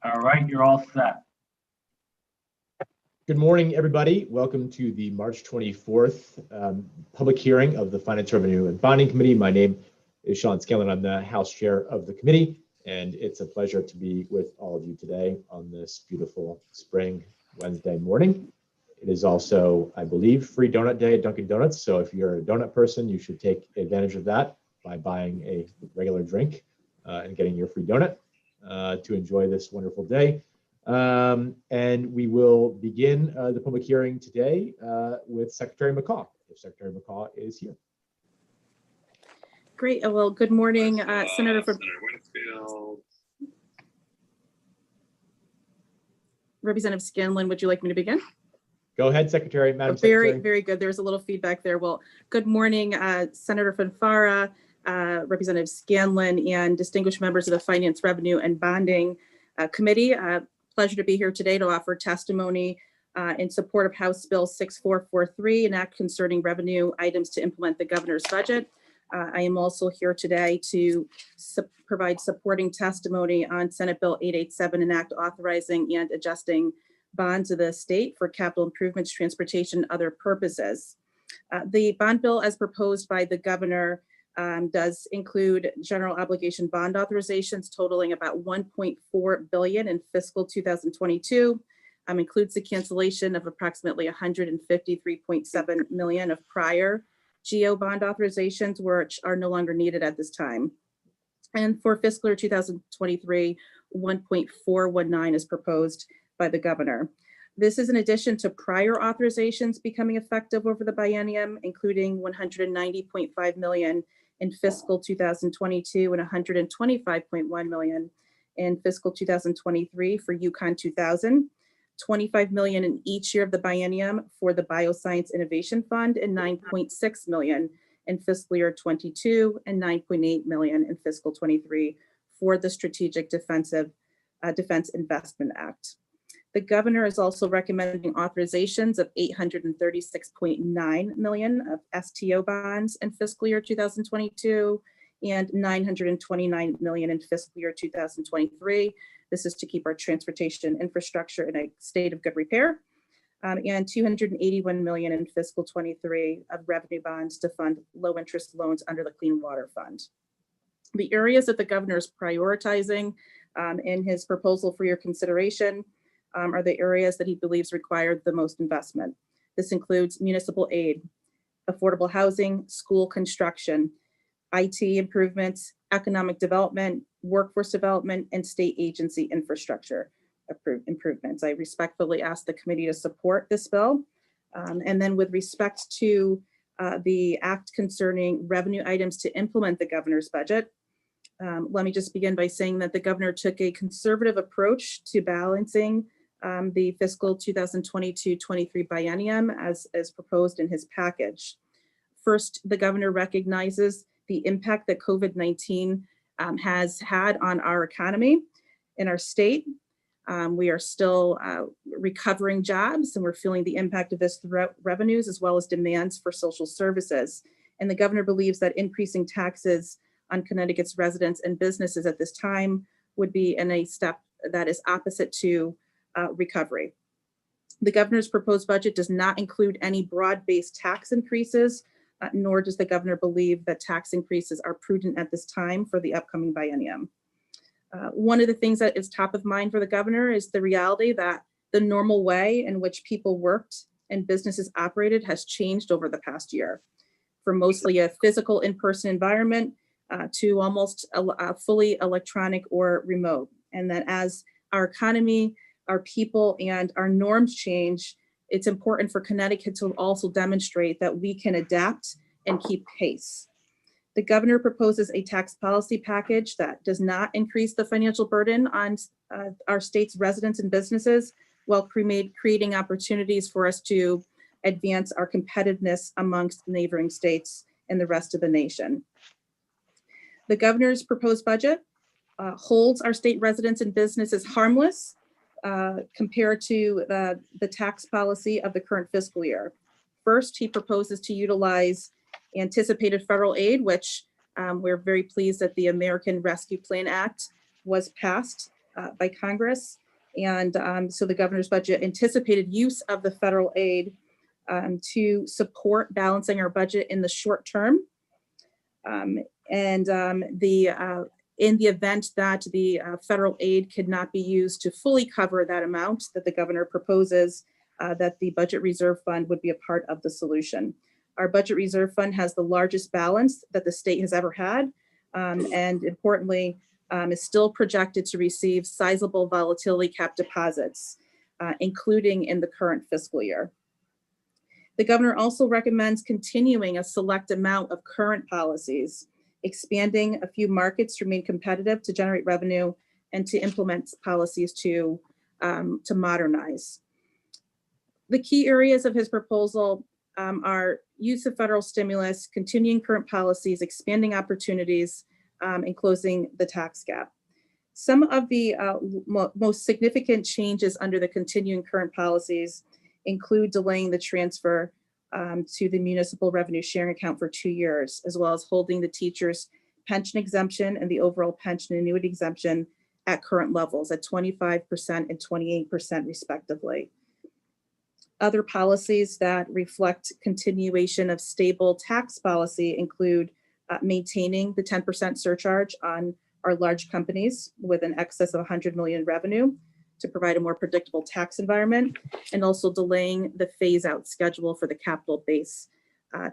All right, you're all set. Good morning, everybody. Welcome to the March 24th public hearing of the Finance, Revenue, and Bonding Committee. My name is Sean Scanlon. I'm the House Chair of the committee, and it's a pleasure to be with all of you today on this beautiful spring Wednesday morning. It is also, I believe, free donut day at Dunkin' Donuts. So if you're a donut person, you should take advantage of that by buying a regular drink and getting your free donut to enjoy this wonderful day. And we will begin the public hearing today with Secretary McCaw, if Secretary McCaw is here. Great. Well, good morning, Senator Winfield. Representative Scanlon. Would you like me to begin? Go ahead, Secretary. Madam Secretary. Very good. There's a little feedback there. Well, good morning, Senator Fanfara, Representative Scanlon, and distinguished members of the Finance, Revenue, and Bonding Committee. Pleasure to be here today to offer testimony in support of House Bill 6443, an act concerning revenue items to implement the governor's budget. I am also here today to provide supporting testimony on Senate Bill 887, an act authorizing and adjusting bonds of the state for capital improvements, transportation, and other purposes. The bond bill as proposed by the governor does include general obligation bond authorizations totaling about $1.4 billion in fiscal 2022, includes the cancellation of approximately $153.7 million of prior GO bond authorizations, which are no longer needed at this time. And for fiscal year 2023, 1.419 is proposed by the governor. This is in addition to prior authorizations becoming effective over the biennium, including $190.5 million in fiscal 2022 and $125.1 million in fiscal 2023 for Yukon 2000, $25 million in each year of the biennium for the Bioscience Innovation Fund, and $9.6 million in fiscal year 22 and $9.8 million in fiscal 23 for the Strategic Defense Investment Act. The governor is also recommending authorizations of $836.9 million of STO bonds in fiscal year 2022 and $929 million in fiscal year 2023. This is to keep our transportation infrastructure in a state of good repair, and $281 million in fiscal 23 of revenue bonds to fund low interest loans under the Clean Water Fund. The areas that the governor is prioritizing in his proposal for your consideration are the areas that he believes require the most investment. This includes municipal aid, affordable housing, school construction, IT improvements, economic development, workforce development, and state agency infrastructure improvements. I respectfully ask the committee to support this bill. And then with respect to the act concerning revenue items to implement the governor's budget, let me just begin by saying that the governor took a conservative approach to balancing the fiscal 2022-23 biennium as proposed in his package. First, the governor recognizes the impact that COVID-19 has had on our economy in our state. We are still recovering jobs, and we're feeling the impact of this throughout revenues as well as demands for social services. And the governor believes that increasing taxes on Connecticut's residents and businesses at this time would be in a step that is opposite to recovery. The governor's proposed budget does not include any broad-based tax increases, nor does the governor believe that tax increases are prudent at this time for the upcoming biennium. One of the things that is top of mind for the governor is the reality that the normal way in which people worked and businesses operated has changed over the past year, from mostly a physical in-person environment to almost a fully electronic or remote. And that as our economy, our people, and our norms change, it's important for Connecticut to also demonstrate that we can adapt and keep pace. The governor proposes a tax policy package that does not increase the financial burden on our state's residents and businesses, while creating opportunities for us to advance our competitiveness amongst neighboring states and the rest of the nation. The governor's proposed budget holds our state residents and businesses harmless compared to the tax policy of the current fiscal year. First, he proposes to utilize anticipated federal aid, which we're very pleased that the American Rescue Plan Act was passed by Congress. And so the governor's budget anticipated use of the federal aid to support balancing our budget in the short term. In the event that the federal aid could not be used to fully cover that amount that the governor proposes, that the budget reserve fund would be a part of the solution. Our budget reserve fund has the largest balance that the state has ever had, and importantly, is still projected to receive sizable volatility cap deposits, including in the current fiscal year. The governor also recommends continuing a select amount of current policies, expanding a few markets to remain competitive, to generate revenue, and to implement policies to modernize. The key areas of his proposal are use of federal stimulus, continuing current policies, expanding opportunities, and closing the tax gap. Some of the most significant changes under the continuing current policies include delaying the transfer to the municipal revenue sharing account for 2 years, as well as holding the teachers' pension exemption and the overall pension annuity exemption at current levels at 25% and 28% respectively. Other policies that reflect continuation of stable tax policy include maintaining the 10% surcharge on our large companies with an excess of 100 million in revenue to provide a more predictable tax environment, and also delaying the phase out schedule for the capital base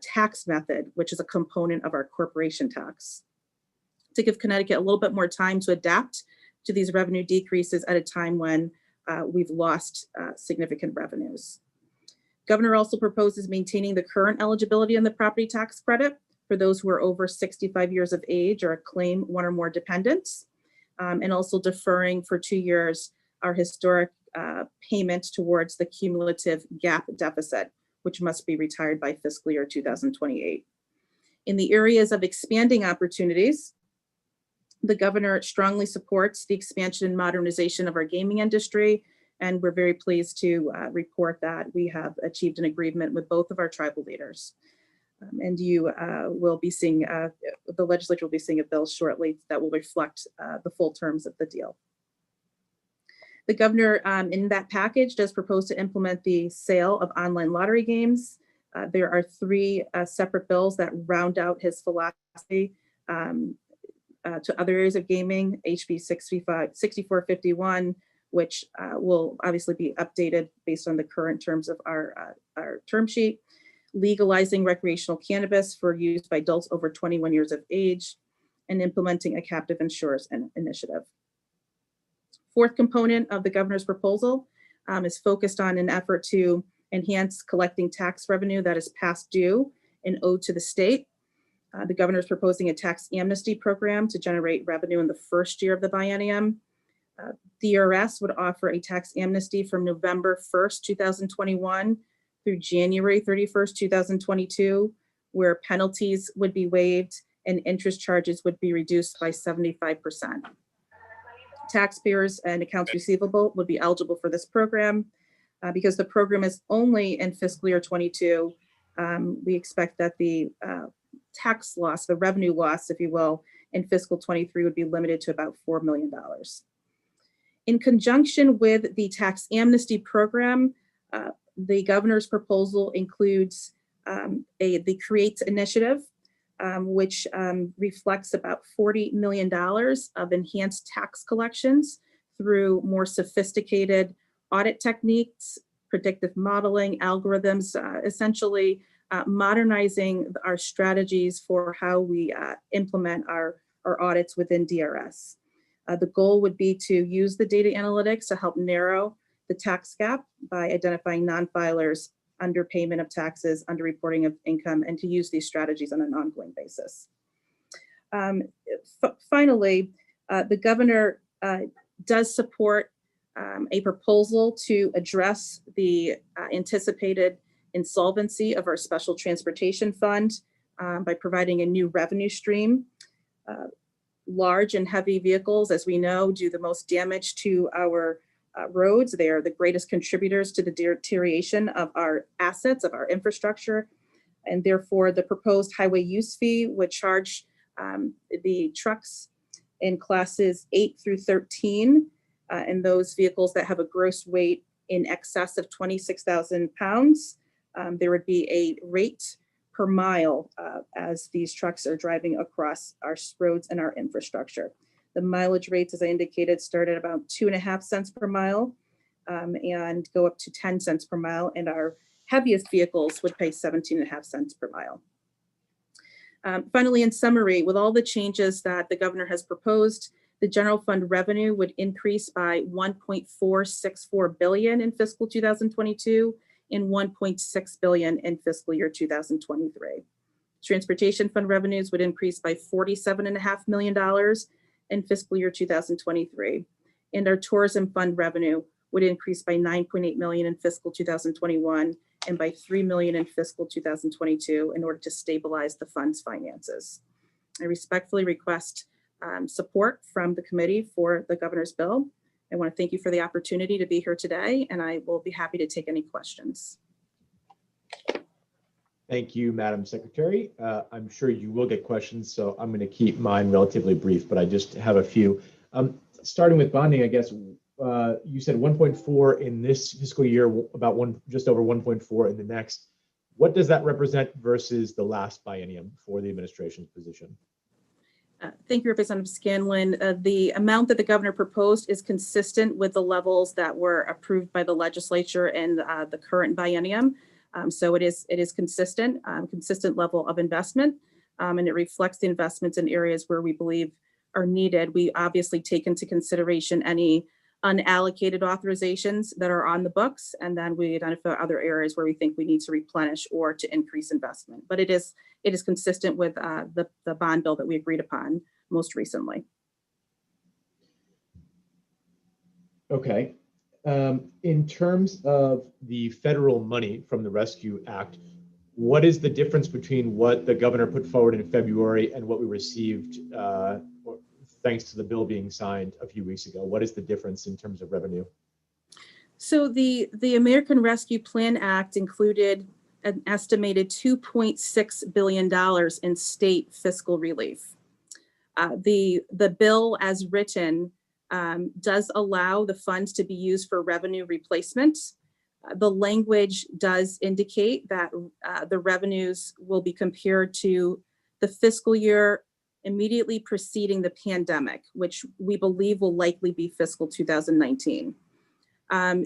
tax method, which is a component of our corporation tax, to give Connecticut a little bit more time to adapt to these revenue decreases at a time when we've lost significant revenues. Governor also proposes maintaining the current eligibility on the property tax credit for those who are over 65 years of age or claim one or more dependents, and also deferring for 2 years our historic payment towards the cumulative gap deficit, which must be retired by fiscal year 2028. In the areas of expanding opportunities, the governor strongly supports the expansion and modernization of our gaming industry, and we're very pleased to report that we have achieved an agreement with both of our tribal leaders. And you will be seeing, the legislature will be seeing a bill shortly that will reflect the full terms of the deal. The governor in that package does propose to implement the sale of online lottery games. There are 3 separate bills that round out his philosophy to other areas of gaming: HB 6451, which will obviously be updated based on the current terms of our term sheet; legalizing recreational cannabis for use by adults over 21 years of age; and implementing a captive insurers initiative. Fourth component of the governor's proposal is focused on an effort to enhance collecting tax revenue that is past due and owed to the state. The governor is proposing a tax amnesty program to generate revenue in the first year of the biennium. DRS would offer a tax amnesty from November 1st, 2021 through January 31st, 2022, where penalties would be waived and interest charges would be reduced by 75%. Taxpayers and accounts receivable would be eligible for this program. Because the program is only in fiscal year 22, we expect that the tax loss, the revenue loss, if you will, in fiscal 23 would be limited to about $4 million. In conjunction with the tax amnesty program, the governor's proposal includes the CREATE initiative, which reflects about $40 million of enhanced tax collections through more sophisticated audit techniques, predictive modeling, algorithms, essentially modernizing our strategies for how we implement our audits within DRS. The goal would be to use the data analytics to help narrow the tax gap by identifying non-filers, underpayment of taxes, underreporting of income, and to use these strategies on an ongoing basis. Finally, the governor does support a proposal to address the anticipated insolvency of our special transportation fund by providing a new revenue stream. Large and heavy vehicles, as we know, do the most damage to our roads. They are the greatest contributors to the deterioration of our assets, of our infrastructure, and therefore the proposed highway use fee would charge the trucks in classes 8 through 13 And those vehicles that have a gross weight in excess of 26,000 pounds, there would be a rate per mile as these trucks are driving across our roads and our infrastructure. The mileage rates, as I indicated, start at about 2.5 cents per mile and go up to 10 cents per mile. And our heaviest vehicles would pay 17.5 cents per mile. Finally, in summary, with all the changes that the governor has proposed, the general fund revenue would increase by $1.464 billion in fiscal 2022 and $1.6 billion in fiscal year 2023. Transportation fund revenues would increase by $47.5 million in fiscal year 2023. And our tourism fund revenue would increase by $9.8 million in fiscal 2021 and by $3 million in fiscal 2022 in order to stabilize the fund's finances. I respectfully request support from the committee for the governor's bill. I want to thank you for the opportunity to be here today, and I will be happy to take any questions. Thank you, Madam Secretary. I'm sure you will get questions, so I'm going to keep mine relatively brief, but I just have a few. Starting with bonding, I guess you said 1.4 in this fiscal year, about just over 1.4 in the next. What does that represent versus the last biennium for the administration's position? Thank you, Representative Scanlon. The amount that the governor proposed is consistent with the levels that were approved by the legislature in the current biennium. So it is consistent level of investment, and it reflects the investments in areas where we believe are needed. We obviously take into consideration any unallocated authorizations that are on the books, and then we identify other areas where we think we need to replenish or to increase investment. But it is consistent with the bond bill that we agreed upon most recently. Okay. In terms of the federal money from the Rescue Act, what is the difference between what the governor put forward in February and what we received thanks to the bill being signed a few weeks ago? What is the difference in terms of revenue? So the American Rescue Plan Act included an estimated $2.6 billion in state fiscal relief. The bill as written does allow the funds to be used for revenue replacement. The language does indicate that the revenues will be compared to the fiscal year immediately preceding the pandemic, which we believe will likely be fiscal 2019.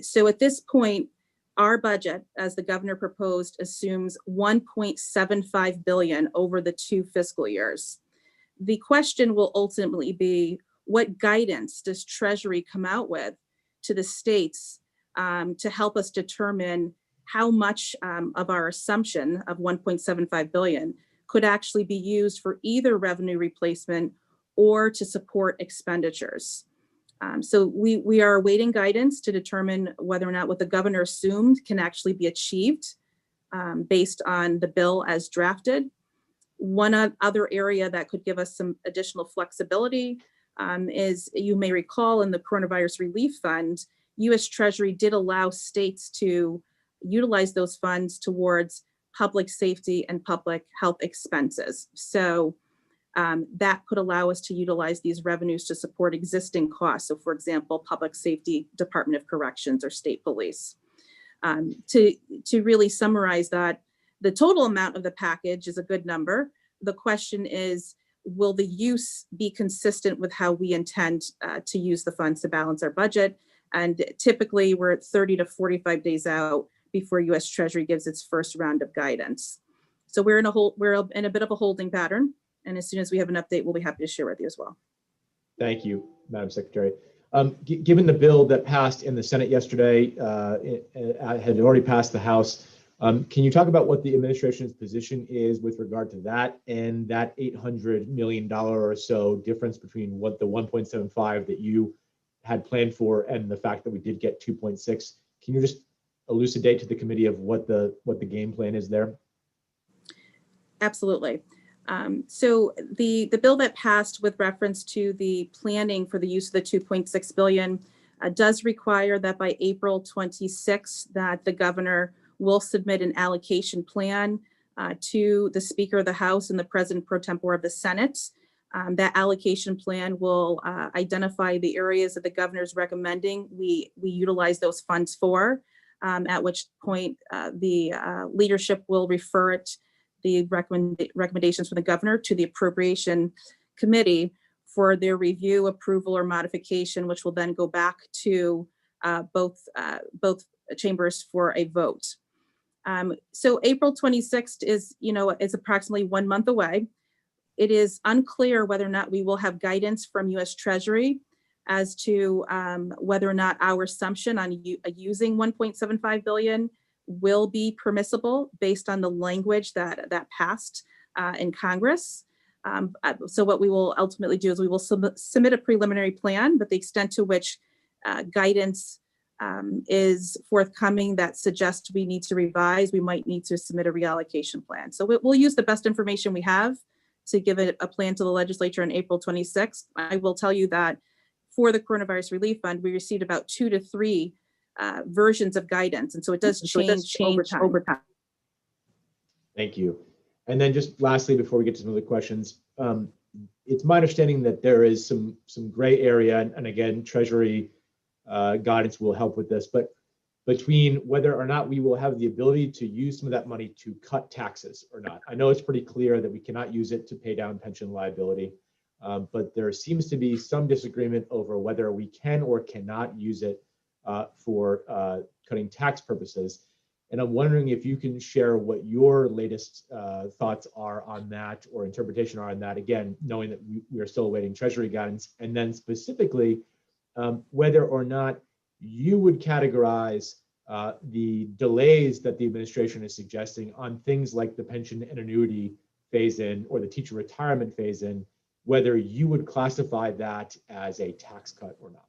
So at this point, our budget, as the governor proposed, assumes $1.75 billion over the 2 fiscal years. The question will ultimately be, what guidance does Treasury come out with to the states to help us determine how much of our assumption of $1.75 billion could actually be used for either revenue replacement or to support expenditures. So we are awaiting guidance to determine whether or not what the governor assumed can actually be achieved based on the bill as drafted. One other area that could give us some additional flexibility is, you may recall, in the Coronavirus Relief Fund, U.S. Treasury did allow states to utilize those funds towards public safety and public health expenses. So that could allow us to utilize these revenues to support existing costs. So for example, public safety, Department of Corrections, or state police. To really summarize that, the total amount of the package is a good number. The question is, will the use be consistent with how we intend to use the funds to balance our budget? And typically we're at 30 to 45 days out before U.S. Treasury gives its first round of guidance. So we're in a bit of a holding pattern. And as soon as we have an update, we'll be happy to share with you as well. Thank you, Madam Secretary. Given the bill that passed in the Senate yesterday, it had already passed the House, can you talk about what the administration's position is with regard to that and that $800 million or so difference between what the 1.75 that you had planned for and the fact that we did get 2.6? Can you just elucidate to the committee of what the game plan is there? Absolutely. So the bill that passed with reference to the planning for the use of the $2.6 billion does require that by April 26th that the governor will submit an allocation plan to the Speaker of the House and the President pro tempore of the Senate. That allocation plan will identify the areas that the governor is recommending we utilize those funds for, at which point the leadership will refer the recommendations from the governor to the appropriation committee for their review, approval, or modification, which will then go back to both chambers for a vote. So April 26th is approximately 1 month away. It is unclear whether or not we will have guidance from U.S. Treasury as to whether or not our assumption on using 1.75 billion will be permissible based on the language that passed in Congress. So what we will ultimately do is we will submit a preliminary plan, but the extent to which guidance is forthcoming that suggests we need to revise, we might need to submit a reallocation plan. So we'll use the best information we have to give it a plan to the legislature on April 26th. I will tell you that for the Coronavirus Relief Fund, we received about 2 to 3 versions of guidance. And so it does change over time. Thank you. And then just lastly, before we get to some other questions, it's my understanding that there is some gray area, and again, Treasury guidance will help with this, but between whether or not we will have the ability to use some of that money to cut taxes or not. I know it's pretty clear that we cannot use it to pay down pension liability, but there seems to be some disagreement over whether we can or cannot use it for cutting tax purposes. And I'm wondering if you can share what your latest thoughts are on that, or interpretation are on that, again, knowing that we are still awaiting Treasury guidance, and then specifically whether or not you would categorize the delays that the administration is suggesting on things like the pension and annuity phase-in or the teacher retirement phase-in, whether you would classify that as a tax cut or not.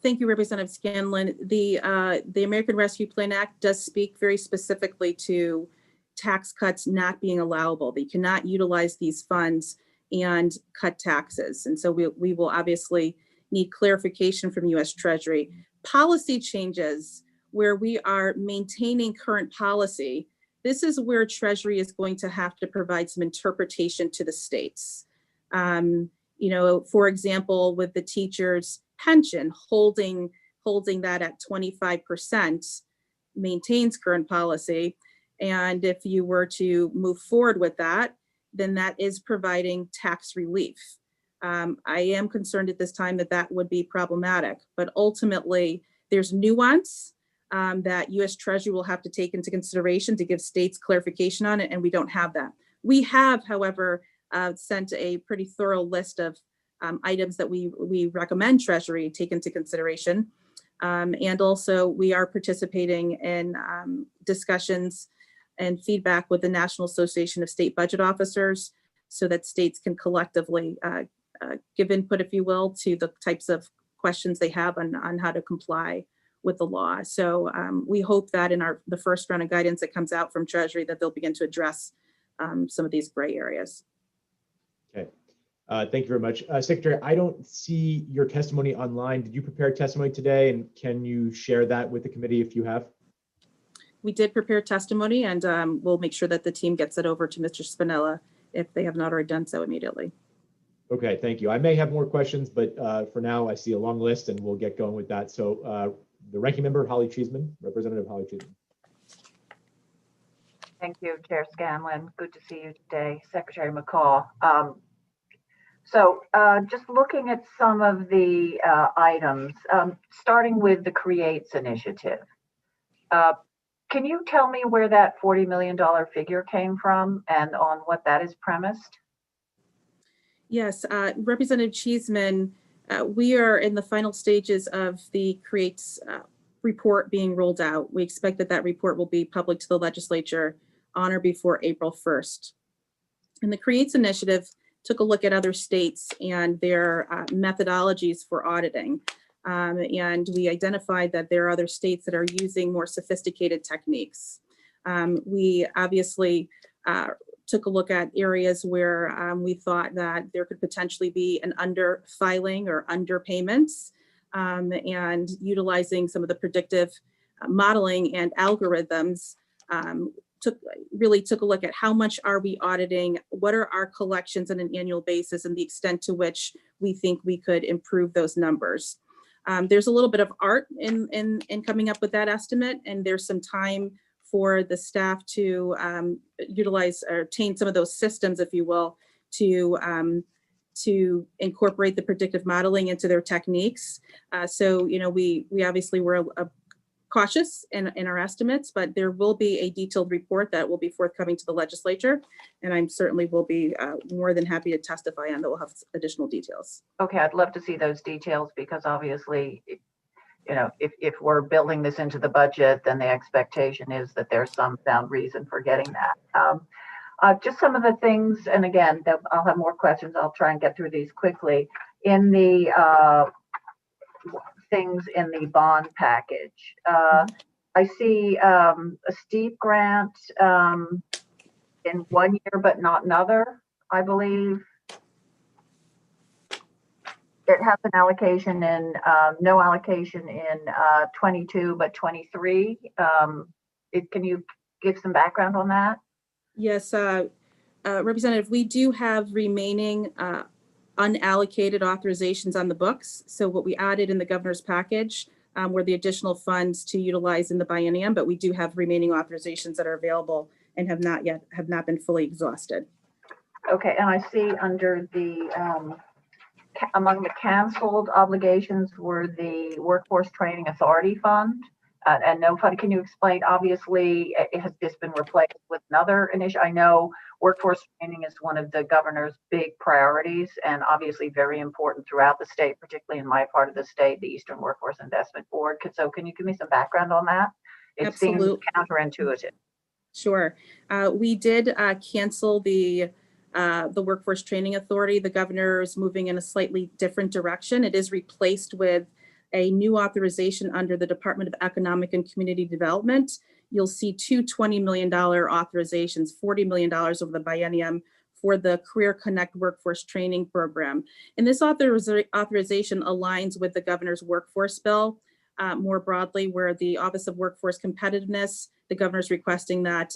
Thank you, Representative Scanlon. The American Rescue Plan Act does speak very specifically to tax cuts not being allowable. They cannot utilize these funds and cut taxes. And so we will obviously need clarification from U.S. Treasury. Policy changes where we are maintaining current policy, this is where Treasury is going to have to provide some interpretation to the states. For example, with the teachers' pension, holding that at 25% maintains current policy. And if you were to move forward with that, then that is providing tax relief. I am concerned at this time that would be problematic, but ultimately there's nuance that U.S. Treasury will have to take into consideration to give states clarification on it, and we don't have that. We have, however, sent a pretty thorough list of items that we recommend Treasury take into consideration. And also we are participating in discussions and feedback with the National Association of State Budget Officers so that states can collectively give input, if you will, to the types of questions they have on how to comply with the law. So we hope that in the first round of guidance that comes out from Treasury that they'll begin to address some of these gray areas. Okay, thank you very much. Secretary, I don't see your testimony online. Did you prepare testimony today, and can you share that with the committee if you have? We did prepare testimony, and we'll make sure that the team gets it over to Mr. Spinella if they have not already done so immediately. Okay, thank you. I may have more questions, but for now I see a long list and we'll get going with that. So the ranking member, Holly Cheeseman, Representative Holly Cheeseman. Thank you, Chair Scanlon. Good to see you today, Secretary McCaw. Just looking at some of the items, starting with the CREATES initiative. Can you tell me where that $40 million figure came from and on what that is premised? Yes, Representative Cheeseman, we are in the final stages of the CREATES report being rolled out. We expect that report will be public to the legislature on or before April 1st. And the CREATES initiative took a look at other states and their methodologies for auditing. And we identified that there are other states that are using more sophisticated techniques. We obviously took a look at areas where we thought that there could potentially be an underfiling or underpayments, and utilizing some of the predictive modeling and algorithms. really took a look at how much are we auditing, what are our collections on an annual basis, and the extent to which we think we could improve those numbers. There's a little bit of art in coming up with that estimate, and there's some time for the staff to utilize or obtain some of those systems, if you will, to incorporate the predictive modeling into their techniques. So, we obviously were cautious in our estimates, but there will be a detailed report that will be forthcoming to the legislature, and I'm certainly will be more than happy to testify on that. We'll have additional details. Okay, I'd love to see those details, because obviously, if we're building this into the budget, then the expectation is that there's some sound reason for getting that. Just some of the things, and again, I'll have more questions. I'll try and get through these quickly. In the things in the bond package, I see a steep grant in 1 year, but not another, I believe. It has an allocation in, no allocation in 22, but 23. Can you give some background on that? Yes, Representative, we do have remaining unallocated authorizations on the books. So what we added in the governor's package were the additional funds to utilize in the biennium, but we do have remaining authorizations that are available and have not been fully exhausted. Okay, and I see under the among the canceled obligations were the Workforce Training Authority Fund and no fund. Can you explain? Obviously, it has just been replaced with another initiative. I know workforce training is one of the governor's big priorities, and obviously very important throughout the state, particularly in my part of the state, the Eastern Workforce Investment Board. So can you give me some background on that? It Absolutely. Seems counterintuitive. Sure. We did cancel the Workforce Training Authority. The governor is moving in a slightly different direction. It is replaced with a new authorization under the Department of Economic and Community Development. You'll see two $20 million authorizations, $40 million over the biennium for the Career Connect Workforce Training Program. And this authorization aligns with the governor's workforce bill more broadly, where the Office of Workforce Competitiveness, the governor's requesting that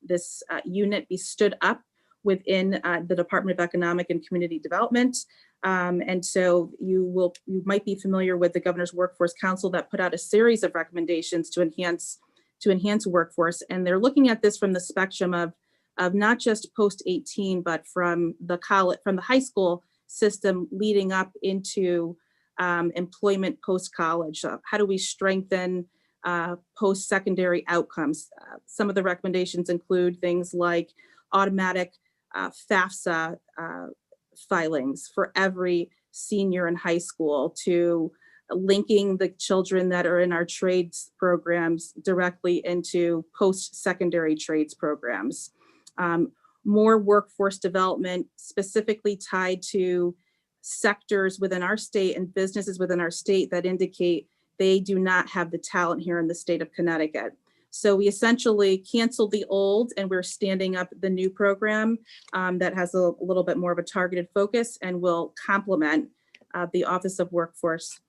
this unit be stood up within the Department of Economic and Community Development. And so you might be familiar with the Governor's Workforce Council that put out a series of recommendations to enhance workforce. And they're looking at this from the spectrum of not just post-18, but from the high school system leading up into employment post-college. How do we strengthen post-secondary outcomes? Some of the recommendations include things like automatic FAFSA filings for every senior in high school, to linking the children that are in our trades programs directly into post-secondary trades programs. More workforce development specifically tied to sectors within our state and businesses within our state that indicate they do not have the talent here in the state of Connecticut. So we essentially canceled the old, and we're standing up the new program that has a little bit more of a targeted focus and will complement the Office of Workforce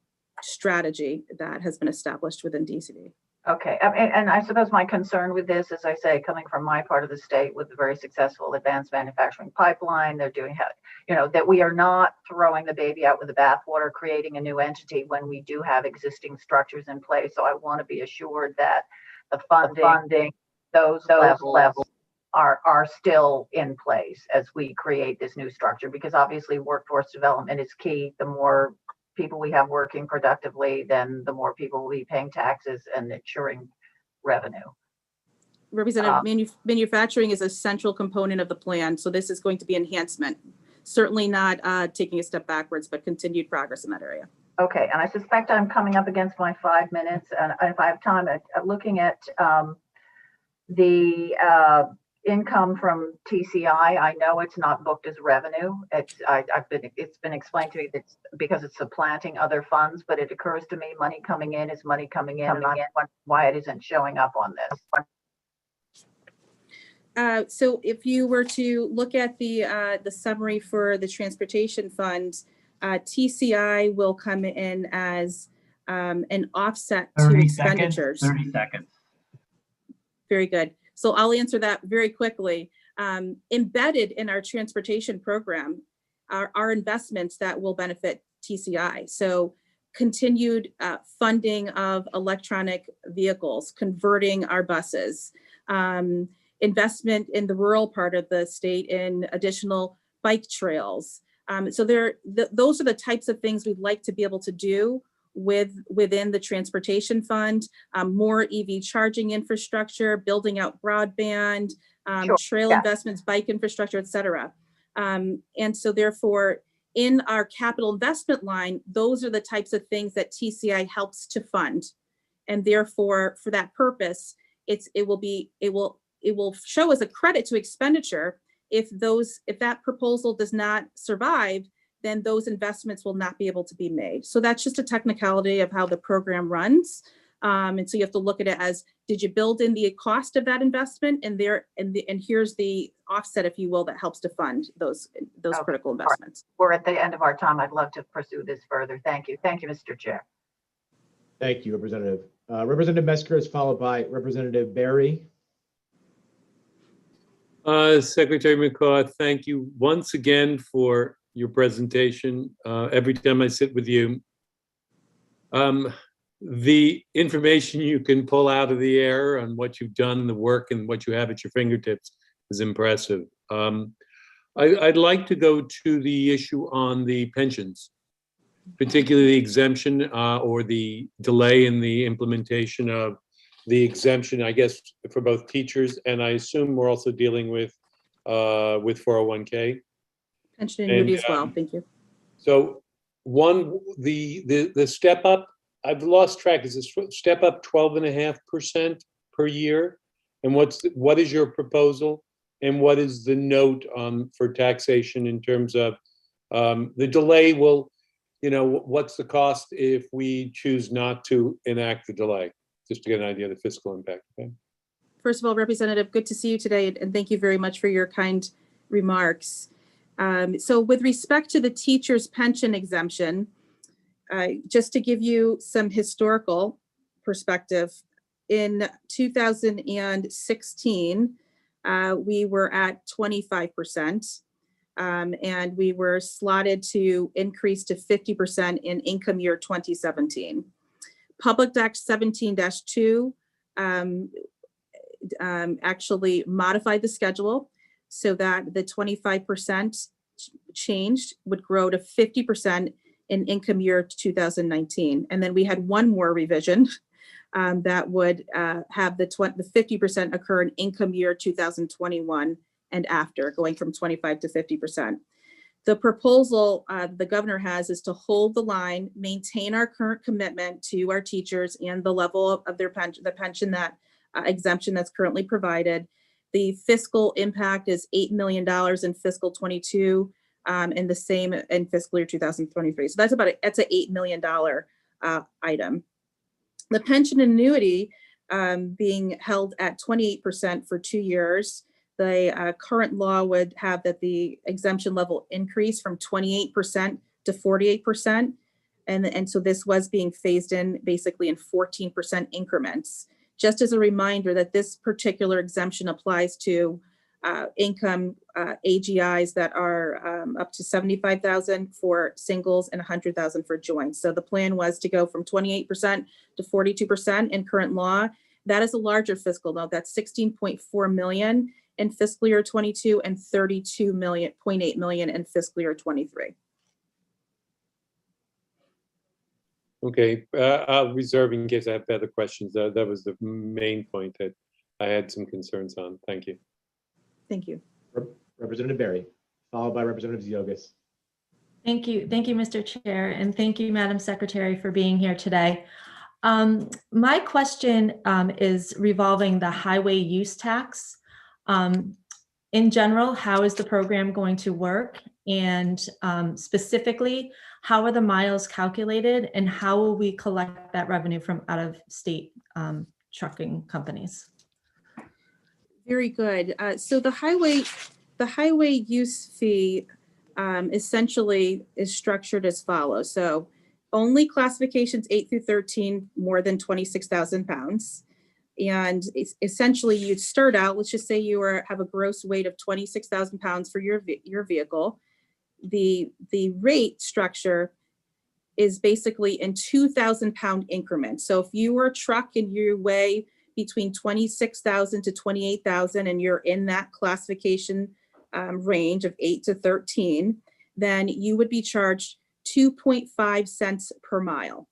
strategy that has been established within DCD. Okay, and I suppose my concern with this, as I say, coming from my part of the state with the very successful advanced manufacturing pipeline, they're doing, that we are not throwing the baby out with the bathwater, creating a new entity when we do have existing structures in place. So I want to be assured that the funding, those levels are still in place as we create this new structure, because obviously workforce development is key. The more people we have working productively, then the more people will be paying taxes and ensuring revenue. Representative, manufacturing is a central component of the plan. So this is going to be enhancement, certainly not taking a step backwards, but continued progress in that area. Okay, and I suspect I'm coming up against my 5 minutes, and if I have time, looking at the income from TCI, I know it's not booked as revenue. It's been explained to me that it's because it's supplanting other funds, but it occurs to me money coming in is money coming in, and I'm wondering why it isn't showing up on this. So if you were to look at the summary for the transportation fund, TCI will come in as an offset to expenditures. 30 seconds. Very good. So I'll answer that very quickly. Embedded in our transportation program are investments that will benefit TCI. So continued funding of electronic vehicles, converting our buses, investment in the rural part of the state in additional bike trails. So those are the types of things we'd like to be able to do within the transportation fund, more EV charging infrastructure, building out broadband, trail investments, bike infrastructure, et cetera. And so therefore, in our capital investment line, those are the types of things that TCI helps to fund. And therefore, for that purpose, it will show as a credit to expenditure. If that proposal does not survive, then those investments will not be able to be made. So that's just a technicality of how the program runs. And so you have to look at it as, did you build in the cost of that investment? And here's the offset, if you will, that helps to fund those critical investments. We're at the end of our time. I'd love to pursue this further. Thank you. Thank you, Mr. Chair. Thank you, Representative. Representative Mesker is followed by Representative Barry. Secretary McCaw, thank you once again for your presentation. Every time I sit with you, the information you can pull out of the air on what you've done, the work, and what you have at your fingertips is impressive. I'd like to go to the issue on the pensions, particularly the exemption or the delay in the implementation of the exemption, I guess, for both teachers, and I assume we're also dealing with 401k. Pension annuity as well, thank you. So the step up, I've lost track, is this step up 12.5% per year? And what is your proposal? And what is the note for taxation in terms of the delay will, what's the cost if we choose not to enact the delay? Just to get an idea of the fiscal impact. Okay. First of all, Representative, good to see you today, and thank you very much for your kind remarks. So with respect to the teacher's pension exemption, just to give you some historical perspective, in 2016, we were at 25%, and we were slotted to increase to 50% in income year 2017. Public Act 17-2 actually modified the schedule so that the 25% changed would grow to 50% in income year 2019. And then we had one more revision that would have the 50% occur in income year 2021 and after, going from 25 to 50%. The proposal the governor has is to hold the line, maintain our current commitment to our teachers and the level of their pension, the pension that exemption that's currently provided. The fiscal impact is $8 million in fiscal 22 and the same in fiscal year 2023. So that's that's an $8 million item. The pension annuity being held at 28% for 2 years. The current law would have that the exemption level increase from 28% to 48%. And so this was being phased in basically in 14% increments. Just as a reminder that this particular exemption applies to income AGIs that are up to 75,000 for singles and 100,000 for joints. So the plan was to go from 28% to 42% in current law. That is a larger fiscal note. That's 16.4 million in fiscal year 22 and 32.8 million in fiscal year 23. Okay, I'll reserve in case I have further questions. That was the main point that I had some concerns on. Thank you. Thank you. Representative Barry, followed by Representative Ziogas. Thank you, Mr. Chair, and thank you, Madam Secretary, for being here today. My question is revolving the highway use tax. In general, how is the program going to work? And specifically, how are the miles calculated and how will we collect that revenue from out-of-state trucking companies? Very good. So the highway use fee essentially is structured as follows. So only classifications 8 through 13 more than 26,000 pounds. And essentially you'd start out, let's just say you have a gross weight of 26,000 pounds for your vehicle. The rate structure is basically in 2,000 pound increments. So if you were a truck and you weigh between 26,000 to 28,000 and you're in that classification range of 8 to 13, then you would be charged 2.5 cents per mile.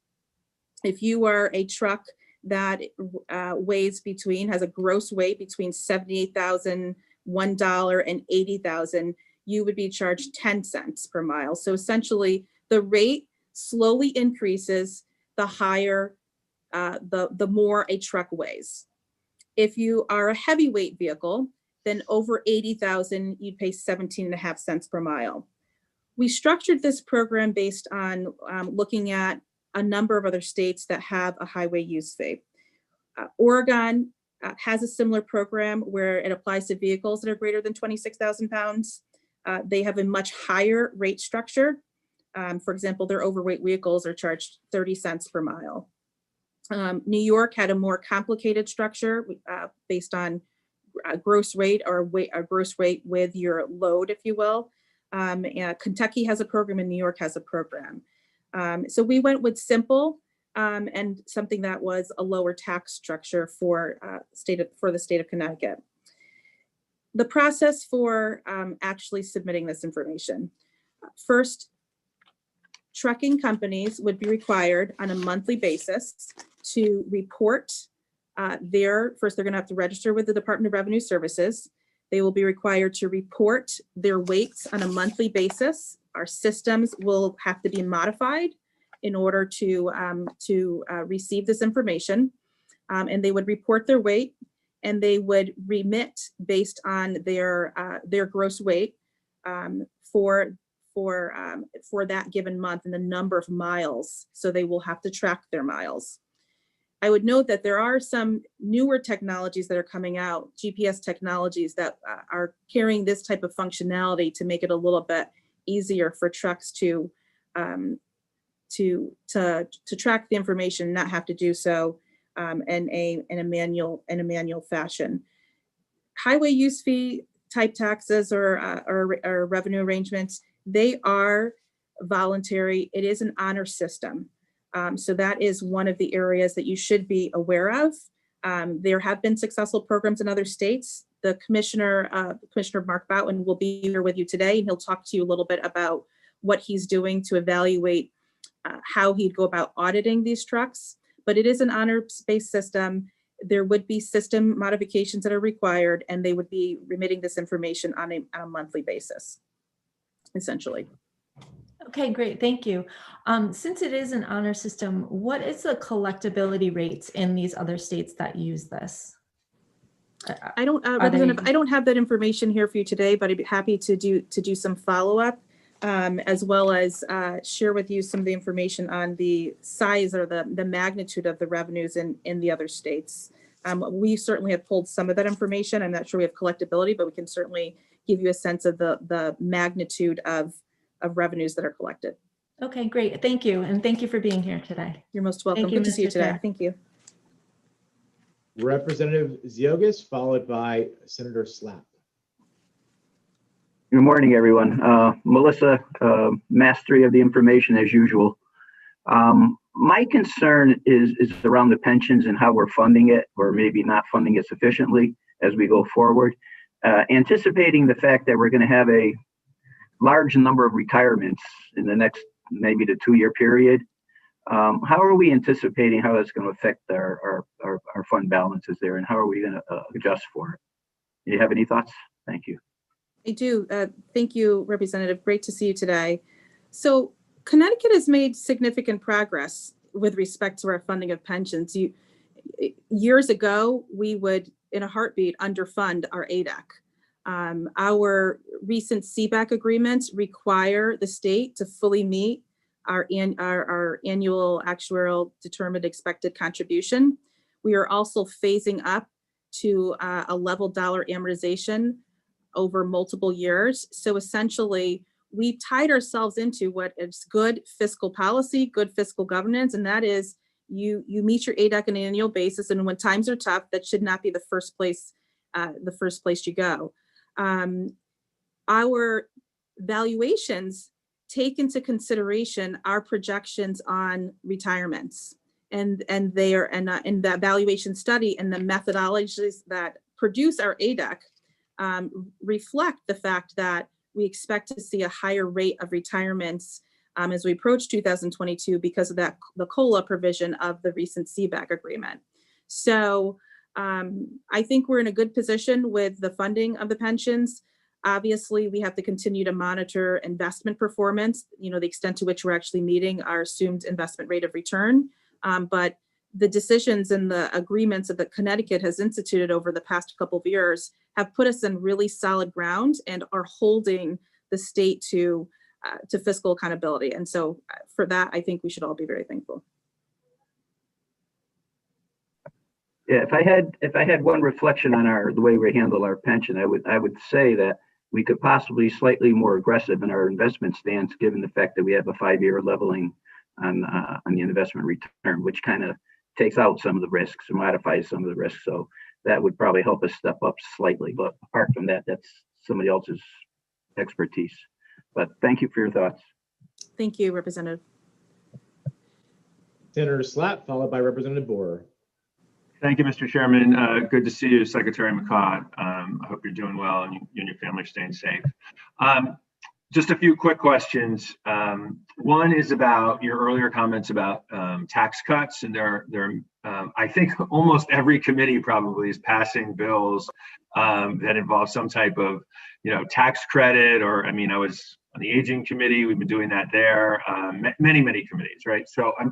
If you are a truck that has a gross weight between $78,000, $1 and 80,000, you would be charged 10 cents per mile. So essentially the rate slowly increases the higher, the more a truck weighs. If you are a heavyweight vehicle, then over 80,000, you'd pay 17.5 cents per mile. We structured this program based on looking at a number of other states that have a highway use fee. Oregon has a similar program where it applies to vehicles that are greater than 26,000 pounds. They have a much higher rate structure. For example, their overweight vehicles are charged 30 cents per mile. New York had a more complicated structure based on gross rate or gross rate with your load, if you will. Kentucky has a program and New York has a program. So we went with simple and something that was a lower tax structure for the state of Connecticut. The process for actually submitting this information. First, trucking companies would be required on a monthly basis to report first they're gonna have to register with the Department of Revenue Services. They will be required to report their weights on a monthly basis. Our systems will have to be modified in order to receive this information. And they would report their weight and they would remit based on their gross weight for that given month and the number of miles. So they will have to track their miles. I would note that there are some newer technologies that are coming out, GPS technologies that are carrying this type of functionality to make it a little bit easier for trucks to track the information and not have to do so in a manual fashion. Highway use fee type taxes or revenue arrangements, they are voluntary. It is an honor system. So that is one of the areas that you should be aware of. There have been successful programs in other states. The Commissioner Mark Boughton will be here with you today, and he'll talk to you a little bit about what he's doing to evaluate how he'd go about auditing these trucks. But it is an honor-based system. There would be system modifications that are required, and they would be remitting this information on a monthly basis, essentially. Okay, great. Thank you. Since it is an honor system, what is the collectability rates in these other states that use this? I don't, Representative, I don't have that information here for you today, but I'd be happy to do some follow-up, as well as share with you some of the information on the size or the magnitude of the revenues in the other states. We certainly have pulled some of that information. I'm not sure we have collectability, but we can certainly give you a sense of the magnitude of revenues that are collected. Okay, great. Thank you. And thank you for being here today. You're most welcome. Thank you, Good to see you Mr. today. Chair. Thank you. Representative Ziogas, followed by Senator Slapp. Good morning, everyone. Melissa, mastery of the information as usual. My concern is around the pensions and how we're funding it, or maybe not funding it sufficiently as we go forward. Anticipating the fact that we're going to have a large number of retirements in the next maybe the 2-year period. How are we anticipating how that's going to affect our fund balances there, and how are we going to adjust for it? Do you have any thoughts? Thank you. I do. Thank you, Representative. Great to see you today. So Connecticut has made significant progress with respect to our funding of pensions. Years ago, we would, in a heartbeat, underfund our ADEC. Our recent CBAC agreements require the state to fully meet our annual actuarial determined expected contribution. We are also phasing up to a level dollar amortization over multiple years. So essentially, we tied ourselves into what is good fiscal policy, good fiscal governance, and that is you meet your ADEC on an annual basis, and when times are tough, that should not be the first place you go. Our valuations take into consideration our projections on retirements, and they are in the valuation study and the methodologies that produce our ADEC reflect the fact that we expect to see a higher rate of retirements as we approach 2022 because of the COLA provision of the recent CBAC agreement. So I think we're in a good position with the funding of the pensions. Obviously, we have to continue to monitor investment performance, the extent to which we're actually meeting our assumed investment rate of return. But the decisions and the agreements that Connecticut has instituted over the past couple of years have put us in really solid ground and are holding the state to fiscal accountability. And so for that, I think we should all be very thankful. Yeah, if I had one reflection on the way we handle our pension, I would say that we could possibly slightly more aggressive in our investment stance, given the fact that we have a 5-year leveling on the investment return, which kind of takes out some of the risks and modifies some of the risks. So that would probably help us step up slightly. But apart from that, that's somebody else's expertise. But thank you for your thoughts. Thank you, Representative. Senator Slatt, followed by Representative Borer. Thank you, Mr. Chairman. Good to see you, Secretary McCaw. I hope you're doing well and you and your family are staying safe. Just a few quick questions. One is about your earlier comments about tax cuts, and I think almost every committee probably is passing bills that involve some type of, tax credit, or I was on the aging committee. We've been doing that there. Many committees, right? So I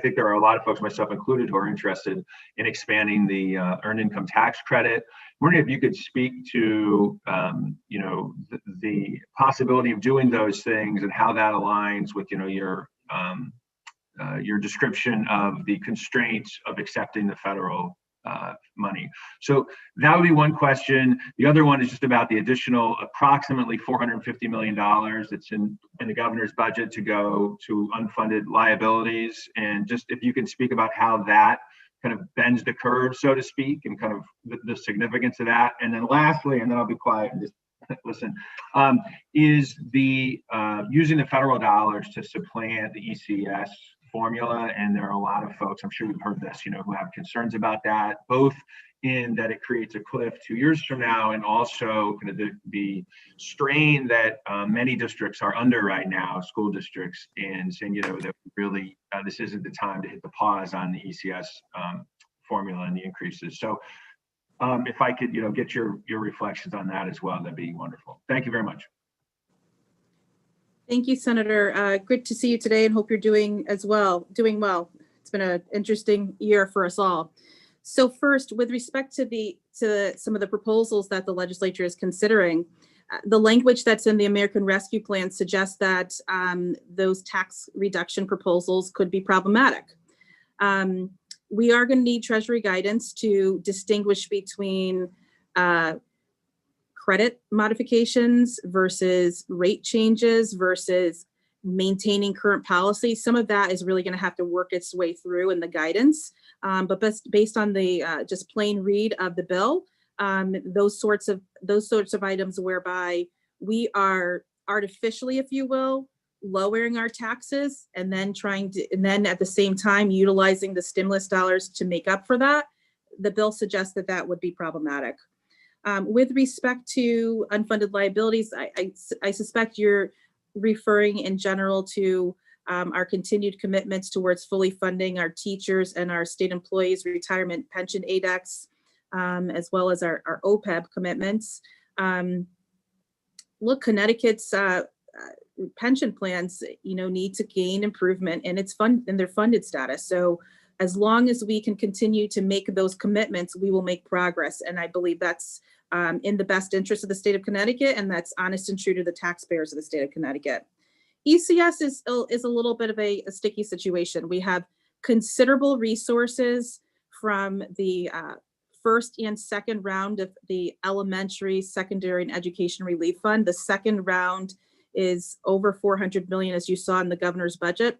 think there are a lot of folks, myself included, who are interested in expanding the earned income tax credit. I'm wondering if you could speak to, the possibility of doing those things and how that aligns with, your description of the constraints of accepting the federal money. So that would be one question. The other one is just about the additional approximately $450 million that's in the governor's budget to go to unfunded liabilities. And just if you can speak about how that kind of bends the curve, so to speak, and kind of the significance of that. And then lastly, and then I'll be quiet and just listen, is the using the federal dollars to supplant the ECS formula. And there are a lot of folks, I'm sure you've heard this, who have concerns about that, both in that it creates a cliff 2 years from now, and also kind of the strain that many districts are under right now, school districts, and saying, that really this isn't the time to hit the pause on the ECS formula and the increases. So if I could, get your reflections on that as well, that'd be wonderful. Thank you very much. Thank you, Senator. Great to see you today, and hope you're doing well. It's been an interesting year for us all. So first, with respect to some of the proposals that the legislature is considering, the language that's in the American Rescue Plan suggests that those tax reduction proposals could be problematic. We are going to need Treasury guidance to distinguish between credit modifications versus rate changes versus maintaining current policy. Some of that is really going to have to work its way through in the guidance. But based on the just plain read of the bill, those sorts of items whereby we are artificially, if you will, lowering our taxes and then at the same time utilizing the stimulus dollars to make up for that, the bill suggests that would be problematic. With respect to unfunded liabilities, I suspect you're referring in general to our continued commitments towards fully funding our teachers and our state employees' retirement pension ADECs, as well as our OPEB commitments. Look, Connecticut's pension plans, need to gain improvement in their funded status. So as long as we can continue to make those commitments, we will make progress. And I believe that's in the best interest of the state of Connecticut, and that's honest and true to the taxpayers of the state of Connecticut. ECS is a little bit of a sticky situation. We have considerable resources from the first and second round of the elementary, secondary, and education relief fund. The second round is over $400 million, as you saw in the governor's budget.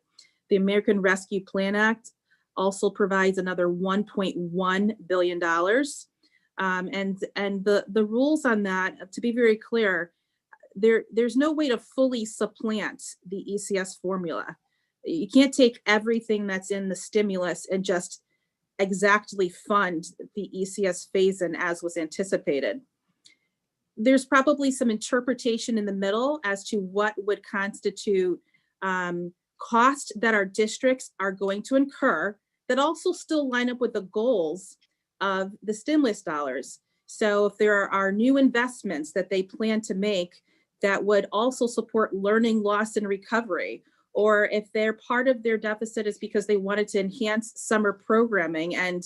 The American Rescue Plan Act also provides another $1.1 billion. And the rules on that, to be very clear, there's no way to fully supplant the ECS formula. You can't take everything that's in the stimulus and just exactly fund the ECS phase-in as was anticipated. There's probably some interpretation in the middle as to what would constitute cost that our districts are going to incur that also still line up with the goals of the stimulus dollars. So if there are new investments that they plan to make that would also support learning loss and recovery, or if they're part of their deficit is because they wanted to enhance summer programming and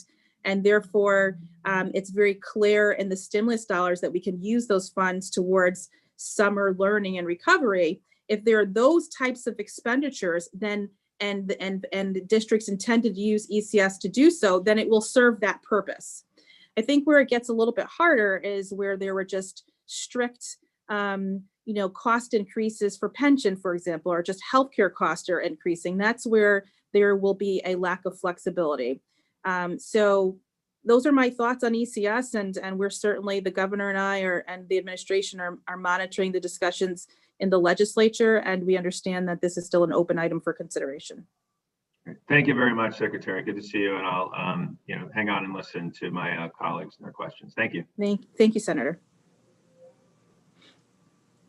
therefore it's very clear in the stimulus dollars that we can use those funds towards summer learning and recovery. If there are those types of expenditures, then and the districts intended to use ECS to do so, then it will serve that purpose. I think where it gets a little bit harder is where there were just strict cost increases for pension, for example, or just healthcare costs are increasing. That's where there will be a lack of flexibility. So those are my thoughts on ECS, and we're certainly, the governor and I and the administration are monitoring the discussions in the legislature, and we understand that this is still an open item for consideration. Thank you very much, Secretary. Good to see you, and I'll hang on and listen to my colleagues and their questions. Thank you. Thank you, Senator.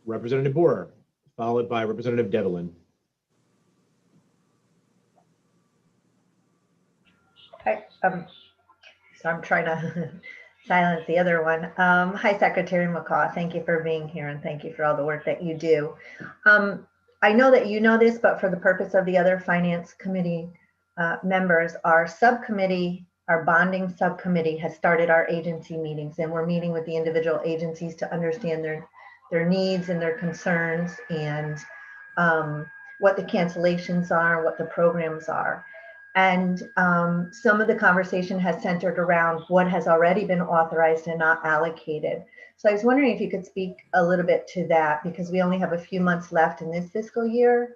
Representative Boer, followed by Representative Devlin. Hi, so I'm trying to silence the other one. Hi, Secretary McCaw. Thank you for being here, and thank you for all the work that you do. I know that you know this, but for the purpose of the other Finance Committee members, our subcommittee, our bonding subcommittee has started our agency meetings, and we're meeting with the individual agencies to understand their needs and their concerns, and what the cancellations are, what the programs are. And some of the conversation has centered around what has already been authorized and not allocated. So I was wondering if you could speak a little bit to that, because we only have a few months left in this fiscal year.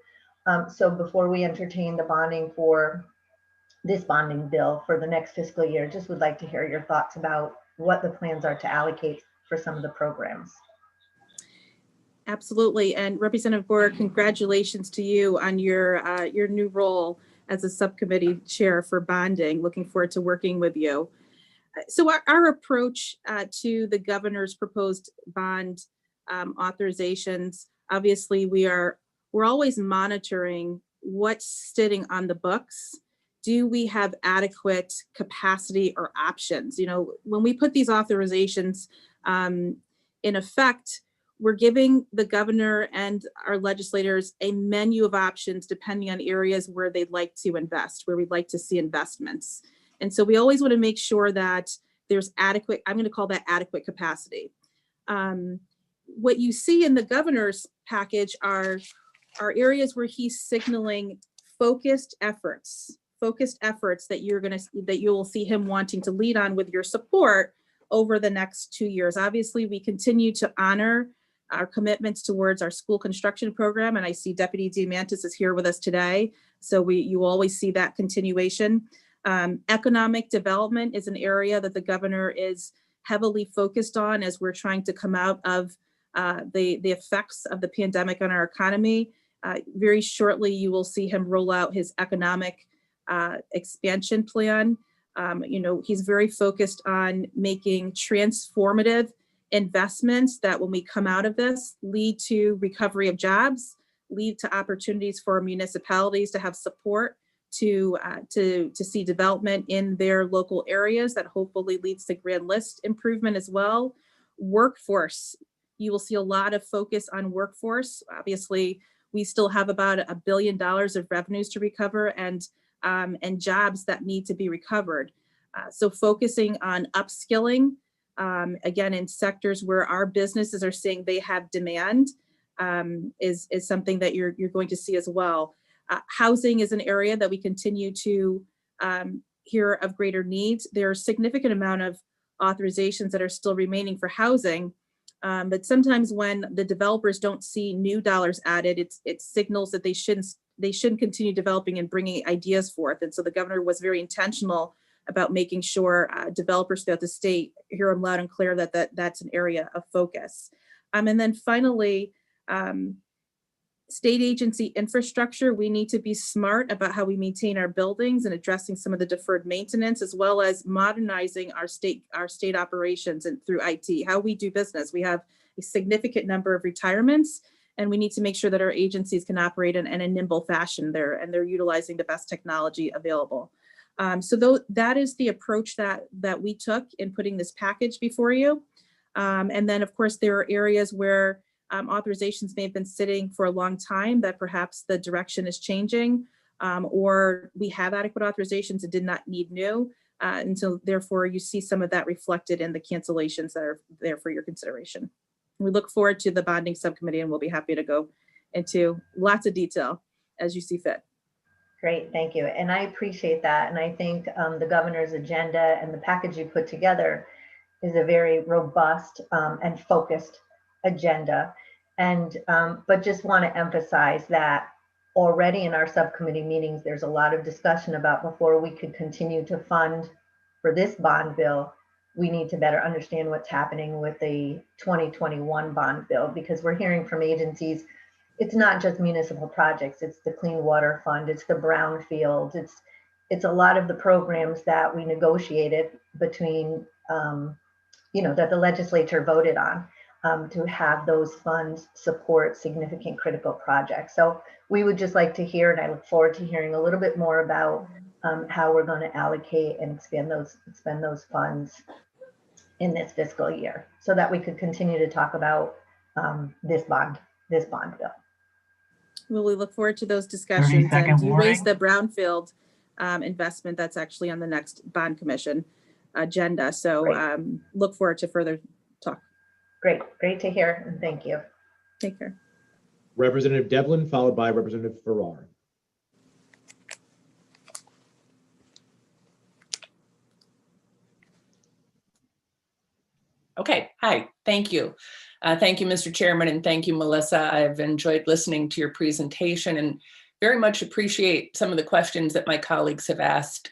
So before we entertain the bonding for this bonding bill for the next fiscal year, just would like to hear your thoughts about what the plans are to allocate for some of the programs. Absolutely. And Representative Boer, congratulations to you on your new role as a subcommittee chair for bonding. Looking forward to working with you. So our approach to the governor's proposed bond authorizations, obviously we're always monitoring what's sitting on the books. Do we have adequate capacity or options? When we put these authorizations in effect, we're giving the governor and our legislators a menu of options depending on areas where they'd like to invest, where we'd like to see investments. And so we always want to make sure that there's adequate, I'm going to call that adequate capacity. What you see in the governor's package are areas where he's signaling focused efforts that you will see him wanting to lead on with your support over the next 2 years. Obviously, we continue to honor our commitments towards our school construction program, and I see Deputy DeMantis is here with us today, so you always see that continuation. Economic development is an area that the governor is heavily focused on as we're trying to come out of the effects of the pandemic on our economy. Very shortly, you will see him roll out his economic expansion plan. He's very focused on making transformative investments that when we come out of this lead to recovery of jobs, lead to opportunities for municipalities to have support to see development in their local areas that hopefully leads to grand list improvement as well. Workforce, you will see a lot of focus on workforce. Obviously, we still have about $1 billion of revenues to recover and jobs that need to be recovered. So focusing on upskilling, again, in sectors where our businesses are saying they have demand, is something that you're going to see as well. Housing is an area that we continue to hear of greater needs. There are a significant amount of authorizations that are still remaining for housing, but sometimes when the developers don't see new dollars added, it signals that they shouldn't they shouldn't continue developing and bringing ideas forth. And so the governor was very intentional about making sure developers throughout the state hear them loud and clear that that's an area of focus. And then finally, state agency infrastructure, we need to be smart about how we maintain our buildings and addressing some of the deferred maintenance, as well as modernizing our state operations and through IT, how we do business. We have a significant number of retirements, and we need to make sure that our agencies can operate in a nimble fashion there, and they're utilizing the best technology available. So that is the approach that we took in putting this package before you. And then, of course, there are areas where authorizations may have been sitting for a long time that perhaps the direction is changing, or we have adequate authorizations and did not need new. And so therefore you see some of that reflected in the cancellations that are there for your consideration. We look forward to the bonding subcommittee, and we'll be happy to go into lots of detail as you see fit. Great, thank you. And I appreciate that. And I think the governor's agenda and the package you put together is a very robust and focused agenda. And but just want to emphasize that already in our subcommittee meetings, there's a lot of discussion about before we could continue to fund for this bond bill, we need to better understand what's happening with the 2021 bond bill, because we're hearing from agencies, it's not just municipal projects, it's the Clean Water Fund, it's the brownfields, it's a lot of the programs that we negotiated between, that the legislature voted on to have those funds support significant critical projects. So we would just like to hear, and I look forward to hearing a little bit more about how we're going to allocate and expend those funds in this fiscal year, so that we could continue to talk about this bond bill. Well, we look forward to those discussions. And you raised the brownfield investment that's actually on the next bond commission agenda. So look forward to further talk. Great to hear, and thank you. Take care. Representative Devlin, followed by Representative Farrar. Okay, hi, thank you. Thank you, Mr. Chairman, and thank you, Melissa. I've enjoyed listening to your presentation and very much appreciate some of the questions that my colleagues have asked.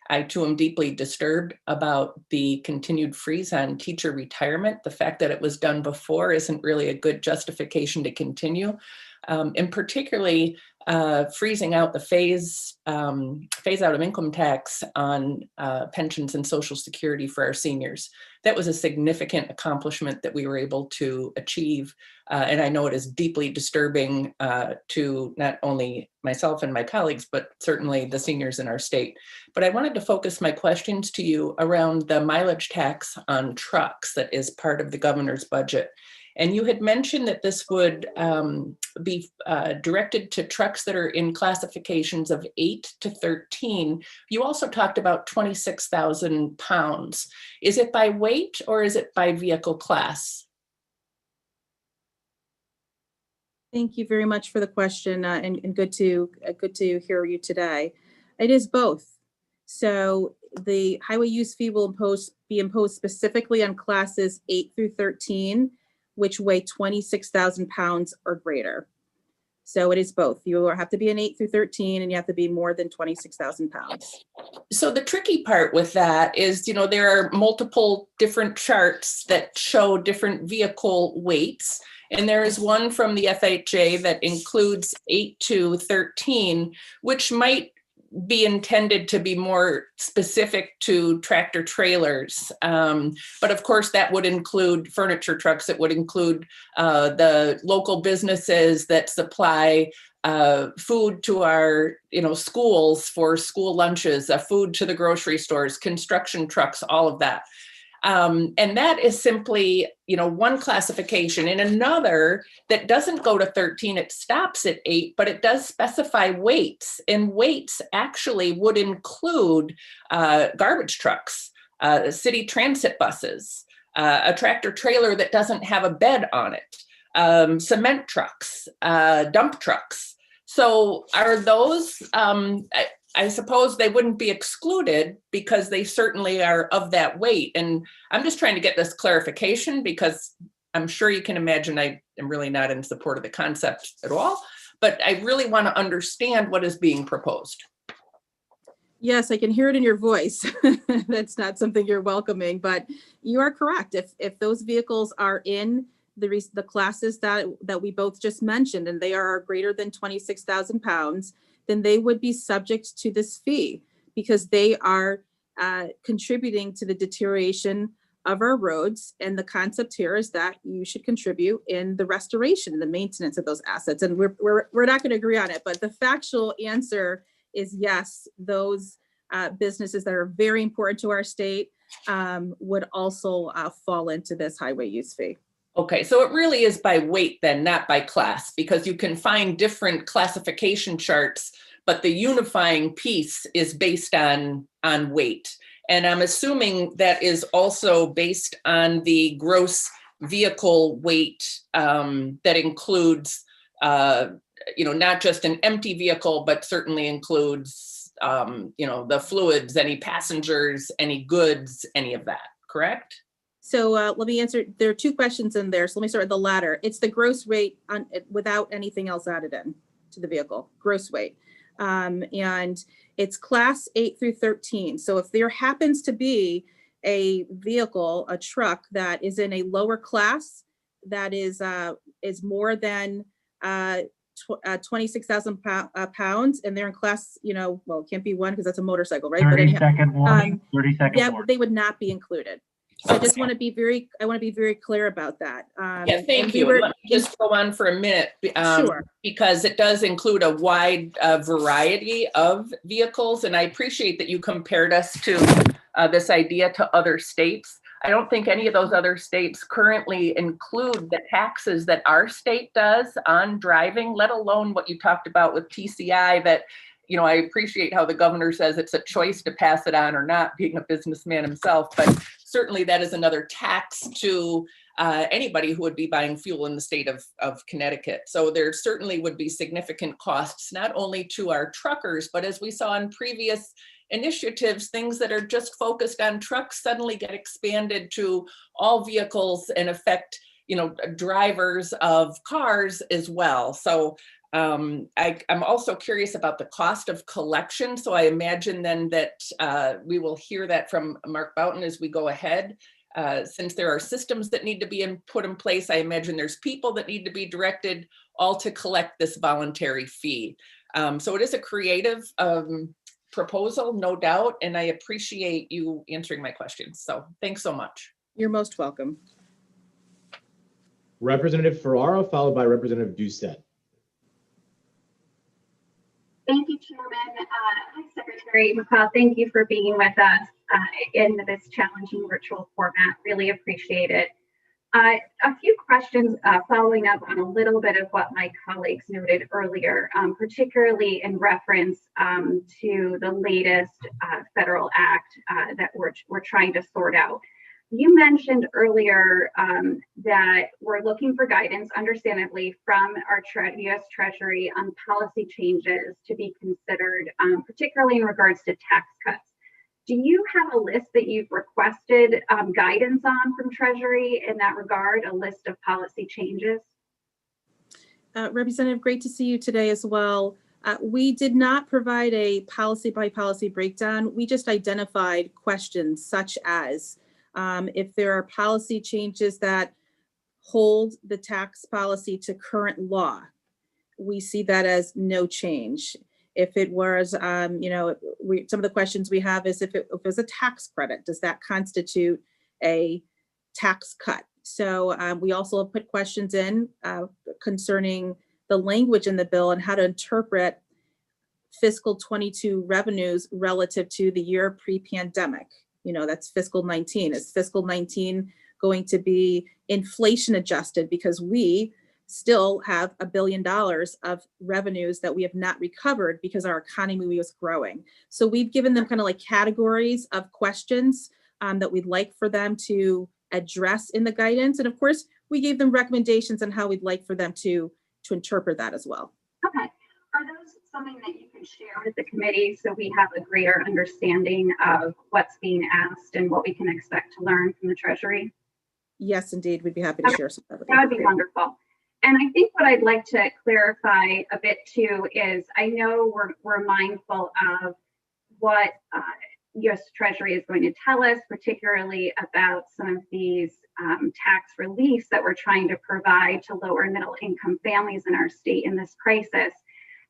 I too am deeply disturbed about the continued freeze on teacher retirement. The fact that it was done before isn't really a good justification to continue. And particularly freezing out the phase out of income tax on pensions and Social Security for our seniors. That was a significant accomplishment that we were able to achieve. And I know it is deeply disturbing to not only myself and my colleagues, but certainly the seniors in our state. But I wanted to focus my questions to you around the mileage tax on trucks that is part of the governor's budget. And you had mentioned that this would be directed to trucks that are in classifications of 8 to 13. You also talked about 26,000 pounds. Is it by weight or is it by vehicle class? Thank you very much for the question, and good to hear you today. It is both. So the highway use fee will be imposed specifically on classes 8 through 13, which weigh 26,000 pounds or greater. So it is both. You have to be an 8 through 13, and you have to be more than 26,000 pounds. So the tricky part with that is, there are multiple different charts that show different vehicle weights. And there is one from the FHA that includes 8 to 13, which might be intended to be more specific to tractor trailers. But of course, that would include furniture trucks. It would include the local businesses that supply food to our schools for school lunches, food to the grocery stores, construction trucks, all of that. And that is simply, one classification. In another that doesn't go to 13, it stops at 8, but it does specify weights. And weights actually would include garbage trucks, city transit buses, a tractor trailer that doesn't have a bed on it, cement trucks, dump trucks. So are those, I suppose they wouldn't be excluded because they certainly are of that weight. And I'm just trying to get this clarification because I'm sure you can imagine I am really not in support of the concept at all. but I really want to understand what is being proposed. Yes, I can hear it in your voice. That's not something you're welcoming, but you are correct. If those vehicles are in the classes that we both just mentioned, and they are greater than 26,000 pounds, then they would be subject to this fee because they are contributing to the deterioration of our roads. And the concept here is that you should contribute in the restoration and the maintenance of those assets. And we're not going to agree on it, but the factual answer is yes, those businesses that are very important to our state would also fall into this highway use fee. Okay, so it really is by weight then, not by class, because you can find different classification charts, but the unifying piece is based on weight. And I'm assuming that is also based on the gross vehicle weight that includes, not just an empty vehicle, but certainly includes, the fluids, any passengers, any goods, any of that, correct? So let me answer. There are two questions in there. So let me start with the latter. It's the gross weight without anything else added in to the vehicle, gross weight. And it's class 8 through 13. So if there happens to be a vehicle, a truck that is in a lower class that is more than 26,000 pounds, and they're in class, well, it can't be one because that's a motorcycle, right? 30-second warning. 30-second yeah, warning. they would not be included. So I just want to be very clear about that. Yeah, thank you. Let me just go on for a minute. Sure. Because it does include a wide variety of vehicles. And I appreciate that you compared us to this idea to other states. I don't think any of those other states currently include the taxes that our state does on driving, let alone what you talked about with TCI that, I appreciate how the governor says it's a choice to pass it on or not, being a businessman himself, but certainly that is another tax to anybody who would be buying fuel in the state of Connecticut. So there certainly would be significant costs, not only to our truckers, but as we saw in previous initiatives, things that are just focused on trucks suddenly get expanded to all vehicles and affect, drivers of cars as well. So I'm also curious about the cost of collection. So I imagine then that we will hear that from Mark Boughton as we go ahead. Since there are systems that need to be put in place, I imagine there's people that need to be directed all to collect this voluntary fee. So it is a creative proposal, no doubt, and I appreciate you answering my questions. So thanks so much. You're most welcome. Representative Ferrara, followed by Representative Doucette. Thank you, Chairman. Hi, Secretary McCaw. Thank you for being with us in this challenging virtual format. Really appreciate it. A few questions following up on a little bit of what my colleagues noted earlier, particularly in reference to the latest federal act that we're trying to sort out. You mentioned earlier that we're looking for guidance, understandably, from our U.S. Treasury on policy changes to be considered, particularly in regards to tax cuts. Do you have a list that you've requested guidance on from Treasury in that regard, a list of policy changes? Representative, great to see you today as well. We did not provide a policy by policy breakdown. We just identified questions such as if there are policy changes that hold the tax policy to current law, we see that as no change. If it was, some of the questions we have is if it was a tax credit, does that constitute a tax cut? So we also put questions in concerning the language in the bill and how to interpret fiscal 22 revenues relative to the year pre-pandemic. That's fiscal 19. Is fiscal 19 going to be inflation adjusted because we still have $1 billion of revenues that we have not recovered because our economy was growing? So we've given them kind of like categories of questions that we'd like for them to address in the guidance. And of course, we gave them recommendations on how we'd like for them to interpret that as well. Okay. Are those something that you can share with the committee so we have a greater understanding of what's being asked and what we can expect to learn from the Treasury? Yes, indeed. We'd be happy to share some of that. That would be wonderful. And I think what I'd like to clarify a bit too is I know we're mindful of what U.S. Treasury is going to tell us, particularly about some of these tax reliefs that we're trying to provide to lower and middle income families in our state in this crisis.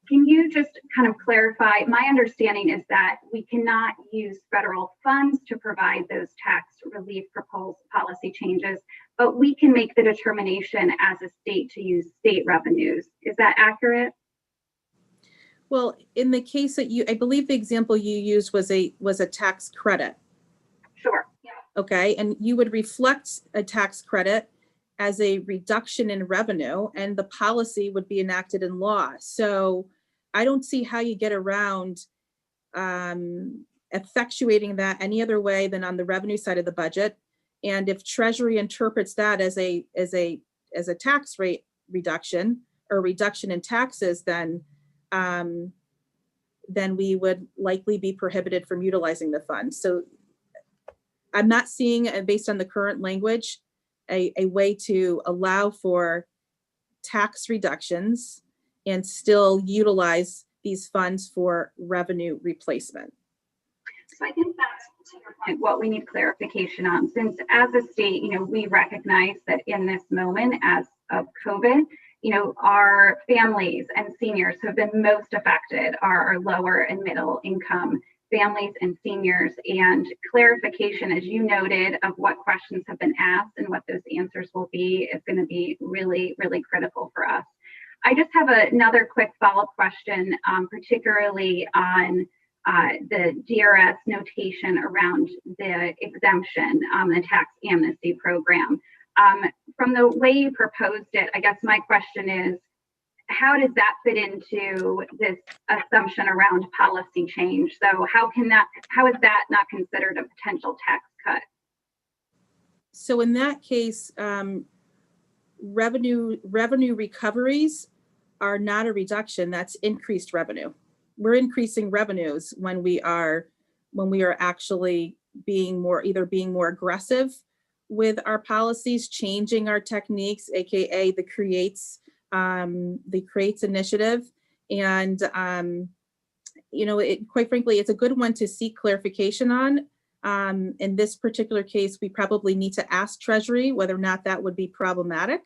Can you just kind of clarify? My understanding is that we cannot use federal funds to provide those tax relief proposed policy changes, but we can make the determination as a state to use state revenues. Is that accurate? Well, in the case that I believe the example you used was a tax credit. Sure. Yeah. Okay, and you would reflect a tax credit as a reduction in revenue, and the policy would be enacted in law. So I don't see how you get around effectuating that any other way than on the revenue side of the budget. And if Treasury interprets that as a tax rate reduction or reduction in taxes, then we would likely be prohibited from utilizing the fund. So I'm not seeing, based on the current language, a way to allow for tax reductions and still utilize these funds for revenue replacement. So I think that's, to your point, what we need clarification on. Since as a state, we recognize that in this moment, as of COVID, our families and seniors who have been most affected are our lower and middle income families and seniors, and clarification, as you noted, of what questions have been asked and what those answers will be is going to be really, really critical for us. I just have another quick follow-up question, particularly on the DRS notation around the exemption, the tax amnesty program. From the way you proposed it, I guess my question is, how does that fit into this assumption around policy change? So how is that not considered a potential tax cut? So in that case, revenue recoveries are not a reduction, that's increased revenue. We're increasing revenues when we are actually being more aggressive with our policies, changing our techniques, aka the creates initiative. And quite frankly, it's a good one to seek clarification on. In this particular case, we probably need to ask Treasury whether or not that would be problematic.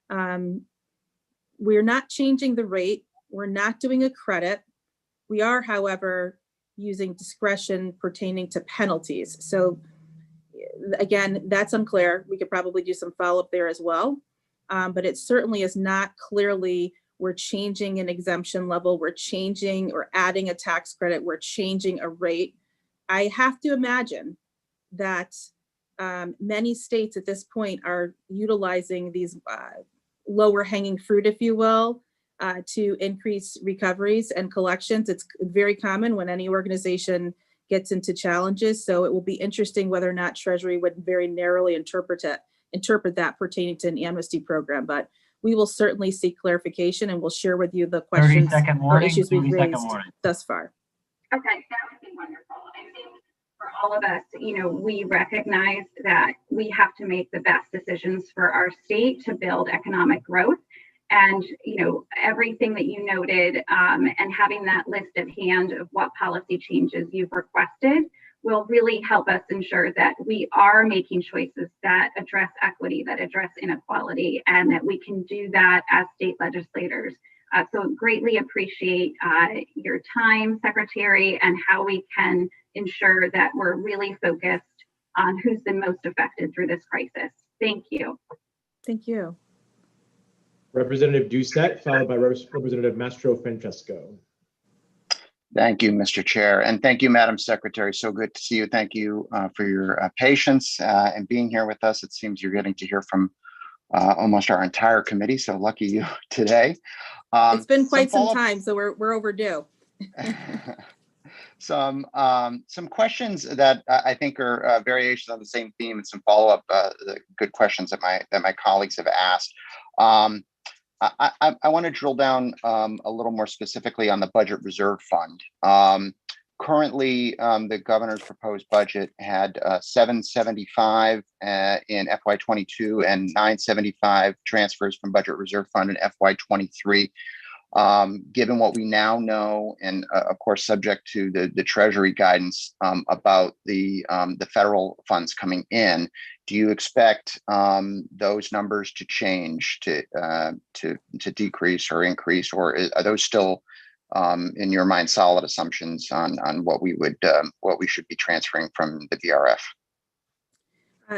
We're not changing the rate. We're not doing a credit. We are, however, using discretion pertaining to penalties. So again, that's unclear. We could probably do some follow-up there as well. But it certainly is not clearly we're changing an exemption level, we're changing or adding a tax credit, we're changing a rate. I have to imagine that many states at this point are utilizing these lower hanging fruit, if you will, to increase recoveries and collections. It's very common when any organization gets into challenges. So it will be interesting whether or not Treasury would very narrowly interpret that pertaining to an amnesty program. But we will certainly seek clarification and we'll share with you the questions or issues we've raised thus far. Okay, that would be wonderful. I think for all of us, we recognize that we have to make the best decisions for our state to build economic growth. And, everything that you noted and having that list at hand of what policy changes you've requested will really help us ensure that we are making choices that address equity, that address inequality, and that we can do that as state legislators. So greatly appreciate your time, Secretary, and how we can ensure that we're really focused on who's been most affected through this crisis. Thank you. Thank you. Representative Doucette, followed by Representative Mastro-Francesco. Thank you, Mr. Chair, and thank you, Madam Secretary. So good to see you. Thank you for your patience and being here with us. It seems you're getting to hear from almost our entire committee, so lucky you today. It's been quite some time, so we're overdue. Some questions that I think are variations on the same theme, and some follow-up good questions that my colleagues have asked. I want to drill down a little more specifically on the budget reserve fund. currently, the governor's proposed budget had 775 in FY22 and 975 transfers from budget reserve fund in FY23. Given what we now know, and of course, subject to the Treasury guidance about the federal funds coming in, do you expect those numbers to change, to decrease or increase, or are those still, in your mind, solid assumptions on what we should be transferring from the VRF?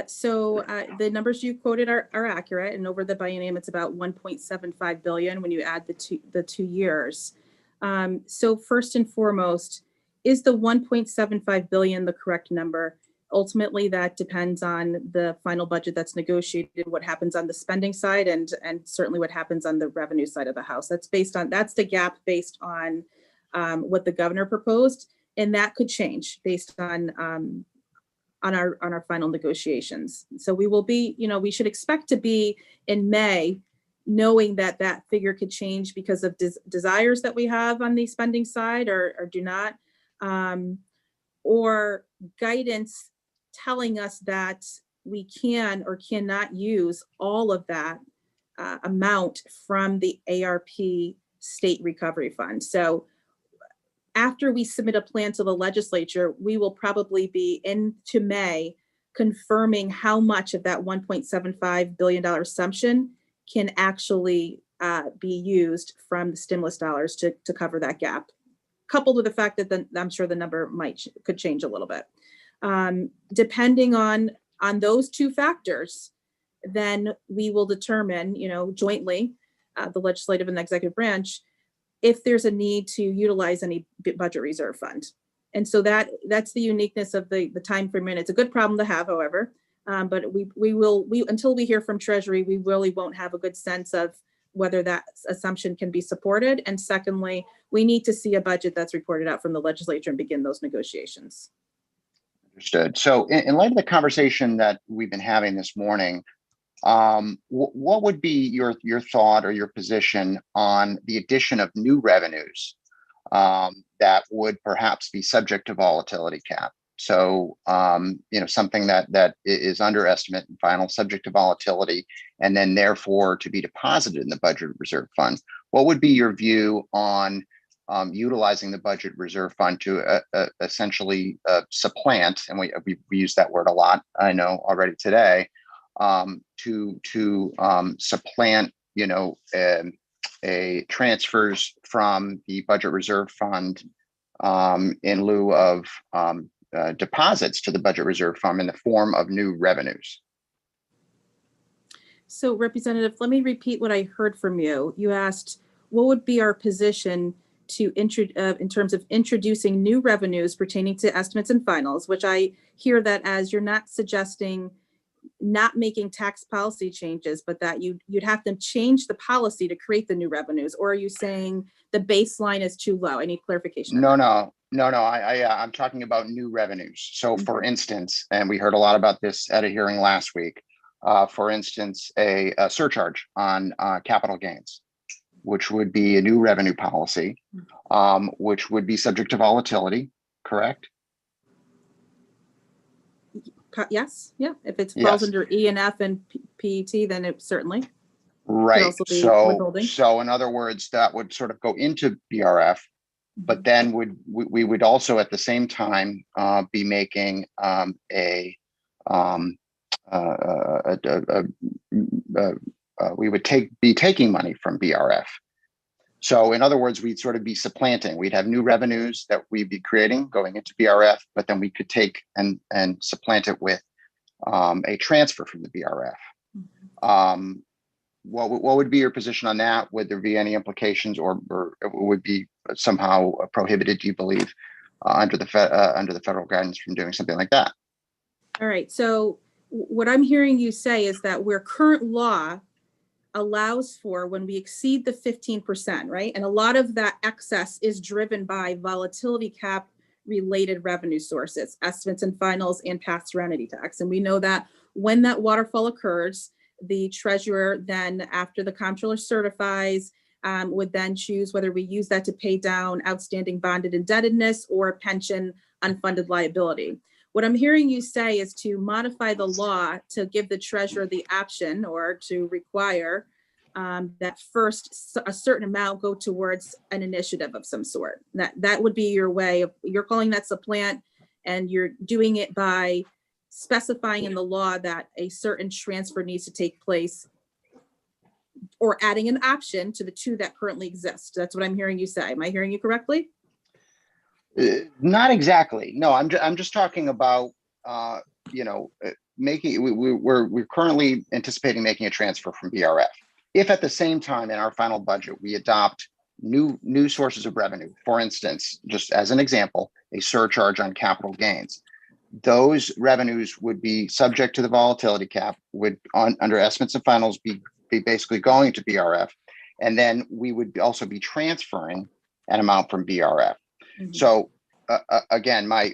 So the numbers you quoted are accurate, and over the biennium, it's about 1.75 billion when you add the two years. So first and foremost, is the 1.75 billion the correct number? Ultimately, that depends on the final budget that's negotiated, what happens on the spending side, and certainly what happens on the revenue side of the house. That's the gap based on what the governor proposed, and that could change based on our final negotiations. So we will be, we should expect to be in May, knowing that that figure could change because of desires that we have on the spending side or do not, or guidance telling us that we can or cannot use all of that amount from the ARP state recovery fund. So after we submit a plan to the legislature, we will probably be into May confirming how much of that $1.75 billion assumption can actually be used from the stimulus dollars to cover that gap, coupled with the fact that I'm sure the number could change a little bit. Depending on those two factors, then we will determine, jointly, the legislative and the executive branch, if there's a need to utilize any budget reserve fund. And so that's the uniqueness of the time frame. And it's a good problem to have, however, but we until we hear from Treasury, we really won't have a good sense of whether that assumption can be supported. And secondly, we need to see a budget that's reported out from the legislature and begin those negotiations. Understood. So in light of the conversation that we've been having this morning, what would be your thought or your position on the addition of new revenues that would perhaps be subject to volatility cap? So, something that is underestimate and final, subject to volatility, and then therefore to be deposited in the budget reserve fund. What would be your view on utilizing the budget reserve fund to essentially supplant, and we use that word a lot, I know already today, to supplant, a transfers from the budget reserve fund in lieu of deposits to the budget reserve fund in the form of new revenues? So, Representative, let me repeat what I heard from you. You asked, what would be our position in terms of introducing new revenues pertaining to estimates and finals, which I hear that as you're not suggesting not making tax policy changes, but that you'd have to change the policy to create the new revenues, or are you saying the baseline is too low? I need clarification. No. I'm talking about new revenues. So for instance, and we heard a lot about this at a hearing last week, for instance, a surcharge on capital gains, which would be a new revenue policy, which would be subject to volatility, correct? Yes, yeah. If it falls under E and F and PET, then it certainly. Right. So in other words, that would sort of go into BRF, but then we would also at the same time be making we would be taking money from BRF. So in other words, we'd sort of be supplanting. We'd have new revenues that we'd be creating going into BRF, but then we could take and supplant it with a transfer from the BRF. What would be your position on that? Would there be any implications, or it would be somehow prohibited, do you believe, under the federal guidance from doing something like that? All right. So what I'm hearing you say is that where current law allows for when we exceed the 15%, right? And a lot of that excess is driven by volatility cap related revenue sources, estimates and finals, and pass-through entity tax. And we know that when that waterfall occurs, the treasurer then, after the comptroller certifies, would then choose whether we use that to pay down outstanding bonded indebtedness or pension unfunded liability. What I'm hearing you say is to modify the law to give the treasurer the option or to require that first a certain amount go towards an initiative of some sort. That would be your way of, you're calling that supplant, and you're doing it by specifying in the law that a certain transfer needs to take place, or adding an option to the two that currently exist. That's what I'm hearing you say. Am I hearing you correctly? Not exactly. No, I'm just talking about, making, we're currently anticipating making a transfer from BRF. If at the same time in our final budget, we adopt new sources of revenue, for instance, just as an example, a surcharge on capital gains, those revenues would be subject to the volatility cap, would under estimates and finals be basically going to BRF. And then we would also be transferring an amount from BRF. Mm-hmm. So again, my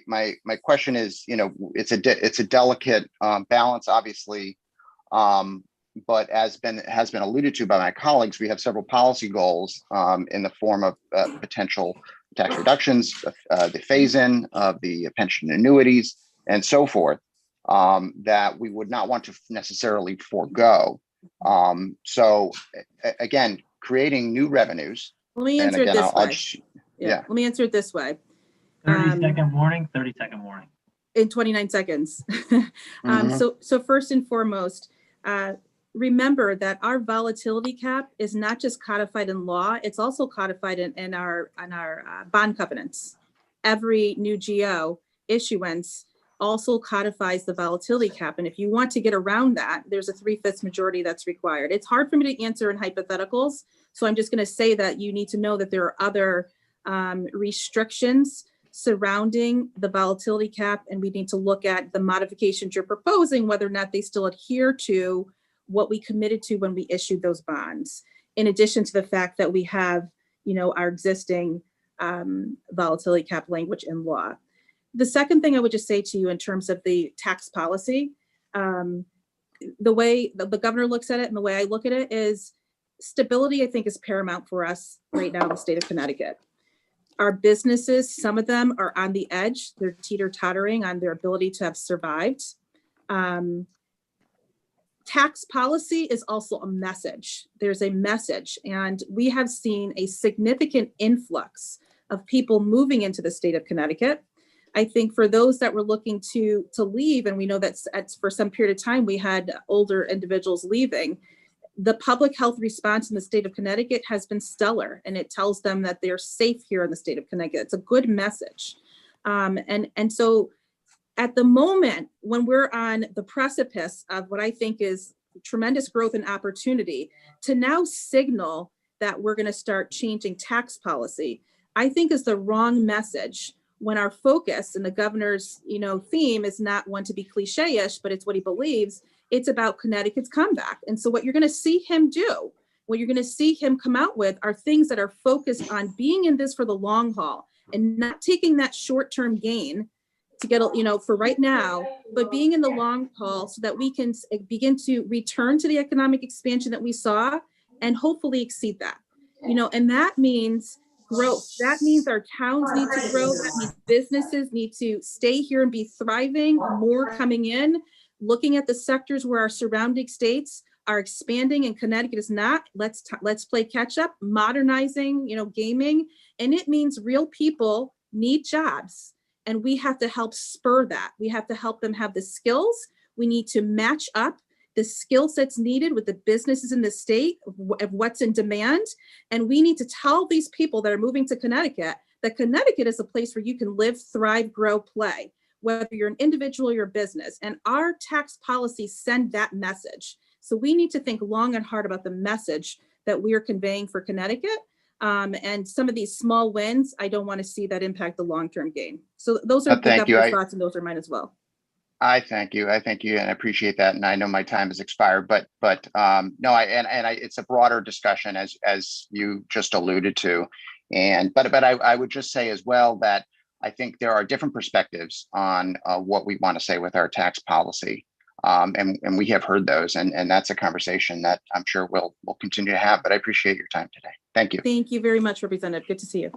question is, it's a delicate balance, obviously, but as has been alluded to by my colleagues, we have several policy goals in the form of potential tax reductions, the phase-in of the pension annuities, and so forth, that we would not want to necessarily forego. So again, creating new revenues. Let me answer it this way. Yeah. Let me answer it this way. 30-second warning, 30-second warning. In 29 seconds. So first and foremost, remember that our volatility cap is not just codified in law, it's also codified in our bond covenants. Every new GO issuance also codifies the volatility cap. And if you want to get around that, there's a 3/5 majority that's required. It's hard for me to answer in hypotheticals. So I'm just going to say that you need to know that there are other restrictions surrounding the volatility cap, and we need to look at the modifications you're proposing, whether or not they still adhere to what we committed to when we issued those bonds, in addition to the fact that we have, our existing volatility cap language in law. The second thing I would just say to you in terms of the tax policy, the way the governor looks at it and the way I look at it is stability, I think, is paramount for us right now in the state of Connecticut. Our businesses, some of them are on the edge. They're teeter-tottering on their ability to have survived. Tax policy is also a message. There's a message, and we have seen a significant influx of people moving into the state of Connecticut. I think for those that were looking to leave, and we know that for some period of time we had older individuals leaving, the public health response in the state of Connecticut has been stellar, and it tells them that they're safe here in the state of Connecticut. It's a good message. And so at the moment, when we're on the precipice of what I think is tremendous growth and opportunity, to now signal that we're going to start changing tax policy, I think is the wrong message, when our focus and the governor's, theme is not one to be cliche-ish, but it's what he believes. It's about Connecticut's comeback. And so what you're going to see him do, what you're going to see him come out with, are things that are focused on being in this for the long haul and not taking that short-term gain to get, for right now, but being in the long haul so that we can begin to return to the economic expansion that we saw and hopefully exceed that. And that means growth. That means our towns need to grow. That means businesses need to stay here and be thriving, more coming in, looking at the sectors where our surrounding states are expanding and Connecticut is not. Let's play catch up, modernizing, gaming. And it means real people need jobs, and we have to help spur that. We have to help them have the skills. We need to match up the skill sets needed with the businesses in the state of what's in demand. And we need to tell these people that are moving to Connecticut that Connecticut is a place where you can live, thrive, grow, play, whether you're an individual or your business. And our tax policies send that message. So we need to think long and hard about the message that we are conveying for Connecticut. And some of these small wins, I don't want to see that impact the long-term gain. So those are the governor's thoughts, and those are mine as well. I thank you, and I appreciate that. And I know my time has expired, but no, it's a broader discussion as you just alluded to, but I would just say as well that I think there are different perspectives on what we want to say with our tax policy, and we have heard those, and that's a conversation that I'm sure we'll continue to have. But I appreciate your time today. Thank you. Thank you very much, Representative. Good to see you.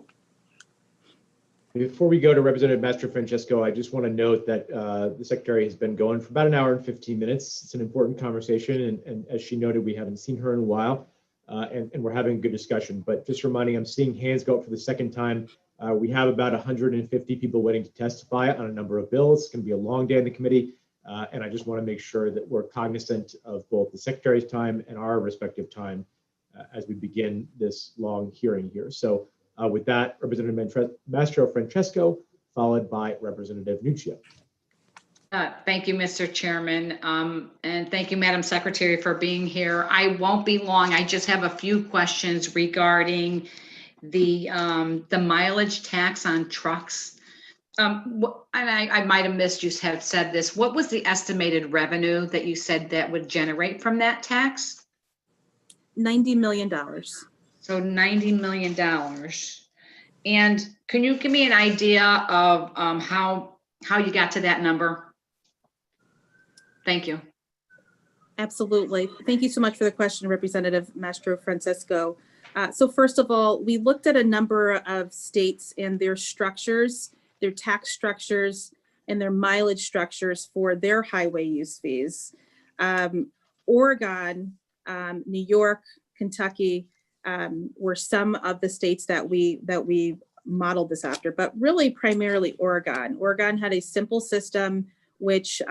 Before we go to Representative Mastro-Francesco, I just want to note that the Secretary has been going for about an hour and 15 minutes. It's an important conversation, and as she noted, we haven't seen her in a while, and we're having a good discussion. But just reminding, I'm seeing hands go up for the second time. We have about 150 people waiting to testify on a number of bills. It's going to be a long day in the committee, and I just want to make sure that we're cognizant of both the Secretary's time and our respective time as we begin this long hearing here. So with that, Representative Mastro-Francesco, followed by Representative Nuccio. Thank you, Mr. Chairman. And thank you, Madam Secretary, for being here. I won't be long. I just have a few questions regarding the mileage tax on trucks. And I might have missed you have said this. What was the estimated revenue that you said that would generate from that tax? $90 million. So $90 million. And can you give me an idea of how you got to that number? Thank you. Absolutely. Thank you so much for the question, Representative Mastro-Francesco. So first of all, we looked at a number of states and their structures, their tax structures, and their mileage structures for their highway use fees. Oregon, New York, Kentucky were some of the states that we modeled this after, but really primarily Oregon. Oregon had a simple system which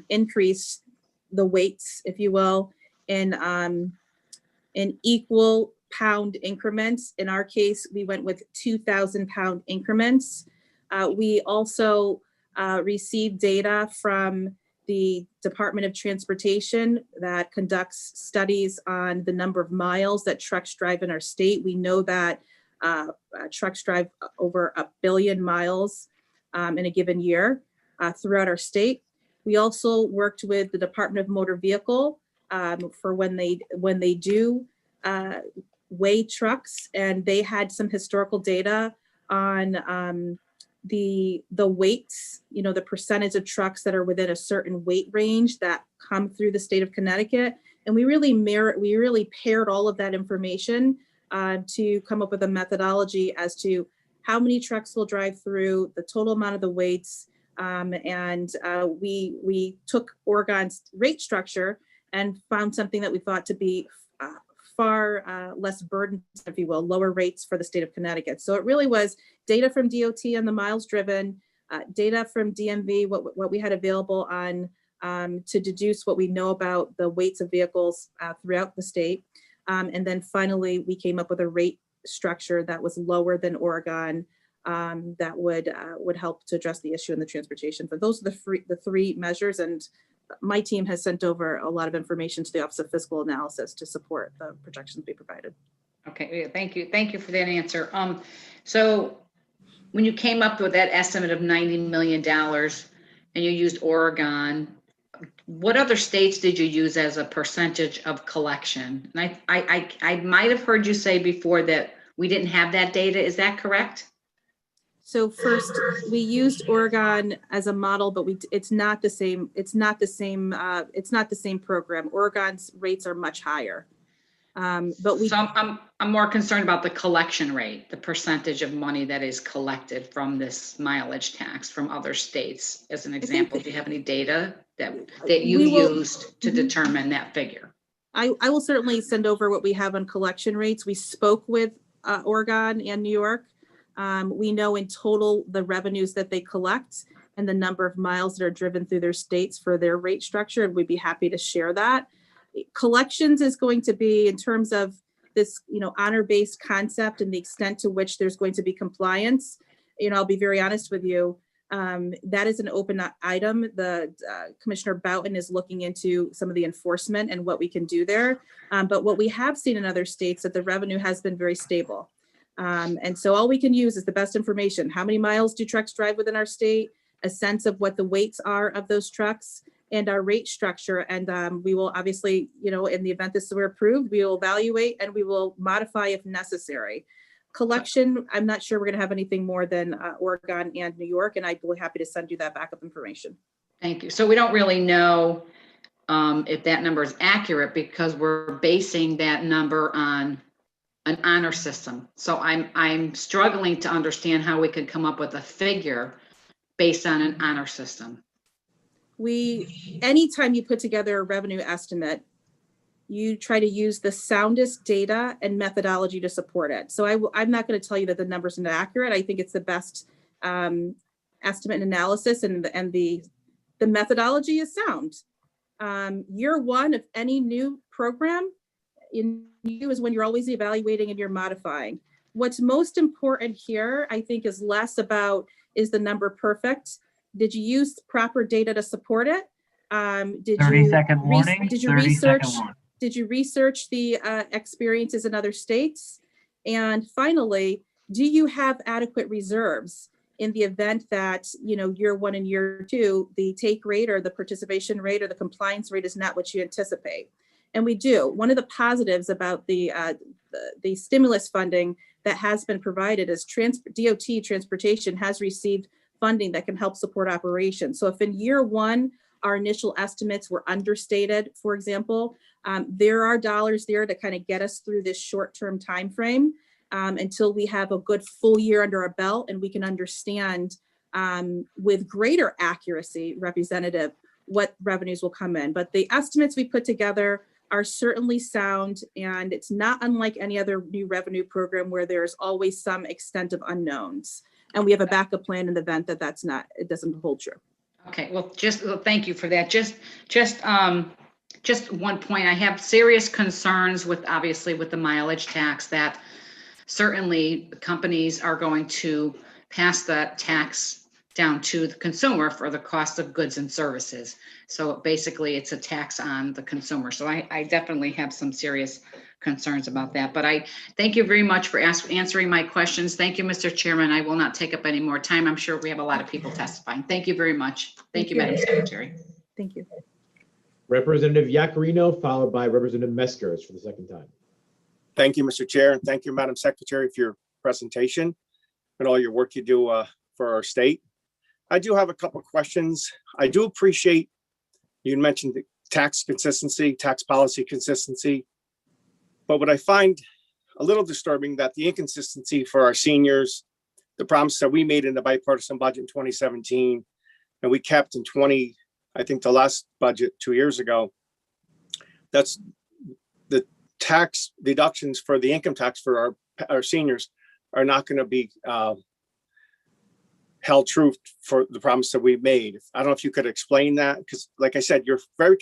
increased the weights, if you will, in equal pound increments. In our case, we went with 2,000 pound increments. We also received data from the Department of Transportation that conducts studies on the number of miles that trucks drive in our state. We know that trucks drive over 1 billion miles in a given year throughout our state. We also worked with the Department of Motor Vehicle for when they do weigh trucks, and they had some historical data on the weights, the percentage of trucks that are within a certain weight range that come through the state of Connecticut. And we really paired all of that information to come up with a methodology as to how many trucks will drive through, the total amount of the weights. We took Oregon's rate structure and found something that we thought to be far less burdensome, if you will, lower rates for the state of Connecticut. So it really was data from DOT on the miles driven, data from DMV, what we had available on to deduce what we know about the weights of vehicles throughout the state. And then finally, we came up with a rate structure that was lower than Oregon that would help to address the issue in the transportation. But those are the three measures, and my team has sent over a lot of information to the Office of Fiscal Analysis to support the projections we provided. Okay, thank you. Thank you for that answer. So when you came up with that estimate of $90 million and you used Oregon, what other states did you use as a percentage of collection? And I might have heard you say before that we didn't have that data. Is that correct? So first, we used Oregon as a model, but it's not the same. It's not the same program. Oregon's rates are much higher. So I'm more concerned about the collection rate, the percentage of money that is collected from this mileage tax from other states. As an example, do you have any data that you used to determine that figure? I will certainly send over what we have on collection rates. We spoke with Oregon and New York. We know in total the revenues that they collect and the number of miles that are driven through their states for their rate structure, and we'd be happy to share that. Collections is going to be, in terms of this, honor-based concept and the extent to which there's going to be compliance. I'll be very honest with you. That is an open item. The Commissioner Boughton is looking into some of the enforcement and what we can do there. But what we have seen in other states that the revenue has been very stable. And so all we can use is the best information. How many miles do trucks drive within our state? A sense of what the weights are of those trucks and our rate structure. And we will obviously, in the event this were approved, we will evaluate and we will modify if necessary. Collection, I'm not sure we're going to have anything more than Oregon and New York, and I'd be happy to send you that backup information. Thank you. So we don't really know if that number is accurate because we're basing that number on an honor system. So I'm struggling to understand how we could come up with a figure based on an honor system. Anytime you put together a revenue estimate, you try to use the soundest data and methodology to support it. So I'm not going to tell you that the numbers are not accurate. I think it's the best estimate and analysis, and the methodology is sound. Year one of any new program is when you're always evaluating and you're modifying. What's most important here, I think, is less about, is the number perfect? Did you use proper data to support it? Did 30-second warning. Did you 30-second research? warning. Did you research the experiences in other states? And finally, do you have adequate reserves in the event that, year one and year two, the take rate or the participation rate or the compliance rate is not what you anticipate? And we do. One of the positives about the stimulus funding that has been provided is DOT transportation has received funding that can help support operations. So if in year one, our initial estimates were understated, for example, there are dollars there to kind of get us through this short-term time frame until we have a good full year under our belt and we can understand with greater accuracy, Representative, what revenues will come in. But the estimates we put together are certainly sound, and it's not unlike any other new revenue program where there's always some extent of unknowns. And we have a backup plan in the event that it doesn't hold true. Okay, well, thank you for that. Just one point. I have serious concerns obviously with the mileage tax, that certainly companies are going to pass that tax down to the consumer for the cost of goods and services. So basically it's a tax on the consumer. So I definitely have some serious concerns about that. But I thank you very much for answering my questions. Thank you, Mr. Chairman. I will not take up any more time. I'm sure we have a lot of people testifying. Thank you very much. Thank you, Madam Secretary. Thank you. Representative Yacarino, followed by Representative Meskers for the second time. Thank you, Mr. Chair, and thank you, Madam Secretary, for your presentation and all your work you do for our state. I do have a couple of questions. I do appreciate you mentioned the tax consistency, tax policy consistency. But what I find a little disturbing, that the inconsistency for our seniors, the promise that we made in the bipartisan budget in 2017, and we kept in I think the last budget 2 years ago, that's the tax deductions for the income tax for our seniors are not going to be held true for the promise that we made. I don't know if you could explain that, because like I said, you're very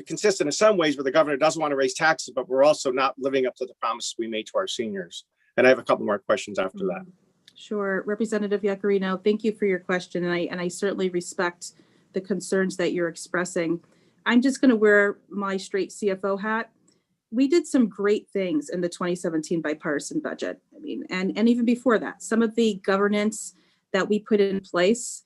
consistent in some ways where the governor doesn't want to raise taxes, but we're also not living up to the promise we made to our seniors. And I have a couple more questions after that. Sure. Representative Yacarino, thank you for your question. And I certainly respect the concerns that you're expressing. I'm just going to wear my straight CFO hat. We did some great things in the 2017 bipartisan budget. I mean, and even before that, some of the governance that we put in place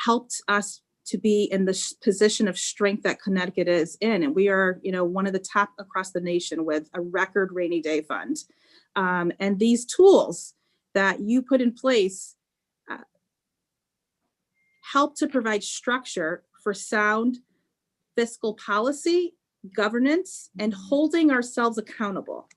helped us to be in the position of strength that Connecticut is in. And we are, one of the top across the nation with a record rainy day fund. And these tools that you put in place help to provide structure for sound fiscal policy, governance, and holding ourselves accountable.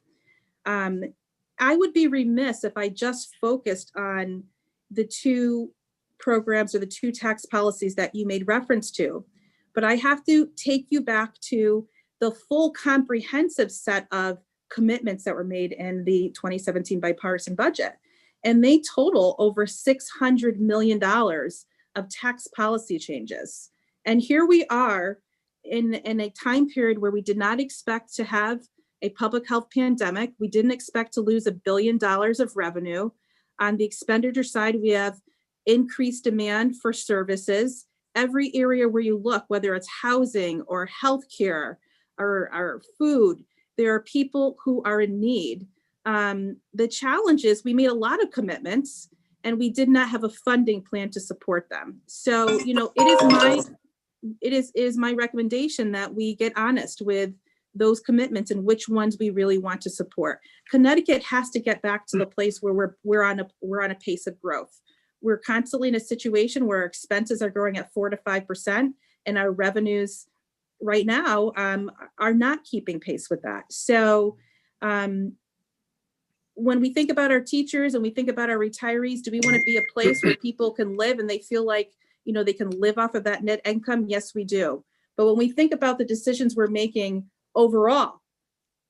I would be remiss if I just focused on the two programs or the two tax policies that you made reference to, but I have to take you back to the full comprehensive set of commitments that were made in the 2017 bipartisan budget. And they total over $600 million of tax policy changes. And here we are in a time period where we did not expect to have a public health pandemic. We didn't expect to lose $1 billion of revenue. On the expenditure side, we have increased demand for services. Every area where you look, whether it's housing or healthcare or food, there are people who are in need. The challenge is we made a lot of commitments and we did not have a funding plan to support them. So, it is my recommendation that we get honest with those commitments and which ones we really want to support. Connecticut has to get back to the place where we're on a pace of growth. We're constantly in a situation where our expenses are growing at 4 to 5%, and our revenues right now are not keeping pace with that. So when we think about our teachers and we think about our retirees, do we want to be a place where people can live and they feel like, you know, they can live off of that net income? Yes, we do. But when we think about the decisions we're making overall,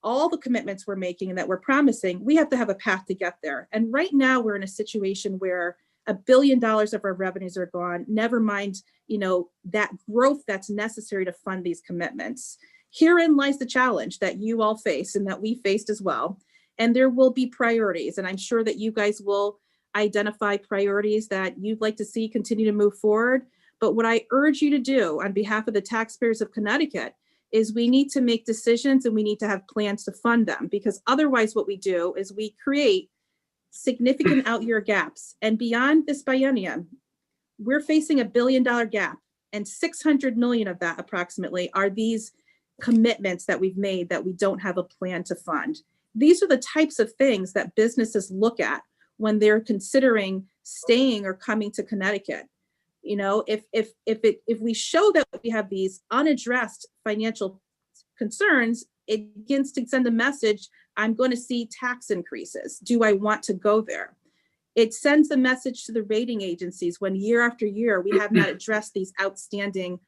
all the commitments we're making and that we're promising, we have to have a path to get there. And right now we're in a situation where $1 billion of our revenues are gone, never mind, you know, that growth that's necessary to fund these commitments. Herein lies the challenge that you all face and that we faced as well. And there will be priorities. And I'm sure that you guys will identify priorities that you'd like to see continue to move forward. But what I urge you to do on behalf of the taxpayers of Connecticut is we need to make decisions and we need to have plans to fund them, because otherwise what we do is we create significant out-year gaps. And beyond this biennium, we're facing $1 billion gap, and 600 million of that approximately are these commitments that we've made that we don't have a plan to fund. These are the types of things that businesses look at when they're considering staying or coming to Connecticut. You know, if we show that we have these unaddressed financial concerns, it begins to send a message, I'm going to see tax increases. Do I want to go there? It sends a message to the rating agencies when year after year, we have not addressed these outstanding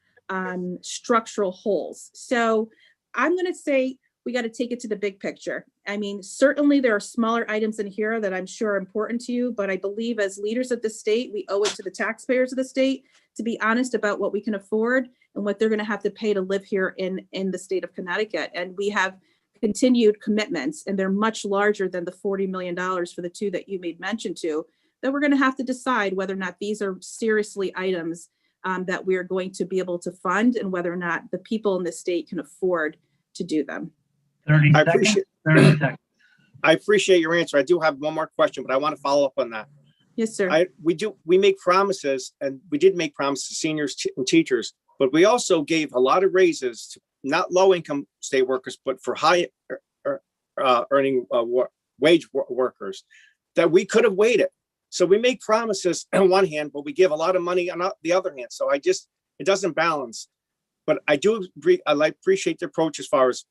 structural holes. So I'm going to say we got to take it to the big picture. I mean, certainly there are smaller items in here that I'm sure are important to you, but I believe as leaders of the state, we owe it to the taxpayers of the state to be honest about what we can afford and what they're going to have to pay to live here in the state of Connecticut. And we have continued commitments, and they're much larger than the $40 million for the two that you made mention to, that we're going to have to decide whether or not these are seriously items that we're going to be able to fund, and whether or not the people in the state can afford to do them. 30 I seconds. 30 seconds. I appreciate your answer. I do have one more question, but I want to follow up on that. Yes, sir. We make promises, and we did make promises to seniors and teachers, but we also gave a lot of raises to not low income state workers, but for high earning wage workers that we could have waited. So we make promises on one hand, but we give a lot of money on the other hand. So it doesn't balance. But I appreciate the approach as far as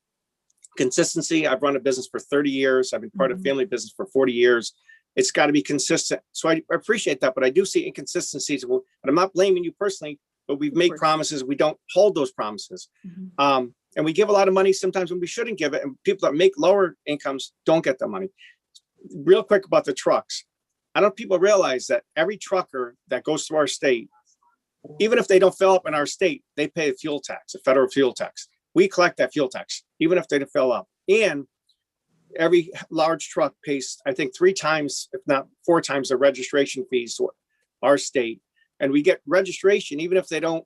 consistency. I've run a business for 30 years. I've been part of family business for 40 years. It's got to be consistent. So I appreciate that, but I do see inconsistencies. And I'm not blaming you personally, but we've made promises. We don't hold those promises. And we give a lot of money sometimes when we shouldn't give it. And people that make lower incomes don't get the money. Real quick about the trucks. I don't know if people realize that every trucker that goes through our state, even if they don't fill up in our state, they pay a fuel tax, a federal fuel tax. We collect that fuel tax, even if they don't fill up. And every large truck pays, I think, 3 times, if not 4 times, the registration fees to our state. And we get registration, even if they don't,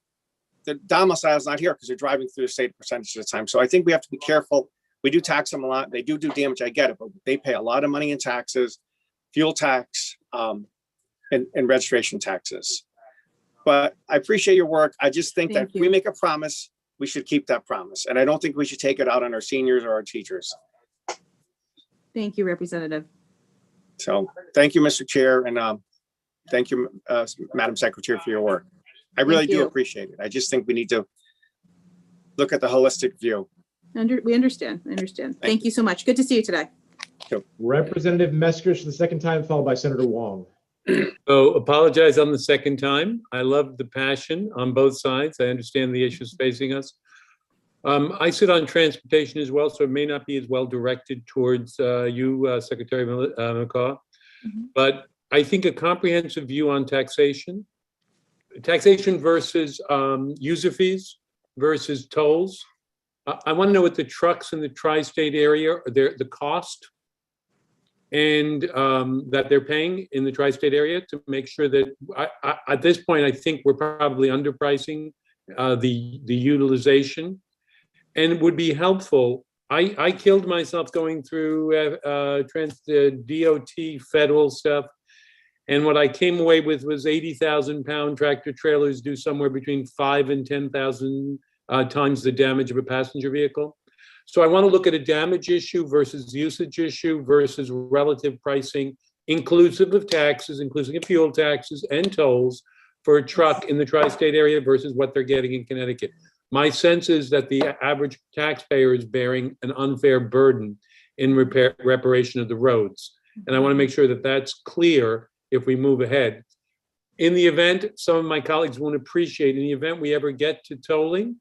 the domicile is not here because they're driving through the state a percentage of the time. So I think we have to be careful. We do tax them a lot. They do damage. I get it, but they pay a lot of money in taxes, fuel tax, and registration taxes. But I appreciate your work. I just think that if we make a promise, we should keep that promise. And I don't think we should take it out on our seniors or our teachers. Thank you, Representative. So thank you, Mr. Chair. And thank you, Madam Secretary, for your work. I really do appreciate it. I just think we need to look at the holistic view. We understand. Thank you so much. Good to see you today. Representative Meskers for the second time, followed by Senator Wong. So apologize on the second time. I love the passion on both sides. I understand the issues facing us. I sit on transportation as well, so it may not be as well directed towards you, Secretary McCaw. But I think a comprehensive view on taxation versus user fees versus tolls. I want to know what the trucks in the tri-state area, the cost and that they're paying in the tri-state area to make sure that at this point, I think we're probably underpricing the utilization. And it would be helpful. I killed myself going through DOT federal stuff. And what I came away with was 80,000 pound tractor trailers do somewhere between 5,000 and 10,000 times the damage of a passenger vehicle. So I want to look at a damage issue versus usage issue versus relative pricing, inclusive of taxes, inclusive of fuel taxes and tolls for a truck in the tri-state area versus what they're getting in Connecticut. My sense is that the average taxpayer is bearing an unfair burden in reparation of the roads. And I want to make sure that that's clear if we move ahead. In the event, some of my colleagues won't appreciate, in the event we ever get to tolling,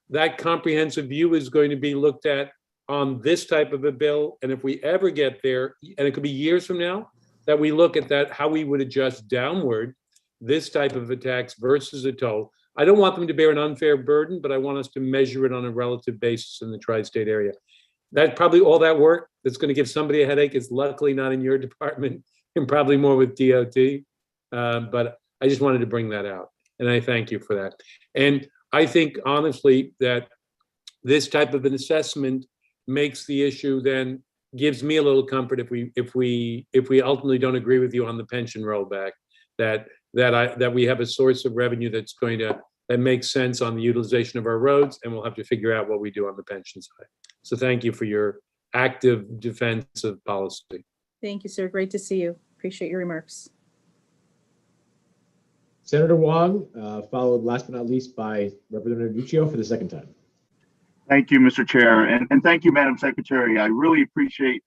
that comprehensive view is going to be looked at on this type of a bill. And if we ever get there, and it could be years from now, that we look at that, how we would adjust downward this type of a tax versus a toll. I don't want them to bear an unfair burden, but I want us to measure it on a relative basis in the tri-state area. That's probably all that work that's going to give somebody a headache is luckily not in your department and probably more with DOT. But I just wanted to bring that out, and I thank you for that. And I think honestly that this type of an assessment makes the issue, then gives me a little comfort if we ultimately don't agree with you on the pension rollback, that we have a source of revenue that makes sense on the utilization of our roads, and we'll have to figure out what we do on the pension side. So thank you for your active defense of policy. Thank you, sir. Great to see you. Appreciate your remarks. Senator Wong, followed last but not least by Representative Nuccio for the second time. Thank you, Mr. Chair, and thank you, Madam Secretary. I really appreciate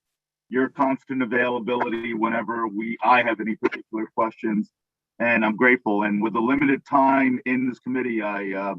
your constant availability whenever I have any particular questions, and I'm grateful. And with the limited time in this committee, I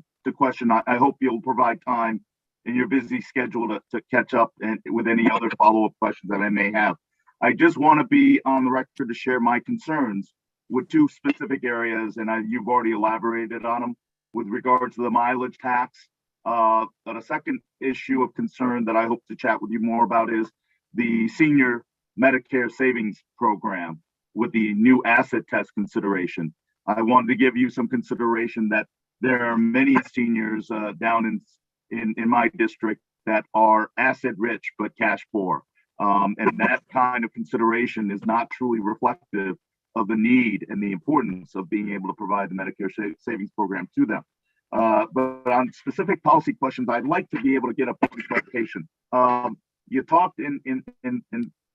hope you'll provide time in your busy schedule to catch up and with any other follow-up questions that I may have. I just want to be on the record to share my concerns with two specific areas, and you've already elaborated on them with regard to the mileage tax. But a second issue of concern that I hope to chat with you more about is the senior Medicare savings program with the new asset test consideration. I wanted to give you some consideration that there are many seniors down in my district that are asset rich but cash poor. And that kind of consideration is not truly reflective of the need and the importance of being able to provide the Medicare savings program to them. But on specific policy questions, I'd like to be able to get a public clarification. You talked in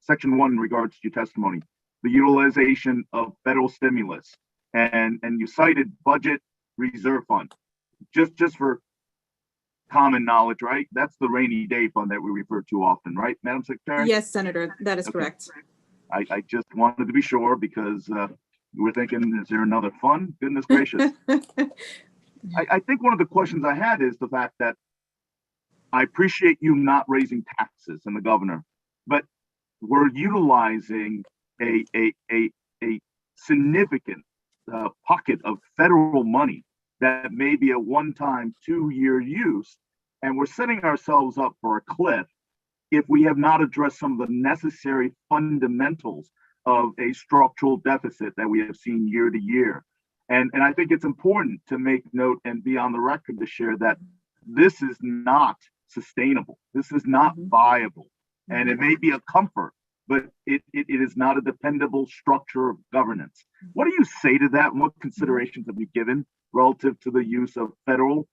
section 1 in regards to your testimony, the utilization of federal stimulus, and you cited budget reserve fund. Just for common knowledge, right? That's the rainy day fund that we refer to often, right, Madam Secretary? Yes, Senator, that is correct. I just wanted to be sure because we're thinking, is there another fund? Goodness gracious. I think one of the questions I had is the fact that I appreciate you not raising taxes and the governor, but we're utilizing a significant pocket of federal money that may be a one-time 2-year use, and we're setting ourselves up for a cliff if we have not addressed some of the necessary fundamentals of a structural deficit that we have seen year to year. And I think it's important to make note and be on the record to share that this is not sustainable. This is not viable. And it may be a comfort, but it is not a dependable structure of governance. What do you say to that? And what considerations have you given relative to the use of federal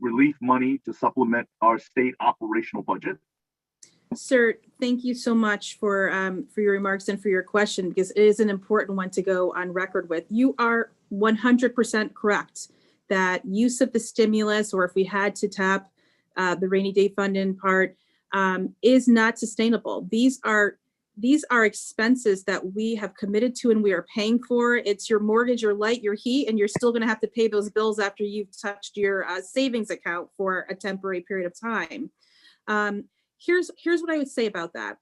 relief money to supplement our state operational budget? Sir, thank you so much for your remarks and for your question, because it is an important one to go on record with. You are 100% correct that use of the stimulus, or if we had to tap the rainy day fund in part, is not sustainable. These are expenses that we have committed to and we are paying for. It's your mortgage, your light, your heat, and you're still going to have to pay those bills after you've touched your savings account for a temporary period of time. Here's what I would say about that.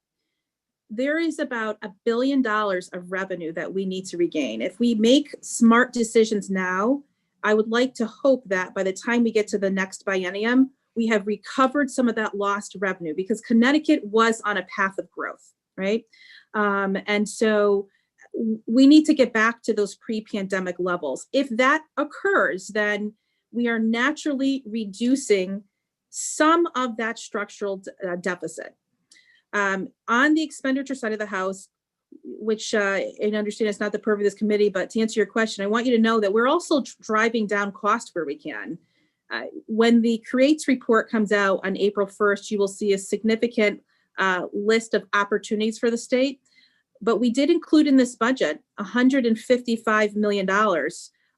There is about $1 billion of revenue that we need to regain. If we make smart decisions now, I would like to hope that by the time we get to the next biennium, we have recovered some of that lost revenue, because Connecticut was on a path of growth, right? And so we need to get back to those pre-pandemic levels. If that occurs, then we are naturally reducing some of that structural deficit. On the expenditure side of the house, which I understand it's not the purview of this committee, but to answer your question, I want you to know that we're also driving down cost where we can. When the CREATES report comes out on April 1st, you will see a significant list of opportunities for the state. But we did include in this budget $155 million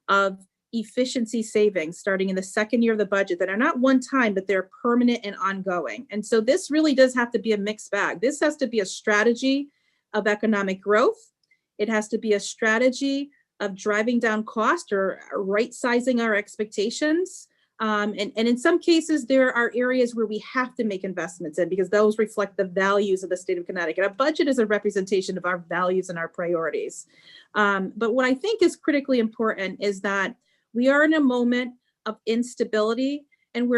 of efficiency savings starting in the second year of the budget that are not one time, but they're permanent and ongoing. And so this really does have to be a mixed bag. This has to be a strategy of economic growth. It has to be a strategy of driving down cost or right sizing our expectations. And in some cases, there are areas where we have to make investments in because those reflect the values of the state of Connecticut. A budget is a representation of our values and our priorities. But what I think is critically important is that we are in a moment of instability, and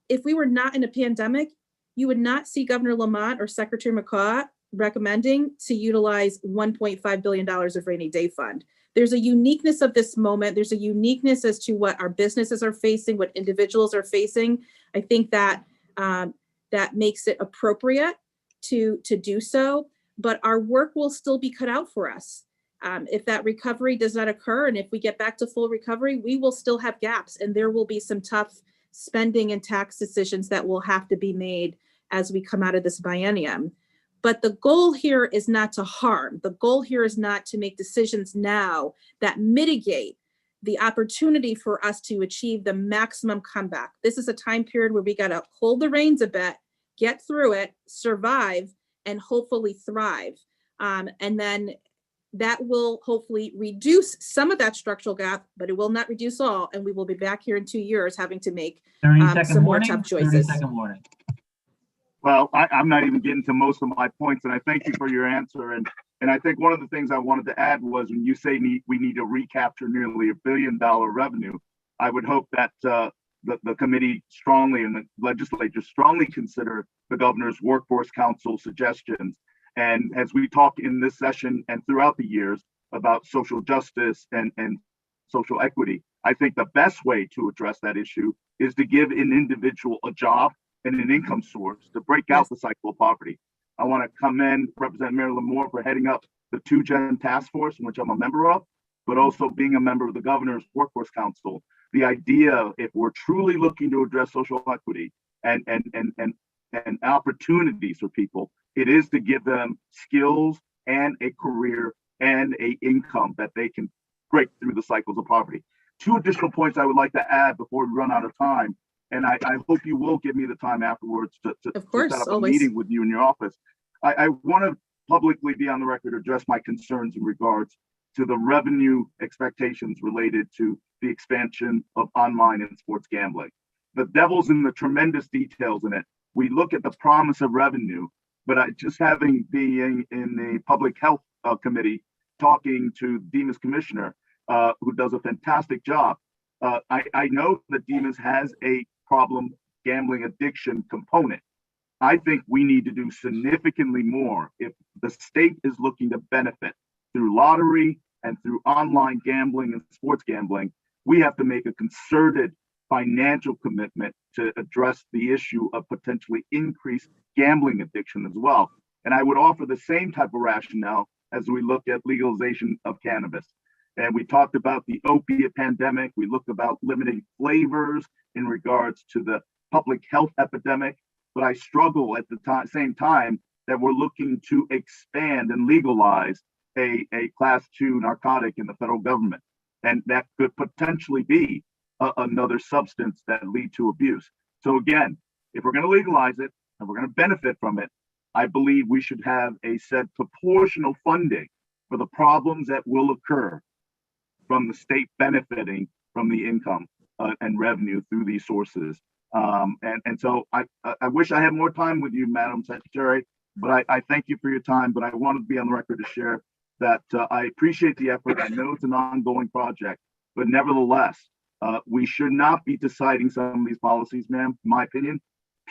if we were not in a pandemic, you would not see Governor Lamont or Secretary McCaw recommending to utilize $1.5 billion of rainy day fund. There's a uniqueness of this moment. There's a uniqueness as to what our businesses are facing, what individuals are facing. I think that that makes it appropriate to do so, but our work will still be cut out for us. If that recovery does not occur, and if we get back to full recovery, we will still have gaps, and there will be some tough spending and tax decisions that will have to be made as we come out of this biennium. But the goal here is not to harm. The goal here is not to make decisions now that mitigate the opportunity for us to achieve the maximum comeback. This is a time period where we got to hold the reins a bit, get through it, survive, and hopefully thrive. And then that will hopefully reduce some of that structural gap, but it will not reduce all. And we will be back here in 2 years having to make some more tough choices. 30-second warning. Well, I'm not even getting to most of my points, and I thank you for your answer. And I think one of the things I wanted to add was when you say we need to recapture nearly $1 billion revenue, I would hope that the committee strongly and the legislature strongly consider the governor's workforce council suggestions. And as we talk in this session and throughout the years about social justice and social equity, I think the best way to address that issue is to give an individual a job and an income source to break out the cycle of poverty. I want to commend Representative Marilyn Moore for heading up the 2Gen task force, in which I'm a member of, but also being a member of the governor's workforce council. The idea, if we're truly looking to address social equity and opportunities for people, it is to give them skills and a career and a income that they can break through the cycles of poverty. Two additional points I would like to add before we run out of time. And I hope you will give me the time afterwards to set up a meeting with you in your office. I want to publicly be on the record to address my concerns in regards to the revenue expectations related to the expansion of online and sports gambling. The devil's in the tremendous details in it. We look at the promise of revenue, but just being in the public health committee, talking to Demas Commissioner, who does a fantastic job. I know that Demas has a problem gambling addiction component. I think we need to do significantly more if the state is looking to benefit through lottery and through online gambling and sports gambling. We have to make a concerted financial commitment to address the issue of potentially increased gambling addiction as well. And I would offer the same type of rationale as we look at legalization of cannabis. And we talked about the opiate pandemic. We looked about limiting flavors in regards to the public health epidemic. But I struggle at the same time that we're looking to expand and legalize a class 2 narcotic in the federal government. And that could potentially be another substance that lead to abuse. So again, if we're going to legalize it and we're going to benefit from it, I believe we should have a set proportional funding for the problems that will occur from the state benefiting from the income and revenue through these sources. And so I wish I had more time with you, Madam Secretary, but I thank you for your time. But I want to be on the record to share that I appreciate the effort. I know it's an ongoing project, but nevertheless, we should not be deciding some of these policies, ma'am, in my opinion,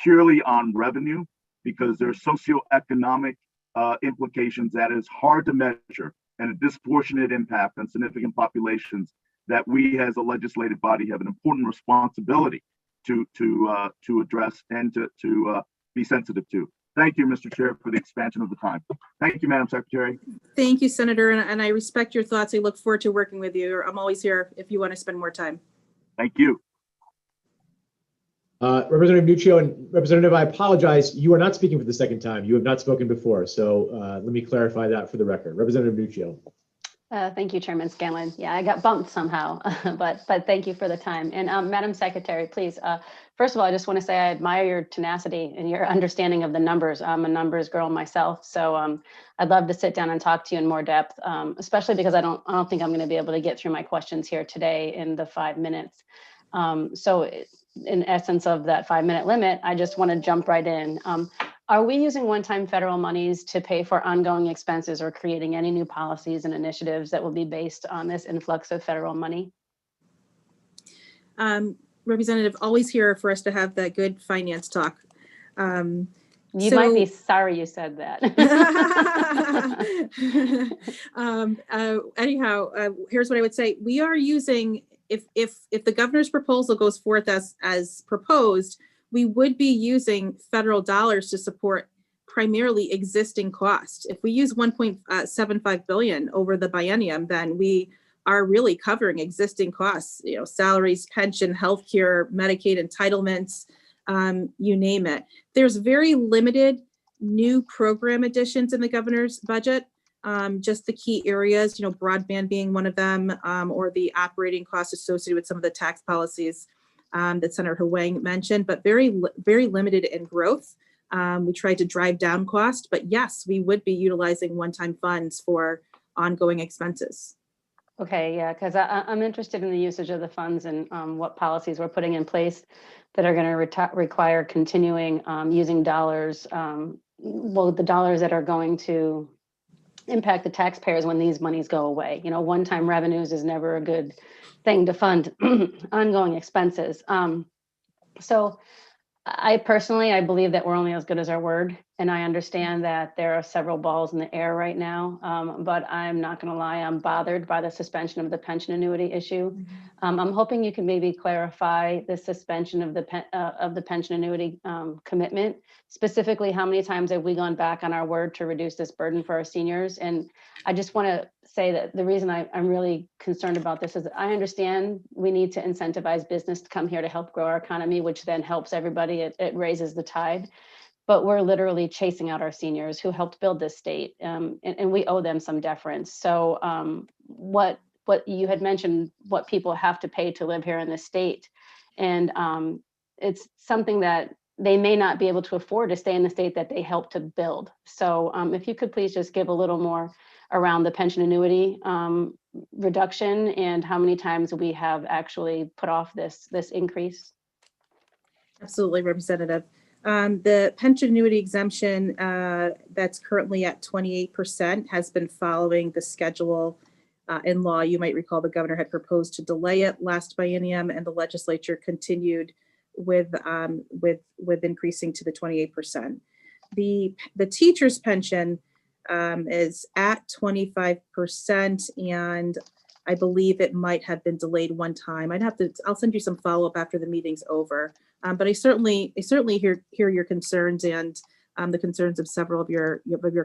purely on revenue, because there's socioeconomic implications that is hard to measure and a disproportionate impact on significant populations that we as a legislative body have an important responsibility to address and to be sensitive to. Thank you, Mr. Chair, for the expansion of the time. Thank you, Madam Secretary. Thank you, Senator, and I respect your thoughts. I look forward to working with you. I'm always here if you want to spend more time. Thank you. Representative Nuccio and Representative, I apologize. You are not speaking for the second time. You have not spoken before. So let me clarify that for the record. Representative Nuccio. Thank you, Chairman Scanlon. Yeah, I got bumped somehow, but thank you for the time. And Madam Secretary, please, first of all, I just want to say I admire your tenacity and your understanding of the numbers. I'm a numbers girl myself, so I'd love to sit down and talk to you in more depth, especially because I don't think I'm going to be able to get through my questions here today in the 5 minutes. So in essence of that 5-minute limit, I just want to jump right in. Are we using one-time federal monies to pay for ongoing expenses or creating any new policies and initiatives that will be based on this influx of federal money? Representative, always here for us to have that good finance talk. You might be sorry you said that. Anyhow, here's what I would say. We are using, if the governor's proposal goes forth as proposed, we would be using federal dollars to support primarily existing costs. If we use 1.75 billion over the biennium, then we are really covering existing costs, salaries, pension, healthcare, Medicaid entitlements, you name it. There's very limited new program additions in the governor's budget. Just the key areas, broadband being one of them, or the operating costs associated with some of the tax policies that Senator Huang mentioned, but very limited in growth. We tried to drive down cost, but yes, we would be utilizing one-time funds for ongoing expenses. Okay, yeah, because I'm interested in the usage of the funds and what policies we're putting in place that are going to require continuing using dollars, well, the dollars that are going to impact the taxpayers when these monies go away. One-time revenues is never a good thing to fund ongoing expenses. So I believe that we're only as good as our word. And I understand that there are several balls in the air right now, but I'm not going to lie, I'm bothered by the suspension of the pension annuity issue. I'm hoping you can maybe clarify the suspension of the pension annuity commitment. Specifically, how many times have we gone back on our word to reduce this burden for our seniors? And I just want to say that the reason I'm really concerned about this is that I understand we need to incentivize business to come here to help grow our economy, which then helps everybody. It raises the tide. But we're literally chasing out our seniors who helped build this state, and we owe them some deference. So what you had mentioned, what people have to pay to live here in this state, and it's something that they may not be able to afford to stay in the state that they helped to build. So if you could please just give a little more around the pension annuity reduction and how many times we have actually put off this increase. Absolutely, Representative. The pension annuity exemption that's currently at 28% has been following the schedule in law. You might recall the governor had proposed to delay it last biennium, and the legislature continued with increasing to the 28%. The teacher's pension is at 25%, and I believe it might have been delayed one time. I'll send you some follow-up after the meeting's over. But I certainly hear your concerns and the concerns of several of your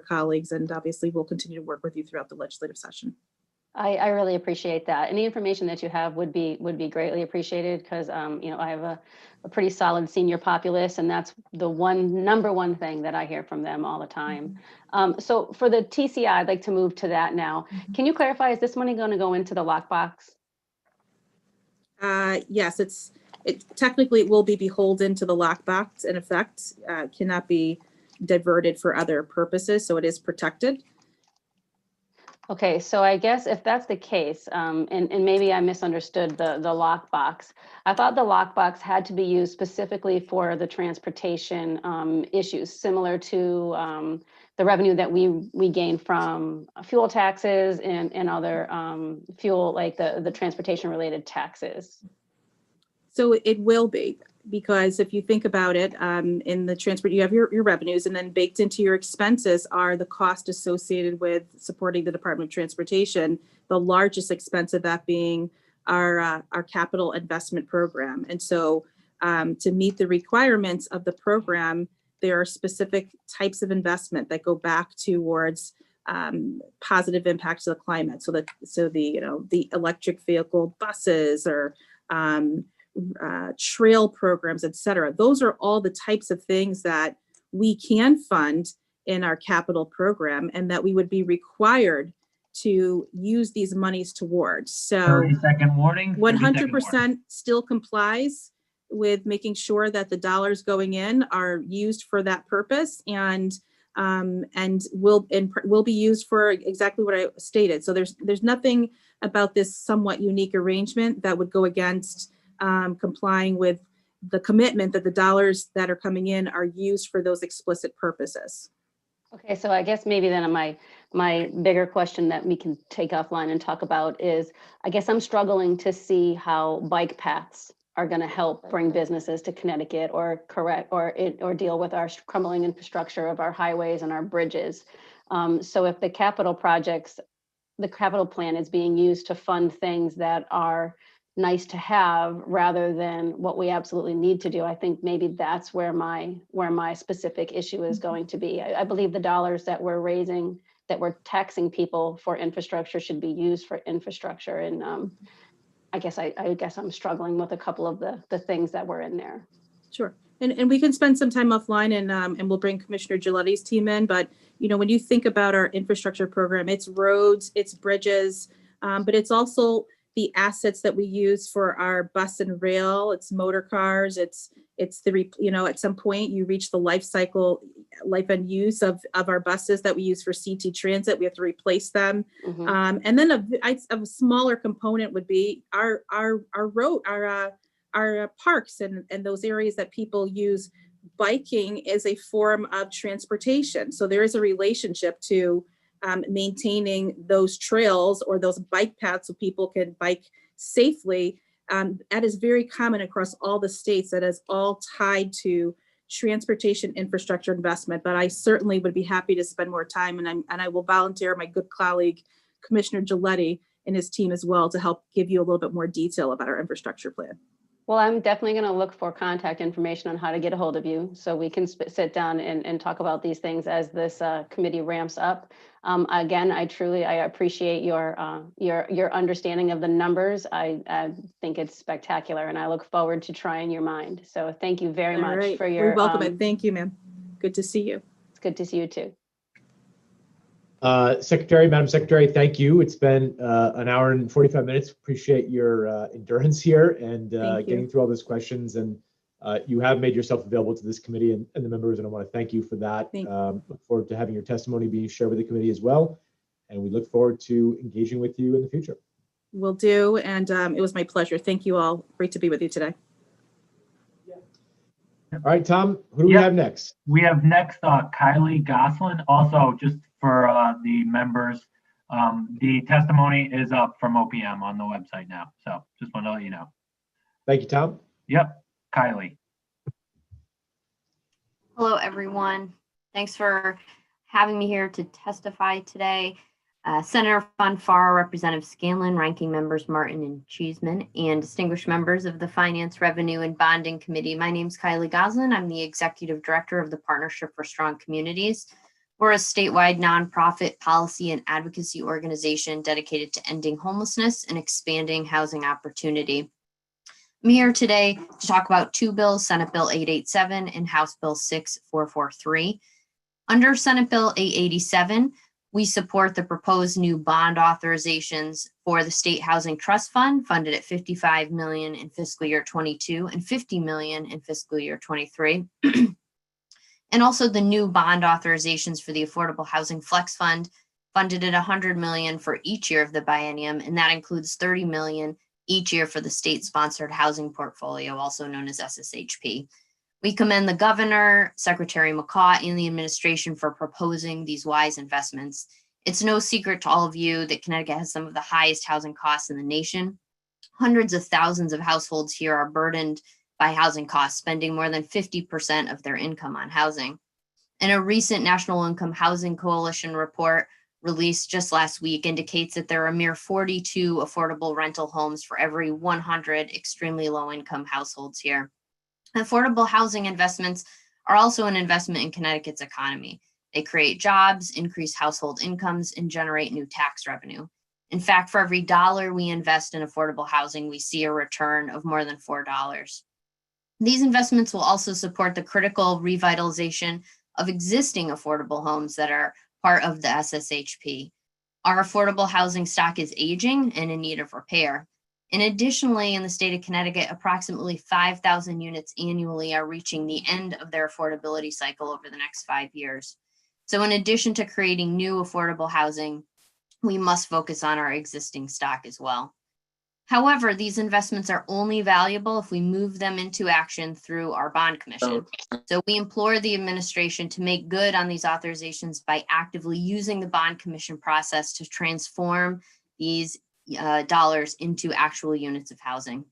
colleagues, and obviously we'll continue to work with you throughout the legislative session. I really appreciate that. Any information that you have would be greatly appreciated, because I have a pretty solid senior populace, and that's the number one thing that I hear from them all the time. So for the TCI, I'd like to move to that now. Can you clarify, is this money going to go into the lockbox? Yes, it technically will be beholden to the lockbox. In effect, cannot be diverted for other purposes, so it is protected. Okay, so I guess if that's the case, and maybe I misunderstood the lockbox. I thought the lockbox had to be used specifically for the transportation issues, similar to the revenue that we gain from fuel taxes and other fuel, like the transportation related taxes. So it will be, because if you think about it, in the transport, you have your revenues, and then baked into your expenses are the cost associated with supporting the Department of Transportation, the largest expense of that being our capital investment program. And so to meet the requirements of the program, there are specific types of investment that go back towards positive impacts of the climate. So the electric vehicle buses or trail programs, et cetera. Those are all the types of things that we can fund in our capital program, and that we would be required to use these monies towards. So 30-second warning. 100% still complies with making sure that the dollars going in are used for that purpose and will be used for exactly what I stated. So there's nothing about this somewhat unique arrangement that would go against complying with the commitment that the dollars that are coming in are used for those explicit purposes. Okay, so I guess maybe then my bigger question that we can take offline and talk about is, I guess I'm struggling to see how bike paths are going to help bring businesses to Connecticut or deal with our crumbling infrastructure of our highways and our bridges. So if the capital plan is being used to fund things that are nice to have rather than what we absolutely need to do, I think maybe that's where my specific issue is going to be. I believe the dollars that we're raising, that we're taxing people for infrastructure, should be used for infrastructure. And I guess I'm struggling with a couple of the things that were in there. Sure. And we can spend some time offline and we'll bring Commissioner Giletti's team in. But, you know, when you think about our infrastructure program, it's roads, it's bridges, but it's also the assets that we use for our bus and rail, it's motor cars, it's the, you know, at some point you reach the life and use of our buses that we use for CT transit. We have to replace them. Mm-hmm. And then a smaller component would be our road, our parks and those areas that people use biking as a form of transportation. So there is a relationship to maintaining those trails or those bike paths so people can bike safely. That is very common across all the states. That is all tied to transportation infrastructure investment. But I certainly would be happy to spend more time, and I will volunteer my good colleague, Commissioner Giletti, and his team as well to help give you a little bit more detail about our infrastructure plan. Well, I'm definitely going to look for contact information on how to get a hold of you so we can sit down and talk about these things as this committee ramps up. Again, I appreciate your understanding of the numbers. I think it's spectacular, and I look forward to trying your mind. So thank you very much for your. You're welcome. And thank you, ma'am. Good to see you. It's good to see you too. Madam Secretary, thank you. It's been an hour and 45 minutes. Appreciate your endurance here and getting through all those questions. And you have made yourself available to this committee and the members, and I want to thank you for that. Look forward to having your testimony being shared with the committee as well. And we look forward to engaging with you in the future. Will do. And it was my pleasure. Thank you all. Great to be with you today. All right, Tom, who do we have next? We have next Kylie Goslin. Also, just for the members, the testimony is up from OPM on the website now. So just want to let you know. Thank you, Tom. Yep, Kylie. Hello, everyone. Thanks for having me here to testify today. Senator Fanfara, Representative Scanlon, Ranking Members Martin and Cheeseman, and distinguished members of the Finance, Revenue, and Bonding Committee. My name is Kylie Goslin. I'm the Executive Director of the Partnership for Strong Communities. We're a statewide nonprofit policy and advocacy organization dedicated to ending homelessness and expanding housing opportunity. I'm here today to talk about two bills, Senate Bill 887 and House Bill 6443. Under Senate Bill 887, we support the proposed new bond authorizations for the State Housing Trust Fund, funded at $55 million in fiscal year 22 and $50 million in fiscal year 23. And also the new bond authorizations for the Affordable Housing Flex Fund, funded at $100 million for each year of the biennium, and that includes $30 million each year for the state-sponsored housing portfolio, also known as SSHP. We commend the governor, Secretary McCaw, and the administration for proposing these wise investments. It's no secret to all of you that Connecticut has some of the highest housing costs in the nation. Hundreds of thousands of households here are burdened by housing costs, spending more than 50% of their income on housing. And a recent National Income Housing Coalition report released just last week indicates that there are a mere 42 affordable rental homes for every 100 extremely low-income households here. Affordable housing investments are also an investment in Connecticut's economy. They create jobs, increase household incomes, and generate new tax revenue. In fact, for every dollar we invest in affordable housing, we see a return of more than $4. These investments will also support the critical revitalization of existing affordable homes that are part of the SSHP. Our affordable housing stock is aging and in need of repair. And additionally, in the state of Connecticut, approximately 5,000 units annually are reaching the end of their affordability cycle over the next 5 years. So in addition to creating new affordable housing, we must focus on our existing stock as well. However, these investments are only valuable if we move them into action through our bond commission. So we implore the administration to make good on these authorizations by actively using the bond commission process to transform these dollars into actual units of housing.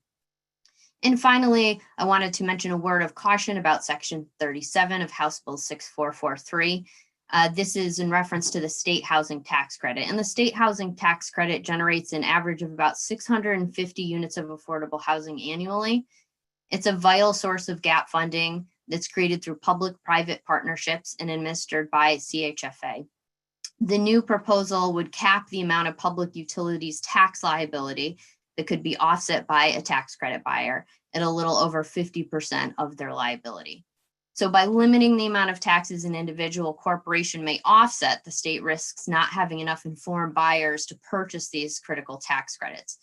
And finally, I wanted to mention a word of caution about Section 37 of House Bill 6443. This is in reference to the state housing tax credit. And the state housing tax credit generates an average of about 650 units of affordable housing annually. It's a vital source of gap funding that's created through public-private partnerships and administered by CHFA. The new proposal would cap the amount of public utilities tax liability that could be offset by a tax credit buyer at a little over 50% of their liability. So by limiting the amount of taxes an individual corporation may offset, the state risks not having enough informed buyers to purchase these critical tax credits.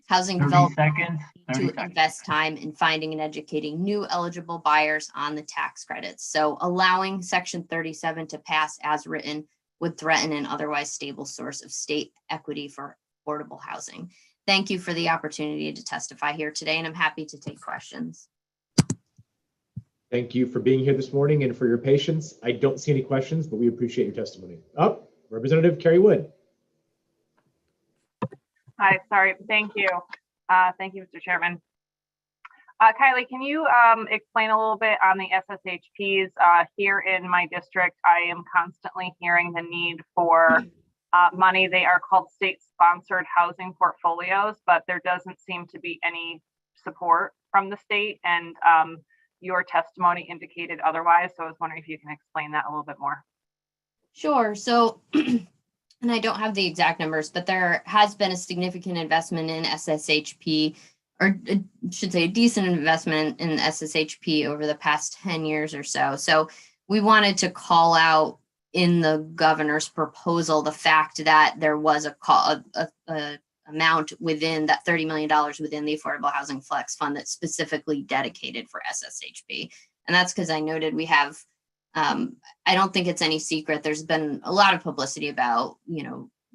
Housing development to invest time in finding and educating new eligible buyers on the tax credits. So allowing Section 37 to pass as written would threaten an otherwise stable source of state equity for affordable housing. Thank you for the opportunity to testify here today, and I'm happy to take questions. Thank you for being here this morning and for your patience. I don't see any questions, but we appreciate your testimony. Representative Carrie Wood. Hi, sorry. Thank you. Thank you, Mr. Chairman. Kylie, can you explain a little bit on the SSHPs? Here in my district, I am constantly hearing the need for money. They are called state-sponsored housing portfolios, but there doesn't seem to be any support from the state, and your testimony indicated otherwise. So I was wondering if you can explain that a little bit more. Sure. So, and I don't have the exact numbers, but there has been a significant investment in SSHP, or I should say a decent investment in SSHP over the past 10 years or so. So we wanted to call out in the governor's proposal the fact that there was a amount within that $30 million within the Affordable Housing Flex Fund that's specifically dedicated for SSHP. And that's because I noted we have, I don't think it's any secret, there's been a lot of publicity about,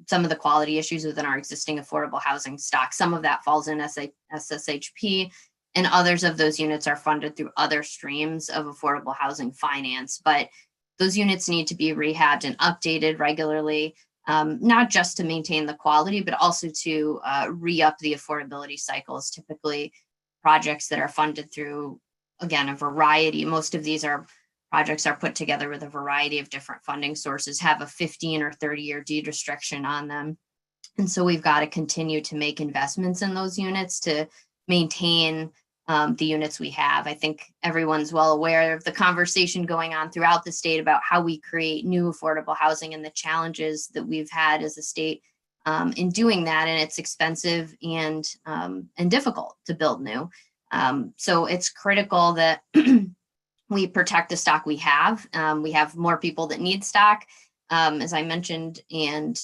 some of the quality issues within our existing affordable housing stock. Some of that falls in SSHP, and others of those units are funded through other streams of affordable housing finance. But those units need to be rehabbed and updated regularly. Not just to maintain the quality, but also to re-up the affordability cycles. Typically, projects that are funded through, again, a variety, most of these projects are put together with a variety of different funding sources, have a 15 or 30-year deed restriction on them. And so we've got to continue to make investments in those units to maintain the units we have. I think everyone's well aware of the conversation going on throughout the state about how we create new affordable housing and the challenges that we've had as a state in doing that. And it's expensive and difficult to build new. So it's critical that we protect the stock we have. We have more people that need stock, as I mentioned, and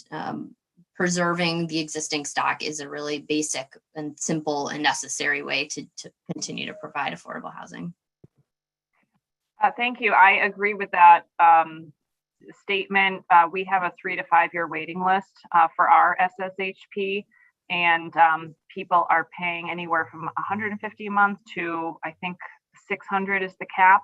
preserving the existing stock is a really basic and simple and necessary way to continue to provide affordable housing. Thank you. I agree with that statement. We have a 3 to 5 year waiting list for our SSHP, and people are paying anywhere from $150 a month to, I think, $600 is the cap.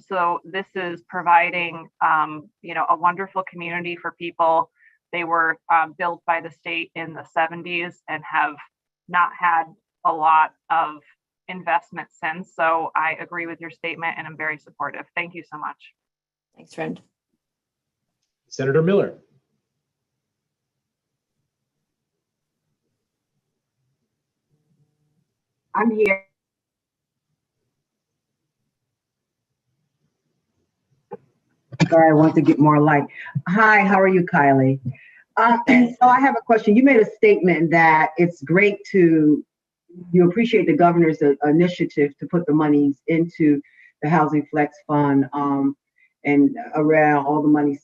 So this is providing, a wonderful community for people. They were built by the state in the 70s and have not had a lot of investment since. So I agree with your statement and I'm very supportive. Thank you so much. Thanks, friend. Senator Miller. I'm here. Sorry, I want to get more light. Hi, how are you, Kylie? So I have a question. You made a statement that it's great you appreciate the governor's initiative to put the monies into the Housing Flex Fund and around all the monies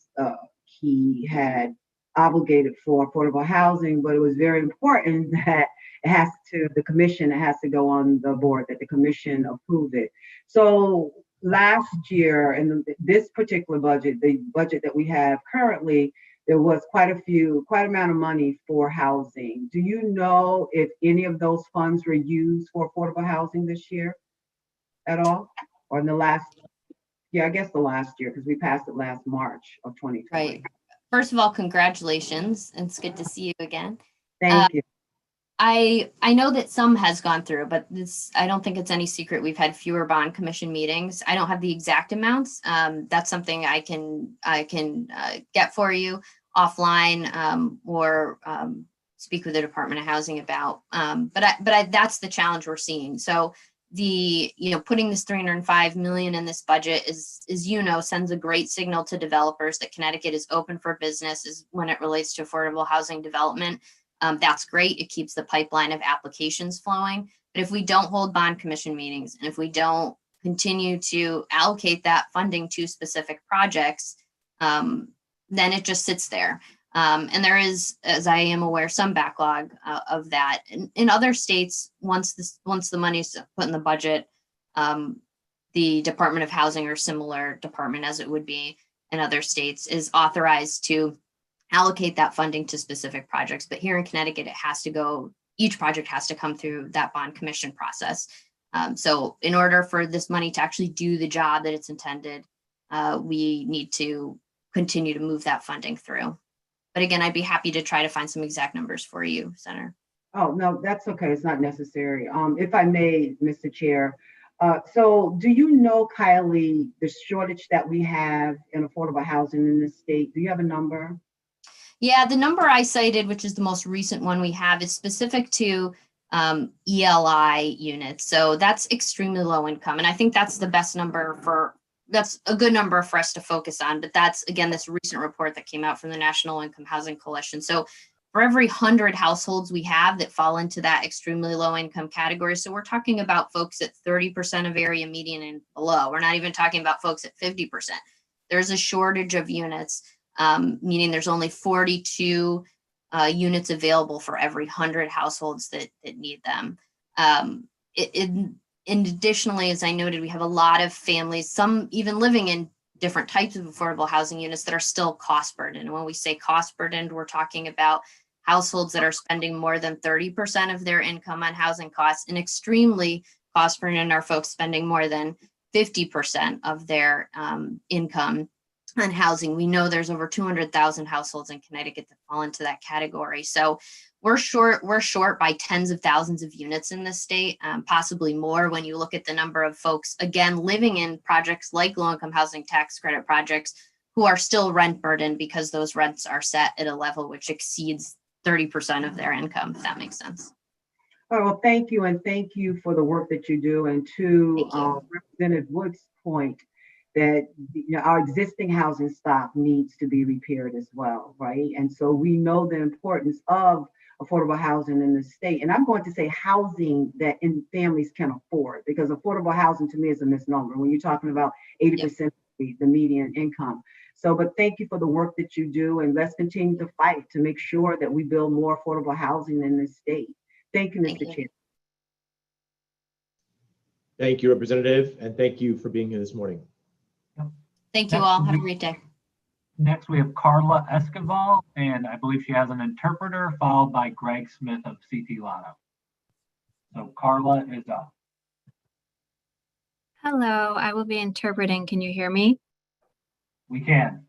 he had obligated for affordable housing, but it was very important that the commission, it has to go on the board, that the commission approve it. So last year, in this particular budget, the budget that we have currently, there was quite amount of money for housing. Do you know if any of those funds were used for affordable housing this year at all? Or in the last, I guess the last year, because we passed it last March of 2020. Right. First of all, congratulations. It's good to see you again. Thank you. I know that some has gone through, but I don't think it's any secret. We've had fewer bond commission meetings. I don't have the exact amounts. That's something I can get for you offline, or speak with the Department of Housing about. But that's the challenge we're seeing. So putting this $305 million in this budget sends a great signal to developers that Connecticut is open for business when it relates to affordable housing development. That's great. It keeps the pipeline of applications flowing. But if we don't hold bond commission meetings, and if we don't continue to allocate that funding to specific projects, then it just sits there. And there is, as I am aware, some backlog of that. In other states, once the money's put in the budget, the Department of Housing, or similar department as it would be in other states, is authorized to allocate that funding to specific projects. But here in Connecticut, each project has to come through that bond commission process. So in order for this money to actually do the job that it's intended, we need to continue to move that funding through. But again, I'd be happy to try to find some exact numbers for you, Senator. Oh, no, that's okay. It's not necessary. If I may, Mr. Chair. So do you know, Kylie, the shortage that we have in affordable housing in the state? Do you have a number? Yeah, the number I cited, which is the most recent one we have, is specific to ELI units. So that's extremely low income. And I think that's the best number that's a good number for us to focus on. But that's, again, this recent report that came out from the National Income Housing Coalition. So for every 100 households we have that fall into that extremely low income category, so we're talking about folks at 30% of area median and below. We're not even talking about folks at 50%. There's a shortage of units, meaning there's only 42 units available for every 100 households that need them. And additionally, as I noted, we have a lot of families, some even living in different types of affordable housing units, that are still cost burdened. And when we say cost burdened, we're talking about households that are spending more than 30% of their income on housing costs, and extremely cost burdened are folks spending more than 50% of their income on housing. We know there's over 200,000 households in Connecticut that fall into that category. So we're short by tens of thousands of units in this state, possibly more when you look at the number of folks, again, living in projects like low-income housing tax credit projects, who are still rent burdened because those rents are set at a level which exceeds 30% of their income, if that makes sense. Oh, well, thank you. And thank you for the work that you do. And to Representative Wood's point, that our existing housing stock needs to be repaired as well, right? And so we know the importance of affordable housing in the state. And I'm going to say housing that families can afford, because affordable housing to me is a misnomer when you're talking about 80% of the median income. So, but thank you for the work that you do, and let's continue to fight to make sure that we build more affordable housing in this state. Thank you, Mr. Chair. Thank you, Representative, and thank you for being here this morning. Thank you all. Have a great day. Next, we have Carla Esquivel, and I believe she has an interpreter, followed by Greg Smith of CT Lotto. So Carla is up. Hello, I will be interpreting. Can you hear me? We can.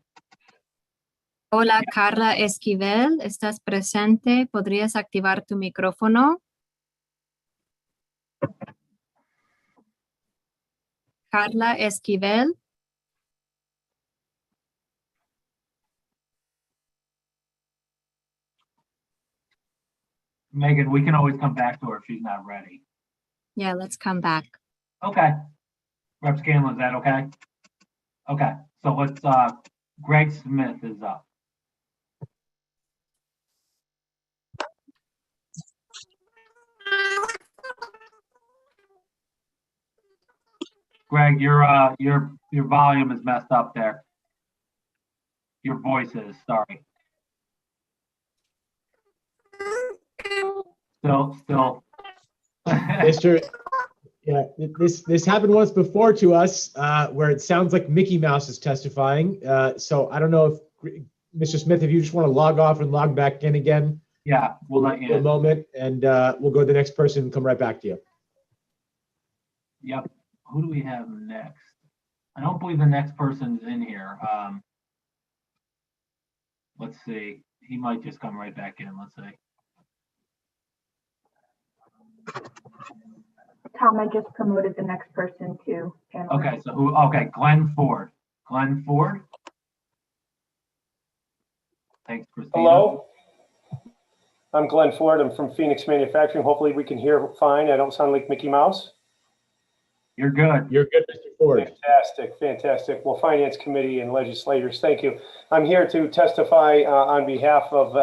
Hola, Carla Esquivel, ¿estás presente? ¿Podrías activar tu micrófono? Carla Esquivel. Megan, we can always come back to her if she's not ready. Yeah, let's come back. Okay. Rep. Scanlon, is that okay? Okay, so let's, Greg Smith is up. Greg, your volume is messed up there. Your voice is, sorry. Still. Mr. Yeah, this happened once before to us, where it sounds like Mickey Mouse is testifying. So I don't know if Mr. Smith, if you just want to log off and log back in again. Yeah, we'll let you in a in. moment, and we'll go to the next person and come right back to you. Yep. Who do we have next? I don't believe the next person's in here. Let's see. He might just come right back in. Let's see. Tom, I just promoted the next person to panel. Okay, so who? Okay, Glenn Ford. Glenn Ford. Thanks, Christina. Hello. I'm Glenn Ford. I'm from Phoenix Manufacturing. Hopefully we can hear fine. I don't sound like Mickey Mouse. You're good. You're good, Mr. Ford. Fantastic, fantastic. Well, Finance Committee and legislators, thank you. I'm here to testify on behalf of,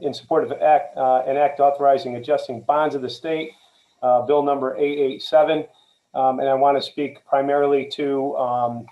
in support of an act authorizing adjusting bonds of the state, bill number 887. And I want to speak primarily to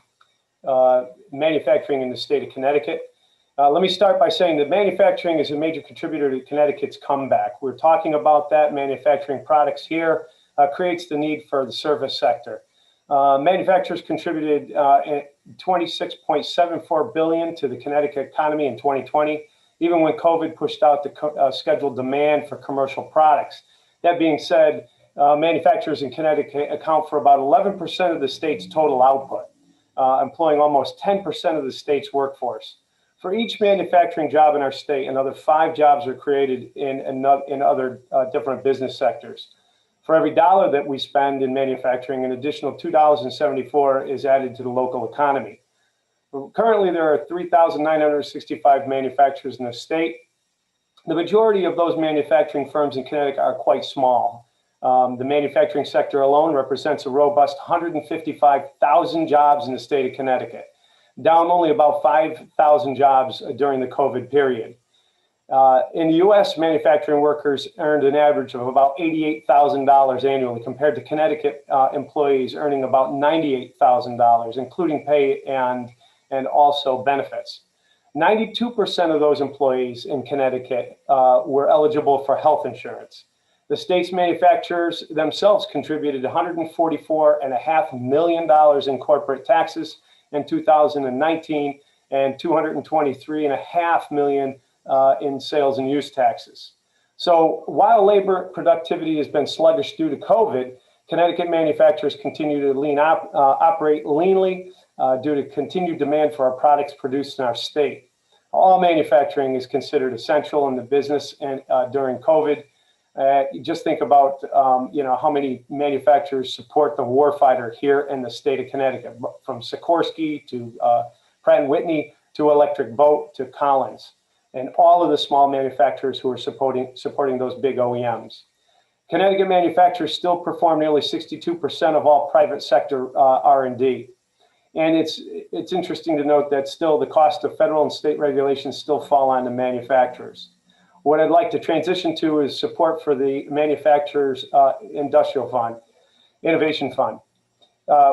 manufacturing in the state of Connecticut. Let me start by saying that manufacturing is a major contributor to Connecticut's comeback. We're talking about that. Manufacturing products here creates the need for the service sector. Manufacturers contributed $26.74 billion to the Connecticut economy in 2020, even when COVID pushed out the scheduled demand for commercial products. That being said, manufacturers in Connecticut account for about 11% of the state's total output, employing almost 10% of the state's workforce. For each manufacturing job in our state, another 5 jobs are created in other different business sectors. For every dollar that we spend in manufacturing, an additional $2.74 is added to the local economy. Currently, there are 3,965 manufacturers in the state. The majority of those manufacturing firms in Connecticut are quite small. The manufacturing sector alone represents a robust 155,000 jobs in the state of Connecticut, down only about 5,000 jobs during the COVID period. In the U.S., manufacturing workers earned an average of about $88,000 annually, compared to Connecticut employees earning about $98,000, including pay and also benefits. 92% of those employees in Connecticut were eligible for health insurance. The state's manufacturers themselves contributed $144.5 million in corporate taxes in 2019 and $223.5 million in sales and use taxes. So while labor productivity has been sluggish due to COVID, Connecticut manufacturers continue to operate leanly due to continued demand for our products produced in our state. All manufacturing is considered essential in the business and during COVID. Just think about how many manufacturers support the warfighter here in the state of Connecticut, from Sikorsky to Pratt & Whitney to Electric Boat to Collins, and all of the small manufacturers who are supporting those big OEMs. Connecticut manufacturers still perform nearly 62% of all private sector R&D. And it's interesting to note that still the cost of federal and state regulations still fall on the manufacturers. What I'd like to transition to is support for the manufacturers industrial fund, innovation fund.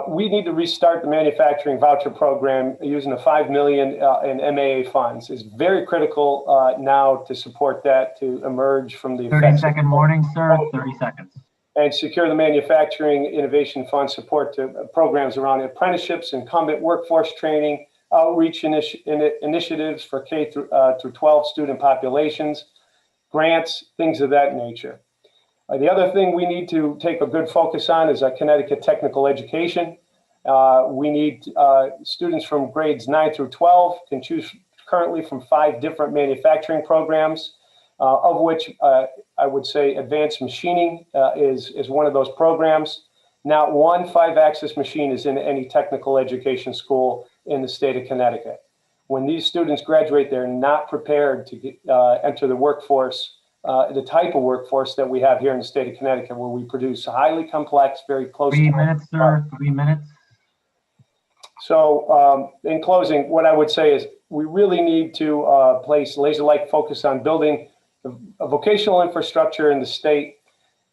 We need to restart the manufacturing voucher program using the $5 million in MAA funds. It's very critical now to support that, to emerge from the 30-second warning, sir. 30 seconds. And secure the manufacturing innovation fund support to programs around apprenticeships, incumbent workforce training, outreach initiatives for K through 12 student populations, grants, things of that nature. The other thing we need to take a good focus on is Connecticut technical education. We need students from grades 9 through 12 can choose currently from 5 different manufacturing programs, of which I would say advanced machining is one of those programs. Not one 5-axis machine is in any technical education school in the state of Connecticut. When these students graduate, they're not prepared to enter the workforce, the type of workforce that we have here in the state of Connecticut, where we produce highly complex, very close. 3 minutes, sir. 3 minutes. So in closing, what I would say is we really need to place laser-like focus on building a vocational infrastructure in the state.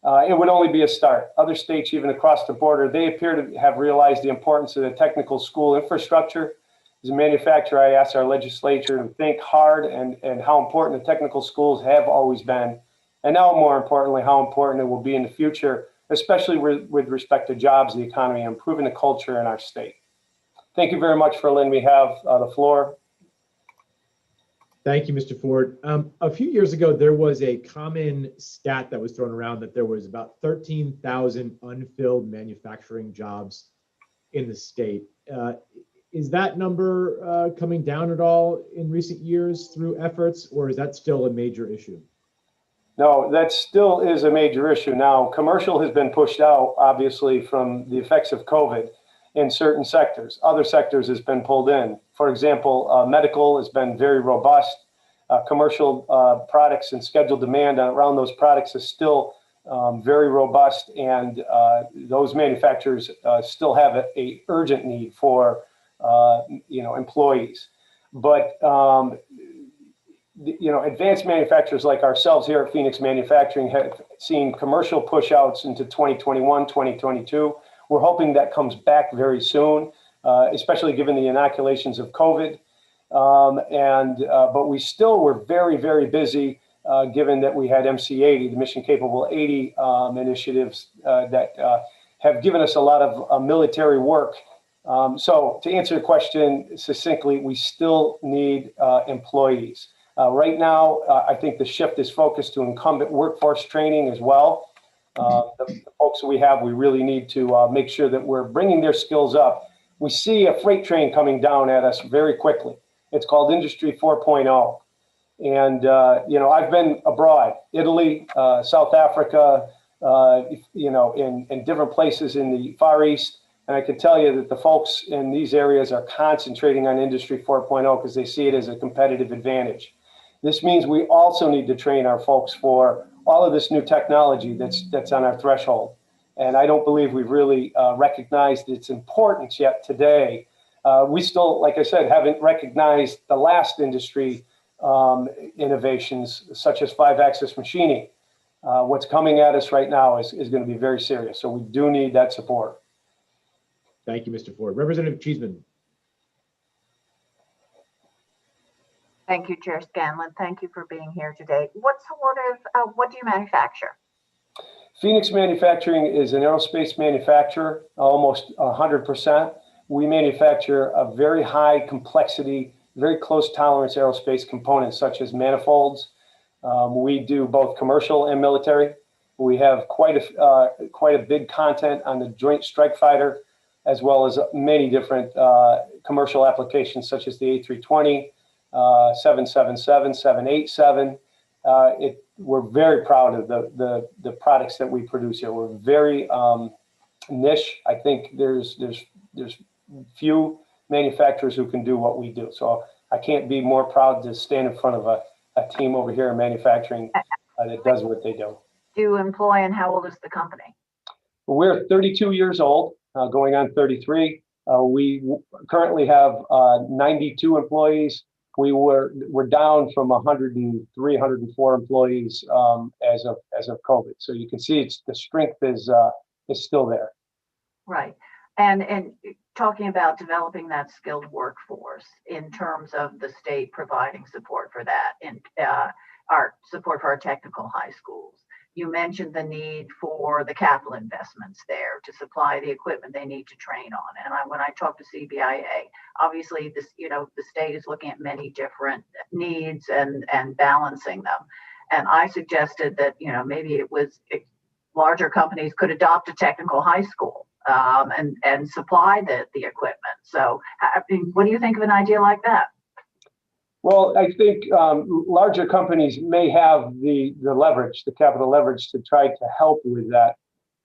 It would only be a start. Other states, even across the border, they appear to have realized the importance of the technical school infrastructure. As a manufacturer, I ask our legislature to think hard and how important the technical schools have always been and now more importantly, how important it will be in the future, especially with respect to jobs, the economy, and improving the culture in our state. Thank you very much for letting me have the floor. Thank you, Mr. Ford. A few years ago, there was a common stat that was thrown around that there was about 13,000 unfilled manufacturing jobs in the state. Is that number coming down at all in recent years through efforts, or is that still a major issue? No, that still is a major issue. Now, commercial has been pushed out, obviously, from the effects of COVID in certain sectors. Other sectors has been pulled in. For example, medical has been very robust. Commercial products and scheduled demand around those products is still very robust, and those manufacturers still have a urgent need for employees. But advanced manufacturers like ourselves here at Phoenix Manufacturing have seen commercial push-outs into 2021, 2022. We're hoping that comes back very soon, especially given the inoculations of COVID. But we still were very, very busy, given that we had MC80, the Mission Capable 80 initiatives that have given us a lot of military work. So to answer your question succinctly, we still need employees. Right now, I think the shift is focused to incumbent workforce training as well. The folks we have, we really need to make sure that we're bringing their skills up. We see a freight train coming down at us very quickly. It's called Industry 4.0. And, I've been abroad, Italy, South Africa, in different places in the Far East. And I can tell you that the folks in these areas are concentrating on Industry 4.0 because they see it as a competitive advantage. This means we also need to train our folks for all of this new technology that's on our threshold. And I don't believe we've really recognized its importance yet today. We still, like I said, haven't recognized the last industry innovations, such as 5-axis machining. What's coming at us right now is going to be very serious. So we do need that support. Thank you, Mr. Ford. Representative Cheeseman. Thank you, Chair Scanlon. Thank you for being here today. What do you manufacture? Phoenix Manufacturing is an aerospace manufacturer, almost 100%. We manufacture a very high complexity, very close tolerance aerospace components such as manifolds. We do both commercial and military. We have quite a big content on the Joint Strike Fighter, as well as many different commercial applications such as the A320, 777, 787. We're very proud of the products that we produce here. We're very niche. I think there's few manufacturers who can do what we do. So I can't be more proud to stand in front of a team over here in manufacturing that does what they do. Do you employ, and how old is the company? We're 32 years old, going on 33. We currently have 92 employees. We're down from 103, 104 employees as of COVID. So you can see the strength is still there. Right. And talking about developing that skilled workforce in terms of the state providing support for that and our support for our technical high schools. You mentioned the need for the capital investments there to supply the equipment they need to train on. And when I talk to CBIA, obviously the state is looking at many different needs and balancing them. And I suggested that, maybe larger companies could adopt a technical high school and supply the equipment. So, what do you think of an idea like that? Well, I think larger companies may have the leverage, the capital leverage to try to help with that.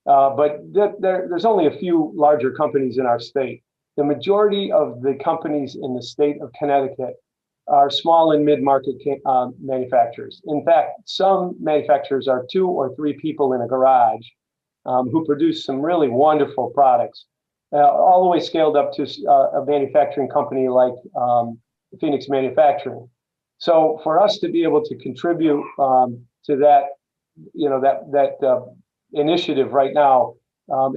But there's only a few larger companies in our state. The majority of the companies in the state of Connecticut are small and mid-market manufacturers. In fact, some manufacturers are 2 or 3 people in a garage who produce some really wonderful products, all the way scaled up to a manufacturing company like Phoenix Manufacturing. So for us to be able to contribute to that, that initiative right now,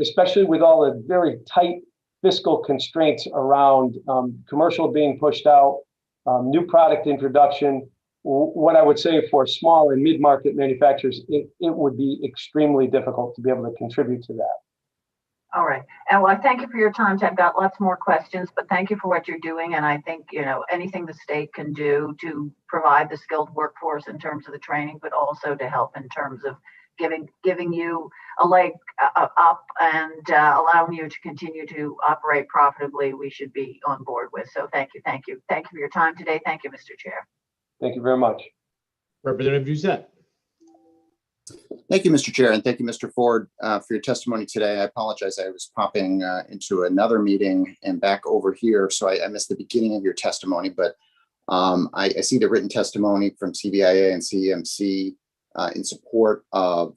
especially with all the very tight fiscal constraints around commercial being pushed out, new product introduction, what I would say for small and mid-market manufacturers, it would be extremely difficult to be able to contribute to that. All right. And well, I thank you for your time. I've got lots more questions, but thank you for what you're doing. And I think, anything the state can do to provide the skilled workforce in terms of the training, but also to help in terms of giving you a leg up and allowing you to continue to operate profitably, we should be on board with. So thank you. Thank you for your time today. Thank you, Mr. Chair. Thank you very much. Representative Doucette. Thank you, Mr. Chair, and thank you, Mr. Ford, for your testimony today. I apologize. I was popping into another meeting and back over here, so I missed the beginning of your testimony, but I see the written testimony from CVIA and CEMC in support of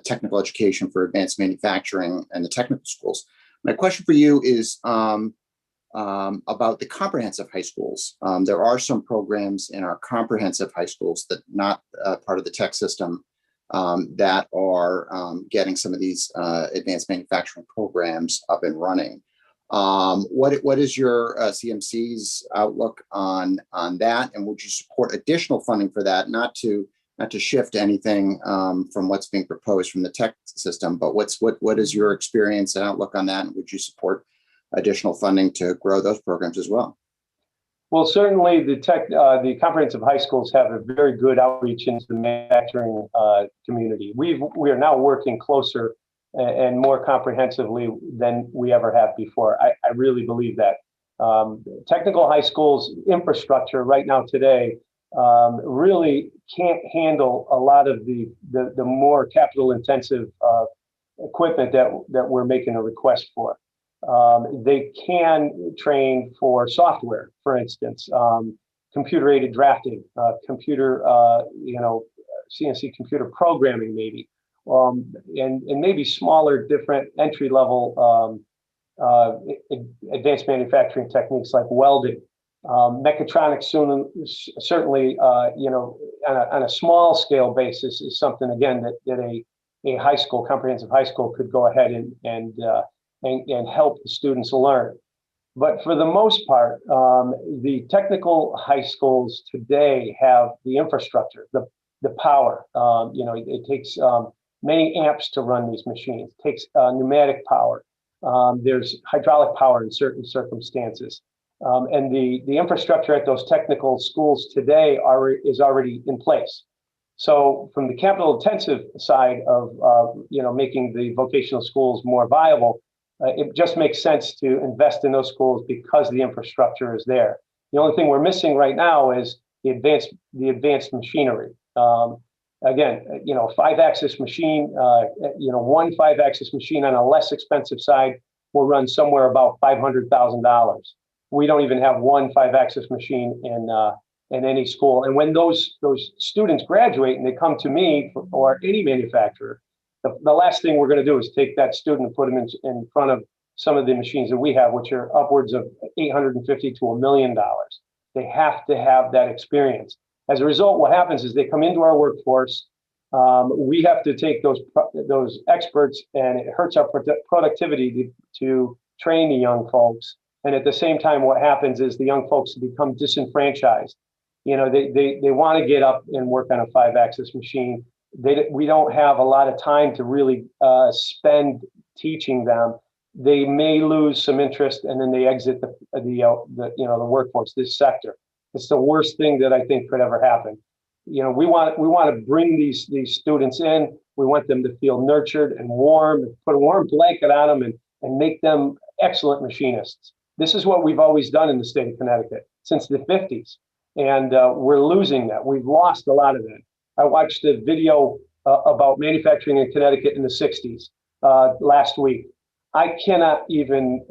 technical education for advanced manufacturing and the technical schools. My question for you is about the comprehensive high schools. There are some programs in our comprehensive high schools that not part of the tech system that are getting some of these advanced manufacturing programs up and running. What is your CMC's outlook on that, and would you support additional funding for that? Not to shift anything from what's being proposed from the tech system, but what is your experience and outlook on that, and would you support additional funding to grow those programs as well? Well, certainly the comprehensive high schools have a very good outreach into the manufacturing community. We are now working closer and more comprehensively than we ever have before. I really believe that. Technical high schools infrastructure right now today really can't handle a lot of the more capital intensive equipment that we're making a request for. They can train for software, for instance, computer aided drafting, computer, CNC computer programming, maybe, and maybe smaller, different entry level advanced manufacturing techniques like welding. Mechatronics certainly, on a small scale basis is something, again, that a high school, comprehensive high school could go ahead and help the students learn. But for the most part, the technical high schools today have the infrastructure, the power. It takes many amps to run these machines. It takes pneumatic power. There's hydraulic power in certain circumstances. And the infrastructure at those technical schools today is already in place. So from the capital intensive side of making the vocational schools more viable, it just makes sense to invest in those schools because the infrastructure is there. The only thing we're missing right now is the advanced machinery. Again, 5-axis machine, one 5-axis machine on a less expensive side will run somewhere about $500,000. We don't even have one 5-axis machine in any school. And when those students graduate and they come to me or any manufacturer, the last thing we're going to do is take that student and put them in front of some of the machines that we have, which are upwards of $850,000 to $1 million. They have to have that experience. As a result, what happens is they come into our workforce. We have to take those experts, and it hurts our productivity to train the young folks. And at the same time, what happens is the young folks become disenfranchised. They want to get up and work on a 5-axis machine. We don't have a lot of time to really spend teaching them. They may lose some interest, and then they exit the workforce, this sector. It's the worst thing that I think could ever happen. We want to bring these students in. We want them to feel nurtured and warm, and put a warm blanket on them and make them excellent machinists. This is what we've always done in the state of Connecticut since the 50s. And we're losing that. We've lost a lot of that. I watched a video about manufacturing in Connecticut in the 60s last week. I cannot even,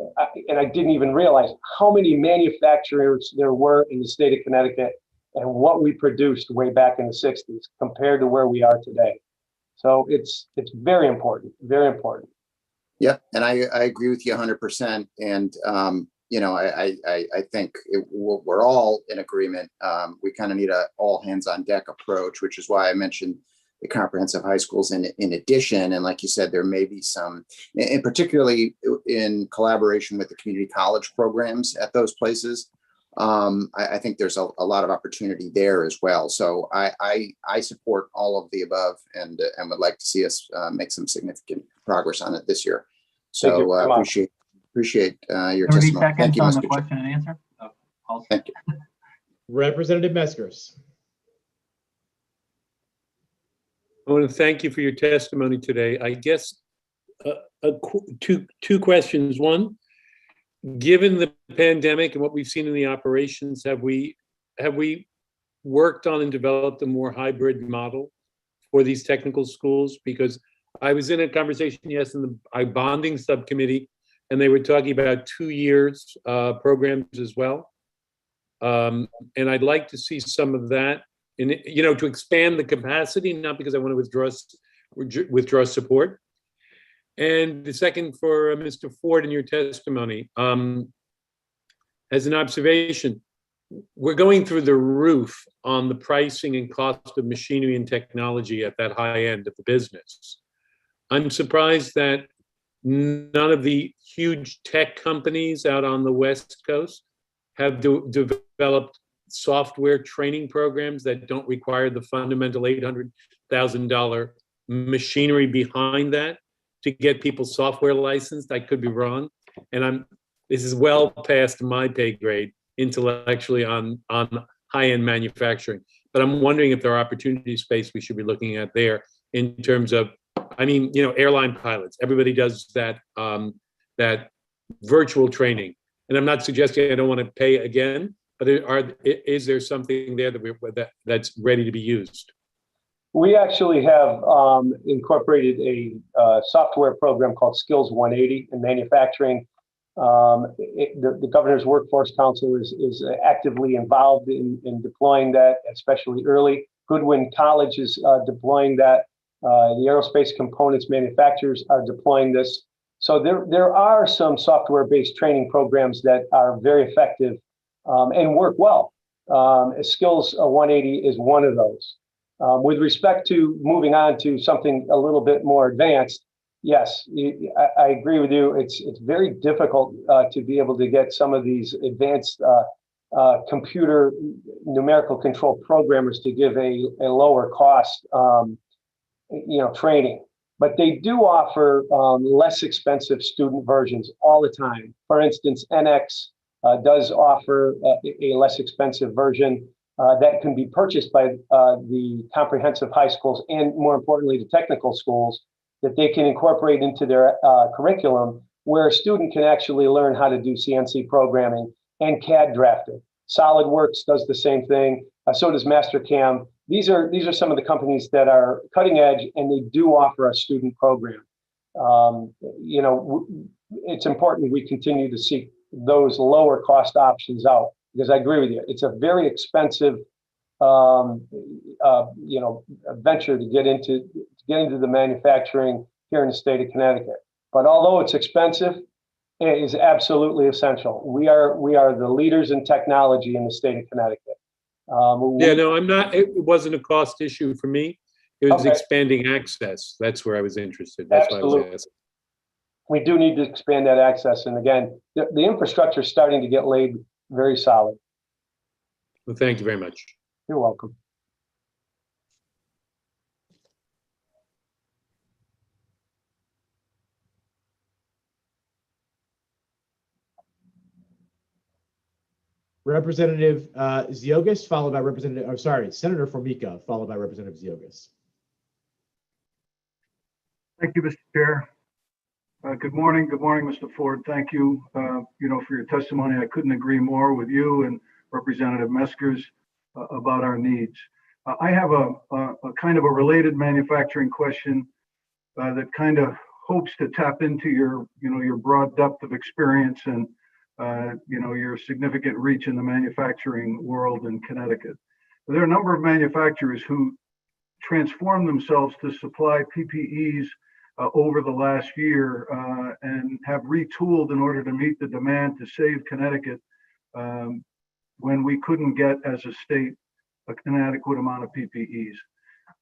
and I didn't even realize how many manufacturers there were in the state of Connecticut and what we produced way back in the 60s compared to where we are today. So it's very important, very important. Yep, and I agree with you 100%. And I think we're all in agreement. We kind of need a all hands on deck approach, which is why I mentioned the comprehensive high schools in addition. And like you said, there may be some, and particularly in collaboration with the community college programs at those places. I think there's a lot of opportunity there as well. So I support all of the above and would like to see us make some significant progress on it this year. So appreciate your 30 testimony. seconds Thank you, on Mr. the Chair. question and answer. Thank you. Representative Meskers. I want to thank you for your testimony today. I guess two questions. One, given the pandemic and what we've seen in the operations, have we worked on and developed a more hybrid model for these technical schools? Because I was in a conversation in the bonding subcommittee, and they were talking about 2 years programs as well. And I'd like to see some of that, and to expand the capacity, not because I want to withdraw support. And the second, for Mr. Ford, in your testimony, as an observation, we're going through the roof on the pricing and cost of machinery and technology at that high end of the business. I'm surprised that none of the huge tech companies out on the West Coast have developed software training programs that don't require the fundamental $800,000 machinery behind that to get people software licensed. I could be wrong. And this is well past my pay grade intellectually on high-end manufacturing. But I'm wondering if there are opportunity space we should be looking at there in terms of, airline pilots. Everybody does that virtual training. And I'm not suggesting I don't want to pay again, but is there something there that's ready to be used? We actually have incorporated a software program called Skills 180 in manufacturing. The Governor's Workforce Council is actively involved in deploying that, especially early. Goodwin College is deploying that. The aerospace components manufacturers are deploying this. So there are some software-based training programs that are very effective and work well. Skills 180 is one of those. With respect to moving on to something a little bit more advanced, yes, I agree with you. It's very difficult to be able to get some of these advanced computer numerical control programmers to give a lower cost, training. But they do offer less expensive student versions all the time. For instance, NX does offer a less expensive version that can be purchased by the comprehensive high schools and, more importantly, the technical schools, that they can incorporate into their curriculum, where a student can actually learn how to do CNC programming and CAD drafting. SolidWorks does the same thing. So does Mastercam. These are some of the companies that are cutting edge, and they do offer a student program. It's important we continue to seek those lower cost options out, because I agree with you. It's a very expensive, venture to get into the manufacturing here in the state of Connecticut. But although it's expensive, it is absolutely essential. We are the leaders in technology in the state of Connecticut. I'm not. It wasn't a cost issue for me. It was expanding access. That's where I was interested. That's why I was asking. We do need to expand that access. And again, the infrastructure is starting to get laid very solid. Well, thank you very much. You're welcome. Representative Ziogas, followed by Senator Formica, followed by Representative Ziogas. Thank you, Mr. Chair. Good morning, Mr. Ford. Thank you, for your testimony. I couldn't agree more with you and Representative Meskers about our needs. I have a kind of a related manufacturing question that kind of hopes to tap into your broad depth of experience and your significant reach in the manufacturing world in Connecticut. There are a number of manufacturers who transformed themselves to supply PPEs over the last year and have retooled in order to meet the demand to save Connecticut when we couldn't get as a state an adequate amount of PPEs.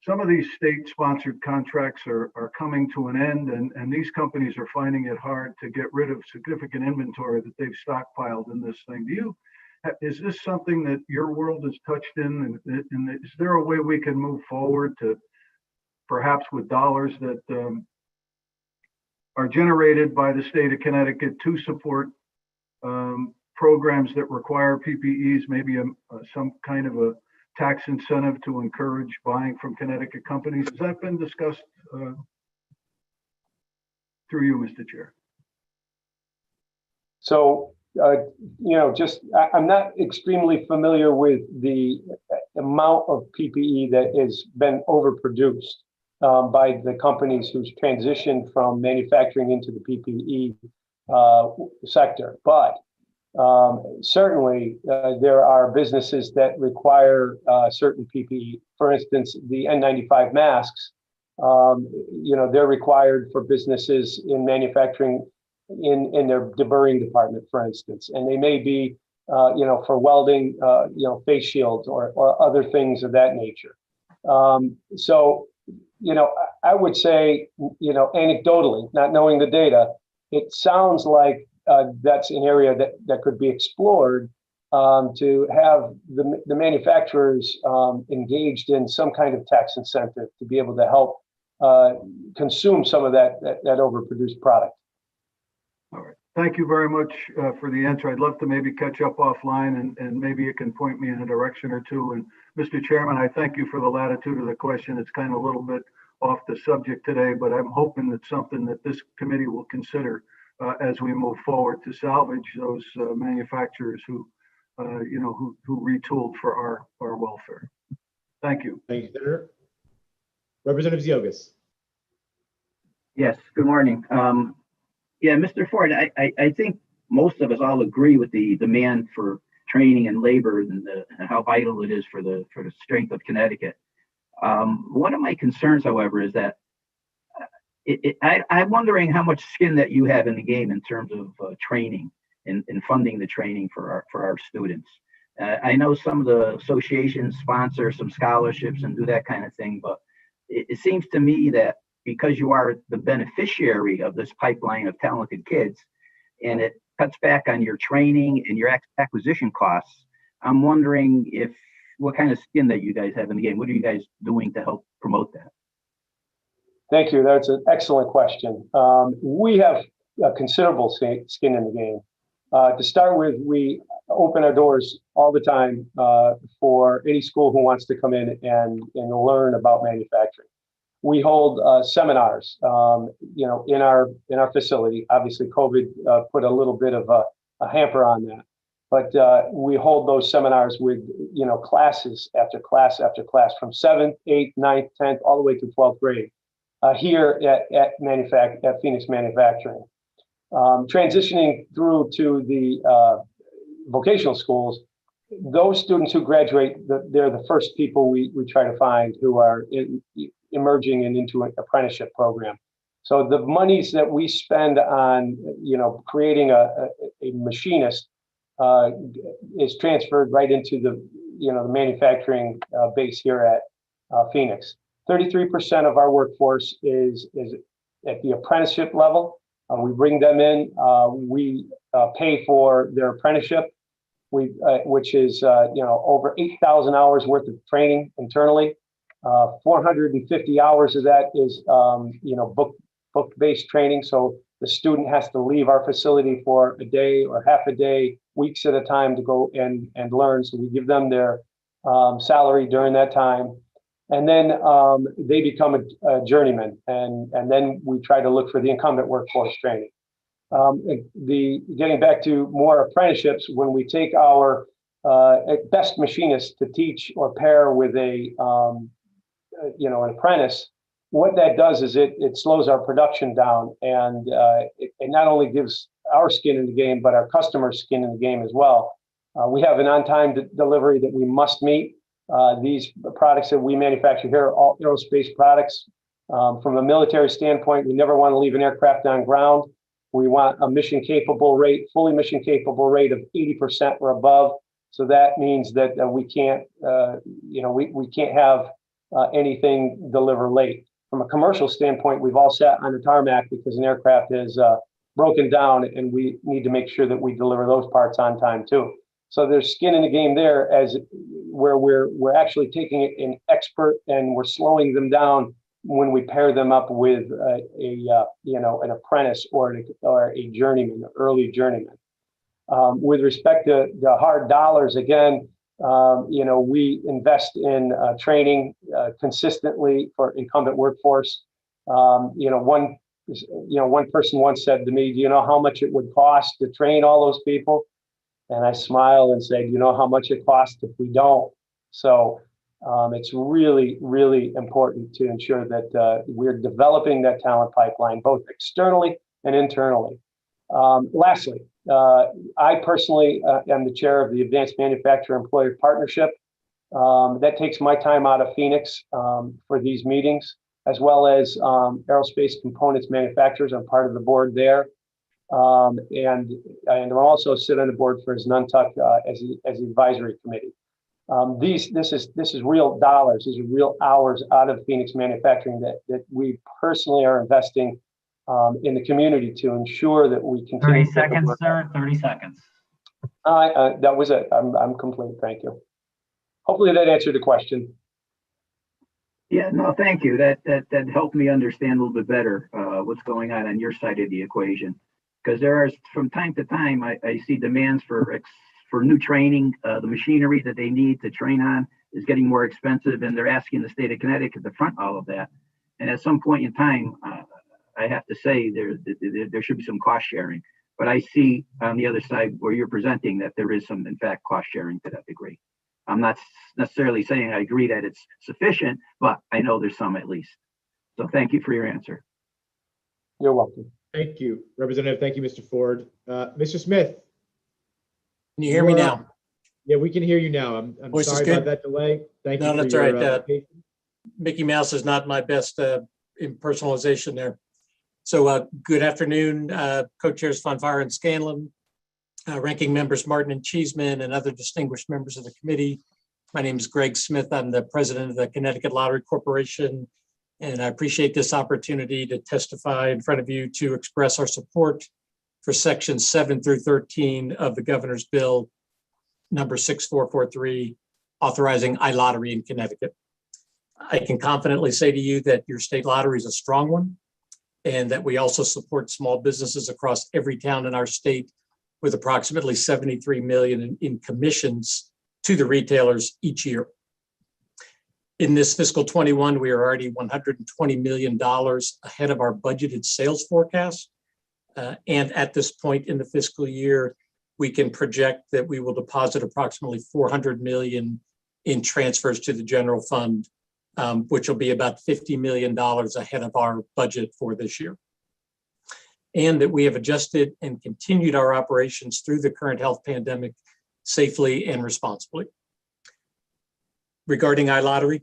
Some of these state-sponsored contracts are coming to an end, and these companies are finding it hard to get rid of significant inventory that they've stockpiled in this thing. Do is this something that your world is touched in? And is there a way we can move forward to perhaps with dollars that are generated by the state of Connecticut to support programs that require PPEs, maybe some kind of a tax incentive to encourage buying from Connecticut companies? Has that been discussed through you, Mr. Chair? So, I'm not extremely familiar with the amount of PPE that has been overproduced by the companies who's transitioned from manufacturing into the PPE sector. But certainly there are businesses that require certain PPE. For instance, the N95 masks, they're required for businesses in manufacturing in their deburring department, for instance, and they may be, for welding, face shields or other things of that nature. So, I would say, anecdotally, not knowing the data, it sounds like that's an area that could be explored to have the manufacturers engaged in some kind of tax incentive to be able to help consume some of that overproduced product. All right. Thank you very much for the answer. I'd love to maybe catch up offline and maybe you can point me in a direction or two. And Mr. Chairman, I thank you for the latitude of the question. It's kind of a little bit off the subject today, but I'm hoping that's something that this committee will consider as we move forward to salvage those manufacturers who retooled for our welfare. Thank you. Thank you, Senator. Representative Ziogas. Yes, good morning. Yeah, Mr. Ford, I think most of us all agree with the demand for training and labor and how vital it is for the strength of Connecticut. One of my concerns, however, is that I'm wondering how much skin that you have in the game in terms of training and funding the training for our students. I know some of the associations sponsor some scholarships and do that kind of thing, but it seems to me that because you are the beneficiary of this pipeline of talented kids, and it cuts back on your training and your acquisition costs, I'm wondering what kind of skin that you guys have in the game. What are you guys doing to help promote that? Thank you. That's an excellent question. We have a considerable skin in the game. To start with, we open our doors all the time for any school who wants to come in and learn about manufacturing. We hold seminars, in our facility. Obviously, COVID put a little bit of a hamper on that, but we hold those seminars with classes after class after class from 7th, 8th, 9th, 10th, all the way to 12th grade here at Phoenix Manufacturing. Transitioning through to the vocational schools, those students who graduate, they're the first people we try to find who are emerging and into an apprenticeship program. So the monies that we spend on, creating a machinist is transferred right into the manufacturing base here at Phoenix. 33% of our workforce is at the apprenticeship level. We bring them in, we pay for their apprenticeship, which is over 8,000 hours worth of training internally. 450 hours of that is book-based training. So the student has to leave our facility for a day or half a day, weeks at a time to go and learn. So we give them their salary during that time. And then they become a journeyman, and then we try to look for the incumbent workforce training. Getting back to more apprenticeships, when we take our best machinists to teach or pair with an apprentice, what that does is it slows our production down, and it not only gives our skin in the game, but our customers' skin in the game as well. We have an on-time delivery that we must meet. These products that we manufacture here are all aerospace products. From a military standpoint, we never want to leave an aircraft on ground. We want a fully mission capable rate of 80% or above. So that means that we can't, we can't have anything deliver late. From a commercial standpoint, we've all sat on the tarmac because an aircraft is broken down, and we need to make sure that we deliver those parts on time too. So there's skin in the game there, as where we're actually taking an expert and we're slowing them down when we pair them up with an apprentice or a journeyman, an early journeyman. With respect to the hard dollars, again, we invest in training consistently for incumbent workforce. One person once said to me, "Do you know how much it would cost to train all those people?" And I smile and say, "You know how much it costs if we don't?" So it's really, really important to ensure that we're developing that talent pipeline, both externally and internally. Lastly, I personally am the chair of the Advanced Manufacturer Employer Partnership. That takes my time out of Phoenix for these meetings, as well as aerospace components manufacturers. I'm part of the board there. And I also sit on the board for Nantuck as the advisory committee. This is real dollars. These are real hours out of Phoenix manufacturing that we personally are investing in the community to ensure that we continue. 30 seconds, sir. 30 seconds. That was it. I'm complete. Thank you. Hopefully that answered the question. Yeah, no, thank you. That helped me understand a little bit better what's going on your side of the equation. Because there are, from time to time, I see demands for new training. The machinery that they need to train on is getting more expensive, and they're asking the state of Connecticut to front all of that. And at some point in time, I have to say there should be some cost sharing. But I see on the other side where you're presenting that there is some, in fact, cost sharing to that degree. I'm not necessarily saying I agree that it's sufficient, but I know there's some at least. So thank you for your answer. You're welcome. Thank you, Representative. Thank you, Mr. Ford. Mr. Smith. Can you hear me now? Yeah, we can hear you now. I'm Voice is sorry good? about that delay. Thank you. No, for that's your, all right. patience. Mickey Mouse is not my best impersonalization there. So good afternoon, co-chairs Fonfara and Scanlon, ranking members Martin and Cheeseman, and other distinguished members of the committee. My name is Greg Smith. I'm the president of the Connecticut Lottery Corporation, and I appreciate this opportunity to testify in front of you to express our support for sections 7 through 13 of the governor's bill number 6443, authorizing iLottery in Connecticut. I can confidently say to you that your state lottery is a strong one, and that we also support small businesses across every town in our state with approximately 73 million in commissions to the retailers each year. In this fiscal 21, we are already $120 million ahead of our budgeted sales forecast. And at this point in the fiscal year, we can project that we will deposit approximately 400 million in transfers to the general fund, which will be about $50 million ahead of our budget for this year. And that we have adjusted and continued our operations through the current health pandemic safely and responsibly. Regarding iLottery,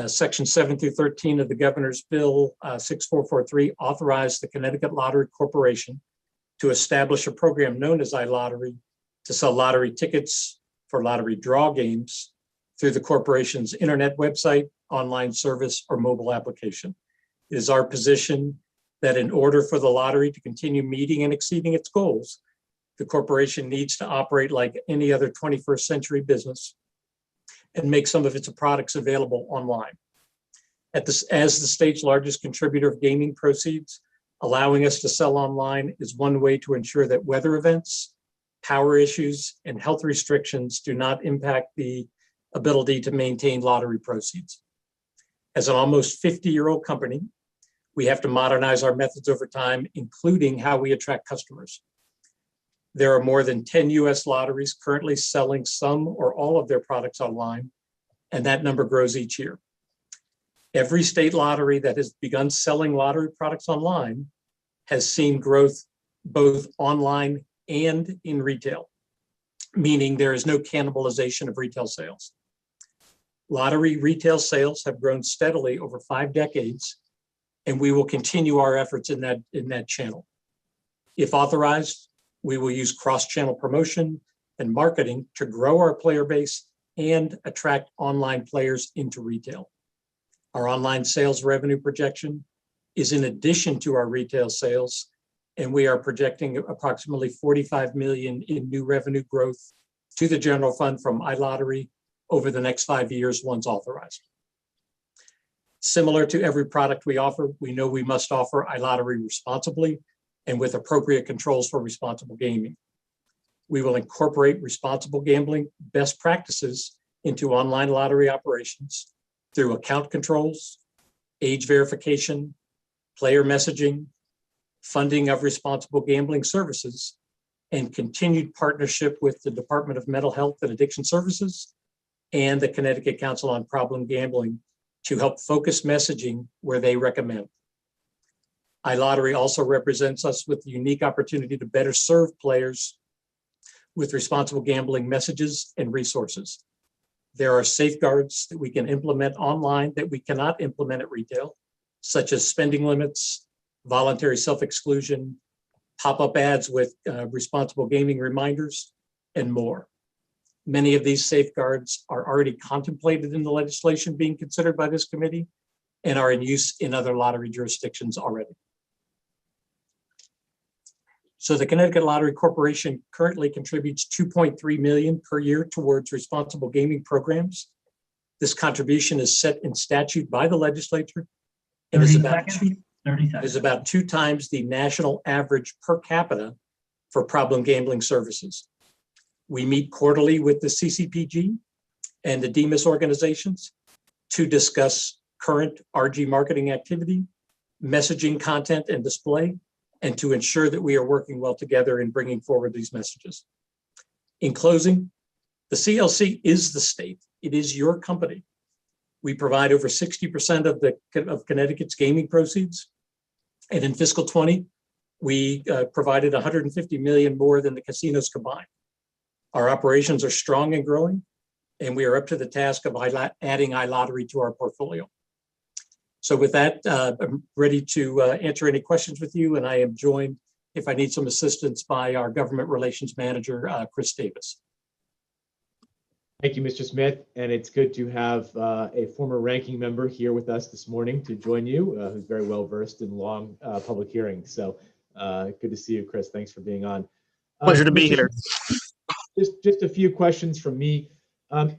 section 7 through 13 of the governor's bill 6443 authorized the Connecticut Lottery Corporation to establish a program known as iLottery to sell lottery tickets for lottery draw games through the corporation's internet website, online service, or mobile application. It is our position that in order for the lottery to continue meeting and exceeding its goals, the corporation needs to operate like any other 21st century business and make some of its products available online. As the state's largest contributor of gaming proceeds, allowing us to sell online is one way to ensure that weather events, power issues, and health restrictions do not impact the ability to maintain lottery proceeds. As an almost 50-year-old company, we have to modernize our methods over time, including how we attract customers. There are more than 10 US lotteries currently selling some or all of their products online, and that number grows each year. Every state lottery that has begun selling lottery products online has seen growth both online and in retail, meaning there is no cannibalization of retail sales. Lottery retail sales have grown steadily over 5 decades, and we will continue our efforts in that channel. If authorized, we will use cross-channel promotion and marketing to grow our player base and attract online players into retail. Our online sales revenue projection is in addition to our retail sales, and we are projecting approximately 45 million in new revenue growth to the general fund from iLottery over the next 5 years once authorized. Similar to every product we offer, we know we must offer iLottery responsibly and with appropriate controls for responsible gaming. We will incorporate responsible gambling best practices into online lottery operations through account controls, age verification, player messaging, funding of responsible gambling services, and continued partnership with the Department of Mental Health and Addiction Services and the Connecticut Council on Problem Gambling to help focus messaging where they recommend. iLottery also represents us with the unique opportunity to better serve players with responsible gambling messages and resources. There are safeguards that we can implement online that we cannot implement at retail, such as spending limits, voluntary self-exclusion, pop-up ads with responsible gaming reminders, and more. Many of these safeguards are already contemplated in the legislation being considered by this committee and are in use in other lottery jurisdictions already. So the Connecticut Lottery Corporation currently contributes $2.3 million per year towards responsible gaming programs. This contribution is set in statute by the legislature and is about 2 times the national average per capita for problem gambling services. We meet quarterly with the CCPG and the DEMIS organizations to discuss current RG marketing activity, messaging content and display, and to ensure that we are working well together in bringing forward these messages. In closing, the CLC is the state. It is your company. We provide over 60% of Connecticut's gaming proceeds. And in fiscal 20, we provided $150 million more than the casinos combined. Our operations are strong and growing, and we are up to the task of adding iLottery to our portfolio. So with that, I'm ready to answer any questions with you, and I am joined, if I need some assistance, by our government relations manager, Chris Davis. Thank you, Mr. Smith, and it's good to have a former ranking member here with us this morning to join you, who's very well versed in long public hearings. So good to see you, Chris. Thanks for being on. Pleasure to be here. Just a few questions from me.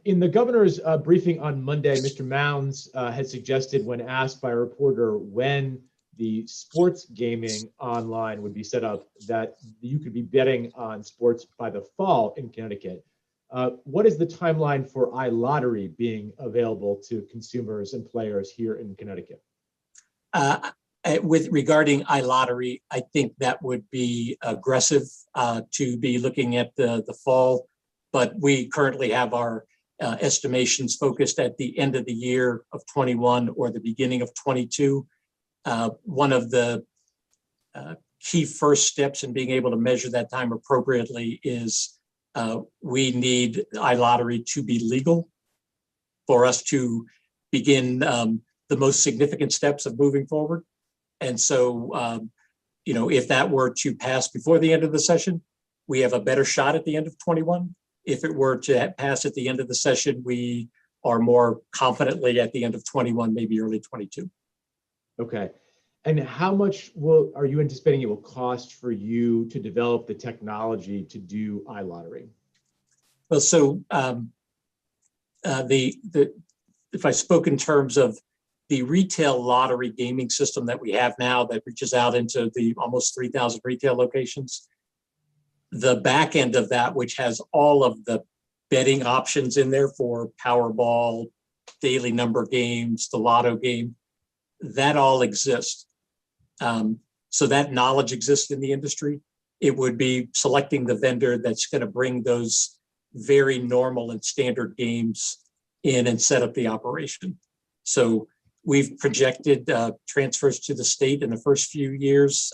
In the governor's briefing on Monday, Mr. Mounds had suggested, when asked by a reporter when the sports gaming online would be set up, that you could be betting on sports by the fall in Connecticut. What is the timeline for iLottery being available to consumers and players here in Connecticut? With regarding iLottery, I think that would be aggressive to be looking at the fall, but we currently have our estimations focused at the end of the year of 21 or the beginning of 22. One of the key first steps in being able to measure that time appropriately is we need iLottery to be legal for us to begin the most significant steps of moving forward. And so, if that were to pass before the end of the session, we have a better shot at the end of 21. If it were to pass at the end of the session, we are more confidently at the end of 21, maybe early 22. Okay. And how much are you anticipating it will cost for you to develop the technology to do iLottery? Well, so if I spoke in terms of the retail lottery gaming system that we have now that reaches out into the almost 3,000 retail locations, the back end of that, which has all of the betting options in there for Powerball, daily number games, the lotto game, that all exists. So that knowledge exists in the industry. It would be selecting the vendor that's going to bring those very normal and standard games in and set up the operation. So we've projected transfers to the state in the first few years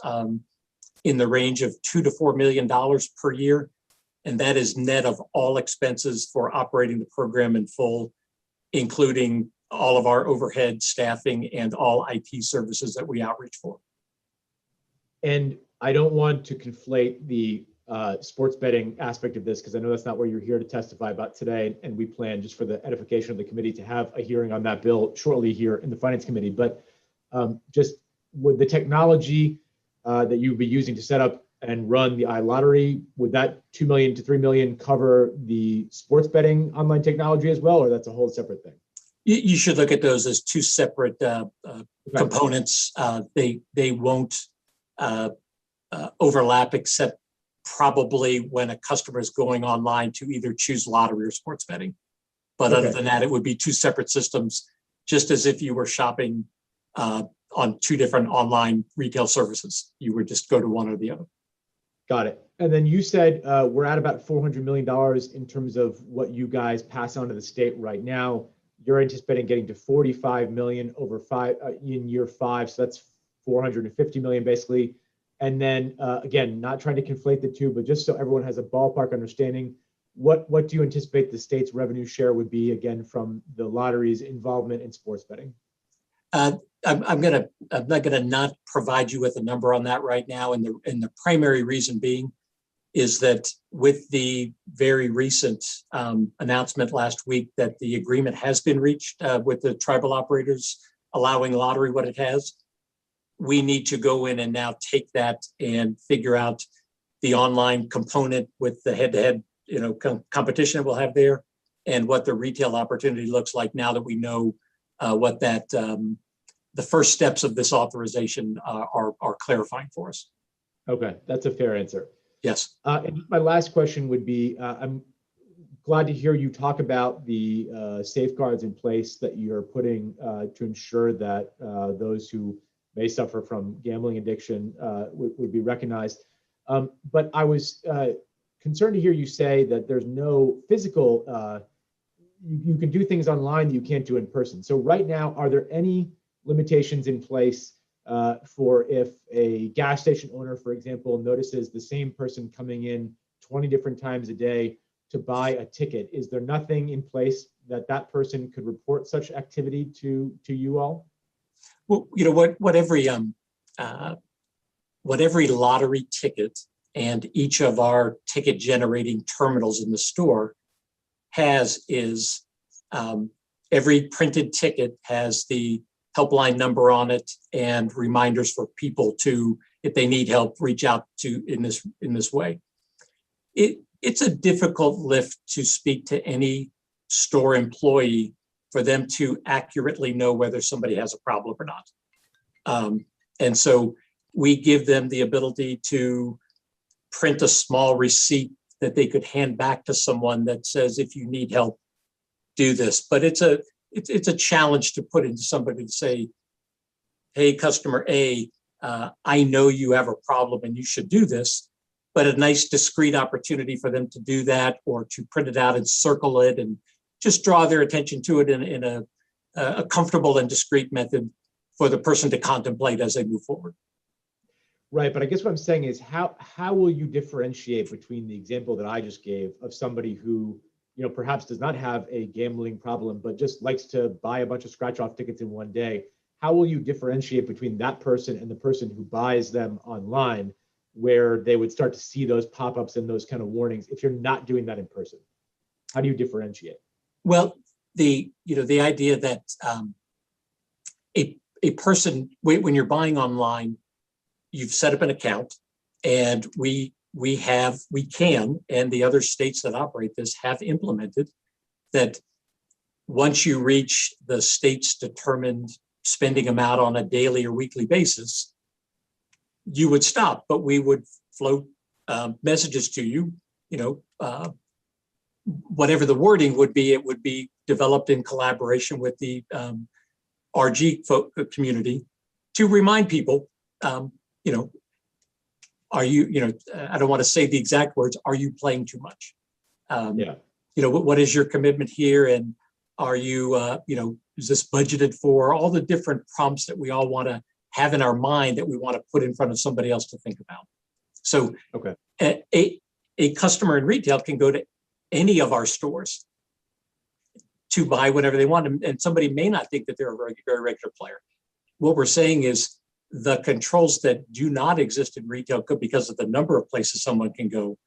in the range of $2 to $4 million per year. And that is net of all expenses for operating the program in full, including all of our overhead staffing and all IT services that we outreach for. And I don't want to conflate the sports betting aspect of this, because I know that's not what you're here to testify about today. And we plan, just for the edification of the committee, to have a hearing on that bill shortly here in the Finance Committee. But just with the technology that you'll be using to set up and run the iLottery, would that 2 million to 3 million cover the sports betting online technology as well, or that's a whole separate thing? You should look at those as two separate components. They won't overlap, except probably when a customer is going online to either choose lottery or sports betting. But other than that, it would be two separate systems, just as if you were shopping on two different online retail services. You would just go to one or the other. Got it. And then you said we're at about $400 million in terms of what you guys pass on to the state right now. You're anticipating getting to 45 million over in year 5. So that's 450 million basically. And then again, not trying to conflate the two, but just so everyone has a ballpark understanding, what do you anticipate the state's revenue share would be again from the lottery's involvement in sports betting? I'm not gonna not provide you with a number on that right now, and the primary reason being is that with the very recent announcement last week that the agreement has been reached with the tribal operators allowing lottery what it has, we need to go in and now take that and figure out the online component with the head-to-head competition we'll have there, and what the retail opportunity looks like now that we know what that the first steps of this authorization are clarifying for us. Okay, that's a fair answer. Yes. And my last question would be, I'm glad to hear you talk about the safeguards in place that you're putting to ensure that those who may suffer from gambling addiction would be recognized. But I was concerned to hear you say that there's no physical, you can do things online that you can't do in person. So right now, are there any limitations in place for if a gas station owner, for example, notices the same person coming in 20 different times a day to buy a ticket? Is there nothing in place that that person could report such activity to you all? Well, what every lottery ticket and each of our ticket generating terminals in the store has is every printed ticket has the helpline number on it and reminders for people to, if they need help, reach out to in this way. It's a difficult lift to speak to any store employee for them to accurately know whether somebody has a problem or not. And so we give them the ability to print a small receipt that they could hand back to someone that says, if you need help, do this. But it's a challenge to put into somebody to say, hey, customer A, I know you have a problem and you should do this, but a nice discrete opportunity for them to do that, or to print it out and circle it and just draw their attention to it in a comfortable and discrete method for the person to contemplate as they move forward. Right, but I guess what I'm saying is how will you differentiate between the example that I just gave of somebody who, perhaps does not have a gambling problem, but just likes to buy a bunch of scratch-off tickets in one day? How will you differentiate between that person and the person who buys them online, where they would start to see those pop-ups and those kind of warnings if you're not doing that in person? How do you differentiate? Well, the idea that a person, when you're buying online, you've set up an account, and we can, and the other states that operate this have implemented that once you reach the state's determined spending amount on a daily or weekly basis, you would stop, but we would float messages to you, whatever the wording would be, it would be developed in collaboration with the RG community to remind people, are you, I don't want to say the exact words, are you playing too much? What is your commitment here? And are you, is this budgeted for? All the different prompts that we all want to have in our mind that we want to put in front of somebody else to think about. So a customer in retail can go to any of our stores to buy whatever they want. And somebody may not think that they're a very regular player. What we're saying is the controls that do not exist in retail, because of the number of places someone can go,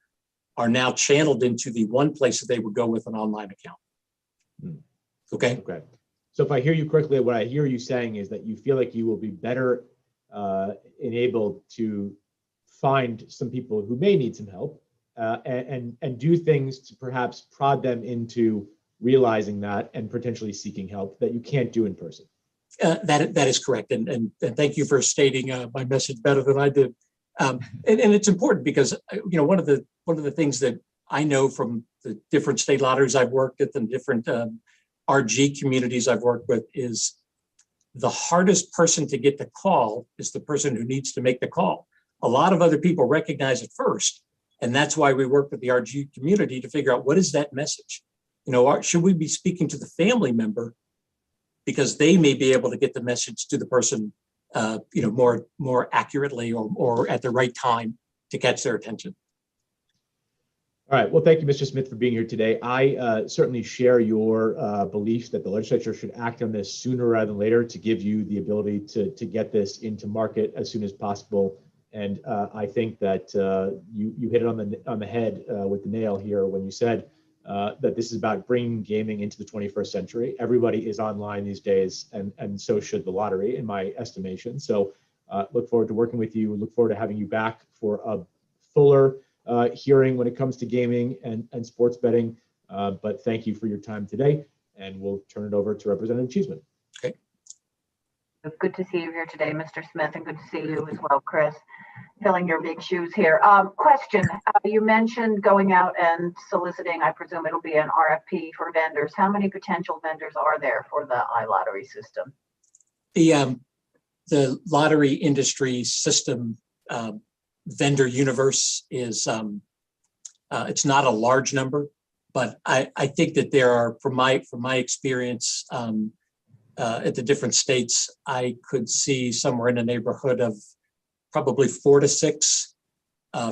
are now channeled into the one place that they would go with an online account. Okay. So if I hear you correctly, what I hear you saying is that you feel like you will be better enabled to find some people who may need some help and do things to perhaps prod them into realizing that and potentially seeking help that you can't do in person. That is correct, and thank you for stating my message better than I did. And it's important because one of the things that I know from the different state lotteries I've worked at and different RG communities I've worked with is the hardest person to get the call is the person who needs to make the call. A lot of other people recognize it first, and that's why we work with the RG community to figure out what is that message. Should we be speaking to the family member because they may be able to get the message to the person, more accurately or at the right time to catch their attention. All right. Well, thank you, Mr. Smith, for being here today. I certainly share your belief that the legislature should act on this sooner rather than later to give you the ability to get this into market as soon as possible. And I think that you hit it on the head with the nail here when you said that this is about bringing gaming into the 21st century. Everybody is online these days, and so should the lottery, in my estimation. So look forward to working with you. Look forward to having you back for a fuller hearing when it comes to gaming and sports betting. But thank you for your time today, and we'll turn it over to Representative Cheeseman. Okay. Good to see you here today, Mr. Smith, and good to see you as well, Chris, filling your big shoes here. Question, you mentioned going out and soliciting, I presume it'll be an RFP for vendors. How many potential vendors are there for the iLottery system? The lottery industry system vendor universe is, it's not a large number, but I think that there are, from my experience at the different states, I could see somewhere in the neighborhood of probably 4 to 6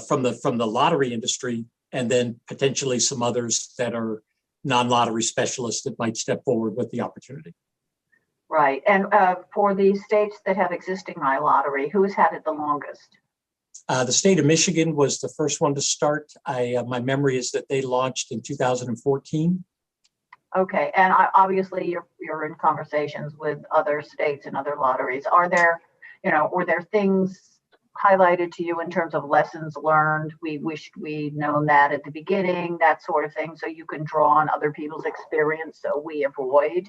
from the lottery industry, and then potentially some others that are non-lottery specialists that might step forward with the opportunity. Right, and for the states that have existing iLottery, who's had it the longest? The state of Michigan was the first one to start. My memory is that they launched in 2014. Okay, and obviously you're in conversations with other states and other lotteries. Are there, were there things highlighted to you in terms of lessons learned? We wished we'd known that at the beginning, that sort of thing, so you can draw on other people's experience so we avoid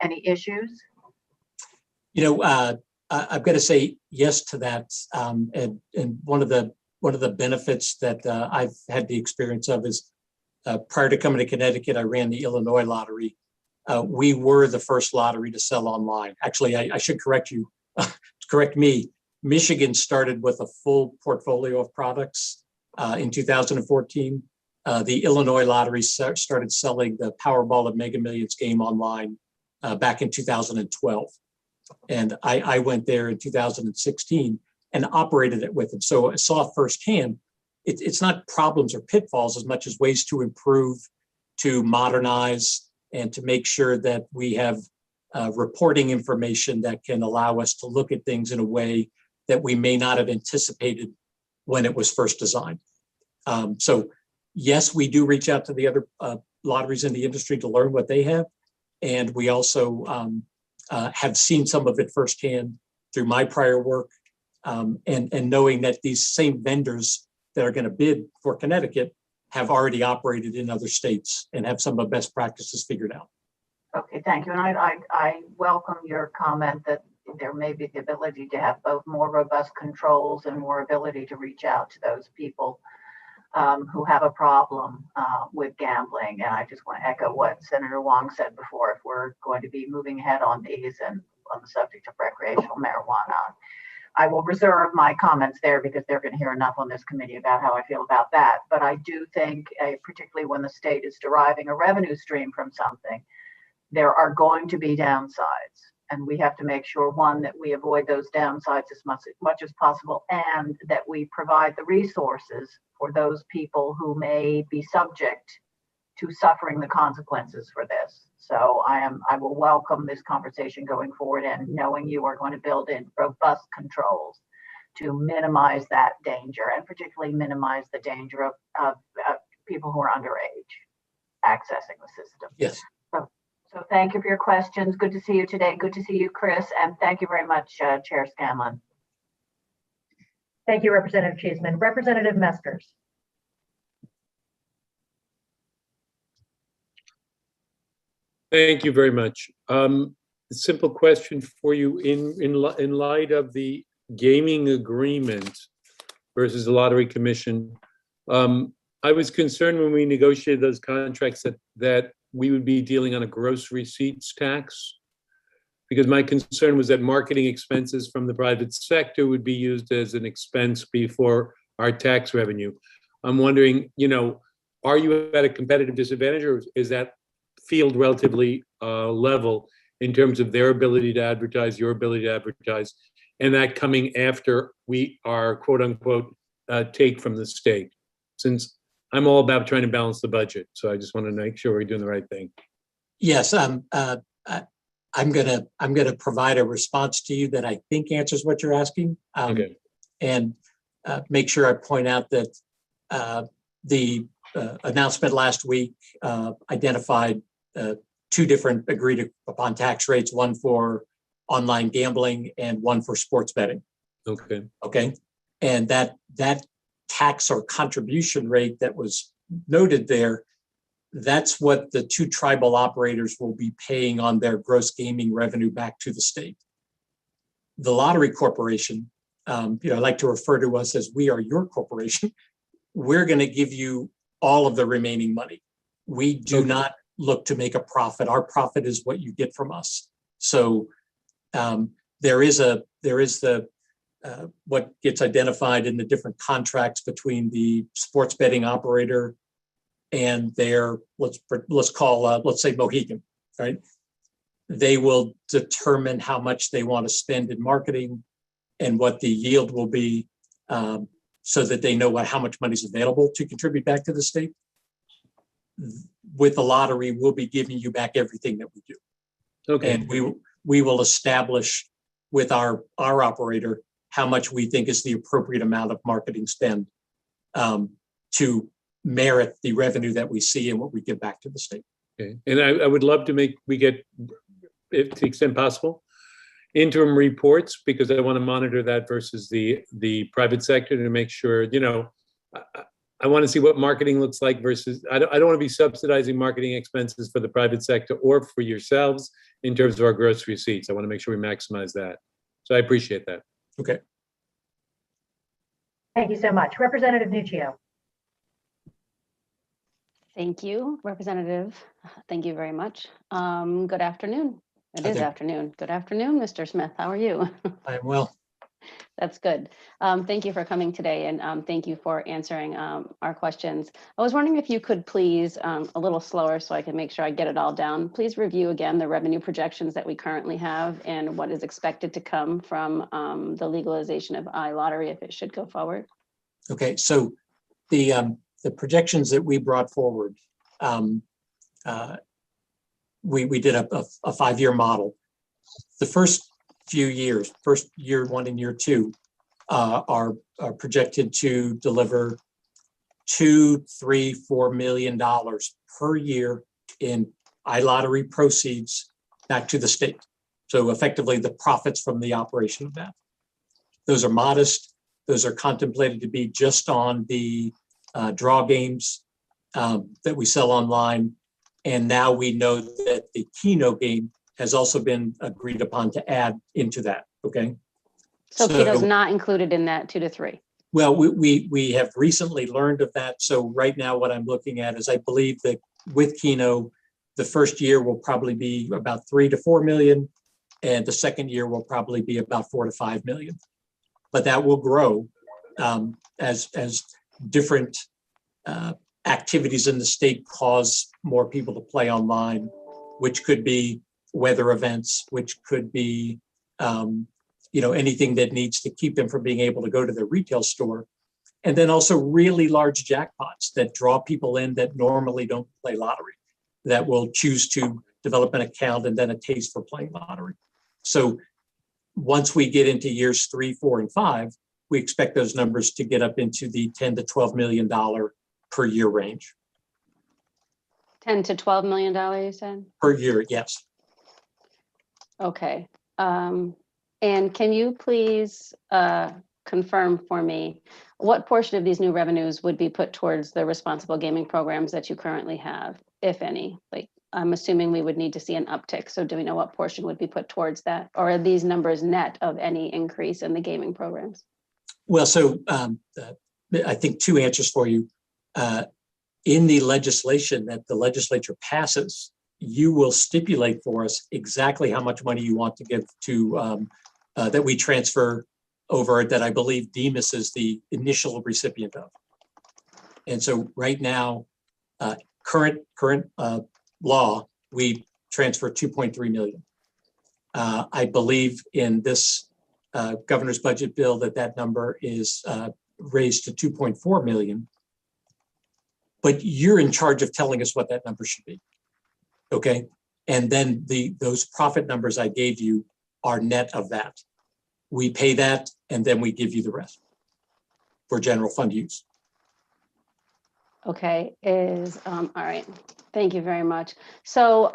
any issues? I've got to say yes to that. And one of the benefits that I've had the experience of is prior to coming to Connecticut, I ran the Illinois lottery. We were the first lottery to sell online. Actually, I should correct you, correct me. Michigan started with a full portfolio of products in 2014. The Illinois lottery started selling the Powerball and Mega Millions game online back in 2012. And I went there in 2016 and operated it with them. So I saw firsthand, it's not problems or pitfalls as much as ways to improve, to modernize, and to make sure that we have reporting information that can allow us to look at things in a way that we may not have anticipated when it was first designed. So yes, we do reach out to the other lotteries in the industry to learn what they have. And we also have seen some of it firsthand through my prior work, and knowing that these same vendors that are going to bid for Connecticut have already operated in other states and have some of the best practices figured out. Okay, thank you. And I welcome your comment that there may be the ability to have both more robust controls and more ability to reach out to those people who have a problem with gambling. And I just want to echo what Senator Wong said before. If we're going to be moving ahead on these and on the subject of recreational marijuana, I will reserve my comments there because they're going to hear enough on this committee about how I feel about that. But I do think, particularly when the state is deriving a revenue stream from something, there are going to be downsides. And we have to make sure, one, that we avoid those downsides as much as possible, and that we provide the resources for those people who may be subject to suffering the consequences for this. So I will welcome this conversation going forward, and knowing you are going to build in robust controls to minimize that danger, and particularly minimize the danger of people who are underage accessing the system. Yes. So thank you for your questions. Good to see you today. Good to see you, Chris. And thank you very much, Chair Scanlon. Thank you, Representative Cheeseman. Representative Meskers. Thank you very much. A simple question for you in light of the gaming agreement versus the lottery commission. I was concerned when we negotiated those contracts that we would be dealing on a gross receipts tax, because my concern was that marketing expenses from the private sector would be used as an expense before our tax revenue. I'm wondering, are you at a competitive disadvantage, or is that field relatively level in terms of their ability to advertise, your ability to advertise, and that coming after we are quote unquote take from the state? Since I'm all about trying to balance the budget, so I just want to make sure we're doing the right thing. Yes, I'm gonna provide a response to you that I think answers what you're asking. Okay. And make sure I point out that the announcement last week identified two different agreed upon tax rates, one for online gambling and one for sports betting. Okay. Okay. And that tax or contribution rate that was noted there, that's what the two tribal operators will be paying on their gross gaming revenue back to the state. The lottery corporation, I like to refer to us as we are your corporation. We're going to give you all of the remaining money. We do not look to make a profit. Our profit is what you get from us. So there is the what gets identified in the different contracts between the sports betting operator and their, let's say Mohegan, right? They will determine how much they want to spend in marketing and what the yield will be, so that they know how much money is available to contribute back to the state. With the lottery, we'll be giving you back everything that we do. Okay. And we will establish with our operator how much we think is the appropriate amount of marketing spend to merit the revenue that we see and what we give back to the state. Okay. And I would love to get, if to the extent possible, interim reports, because I want to monitor that versus the private sector to make sure, I want to see what marketing looks like versus, I don't want to be subsidizing marketing expenses for the private sector or for yourselves in terms of our gross receipts. I want to make sure we maximize that. So I appreciate that. Okay. Thank you so much. Representative Nuccio. Thank you, Representative. Thank you very much. Good afternoon. It is afternoon. Good afternoon, Mr. Smith. How are you? I'm well. That's good. Thank you for coming today, and thank you for answering our questions. I was wondering if you could please, a little slower so I can make sure I get it all down, please review again the revenue projections that we currently have and what is expected to come from the legalization of iLottery if it should go forward. Okay, so the projections that we brought forward, we did a 5-year model. The first few years, first year 1 and year 2, are projected to deliver $2, $3, $4 million per year in iLottery proceeds back to the state. So effectively the profits from the operation of that. Those are modest. Those are contemplated to be just on the draw games that we sell online. And now we know that the Keno game has also been agreed upon to add into that, okay? So Keno's not included in that 2 to 3? Well, we have recently learned of that. So right now what I'm looking at is I believe that with Keno, the first year will probably be about 3 to 4 million, and the second year will probably be about 4 to 5 million. But that will grow as different activities in the state cause more people to play online, which could be weather events, which could be anything that needs to keep them from being able to go to their retail store. And then also really large jackpots that draw people in that normally don't play lottery, that will choose to develop an account and then a taste for playing lottery. So once we get into years 3, 4, and 5, we expect those numbers to get up into the $10 to $12 million per year range. $10 to $12 million, you said? Per year, yes. Okay. And can you please confirm for me, what portion of these new revenues would be put towards the responsible gaming programs that you currently have, if any? Like, I'm assuming we would need to see an uptick. So do we know what portion would be put towards that? Or are these numbers net of any increase in the gaming programs? Well, so I think two answers for you. In the legislation that the legislature passes, you will stipulate for us exactly how much money you want to give to that we transfer over, that I believe Demas is the initial recipient of. And so right now, current law, we transfer 2.3 million. I believe in this governor's budget bill that number is raised to 2.4 million. But you're in charge of telling us what that number should be. Okay. And then those profit numbers I gave you are net of that. We pay that and then we give you the rest for general fund use. Okay, all right. Thank you very much. So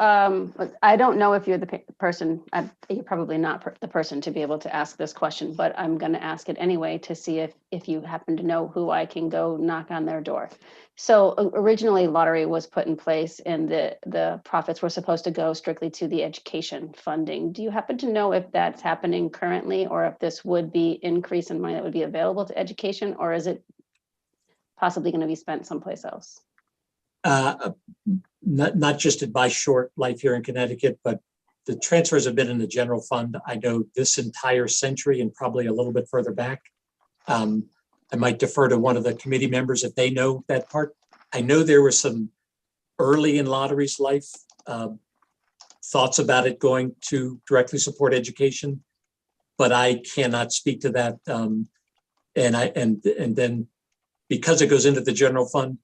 I don't know if you're the person, you're probably not the person to be able to ask this question, but I'm going to ask it anyway to see if you happen to know who I can go knock on their door. So originally lottery was put in place and the profits were supposed to go strictly to the education funding. Do you happen to know if that's happening currently, or if this would be increase in money that would be available to education, or is it possibly going to be spent someplace else? Not just in my short life here in Connecticut, but the transfers have been in the general fund. I know this entire century and probably a little bit further back. I might defer to one of the committee members if they know that part. I know there was some early in lottery's life thoughts about it going to directly support education, but I cannot speak to that. And then because it goes into the general fund,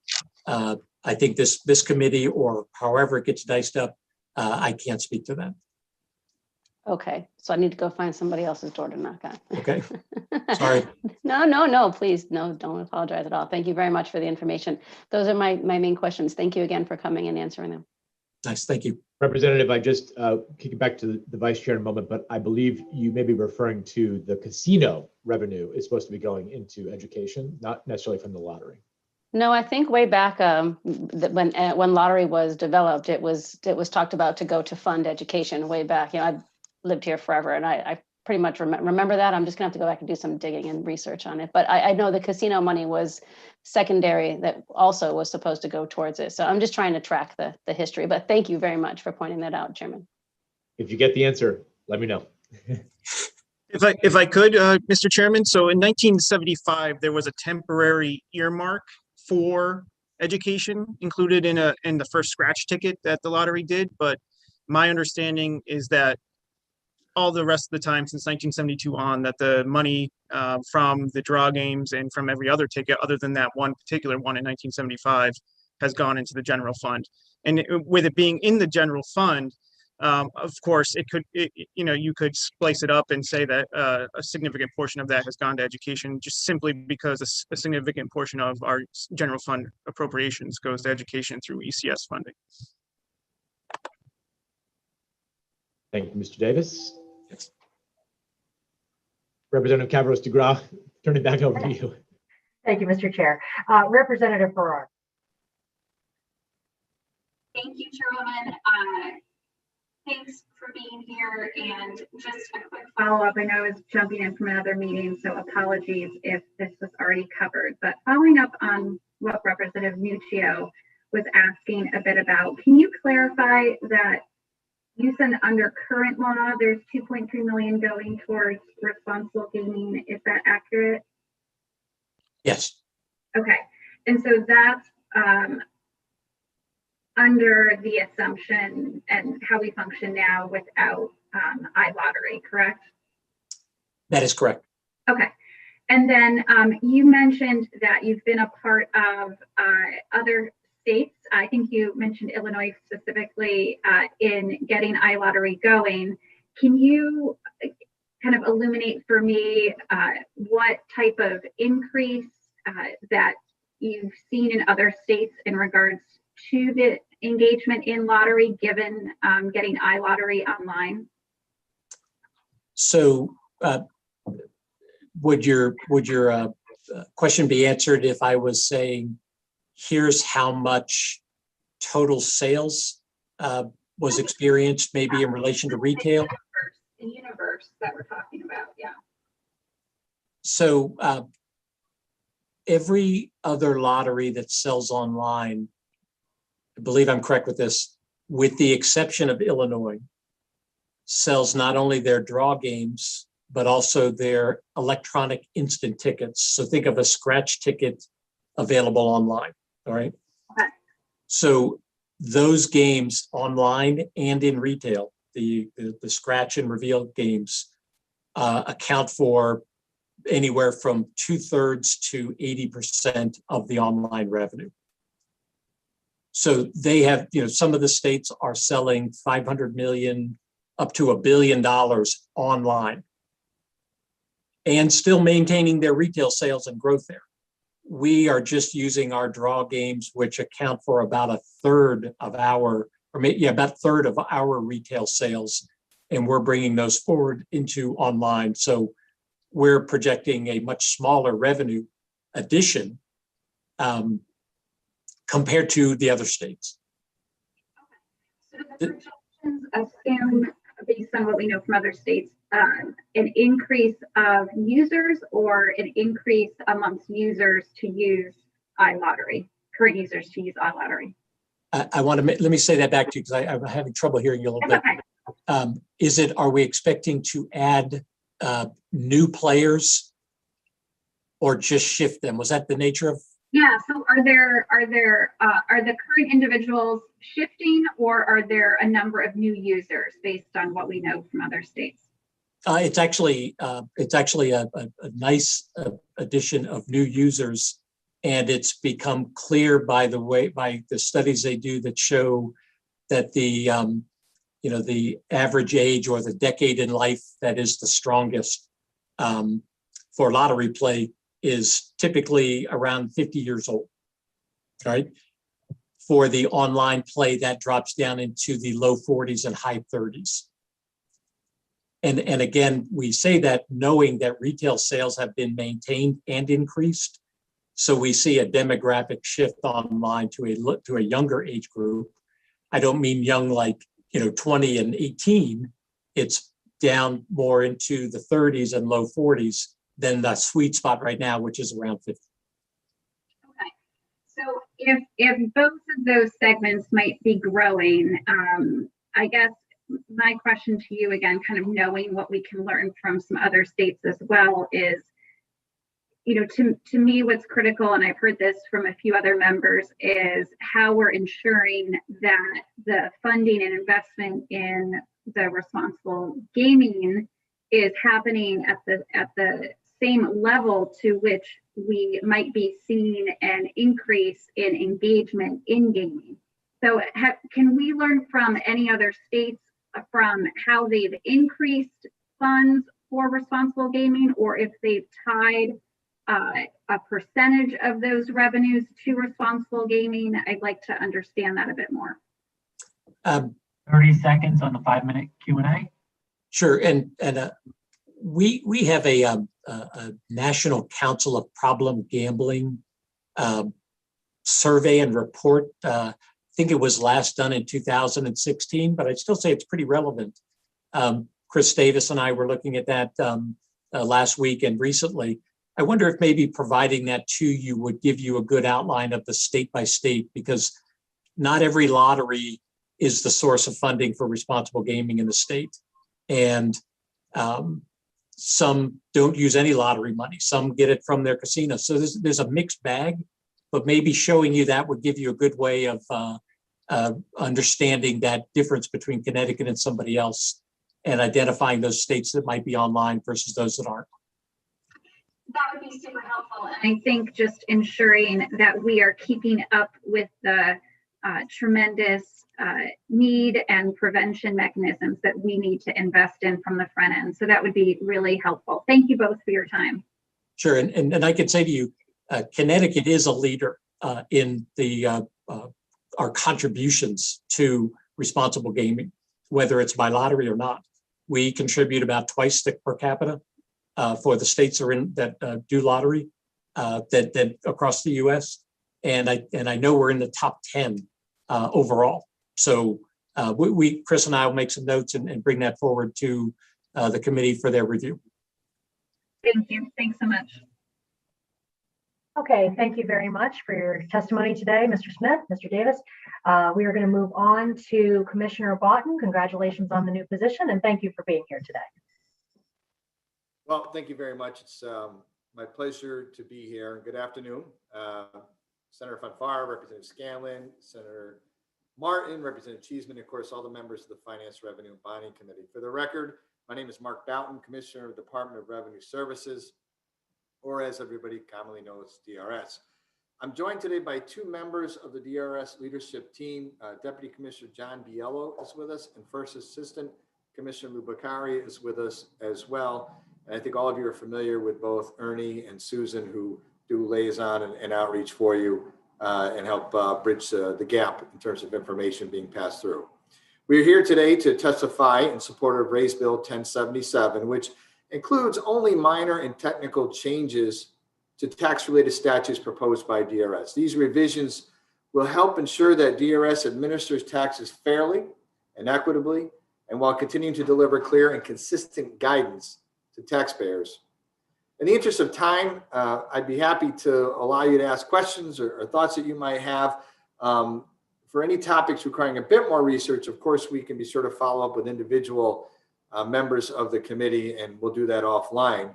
I think this committee, or however it gets diced up, I can't speak to that. Okay, so I need to go find somebody else's door to knock on. Okay, sorry. No, please, no, don't apologize at all. Thank you very much for the information. Those are my main questions. Thank you again for coming and answering them. Nice, thank you. Representative, I just kick it back to the vice chair in a moment, but I believe you may be referring to the casino revenue is supposed to be going into education, not necessarily from the lottery. No, I think way back when lottery was developed, it was talked about to go to fund education way back. You know, I've lived here forever, and I pretty much remember that. I'm just gonna have to go back and do some digging and research on it. But I know the casino money was secondary that also was supposed to go towards it. So I'm just trying to track the history. But thank you very much for pointing that out, Chairman. If you get the answer, let me know. If I could, Mr. Chairman, so in 1975, there was a temporary earmark for education included in the first scratch ticket that the lottery did. But my understanding is that all the rest of the time since 1972 on, that the money from the draw games and from every other ticket, other than that one particular one in 1975, has gone into the general fund. And with it being in the general fund, of course, you could splice it up and say that a significant portion of that has gone to education, just simply because a significant portion of our general fund appropriations goes to education through ECS funding. Thank you, Mr. Davis. Yes. Representative Cavros DeGraw, turn it back over to you. Thank you, Mr. Chair. Representative Farrar. Thank you, Chairwoman. Thanks for being here, and just a quick follow-up. I know I was jumping in from another meeting, so apologies if this was already covered, but following up on what Representative Nuccio was asking a bit about, can you clarify that you said under current law, there's 2.3 million going towards responsible gaming? Is that accurate? Yes. Okay, and so that's under the assumption and how we function now without iLottery, correct? That is correct. Okay. And then you mentioned that you've been a part of other states. I think you mentioned Illinois specifically in getting iLottery going. Can you kind of illuminate for me what type of increase that you've seen in other states in regards to the engagement in lottery given getting iLottery online? So would your question be answered if I was saying, here's how much total sales was experienced maybe in relation to retail? The universe that we're talking about, yeah. So every other lottery that sells online, I believe I'm correct with this, with the exception of Illinois, sells not only their draw games, but also their electronic instant tickets. So think of a scratch ticket available online, all right? Okay. So those games online and in retail, the scratch and reveal games account for anywhere from 2/3 to 80% of the online revenue. So they have, some of the states are selling 500 million up to $1 billion online and still maintaining their retail sales and growth there. We are just using our draw games, which account for about a third of our retail sales, and we're bringing those forward into online. So we're projecting a much smaller revenue addition compared to the other states. So the projections assume, based on what we know from other states, an increase of users or an increase amongst users to use iLottery, current users to use iLottery? I want to, let me say that back to you because I'm having trouble hearing you a little bit. Okay. Are we expecting to add new players or just shift them? Was that the nature of? Yeah, so are the current individuals shifting, or are there a number of new users based on what we know from other states? It's actually a nice addition of new users, and it's become clear by the studies they do that show that the average age or the decade in life that is the strongest for lottery play is typically around 50 years old, right? For the online play, that drops down into the low 40s and high 30s. And again, we say that knowing that retail sales have been maintained and increased. So we see a demographic shift online to a younger age group. I don't mean young like 20 and 18. It's down more into the 30s and low 40s than the sweet spot right now, which is around 50. Okay, so if both of those segments might be growing, I guess my question to you again, kind of knowing what we can learn from some other states as well, is, to me, what's critical, and I've heard this from a few other members, is how we're ensuring that the funding and investment in the responsible gaming is happening at the same level to which we might be seeing an increase in engagement in gaming. So can we learn from any other states from how they've increased funds for responsible gaming, or if they've tied a percentage of those revenues to responsible gaming? I'd like to understand that a bit more. 30 seconds on the 5-minute Q&A. Sure, and we have a National Council of Problem Gambling survey and report. I think it was last done in 2016, but I'd still say it's pretty relevant. Chris Davis and I were looking at that last week and recently. I wonder if maybe providing that to you would give you a good outline of the state by state, because not every lottery is the source of funding for responsible gaming in the state. And some don't use any lottery money. Some get it from their casinos. So there's a mixed bag, but maybe showing you that would give you a good way of understanding that difference between Connecticut and somebody else and identifying those states that might be online versus those that aren't. That would be super helpful. And I think just ensuring that we are keeping up with the tremendous need and prevention mechanisms that we need to invest in from the front end. So that would be really helpful. Thank you both for your time. Sure, and I could say to you, Connecticut is a leader in our contributions to responsible gaming, whether it's by lottery or not. We contribute about twice the per capita for the states that do lottery that across the U.S. And I know we're in the top 10 overall. So Chris and I will make some notes and bring that forward to the committee for their review. Thank you. Thanks so much. Okay, thank you very much for your testimony today, Mr. Smith, Mr. Davis. We are going to move on to Commissioner Boughton. Congratulations on the new position, and thank you for being here today. Well, thank you very much. It's my pleasure to be here. Good afternoon. Senator Fanfara, Representative Scanlon, Senator Martin, Representative Cheeseman, of course, all the members of the Finance, Revenue, and Bonding Committee. For the record, my name is Mark Boughton, Commissioner of the Department of Revenue Services, or as everybody commonly knows, DRS. I'm joined today by two members of the DRS leadership team. Deputy Commissioner John Biello is with us, and First Assistant Commissioner Lou Bakari is with us as well. And I think all of you are familiar with both Ernie and Susan, who do liaison and outreach for you and help bridge the gap in terms of information being passed through. We are here today to testify in support of Raise Bill 1077, which includes only minor and technical changes to tax-related statutes proposed by DRS. These revisions will help ensure that DRS administers taxes fairly and equitably, and while continuing to deliver clear and consistent guidance to taxpayers. In the interest of time, I'd be happy to allow you to ask questions or thoughts that you might have. For any topics requiring a bit more research, of course, we can be sure to follow up with individual members of the committee, and we'll do that offline.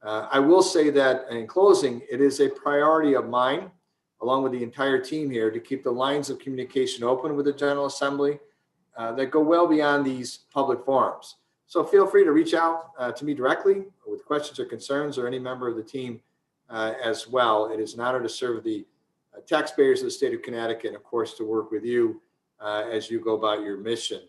I will say that in closing, it is a priority of mine, along with the entire team here, to keep the lines of communication open with the General Assembly that go well beyond these public forums. So feel free to reach out to me directly with questions or concerns, or any member of the team as well. It is an honor to serve the taxpayers of the state of Connecticut, and of course, to work with you as you go about your mission.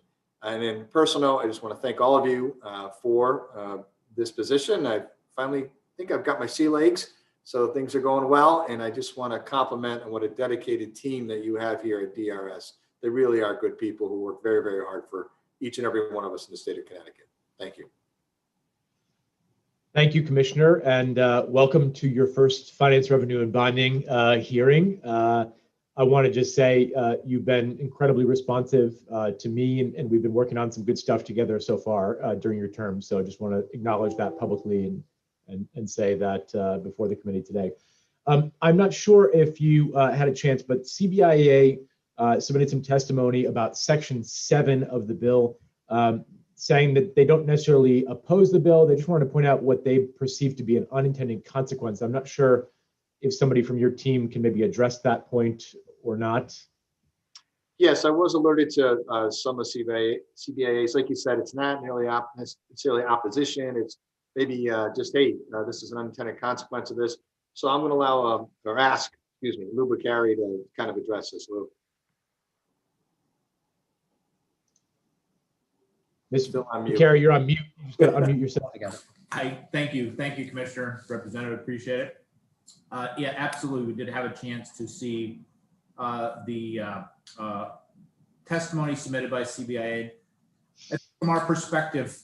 And in personal, I just want to thank all of you for this position. I finally think I've got my sea legs, so things are going well. And I just want to compliment on what a dedicated team that you have here at DRS. They really are good people who work very, very hard for each and every one of us in the state of Connecticut. Thank you. Thank you, Commissioner, and welcome to your first Finance, Revenue, and Bonding hearing. I want to just say you've been incredibly responsive to me, and we've been working on some good stuff together so far during your term. So I just want to acknowledge that publicly and say that before the committee today. I'm not sure if you had a chance, but CBIA submitted some testimony about Section 7 of the bill, saying that they don't necessarily oppose the bill. They just wanted to point out what they perceive to be an unintended consequence. I'm not sure if somebody from your team can maybe address that point or not. Yes, I was alerted to some of CBIAs. Like you said, it's not nearly necessarily opposition. It's maybe just, hey, this is an unintended consequence of this. So I'm going to allow or ask, Lou Bakari to kind of address this. Lou. Mr. Bakari, you're on mute. You just got to unmute yourself. Hi, thank you, Commissioner, Representative, appreciate it. Yeah, absolutely. We did have a chance to see the testimony submitted by CBIA. From our perspective,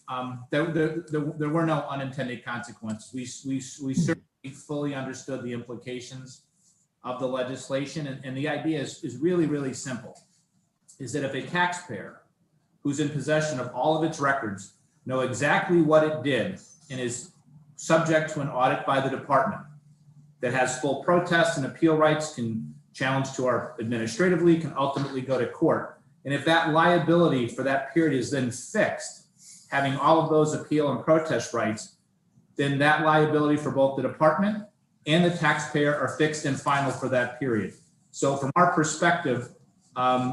there were no unintended consequences. We certainly fully understood the implications of the legislation, and the idea is really, really simple, is that if a taxpayer who's in possession of all of its records know exactly what it did and is subject to an audit by the department, that has full protest and appeal rights, can challenge to our administratively, can ultimately go to court. And if that liability for that period is then fixed, having all of those appeal and protest rights, then that liability for both the department and the taxpayer are fixed and final for that period. So from our perspective,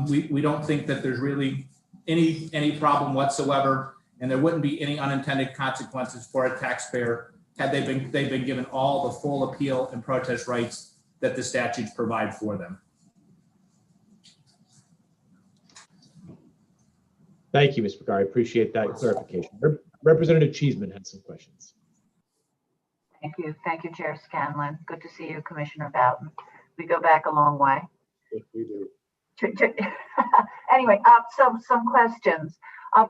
we don't think that there's really any problem whatsoever, and there wouldn't be any unintended consequences for a taxpayer had they've been given all the full appeal and protest rights that the statutes provide for them. Thank you, Ms. Bakari. Appreciate that clarification. Representative Cheeseman had some questions. Thank you, Chair Scanlon. Good to see you, Commissioner Boughton. We go back a long way. Yes, we do. Anyway, some questions.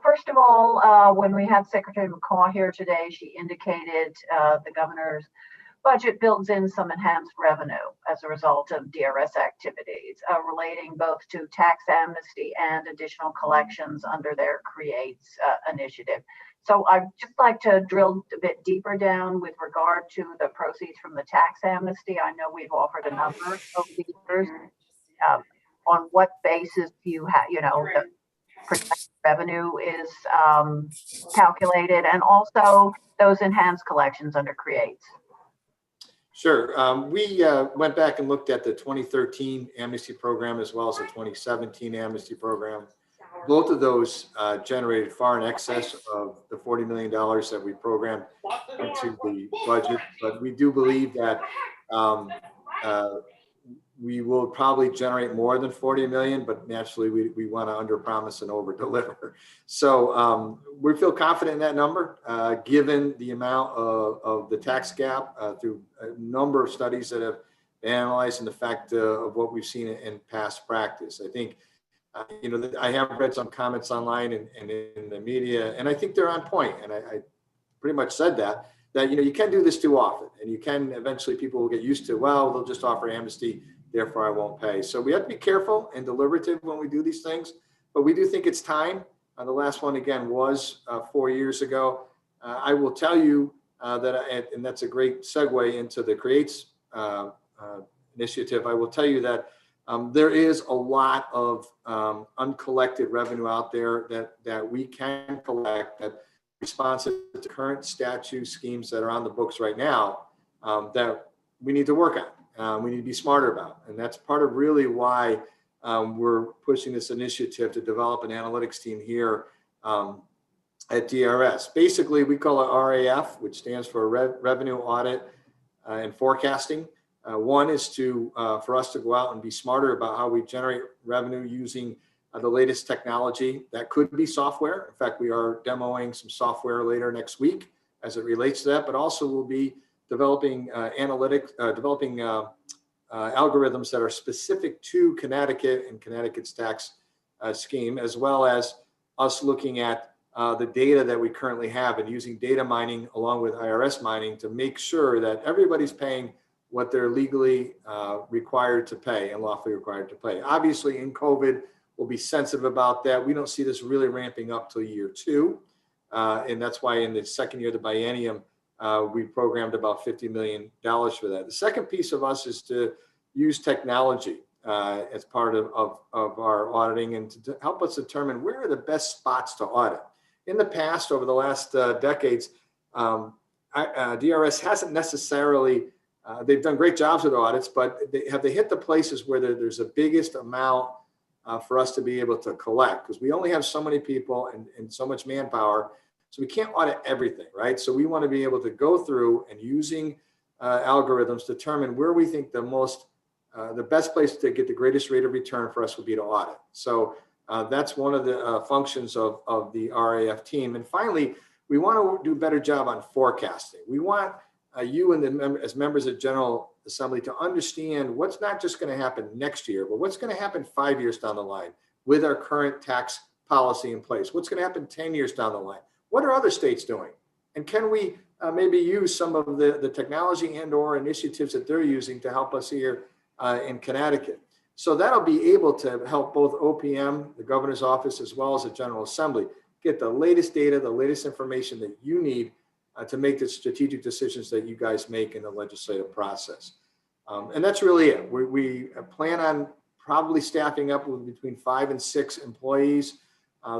First of all, when we had Secretary McCaw here today, she indicated the governor's budget builds in some enhanced revenue as a result of DRS activities relating both to tax amnesty and additional collections under their CREATES initiative. So I'd just like to drill a bit deeper down with regard to the proceeds from the tax amnesty. I know we've offered a number over the years. On what basis do you have, the projected revenue is calculated, and also those enhanced collections under CREATES? Sure. We went back and looked at the 2013 amnesty program as well as the 2017 amnesty program. Both of those generated far in excess of the $40 million that we programmed into the budget. But we do believe that we will probably generate more than 40 million, but naturally we want to under promise and over deliver. So we feel confident in that number, given the amount of the tax gap through a number of studies that have been analyzed and the fact of what we've seen in past practice. I think, I have read some comments online and in the media, and I think they're on point. And I pretty much said that you can't do this too often, and you can eventually people will get used to, well, they'll just offer amnesty, therefore I won't pay. So we have to be careful and deliberative when we do these things, but we do think it's time. The last one again was 4 years ago. I will tell you that, and that's a great segue into the CREATES initiative. I will tell you that there is a lot of uncollected revenue out there that we can collect that responsive to current statute schemes that are on the books right now that we need to work on. We need to be smarter about. And that's part of really why we're pushing this initiative to develop an analytics team here at DRS. Basically, we call it RAF, which stands for Revenue Audit and Forecasting. One is for us to go out and be smarter about how we generate revenue using the latest technology. That could be software. In fact, we are demoing some software later next week as it relates to that, but also we'll be developing algorithms that are specific to Connecticut and Connecticut's tax scheme, as well as us looking at the data that we currently have and using data mining along with IRS mining to make sure that everybody's paying what they're legally required to pay and lawfully required to pay. Obviously, in COVID, we'll be sensitive about that. We don't see this really ramping up till year 2. And that's why in the second year of the biennium, we programmed about $50 million for that. The second piece of us is to use technology as part of our auditing and to help us determine where are the best spots to audit. In the past, over the last decades, DRS hasn't necessarily, they've done great jobs with audits, but have they hit the places where there's the biggest amount for us to be able to collect? Because we only have so many people and so much manpower, so we can't audit everything, right? So we want to be able to go through and using algorithms determine where we think the best place to get the greatest rate of return for us would be to audit. So that's one of the functions of the RAF team. And finally, we want to do a better job on forecasting. We want you and as members of General Assembly to understand what's not just going to happen next year, but what's going to happen 5 years down the line with our current tax policy in place. What's going to happen 10 years down the line? What are other states doing? And can we maybe use some of the technology and or initiatives that they're using to help us here in Connecticut? So that'll be able to help both OPM, the governor's office, as well as the General Assembly, get the latest data, the latest information that you need to make the strategic decisions that you guys make in the legislative process. And that's really it. We plan on probably staffing up with between 5 and 6 employees.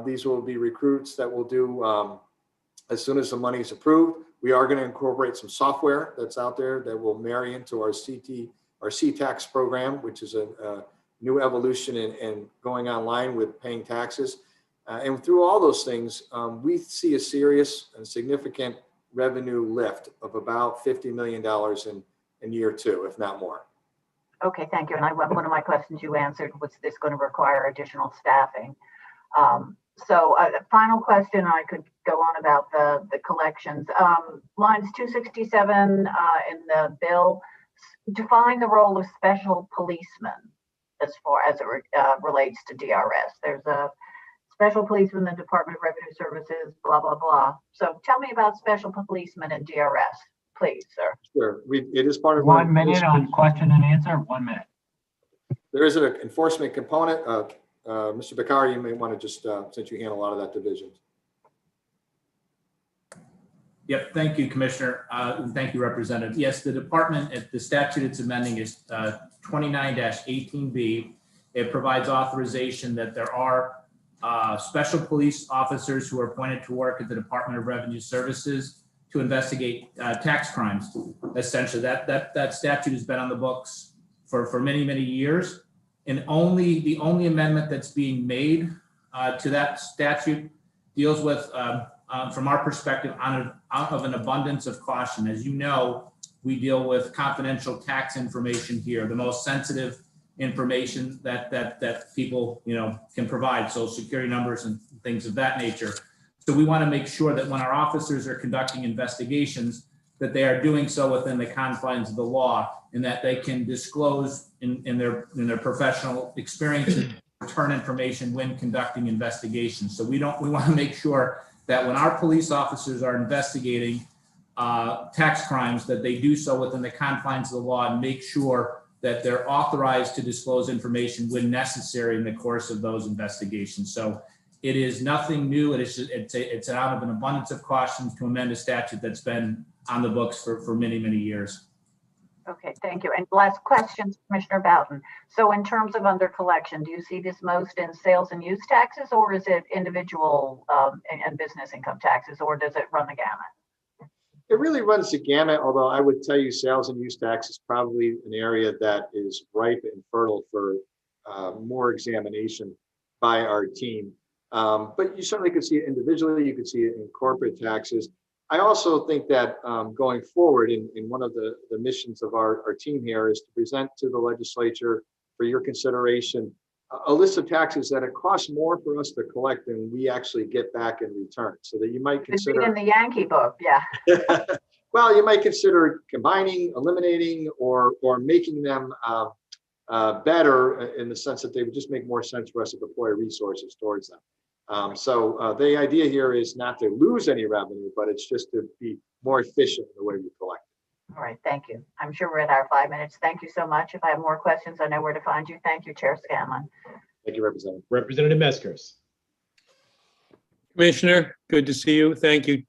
These will be recruits that we'll do as soon as the money is approved. We are going to incorporate some software that's out there that will marry into our CTAX program, which is a new evolution in going online with paying taxes. And through all those things, we see a serious and significant revenue lift of about $50 million in year 2, if not more. Okay, thank you. And one of my questions you answered, was this going to require additional staffing? So the final question, I could go on about the collections. Lines 267 in the bill define the role of special policemen as far as it relates to DRS. There's a special policeman, the Department of Revenue Services, blah, blah, blah. So tell me about special policemen and DRS, please, sir. Sure, it is part of. 1 minute on question and answer, 1 minute. There is an enforcement component. Mr. Bakari, you may want to just, since you handle a lot of that division. Yep, thank you, Commissioner. And thank you, Representative. Yes, the department, the statute it's amending is 29-18B. It provides authorization that there are special police officers who are appointed to work at the Department of Revenue Services to investigate tax crimes. Essentially, that statute has been on the books for many, many years. And the only amendment that's being made to that statute deals with, from our perspective, out of an abundance of caution. As you know, we deal with confidential tax information here, the most sensitive information that people can provide, social security numbers and things of that nature. So we want to make sure that when our officers are conducting investigations, that they are doing so within the confines of the law, and that they can disclose in their professional experience and return information when conducting investigations. So we want to make sure that when our police officers are investigating tax crimes, that they do so within the confines of the law and make sure that they're authorized to disclose information when necessary in the course of those investigations. So it is nothing new. It's out of an abundance of caution to amend a statute that's been on the books for many, many years. Okay, thank you. And last question, Commissioner Boughton. So in terms of under collection, do you see this most in sales and use taxes, or is it individual and business income taxes, or does it run the gamut? It really runs the gamut, although I would tell you sales and use tax is probably an area that is ripe and fertile for more examination by our team. But you certainly could see it individually. You could see it in corporate taxes. I also think that going forward, in one of the missions of our team here is to present to the legislature for your consideration a list of taxes that it costs more for us to collect than we actually get back in return, so that you might consider. It's in the Yankee book, yeah. Well, you might consider combining, eliminating, or making them better in the sense that they would just make more sense for us to deploy resources towards them. So the idea here is not to lose any revenue, but it's just to be more efficient in the way we collect. All right, thank you. I'm sure we're at our 5 minutes. Thank you so much. If I have more questions, I know where to find you. Thank you, Chair Scanlon. Thank you, Representative. Representative Meskers. Commissioner, good to see you. Thank you,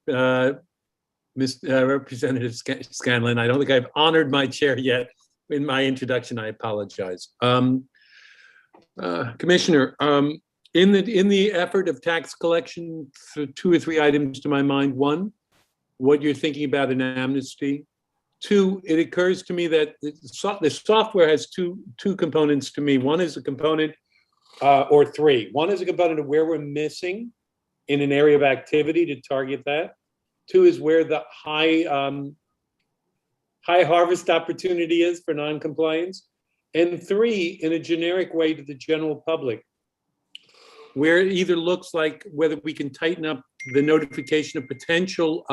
Representative Scanlon. I don't think I've honored my chair yet in my introduction. I apologize. Commissioner, in the effort of tax collection, 2 or 3 items to my mind. 1, what you're thinking about an amnesty. 2, it occurs to me that the software has two components to me. 1 is a component, or 3. 1 is a component of where we're missing in an area of activity to target that. 2 is where the high harvest opportunity is for non-compliance. And 3, in a generic way to the general public, where it either looks like whether we can tighten up the notification of potential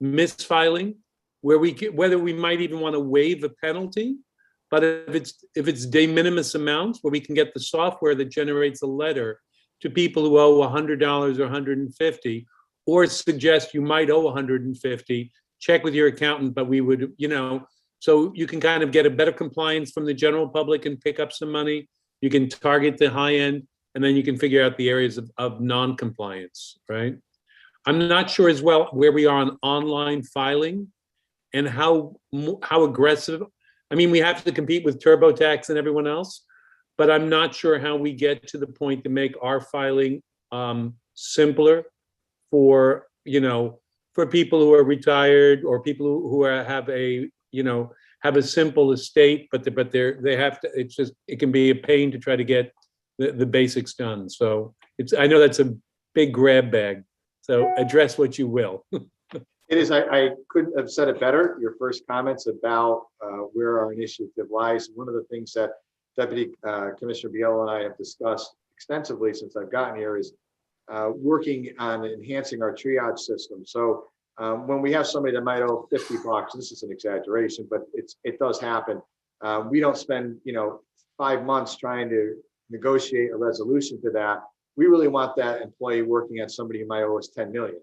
misfiling, whether we might even want to waive a penalty, but if it's de minimis amounts, where we can get the software that generates a letter to people who owe $100 or $150, or suggest you might owe $150, check with your accountant, but we would, so you can kind of get a better compliance from the general public and pick up some money. You can target the high end, and then you can figure out the areas of non-compliance, right? I'm not sure as well where we are on online filing and how aggressive. I mean, we have to compete with TurboTax and everyone else, but I'm not sure how we get to the point to make our filing simpler for people who are retired, or people who have a simple estate, but they have to. It can be a pain to try to get the basics done. So I know that's a big grab bag. So address what you will. It is. I couldn't have said it better. Your first comments about where our initiative lies. One of the things that Deputy Commissioner Biella and I have discussed extensively since I've gotten here is working on enhancing our triage system. So when we have somebody that might owe $50, this is an exaggeration, but it does happen. We don't spend 5 months trying to negotiate a resolution to that. we really want that employee working at somebody who might owe us 10 million.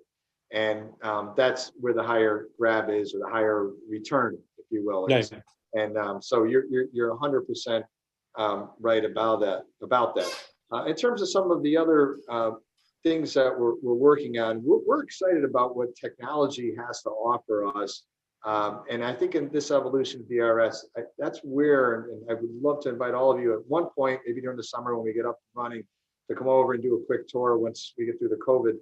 And that's where the higher grab is, or the higher return, if you will. Nice. And so you're 100% right about that. In terms of some of the other things that we're working on, we're excited about what technology has to offer us. And I think in this evolution of DRS, that's where, and I would love to invite all of you at one point, maybe during the summer when we get up and running, to come over and do a quick tour once we get through the COVID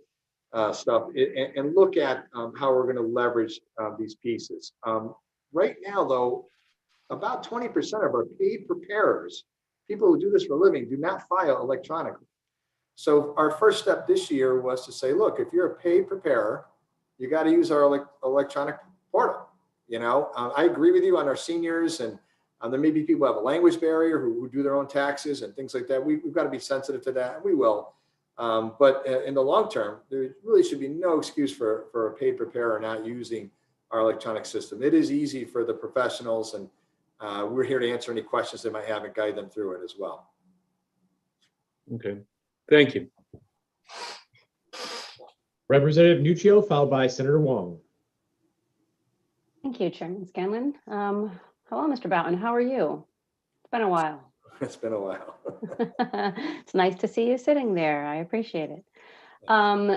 stuff, and look at how we're going to leverage these pieces. Right now, though, about 20% of our paid preparers, people who do this for a living, do not file electronically. So our first step this year was to say, look, if you're a paid preparer, you got to use our electronic portal. You know, I agree with you on our seniors, and there may be people who have a language barrier who do their own taxes and things like that. We've got to be sensitive to that, and we will. But in the long term, there really should be no excuse for a paid preparer not using our electronic system. It is easy for the professionals, and we're here to answer any questions they might have and guide them through it as well. Okay, thank you. Representative Nuccio, followed by Senator Wong. Thank you, Chairman Scanlon. Hello, Mr. Boughton. How are you? It's been a while. It's been a while. It's nice to see you sitting there. I appreciate it. Hold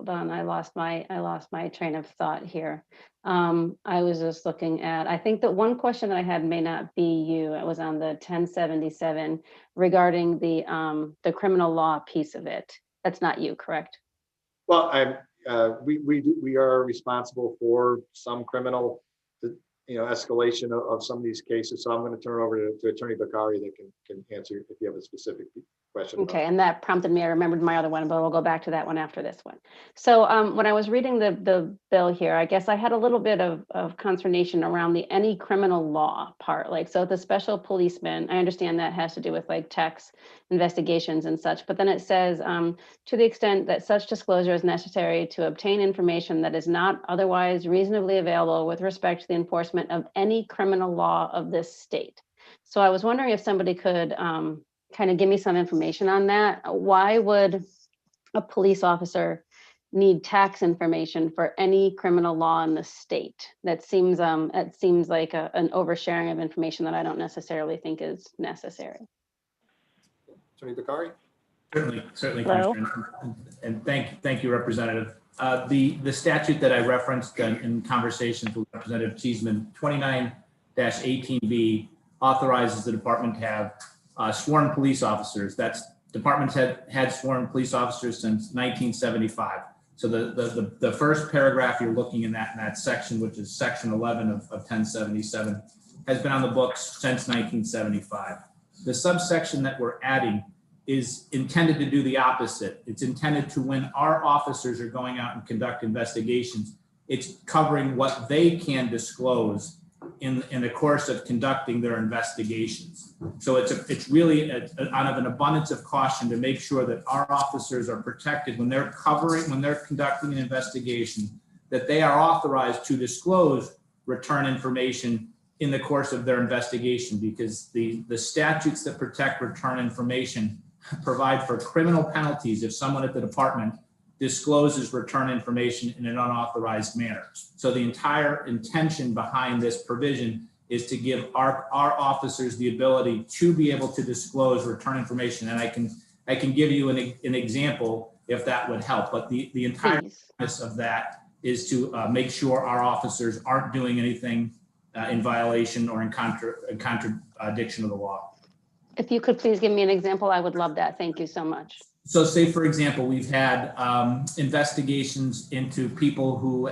on. I lost my train of thought here. I was just looking at, I think that one question that I had may not be you. It was on the 1077 regarding the criminal law piece of it. That's not you, correct? Well, we are responsible for some criminal, escalation of some of these cases. So I'm going to turn it over to Attorney Bakari that can answer if you have a specific question. Okay, and that prompted me, I remembered my other one, but we'll go back to that one after this one. So when I was reading the bill here, I guess I had a little bit of consternation around the any criminal law part. Like, so the special policeman, I understand that has to do with like tax investigations and such, but then it says to the extent that such disclosure is necessary to obtain information that is not otherwise reasonably available with respect to the enforcement of any criminal law of this state. So I was wondering if somebody could kind of give me some information on that. Why would a police officer need tax information for any criminal law in the state? That seems it seems like an oversharing of information that I don't necessarily think is necessary. Attorney Bakari? Certainly, Hello? Commissioner, and thank you, Representative. The statute that I referenced in conversations with Representative Cheeseman, 29-18B, authorizes the department to have sworn police officers. That's departments had sworn police officers since 1975. So the first paragraph you're looking in that section, which is section 11 of 1077, has been on the books since 1975. The subsection that we're adding is intended to do the opposite. It's intended to, when our officers are going out and conduct investigations, it's covering what they can disclose in the course of conducting their investigations. So it's really out of an abundance of caution to make sure that our officers are protected when they're conducting an investigation, that they are authorized to disclose return information in the course of their investigation, because the statutes that protect return information provide for criminal penalties if someone at the department discloses return information in an unauthorized manner. So the entire intention behind this provision is to give our officers the ability to be able to disclose return information. And I can give you an example if that would help. But the entire premise of that is to make sure our officers aren't doing anything in violation or in contradiction of the law. If you could please give me an example, I would love that. Thank you so much. So say, for example, we've had investigations into people who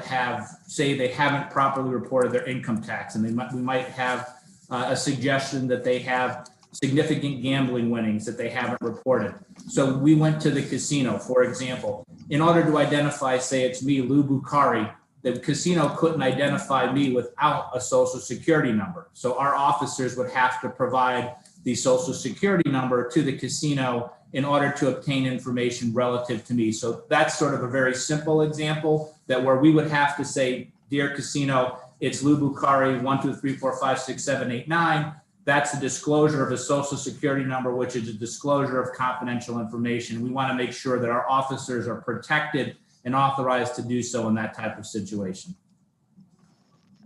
say they haven't properly reported their income tax, and we might have a suggestion that they have significant gambling winnings that they haven't reported. So we went to the casino, for example. In order to identify, say it's me, Lou Bukhari, the casino couldn't identify me without a social security number. So our officers would have to provide the social security number to the casino in order to obtain information relative to me. So that's sort of a very simple example that where we would have to say, dear casino, it's Lou Bukhari, 1, 2, 3, 4, 5, 6, 7, 8, 9. that's a disclosure of a social security number, which is a disclosure of confidential information. We want to make sure that our officers are protected and authorized to do so in that type of situation.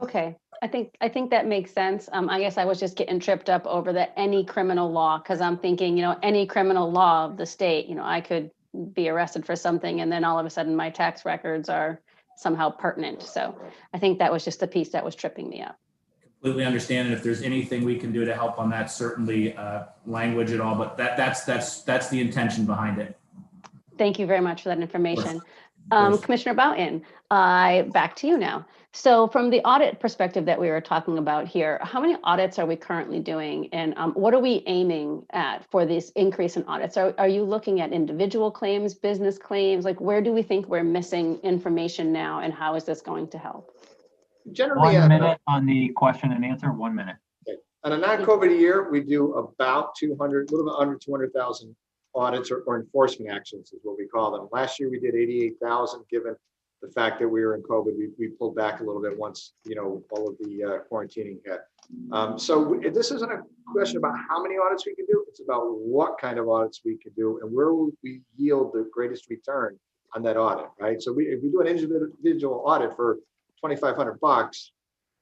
Okay, I think that makes sense. I guess I was just getting tripped up over the any criminal law, because I'm thinking, any criminal law of the state, I could be arrested for something and then all of a sudden my tax records are somehow pertinent. So I think that was just the piece that was tripping me up. Completely understand, and if there's anything we can do to help on that, certainly language at all, but that's the intention behind it. Thank you very much for that information. course. Commissioner Boughton, back to you now. So from the audit perspective that we were talking about here, how many audits are we currently doing? And what are we aiming at for this increase in audits? Are you looking at individual claims, business claims? Like, where do we think we're missing information now, and how is this going to help? Generally, 1 minute on the question and answer, 1 minute. on a non-COVID year, we do about 200, a little bit under 200,000 audits or enforcement actions is what we call them. Last year, we did 88,000, given the fact that we were in COVID. We pulled back a little bit once, all of the quarantining hit. So this isn't a question about how many audits we can do. It's about what kind of audits we can do and where will we yield the greatest return on that audit, right? So if we do an individual audit for $2,500,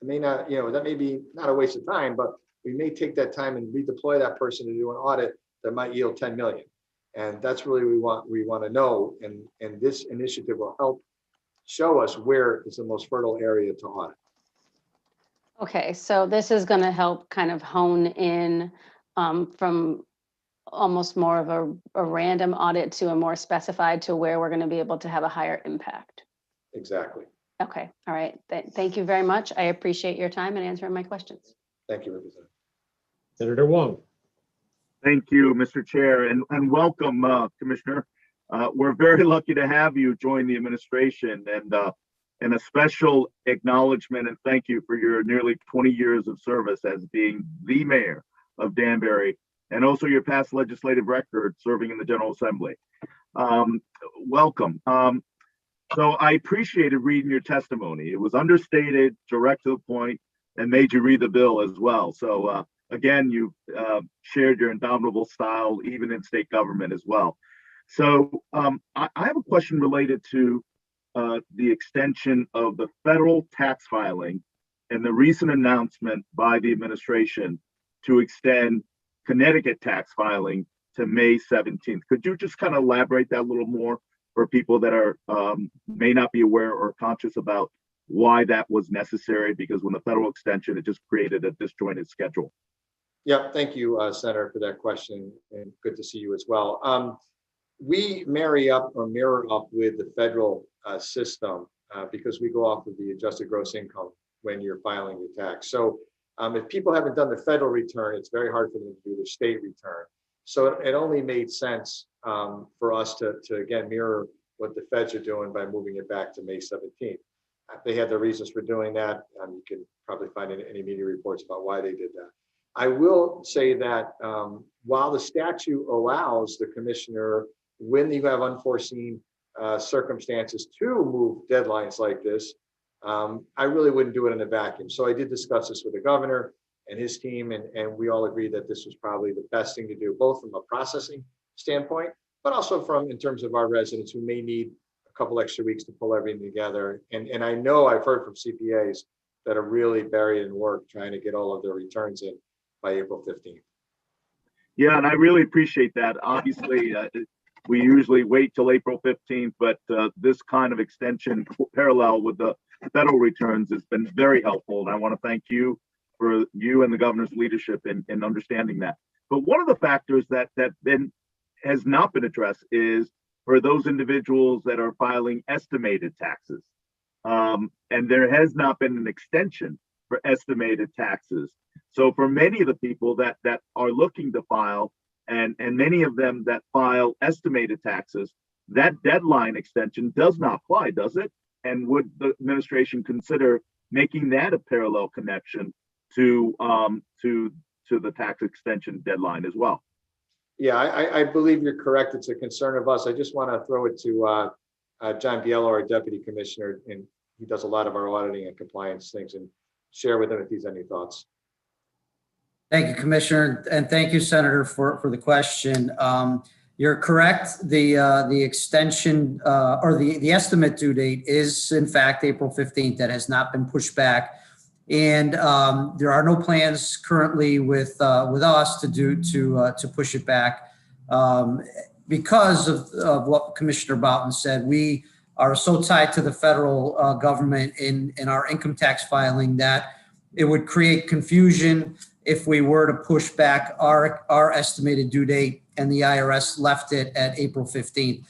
it may not, that may be not a waste of time, but we may take that time and redeploy that person to do an audit that might yield 10 million. And that's really what we want to know. And this initiative will help show us where is the most fertile area to audit. Okay, so this is going to help kind of hone in from almost more of a random audit to a more specified, to where we're going to be able to have a higher impact. Exactly. Okay, all right. Thank you very much. I appreciate your time and answering my questions. Thank you, Representative. Senator Wong. Thank you, Mr. Chair, and welcome, Commissioner. We're very lucky to have you join the administration, and a special acknowledgement and thank you for your nearly 20 years of service as being the mayor of Danbury, and also your past legislative record serving in the General Assembly. Welcome. So I appreciated reading your testimony. It was understated, direct to the point, and made you read the bill as well. So again, you shared your indomitable style, even in state government as well. So I have a question related to the extension of the federal tax filing and the recent announcement by the administration to extend Connecticut tax filing to May 17th. Could you just kind of elaborate that a little more for people that are may not be aware or conscious about why that was necessary? Because when the federal extension, it just created a disjointed schedule. Yeah, thank you, Senator, for that question, and good to see you as well. We marry up or mirror up with the federal system because we go off of the adjusted gross income when you're filing your tax. So if people haven't done the federal return, it's very hard for them to do their state return. So it only made sense for us to again mirror what the feds are doing by moving it back to May 17th. They had their reasons for doing that. You can probably find any media reports about why they did that. I will say that while the statute allows the commissioner, when you have unforeseen circumstances, to move deadlines like this, I really wouldn't do it in a vacuum. So I did discuss this with the governor and his team, and we all agreed that this was probably the best thing to do, both from a processing standpoint, but also in terms of our residents who may need a couple extra weeks to pull everything together. And I know I've heard from CPAs that are really buried in work trying to get all of their returns in by April 15th. Yeah, and I really appreciate that. Obviously, we usually wait till April 15th, but this kind of extension parallel with the federal returns has been very helpful. And I want to thank you for you and the governor's leadership in understanding that. But one of the factors that has not been addressed is for those individuals that are filing estimated taxes. And there has not been an extension for estimated taxes. So for many of the people that are looking to file, and many of them that file estimated taxes, that deadline extension does not apply, does it? And would the administration consider making that a parallel connection to the tax extension deadline as well? Yeah, I believe you're correct. It's a concern of us. I just want to throw it to John Biello, our deputy commissioner, and he does a lot of our auditing and compliance things, and share with him if he's any thoughts. Thank you, Commissioner, and thank you, Senator, for the question. You're correct. The extension or the estimate due date is in fact April 15th. That has not been pushed back, and there are no plans currently with us to push it back because of what Commissioner Boughton said. We are so tied to the federal government in our income tax filing that it would create confusion if we were to push back our estimated due date and the IRS left it at April 15th.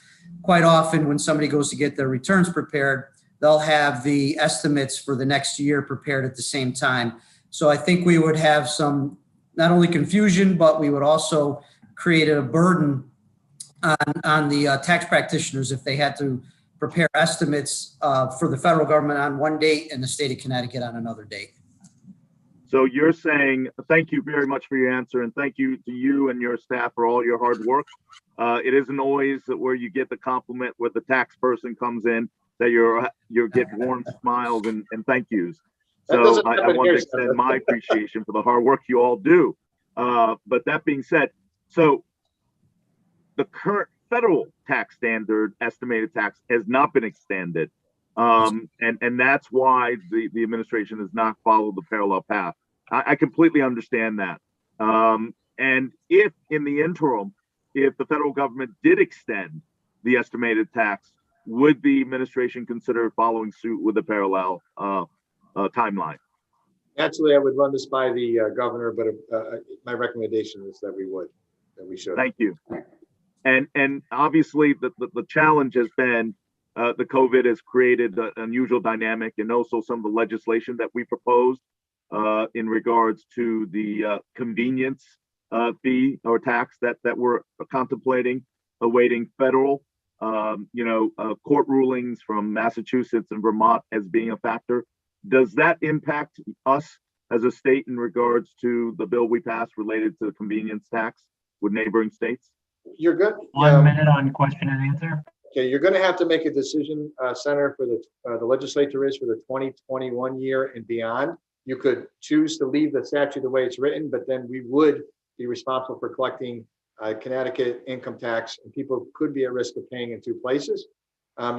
Quite often when somebody goes to get their returns prepared, they'll have the estimates for the next year prepared at the same time. So I think we would have some, not only confusion, but we would also create a burden on the tax practitioners if they had to prepare estimates for the federal government on one date and the state of Connecticut on another date. So you're saying, thank you very much for your answer, and thank you to you and your staff for all your hard work. It isn't always where you get the compliment where the tax person comes in that you get warm smiles and thank yous. So I want to extend my appreciation for the hard work you all do. But that being said, so the current federal tax standard, estimated tax, has not been extended. And that's why the administration has not followed the parallel path. I completely understand that. And if in the interim, if the federal government did extend the estimated tax, would the administration consider following suit with a parallel timeline? Naturally, I would run this by the governor, but my recommendation is that we should. Thank you. And obviously the challenge has been the COVID has created an unusual dynamic, and also some of the legislation that we proposed in regards to the convenience fee or tax that we're contemplating, awaiting federal, court rulings from Massachusetts and Vermont as being a factor. Does that impact us as a state in regards to the bill we passed related to the convenience tax with neighboring states? You're good. 1 minute on question and answer. Okay, you're going to have to make a decision, Senator, for the legislature is for the 2021 year and beyond. You could choose to leave the statute the way it's written, but then we would be responsible for collecting Connecticut income tax, and people could be at risk of paying in two places.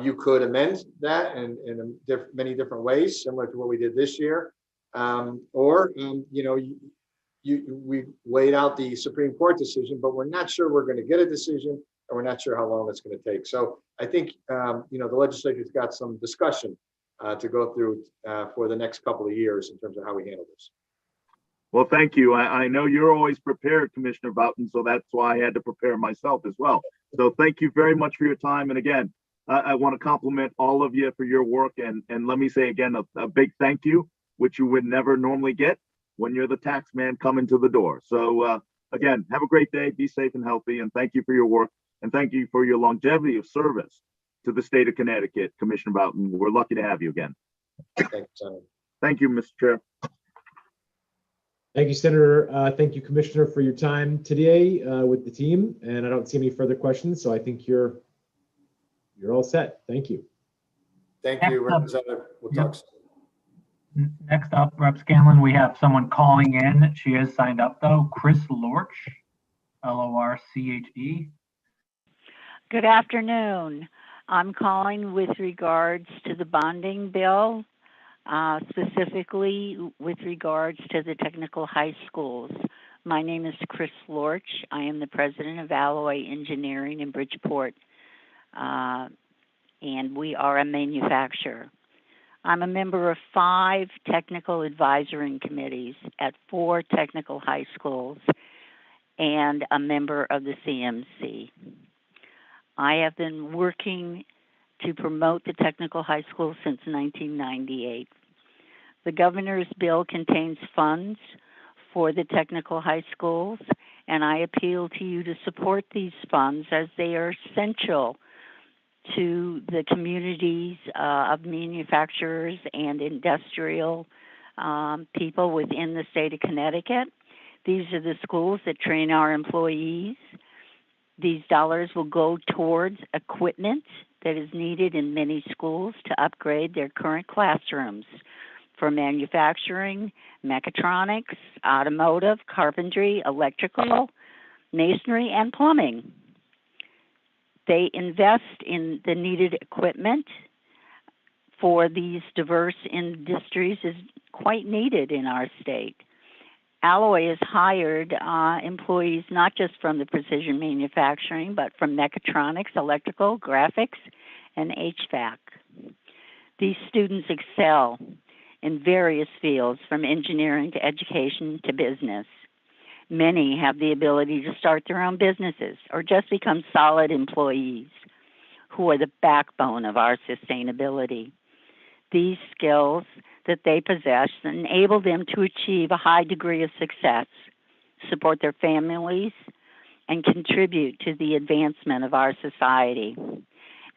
You could amend that in many different ways, similar to what we did this year, we laid out the Supreme Court decision, but we're not sure we're going to get a decision, and we're not sure how long it's going to take. So I think the legislature's got some discussion to go through for the next couple of years in terms of how we handle this. Well, thank you. I know you're always prepared, Commissioner Boughton, so that's why I had to prepare myself as well. So thank you very much for your time. And again, I want to compliment all of you for your work. And let me say again, a big thank you, which you would never normally get when you're the tax man coming to the door. So again, have a great day, be safe and healthy, and thank you for your work. And thank you for your longevity of service to the state of Connecticut, Commissioner Boughton. We're lucky to have you again. Thank you, Senator. Thank you, Mr. Chair. Thank you, Senator. Thank you, Commissioner, for your time today with the team. And I don't see any further questions, so I think you're all set. Thank you. Thank you, Representative. We'll talk soon. Next up, Rep. Scanlon, we have someone calling in. She is signed up though. Chris Lorch, Lorche. Good afternoon. I'm calling with regards to the bonding bill, specifically with regards to the technical high schools. My name is Chris Lorch. I am the president of Alloy Engineering in Bridgeport, and we are a manufacturer. I'm a member of 5 technical advisory committees at 4 technical high schools and a member of the CMC. I have been working to promote the technical high school since 1998. The governor's bill contains funds for the technical high schools, and I appeal to you to support these funds as they are essential to the communities of manufacturers and industrial people within the state of Connecticut. These are the schools that train our employees. These dollars will go towards equipment that is needed in many schools to upgrade their current classrooms for manufacturing, mechatronics, automotive, carpentry, electrical, masonry, and plumbing. They invest in the needed equipment for these diverse industries is quite needed in our state. Alloy has hired employees not just from the precision manufacturing, but from mechatronics, electrical, graphics, and HVAC. These students excel in various fields, from engineering to education to business. Many have the ability to start their own businesses or just become solid employees who are the backbone of our sustainability. These skills that they possess enable them to achieve a high degree of success, support their families, and contribute to the advancement of our society.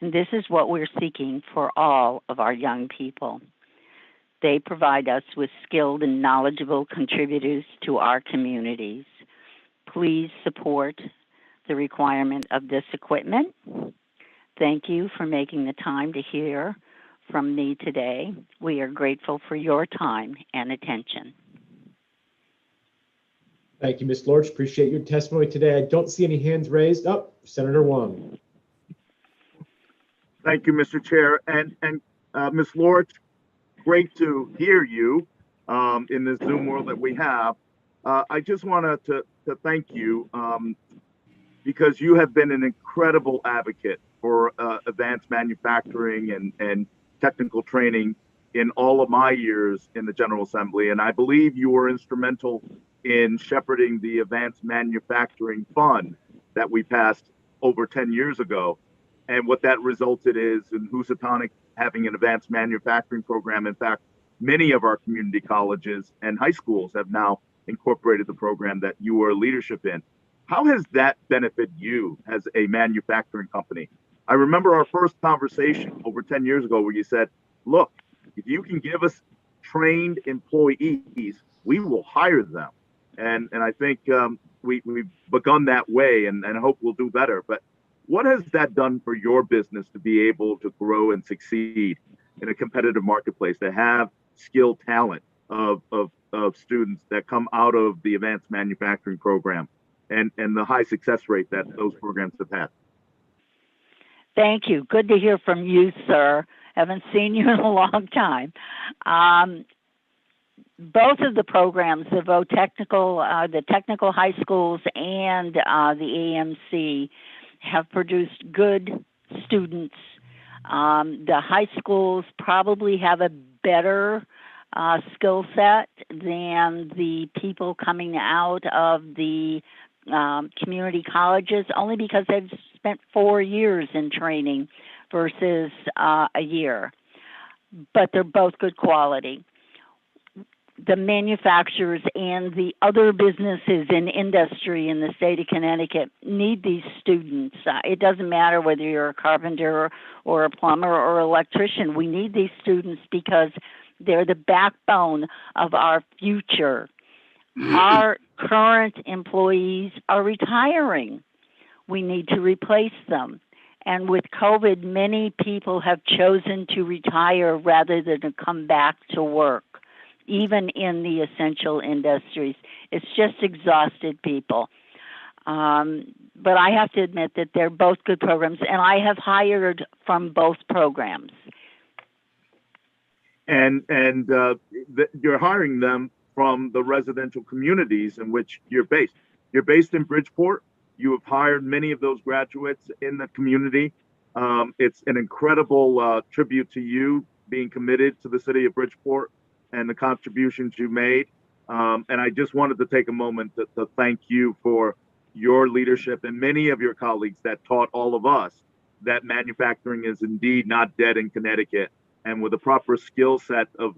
And this is what we're seeking for all of our young people. They provide us with skilled and knowledgeable contributors to our communities. Please support the requirement of this equipment. Thank you for making the time to hear from me today. We are grateful for your time and attention. Thank you, Ms. Lorch. Appreciate your testimony today. I don't see any hands raised. Oh, Senator Wong. Thank you, Mr. Chair. And Ms. Lorch, great to hear you in this Zoom world that we have. I just wanted to thank you because you have been an incredible advocate for advanced manufacturing and technical training in all of my years in the General Assembly. And I believe you were instrumental in shepherding the Advanced Manufacturing Fund that we passed over 10 years ago. And what that resulted is in Housatonic having an advanced manufacturing program. In fact, many of our community colleges and high schools have now incorporated the program that you were leadership in. How has that benefited you as a manufacturing company? I remember our first conversation over 10 years ago where you said, look, if you can give us trained employees, we will hire them. And I think we've begun that way and I hope we'll do better. But what has that done for your business to be able to grow and succeed in a competitive marketplace, to have skilled talent of students that come out of the advanced manufacturing program and the high success rate that those programs have had? Thank you. Good to hear from you, sir. Haven't seen you in a long time. Both of the programs, the technical high schools and the AMC, have produced good students. The high schools probably have a better skill set than the people coming out of the community colleges, only because they've spent 4 years in training versus a year. But they're both good quality. The manufacturers and the other businesses in industry in the state of Connecticut need these students. It doesn't matter whether you're a carpenter or a plumber or electrician. We need these students because they're the backbone of our future. Our current employees are retiring. We need to replace them. And with COVID, many people have chosen to retire rather than to come back to work, even in the essential industries. It's just exhausted people. But I have to admit that they're both good programs, and I have hired from both programs. And you're hiring them from the residential communities in which you're based. You're based in Bridgeport. You have hired many of those graduates in the community. It's an incredible tribute to you being committed to the city of Bridgeport and the contributions you made. And I just wanted to take a moment to thank you for your leadership and many of your colleagues that taught all of us that manufacturing is indeed not dead in Connecticut. And with a proper skill set of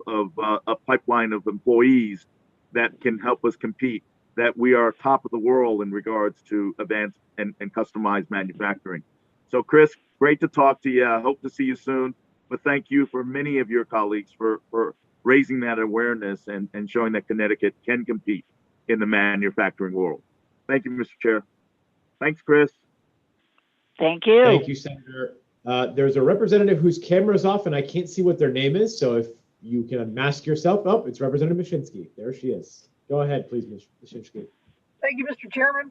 a pipeline of employees that can help us compete, that we are top of the world in regards to advanced and customized manufacturing. So Chris, great to talk to you. I hope to see you soon. But thank you for many of your colleagues for raising that awareness and showing that Connecticut can compete in the manufacturing world. Thank you, Mr. Chair. Thanks, Chris. Thank you. Thank you, Senator. There's a representative whose camera is off and I can't see what their name is. So if you can unmask yourself. Oh, it's Representative Mashinsky. There she is. Go ahead, please, Ms. Mashinsky. Thank you, Mr. Chairman.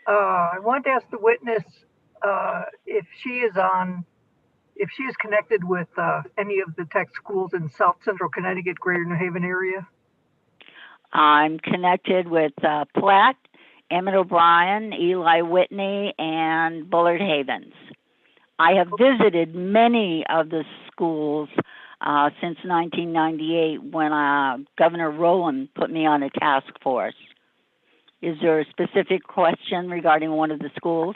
I want to ask the witness if she is connected with any of the tech schools in South Central Connecticut, Greater New Haven area. I'm connected with Platt, Emmett O'Brien, Eli Whitney, and Bullard Havens. I have visited many of the schools since 1998 when Governor Rowland put me on a task force. Is there a specific question regarding one of the schools?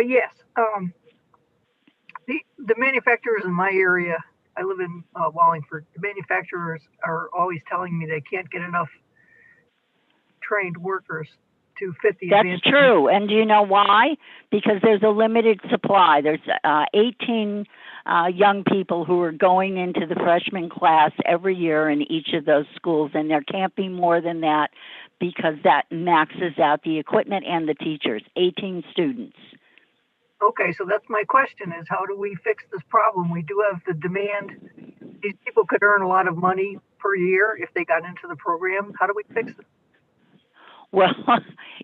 Yes. The manufacturers in my area, I live in Wallingford, the manufacturers are always telling me they can't get enough trained workers to fit the That's true. And do you know why? Because there's a limited supply. There's 18 young people who are going into the freshman class every year in each of those schools, and there can't be more than that because that maxes out the equipment and the teachers, 18 students. Okay, so that's my question is how do we fix this problem? We do have the demand. These people could earn a lot of money per year if they got into the program. How do we fix it? Well,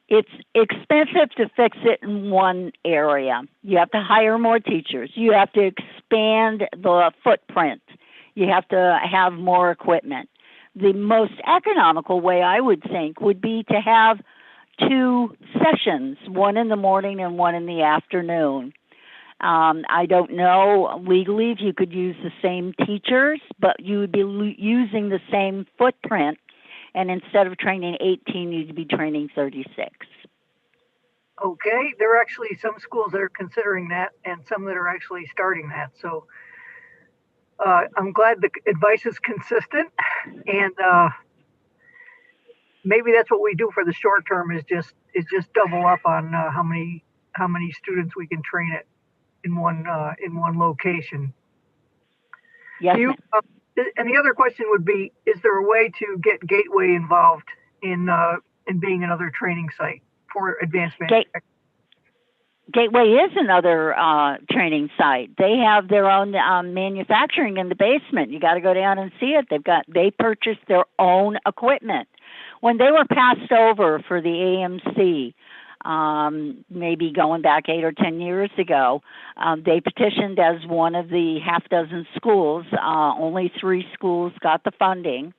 it's expensive to fix it in one area. You have to hire more teachers. You have to expand the footprint. You have to have more equipment. The most economical way, I would think, would be to have 2 sessions, one in the morning and one in the afternoon. I don't know legally if you could use the same teachers, but you would be using the same footprint. And instead of training 18, you'd be training 36. Okay, there are actually some schools that are considering that and some that are actually starting that. So I'm glad the advice is consistent, and maybe that's what we do for the short term is just double up on how many students we can train it in one location. Yes. And the other question would be, is there a way to get Gateway involved in being another training site for advanced manufacturing? Gateway is another training site. They have their own manufacturing in the basement. You got to go down and see it. They purchased their own equipment. When they were passed over for the AMC, maybe going back 8 or 10 years ago, they petitioned as one of the half dozen schools. Only 3 schools got the funding.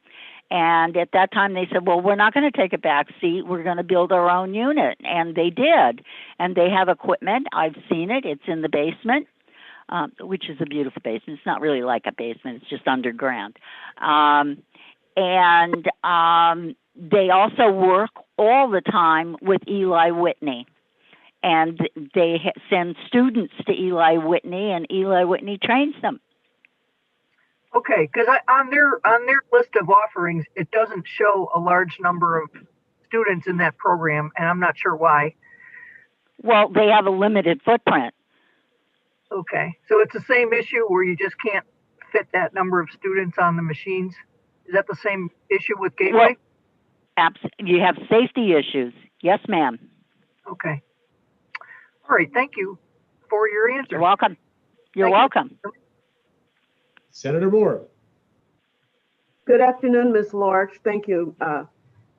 And at that time they said, well, we're not going to take a back seat. We're going to build our own unit. And they did. And they have equipment. I've seen it. It's in the basement, which is a beautiful basement. It's not really like a basement. It's just underground. They also work all the time with Eli Whitney, and they send students to Eli Whitney, and Eli Whitney trains them. Okay, because on their list of offerings, it doesn't show a large number of students in that program, and I'm not sure why. Well, they have a limited footprint. Okay, so it's the same issue where you just can't fit that number of students on the machines. Is that the same issue with Gateway? Well, you have safety issues. Yes, ma'am. Okay. All right. Thank you for your answer. You're welcome. You're welcome. Senator Moore. Good afternoon, Ms. Lorch. Thank you,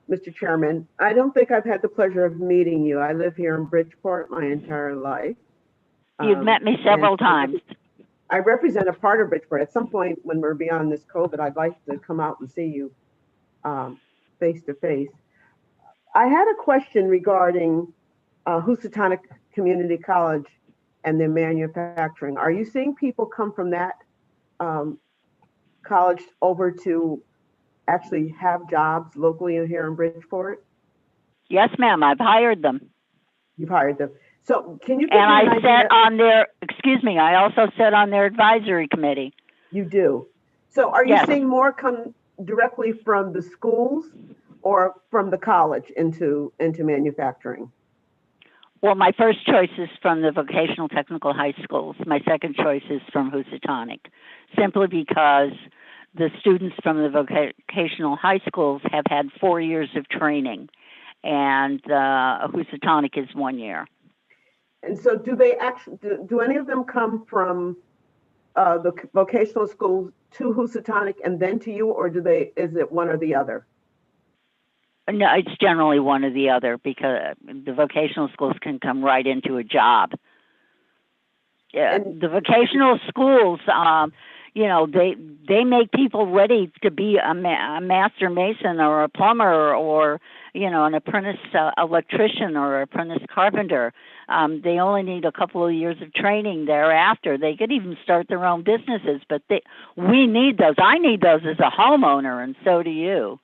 Mr. Chairman. I don't think I've had the pleasure of meeting you. I live here in Bridgeport my entire life. You've met me several times. I represent a part of Bridgeport. At some point when we're beyond this COVID, I'd like to come out and see you face to face. I had a question regarding Housatonic Community College and their manufacturing. Are you seeing people come from that college over to actually have jobs locally here in Bridgeport? Yes, ma'am. I've hired them. You've hired them. So can you? And I sat on their, excuse me, I also sat on their advisory committee. You do. So are you Yes. seeing more come directly from the schools or from the college into manufacturing? Well, my first choice is from the vocational technical high schools. My second choice is from Housatonic, simply because the students from the vocational high schools have had 4 years of training, and Housatonic is 1 year. And so do they actually, do any of them come from the vocational schools to Housatonic and then to you, or is it one or the other? No, it's generally one or the other because the vocational schools can come right into a job. Yeah, the vocational schools, you know, they make people ready to be a master mason or a plumber or, you know, an apprentice electrician or apprentice carpenter. They only need a couple of years of training thereafter. They could even start their own businesses, but we need those. I need those as a homeowner, and so do you.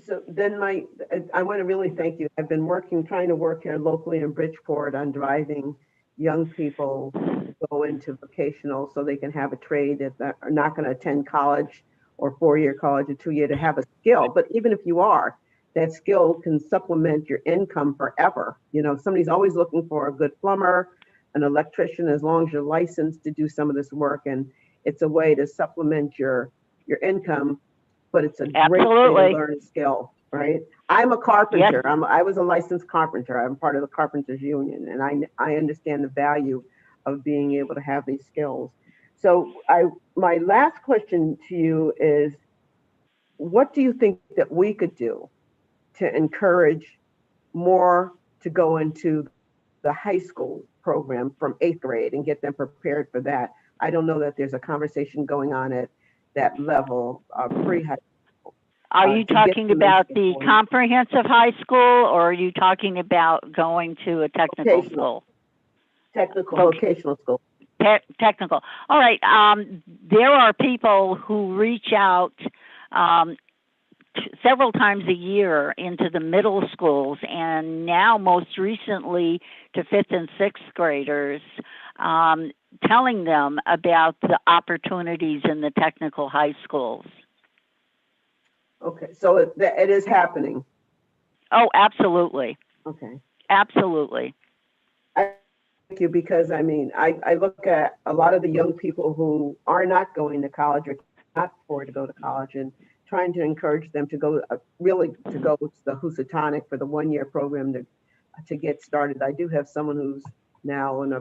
So then I want to really thank you. I've been trying to work here locally in Bridgeport on driving young people to go into vocational so they can have a trade if they are not going to attend college or 4-year college or 2-year to have a skill. But even if you are, that skill can supplement your income forever. You know, somebody's always looking for a good plumber, an electrician, as long as you're licensed to do some of this work. And it's a way to supplement your income, but it's a great way to learn a skill, right? I'm a carpenter. Yep. I was a licensed carpenter. I'm part of the Carpenters Union, and I understand the value of being able to have these skills. So my last question to you is, what do you think that we could do to encourage more to go into the high school program from 8th grade and get them prepared for that? I don't know that there's a conversation going on at that level of pre-high school. Are you talking about the comprehensive high school, or are you talking about going to a technical school? Vocational school. Technical. All right. There are people who reach out several times a year into the middle schools, and now most recently to 5th and 6th graders, telling them about the opportunities in the technical high schools. Okay, so it is happening. Oh, absolutely. Okay. Absolutely. Thank you, because I mean, I look at a lot of the young people who are not going to college or cannot afford to go to college, and trying to encourage them to go really to go to the Housatonic for the 1-year program to get started. I do have someone who's now in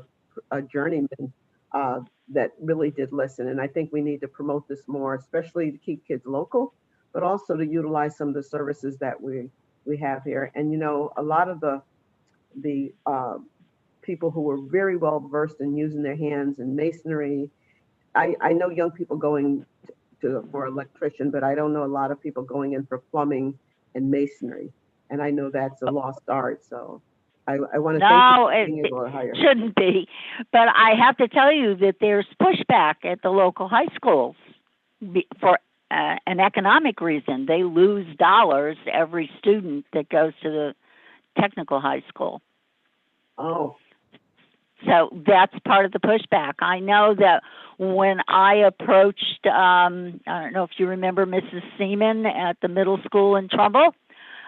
a journeyman that really did listen, and I think we need to promote this more, especially to keep kids local, but also to utilize some of the services that we have here. And you know, a lot of the people who were very well versed in using their hands in masonry. I know young people going for electrician, but I don't know a lot of people going in for plumbing and masonry. And I know that's a lost art. So I want to thank you for being able to hire. It shouldn't be. But I have to tell you that there's pushback at the local high schools for an economic reason. They lose dollars every student that goes to the technical high school. Oh. So that's part of the pushback. I know that when I approached, I don't know if you remember Mrs. Seaman at the middle school in Trumbull,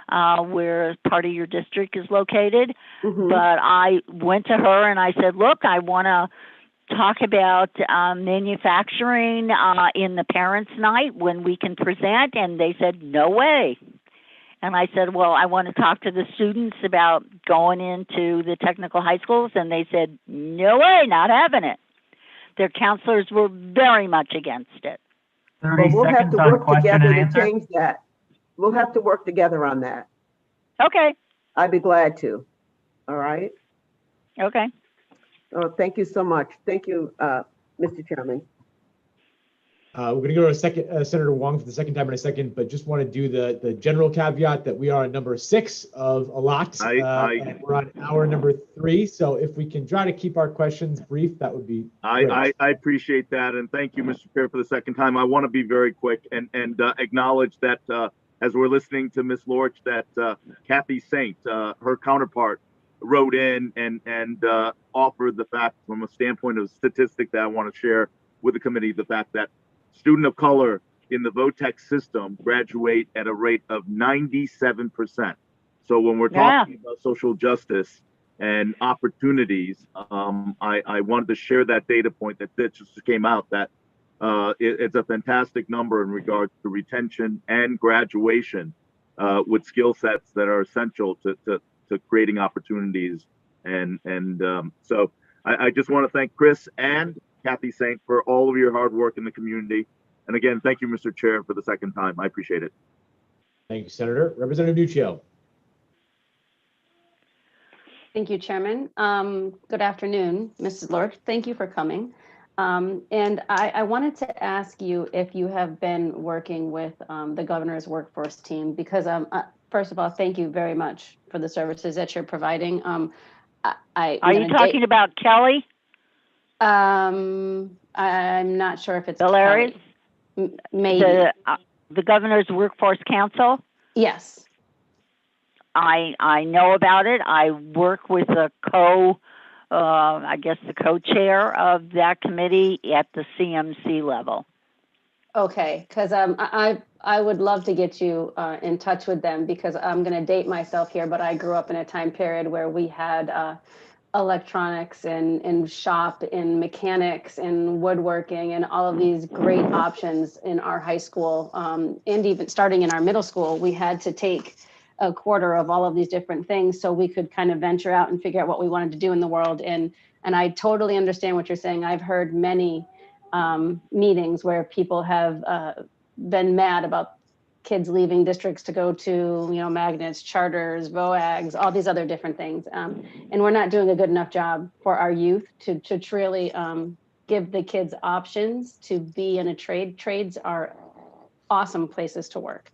where part of your district is located. Mm-hmm. But I went to her and I said, look, I want to talk about manufacturing in the parents' night when we can present. And they said, no way. And I said, well, I want to talk to the students about going into the technical high schools. And they said, no way, not having it. Their counselors were very much against it. 30 Well, we'll have seconds to on work question together and to answer. change that. We'll have to work together on that. Okay. I'd be glad to. All right. Okay. Oh, thank you so much. Thank you, Mr. Chairman. We're going to go to Senator Wong for the second time in a second, but just want to do the general caveat that we are on number 6 of a lot. And we're on hour number 3. So if we can try to keep our questions brief, that would be great. I appreciate that. And thank you, Mr. Chair, for the second time. I want to be very quick and acknowledge that as we're listening to Ms. Lorch, that Kathy Saint, her counterpart, wrote in and offered the fact from a standpoint of statistic that I want to share with the committee, the fact that student of color in the VOTEC system graduate at a rate of 97%. So when we're talking about social justice and opportunities, I wanted to share that data point that just came out, that it's a fantastic number in regards to retention and graduation with skill sets that are essential to creating opportunities. And so I just want to thank Chris and Kathy Saint, for all of your hard work in the community. And again, thank you, Mr. Chair, for the second time. I appreciate it. Thank you, Senator. Representative Nuccio. Thank you, Chairman. Good afternoon, Mrs. Lorch. Thank you for coming. And I wanted to ask you if you have been working with the governor's workforce team, because first of all, thank you very much for the services that you're providing. Are you talking about Kelly? I'm not sure if it's Hilarious? Kelly. Maybe. The governor's workforce council? Yes. I know about it. I work with the the co-chair of that committee at the CMC level. Okay, because I would love to get you in touch with them, because I'm going to date myself here, but I grew up in a time period where we had electronics and shop and mechanics and woodworking and all of these great options in our high school, and even starting in our middle school. We had to take a quarter of all of these different things so we could kind of venture out and figure out what we wanted to do in the world. And I totally understand what you're saying. I've heard many meetings where people have been mad about kids leaving districts to go to, magnets, charters, VOAGs, all these other different things. And we're not doing a good enough job for our youth to truly give the kids options to be in a trade. Trades are awesome places to work.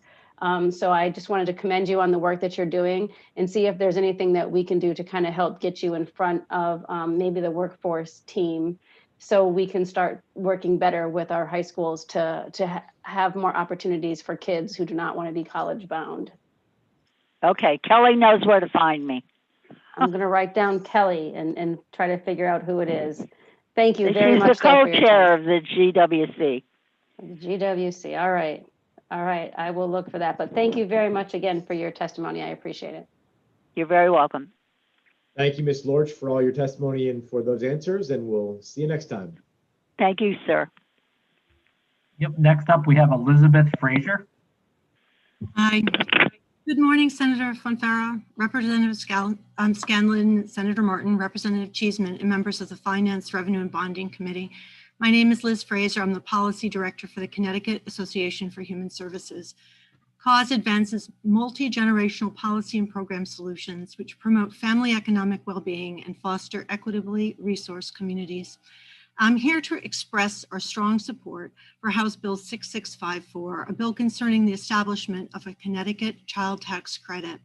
So I just wanted to commend you on the work that you're doing and see if there's anything that we can do to kind of help get you in front of maybe the workforce team, so we can start working better with our high schools to have more opportunities for kids who do not want to be college bound. Okay, Kelly knows where to find me. I'm going to write down Kelly and try to figure out who it is. Thank you very much. She's the co-chair of the GWC. The GWC, all right. All right, I will look for that. But thank you very much again for your testimony. I appreciate it. You're very welcome. Thank you, Ms. Lorch, for all your testimony and for those answers, and we'll see you next time. Thank you, sir. Yep, next up we have Elizabeth Frazier. Hi. Good morning, Senator Fonfara, Representative Scanlon, Senator Martin, Representative Cheeseman, and members of the Finance, Revenue, and Bonding Committee. My name is Liz Fraser. I'm the Policy Director for the Connecticut Association for Human Services. CAUSE advances multi-generational policy and program solutions which promote family economic well-being and foster equitably resourced communities. I'm here to express our strong support for House Bill 6654, a bill concerning the establishment of a Connecticut child tax credit.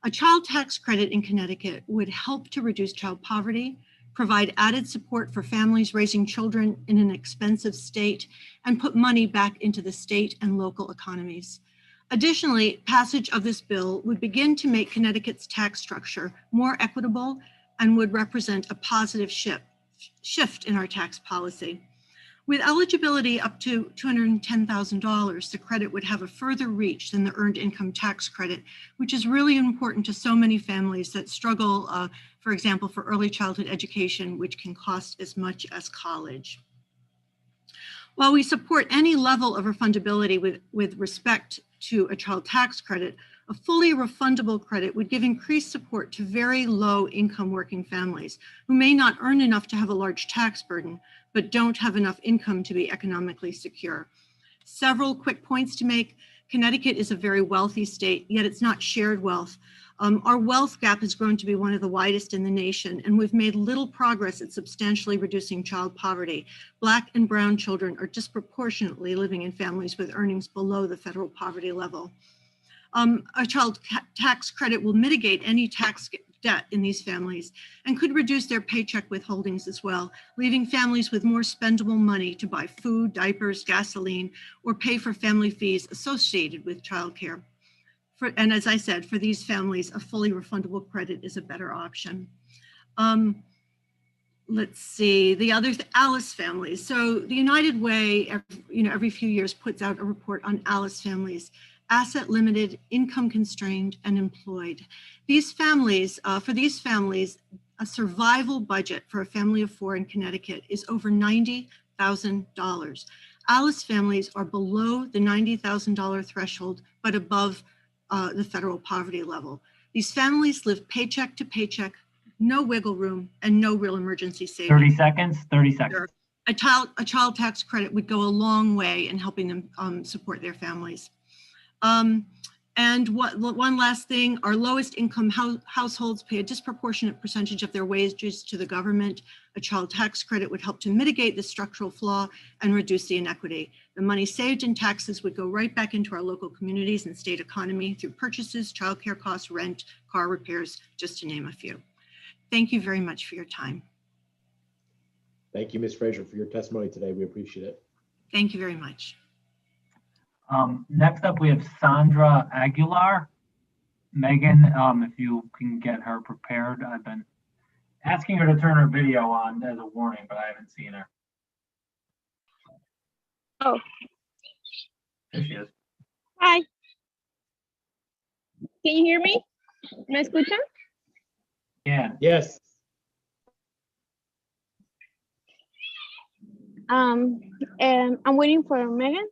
A child tax credit in Connecticut would help to reduce child poverty, provide added support for families raising children in an expensive state, and put money back into the state and local economies. Additionally, passage of this bill would begin to make Connecticut's tax structure more equitable and would represent a positive shift in our tax policy. With eligibility up to $210,000, the credit would have a further reach than the earned income tax credit, which is really important to so many families that struggle, for example, for early childhood education, which can cost as much as college. While we support any level of refundability with respect to a child tax credit, a fully refundable credit would give increased support to very low income working families who may not earn enough to have a large tax burden, but don't have enough income to be economically secure. Several quick points to make. Connecticut is a very wealthy state, yet it's not shared wealth. Our wealth gap has grown to be one of the widest in the nation, and we've made little progress at substantially reducing child poverty. Black and brown children are disproportionately living in families with earnings below the federal poverty level. A child tax credit will mitigate any tax debt in these families and could reduce their paycheck withholdings as well, leaving families with more spendable money to buy food, diapers, gasoline, or pay for family fees associated with childcare. And as I said, for these families, a fully refundable credit is a better option. Let's see, the other ALICE families. So the United Way, every few years puts out a report on ALICE families, asset limited, income constrained, and employed. These families, for these families, a survival budget for a family of four in Connecticut is over $90,000. ALICE families are below the $90,000 threshold, but above the federal poverty level. These families live paycheck to paycheck, no wiggle room, and no real emergency savings. 30 seconds, 30 seconds. a child tax credit would go a long way in helping them support their families. And one last thing, our lowest income households pay a disproportionate percentage of their wages to the government. A child tax credit would help to mitigate this structural flaw and reduce the inequity. The money saved in taxes would go right back into our local communities and state economy through purchases, childcare costs, rent, car repairs, just to name a few. Thank you very much for your time. Thank you, Ms. Fraser, for your testimony today. We appreciate it. Thank you very much. Next up, we have Sandra Aguilar. Megan, if you can get her prepared. I've been asking her to turn her video on as a warning, but I haven't seen her. Oh. There she is. Hi. Can you hear me? ¿Me escuchan? Yeah. Yes. And I'm waiting for Megan.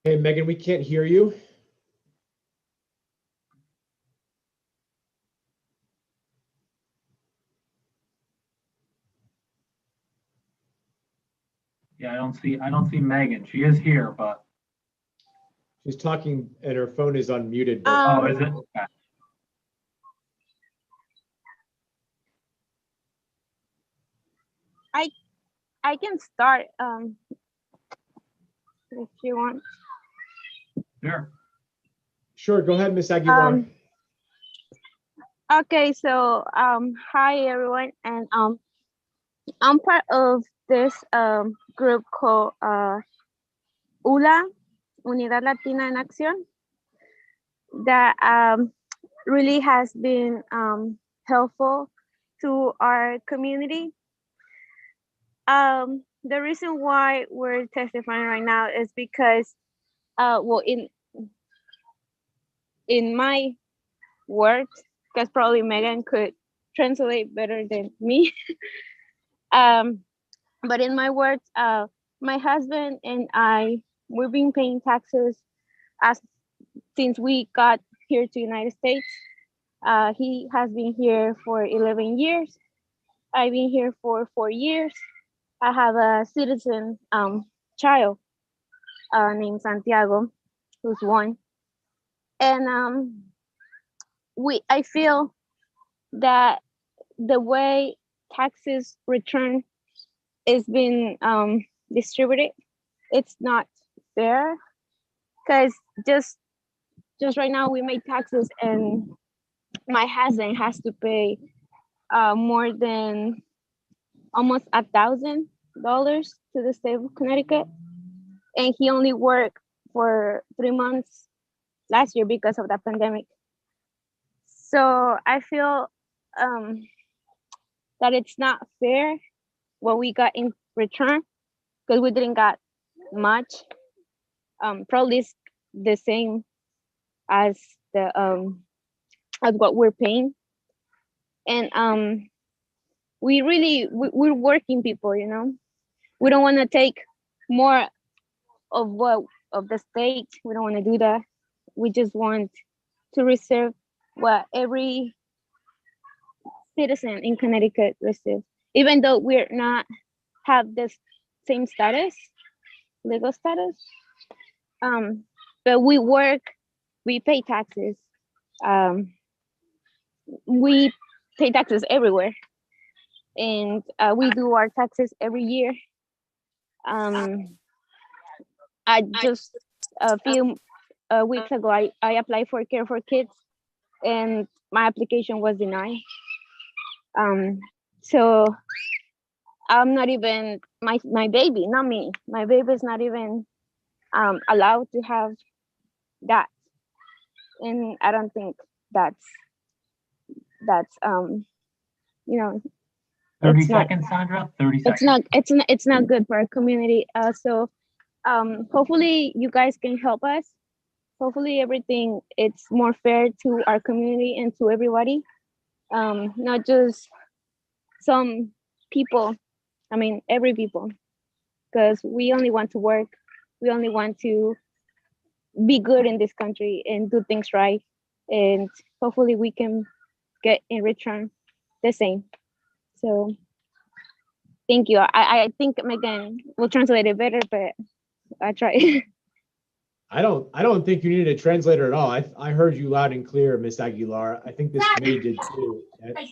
Hey, Megan, we can't hear you. Yeah, I don't see Megan. She is here, but She's talking and her phone is unmuted. oh, is it? Okay. I can start if you want. Sure. Sure, go ahead, Miss Aguilar. Okay, so hi everyone, and I'm part of this group called ULA, Unidad Latina en Acción, that really has been helpful to our community. The reason why we're testifying right now is because, well, in my words, because probably Megan could translate better than me. But in my words, my husband and we've been paying taxes since we got here to United States. He has been here for 11 years. I've been here for 4 years. I have a citizen child named Santiago, who's 1. And I feel that the way taxes return is being distributed, it's not fair, because just right now we make taxes and my husband has to pay more than almost $1,000 to the state of Connecticut, and he only worked for 3 months last year because of the pandemic. So I feel that it's not fair what we got in return, because we didn't got much. Probably it's the same as as what we're paying. And we're working people, you know. We don't want to take more of the state. We don't want to do that. We just want to reserve what every citizen in Connecticut receives, even though we're not have the same status, legal status. But we work, we pay taxes. We pay taxes everywhere, and we do our taxes every year. I just a few weeks ago, I applied for Care for Kids, and my application was denied. So I'm not even, my baby, not me, my baby is not even allowed to have that. And I don't think that's you know, 30 seconds, Sandra. 30 seconds. It's not good for our community. So hopefully you guys can help us. Hopefully everything it's more fair to our community and to everybody, not just some people. I mean every people, because we only want to work. We only want to be good in this country and do things right, and hopefully we can get in return the same. So thank you. I think Megan will translate it better, but I try. I don't think you needed a translator at all. I heard you loud and clear, Ms. Aguilar. I think this committee did too.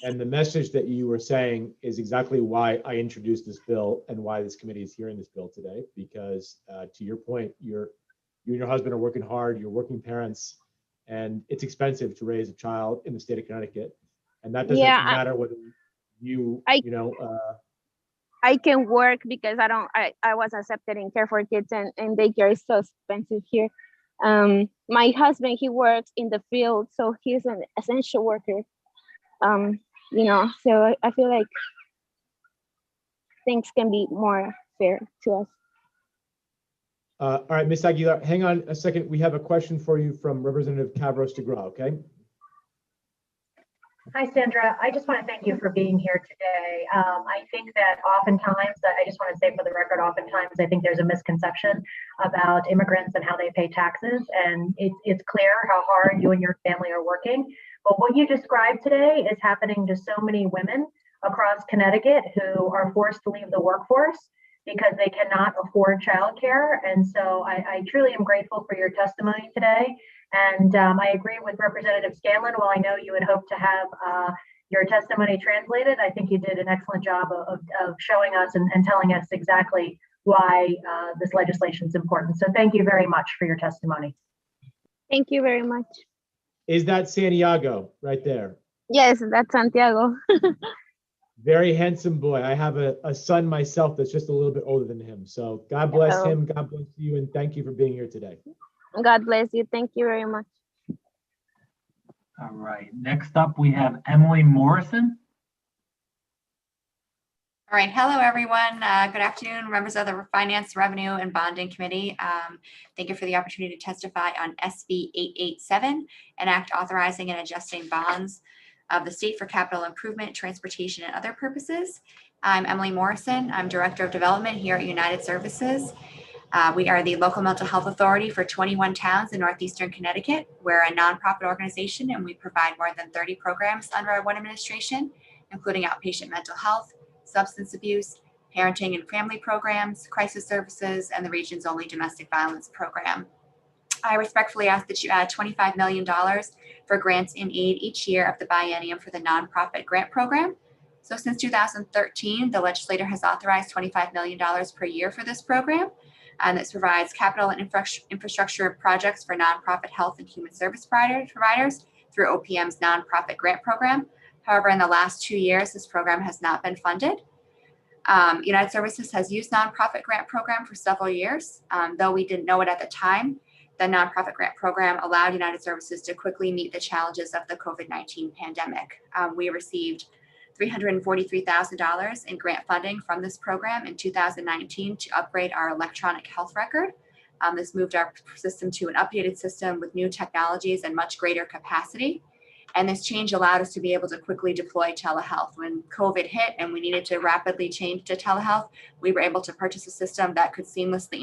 And the message that you were saying is exactly why I introduced this bill and why this committee is hearing this bill today. Because to your point, you and your husband are working hard, you're working parents, and it's expensive to raise a child in the state of Connecticut. And that doesn't matter whether I can work because I was accepted in care for kids, and daycare is so expensive here. My husband, he works in the field, so he's an essential worker. So I feel like things can be more fair to us. All right, Ms. Aguilar, hang on a second. We have a question for you from Representative Cavros de Gra, okay? Hi, Sandra. I just want to thank you for being here today. I think that oftentimes, I just want to say for the record, oftentimes I think there's a misconception about immigrants and how they pay taxes. And it's clear how hard you and your family are working. But what you described today is happening to so many women across Connecticut who are forced to leave the workforce because they cannot afford childcare. And so I truly am grateful for your testimony today. And I agree with Representative Scanlon. While I know you would hope to have your testimony translated, I think you did an excellent job of showing us and telling us exactly why this legislation is important. So thank you very much for your testimony. Thank you very much. Is that Santiago right there? Yes, that's Santiago. Very handsome boy. I have a son myself that's just a little bit older than him. So God bless him. God bless you. And thank you for being here today. God bless you. Thank you very much. All right. Next up, we have Emily Morrison. All right. Hello, everyone. Good afternoon, members of the Finance, Revenue, and Bonding Committee. Thank you for the opportunity to testify on SB 887, an act authorizing and adjusting bonds of the state for capital improvement, transportation, and other purposes. I'm Emily Morrison. I'm Director of Development here at United Services. We are the local mental health authority for 21 towns in Northeastern Connecticut. We're a nonprofit organization, and we provide more than 30 programs under our one administration, including outpatient mental health, substance abuse, parenting and family programs, crisis services, and the region's only domestic violence program. I respectfully ask that you add $25 million for grants in aid each year of the biennium for the nonprofit grant program. So since 2013, the legislature has authorized $25 million per year for this program. And this provides capital and infrastructure projects for nonprofit health and human service providers through OPM's nonprofit grant program. However, in the last 2 years, this program has not been funded. United Services has used nonprofit grant program for several years, though we didn't know it at the time. The nonprofit grant program allowed United Services to quickly meet the challenges of the COVID-19 pandemic. We received $343,000 in grant funding from this program in 2019 to upgrade our electronic health record. This moved our system to an updated system with new technologies and much greater capacity. And this change allowed us to be able to quickly deploy telehealth. When COVID hit and we needed to rapidly change to telehealth, we were able to purchase a system that could seamlessly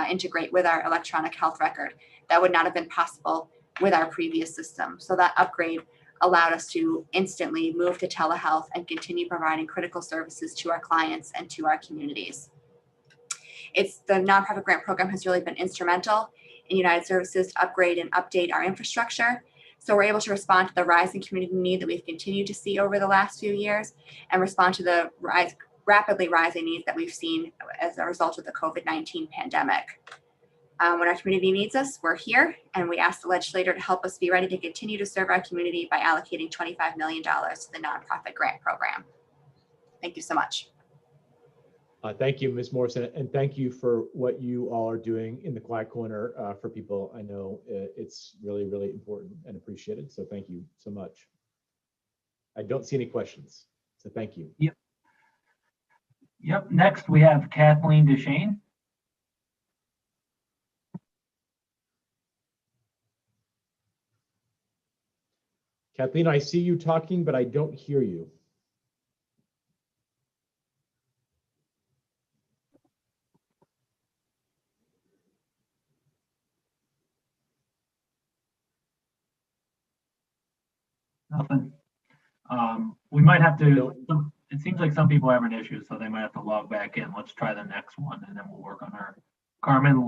integrate with our electronic health record. That would not have been possible with our previous system. So that upgrade allowed us to instantly move to telehealth and continue providing critical services to our clients and to our communities. The nonprofit grant program has really been instrumental in United Services to upgrade and update our infrastructure. So we're able to respond to the rising community need that we've continued to see over the last few years and respond to the rapidly rising needs that we've seen as a result of the COVID-19 pandemic. When our community needs us, we're here, and we ask the legislator to help us be ready to continue to serve our community by allocating $25 million to the nonprofit grant program. Thank you so much. Thank you, Ms. Morrison, and thank you for what you all are doing in the quiet corner for people. I know it's really, really important and appreciated, so thank you so much. I don't see any questions, so thank you. Yep. Next, we have Kathleen Deshane. Kathleen, I see you talking, but I don't hear you. Nothing. We might have to, it seems like some people have an issue, so they might have to log back in. Let's try the next one and then we'll work on her. Carmen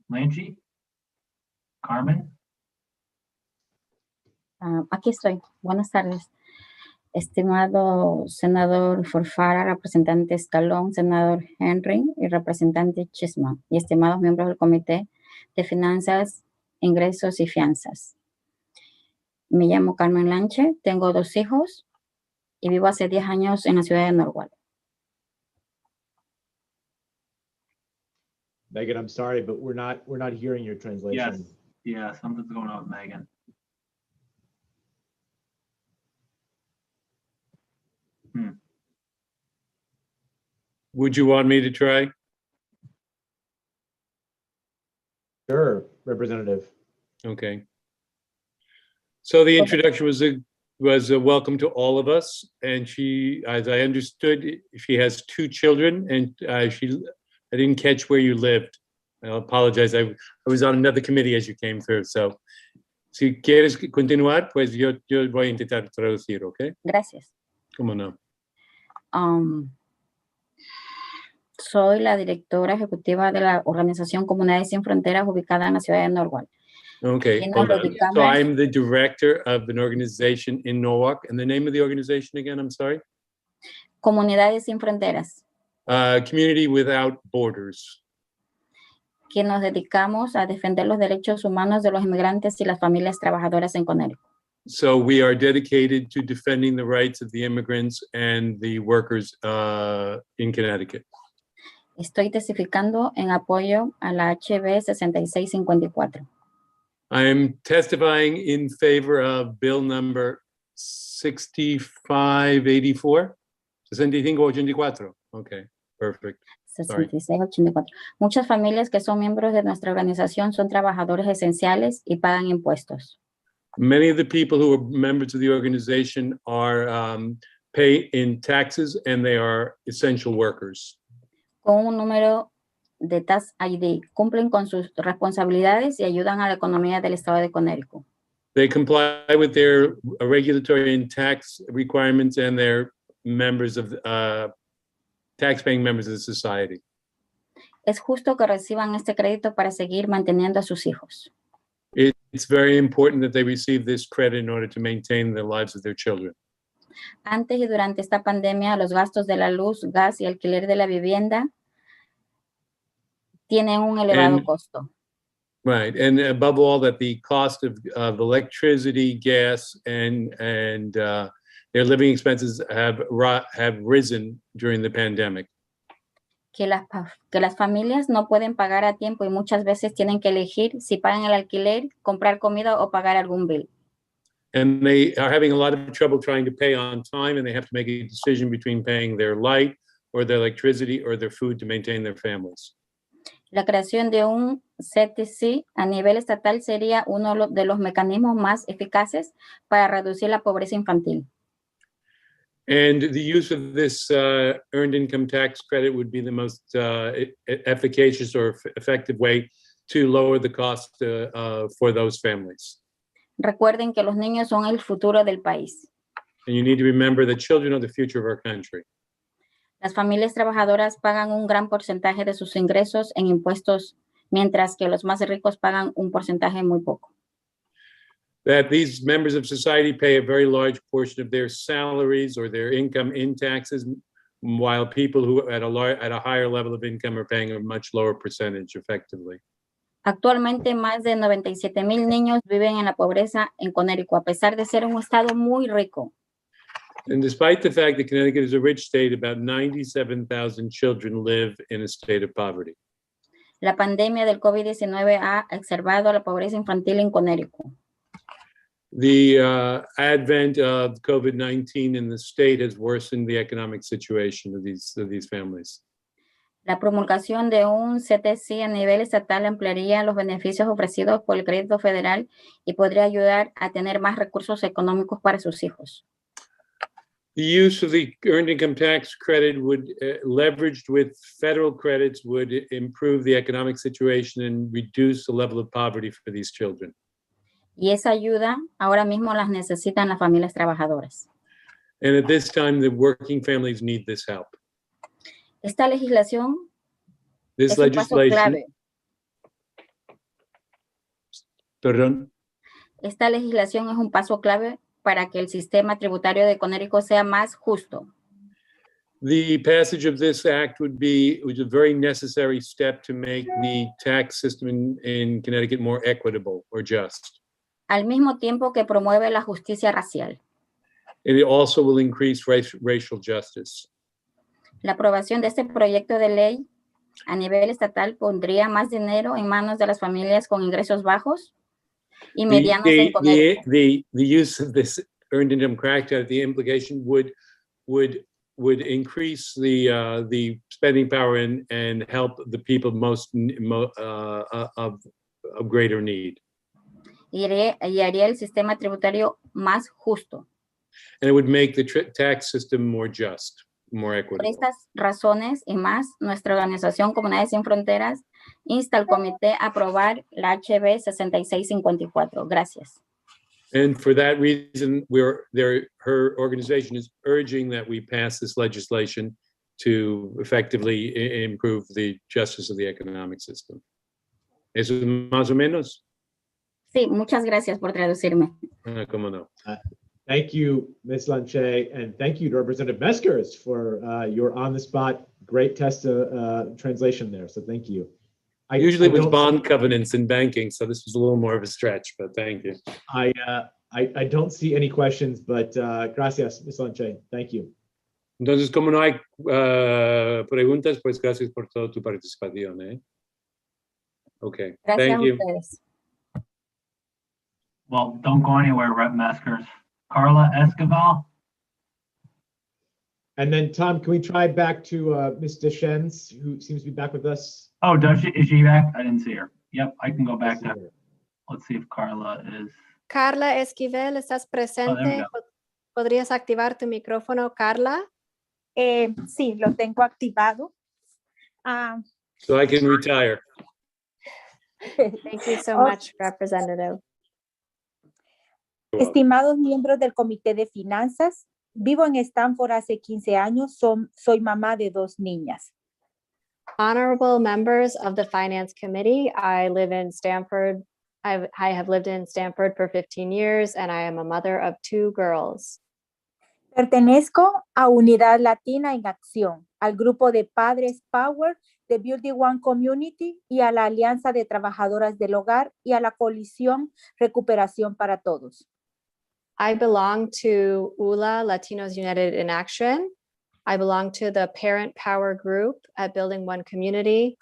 Lanchi? Carmen? Aquí estoy. Buenas tardes. Estimado senador Forfara, representante Escalón, senador Henry y representante Chisman, y estimados miembros del Comité de Finanzas, Ingresos y Fianzas. Me llamo Carmen Lanche, tengo 2 hijos y vivo hace 10 años en la ciudad de Norwalk. Megan, I'm sorry, but we're not hearing your translation. Yes. Yeah, something's going on with Megan. Would you want me to try? Sure, Representative. Okay. So the introduction was a welcome to all of us, and she, as I understood, she has 2 children, and I didn't catch where you lived. I apologize. I was on another committee as you came through. So, si quieres continuar, pues yo voy a intentar traducir, ¿ok? Gracias. ¿Cómo no? Soy la directora ejecutiva de la Organización Comunidades Sin Fronteras ubicada en la ciudad de Norwalk. Okay, Y nos hold on. dedicamos- So I'm the director of an organization in Norwalk, and the name of the organization again, I'm sorry? Comunidades Sin Fronteras, Community Without Borders. que nos dedicamos a defender los derechos humanos de los inmigrantes y las familias trabajadoras en Connecticut. So we are dedicated to defending the rights of the immigrants and the workers in Connecticut. Estoy testificando en apoyo a la HB 6654. I am testifying in favor of bill number 6584. 6584. Okay, perfect. Sorry. 6684. Muchas familias que son miembros de nuestra organización son trabajadores esenciales y pagan impuestos. Many of the people who are members of the organization are pay in taxes, and they are essential workers. Con un número de Tax ID, cumplen con sus responsabilidades y ayudan a la economía del estado de Connecticut. They comply with their regulatory and tax requirements, and they're members of tax-paying members of the society. Es justo que reciban este crédito para seguir manteniendo a sus hijos. It's very important that they receive this credit in order to maintain the lives of their children. Antes y durante esta pandemia, los gastos de la luz, gas y alquiler de la vivienda tienen un elevado costo. Right, and above all, that the cost of electricity, gas, and their living expenses have risen during the pandemic. Que las familias no pueden pagar a tiempo y muchas veces tienen que elegir si pagan el alquiler, comprar comida o pagar algún bill. And they are having a lot of trouble trying to pay on time, and they have to make a decision between paying their light or their electricity or their food to maintain their families. La creación de un CTC a nivel estatal sería uno de los mecanismos más eficaces para reducir la pobreza infantil. And the use of this earned income tax credit would be the most efficacious or effective way to lower the cost for those families. Recuerden que los niños son el futuro del país. And you need to remember that children are the future of our country. Las familias trabajadoras pagan un gran porcentaje de sus ingresos en impuestos, mientras que los más ricos pagan un porcentaje muy poco. That these members of society pay a very large portion of their salaries or their income in taxes, while people who at a higher level of income are paying a much lower percentage effectively. Actualmente, más de 97,000 niños viven en la pobreza en Connecticut, a pesar de ser un estado muy rico. And despite the fact that Connecticut is a rich state, about 97,000 children live in a state of poverty. La pandemia del COVID-19 ha exacerbado la pobreza infantil en Connecticut. The advent of COVID-19 in the state has worsened the economic situation of these families. La promulgación de un CTC a nivel estatal ampliaría los beneficios ofrecidos por el crédito federal y podría ayudar a tener más recursos económicos para sus hijos. The use of the earned income tax credit would, leveraged with federal credits, would improve the economic situation and reduce the level of poverty for these children. Y esa ayuda ahora mismo las necesitan las familias trabajadoras. And at this time, the working families need this help. Esta legislación This es un paso legislation, clave. perdón, Esta legislación es un paso clave para que el sistema tributario de Connecticut sea más justo. the passage of this act was a very necessary step to make the tax system in Connecticut more equitable or just. Al mismo tiempo que promueve la justicia racial. And it also will increase racial justice. La aprobación de este proyecto de ley a nivel estatal pondría más dinero en manos de las familias con ingresos bajos y medianos en Connecticut. The use of this earned income credit, the implication would increase the spending power and help the people of greater need. Y haría el sistema tributario más justo. And it would make the tax system more just, more Por equitable. estas razones y más, nuestra organización Comunidades Sin Fronteras insta al comité a aprobar la HB 6654. Gracias. And for that reason, her organization is urging that we pass this legislation to effectively improve the justice of the economic system. ¿Eso es más o menos? Sí, muchas gracias por traducirme. ¿Cómo no? Thank you, Ms. Lanche, and thank you to Representative Meskers for your on-the-spot great translation there. So thank you. Usually with bond covenants in banking, so this was a little more of a stretch, but thank you. I don't see any questions, but gracias, Ms. Lanche. Thank you. Entonces, como no hay preguntas, pues gracias por toda tu participación. Okay, Gracias thank a you. ustedes. Well, don't go anywhere, Rep. Meskers. Carla Escobar. And then, Tom, can we try back to Ms. Deschennes, who seems to be back with us? Oh, is she back? I didn't see her. Yep, I can go back to her. Let's see if Carla is. Carla Esquivel, ¿estás presente? ¿Podrías activar tu micrófono, Carla? Sí, lo tengo activado. So I can retire. Thank you so much, Representative. Estimados miembros del Comité de Finanzas, vivo en Stanford hace 15 años, soy mamá de 2 niñas. Honorable members of the Finance Committee, I live in Stanford. I have lived in Stanford for 15 years and I am a mother of 2 girls. Pertenezco a Unidad Latina en Acción, al grupo de Padres Power de Building One Community y a la Alianza de Trabajadoras del Hogar y a la coalición Recuperación para Todos. I belong to ULA, Latinos United in Action. I belong to the Parent Power Group at Building One Community.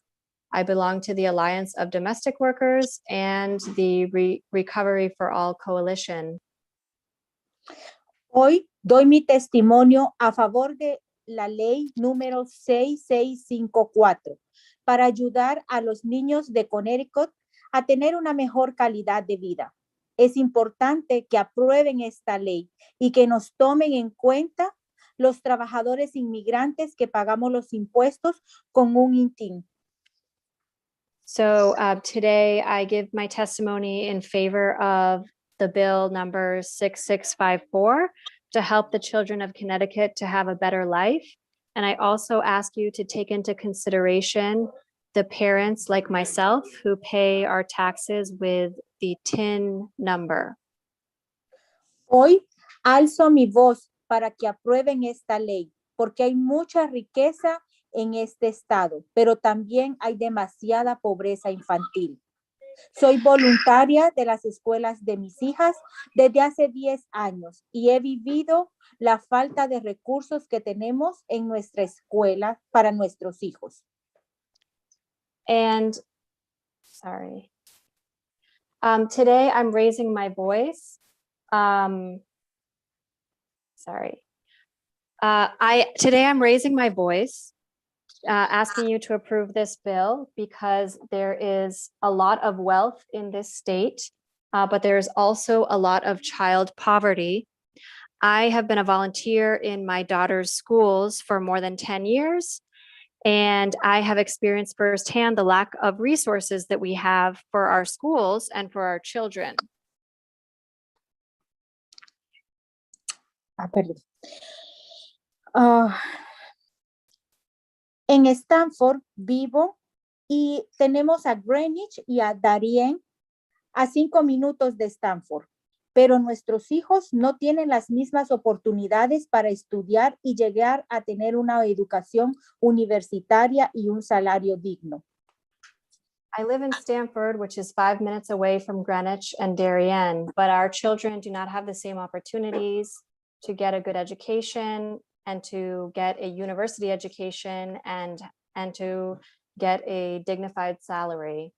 I belong to the Alliance of Domestic Workers and the Recovery for All Coalition. Hoy doy mi testimonio a favor de la ley número 6654 para ayudar a los niños de Connecticut a tener una mejor calidad de vida. Es importante que aprueben esta ley y que nos tomen en cuenta los trabajadores inmigrantes que pagamos los impuestos con un INTIN. So today I give my testimony in favor of the bill number 6654 to help the children of Connecticut to have a better life. And I also ask you to take into consideration the parents like myself who pay our taxes with the TIN number. Hoy alzo mi voz para que aprueben esta ley, porque hay mucha riqueza en este estado, pero también hay demasiada pobreza infantil. Soy voluntaria de las escuelas de mis hijas desde hace 10 años y he vivido la falta de recursos que tenemos en nuestra escuela para nuestros hijos. And sorry, today I'm raising my voice. Today I'm raising my voice, asking you to approve this bill because there is a lot of wealth in this state, but there's also a lot of child poverty. I have been a volunteer in my daughter's schools for more than 10 years, and I have experienced firsthand the lack of resources that we have for our schools and for our children. Ah, en Stanford vivo y tenemos a Greenwich y a Darien a 5 minutos de Stanford, pero nuestros hijos no tienen las mismas oportunidades para estudiar y llegar a tener una educación universitaria y un salario digno. I live in Stanford, which is 5 minutes away from Greenwich and Darien, but our children do not have the same opportunities to get a good education and to get a university education and to get a dignified salary.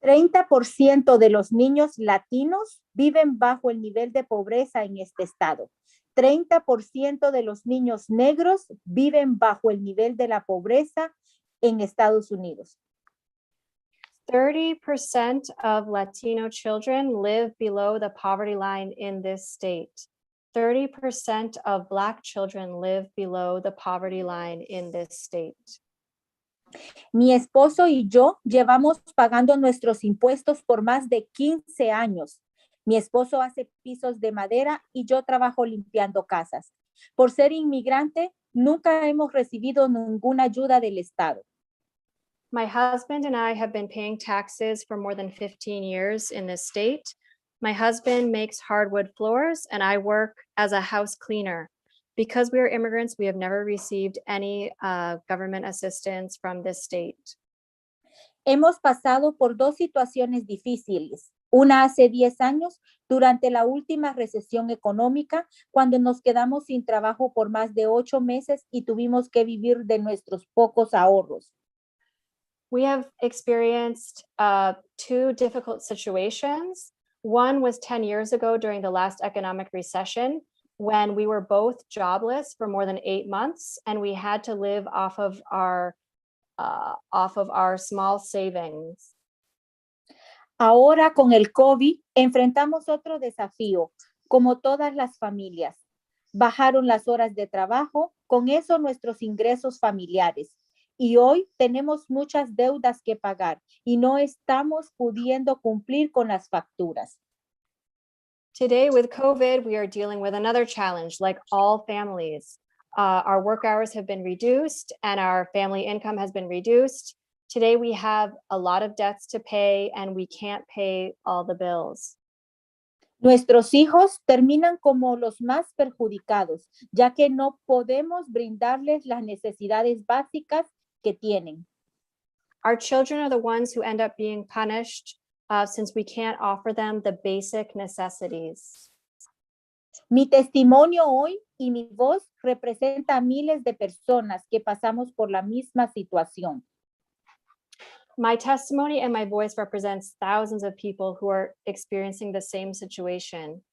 30% de los niños latinos viven bajo el nivel de pobreza en este estado. 30% de los niños negros viven bajo el nivel de la pobreza en Estados Unidos. 30% of Latino children live below the poverty line in this state. 30% of Black children live below the poverty line in this state. Mi esposo y yo llevamos pagando nuestros impuestos por más de 15 años. Mi esposo hace pisos de madera y yo trabajo limpiando casas. Por ser inmigrante, nunca hemos recibido ninguna ayuda del Estado. My husband and I have been paying taxes for more than 15 years in this state. My husband makes hardwood floors and I work as a house cleaner. Because we are immigrants, we have never received any government assistance from this state. Hemos pasado por 2 situaciones difíciles. Una hace 10 años, durante la última recesión económica, cuando nos quedamos sin trabajo por más de 8 meses y tuvimos que vivir de nuestros pocos ahorros. We have experienced 2 difficult situations. One was 10 years ago during the last economic recession, when we were both jobless for more than 8 months, and we had to live off of our small savings. Ahora con el COVID enfrentamos otro desafío, como todas las familias. Bajaron las horas de trabajo, con eso nuestros ingresos familiares. Y hoy tenemos muchas deudas que pagar y no estamos pudiendo cumplir con las facturas. Today with COVID, we are dealing with another challenge like all families. Our work hours have been reduced and our family income has been reduced. Today we have a lot of debts to pay and we can't pay all the bills. Nuestros hijos terminan como los más perjudicados, ya que no podemos brindarles las necesidades básicas que tienen. Our children are the ones who end up being punished since we can't offer them the basic necessities. Mi testimonio hoy y mi voz representa a miles de personas que pasamos por la misma situación. My testimony and my voice represents thousands of people who are experiencing the same situation.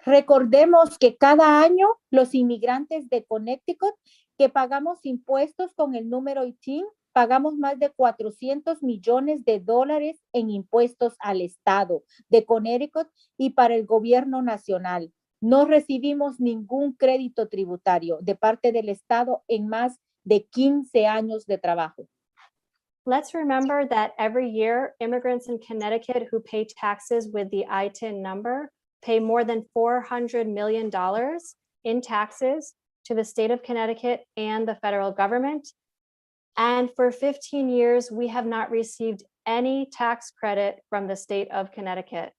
Recordemos que cada año los inmigrantes de Connecticut que pagamos impuestos con el número ITIN, pagamos más de $400 millones en impuestos al Estado de Connecticut y para el gobierno nacional. No recibimos ningún crédito tributario de parte del Estado en más de 15 años de trabajo. Let's remember that every year, immigrants in Connecticut who pay taxes with the ITIN number pay more than $400 million in taxes to the state of Connecticut and the federal government. And for 15 years, we have not received any tax credit from the state of Connecticut.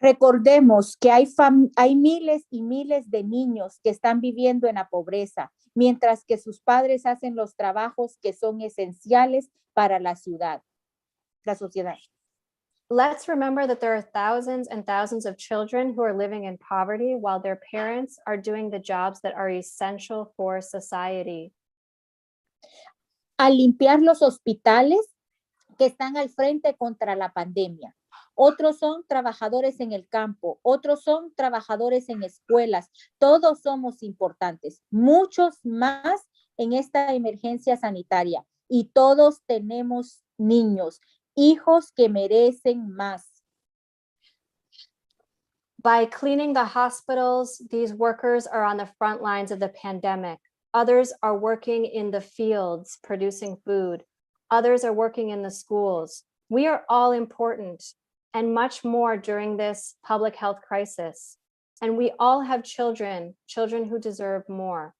Recordemos que hay miles y miles de niños que están viviendo en la pobreza, mientras que sus padres hacen los trabajos que son esenciales para la sociedad. Let's remember that there are thousands and thousands of children who are living in poverty while their parents are doing the jobs that are essential for society. Al limpiar los hospitales que están al frente contra la pandemia. Otros son trabajadores en el campo, otros son trabajadores en escuelas. Todos somos importantes, muchos más en esta emergencia sanitaria. Y todos tenemos niños, hijos que merecen más. By cleaning the hospitals, these workers are on the front lines of the pandemic. Others are working in the fields producing food. Others are working in the schools. We are all important and much more during this public health crisis. And we all have children who deserve more.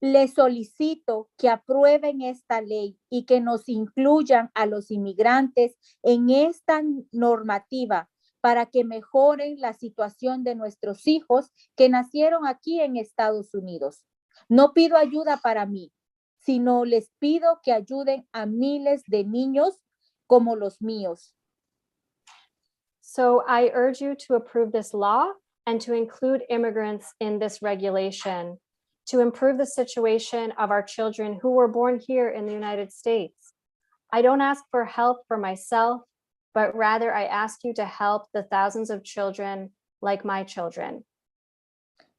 Les solicito que aprueben esta ley y que nos incluyan a los inmigrantes en esta normativa para que mejoren la situación de nuestros hijos que nacieron aquí en Estados Unidos. No pido ayuda para mí, sino les pido que ayuden a miles de niños como los míos. So I urge you to approve this law and to include immigrants in this regulation to improve the situation of our children who were born here in the United States. I don't ask for help for myself, but rather I ask you to help the thousands of children like my children.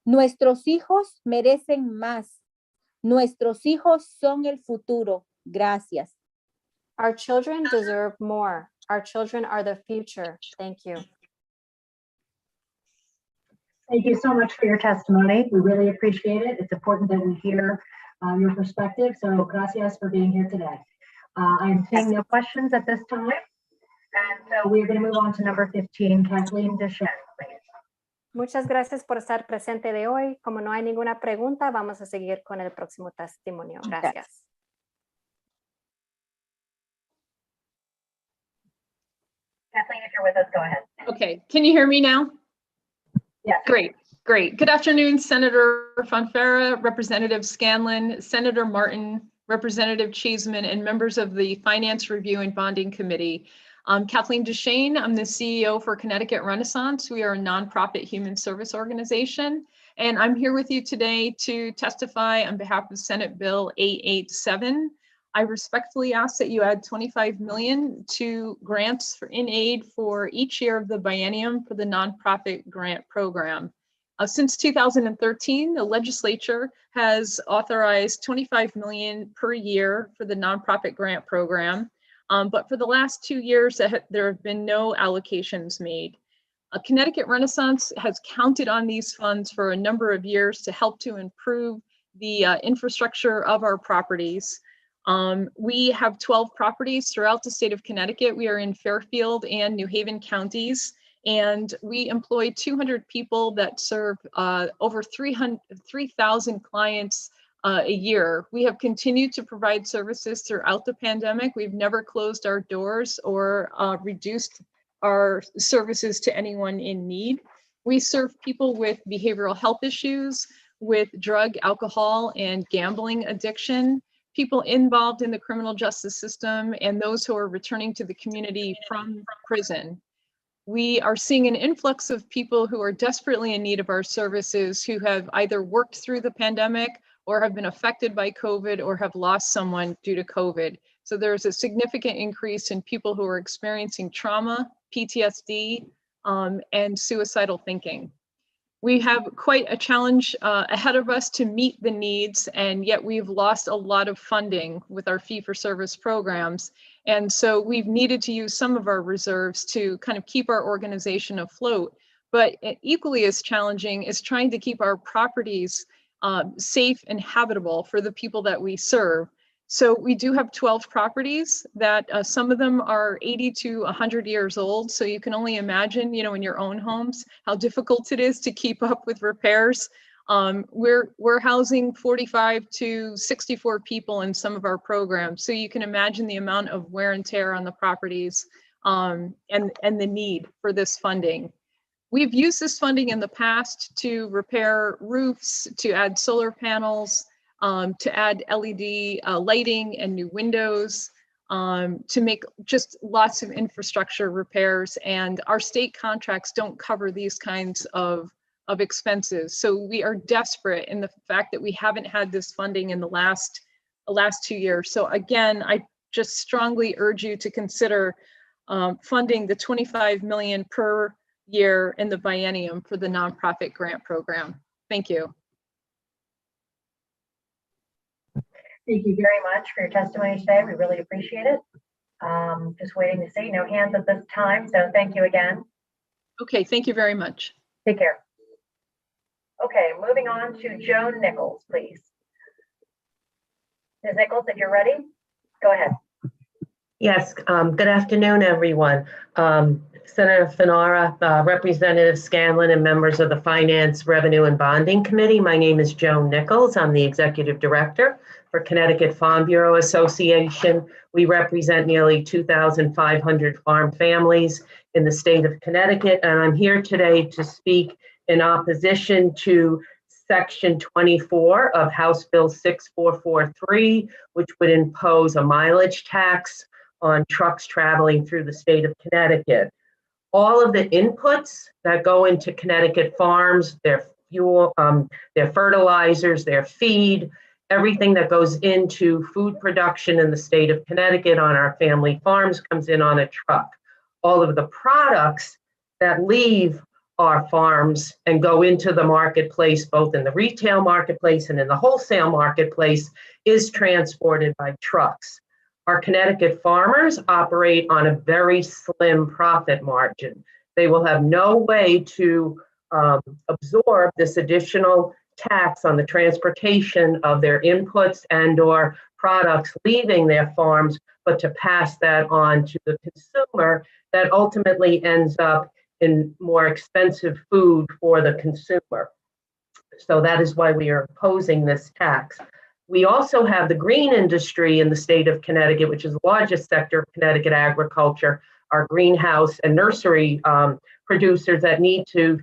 Nuestros hijos merecen más. Nuestros hijos son el futuro. Gracias. Our children deserve more. Our children are the future. Thank you. Thank you so much for your testimony. We really appreciate it. It's important that we hear your perspective. So gracias for being here today. I'm seeing no questions at this time. And so we're going to move on to number 15, Kathleen Deschamps, please. Muchas gracias por estar presente de hoy. Como no hay ninguna pregunta, vamos a seguir con el próximo testimonio. Gracias. Kathleen, if you're with us, go ahead. Okay, can you hear me now? Yes. Great. Good afternoon, Senator Fonfara, Representative Scanlon, Senator Martin, Representative Cheeseman, and members of the Finance Review and Bonding Committee. I'm Kathleen Deschamps. I'm the CEO for Connecticut Renaissance. We are a nonprofit human service organization, and I'm here with you today to testify on behalf of Senate Bill 887. I respectfully ask that you add $25 million to grants in aid for each year of the biennium for the nonprofit grant program. Since 2013, the legislature has authorized $25 million per year for the nonprofit grant program. But for the last 2 years, there have been no allocations made. Connecticut Renaissance has counted on these funds for a number of years to help to improve the infrastructure of our properties. We have 12 properties throughout the state of Connecticut. We are in Fairfield and New Haven counties, and we employ 200 people that serve over 3,000 clients a year. We have continued to provide services throughout the pandemic. We've never closed our doors or reduced our services to anyone in need. We serve people with behavioral health issues, with drug, alcohol, and gambling addiction, people involved in the criminal justice system, and those who are returning to the community from prison. We are seeing an influx of people who are desperately in need of our services, who have either worked through the pandemic or have been affected by COVID or have lost someone due to COVID. So there's a significant increase in people who are experiencing trauma, PTSD, and suicidal thinking. We have quite a challenge ahead of us to meet the needs, and yet we've lost a lot of funding with our fee-for-service programs. And so we've needed to use some of our reserves to kind of keep our organization afloat. But equally as challenging is trying to keep our properties safe and habitable for the people that we serve. So we do have 12 properties that some of them are 80 to 100 years old. So you can only imagine, you know, in your own homes, how difficult it is to keep up with repairs. We're housing 45 to 64 people in some of our programs. So you can imagine the amount of wear and tear on the properties and the need for this funding. We've used this funding in the past to repair roofs, to add solar panels, to add LED lighting and new windows, to make just lots of infrastructure repairs. And our state contracts don't cover these kinds of expenses. So we are desperate in the fact that we haven't had this funding in the last 2 years. So again, I just strongly urge you to consider funding the $25 million per year in the biennium for the nonprofit grant program. Thank you. Thank you very much for your testimony today. We really appreciate it. Just waiting to see no hands at this time. So thank you again. Okay, thank you very much. Take care. Okay, moving on to Joan Nichols, please. Ms. Nichols, if you're ready, go ahead. Yes, good afternoon, everyone. Senator Finara, Representative Scanlon, and members of the Finance, Revenue, and Bonding Committee. My name is Joan Nichols. I'm the Executive Director for Connecticut Farm Bureau Association. We represent nearly 2,500 farm families in the state of Connecticut, and I'm here today to speak in opposition to Section 24 of House Bill 6443, which would impose a mileage tax on trucks traveling through the state of Connecticut. All of the inputs that go into Connecticut farms, their fuel, their fertilizers, their feed, everything that goes into food production in the state of Connecticut on our family farms comes in on a truck. All of the products that leave our farms and go into the marketplace, both in the retail marketplace and in the wholesale marketplace, is transported by trucks. Our Connecticut farmers operate on a very slim profit margin. They will have no way to absorb this additional tax on the transportation of their inputs and/or products leaving their farms, but to pass that on to the consumer that ultimately ends up in more expensive food for the consumer. So that is why we are opposing this tax. We also have the green industry in the state of Connecticut, which is the largest sector of Connecticut agriculture, our greenhouse and nursery producers that need to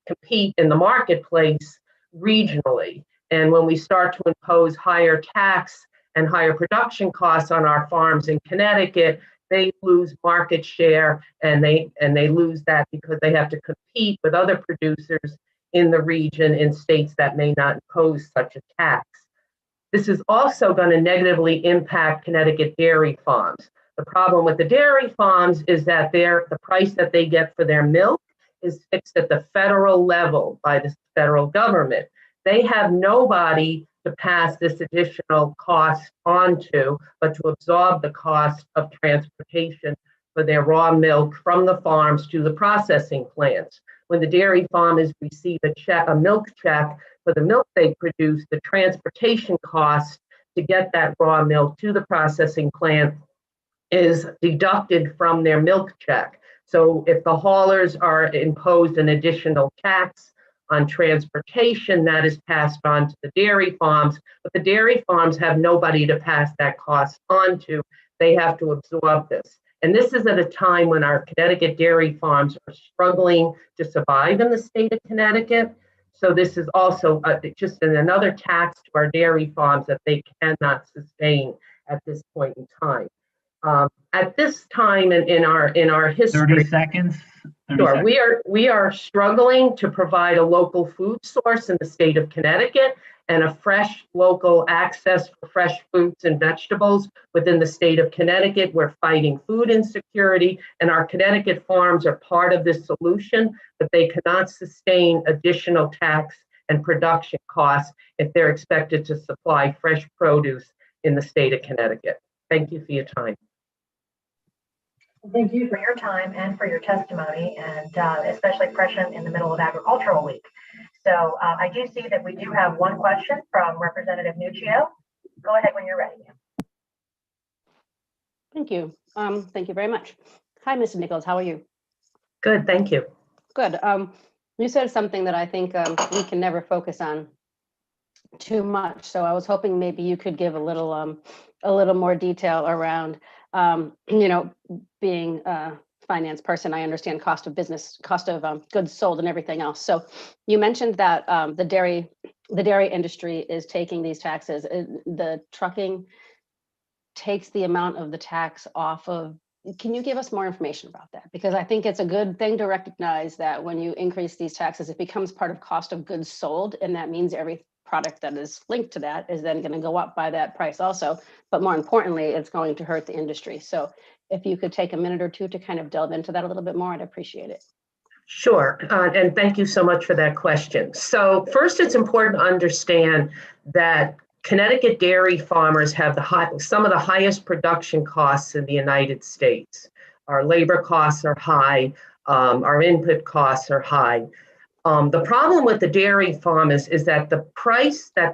compete in the marketplace regionally. And when we start to impose higher tax and higher production costs on our farms in Connecticut, they lose market share, and they lose that because they have to compete with other producers in the region in states that may not impose such a tax. This is also going to negatively impact Connecticut dairy farms. The problem with the dairy farms is that the price that they get for their milk is fixed at the federal level by the federal government. They have nobody to pass this additional cost onto, but to absorb the cost of transportation for their raw milk from the farms to the processing plants. When the dairy farmers receive a milk check for the milk they produce, the transportation cost to get that raw milk to the processing plant is deducted from their milk check. So if the haulers are imposed an additional tax on transportation, that is passed on to the dairy farms, but the dairy farms have nobody to pass that cost on to. They have to absorb this. And this is at a time when our Connecticut dairy farms are struggling to survive in the state of Connecticut. So this is also just another tax to our dairy farms that they cannot sustain at this point in time. At this time in our history, 30 seconds. 30 sure, seconds. we are struggling to provide a local food source in the state of Connecticut and a fresh local access for fresh fruits and vegetables within the state of Connecticut. We're fighting food insecurity, and our Connecticut farms are part of this solution, but they cannot sustain additional tax and production costs if they're expected to supply fresh produce in the state of Connecticut. Thank you for your time. Thank you for your time and for your testimony, and especially prescient in the middle of Agricultural Week. So I do see that we do have one question from Representative Nuccio. Go ahead when you're ready. Thank you. Thank you very much. Hi, Mrs. Nichols. How are you? Good, thank you. Good. You said something that I think we can never focus on too much. So I was hoping maybe you could give a little more detail around, being a finance person, I understand cost of business, cost of goods sold and everything else. So you mentioned that the dairy industry is taking these taxes. The trucking takes the amount of the tax off of. Can you give us more information about that? Because I think it's a good thing to recognize that when you increase these taxes, it becomes part of cost of goods sold. And that means every product that is linked to that is then going to go up by that price also. But more importantly, it's going to hurt the industry. So if you could take a minute or two to kind of delve into that a little bit more, I'd appreciate it. Sure, and thank you so much for that question. So first, it's important to understand that Connecticut dairy farmers have some of the highest production costs in the United States. Our labor costs are high, our input costs are high. The problem with the dairy farm is that the price that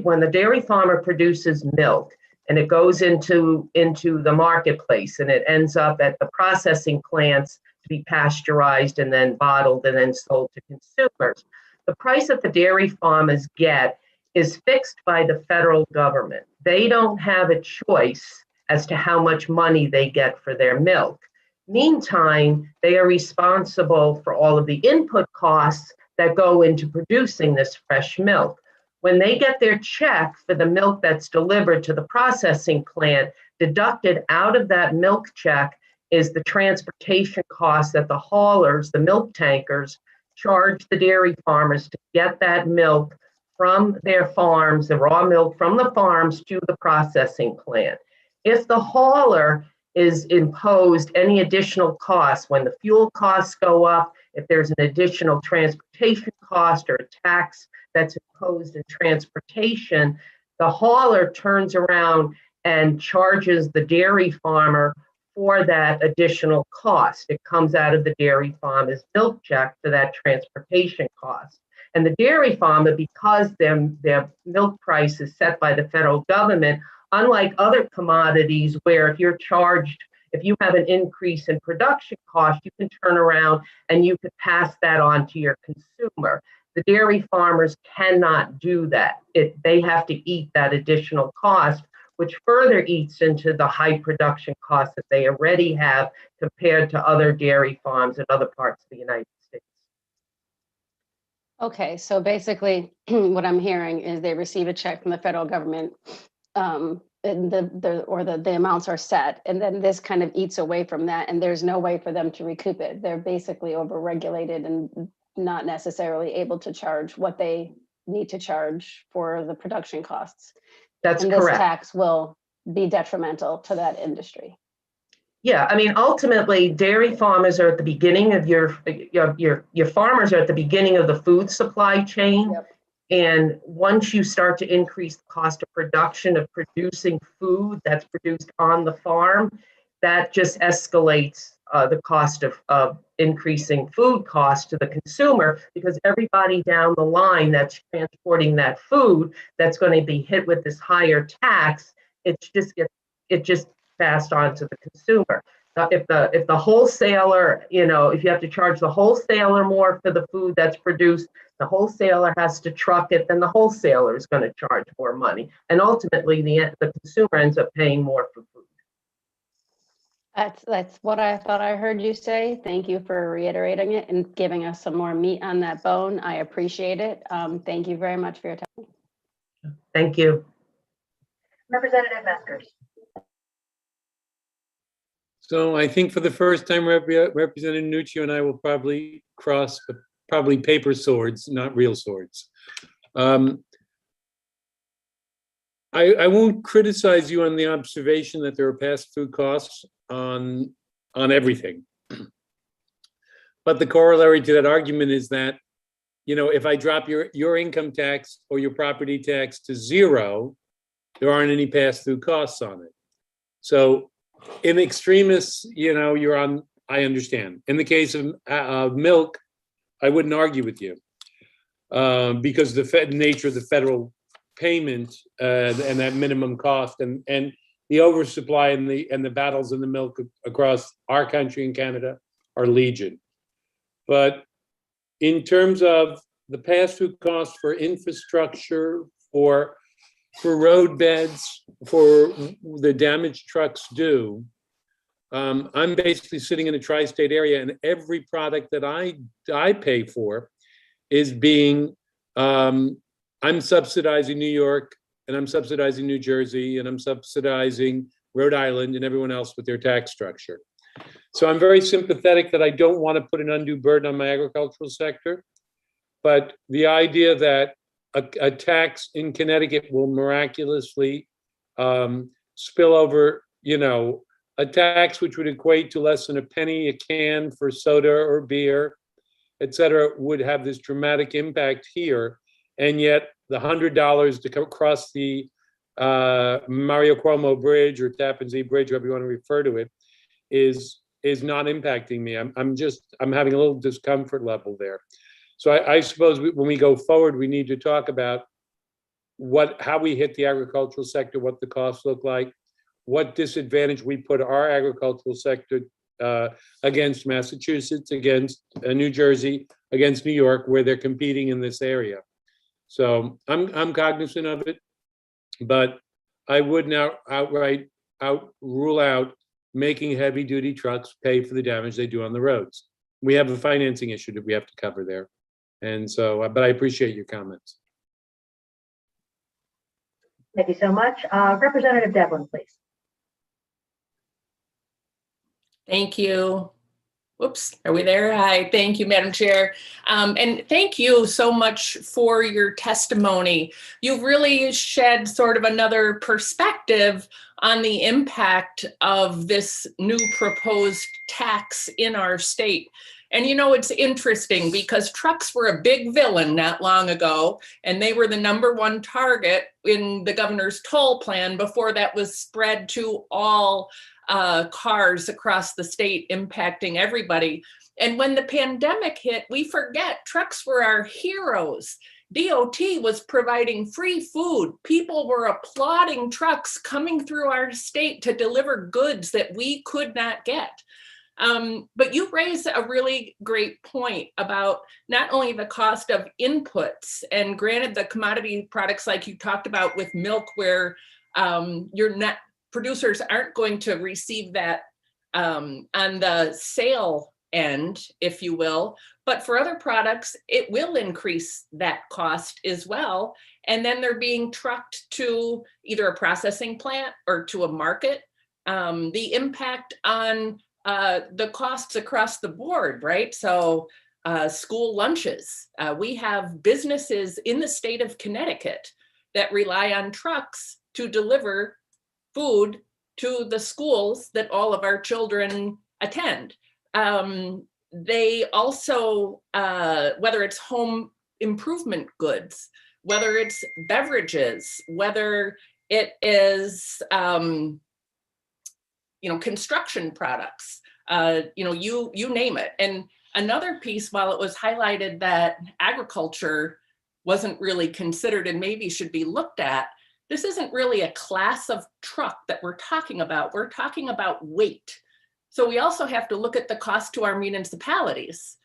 when the dairy farmer produces milk, and it goes into the marketplace, and it ends up at the processing plants to be pasteurized and then bottled and then sold to consumers. The price that the dairy farmers get is fixed by the federal government. They don't have a choice as to how much money they get for their milk. Meantime, they are responsible for all of the input costs that go into producing this fresh milk. When they get their check for the milk that's delivered to the processing plant, deducted out of that milk check is the transportation costs that the haulers, the milk tankers, charge the dairy farmers to get that milk from their farms, the raw milk from the farms to the processing plant. If the hauler is imposed any additional costs, when the fuel costs go up, if there's an additional transportation cost or a tax that's imposed in transportation, the hauler turns around and charges the dairy farmer for that additional cost. It comes out of the dairy farmer's milk check for that transportation cost. And the dairy farmer, because their milk price is set by the federal government, unlike other commodities where if you have an increase in production cost, you can turn around and you could pass that on to your consumer. The dairy farmers cannot do that. They have to eat that additional cost, which further eats into the high production costs that they already have compared to other dairy farms in other parts of the United States. Okay, so basically what I'm hearing is they receive a check from the federal government, and the amounts are set, and then this kind of eats away from that, and there's no way for them to recoup it. They're basically overregulated and not necessarily able to charge what they need to charge for the production costs. That's and correct. This tax will be detrimental to that industry. Yeah, I mean, ultimately, dairy farmers are at the beginning of your farmers are at the beginning of the food supply chain. Yep. And once you start to increase the cost of production of producing food that's produced on the farm, that just escalates the cost of increasing food costs to the consumer, because everybody down the line that's transporting that food that's going to be hit with this higher tax, it just passed on to the consumer. If the wholesaler, if you have to charge the wholesaler more for the food that's produced, the wholesaler has to truck it, then the wholesaler is going to charge more money. And ultimately, the consumer ends up paying more for food. That's what I thought I heard you say. Thank you for reiterating it and giving us some more meat on that bone. I appreciate it. Thank you very much for your time. Thank you. Representative Meskers. So I think for the first time, Representative Nuccio and I will probably cross paper swords, not real swords. I won't criticize you on the observation that there are past food costs on everything. But the corollary to that argument is that, if I drop your income tax or your property tax to zero, there aren't any past food costs on it. So in extremis, you're on, I understand. In the case of milk, I wouldn't argue with you because the nature of the federal payment and that minimum cost and the oversupply and the battles in the milk across our country and Canada are legion. But in terms of the past food costs for infrastructure, for road beds, for the damage trucks do, I'm basically sitting in a tri-state area, and every product that I pay for is being, I'm subsidizing New York, and I'm subsidizing New Jersey, and I'm subsidizing Rhode Island and everyone else with their tax structure. So I'm very sympathetic that I don't want to put an undue burden on my agricultural sector, but the idea that a tax in Connecticut will miraculously spill over, a tax which would equate to less than a penny a can for soda or beer, et cetera, would have this dramatic impact here. And yet the $100 to cross the Mario Cuomo Bridge or Tappan Zee Bridge, however you want to refer to it, is not impacting me. I'm having a little discomfort level there. So I suppose when we go forward, we need to talk about how we hit the agricultural sector, what the costs look like, what disadvantage we put our agricultural sector against Massachusetts, against New Jersey, against New York, where they're competing in this area. So I'm cognizant of it, but I would now outright rule out making heavy duty trucks pay for the damage they do on the roads. We have a financing issue that we have to cover there. And so, but I appreciate your comments. Thank you so much. Representative Devlin, please. Thank you. Whoops, are we there? Hi, thank you, Madam Chair. And thank you so much for your testimony. You've really shed sort of another perspective on the impact of this new proposed tax in our state. And you know, it's interesting because trucks were a big villain not long ago, and they were the #1 target in the governor's toll plan before that was spread to all cars across the state, impacting everybody. And when the pandemic hit, we forget trucks were our heroes. DOT was providing free food. People were applauding trucks coming through our state to deliver goods that we could not get. But you raise a really great point about not only the cost of inputs, and granted the commodity products like you talked about with milk, where producers aren't going to receive that on the sale end, if you will, but for other products, it will increase that cost as well. And then they're being trucked to either a processing plant or to a market. The impact on the costs across the board, right? So school lunches, we have businesses in the state of Connecticut that rely on trucks to deliver food to the schools that all of our children attend. They also, whether it's home improvement goods, whether it's beverages, whether it is, construction products, you name it. And another piece, while it was highlighted that agriculture wasn't really considered and maybe should be looked at, this isn't really a class of truck that we're talking about. We're talking about weight. So we also have to look at the cost to our municipalities.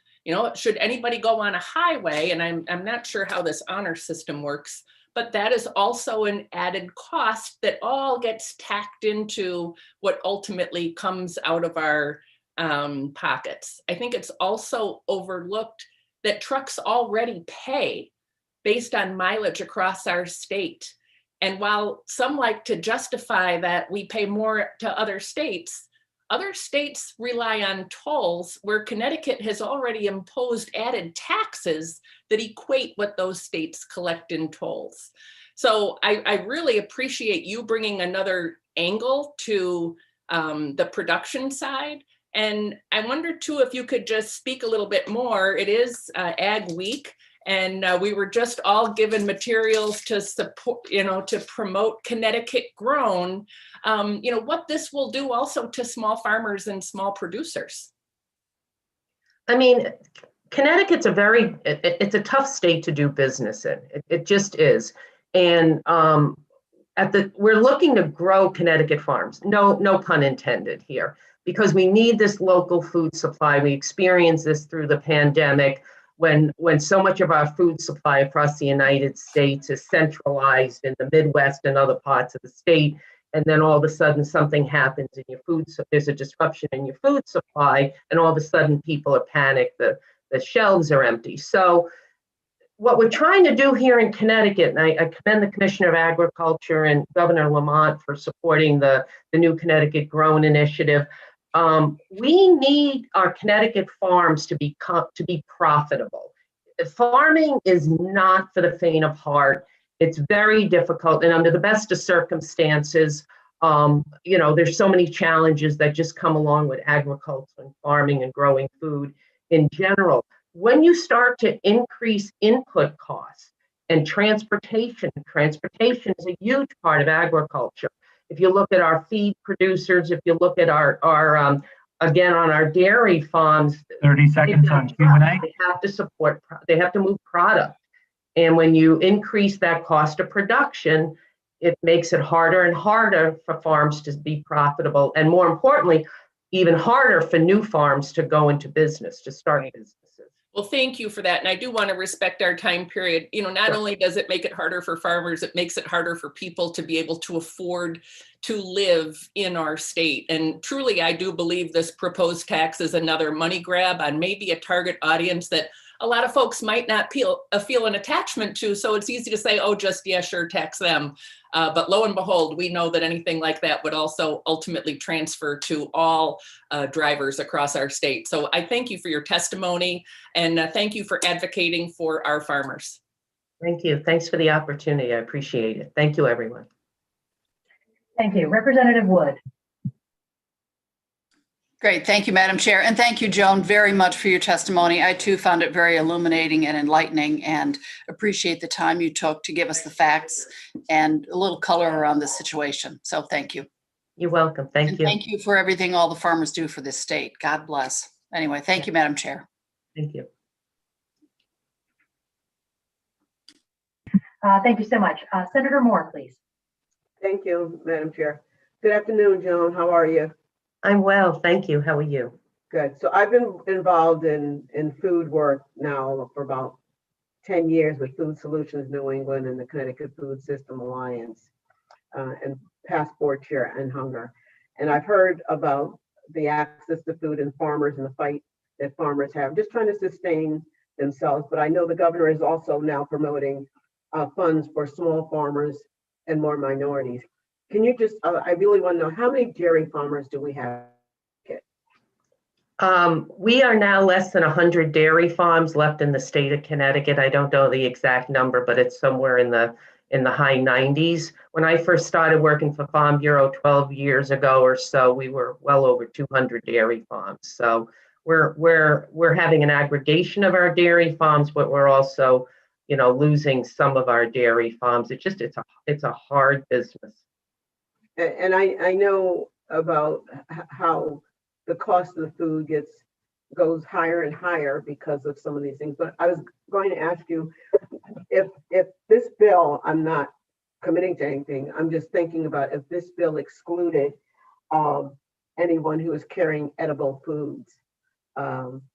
Should anybody go on a highway, and I'm not sure how this honor system works, but that is also an added cost that all gets tacked into what ultimately comes out of our pockets. I think it's also overlooked that trucks already pay based on mileage across our state. And while some like to justify that we pay more to other states rely on tolls, where Connecticut has already imposed added taxes that equate what those states collect in tolls. So I really appreciate you bringing another angle to the production side. And I wonder too, if you could just speak a little bit more. It is Ag Week. And we were just all given materials to support, to promote Connecticut grown, what this will do also to small farmers and small producers. I mean, Connecticut's it's a tough state to do business in. It just is. And we're looking to grow Connecticut farms. No pun intended here, because we need this local food supply. We experienced this through the pandemic, when so much of our food supply across the United States is centralized in the Midwest and other parts of the state, and then all of a sudden something happens in your there's a disruption in your food supply, and all of a sudden people are panicked, the shelves are empty. So what we're trying to do here in Connecticut, and I commend the Commissioner of Agriculture and Governor Lamont for supporting the new Connecticut Grown Initiative. We need our Connecticut farms to be profitable. Farming is not for the faint of heart. It's very difficult, and under the best of circumstances, there's so many challenges that just come along with agriculture and farming and growing food in general. When you start to increase input costs and transportation is a huge part of agriculture. If you look at our feed producers, if you look at our again, on our dairy farms, 30 seconds on Q&A. They have to move product. And when you increase that cost of production, it makes it harder and harder for farms to be profitable. And more importantly, even harder for new farms to go into business, to start businesses. Well, thank you for that. And I do want to respect our time period. You know, not only does it make it harder for farmers, it makes it harder for people to be able to afford to live in our state. And truly, I do believe this proposed tax is another money grab on maybe a target audience that a lot of folks might not feel an attachment to. So it's easy to say, oh, just, yeah, sure, tax them. But lo and behold, we know that anything like that would also ultimately transfer to all drivers across our state. So I thank you for your testimony, and thank you for advocating for our farmers. Thank you. Thanks for the opportunity. I appreciate it. Thank you, everyone. Thank you. Representative Wood. Great. Thank you, Madam Chair. And thank you, Joan, very much for your testimony. I too found it very illuminating and enlightening, and appreciate the time you took to give us the facts and a little color around this situation. So thank you. You're welcome. Thank you. Thank you for everything all the farmers do for this state. God bless. Anyway, thank you, Madam Chair. Thank you. Thank you so much. Senator Moore, please. Thank you, Madam Chair. Good afternoon, Joan. How are you? I'm well, thank you. How are you? Good. So I've been involved in food work now for about 10 years with Food Solutions New England and the Connecticut Food System Alliance and Passport Chair and Hunger. And I've heard about the access to food and farmers and the fight that farmers have, just trying to sustain themselves. But I know the governor is also now promoting funds for small farmers and more minorities. Can you just, I really want to know, how many dairy farmers do we have? We are now less than 100 dairy farms left in the state of Connecticut. I don't know the exact number, but it's somewhere in the high 90s. When I first started working for Farm Bureau 12 years ago or so, we were well over 200 dairy farms. So we're having an aggregation of our dairy farms, but we're also, you know, losing some of our dairy farms. It's a hard business. And I know about how the cost of the food goes higher and higher because of some of these things. But I was going to ask you, if this bill, I'm not committing to anything, I'm just thinking about if this bill excluded anyone who is carrying edible foods,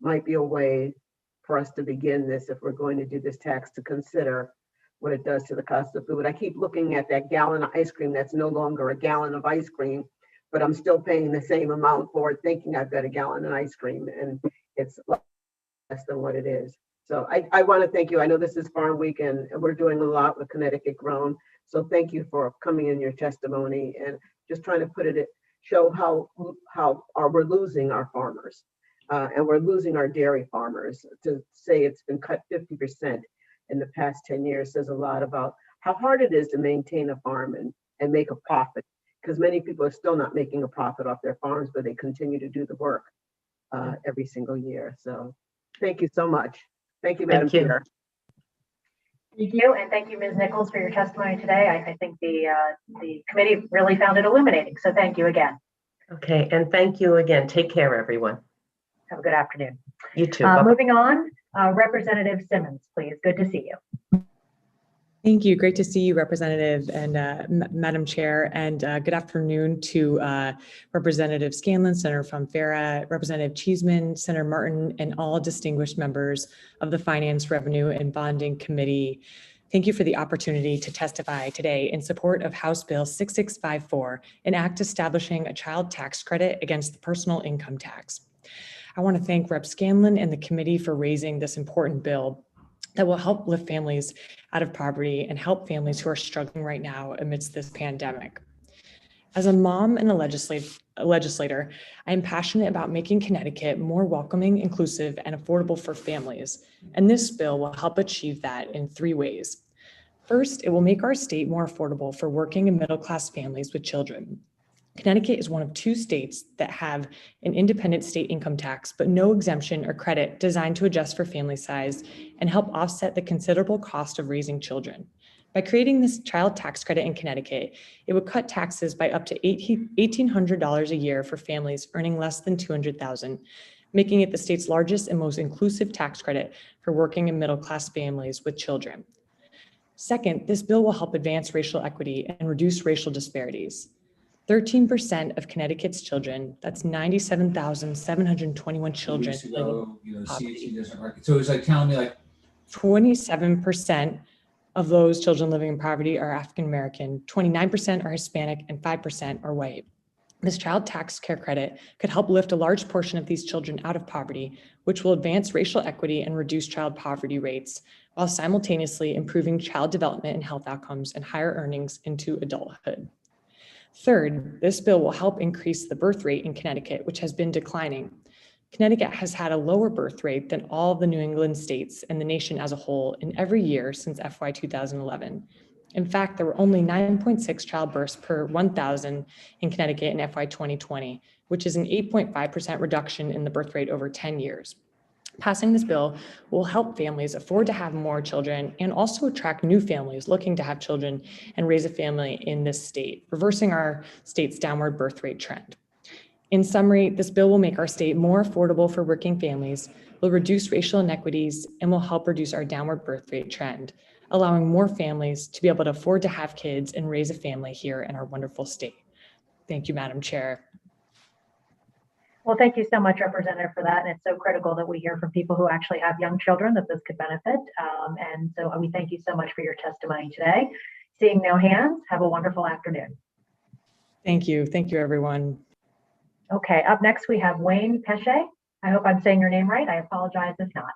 might be a way for us to begin this, if we're going to do this tax, to consider what it does to the cost of food. I keep looking at that gallon of ice cream that's no longer a gallon of ice cream, but I'm still paying the same amount for it, thinking I've got a gallon of ice cream, and it's less than what it is. So I want to thank you. I know this is Farm Week, and we're doing a lot with Connecticut Grown. So thank you for coming in your testimony and just trying to put it, show how we're losing our farmers, and we're losing our dairy farmers. To say it's been cut 50% in the past 10 years says a lot about how hard it is to maintain a farm and make a profit, because many people are still not making a profit off their farms, but they continue to do the work every single year. So thank you so much. Thank you, Madam Chair. Thank you, and thank you, Ms. Nichols, for your testimony today. I think the committee really found it illuminating, so thank you again. Okay, and thank you again. Take care, everyone. Have a good afternoon. You too. Moving on, Representative Simmons, please. Good to see you. Thank you. Great to see you, Representative and Madam Chair, and good afternoon to Representative Scanlon, Senator Fonfara, Representative Cheeseman, Senator Martin, and all distinguished members of the Finance, Revenue, and Bonding Committee. Thank you for the opportunity to testify today in support of House Bill 6654, an act establishing a child tax credit against the personal income tax. I want to thank Rep. Scanlon and the committee for raising this important bill that will help lift families out of poverty and help families who are struggling right now amidst this pandemic. As a mom and a legislator, I am passionate about making Connecticut more welcoming, inclusive, and affordable for families. And this bill will help achieve that in 3 ways. First, it will make our state more affordable for working and middle-class families with children. Connecticut is one of 2 states that have an independent state income tax, but no exemption or credit designed to adjust for family size and help offset the considerable cost of raising children. By creating this child tax credit in Connecticut, it would cut taxes by up to $1,800 a year for families earning less than $200,000, making it the state's largest and most inclusive tax credit for working and middle-class families with children. Second, this bill will help advance racial equity and reduce racial disparities. 13% of Connecticut's children, that's 97,721 children, live in poverty. So it's like telling me like 27% of those children living in poverty are African American, 29% are Hispanic, and 5% are white. This child tax care credit could help lift a large portion of these children out of poverty, which will advance racial equity and reduce child poverty rates, while simultaneously improving child development and health outcomes and higher earnings into adulthood. Third, this bill will help increase the birth rate in Connecticut, which has been declining. Connecticut has had a lower birth rate than all the New England states and the nation as a whole in every year since FY 2011. In fact, there were only 9.6 childbirths per 1,000 in Connecticut in FY 2020, which is an 8.5% reduction in the birth rate over 10 years. Passing this bill will help families afford to have more children and also attract new families looking to have children and raise a family in this state, reversing our state's downward birth rate trend. In summary, this bill will make our state more affordable for working families, will reduce racial inequities, and will help reduce our downward birth rate trend, allowing more families to be able to afford to have kids and raise a family here in our wonderful state. Thank you, Madam Chair. Well, thank you so much, Representative, for that. And it's so critical that we hear from people who actually have young children that this could benefit. And so we thank you so much for your testimony today. Seeing no hands, have a wonderful afternoon. Thank you. Thank you, everyone. Okay, up next we have Wayne Pesce. I hope I'm saying your name right. I apologize if not.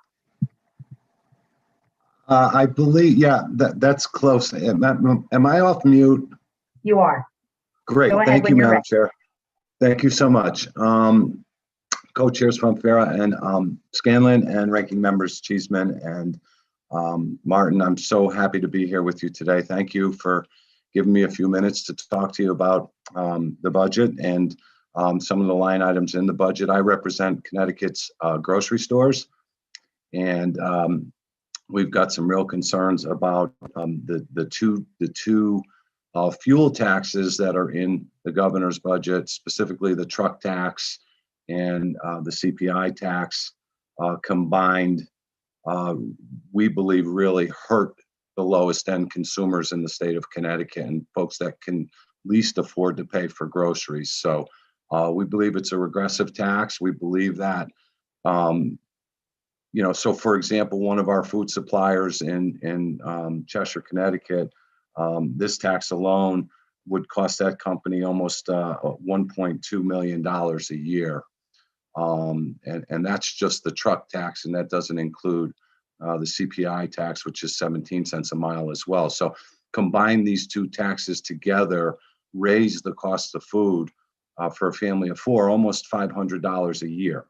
I believe, yeah, that's close. Am I off mute? You are. Great. Go ahead Thank when you, you're Madam ready. Chair. Thank you so much. Co-chairs from FARA and Scanlon and ranking members Cheeseman and Martin, I'm so happy to be here with you today. Thank you for giving me a few minutes to talk to you about the budget and some of the line items in the budget. I represent Connecticut's grocery stores, and we've got some real concerns about the two fuel taxes that are in the governor's budget, specifically the truck tax and the CPI tax combined. We believe really hurt the lowest end consumers in the state of Connecticut and folks that can least afford to pay for groceries. So we believe it's a regressive tax. We believe that, so for example, one of our food suppliers in Cheshire, Connecticut, this tax alone would cost that company almost $1.2 million a year. And that's just the truck tax, and that doesn't include the CPI tax, which is 17 cents a mile as well. So combine these two taxes together, raise the cost of food for a family of four, almost $500 a year.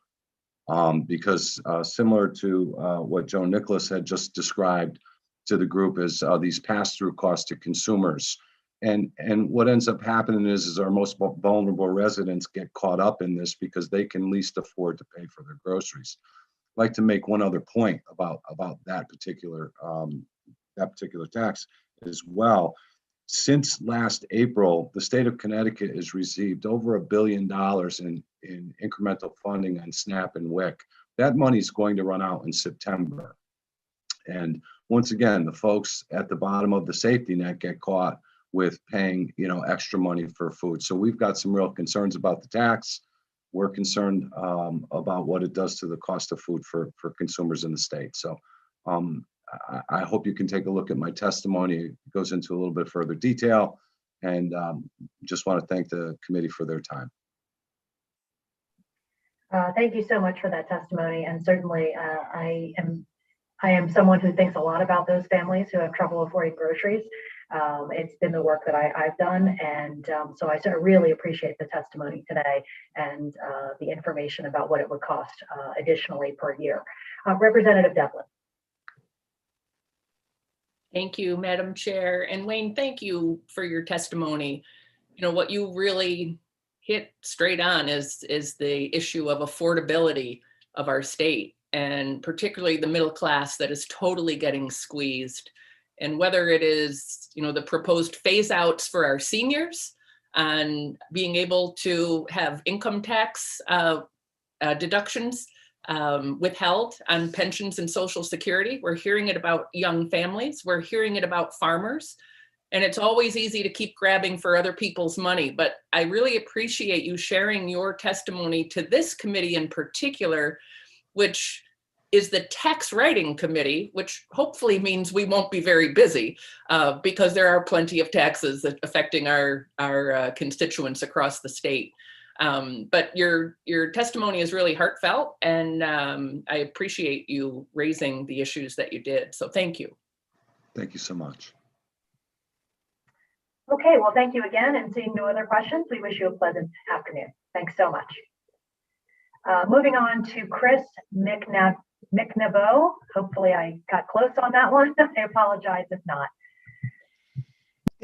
Because similar to what Joe Nicholas had just described to the group is these pass-through costs to consumers. And what ends up happening is our most vulnerable residents get caught up in this because they can least afford to pay for their groceries. I'd like to make one other point about that particular tax as well. Since last April, the state of Connecticut has received over $1 billion in incremental funding on SNAP and WIC. That money is going to run out in September. And once again, the folks at the bottom of the safety net get caught with paying, extra money for food. So we've got some real concerns about the tax. We're concerned about what it does to the cost of food for consumers in the state. So I hope you can take a look at my testimony. It goes into a little bit further detail, and just want to thank the committee for their time. Thank you so much for that testimony. And certainly I am someone who thinks a lot about those families who have trouble affording groceries. It's been the work that I've done. And so I sort of really appreciate the testimony today and the information about what it would cost additionally per year. Representative Devlin. Thank you, Madam Chair. And Wayne, thank you for your testimony. What you really hit straight on is the issue of affordability of our state, and particularly the middle class that is totally getting squeezed. And whether it is, the proposed phase outs for our seniors and being able to have income tax deductions withheld on pensions and Social Security. We're hearing it about young families. We're hearing it about farmers. And it's always easy to keep grabbing for other people's money. But I really appreciate you sharing your testimony to this committee in particular, which is the tax writing committee, which hopefully means we won't be very busy because there are plenty of taxes that affecting our constituents across the state. But your testimony is really heartfelt, and I appreciate you raising the issues that you did. So thank you. Thank you so much. Okay, well, thank you again, and seeing no other questions, we wish you a pleasant afternoon. Thanks so much. Moving on to Chris McNabo. Hopefully I got close on that one. I apologize if not.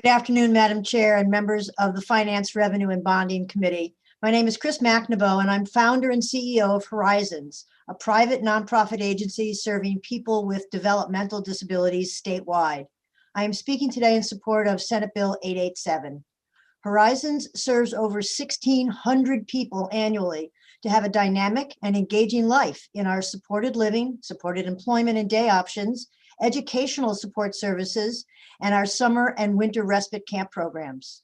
Good afternoon, Madam Chair and members of the Finance, Revenue, and Bonding Committee. My name is Chris McNabo, and I'm founder and CEO of Horizons, a private nonprofit agency serving people with developmental disabilities statewide. I am speaking today in support of Senate Bill 887. Horizons serves over 1,600 people annually to have a dynamic and engaging life in our supported living, supported employment and day options, educational support services, and our summer and winter respite camp programs.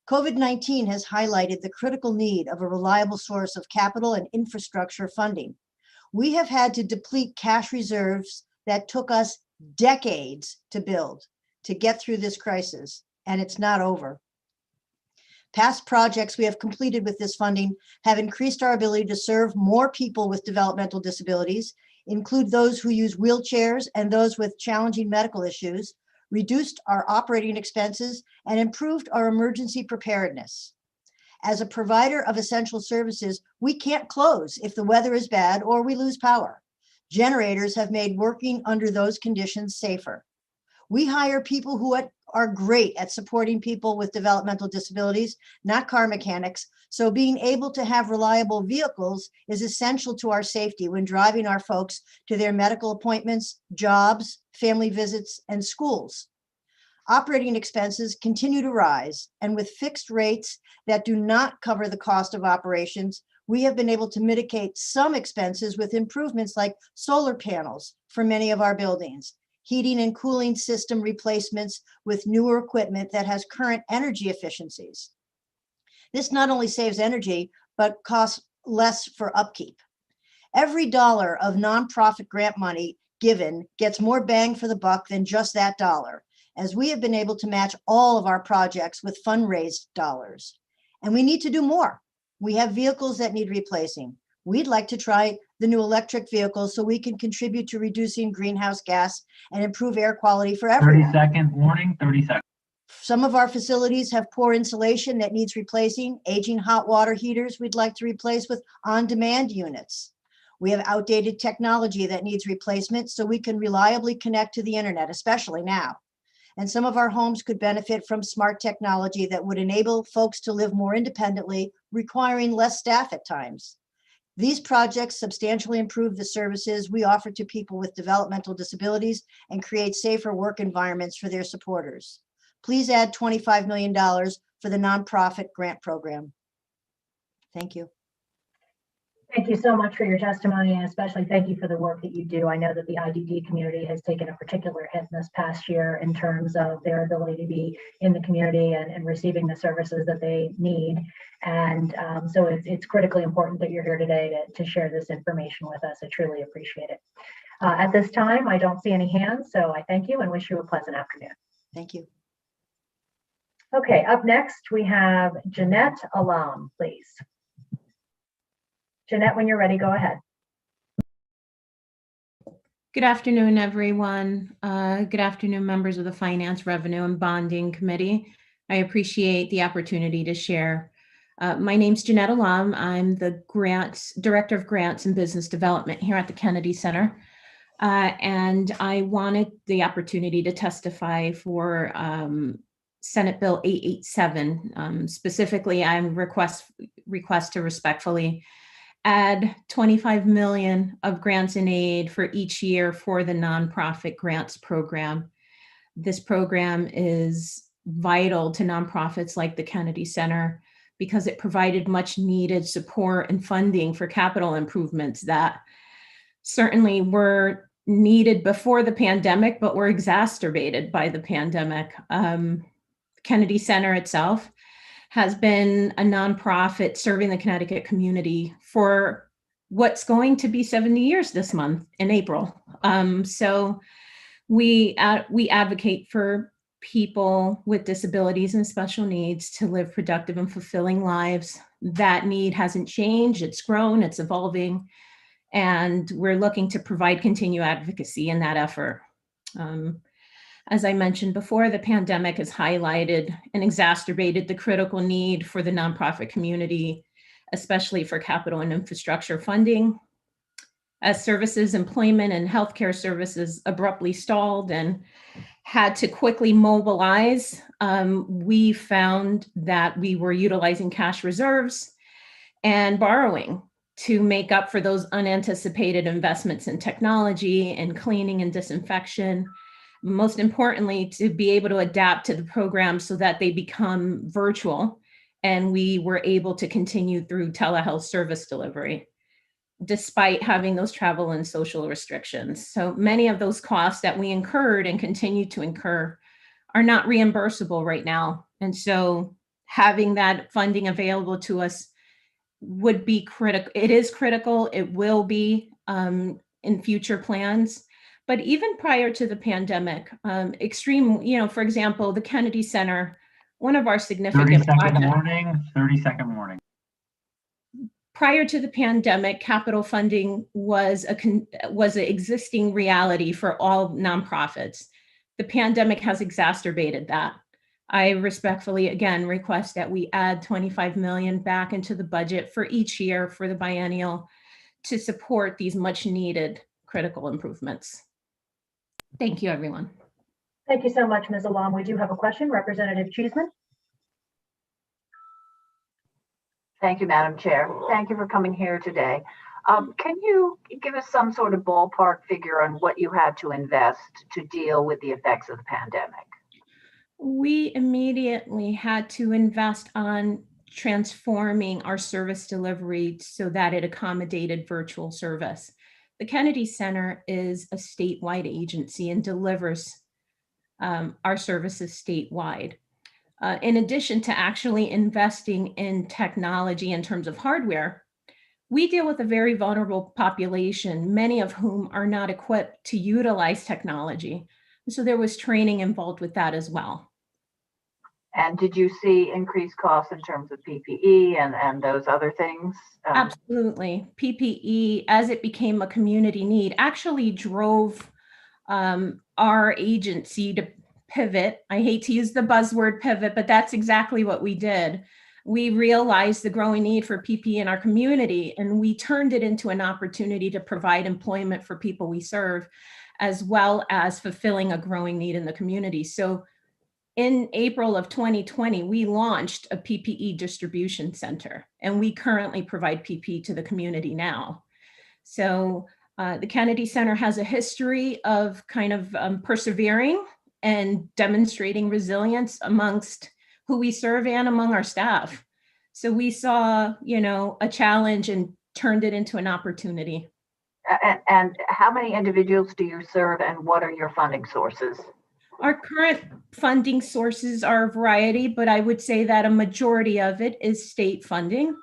COVID-19 has highlighted the critical need of a reliable source of capital and infrastructure funding. We have had to deplete cash reserves that took us decades to build to get through this crisis, and it's not over. Past projects we have completed with this funding have increased our ability to serve more people with developmental disabilities, include those who use wheelchairs and those with challenging medical issues, reduced our operating expenses, and improved our emergency preparedness. As a provider of essential services, we can't close if the weather is bad or we lose power. Generators have made working under those conditions safer. We hire people who are great at supporting people with developmental disabilities, not car mechanics, so being able to have reliable vehicles is essential to our safety when driving our folks to their medical appointments, jobs, family visits, and schools. Operating expenses continue to rise, and with fixed rates that do not cover the cost of operations, we have been able to mitigate some expenses with improvements like solar panels for many of our buildings, heating and cooling system replacements with newer equipment that has current energy efficiencies. This not only saves energy, but costs less for upkeep. Every dollar of nonprofit grant money given gets more bang for the buck than just that dollar, as we have been able to match all of our projects with fundraised dollars. And we need to do more. We have vehicles that need replacing. We'd like to try the new electric vehicles so we can contribute to reducing greenhouse gas and improve air quality for everyone. 30-second warning, 30 seconds. Some of our facilities have poor insulation that needs replacing, aging hot water heaters we'd like to replace with on-demand units. We have outdated technology that needs replacement so we can reliably connect to the internet, especially now. And some of our homes could benefit from smart technology that would enable folks to live more independently, requiring less staff at times. These projects substantially improve the services we offer to people with developmental disabilities and create safer work environments for their supporters. Please add $25 million for the nonprofit grant program. Thank you. Thank you so much for your testimony, and especially thank you for the work that you do. I know that the IDD community has taken a particular hit this past year in terms of their ability to be in the community and receiving the services that they need. And so it's critically important that you're here today to share this information with us. I truly appreciate it. At this time, I don't see any hands, so I thank you and wish you a pleasant afternoon. Thank you. Okay, up next, we have Jeanette Alam, please. Jeanette, when you're ready, go ahead. Good afternoon, everyone. Good afternoon, members of the Finance, Revenue, and Bonding Committee. I appreciate the opportunity to share. My name's Jeanette Alam. I'm the Director of Grants and Business Development here at the Kennedy Center. And I wanted the opportunity to testify for Senate Bill 887. Specifically, I'm request to respectfully add 25 million of grants and aid for each year for the nonprofit grants program. This program is vital to nonprofits like the Kennedy Center because it provided much needed support and funding for capital improvements that certainly were needed before the pandemic, but were exacerbated by the pandemic. Kennedy Center itself has been a nonprofit serving the Connecticut community for what's going to be 70 years this month in April. So we advocate for people with disabilities and special needs to live productive and fulfilling lives. That need hasn't changed, it's grown, it's evolving, and we're looking to provide continued advocacy in that effort. As I mentioned before, the pandemic has highlighted and exacerbated the critical need for the nonprofit community, especially for capital and infrastructure funding. As services, employment, and healthcare services abruptly stalled and had to quickly mobilize, we found that we were utilizing cash reserves and borrowing to make up for those unanticipated investments in technology and cleaning and disinfection. Most importantly, to be able to adapt to the program so that they become virtual, and we were able to continue through telehealth service delivery, despite having those travel and social restrictions. So many of those costs that we incurred and continue to incur are not reimbursable right now. And so having that funding available to us would be critical. It is critical. It will be in future plans. But even prior to the pandemic, for example, the Kennedy Center, one of our significant 30-second warning, 30-second warning. Prior to the pandemic, capital funding was an existing reality for all nonprofits. The pandemic has exacerbated that. I respectfully, again, request that we add 25 million back into the budget for each year for the biennial to support these much needed critical improvements. Thank you, everyone. Thank you so much, Ms. Alam. We do have a question, Representative Cheeseman. Thank you, Madam Chair. Thank you for coming here today. Can you give us some sort of ballpark figure on what you had to invest to deal with the effects of the pandemic? We immediately had to invest on transforming our service delivery so that it accommodated virtual service. The Kennedy Center is a statewide agency and delivers our services statewide. In addition to actually investing in technology in terms of hardware, we deal with a very vulnerable population, many of whom are not equipped to utilize technology. So there was training involved with that as well. And did you see increased costs in terms of PPE and those other things? Absolutely. PPE, as it became a community need, actually drove our agency to pivot. I hate to use the buzzword pivot, but that's exactly what we did. We realized the growing need for PPE in our community, and we turned it into an opportunity to provide employment for people we serve, as well as fulfilling a growing need in the community. So in April of 2020, we launched a PPE distribution center, and we currently provide PPE to the community now. So the Kennedy Center has a history of kind of persevering and demonstrating resilience amongst who we serve and among our staff. So we saw, a challenge and turned it into an opportunity. And how many individuals do you serve, and what are your funding sources? Our current funding sources are a variety, but I would say that a majority of it is state funding.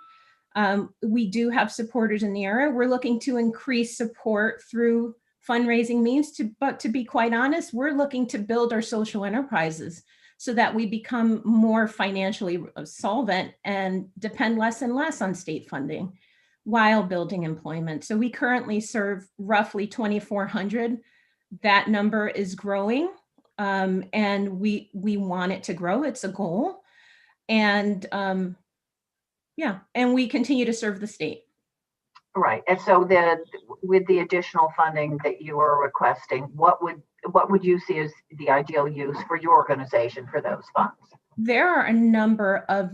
We do have supporters in the area. We're looking to increase support through fundraising means, but to be quite honest, we're looking to build our social enterprises so that we become more financially solvent and depend less and less on state funding while building employment. So we currently serve roughly 2,400. That number is growing. And we want it to grow. It's a goal. And and we continue to serve the state. Right. And so with the additional funding that you are requesting, what would you see as the ideal use for your organization for those funds? There are a number of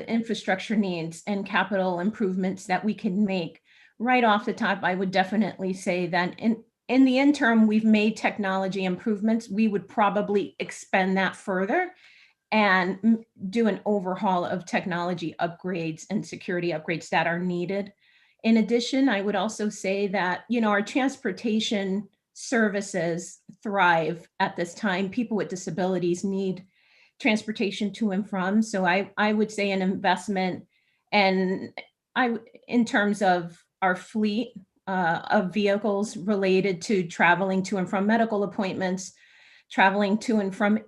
infrastructure needs and capital improvements that we can make. Right off the top, I would definitely say that in the interim, we've made technology improvements. We would probably expand that further and do an overhaul of technology upgrades and security upgrades that are needed In addition, I would also say that, our transportation services thrive at this time. People with disabilities need transportation to and from. So I would say an investment and in terms of our fleet of vehicles related to traveling to and from medical appointments, traveling to and from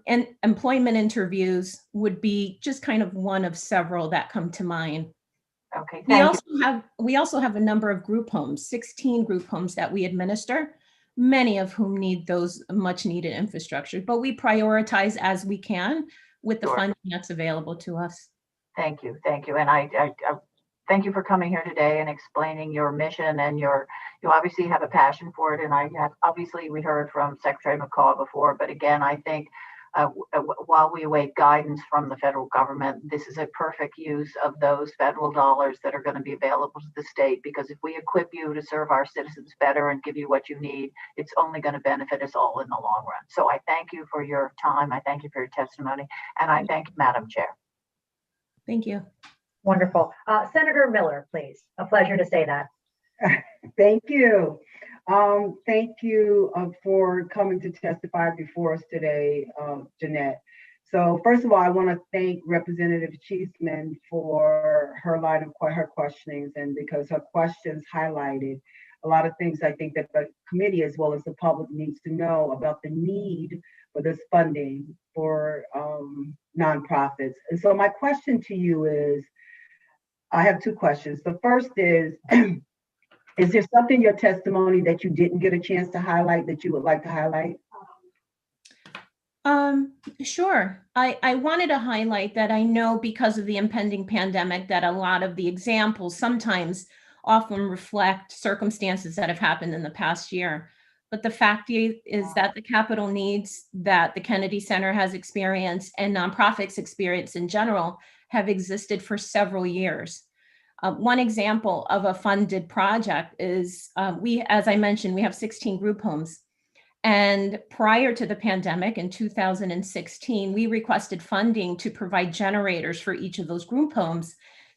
employment interviews would be just kind of one of several that come to mind. Okay, We also have a number of group homes, 16 group homes that we administer, many of whom need those much needed infrastructure, but we prioritize as we can with the funding that's available to us. Thank you. And I thank you for coming here today and explaining your mission, and you obviously have a passion for it. And obviously we heard from Secretary McCaw before, but again, I think while we await guidance from the federal government, this is a perfect use of those federal dollars that are going to be available to the state, because if we equip you to serve our citizens better and give you what you need, it's only going to benefit us all in the long run. So I thank you for your time. I thank you for your testimony, and I thank you, Madam Chair. Thank you. Wonderful. Senator Miller, please. A pleasure to say that. Thank you. Thank you for coming to testify before us today, Jeanette. So first of all, I want to thank Representative Cheeseman for her line of her questionings, and because her questions highlighted a lot of things I think that the committee as well as the public needs to know about the need for this funding for nonprofits. And so my question to you is, I have two questions. The first is there something in your testimony that you didn't get a chance to highlight that you would like to highlight? Sure. I wanted to highlight that I know because of the impending pandemic that a lot of the examples sometimes often reflect circumstances that have happened in the past year. But the fact is that the capital needs that the Kennedy Center has experienced and nonprofits experience in general have existed for several years. One example of a funded project is as I mentioned, we have 16 group homes. And prior to the pandemic in 2016, we requested funding to provide generators for each of those group homes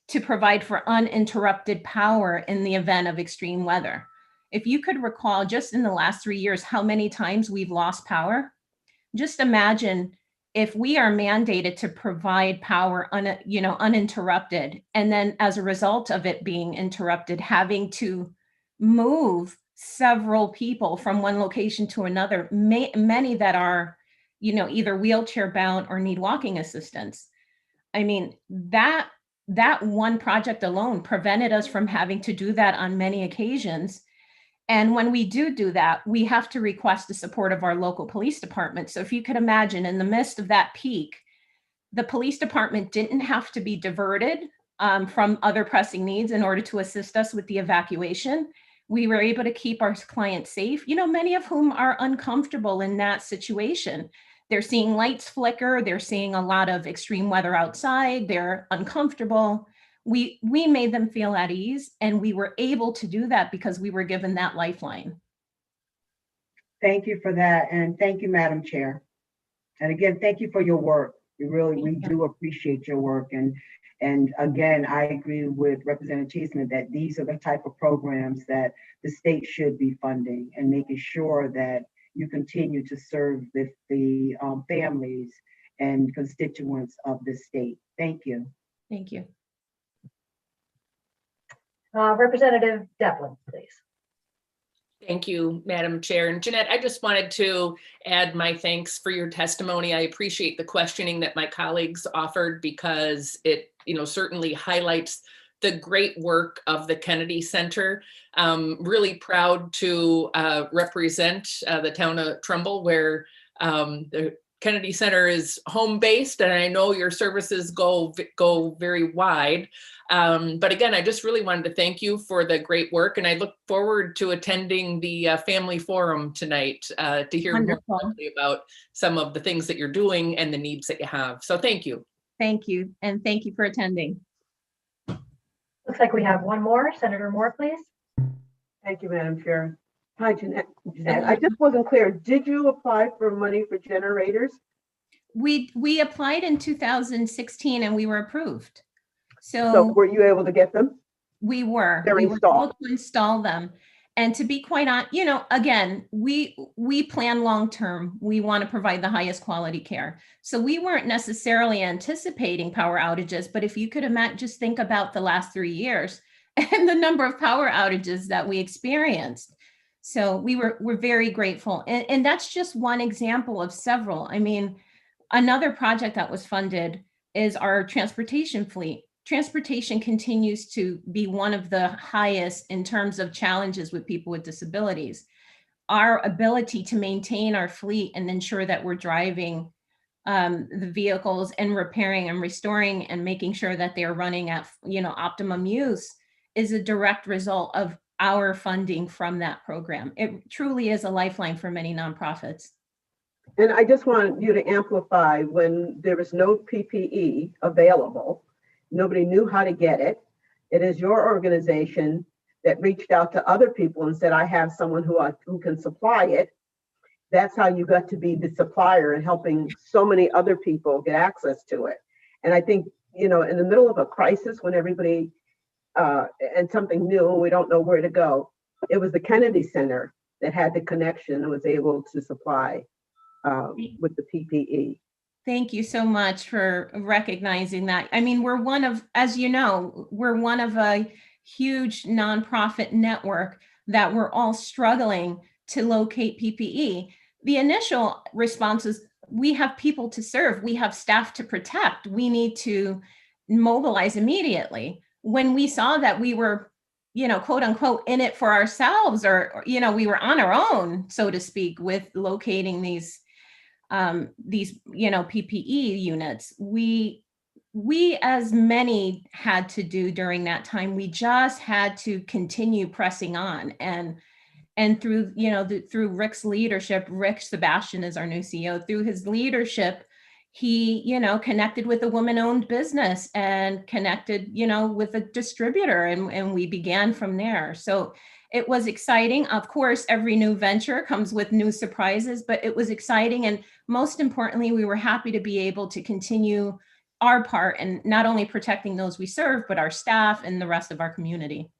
to provide for uninterrupted power in the event of extreme weather. If you could recall just in the last 3 years, how many times we've lost power, just imagine if we are mandated to provide power uninterrupted, and then as a result of it being interrupted, having to move several people from one location to another, many that are, either wheelchair bound or need walking assistance. I mean, that one project alone prevented us from having to do that on many occasions. And when we do that, we have to request the support of our local police department. So if you could imagine, in the midst of that peak, the police department didn't have to be diverted from other pressing needs in order to assist us with the evacuation. We were able to keep our clients safe, many of whom are uncomfortable in that situation. They're seeing lights flicker, they're seeing a lot of extreme weather outside, they're uncomfortable. We made them feel at ease, and we were able to do that because we were given that lifeline. Thank you for that. And thank you, Madam Chair. And again, thank you for your work. We do appreciate your work. And again, I agree with Representative Cheeseman that these are the type of programs that the state should be funding and making sure that you continue to serve the families and constituents of the state. Thank you. Thank you. Representative Devlin, please. Thank you, Madam Chair. And Jeanette, I just wanted to add my thanks for your testimony. I appreciate the questioning that my colleagues offered, because it, certainly highlights the great work of the Kennedy Center. Really proud to represent the town of Trumbull, where the Kennedy Center is home-based, and I know your services go very wide. But again, I just really wanted to thank you for the great work, and I look forward to attending the family forum tonight to hear more about some of the things that you're doing and the needs that you have. So thank you. Thank you, and thank you for attending. Looks like we have one more. Senator Moore, please. Thank you, Madam Chair. Hi, Jeanette. I just wasn't clear. Did you apply for money for generators? We applied in 2016 and we were approved. So were you able to get them? We were. They're We were installed. able to install them. And to be quite honest, you know, again, we plan long-term. We want to provide the highest quality care. So we weren't necessarily anticipating power outages, but if you could imagine, just think about the last 3 years and the number of power outages that we experienced. So we're very grateful. And that's just one example of several. I mean, another project that was funded is our transportation fleet. Transportation continues to be one of the highest in terms of challenges with people with disabilities. Our ability to maintain our fleet and ensure that we're driving the vehicles and repairing and restoring and making sure that they're running at, you know, optimum use is a direct result of our funding from that program. It truly is a lifeline for many nonprofits. And I just want you to amplify when there is no PPE available, nobody knew how to get it. It is your organization that reached out to other people and said, I have someone who can supply it. That's how you got to be the supplier and helping so many other people get access to it. And I think, you know, in the middle of a crisis when everybody, and something new, and we don't know where to go, it was the Kennedy Center that had the connection and was able to supply with the PPE. Thank you so much for recognizing that. I mean, we're one of, as you know, we're one of a huge nonprofit network that we're all struggling to locate PPE. The initial response is, we have people to serve, we have staff to protect, we need to mobilize immediately. When we saw that we were, you know, quote unquote, in it for ourselves, or you know, we were on our own, so to speak, with locating these, you know, PPE units, we, as many had to do during that time, we just had to continue pressing on. And through, you know, through Rick's leadership, Rick Sebastian is our new CEO, through his leadership, he, you know, connected with a woman-owned business and connected, you know, with a distributor, and we began from there. So it was exciting. Of course, every new venture comes with new surprises, but it was exciting. And most importantly, we were happy to be able to continue our part in not only protecting those we serve, but our staff and the rest of our community.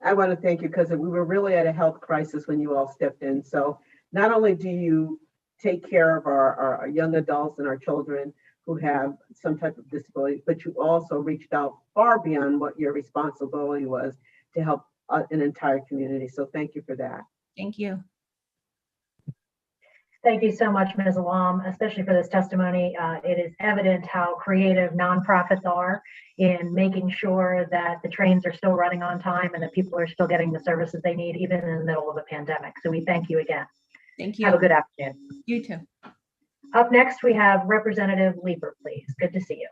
I want to thank you because we were really at a health crisis when you all stepped in. So not only do you take care of our young adults and our children who have some type of disability, but you also reached out far beyond what your responsibility was to help an entire community. So thank you for that. Thank you. Thank you so much, Ms. Alam, especially for this testimony. It is evident how creative nonprofits are in making sure that the trains are still running on time and that people are still getting the services they need, even in the middle of a pandemic. So we thank you again. Thank you. Have a good afternoon. You too. Up next, we have Representative Leeper, please. Good to see you.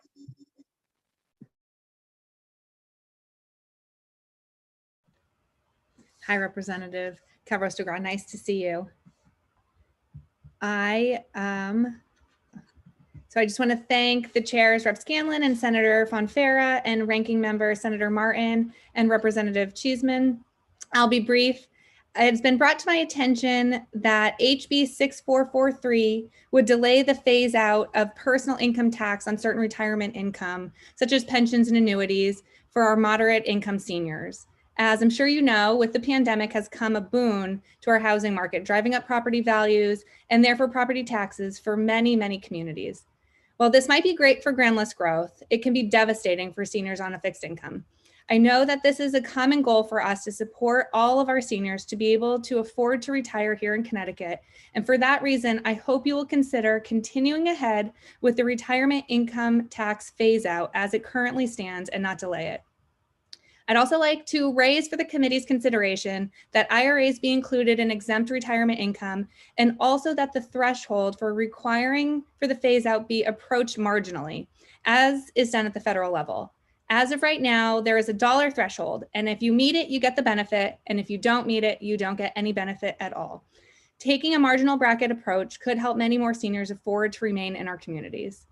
Hi, Representative Cabros-Degras. Nice to see you. So I just want to thank the chairs, Rep. Scanlon and Senator Fonfara, and Ranking Member Senator Martin and Representative Cheeseman. I'll be brief. It's been brought to my attention that HB 6443 would delay the phase out of personal income tax on certain retirement income, such as pensions and annuities, for our moderate income seniors. As I'm sure you know, with the pandemic has come a boon to our housing market, driving up property values and therefore property taxes for many, many communities. While this might be great for grandless growth, it can be devastating for seniors on a fixed income. I know that this is a common goal for us to support all of our seniors to be able to afford to retire here in Connecticut. And for that reason, I hope you will consider continuing ahead with the retirement income tax phase out as it currently stands and not delay it. I'd also like to raise for the committee's consideration that IRAs be included in exempt retirement income, and also that the threshold for requiring for the phase out be approached marginally, as is done at the federal level. As of right now, there is a dollar threshold, and if you meet it, you get the benefit, and if you don't meet it, you don't get any benefit at all. Taking a marginal bracket approach could help many more seniors afford to remain in our communities.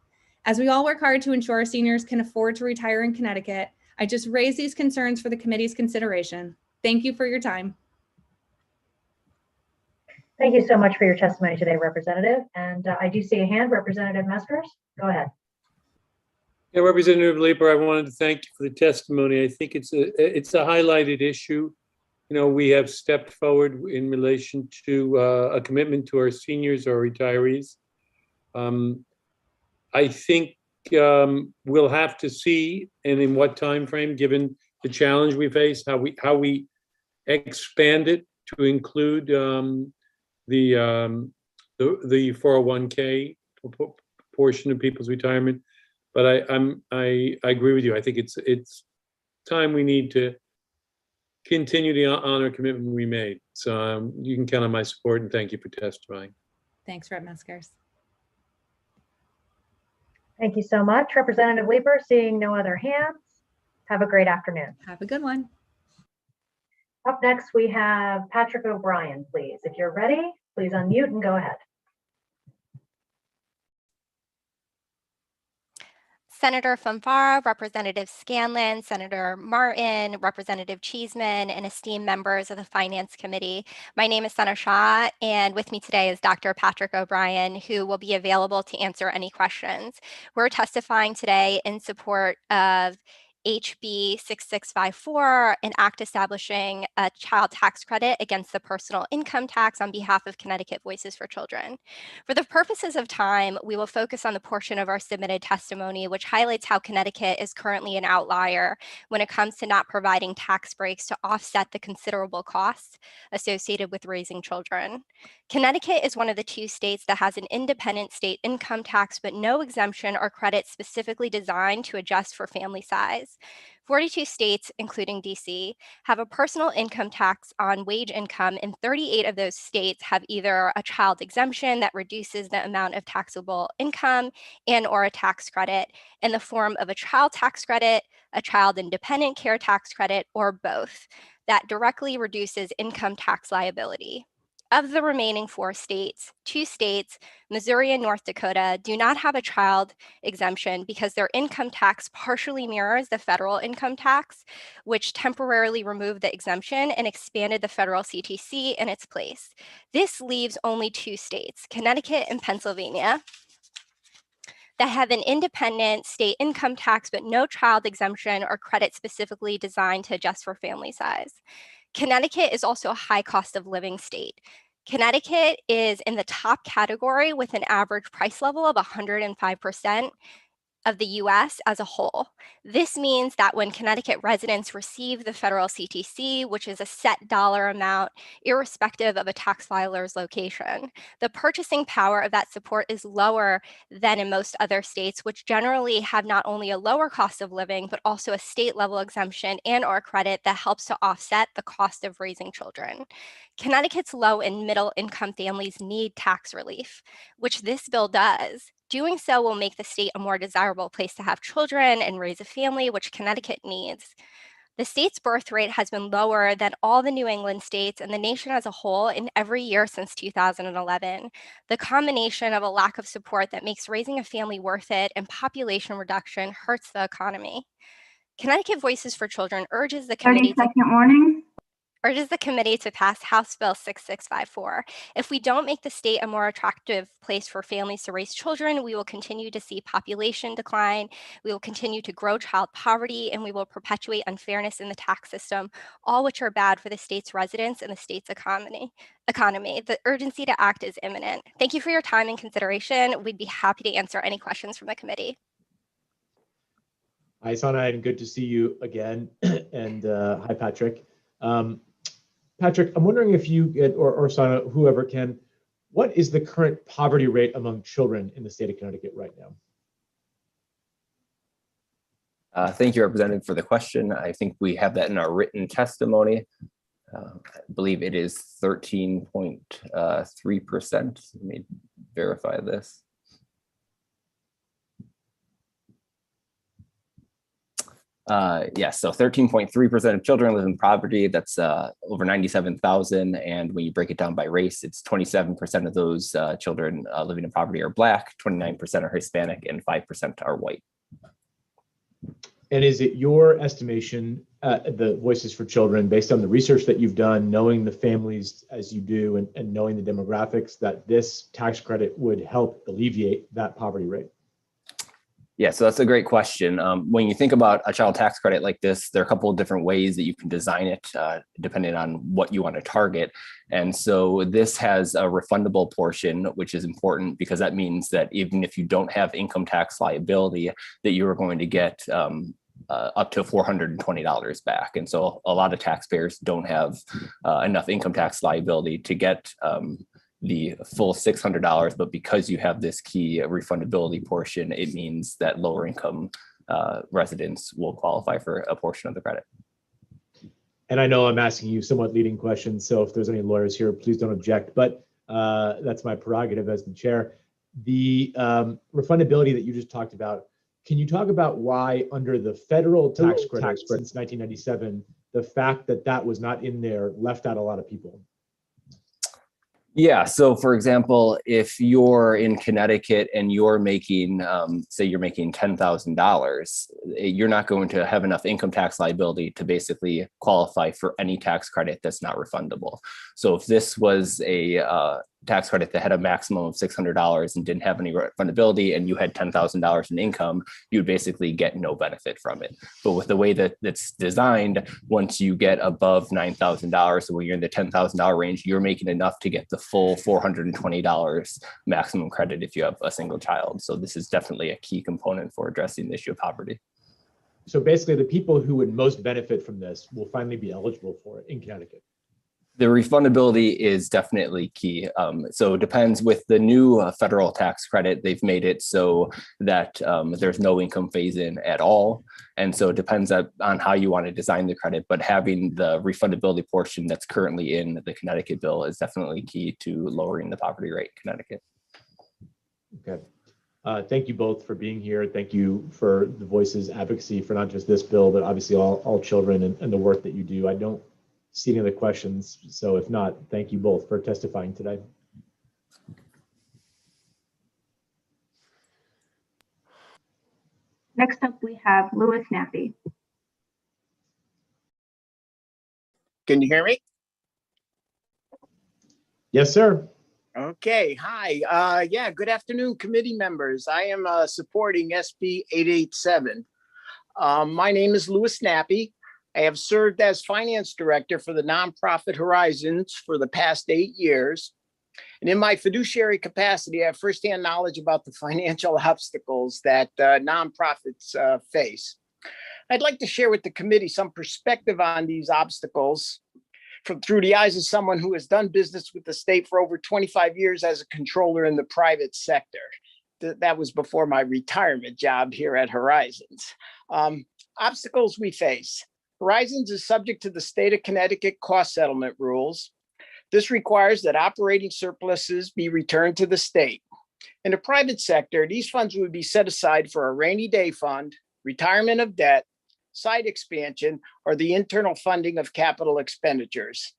As we all work hard to ensure our seniors can afford to retire in Connecticut, I just raise these concerns for the committee's consideration. Thank you for your time. Thank you so much for your testimony today, Representative. And I do see a hand, Representative Meskers. Go ahead. Yeah, Representative Leeper, I wanted to thank you for the testimony. I think it's a highlighted issue. You know, we have stepped forward in relation to a commitment to our seniors or retirees. I think we'll have to see, and in what time frame, given the challenge we face, how we expand it to include the 401k portion of people's retirement. But I agree with you. I think it's time we need to continue to honor commitment we made. So you can count on my support, and thank you for testifying. Thanks, Rep. Meskers. Thank you so much, Representative Leeper. Seeing no other hands, have a great afternoon. Have a good one. Up next, we have Patrick O'Brien, please. If you're ready, please unmute and go ahead. Senator Fanfara, Representative Scanlon, Senator Martin, Representative Cheeseman, and esteemed members of the Finance Committee. My name is Sana Shah, and with me today is Dr. Patrick O'Brien, who will be available to answer any questions. We're testifying today in support of HB 6654, an act establishing a child tax credit against the personal income tax on behalf of Connecticut Voices for Children. For the purposes of time, we will focus on the portion of our submitted testimony which highlights how Connecticut is currently an outlier when it comes to not providing tax breaks to offset the considerable costs associated with raising children. Connecticut is one of the 2 states that has an independent state income tax, but no exemption or credit specifically designed to adjust for family size. 42 states, including DC, have a personal income tax on wage income, and 38 of those states have either a child exemption that reduces the amount of taxable income and or a tax credit in the form of a child tax credit, a child independent care tax credit, or both that directly reduces income tax liability. Of the remaining 4 states, 2 states, Missouri and North Dakota, do not have a child exemption because their income tax partially mirrors the federal income tax, which temporarily removed the exemption and expanded the federal CTC in its place. This leaves only 2 states, Connecticut and Pennsylvania, that have an independent state income tax, but no child exemption or credit specifically designed to adjust for family size. Connecticut is also a high cost of living state. Connecticut is in the top category with an average price level of 105% of the US as a whole. This means that when Connecticut residents receive the federal CTC, which is a set dollar amount, irrespective of a tax filer's location, the purchasing power of that support is lower than in most other states, which generally have not only a lower cost of living, but also a state level exemption and or credit that helps to offset the cost of raising children. Connecticut's low and middle income families need tax relief, which this bill does. Doing so will make the state a more desirable place to have children and raise a family, which Connecticut needs. The state's birth rate has been lower than all the New England states and the nation as a whole in every year since 2011. The combination of a lack of support that makes raising a family worth it and population reduction hurts the economy. Connecticut Voices for Children urges the committee to pass House Bill 6654. If we don't make the state a more attractive place for families to raise children, we will continue to see population decline, we will continue to grow child poverty, and we will perpetuate unfairness in the tax system, all which are bad for the state's residents and the state's economy. The urgency to act is imminent. Thank you for your time and consideration. We'd be happy to answer any questions from the committee. Hi, Sana, and good to see you again. And hi, Patrick. Patrick, I'm wondering if you get, or Sana, whoever can, what is the current poverty rate among children in the state of Connecticut right now? Thank you, Representative, for the question. I think we have that in our written testimony. I believe it is 13.3%. Let me verify this. Yes, so 13.3% of children live in poverty. That's over 97,000. And when you break it down by race, it's 27% of those children living in poverty are Black, 29% are Hispanic, and 5% are white. And is it your estimation, the Voices for Children, based on the research that you've done, knowing the families as you do, and knowing the demographics, that this tax credit would help alleviate that poverty rate? Yeah, so that's a great question. When you think about a child tax credit like this, there are a couple of different ways that you can design it, depending on what you want to target. And so this has a refundable portion, which is important because that means that even if you don't have income tax liability, that you are going to get up to $420 back. And so a lot of taxpayers don't have enough income tax liability to get the full $600, but because you have this key refundability portion, it means that lower income residents will qualify for a portion of the credit. And I know I'm asking you somewhat leading questions, so if there's any lawyers here, please don't object, but that's my prerogative as the chair. The refundability that you just talked about, can you talk about why under the federal tax credit since 1997, the fact that that was not in there left out a lot of people? Yeah, so for example, if you're in Connecticut and you're making, say you're making $10,000, you're not going to have enough income tax liability to basically qualify for any tax credit that's not refundable. So if this was a tax credit that had a maximum of $600 and didn't have any refundability and you had $10,000 in income, you would basically get no benefit from it. But with the way that it's designed, once you get above $9,000, so when you're in the $10,000 range, you're making enough to get the full $420 maximum credit if you have a single child. So this is definitely a key component for addressing the issue of poverty. So basically the people who would most benefit from this will finally be eligible for it in Connecticut. The refundability is definitely key. So it depends with the new federal tax credit, they've made it so that there's no income phase in at all. And so it depends on how you want to design the credit, but having the refundability portion that's currently in the Connecticut bill is definitely key to lowering the poverty rate in Connecticut. Okay. Thank you both for being here. Thank you for the voices advocacy for not just this bill, but obviously all children and the work that you do. I don't see any other questions. So if not, thank you both for testifying today. Next up, we have Louis Nappy. Can you hear me? Yes, sir. Okay, hi. Yeah, good afternoon, committee members. I am supporting SB 887. My name is Louis Nappy. I have served as finance director for the nonprofit Horizons for the past 8 years. And in my fiduciary capacity, I have firsthand knowledge about the financial obstacles that nonprofits face. I'd like to share with the committee some perspective on these obstacles through the eyes of someone who has done business with the state for over 25 years as a controller in the private sector. That was before my retirement job here at Horizons. Obstacles we face. Horizons is subject to the state of Connecticut cost settlement rules. This requires that operating surpluses be returned to the state. In the private sector, these funds would be set aside for a rainy day fund, retirement of debt, site expansion, or the internal funding of capital expenditures.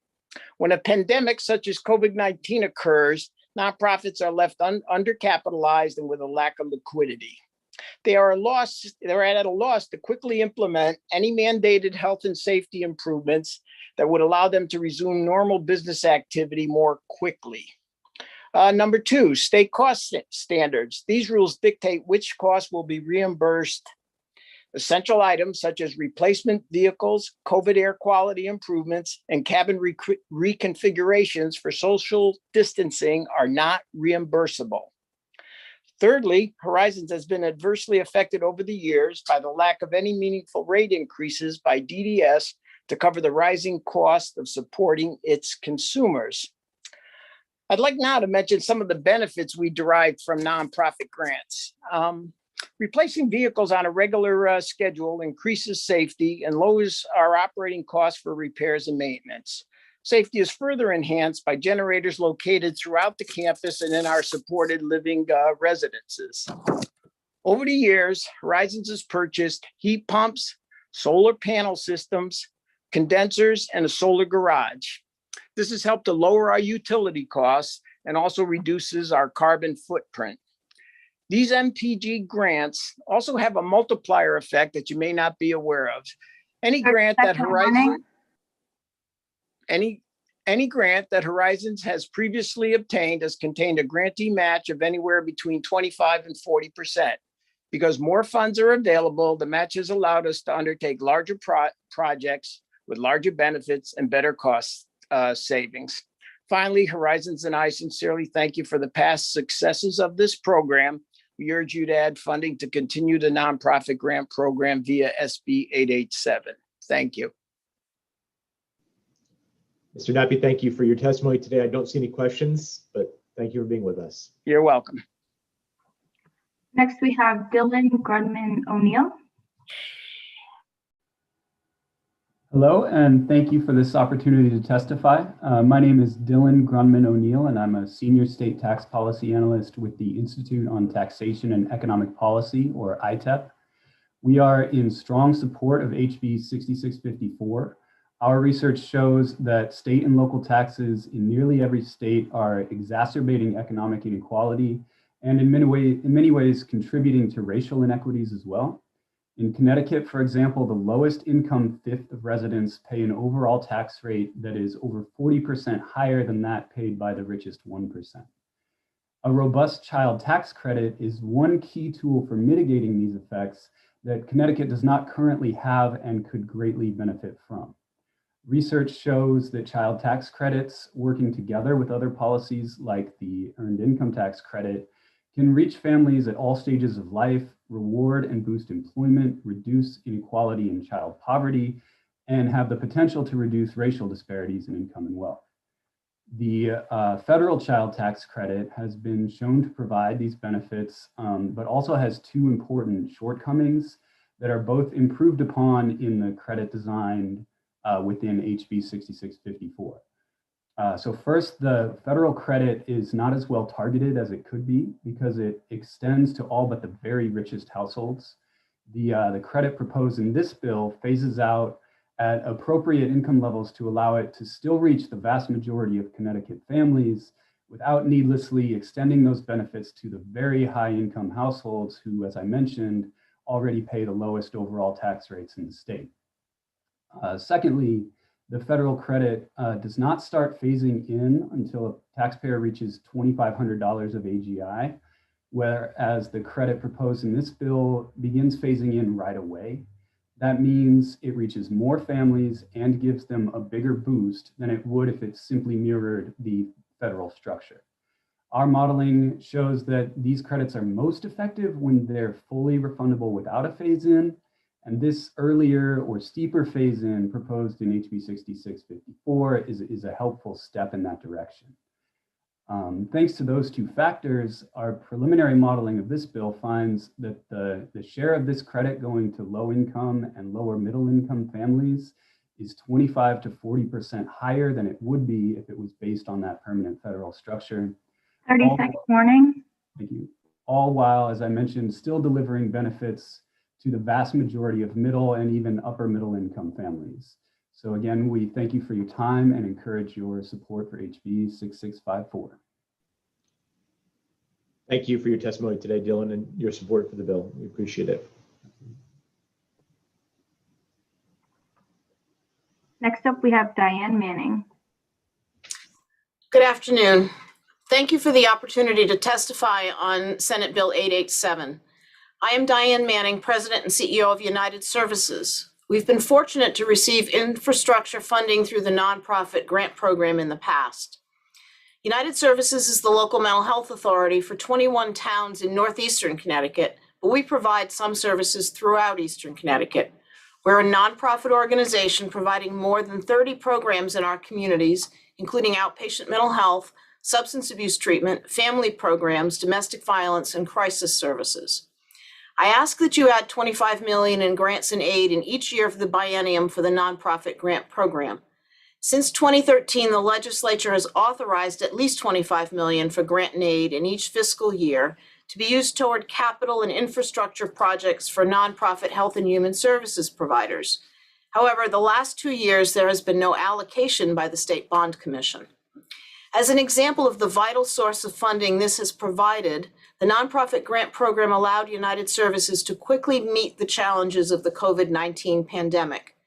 When a pandemic such as COVID-19 occurs, nonprofits are left undercapitalized and with a lack of liquidity. They're at a loss to quickly implement any mandated health and safety improvements that would allow them to resume normal business activity more quickly. Number two, state cost standards. These rules dictate which costs will be reimbursed. Essential items such as replacement vehicles, COVID air quality improvements, and cabin reconfigurations for social distancing are not reimbursable. Thirdly, Horizons has been adversely affected over the years by the lack of any meaningful rate increases by DDS to cover the rising cost of supporting its consumers. I'd like now to mention some of the benefits we derived from nonprofit grants. Replacing vehicles on a regular schedule increases safety and lowers our operating costs for repairs and maintenance. Safety is further enhanced by generators located throughout the campus and in our supported living residences. Over the years, Horizons has purchased heat pumps, solar panel systems, condensers, and a solar garage. This has helped to lower our utility costs and also reduces our carbon footprint. These MPG grants also have a multiplier effect that you may not be aware of. Any grant that Horizons has previously obtained has contained a grantee match of anywhere between 25 and 40%. Because more funds are available, the match has allowed us to undertake larger projects with larger benefits and better cost savings. Finally, Horizons and I sincerely thank you for the past successes of this program. We urge you to add funding to continue the nonprofit grant program via SB 887. Thank you. Mr. Nappy, thank you for your testimony today. I don't see any questions, but thank you for being with us. You're welcome. Next, we have Dylan Grunman O'Neill. Hello, and thank you for this opportunity to testify. My name is Dylan Grunman O'Neill, and I'm a senior state tax policy analyst with the Institute on Taxation and Economic Policy, or ITEP. We are in strong support of HB 6654. Our research shows that state and local taxes in nearly every state are exacerbating economic inequality and in many ways contributing to racial inequities as well. In Connecticut, for example, the lowest income fifth of residents pay an overall tax rate that is over 40% higher than that paid by the richest 1%. A robust child tax credit is one key tool for mitigating these effects that Connecticut does not currently have and could greatly benefit from. Research shows that child tax credits, working together with other policies like the earned income tax credit, can reach families at all stages of life, reward and boost employment, reduce inequality and child poverty, and have the potential to reduce racial disparities in income and wealth. The federal child tax credit has been shown to provide these benefits, but also has two important shortcomings that are both improved upon in the credit designed within HB 6654. So first, the federal credit is not as well targeted as it could be because it extends to all but the very richest households. The credit proposed in this bill phases out at appropriate income levels to allow it to still reach the vast majority of Connecticut families without needlessly extending those benefits to the very high income households who, as I mentioned, already pay the lowest overall tax rates in the state. Secondly, the federal credit does not start phasing in until a taxpayer reaches $2,500 of AGI, whereas the credit proposed in this bill begins phasing in right away. That means it reaches more families and gives them a bigger boost than it would if it simply mirrored the federal structure. Our modeling shows that these credits are most effective when they're fully refundable without a phase-in, and this earlier or steeper phase-in proposed in HB 6654 is a helpful step in that direction. Thanks to those two factors, our preliminary modeling of this bill finds that the share of this credit going to low income and lower middle income families is 25 to 40% higher than it would be if it was based on that permanent federal structure. 30-second warning. Thank you. All while, as I mentioned, still delivering benefits to the vast majority of middle and even upper middle income families. So again, we thank you for your time and encourage your support for HB 6654. Thank you for your testimony today, Dylan, and your support for the bill. We appreciate it. Next up, we have Diane Manning. Good afternoon. Thank you for the opportunity to testify on Senate Bill 887. I am Diane Manning, President and CEO of United Services. We've been fortunate to receive infrastructure funding through the nonprofit grant program in the past. United Services is the local mental health authority for 21 towns in northeastern Connecticut, but we provide some services throughout eastern Connecticut. We're a nonprofit organization providing more than 30 programs in our communities, including outpatient mental health, substance abuse treatment, family programs, domestic violence, and crisis services. I ask that you add $25 million in grants and aid in each year of the biennium for the nonprofit grant program. Since 2013, the legislature has authorized at least $25 million for grant and aid in each fiscal year to be used toward capital and infrastructure projects for nonprofit health and human services providers. However, the last 2 years, there has been no allocation by the State Bond Commission. As an example of the vital source of funding this has provided, the nonprofit grant program allowed United Services to quickly meet the challenges of the COVID-19 pandemic.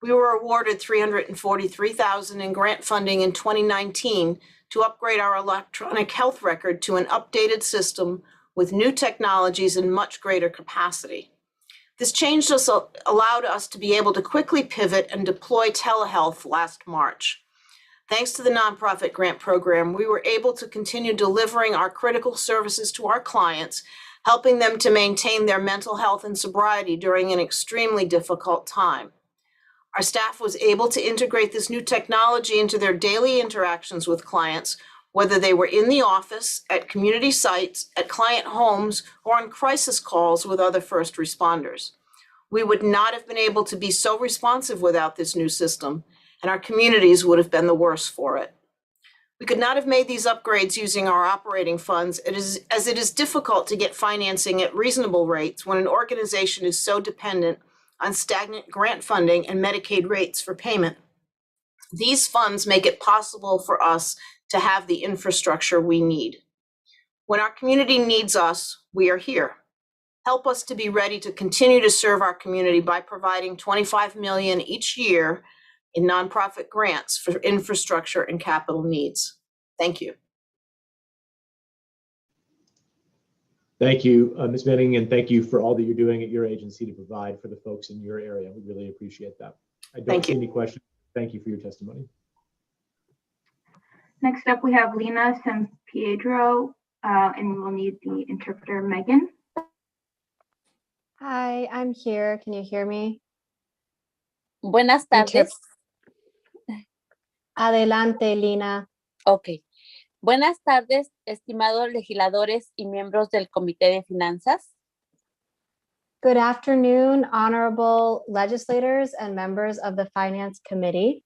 We were awarded $343,000 in grant funding in 2019 to upgrade our electronic health record to an updated system with new technologies and much greater capacity. This change allowed us to be able to quickly pivot and deploy telehealth last March. Thanks to the nonprofit grant program, we were able to continue delivering our critical services to our clients, helping them to maintain their mental health and sobriety during an extremely difficult time. Our staff was able to integrate this new technology into their daily interactions with clients, whether they were in the office, at community sites, at client homes, or on crisis calls with other first responders. We would not have been able to be so responsive without this new system, and our communities would have been the worse for it. We could not have made these upgrades using our operating funds, as it is difficult to get financing at reasonable rates when an organization is so dependent on stagnant grant funding and Medicaid rates for payment. These funds make it possible for us to have the infrastructure we need. When our community needs us, we are here. Help us to be ready to continue to serve our community by providing $25 million each year in nonprofit grants for infrastructure and capital needs. Thank you. Thank you, Ms. Manning, and thank you for all that you're doing at your agency to provide for the folks in your area. We really appreciate that. I don't see any questions. Thank you for your testimony. Next up, we have Lena Sampiedro, and we will need the interpreter, Megan. Hi, I'm here. Can you hear me? Buenas tardes. Adelante, Lina. Ok. Buenas tardes, estimados legisladores y miembros del Comité de Finanzas. Good afternoon, honorable legislators and members of the Finance Committee.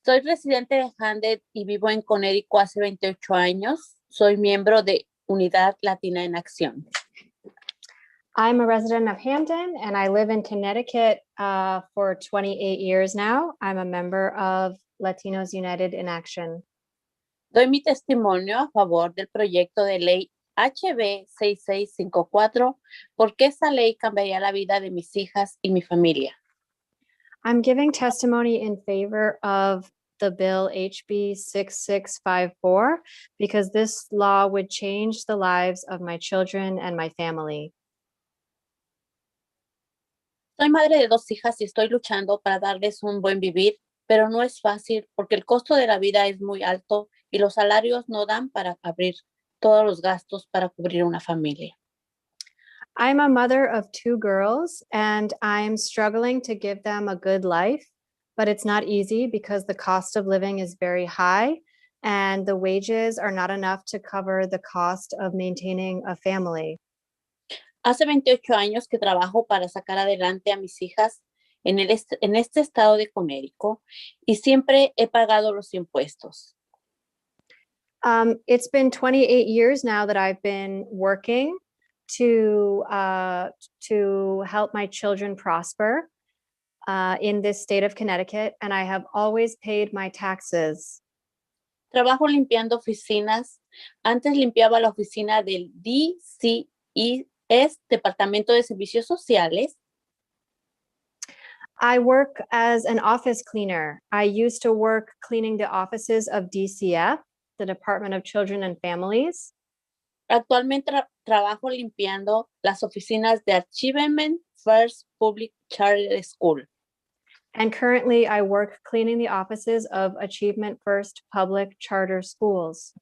Soy residente de Handed y vivo en Connecticut hace 28 años. Soy miembro de Unidad Latina en Acción. I'm a resident of Hampden and I live in Connecticut for 28 years now. I'm a member of Latinos United in Action. Doy mi testimonio a favor del proyecto de ley HB 6654 porque esa ley cambiaría la vida de mis hijas y mi familia. I'm giving testimony in favor of the bill HB 6654 because this law would change the lives of my children and my family. Soy madre de 2 hijas y estoy luchando para darles un buen vivir, pero no es fácil porque el costo de la vida es muy alto y los salarios no dan para abrir todos los gastos para cubrir una familia. I'm a mother of 2 girls and I'm struggling to give them a good life, but it's not easy because the cost of living is very high and the wages are not enough to cover the cost of maintaining a family. Hace 28 años que trabajo para sacar adelante a mis hijas en este estado de Connecticut y siempre he pagado los impuestos. It's been 28 years now that I've been working to help my children prosper in this state of Connecticut, and I have always paid my taxes. Trabajo limpiando oficinas. Antes limpiaba la oficina del DCES, Departamento de Servicios Sociales. I work as an office cleaner. I used to work cleaning the offices of DCF, the Department of Children and Families. Actualmente trabajo limpiando las oficinas de Achievement First Public Charter School. And currently I work cleaning the offices of Achievement First Public Charter Schools.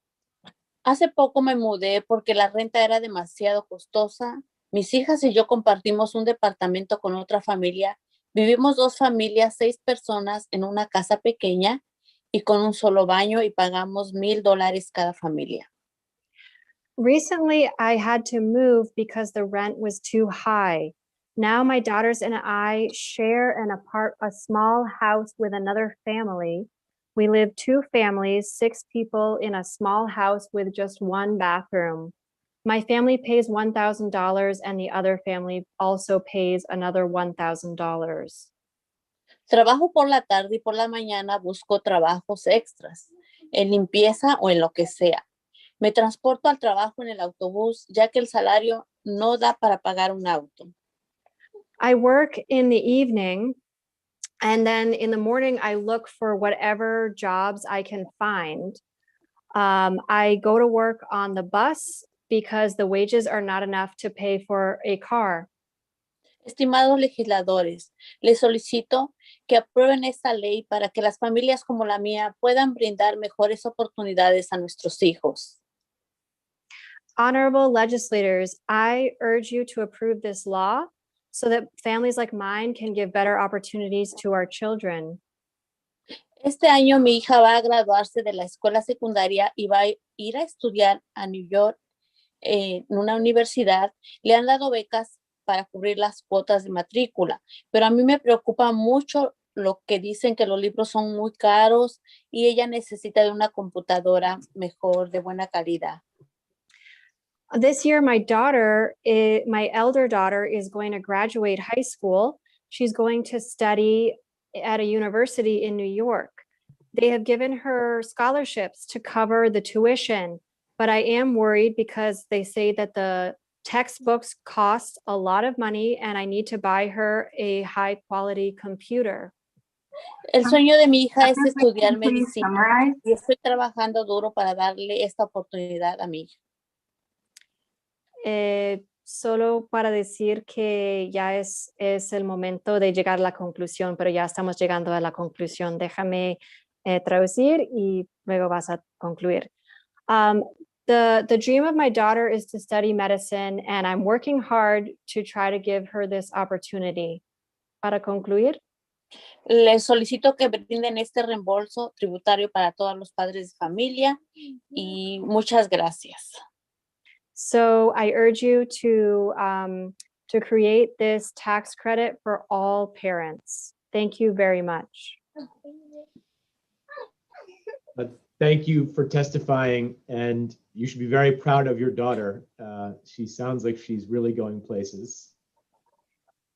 Hace poco me mudé porque la renta era demasiado costosa. Mis hijas y yo compartimos un departamento con otra familia. Vivimos 2 familias, 6 personas en una casa pequeña y con un solo baño y pagamos $1,000 cada familia. Recently, I had to move because the rent was too high. Now my daughters and I share a small house with another family. We live 2 families, 6 people in a small house with just 1 bathroom. My family pays $1,000 and the other family also pays another $1,000. Trabajo por la tarde y por la mañana busco trabajos extras, en limpieza o en lo que sea. Me transporto al trabajo en el autobús, ya que el salario no da para pagar un auto. I work in the evening, and then in the morning, I look for whatever jobs I can find. I go to work on the bus because the wages are not enough to pay for a car. Estimados legisladores, les solicito que aprueben esta ley para que las familias como la mía puedan brindar mejores oportunidades a nuestros hijos. Honorable legislators, I urge you to approve this law so that families like mine can give better opportunities to our children. Este año mi hija va a graduarse de la escuela secundaria y va a ir a estudiar a New York en una universidad. Le han dado becas para cubrir las cuotas de matrícula, pero a mí me preocupa mucho lo que dicen que los libros son muy caros y ella necesita de una computadora mejor, de buena calidad. This year, my elder daughter is going to graduate high school. She's going to study at a university in New York. They have given her scholarships to cover the tuition, but I am worried because they say that the textbooks cost a lot of money and I need to buy her a high quality computer. El sueño de mi hija es estudiar medicina y estoy trabajando duro para darle esta oportunidad a mi hija. Solo para decir que ya es el momento de llegar a la conclusión, pero ya estamos llegando a la conclusión. Déjame traducir y luego vas a concluir. The dream of my daughter is to study medicine, and I'm working hard to try to give her this opportunity. Para concluir. Les solicito que brinden este reembolso tributario para todos los padres de familia y muchas gracias. So I urge you to create this tax credit for all parents. Thank you very much. Thank you for testifying, and you should be very proud of your daughter. She sounds like she's really going places.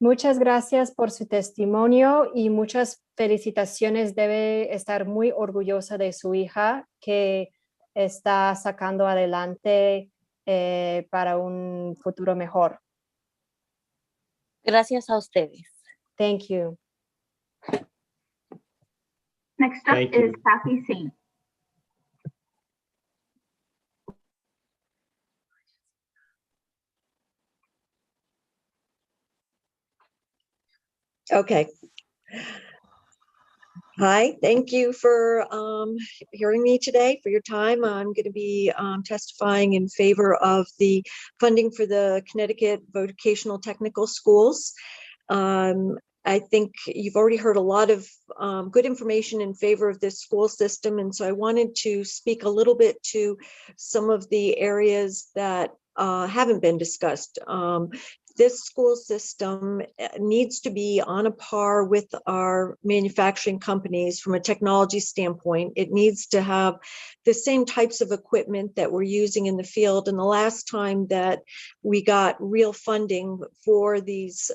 Muchas gracias por su testimonio y muchas felicitaciones. Debe estar muy orgullosa de su hija que está sacando adelante para un futuro mejor. Gracias a ustedes. Thank you. Next up is Kathy Saint. Okay. Hi, thank you for hearing me today, for your time. I'm going to be testifying in favor of the funding for the Connecticut Vocational Technical Schools. I think you've already heard a lot of good information in favor of this school system, and so I wanted to speak a little bit to some of the areas that haven't been discussed. This school system needs to be on a par with our manufacturing companies from a technology standpoint. It needs to have the same types of equipment that we're using in the field. And the last time that we got real funding for these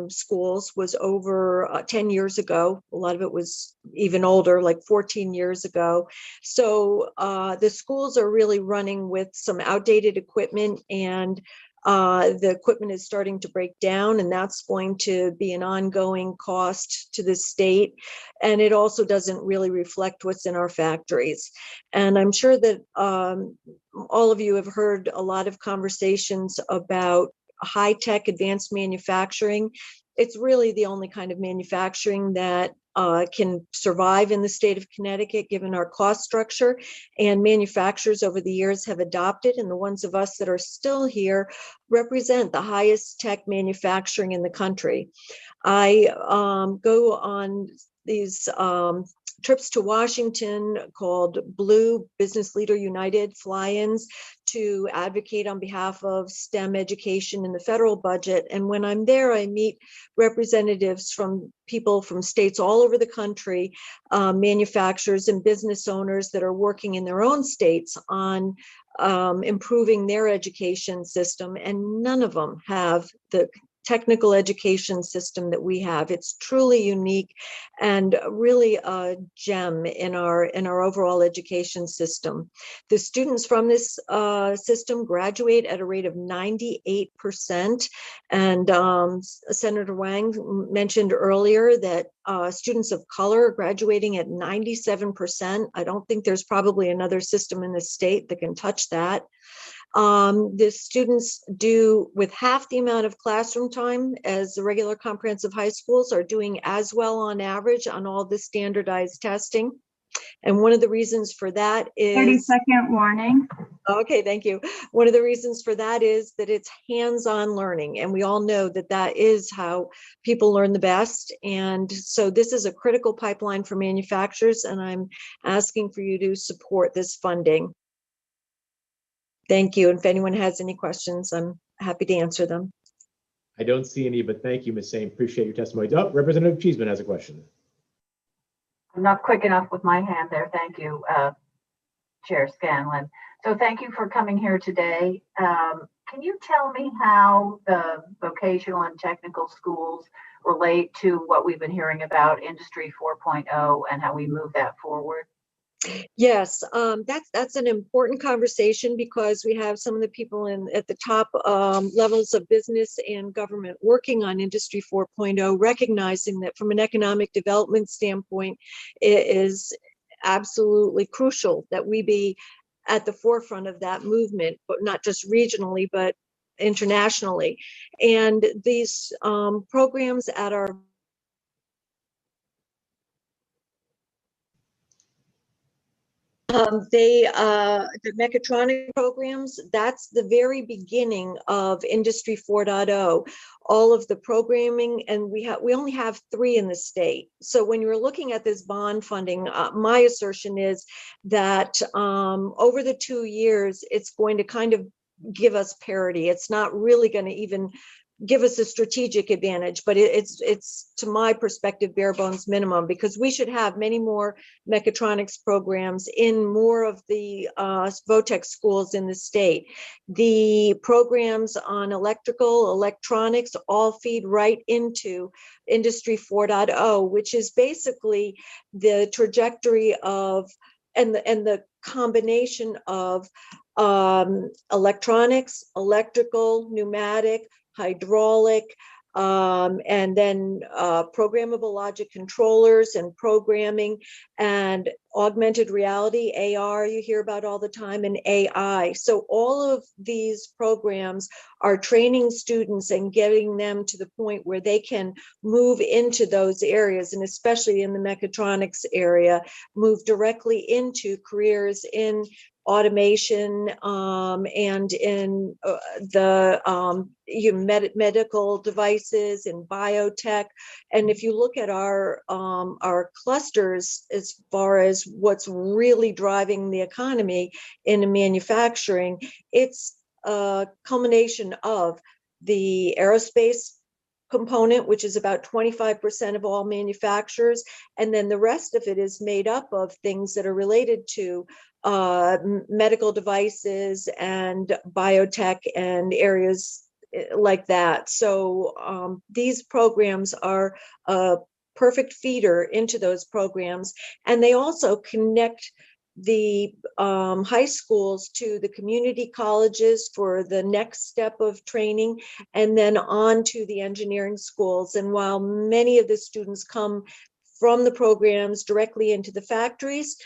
schools was over 10 years ago. A lot of it was even older, like 14 years ago. So the schools are really running with some outdated equipment, and the equipment is starting to break down, and that's going to be an ongoing cost to the state. And it also doesn't really reflect what's in our factories. And I'm sure that all of you have heard a lot of conversations about high-tech advanced manufacturing. It's really the only kind of manufacturing that can survive in the state of Connecticut, given our cost structure, and manufacturers over the years have adopted, and the ones of us that are still here represent the highest tech manufacturing in the country. I go on these trips to Washington called Blue Business Leader United fly-ins to advocate on behalf of STEM education in the federal budget. And when I'm there, I meet representatives from people from states all over the country, manufacturers and business owners that are working in their own states on improving their education system. And none of them have the technical education system that we have. It's truly unique and really a gem in our overall education system. The students from this system graduate at a rate of 98%. And Senator Wang mentioned earlier that students of color are graduating at 97%. I don't think there's probably another system in the state that can touch that. The students do with half the amount of classroom time as the regular comprehensive high schools are doing as well on average on all the standardized testing. And one of the reasons for that is 30-second warning. Okay, thank you. One of the reasons for that is that it's hands-on learning, and we all know that that is how people learn the best. And so this is a critical pipeline for manufacturers, and I'm asking for you to support this funding. Thank you. And if anyone has any questions, I'm happy to answer them. I don't see any, but thank you, Ms. Sain. Appreciate your testimony. Oh, Representative Cheeseman has a question. I'm not quick enough with my hand there. Thank you, Chair Scanlon. So thank you for coming here today. Can you tell me how the vocational and technical schools relate to what we've been hearing about Industry 4.0 and how we move that forward? Yes, that's an important conversation because we have some of the people at the top levels of business and government working on Industry 4.0, recognizing that from an economic development standpoint, it is absolutely crucial that we be at the forefront of that movement, but not just regionally, but internationally. And these programs at our the mechatronic programs, that's the very beginning of Industry 4.0. All of the programming, and we only have 3 in the state. So when you're looking at this bond funding, my assertion is that over the 2 years, it's going to kind of give us parity. It's not really going to even give us a strategic advantage, but it's to my perspective bare bones minimum, because we should have many more mechatronics programs in more of the VOTEC schools in the state. The programs on electrical, electronics all feed right into Industry 4.0, which is basically the trajectory of and the combination of electronics, electrical, pneumatic, hydraulic, and then programmable logic controllers and programming and augmented reality, AR, you hear about all the time, and AI. So all of these programs are training students and getting them to the point where they can move into those areas, and especially in the mechatronics area, move directly into careers in automation and in the medical devices and biotech. And if you look at our clusters as far as what's really driving the economy in manufacturing, it's a culmination of the aerospace component, which is about 25% of all manufacturers, and then the rest of it is made up of things that are related to medical devices and biotech and areas like that. So these programs are a perfect feeder into those programs, and they also connect the high schools to the community colleges for the next step of training, and then on to the engineering schools. And while many of the students come from the programs directly into the factories,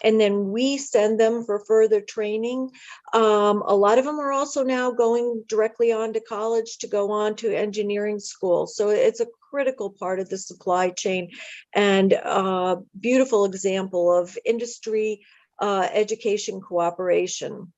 and then we send them for further training, a lot of them are also now going directly on to college to go on to engineering school. So it's a critical part of the supply chain, and a beautiful example of industry education cooperation.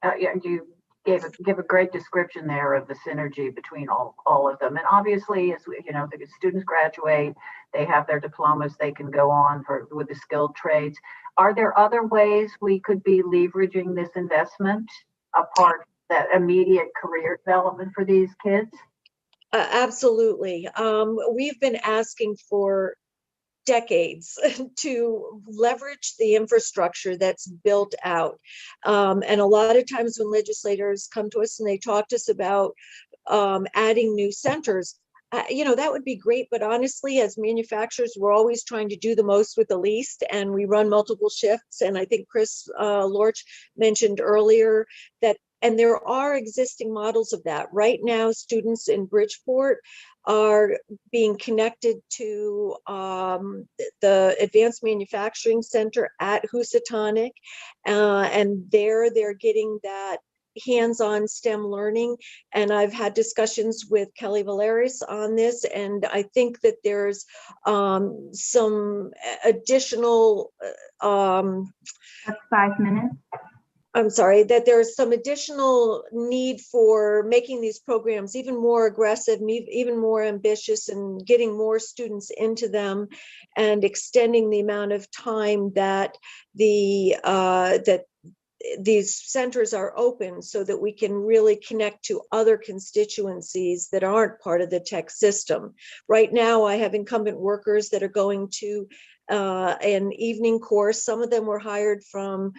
Yeah, you give a great description there of the synergy between all of them. And obviously, as the students graduate, they have their diplomas, they can go on with the skilled trades. Are there other ways we could be leveraging this investment apart from that immediate career development for these kids? Absolutely. We've been asking for decades to leverage the infrastructure that's built out. And a lot of times when legislators come to us and they talk to us about adding new centers, that would be great, but honestly, as manufacturers, we're always trying to do the most with the least, and we run multiple shifts. And I think Chris Lorch mentioned earlier that, and there are existing models of that. Right now, students in Bridgeport are being connected to the Advanced Manufacturing Center at Housatonic, and they're getting that hands-on STEM learning. And I've had discussions with Kelly Valeris on this, and I think that there's some additional That's 5 minutes. I'm sorry, that there's some additional need for making these programs even more aggressive, and even more ambitious, and getting more students into them, and extending the amount of time that that these centers are open, so that we can really connect to other constituencies that aren't part of the tech system. Right now, I have incumbent workers that are going to an evening course. Some of them were hired from,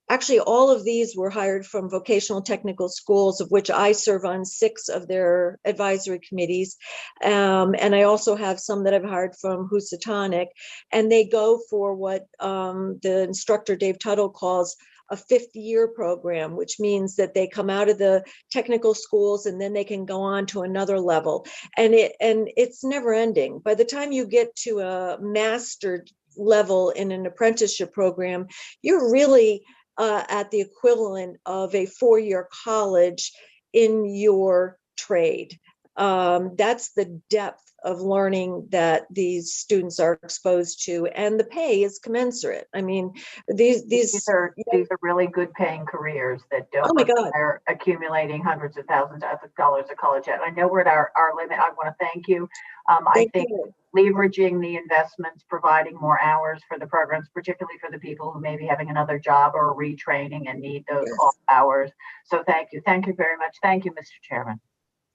actually, all of these were hired from vocational technical schools, of which I serve on 6 of their advisory committees. And I also have some that I've hired from Housatonic, and they go for what the instructor Dave Tuttle calls a 5th-year program, which means that they come out of the technical schools and then they can go on to another level. And it's never ending. By the time you get to a master level in an apprenticeship program, you're really at the equivalent of a 4-year college in your trade. That's the depth of learning that these students are exposed to, and the pay is commensurate. I mean, these are really good paying careers that don't require accumulating hundreds of thousands of dollars of college debt. I know we're at our limit. I want to thank you. I think leveraging the investments, providing more hours for the programs, particularly for the people who may be having another job or retraining and need those off hours. So thank you. Thank you very much. Thank you, Mr. Chairman.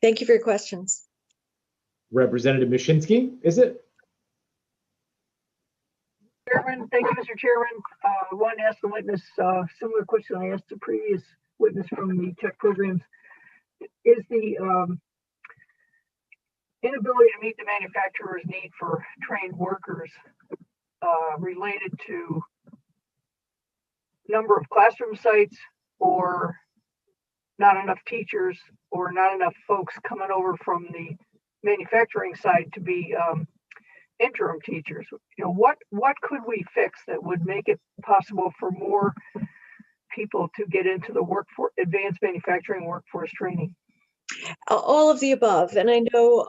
Thank you for your questions. Representative Mashinsky, is it? Chairman, thank you, Mr. Chairman. I want to ask the witness similar question I asked the previous witness from the tech programs. Is the inability to meet the manufacturer's need for trained workers related to number of classroom sites, or not enough teachers, or not enough folks coming over from the manufacturing side to be interim teachers? You know, what could we fix that would make it possible for more people to get into the advanced manufacturing workforce training? All of the above. And I know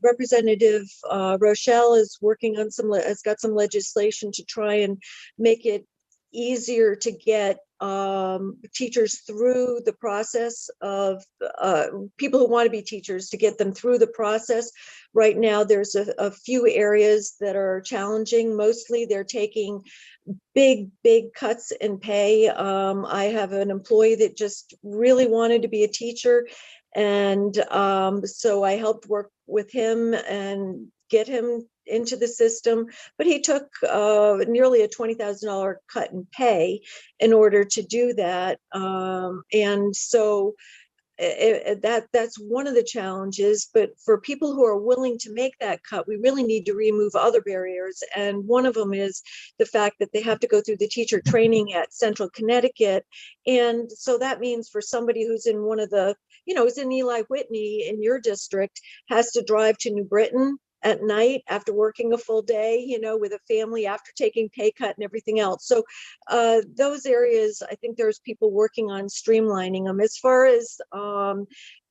Representative Rochelle is working on has got some legislation to try and make it easier to get teachers through the process of people who want to be teachers, to get them through the process. Right now, there's a few areas that are challenging. Mostly they're taking big cuts in pay. I have an employee that just really wanted to be a teacher. And so I helped work with him and get him into the system, but he took nearly a $20,000 cut in pay in order to do that. And so that's one of the challenges. But for people who are willing to make that cut, we really need to remove other barriers. And one of them is the fact that they have to go through the teacher training at Central Connecticut. And so that means for somebody who's in one of the, who's in Eli Whitney in your district, has to drive to New Britain at night after working a full day, with a family, after taking pay cut and everything else. So those areas, I think there's people working on streamlining them. As far as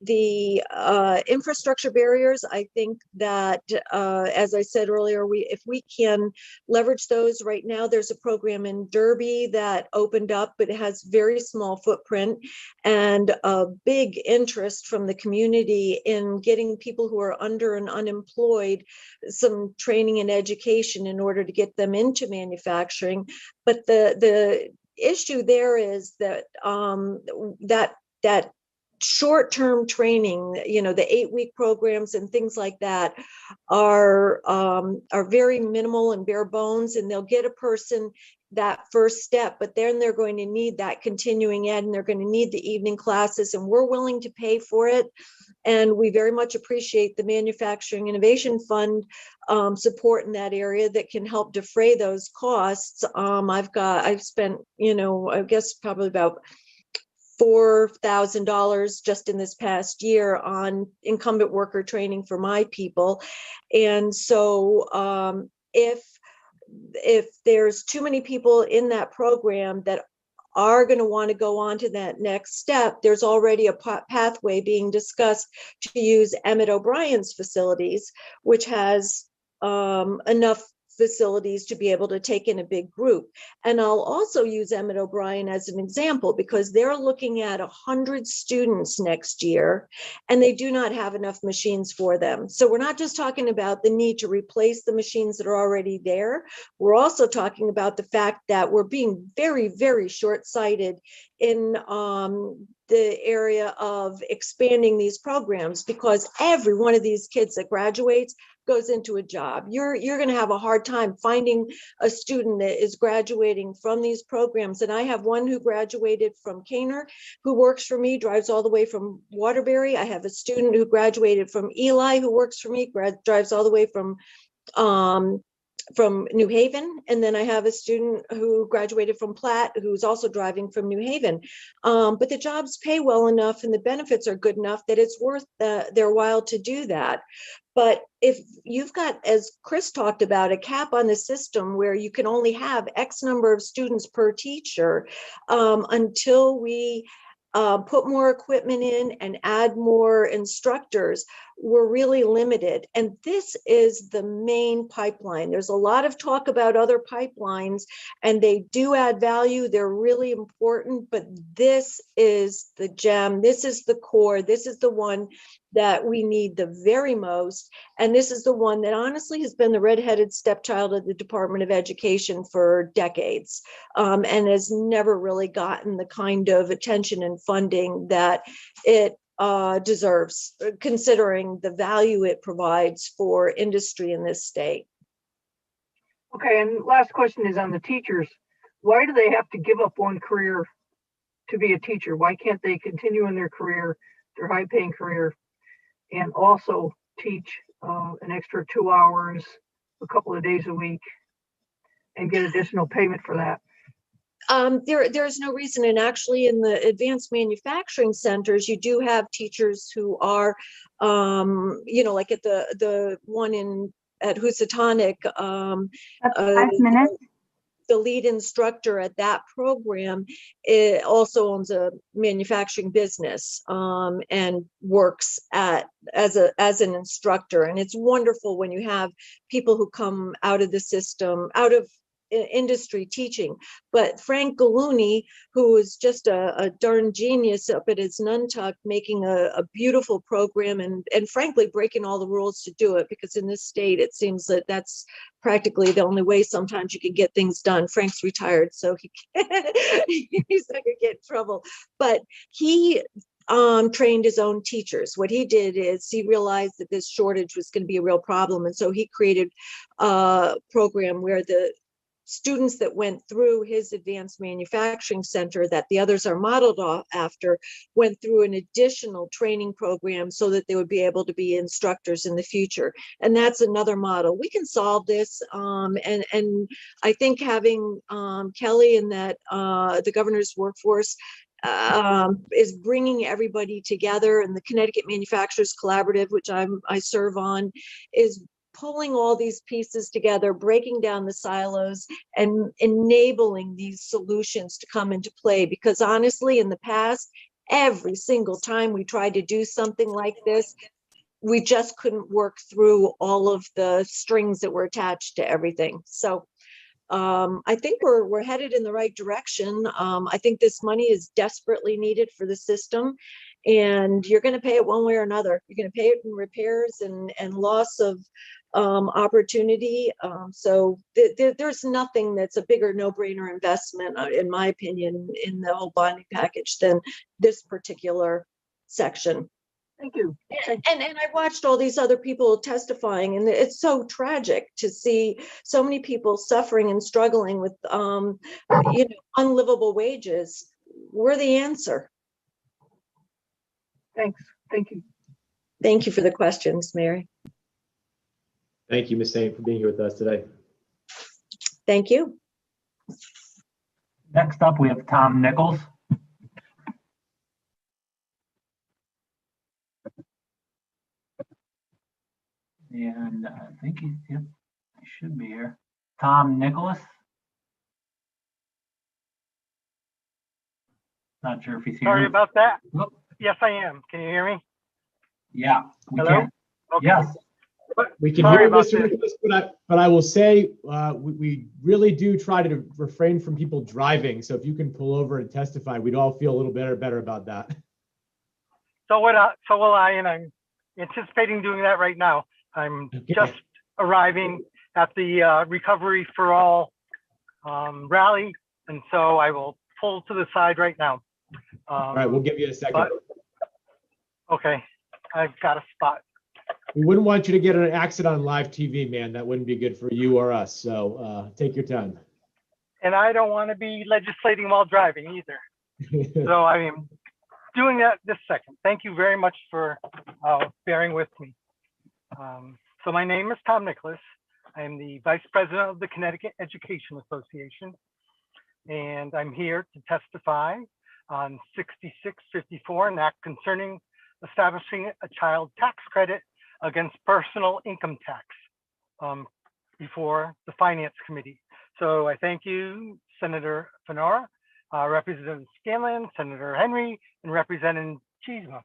the infrastructure barriers, I think that, as I said earlier, if we can leverage those. Right now, there's a program in Derby that opened up, but it has very small footprint, and a big interest from the community in getting people who are under and unemployed some training and education in order to get them into manufacturing. But the issue there is that that short-term training, the 8-week programs and things like that are very minimal and bare bones, and they'll get a person that first step, but then they're going to need that continuing ed, and they're going to need the evening classes, and we're willing to pay for it. And we very much appreciate the Manufacturing Innovation Fund support in that area that can help defray those costs. I've spent, I guess probably about $4,000 just in this past year on incumbent worker training for my people. And so if there's too many people in that program that are going to want to go on to that next step, there's already a pathway being discussed to use Emmett O'Brien's facilities, which has enough facilities to be able to take in a big group. And I'll also use Emmett O'Brien as an example because they're looking at 100 students next year and they do not have enough machines for them. So we're not just talking about the need to replace the machines that are already there. We're also talking about the fact that we're being very, very short-sighted in the area of expanding these programs because every one of these kids that graduates goes into a job. You're going to have a hard time finding a student that is graduating from these programs. And I have one who graduated from Caner, who works for me, drives all the way from Waterbury. I have a student who graduated from Eli, who works for me, drives all the way from New Haven. And then I have a student who graduated from Platt, who's also driving from New Haven. But the jobs pay well enough and the benefits are good enough that it's worth their while to do that. But if you've got, as Chris talked about, a cap on the system where you can only have X number of students per teacher, until we put more equipment in and add more instructors, we're really limited. And this is the main pipeline. There's a lot of talk about other pipelines and they do add value. They're really important, but this is the gem. This is the core. This is the one that we need the very most. And this is the one that honestly has been the redheaded stepchild of the Department of Education for decades, and has never really gotten the kind of attention and funding that it deserves, considering the value it provides for industry in this state. Okay, and last question is on the teachers. Why do they have to give up one career to be a teacher? Why can't they continue in their career, their high-paying career, and also teach an extra 2 hours a couple of days a week and get additional payment for that? There's no reason. And actually in the advanced manufacturing centers, you do have teachers who are, like at the one at Housatonic, 5 minutes. the lead instructor at that program also owns a manufacturing business and works as an instructor. And it's wonderful when you have people who come out of the system, out of industry teaching. But Frank Gallooni, who is just a darn genius up at his Nuntuck, making a beautiful program and frankly breaking all the rules to do it, because in this state it seems that that's practically the only way sometimes you can get things done. Frank's retired, so he's not gonna get in trouble. But he trained his own teachers. What he did is he realized that this shortage was going to be a real problem, and so he created a program where the students that went through his advanced manufacturing center that the others are modeled off after went through an additional training program so that they would be able to be instructors in the future. And that's another model. We can solve this. And I think having Kelly and that the governor's workforce is bringing everybody together, and the Connecticut Manufacturers Collaborative, which I serve on, is pulling all these pieces together, breaking down the silos and enabling these solutions to come into play. Because honestly, in the past, every single time we tried to do something like this, we just couldn't work through all of the strings that were attached to everything. So I think we're headed in the right direction. I think this money is desperately needed for the system, and you're going to pay it one way or another. You're going to pay it in repairs and loss of opportunity. So there's nothing that's a bigger no-brainer investment, in my opinion, in the whole bonding package than this particular section. Thank you. And I watched all these other people testifying, and it's so tragic to see so many people suffering and struggling with unlivable wages. We're the answer. Thanks. Thank you. Thank you for the questions, Mary. Thank you, Ms. Saint, for being here with us today. Thank you. Next up, we have Tom Nichols. And I think he should be here. Tom Nicholas. Not sure if he's here. Sorry about that. Nope. Yes, I am. Can you hear me? Yeah, we Hello? can. Okay. Yes. We can Sorry hear about Mr. this. Nicholas, but I will say we really do try to refrain from people driving. So if you can pull over and testify, we'd all feel a little better about that. So will I, and I'm anticipating doing that right now. I'm just arriving at the Recovery for All rally, and so I will pull to the side right now. All right, we'll give you a second. Okay, I've got a spot. We wouldn't want you to get in an accident on live TV, man. That wouldn't be good for you or us. So take your time. And I don't want to be legislating while driving either. So I am doing that this second. Thank you very much for bearing with me. So my name is Tom Nicholas. I am the Vice President of the Connecticut Education Association, and I'm here to testify on 6654, an act concerning establishing a child tax credit against personal income tax before the Finance Committee. So I thank you, Senator Fanora, Representative Scanlon, Senator Henry, and Representative Cheesman.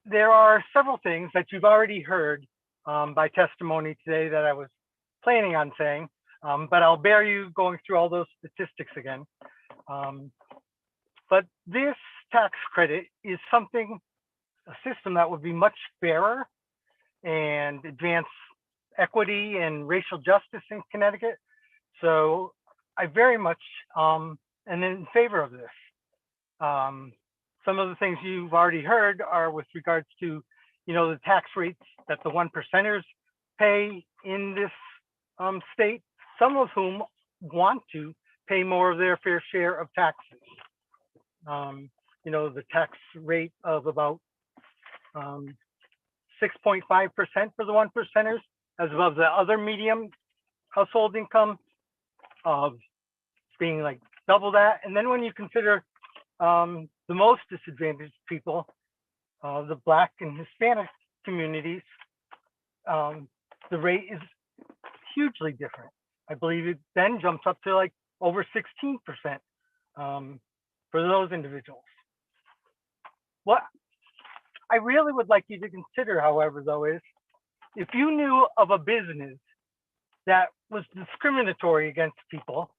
There are several things that you've already heard by testimony today that I was planning on saying, but I'll bear you going through all those statistics again. But this tax credit is a system that would be much fairer and advance equity and racial justice in Connecticut. So I very much am in favor of this. Some of the things you've already heard are with regards to, the tax rates that the 1%ers pay in this state, some of whom want to pay more of their fair share of taxes. The tax rate of about 6.5% for the 1%ers, as above the other medium household income of being like double that. And then when you consider the most disadvantaged people, the Black and Hispanic communities, the rate is hugely different. I believe it then jumps up to like over 16% for those individuals. What I really would like you to consider, however, though, is if you knew of a business that was discriminatory against people,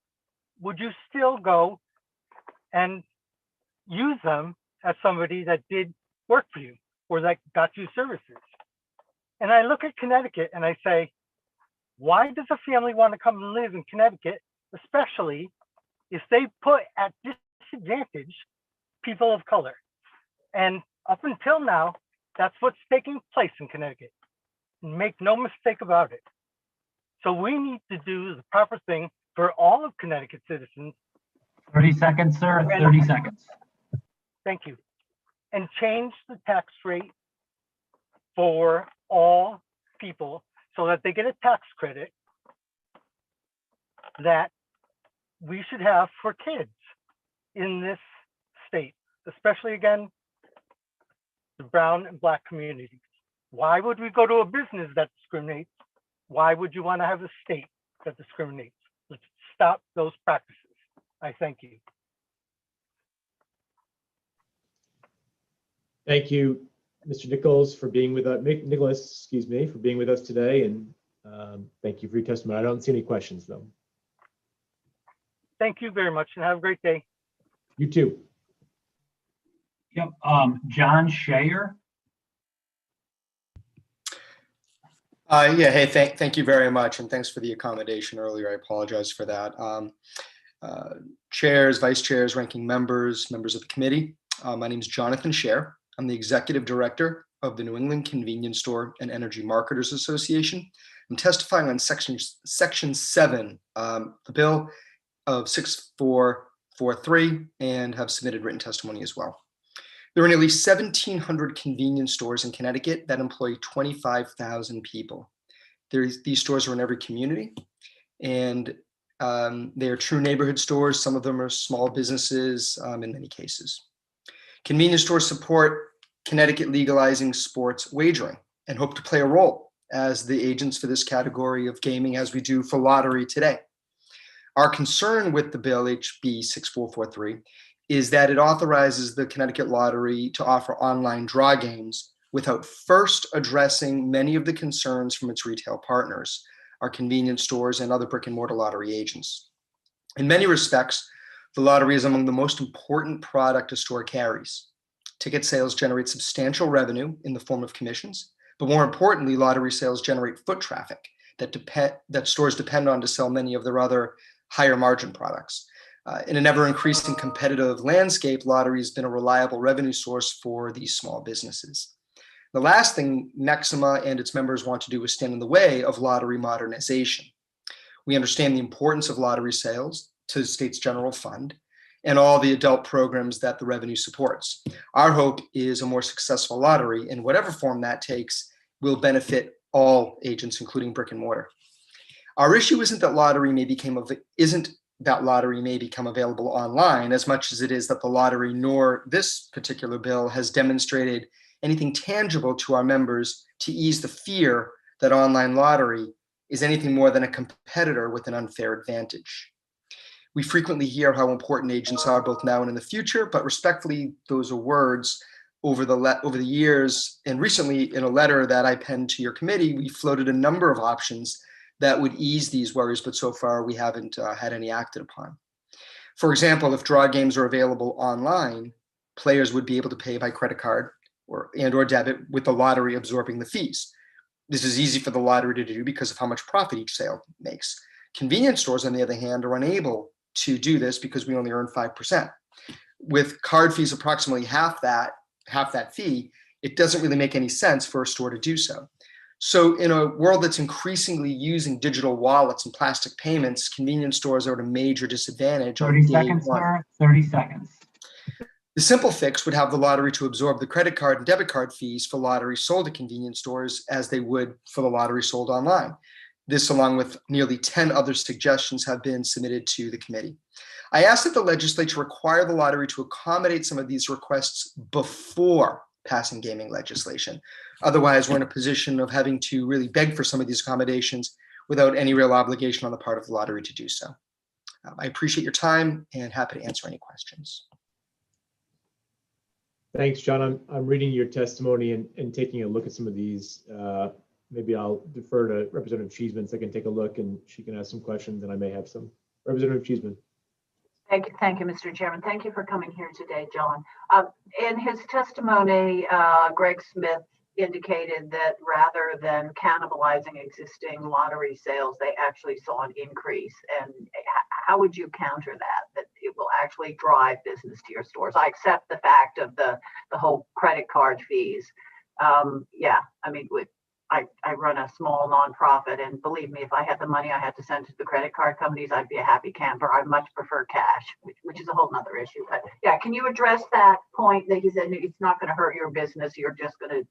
would you still go and use them as somebody that did work for you or that got you services? And I look at Connecticut and I say, why does a family want to come and live in Connecticut, especially if they put at disadvantage people of color? And up until now, that's what's taking place in Connecticut. Make no mistake about it. So we need to do the proper thing for all of Connecticut citizens. 30 seconds, sir. 30 seconds. Thank you. And change the tax rate for all people so that they get a tax credit that we should have for kids in this state, especially again, the brown and Black communities. Why would we go to a business that discriminates? Why would you want to have a state that discriminates? Let's stop those practices. I thank you. Thank you, Mr. Nichols, for being with us. Nicholas, excuse me, for being with us today, and thank you for your testimony. I don't see any questions, though. Thank you very much, and have a great day. You too. Yep. John Shayer. Yeah, hey, thank you very much, and thanks for the accommodation earlier. I apologize for that. Chairs, vice chairs, ranking members, members of the committee. My name is Jonathan Scher. I'm the executive director of the New England Convenience Store and Energy Marketers Association. I'm testifying on section 7, the bill of 6443, and have submitted written testimony as well. There are nearly 1,700 convenience stores in Connecticut that employ 25,000 people. These stores are in every community, and they are true neighborhood stores. Some of them are small businesses in many cases. Convenience stores support Connecticut legalizing sports wagering and hope to play a role as the agents for this category of gaming, as we do for lottery today. Our concern with the bill, HB 6443, is that it authorizes the Connecticut Lottery to offer online draw games without first addressing many of the concerns from its retail partners, our convenience stores and other brick and mortar lottery agents. In many respects, the lottery is among the most important product a store carries. Ticket sales generate substantial revenue in the form of commissions, but more importantly, lottery sales generate foot traffic that stores depend on to sell many of their other higher margin products. In an ever-increasing competitive landscape, lottery has been a reliable revenue source for these small businesses. The last thing Nexima and its members want to do is stand in the way of lottery modernization. We understand the importance of lottery sales to the state's general fund and all the adult programs that the revenue supports. Our hope is a more successful lottery, in whatever form that takes, will benefit all agents, including brick and mortar. Our issue isn't that lottery may become available online as much as it is that the lottery nor this particular bill has demonstrated anything tangible to our members to ease the fear that online lottery is anything more than a competitor with an unfair advantage. We frequently hear how important agents are both now and in the future, but respectfully, those are words. Over the years, and recently in a letter that I penned to your committee, we floated a number of options that would ease these worries, but so far we haven't had any acted upon. For example, if draw games are available online, players would be able to pay by credit card or debit, with the lottery absorbing the fees. This is easy for the lottery to do because of how much profit each sale makes. Convenience stores, on the other hand, are unable to do this because we only earn 5%. With card fees approximately half that fee, it doesn't really make any sense for a store to do so. So in a world that's increasingly using digital wallets and plastic payments, convenience stores are at a major disadvantage. 30 seconds, sir. 30 seconds. The simple fix would have the lottery to absorb the credit card and debit card fees for lotteries sold at convenience stores as they would for the lottery sold online. This, along with nearly 10 other suggestions, have been submitted to the committee. I asked that the legislature require the lottery to accommodate some of these requests before passing gaming legislation. Otherwise, we're in a position of having to really beg for some of these accommodations without any real obligation on the part of the lottery to do so. I appreciate your time and happy to answer any questions. Thanks, John. I'm reading your testimony and taking a look at some of these. Maybe I'll defer to Representative Cheeseman so I can take a look and she can ask some questions and I may have some. Representative Cheeseman. Thank you, Mr. Chairman. Thank you for coming here today, John. In his testimony, Greg Smith indicated that rather than cannibalizing existing lottery sales, they actually saw an increase. And how would you counter that it will actually drive business to your stores? I accept the fact of the whole credit card fees. Yeah, I mean, I run a small nonprofit, and believe me, if I had the money I had to send to the credit card companies, I'd be a happy camper. I'd much prefer cash, which is a whole nother issue. But yeah, can you address that point that he said it's not going to hurt your business? You're just going to,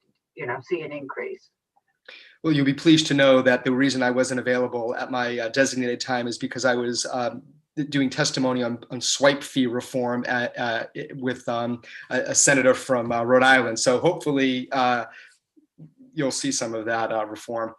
see an increase. Well, you'll be pleased to know that the reason I wasn't available at my designated time is because I was doing testimony on swipe fee reform with a senator from Rhode Island. So hopefully, you'll see some of that reform.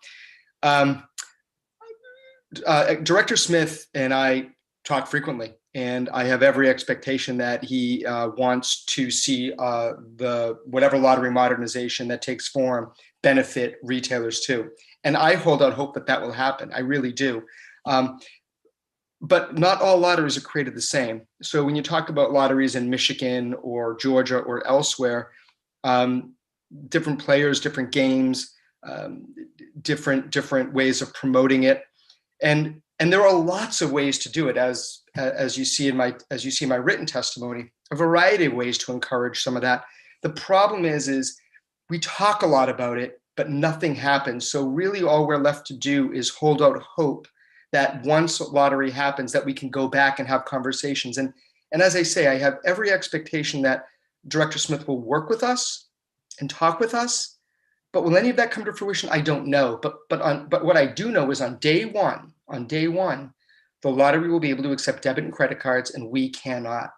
Director Smith and I talk frequently, and I have every expectation that he wants to see whatever lottery modernization that takes form benefit retailers too. And I hold out hope that will happen. I really do. But not all lotteries are created the same. So when you talk about lotteries in Michigan or Georgia or elsewhere, different players, different games, different ways of promoting it, and there are lots of ways to do it, as you see in my written testimony, a variety of ways to encourage some of that. The problem is we talk a lot about it, but nothing happens. So really, all we're left to do is hold out hope that once lottery happens, that we can go back and have conversations. And as I say, I have every expectation that Director Smith will work with us and talk with us, but will any of that come to fruition? I don't know. But what I do know is on day one, the lottery will be able to accept debit and credit cards, and we cannot.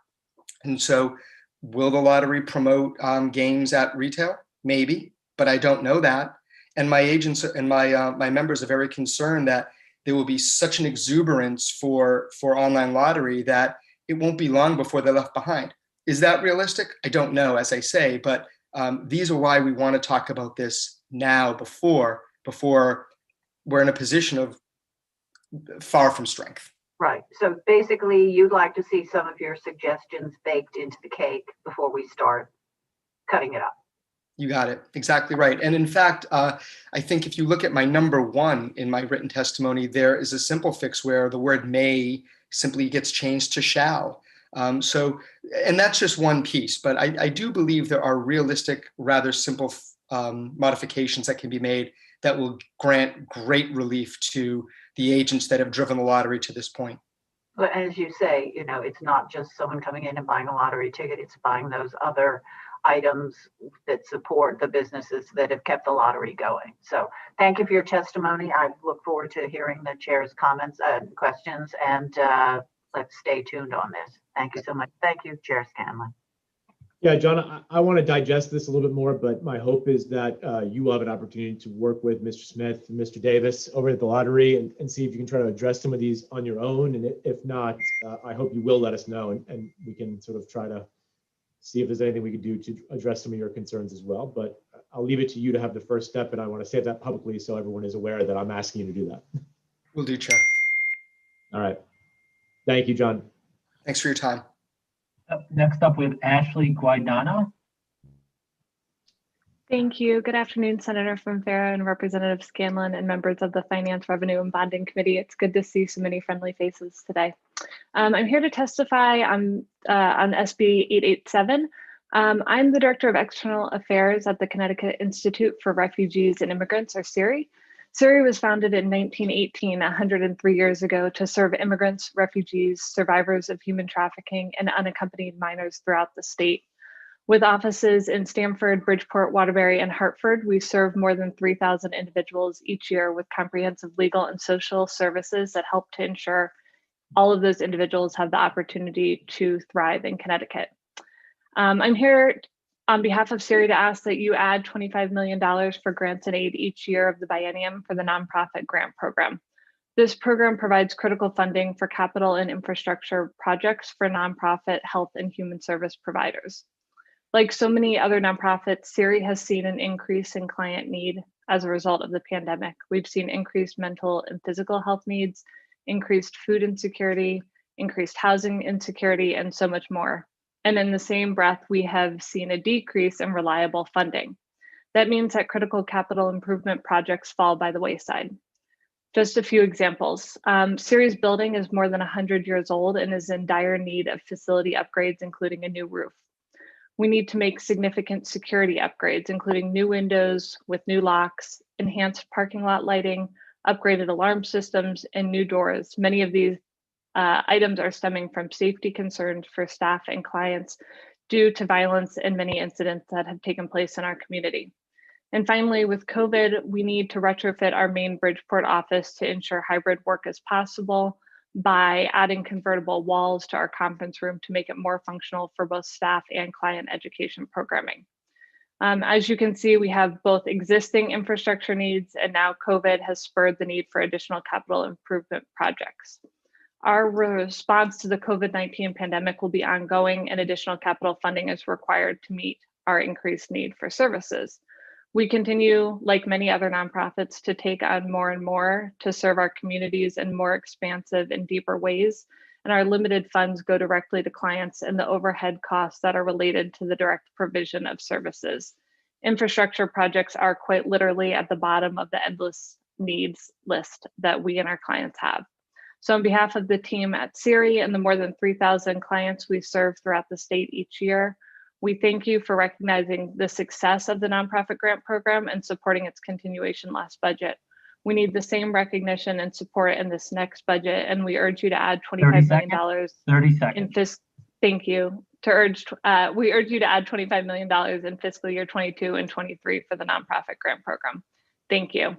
And so, will the lottery promote games at retail? Maybe, but I don't know that. And my agents and my members are very concerned that there will be such an exuberance for online lottery that it won't be long before they're left behind. Is that realistic? I don't know, as I say, but these are why we want to talk about this now before we're in a position of far from strength. Right. So basically, you'd like to see some of your suggestions baked into the cake before we start cutting it up. You got it. Exactly right. And in fact, I think if you look at my number 1 in my written testimony, there is a simple fix where the word may simply gets changed to shall. And that's just one piece, but I do believe there are realistic, rather simple modifications that can be made that will grant great relief to the agents that have driven the lottery to this point. But as you say, it's not just someone coming in and buying a lottery ticket, it's buying those other items that support the businesses that have kept the lottery going. So thank you for your testimony. I look forward to hearing the chair's comments and questions, and let's stay tuned on this. Thank you so much. Thank you, Chair Scanlon. Yeah, John, I want to digest this a little bit more, but my hope is that you will have an opportunity to work with Mr. Smith and Mr. Davis over at the lottery and see if you can try to address some of these on your own. And if not, I hope you will let us know, and we can sort of try to see if there's anything we could do to address some of your concerns as well. But I'll leave it to you to have the first step, and I want to say that publicly so everyone is aware that I'm asking you to do that. Will do, Chair. All right. Thank you, John. Thanks for your time. Next up, we have Ashley Guaidano. Thank you. Good afternoon, Senator Fonfara and Representative Scanlon and members of the Finance, Revenue, and Bonding Committee. It's good to see so many friendly faces today. I'm here to testify on SB 887. I'm the Director of External Affairs at the Connecticut Institute for Refugees and Immigrants, or CIRI. CIRI was founded in 1918, 103 years ago, to serve immigrants, refugees, survivors of human trafficking, and unaccompanied minors throughout the state. With offices in Stamford, Bridgeport, Waterbury, and Hartford, we serve more than 3,000 individuals each year with comprehensive legal and social services that help to ensure all of those individuals have the opportunity to thrive in Connecticut. I'm here on behalf of CIRI to ask that you add $25 million for grants and aid each year of the biennium for the nonprofit grant program. This program provides critical funding for capital and infrastructure projects for nonprofit health and human service providers. Like so many other nonprofits, CIRI has seen an increase in client need as a result of the pandemic. We've seen increased mental and physical health needs, increased food insecurity, increased housing insecurity, and so much more. And in the same breath, we have seen a decrease in reliable funding. That means that critical capital improvement projects fall by the wayside. Just a few examples. CIRI's building is more than 100 years old and is in dire need of facility upgrades, including a new roof. We need to make significant security upgrades, including new windows with new locks, enhanced parking lot lighting, upgraded alarm systems, and new doors. Many of these items are stemming from safety concerns for staff and clients due to violence and many incidents that have taken place in our community. And finally, with COVID, we need to retrofit our main Bridgeport office to ensure hybrid work is possible by adding convertible walls to our conference room to make it more functional for both staff and client education programming. As you can see, we have both existing infrastructure needs, and now COVID has spurred the need for additional capital improvement projects. Our response to the COVID-19 pandemic will be ongoing, and additional capital funding is required to meet our increased need for services. We continue, like many other nonprofits, to take on more and more to serve our communities in more expansive and deeper ways, and our limited funds go directly to clients and the overhead costs that are related to the direct provision of services. Infrastructure projects are quite literally at the bottom of the endless needs list that we and our clients have. So on behalf of the team at CIRI and the more than 3,000 clients we serve throughout the state each year, we thank you for recognizing the success of the nonprofit grant program and supporting its continuation last budget. We need the same recognition and support in this next budget, and we urge you to add $25 million 30 seconds. Thank you. We urge you to add $25 million in fiscal year 22 and 23 for the nonprofit grant program. Thank you.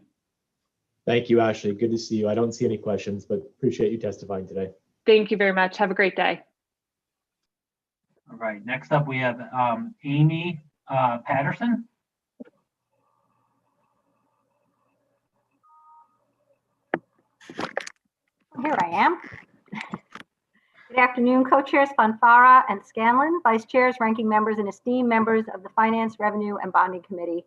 Thank you, Ashley. Good to see you. I don't see any questions, but appreciate you testifying today. Thank you very much. Have a great day. All right, next up we have Amy Patterson. Here I am. Good afternoon, co-chairs Fanfara and Scanlon, vice chairs, ranking members, and esteemed members of the Finance, Revenue, and Bonding Committee.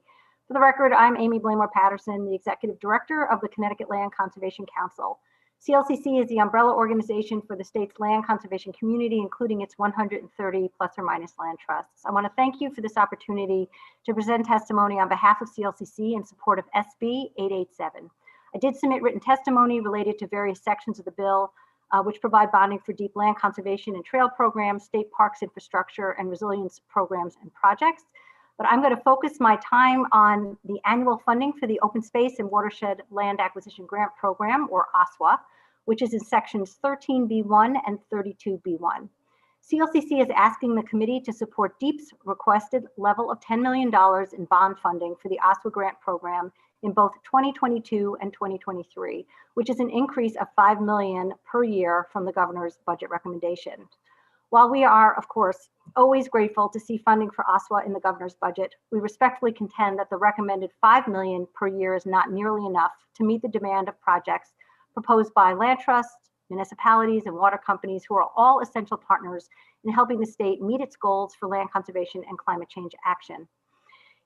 For the record, I'm Amy Blaymore-Patterson, the Executive Director of the Connecticut Land Conservation Council. CLCC is the umbrella organization for the state's land conservation community, including its 130 plus or minus land trusts. I want to thank you for this opportunity to present testimony on behalf of CLCC in support of SB 887. I did submit written testimony related to various sections of the bill, which provide bonding for deep land conservation and trail programs, state parks infrastructure, and resilience programs and projects. But I'm going to focus my time on the annual funding for the Open Space and Watershed Land Acquisition Grant Program, or OSWA, which is in sections 13B1 and 32B1. CLCC is asking the committee to support DEEP's requested level of $10 million in bond funding for the OSWA grant program in both 2022 and 2023, which is an increase of $5 million per year from the governor's budget recommendation. While we are, of course, always grateful to see funding for OSWA in the governor's budget, we respectfully contend that the recommended $5 million per year is not nearly enough to meet the demand of projects proposed by land trusts, municipalities, and water companies, who are all essential partners in helping the state meet its goals for land conservation and climate change action.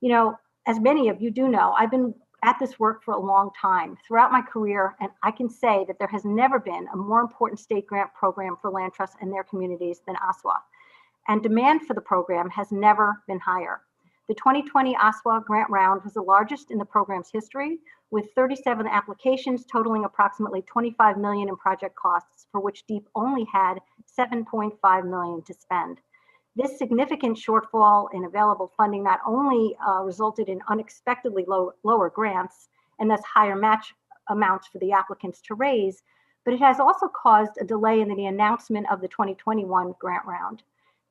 You know, as many of you do know, I've been at this work for a long time throughout my career, and I can say that there has never been a more important state grant program for land trusts and their communities than OSWA. And demand for the program has never been higher. The 2020 OSWA grant round was the largest in the program's history, with 37 applications totaling approximately $25 million in project costs, for which DEEP only had $7.5 million to spend. This significant shortfall in available funding not only resulted in unexpectedly lower grants and thus higher match amounts for the applicants to raise, but it has also caused a delay in the announcement of the 2021 grant round.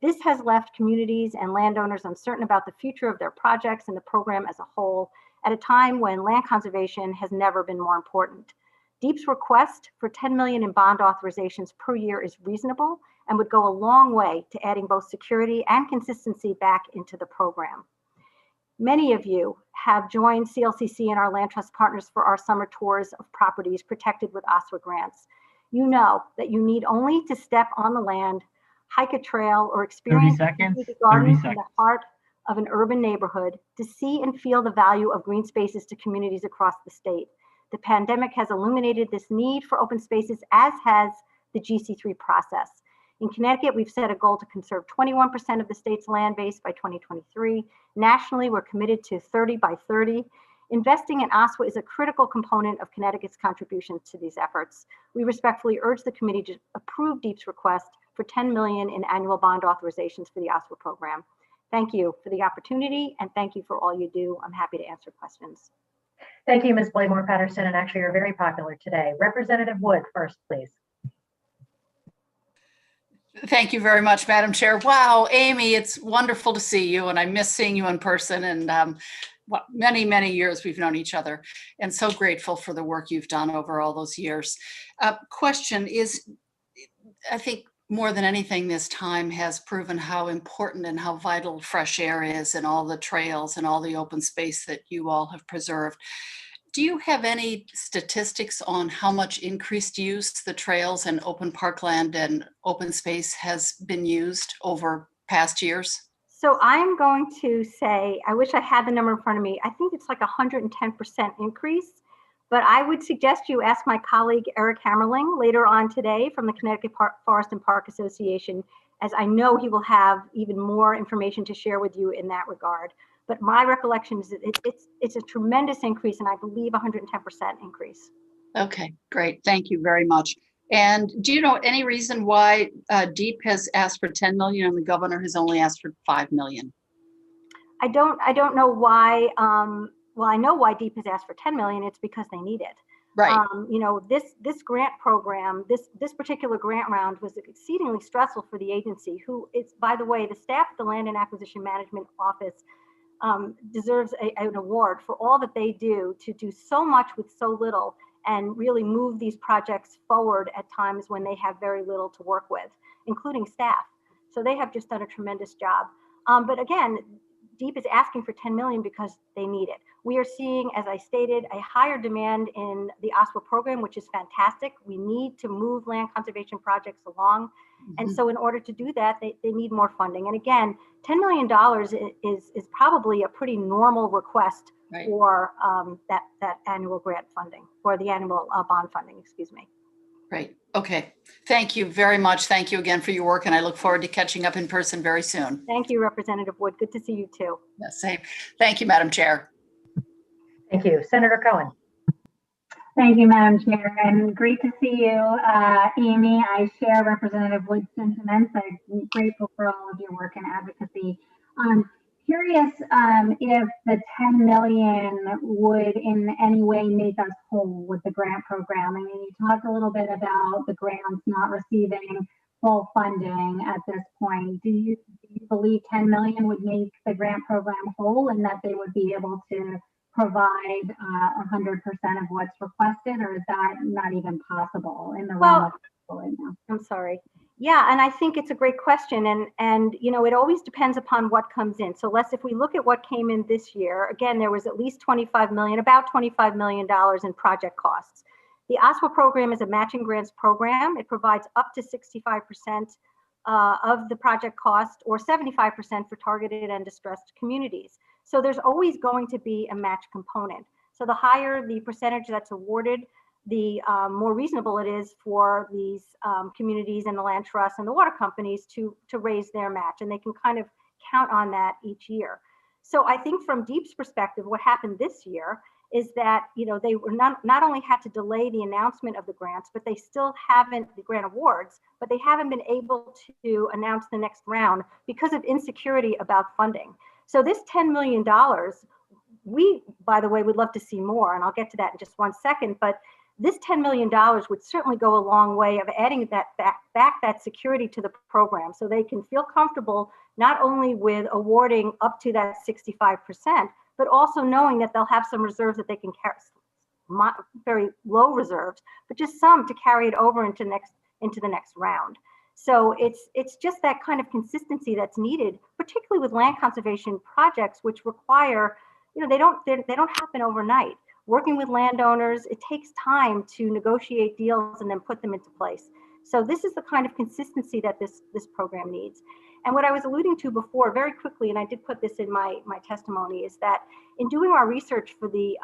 This has left communities and landowners uncertain about the future of their projects and the program as a whole, at a time when land conservation has never been more important. DEEP's request for $10 million in bond authorizations per year is reasonable and would go a long way to adding both security and consistency back into the program. Many of you have joined CLCC and our land trust partners for our summer tours of properties protected with OSWA grants. You know that you need only to step on the land, hike a trail, or experience a garden in the heart of an urban neighborhood to see and feel the value of green spaces to communities across the state. The pandemic has illuminated this need for open spaces, as has the GC3 process. In Connecticut, we've set a goal to conserve 21% of the state's land base by 2023. Nationally, we're committed to 30 by 30. Investing in OSWA is a critical component of Connecticut's contribution to these efforts. We respectfully urge the committee to approve DEEP's request for $10 million in annual bond authorizations for the OSWA program. Thank you for the opportunity, and thank you for all you do. I'm happy to answer questions. Thank you, Ms. Blaymore-Patterson, and actually you're very popular today. Representative Wood first, please. Thank you very much, Madam Chair. Wow, Amy, it's wonderful to see you, and I miss seeing you in person. And many, many years we've known each other, and so grateful for the work you've done over all those years. Question is, I think more than anything, this time has proven how important and how vital fresh air is, and all the trails and all the open space that you all have preserved. Do you have any statistics on how much increased use the trails and open parkland and open space has been used over past years? So I'm going to say, I wish I had the number in front of me. I think it's like 110% increase, but I would suggest you ask my colleague Eric Hammerling later on today from the Connecticut Forest and Park Association, as I know he will have even more information to share with you in that regard. But my recollection is that it's a tremendous increase, and I believe 110% increase. Okay, great. Thank you very much. And do you know any reason why DEEP has asked for 10 million and the governor has only asked for 5 million? I don't know why. Well, I know why DEEP has asked for 10 million. It's because they need it. Right. You know, this grant program, this particular grant round was exceedingly stressful for the agency, who is, by the way, the staff at the Land and Acquisition Management Office deserves an award for all that they do to do so much with so little, and really move these projects forward at times when they have very little to work with, including staff. So they have just done a tremendous job. But again, DEEP is asking for 10 million because they need it. We are seeing, as I stated, a higher demand in the OSWA program, which is fantastic. We need to move land conservation projects along. And so in order to do that, they need more funding. And again, $10 million is probably a pretty normal request for that annual grant funding, or the annual bond funding, excuse me. Great. Okay. Thank you very much. Thank you again for your work, and I look forward to catching up in person very soon. Thank you, Representative Wood. Good to see you too. Yeah, same. Thank you, Madam Chair. Thank you. Senator Cohen. Thank you, Madam Chair, and great to see you, Amy. I share Representative Wood's sentiments. I'm grateful for all of your work and advocacy. Curious if the 10 million would in any way make us whole with the grant program. I mean, you talked a little bit about the grants not receiving full funding at this point. Do you believe 10 million would make the grant program whole, and that they would be able to provide 100% of what's requested, or is that not even possible in the realm of right now? I'm sorry. Yeah, and I think it's a great question, and you know, it always depends upon what comes in. So if we look at what came in this year, again, there was at least $25 million, about $25 million in project costs. The OSWA program is a matching grants program. It provides up to 65% of the project cost, or 75% for targeted and distressed communities. So there's always going to be a match component. So the higher the percentage that's awarded, the more reasonable it is for these communities and the land trusts and the water companies to raise their match, and they can kind of count on that each year. So I think from DEEP's perspective, what happened this year is that, you know, they were not only had to delay the announcement of the grants, but they still haven't, the grant awards, but they haven't been able to announce the next round because of insecurity about funding. So this $10 million, we, by the way, would love to see more, and I'll get to that in just one second, but this $10 million would certainly go a long way of adding that back that security to the program, so they can feel comfortable not only with awarding up to that 65%, but also knowing that they'll have some reserves that they can carry, very low reserves, but just some to carry it over into the next round. So it's just that kind of consistency that's needed, particularly with land conservation projects, which require, you know, they don't happen overnight. Working with landowners, it takes time to negotiate deals and then put them into place. So this is the kind of consistency that this program needs. And what I was alluding to before, very quickly, and I did put this in my testimony, is that in doing our research for the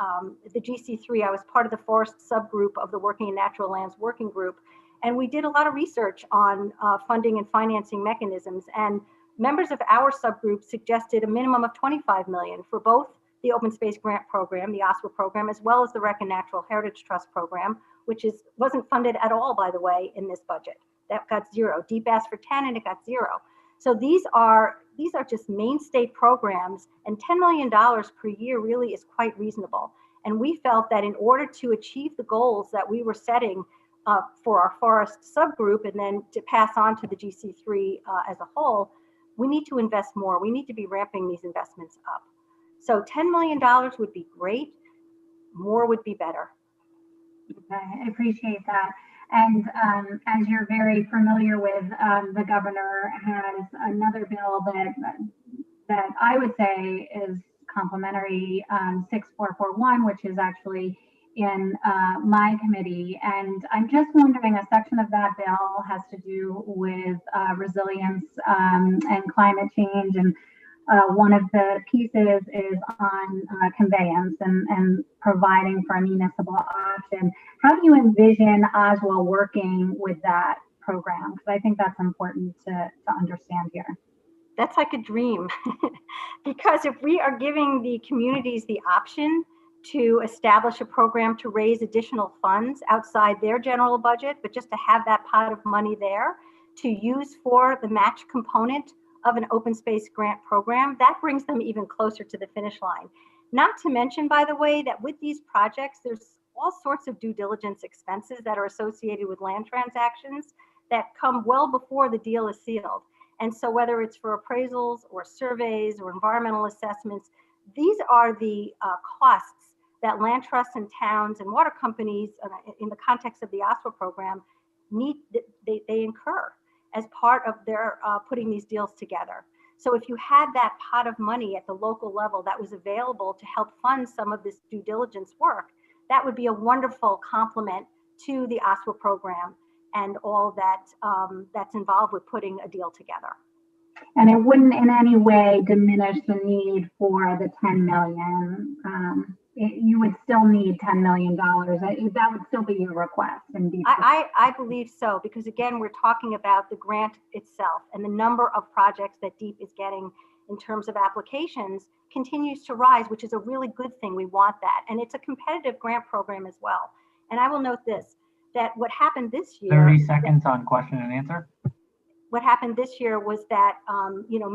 GC3, I was part of the forest subgroup of the Working in Natural Lands Working Group, and we did a lot of research on funding and financing mechanisms. And members of our subgroup suggested a minimum of 25 million for both the Open Space Grant Program, the OSWA program, as well as the Rec and Natural Heritage Trust Program, which wasn't funded at all, by the way, in this budget. That got 0. DEEP asked for 10 and it got 0. So these are just main state programs, and $10 million per year really is quite reasonable. And we felt that in order to achieve the goals that we were setting for our forest subgroup, and then to pass on to the GC3 as a whole, we need to invest more. We need to be ramping these investments up. So $10 million would be great. More would be better. Okay, I appreciate that. And as you're very familiar with, the governor has another bill that I would say is complementary, 6441, which is actually in my committee. And I'm just wondering, a section of that bill has to do with resilience and climate change. And one of the pieces is on conveyance and providing for a municipal option. How do you envision OSWA working with that program? Because I think that's important to understand here. That's like a dream. Because if we are giving the communities the option to establish a program to raise additional funds outside their general budget, but just to have that pot of money there to use for the match component of an open space grant program, that brings them even closer to the finish line. Not to mention, by the way, that with these projects, there's all sorts of due diligence expenses that are associated with land transactions that come well before the deal is sealed. And so whether it's for appraisals or surveys or environmental assessments, these are the costs that land trusts and towns and water companies in the context of the OSWA program they incur as part of their putting these deals together. So if you had that pot of money at the local level that was available to help fund some of this due diligence work, that would be a wonderful complement to the OSWA program and all that that's involved with putting a deal together. And it wouldn't in any way diminish the need for the 10 million. You would still need $10 million. That would still be your request. Indeed. I believe so, because again, we're talking about the grant itself, and the number of projects that DEEP is getting in terms of applications continues to rise, which is a really good thing. We want that. And it's a competitive grant program as well. And I will note this, that what happened this year— 30 seconds on question and answer. What happened this year was that, you know,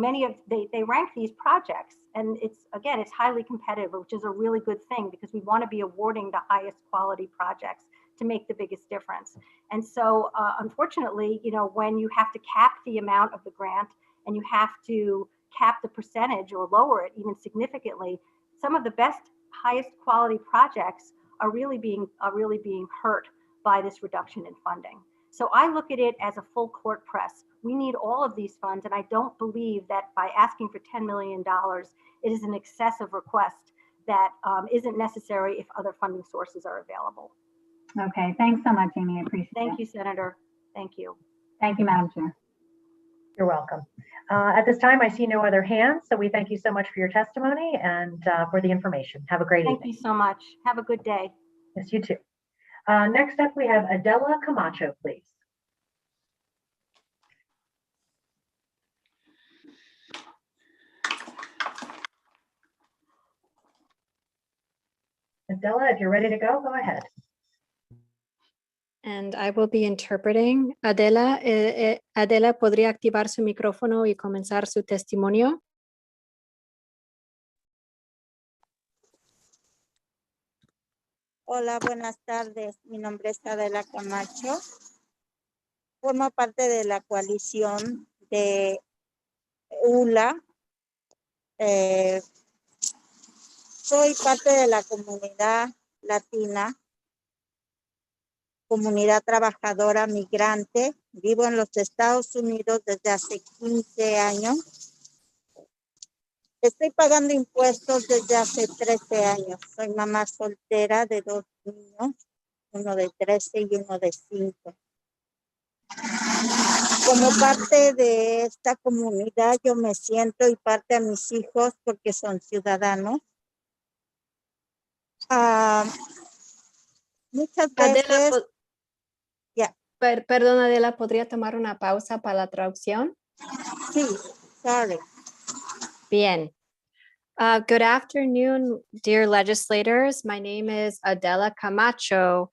they rank these projects, and it's highly competitive, which is a really good thing, because we want to be awarding the highest quality projects to make the biggest difference. And so unfortunately, you know, when you have to cap the amount of the grant and you have to cap the percentage or lower it even significantly, some of the best, highest quality projects are really being hurt by this reduction in funding. So I look at it as a full court press. We need all of these funds, and I don't believe that by asking for $10 million, it is an excessive request that isn't necessary if other funding sources are available. Okay, thanks so much, Amy. I appreciate it. Thank you, Senator. Thank you. Thank you, Madam Chair. You're welcome. At this time, I see no other hands, so we thank you so much for your testimony and for the information. Have a great evening. Thank you so much. Have a good day. Yes, you too. Next up, we have Adela Camacho, please. Adela, if you're ready to go ahead. And I will be interpreting. Adela, Adela, ¿podría activar su micrófono y comenzar su testimonio? Hola, buenas tardes. Mi nombre es Adela Camacho. Formo parte de la coalición de ULA. Soy parte de la comunidad latina, comunidad trabajadora migrante. Vivo en los Estados Unidos desde hace 15 años. Estoy pagando impuestos desde hace 13 años. Soy mamá soltera de 2 niños, uno de 13 y uno de 5. Como parte de esta comunidad, yo me siento y parte a mis hijos porque son ciudadanos. Muchas veces... Adela, perdón, Adela, ¿podría tomar una pausa para la traducción? Sí, sorry. Bien. Good afternoon, dear legislators. My name is Adela Camacho.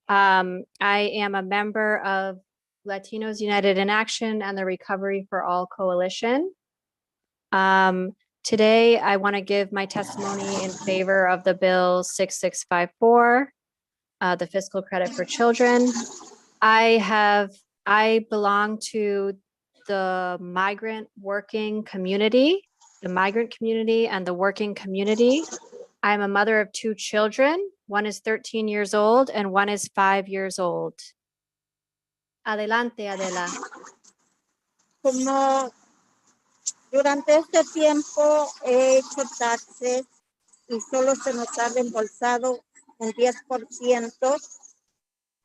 I am a member of Latinos United in Action and the Recovery for All Coalition. Today, I want to give my testimony in favor of the bill 6654, the fiscal credit for children. I belong to the migrant working community, the migrant community and the working community. I'm a mother of 2 children. One is 13 years old and one is 5 years old. Adelante, Adela. Como durante este tiempo he hecho taxes y solo se nos ha reembolsado un 10%,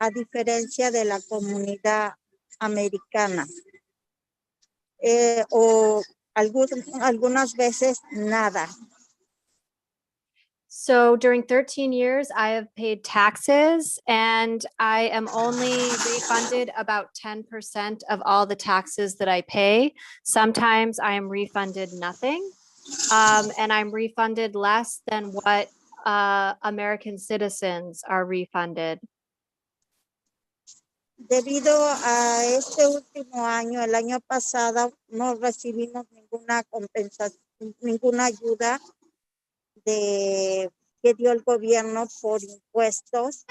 a diferencia de la comunidad americana. O algunas veces nada. So during 13 years, I have paid taxes and I am only refunded about 10% of all the taxes that I pay. Sometimes I am refunded nothing, and I'm refunded less than what American citizens are refunded. Debido a este último año, el año pasado, no recibimos ninguna compensación, ninguna ayuda que dio el gobierno por impuestos.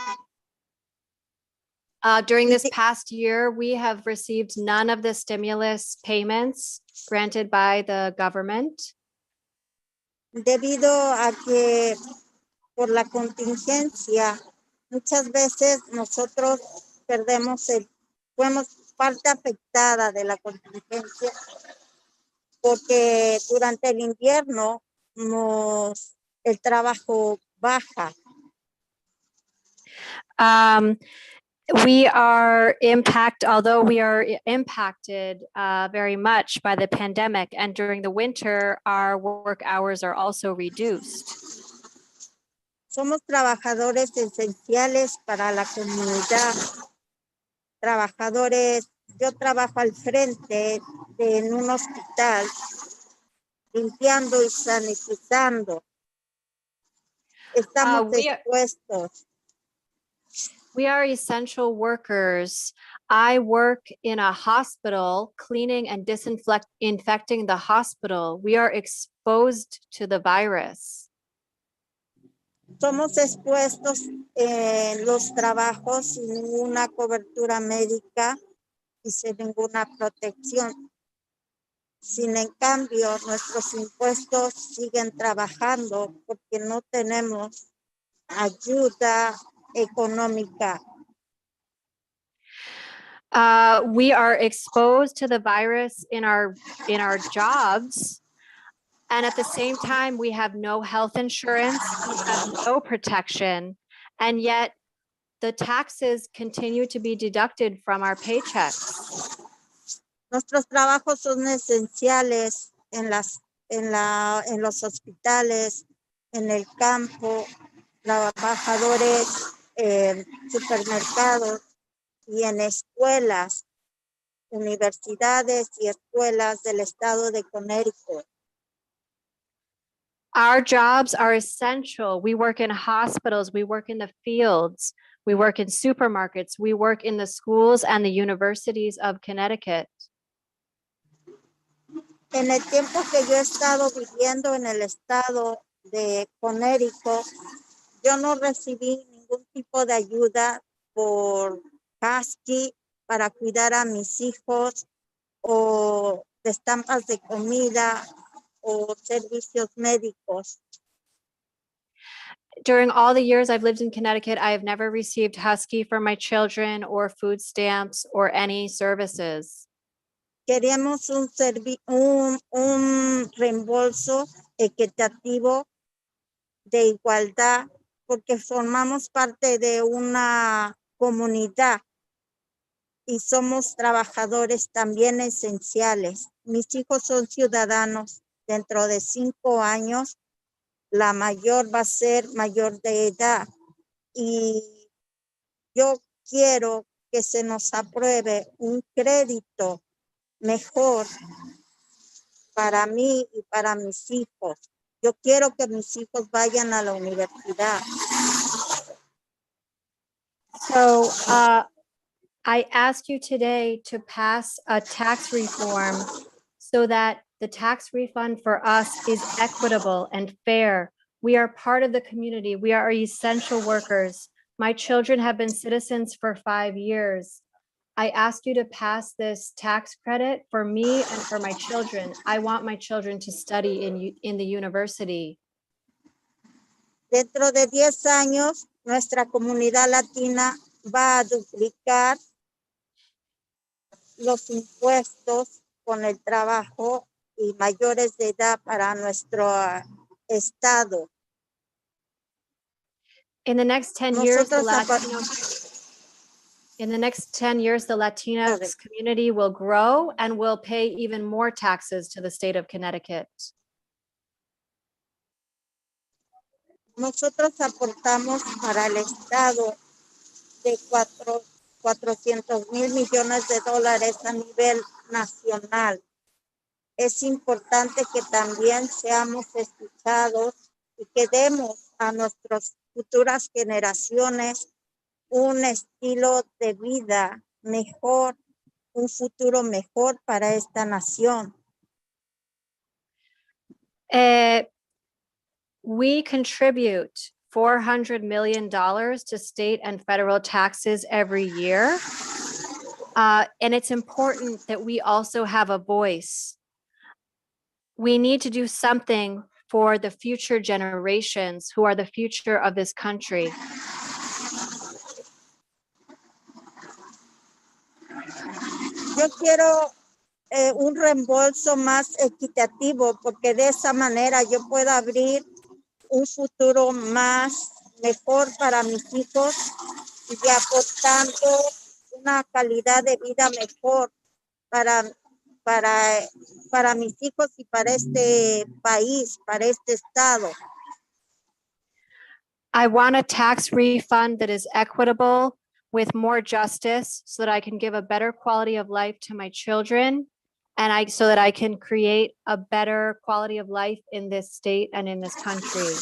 During this past year, we have received none of the stimulus payments granted by the government. Debido a que por la contingencia, muchas veces nosotros fuimos parte afectada de la contingencia porque durante el invierno el trabajo baja. Although we are impacted very much by the pandemic, and during the winter, our work hours are also reduced. Somos trabajadores esenciales para la comunidad. Yo trabajo al frente en un hospital, limpiando y sanitizando. Estamos expuestos. We are essential workers. I work in a hospital, cleaning and disinfecting the hospital. We are exposed to the virus. Somos expuestos en los trabajos sin ninguna cobertura médica y sin ninguna protección. Sin en cambio, nuestros impuestos siguen trabajando porque no tenemos ayuda económica. We are exposed to the virus in our jobs, and at the same time, we have no health insurance, we have no protection, and yet the taxes continue to be deducted from our paychecks. Nuestros trabajos son esenciales en los hospitales, en el campo, trabajadores en supermercados y en escuelas, universidades y escuelas del estado de Connecticut. Our jobs are essential. We work in hospitals, we work in the fields, we work in supermarkets, we work in the schools and the universities of Connecticut. En el tiempo que yo he estado viviendo en el estado de Connecticut, yo no recibí ningún tipo de ayuda por Husky para cuidar a mis hijos o de estampas de comida o servicios médicos. During all the years I've lived in Connecticut, I have never received Husky for my children or food stamps or any services. Queremos un reembolso equitativo de igualdad porque formamos parte de una comunidad y somos trabajadores también esenciales. Mis hijos son ciudadanos. Dentro de 5 años, la mayor va a ser mayor de edad y yo quiero que se nos apruebe un crédito mejor para mí y para mis hijos. Yo quiero que mis hijos vayan a la universidad. So I ask you today to pass a tax reform so that the tax refund for us is equitable and fair. We are part of the community. We are essential workers. My children have been citizens for 5 years. I ask you to pass this tax credit for me and for my children. I want my children to study in the university. Dentro de 10 años, nuestra comunidad latina va a duplicar los impuestos con el trabajo y mayores de edad para nuestro estado. In the next 10 years, the Latinx community will grow and will pay even more taxes to the state of Connecticut. Nosotros aportamos para el estado de 400 mil millones de dólares a nivel nacional. Es importante que también seamos escuchados y que demos a nuestras futuras generaciones un estilo de vida mejor, un futuro mejor para esta nación. We contribute $400 million to state and federal taxes every year. And it's important that we also have a voice. We need to do something for the future generations who are the future of this country. Yo quiero un reembolso más equitativo, porque de esa manera yo puedo abrir un futuro más mejor para mis hijos y aportando una calidad de vida mejor para mis hijos y para este país, para este estado. I want a tax refund that is equitable with more justice so that I can give a better quality of life to my children and so that I can create a better quality of life in this state and in this country.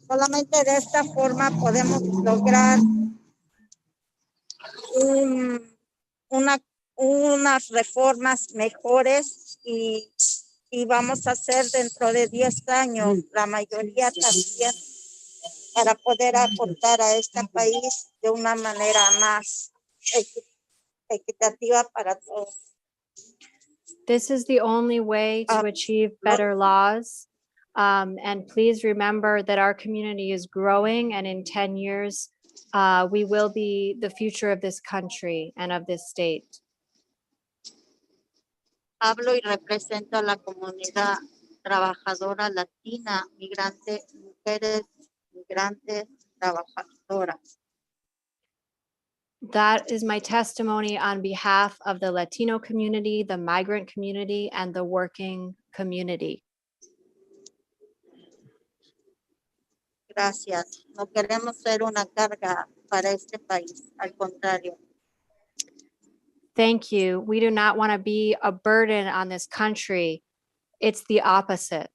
Solamente de esta forma podemos lograr unas reformas mejores y vamos a hacer dentro de 10 años la mayoría también para poder aportar a este país de una manera más equitativa para todos. This is the only way to achieve better laws. And please remember that our community is growing, and in 10 years, we will be the future of this country and of this state. Hablo y represento a la comunidad trabajadora latina, migrante, mujeres, migrantes, trabajadoras. That is my testimony on behalf of the Latino community, the migrant community, and the working community. Gracias. No queremos ser una carga para este país, al contrario. Thank you. We do not want to be a burden on this country. It's the opposite.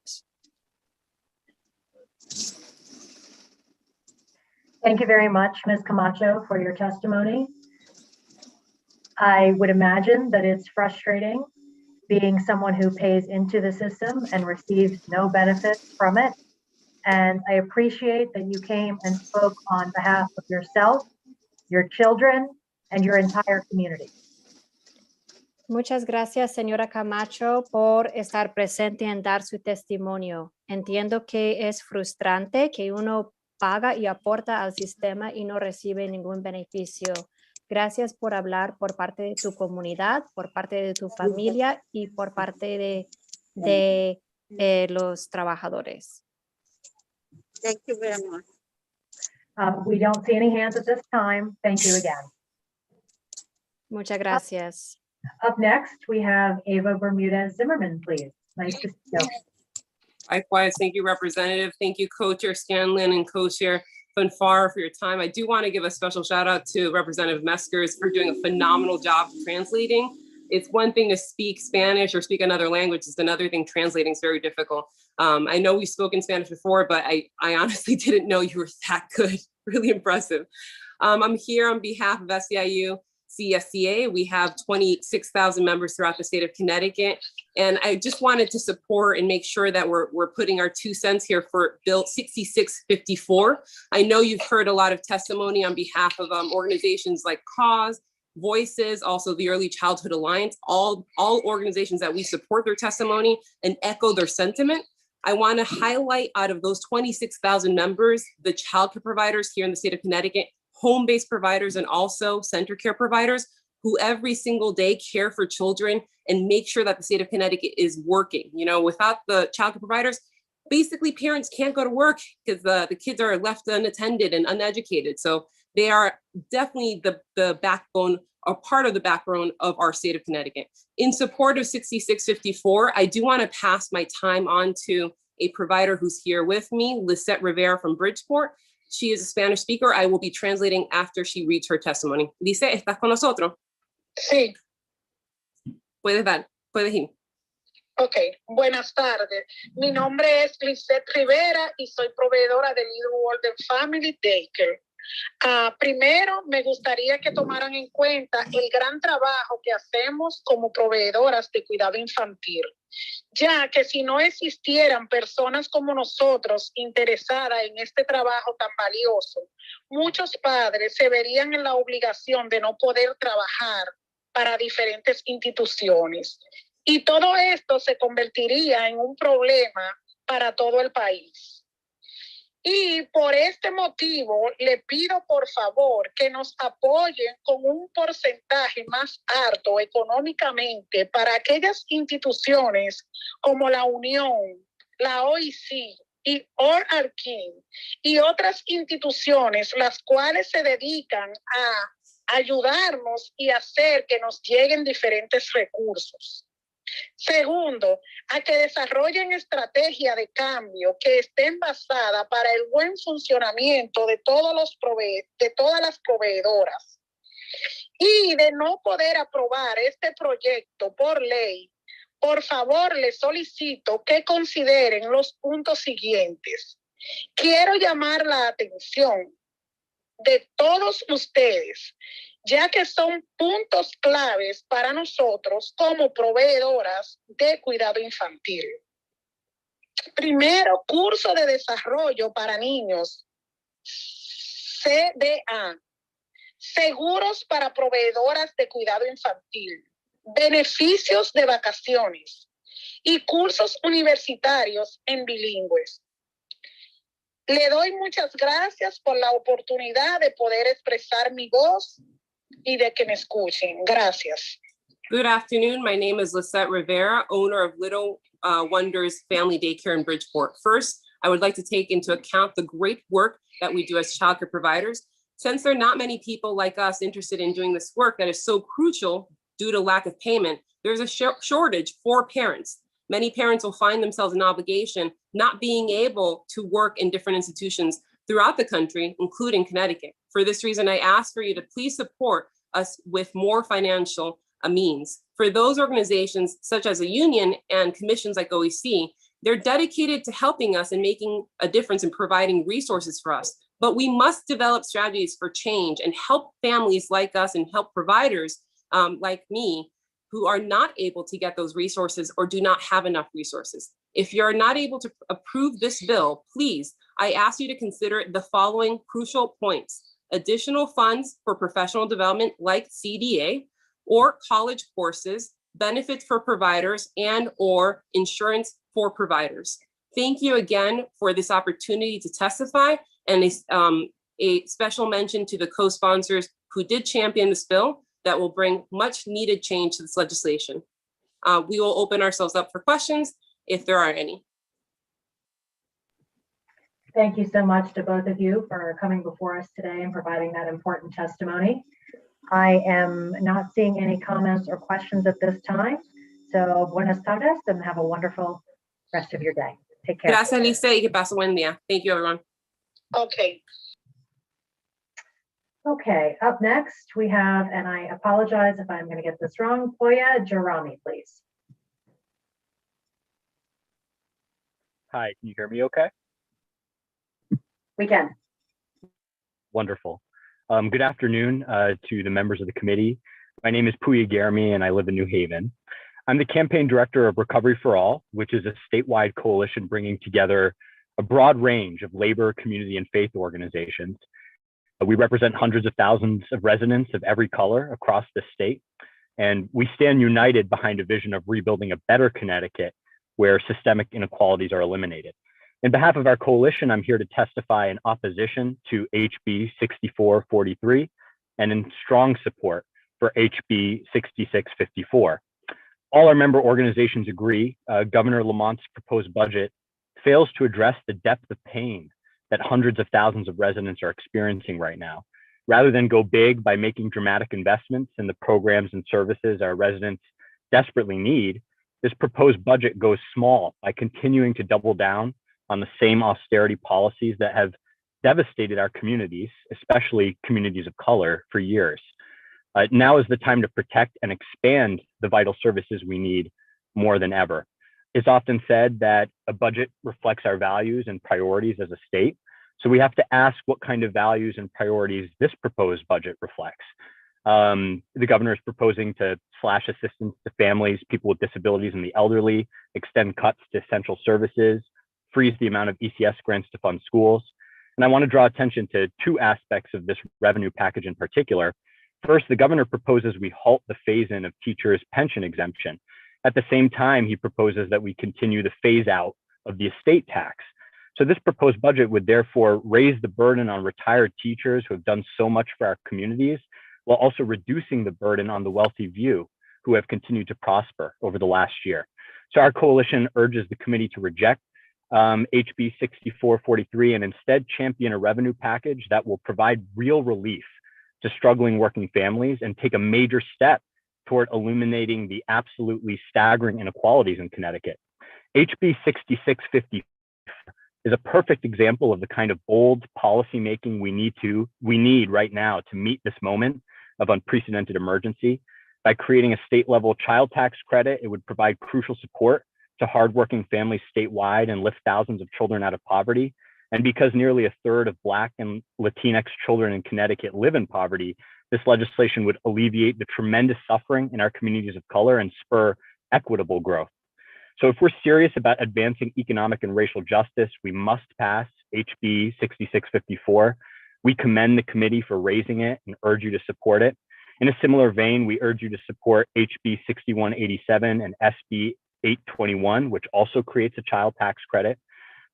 Thank you very much, Ms. Camacho, for your testimony. I would imagine that it's frustrating being someone who pays into the system and receives no benefits from it. And I appreciate that you came and spoke on behalf of yourself, your children, and your entire community. Muchas gracias, señora Camacho, por estar presente en dar su testimonio. Entiendo que es frustrante que uno paga y aporta al sistema y no recibe ningún beneficio. Gracias por hablar por parte de tu comunidad, por parte de tu familia y por parte de los trabajadores. Thank you very much. We don't see any hands at this time. Thank you again. Muchas gracias. Up next, we have Ava Bermudez Zimmerman, please. Nice to see you. Likewise, thank you, Representative. Thank you, Co-Chair Scanlon and Co-Chair Fanfara for your time. I do want to give a special shout out to Representative Meskers for doing a phenomenal job translating. It's one thing to speak Spanish or speak another language. It's another thing translating is very difficult. I know we've spoken Spanish before, but I honestly didn't know you were that good. Really impressive. I'm here on behalf of SEIU CSCA. We have 26,000 members throughout the state of Connecticut. And I just wanted to support and make sure that we're putting our 2 cents here for Bill 6654. I know you've heard a lot of testimony on behalf of organizations like Cause, Voices, also the Early Childhood Alliance, all organizations that we support their testimony and echo their sentiment. I want to highlight out of those 26,000 members, the childcare providers here in the state of Connecticut, home-based providers, and also center care providers who every single day care for children and make sure that the state of Connecticut is working. You know, without the childcare providers, basically parents can't go to work because the kids are left unattended and uneducated. So they are definitely the backbone, or part of the backbone of our state of Connecticut. In support of 6654, I do want to pass my time on to a provider who's here with me, Lisette Rivera from Bridgeport. She is a Spanish speaker. I will be translating after she reads her testimony. Lisette, ¿estás con nosotros? Sí. Puedes ir. Ok, buenas tardes. Mi nombre es Lisette Rivera y soy proveedora de Little World Family Daycare. Primero, me gustaría que tomaran en cuenta el gran trabajo que hacemos como proveedoras de cuidado infantil, ya que si no existieran personas como nosotros interesadas en este trabajo tan valioso, muchos padres se verían en la obligación de no poder trabajar para diferentes instituciones. Y todo esto se convertiría en un problema para todo el país. Y por este motivo le pido por favor que nos apoyen con un porcentaje más alto económicamente para aquellas instituciones como la Unión, la OIC y ORARKIN y otras instituciones las cuales se dedican a ayudarnos y hacer que nos lleguen diferentes recursos. Segundo, a que desarrollen estrategias de cambio que estén basadas para el buen funcionamiento de todas las proveedoras. Y de no poder aprobar este proyecto por ley, por favor, les solicito que consideren los puntos siguientes. Quiero llamar la atención de todos ustedes, ya que son puntos claves para nosotros como proveedoras de cuidado infantil. Primero, curso de desarrollo para niños, CDA, seguros para proveedoras de cuidado infantil, beneficios de vacaciones y cursos universitarios en bilingües. Le doy muchas gracias por la oportunidad de poder expresar mi voz y de que me escuchen. Gracias. Good afternoon. My name is Lisette Rivera, owner of Little Wonders Family Daycare in Bridgeport. First, I would like to take into account the great work that we do as childcare providers. Since there are not many people like us interested in doing this work that is so crucial due to lack of payment, there's a shortage for parents. Many parents will find themselves in obligation not being able to work in different institutions throughout the country, including Connecticut. For this reason, I ask for you to please support us with more financial means. For those organizations such as a union and commissions like OEC, they're dedicated to helping us and making a difference in providing resources for us. But we must develop strategies for change and help families like us and help providers like me who are not able to get those resources or do not have enough resources. If you're not able to approve this bill, please, I ask you to consider the following crucial points: additional funds for professional development like CDA or college courses, benefits for providers, and or insurance for providers. Thank you again for this opportunity to testify, and a special mention to the co-sponsors who did champion this bill that will bring much needed change to this legislation. We will open ourselves up for questions if there are any. Thank you so much to both of you for coming before us today and providing that important testimony. I am not seeing any comments or questions at this time. So buenas tardes and have a wonderful rest of your day. Take care. Gracias, Lisa, y que pase buen día. Thank you, everyone. Okay. Okay, up next we have, and I apologize if I'm going to get this wrong, Poya Jarami, please. Hi, can you hear me okay? We can. Wonderful. Good afternoon to the members of the committee. My name is Puya Garami and I live in New Haven. I'm the campaign director of Recovery for All, which is a statewide coalition bringing together a broad range of labor, community, and faith organizations. We represent hundreds of thousands of residents of every color across the state, and we stand united behind a vision of rebuilding a better Connecticut where systemic inequalities are eliminated. On behalf of our coalition, I'm here to testify in opposition to HB 6443 and in strong support for HB 6654. All our member organizations agree Governor Lamont's proposed budget fails to address the depth of pain that hundreds of thousands of residents are experiencing right now. Rather than go big by making dramatic investments in the programs and services our residents desperately need, this proposed budget goes small by continuing to double down on the same austerity policies that have devastated our communities, especially communities of color, for years. Now is the time to protect and expand the vital services we need more than ever. It's often said that a budget reflects our values and priorities as a state. So we have to ask what kind of values and priorities this proposed budget reflects. The governor is proposing to slash assistance to families, people with disabilities, and the elderly, extend cuts to essential services, freeze the amount of ECS grants to fund schools. And I want to draw attention to two aspects of this revenue package in particular. First, the governor proposes we halt the phase-in of teachers' pension exemption. At the same time, he proposes that we continue the phase out of the estate tax. So this proposed budget would therefore raise the burden on retired teachers who have done so much for our communities, while also reducing the burden on the wealthy few who have continued to prosper over the last year. So our coalition urges the committee to reject HB 6443 and instead champion a revenue package that will provide real relief to struggling working families and take a major step toward illuminating the absolutely staggering inequalities in Connecticut. HB 6650 is a perfect example of the kind of bold policymaking we need right now to meet this moment of unprecedented emergency. By creating a state-level child tax credit, it would provide crucial support to hardworking families statewide and lift thousands of children out of poverty. And because nearly a third of Black and Latinx children in Connecticut live in poverty, this legislation would alleviate the tremendous suffering in our communities of color and spur equitable growth. So if we're serious about advancing economic and racial justice, we must pass HB 6654. We commend the committee for raising it and urge you to support it. In a similar vein, we urge you to support HB 6187 and SB 821, which also creates a child tax credit.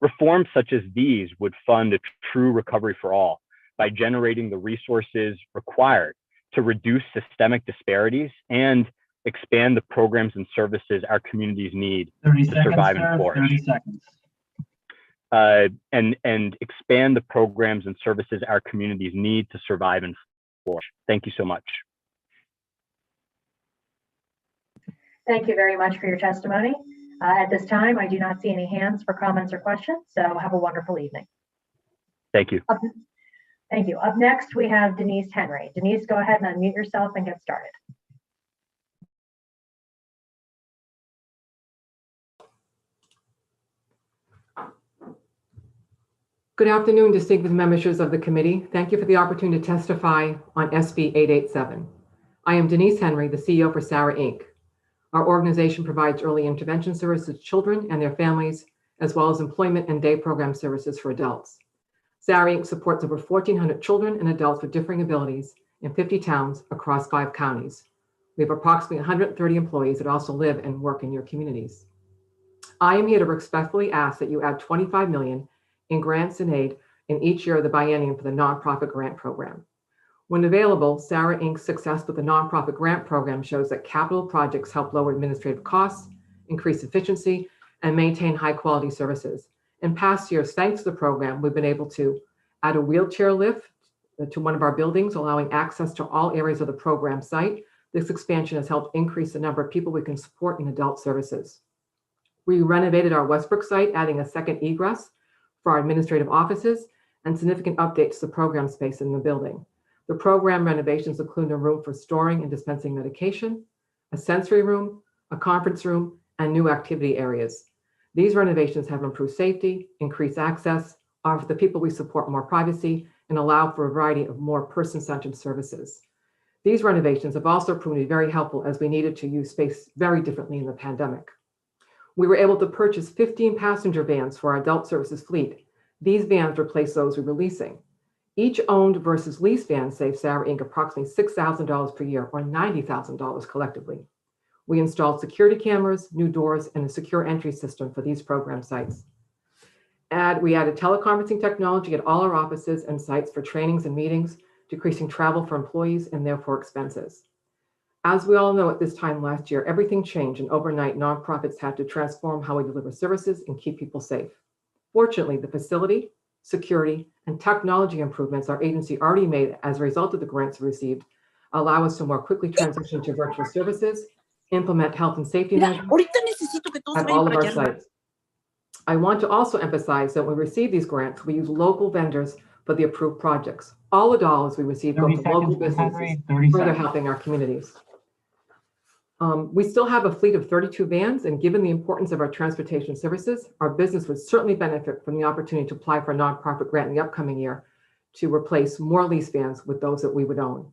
Reforms such as these would fund a true recovery for all by generating the resources required to reduce systemic disparities and expand the programs and services our communities need to survive and flourish. 30 seconds. And expand the programs and services our communities need to survive and flourish. Thank you so much. Thank you very much for your testimony. At this time, I do not see any hands for comments or questions, so have a wonderful evening. Thank you. Thank you. Up next, we have Denise Henry. Denise, go ahead and unmute yourself and get started. Good afternoon, distinguished members of the committee. Thank you for the opportunity to testify on SB 887. I am Denise Henry, the CEO for SARA Inc. Our organization provides early intervention services to children and their families, as well as employment and day program services for adults. SARA Inc. supports over 1,400 children and adults with differing abilities in 50 towns across 5 counties. We have approximately 130 employees that also live and work in your communities. I am here to respectfully ask that you add $25 million in grants and aid in each year of the biennium for the nonprofit grant program. When available, SARA Inc.'s success with the nonprofit grant program shows that capital projects help lower administrative costs, increase efficiency, and maintain high quality services. In past years, thanks to the program, we've been able to add a wheelchair lift to one of our buildings, allowing access to all areas of the program site. This expansion has helped increase the number of people we can support in adult services. We renovated our Westbrook site, adding a second egress for our administrative offices and significant updates to the program space in the building. The program renovations include a room for storing and dispensing medication, a sensory room, a conference room, and new activity areas. These renovations have improved safety, increased access, offer the people we support more privacy, and allow for a variety of more person-centered services. These renovations have also proven to be very helpful as we needed to use space very differently in the pandemic. We were able to purchase 15 passenger vans for our adult services fleet. These vans replace those we were leasing. Each owned versus leased van saves SARA Inc. approximately $6,000 per year, or $90,000 collectively. We installed security cameras, new doors, and a secure entry system for these program sites. We added teleconferencing technology at all our offices and sites for trainings and meetings, decreasing travel for employees and therefore expenses. As we all know, at this time last year, everything changed, and overnight nonprofits had to transform how we deliver services and keep people safe. Fortunately, the facility, security, and technology improvements our agency already made as a result of the grants we received allow us to more quickly transition to virtual services, implement health and safety measures at all of our sites. I want to also emphasize that when we receive these grants, we use local vendors for the approved projects. All the dollars we receive go to local businesses, further helping our communities. We still have a fleet of 32 vans, and given the importance of our transportation services, our business would certainly benefit from the opportunity to apply for a nonprofit grant in the upcoming year to replace more lease vans with those that we would own.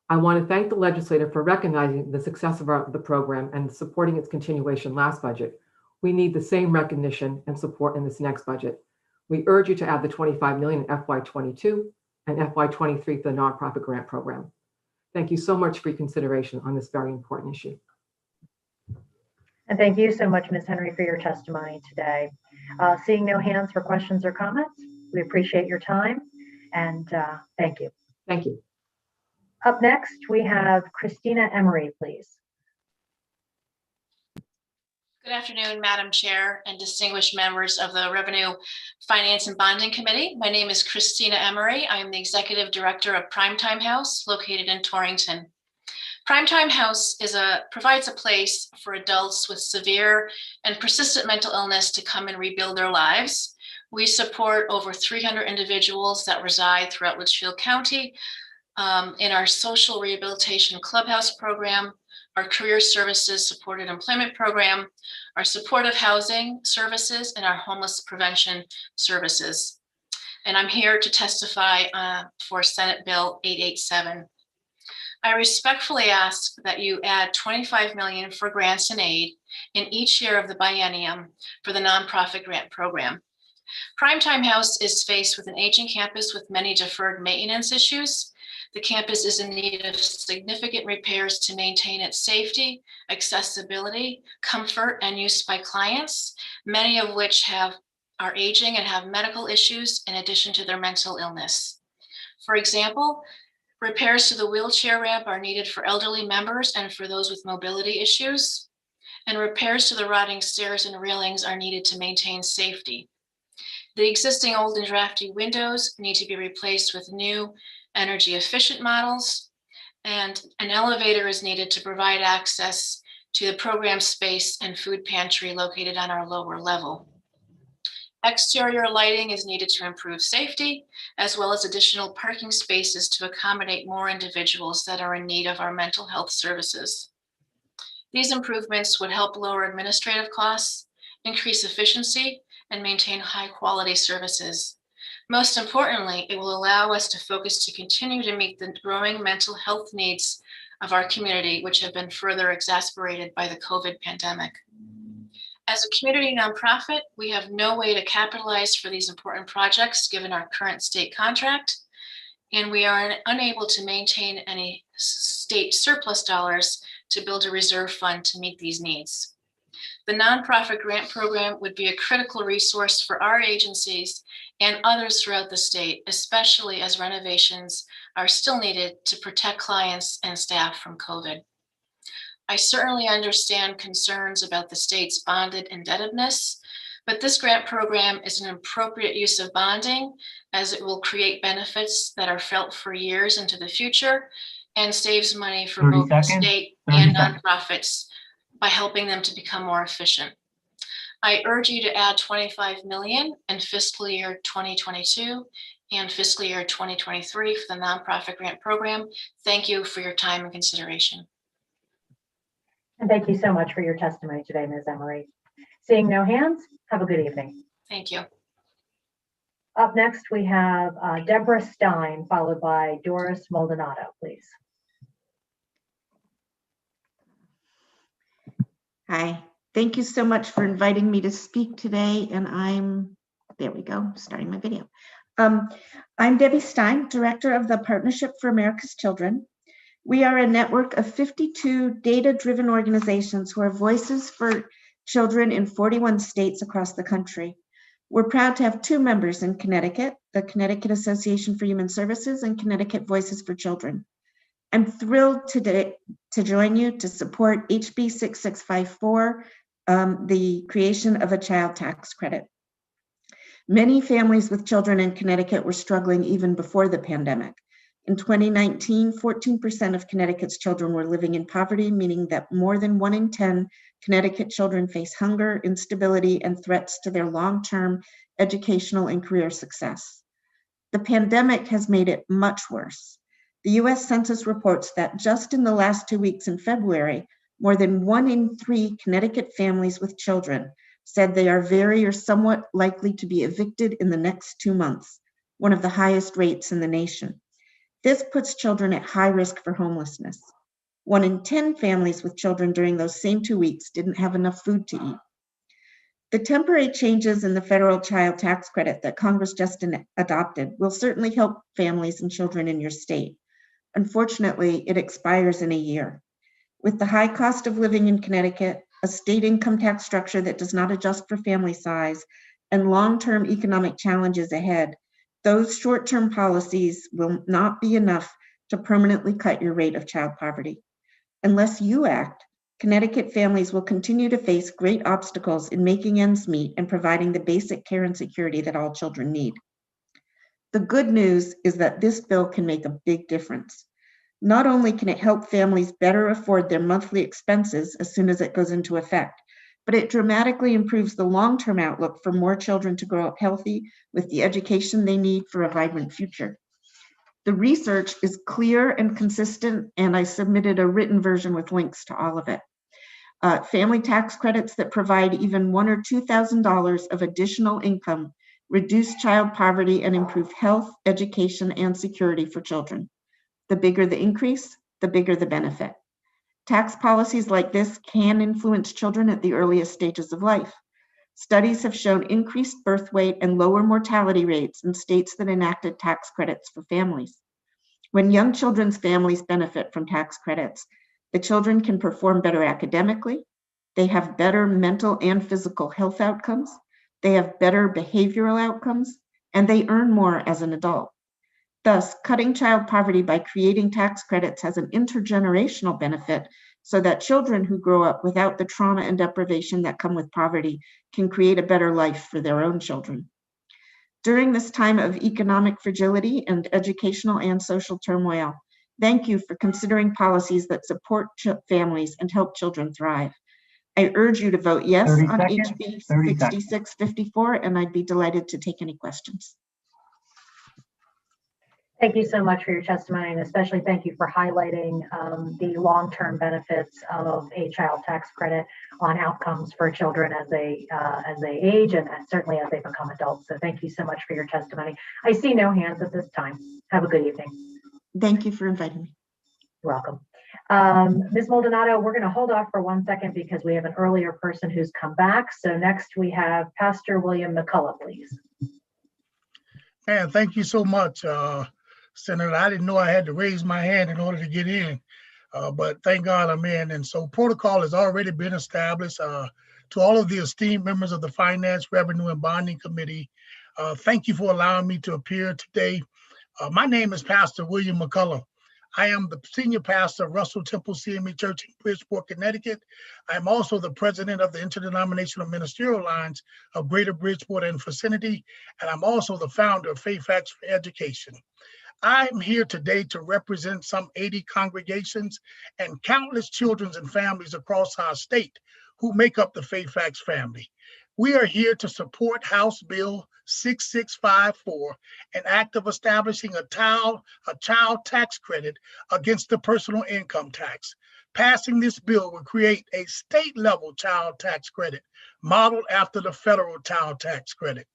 I want to thank the legislator for recognizing the success of the program and supporting its continuation last budget. We need the same recognition and support in this next budget. We urge you to add the $25 million in FY22 and FY23 for the nonprofit grant program. Thank you so much for your consideration on this very important issue. And thank you so much, Ms. Henry, for your testimony today. Seeing no hands for questions or comments, we appreciate your time and thank you. Thank you. Up next, we have Christina Emery, please. Good afternoon, Madam Chair and distinguished members of the Revenue, Finance and Bonding Committee. My name is Christina Emery. I am the Executive Director of Primetime House located in Torrington. Primetime House provides a place for adults with severe and persistent mental illness to come and rebuild their lives. We support over 300 individuals that reside throughout Litchfield County in our social rehabilitation clubhouse program, our career services supported employment program, our supportive housing services, and our homeless prevention services. And I'm here to testify for Senate Bill 887. I respectfully ask that you add $25 million for grants and aid in each year of the biennium for the nonprofit grant program. Primetime House is faced with an aging campus with many deferred maintenance issues. The campus is in need of significant repairs to maintain its safety, accessibility, comfort, and use by clients, many of which are aging and have medical issues in addition to their mental illness. For example, repairs to the wheelchair ramp are needed for elderly members and for those with mobility issues, and repairs to the rotting stairs and railings are needed to maintain safety. The existing old and drafty windows need to be replaced with new energy efficient models, and an elevator is needed to provide access to the program space and food pantry located on our lower level. Exterior lighting is needed to improve safety, as well as additional parking spaces to accommodate more individuals that are in need of our mental health services. These improvements would help lower administrative costs, increase efficiency, and maintain high quality services. Most importantly, it will allow us to focus to continue to meet the growing mental health needs of our community, which have been further exacerbated by the COVID pandemic. As a community nonprofit, we have no way to capitalize for these important projects given our current state contract, and we are unable to maintain any state surplus dollars to build a reserve fund to meet these needs. The nonprofit grant program would be a critical resource for our agencies and others throughout the state, especially as renovations are still needed to protect clients and staff from COVID. I certainly understand concerns about the state's bonded indebtedness, but this grant program is an appropriate use of bonding as it will create benefits that are felt for years into the future and saves money for both the state and nonprofits by helping them to become more efficient. I urge you to add $25 million in fiscal year 2022 and fiscal year 2023 for the nonprofit grant program. Thank you for your time and consideration. And thank you so much for your testimony today, Ms. Emery. Seeing no hands, have a good evening. Thank you. Up next, we have Deborah Stein, followed by Doris Maldonado, please. Hi, thank you so much for inviting me to speak today. And there we go, starting my video. I'm Debbie Stein, Director of the Partnership for America's Children. We are a network of 52 data-driven organizations who are voices for children in 41 states across the country. We're proud to have two members in Connecticut, the Connecticut Association for Human Services and Connecticut Voices for Children. I'm thrilled today to join you to support HB 6654, the creation of a child tax credit. Many families with children in Connecticut were struggling even before the pandemic. In 2019, 14% of Connecticut's children were living in poverty, meaning that more than 1 in 10 Connecticut children face hunger, instability, and threats to their long-term educational and career success. The pandemic has made it much worse. The US Census reports that just in the last 2 weeks in February, more than 1 in 3 Connecticut families with children said they are very or somewhat likely to be evicted in the next 2 months, one of the highest rates in the nation. This puts children at high risk for homelessness. 1 in 10 families with children during those same 2 weeks didn't have enough food to eat. The temporary changes in the federal child tax credit that Congress just adopted will certainly help families and children in your state. Unfortunately, it expires in a year. With the high cost of living in Connecticut, a state income tax structure that does not adjust for family size, and long-term economic challenges ahead, those short-term policies will not be enough to permanently cut your rate of child poverty. Unless you act, Connecticut families will continue to face great obstacles in making ends meet and providing the basic care and security that all children need. The good news is that this bill can make a big difference. Not only can it help families better afford their monthly expenses as soon as it goes into effect, but it dramatically improves the long-term outlook for more children to grow up healthy with the education they need for a vibrant future. The research is clear and consistent, and I submitted a written version with links to all of it. Family tax credits that provide even $1,000 or $2,000 of additional income reduce child poverty and improve health, education, and security for children. The bigger the increase, the bigger the benefit. Tax policies like this can influence children at the earliest stages of life. Studies have shown increased birth weight and lower mortality rates in states that enacted tax credits for families. When young children's families benefit from tax credits, the children can perform better academically, they have better mental and physical health outcomes, they have better behavioral outcomes, and they earn more as an adult. Thus, cutting child poverty by creating tax credits has an intergenerational benefit so that children who grow up without the trauma and deprivation that come with poverty can create a better life for their own children. During this time of economic fragility and educational and social turmoil, thank you for considering policies that support families and help children thrive. I urge you to vote yes on HB 6654, and I'd be delighted to take any questions. Thank you so much for your testimony, and especially thank you for highlighting the long-term benefits of a child tax credit on outcomes for children as they age and certainly as they become adults. So thank you so much for your testimony. I see no hands at this time. Have a good evening. Thank you for inviting me. You're welcome. Ms. Maldonado, we're going to hold off for 1 second because we have an earlier person who's come back. So next we have Pastor William McCullough, please. And thank you so much, Senator. I didn't know I had to raise my hand in order to get in, but thank God I'm in. And so protocol has already been established. To all of the esteemed members of the Finance, Revenue, and Bonding Committee, thank you for allowing me to appear today. My name is Pastor William McCullough. I am the senior pastor of Russell Temple CME Church in Bridgeport, Connecticut. I am also the president of the Interdenominational Ministerial Alliance of Greater Bridgeport and Vicinity, and I'm also the founder of Fairfax for Education. I'm here today to represent some 80 congregations and countless children and families across our state who make up the Fairfax family. We are here to support House Bill 6654, an act of establishing a child tax credit against the personal income tax. Passing this bill will create a state-level child tax credit modeled after the federal child tax credit.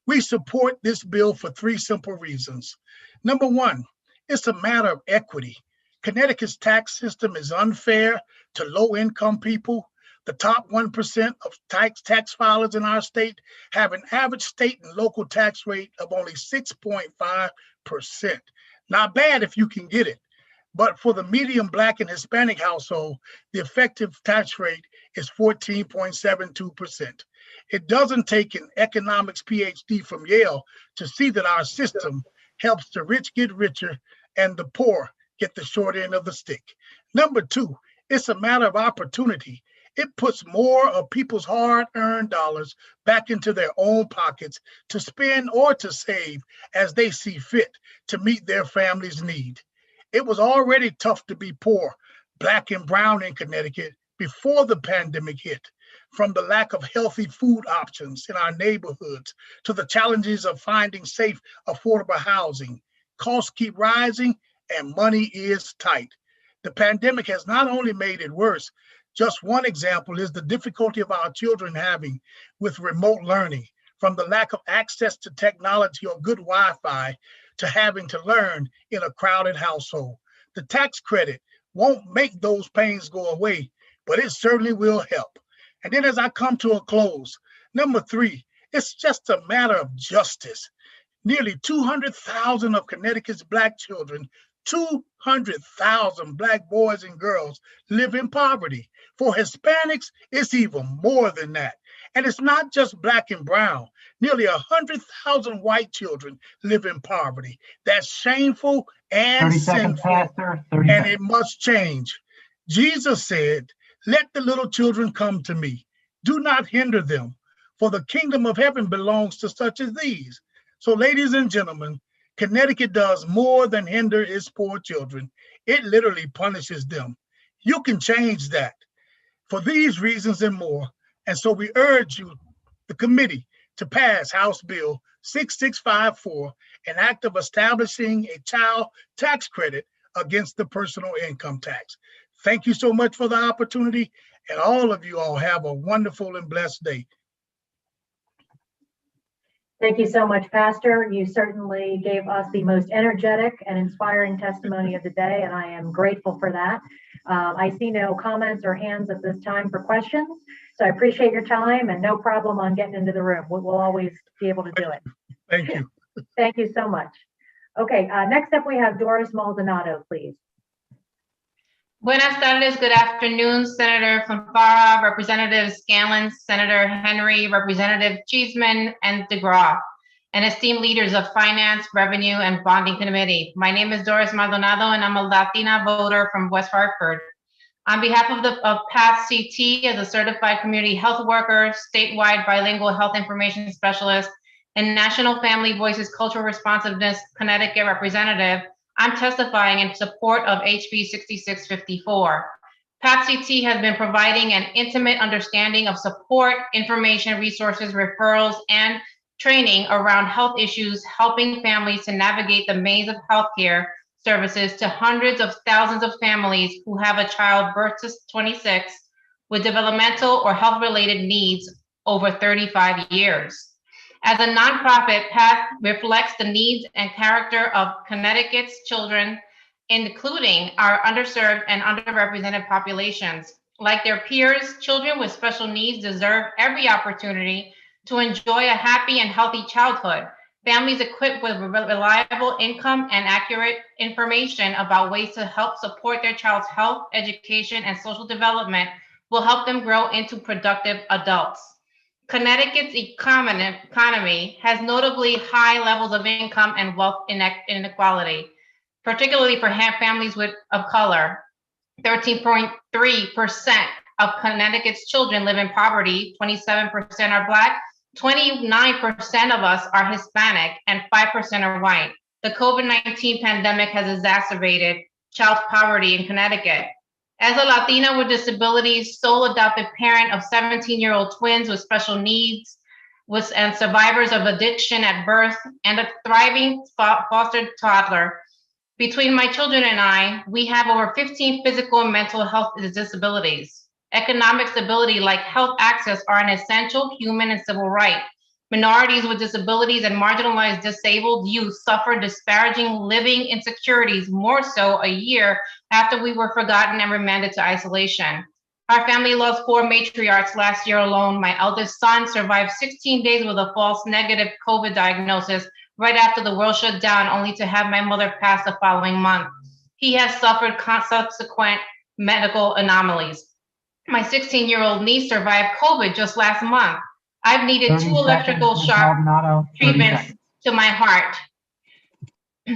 We support this bill for 3 simple reasons. Number 1, it's a matter of equity. Connecticut's tax system is unfair to low-income people. The top 1% of tax filers in our state have an average state and local tax rate of only 6.5%. Not bad if you can get it. But for the medium Black and Hispanic household, the effective tax rate is 14.72%. It doesn't take an economics PhD from Yale to see that our system helps the rich get richer and the poor get the short end of the stick. Number 2, it's a matter of opportunity. It puts more of people's hard-earned dollars back into their own pockets to spend or to save as they see fit to meet their family's need. It was already tough to be poor, Black and brown in Connecticut before the pandemic hit, from the lack of healthy food options in our neighborhoods to the challenges of finding safe, affordable housing. Costs keep rising and money is tight. The pandemic has not only made it worse, just one example is the difficulty of our children having with remote learning, from the lack of access to technology or good Wi-Fi to having to learn in a crowded household. The tax credit won't make those pains go away, but it certainly will help. And then as I come to a close, number 3, it's just a matter of justice. Nearly 200,000 of Connecticut's Black children, 200,000 Black boys and girls live in poverty. For Hispanics, it's even more than that. And it's not just black and brown. Nearly 100,000 white children live in poverty. That's shameful and 30 seconds, sinful, Pastor. 30 and seconds. it must change. Jesus said, "Let the little children come to me. Do not hinder them, for the kingdom of heaven belongs to such as these." So, ladies and gentlemen, Connecticut does more than hinder its poor children. It literally punishes them. You can change that for these reasons and more. And so we urge you, the committee, to pass House Bill 6654, an act of establishing a child tax credit against the personal income tax. Thank you so much for the opportunity, and all of you all have a wonderful and blessed day. Thank you so much, Pastor. You certainly gave us the most energetic and inspiring testimony of the day, and I am grateful for that. I see no comments or hands at this time for questions, so I appreciate your time and no problem on getting into the room. We'll always be able to do it. Thank you. Thank you so much. Okay, next up we have Doris Maldonado, please. Buenas tardes, good afternoon, Senator Fanfara, Representative Scanlon, Senator Henry, Representative Cheeseman, and DeGraw, and esteemed leaders of Finance, Revenue, and Bonding Committee. My name is Doris Maldonado, and I'm a Latina voter from West Hartford. On behalf of PATH CT as a certified community health worker, statewide bilingual health information specialist, and National Family Voices Cultural Responsiveness Connecticut representative, I'm testifying in support of HB 6654. PATH-CT has been providing an intimate understanding of support, information, resources, referrals, and training around health issues, helping families to navigate the maze of healthcare services to hundreds of thousands of families who have a child birth to 26 with developmental or health-related needs over 35 years. As a nonprofit, PATH reflects the needs and character of Connecticut's children, including our underserved and underrepresented populations. Like their peers, children with special needs deserve every opportunity to enjoy a happy and healthy childhood. Families equipped with reliable income and accurate information about ways to help support their child's health, education, and social development will help them grow into productive adults. Connecticut's economy has notably high levels of income and wealth inequality, particularly for families of color. 13.3% of Connecticut's children live in poverty, 27% are Black, 29% of us are Hispanic, and 5% are white. The COVID-19 pandemic has exacerbated child poverty in Connecticut. As a Latina with disabilities, sole adopted parent of 17-year-old twins with special needs, and survivors of addiction at birth, and a thriving foster toddler, between my children and I, we have over 15 physical and mental health disabilities. Economic stability, like health access, are an essential human and civil right. Minorities with disabilities and marginalized disabled youth suffer disparaging living insecurities more so a year after we were forgotten and remanded to isolation. Our family lost 4 matriarchs last year alone. My eldest son survived 16 days with a false negative COVID diagnosis right after the world shut down, only to have my mother pass the following month. He has suffered subsequent medical anomalies. My 16-year-old niece survived COVID just last month. I've needed 2 electrical shock treatments to my heart.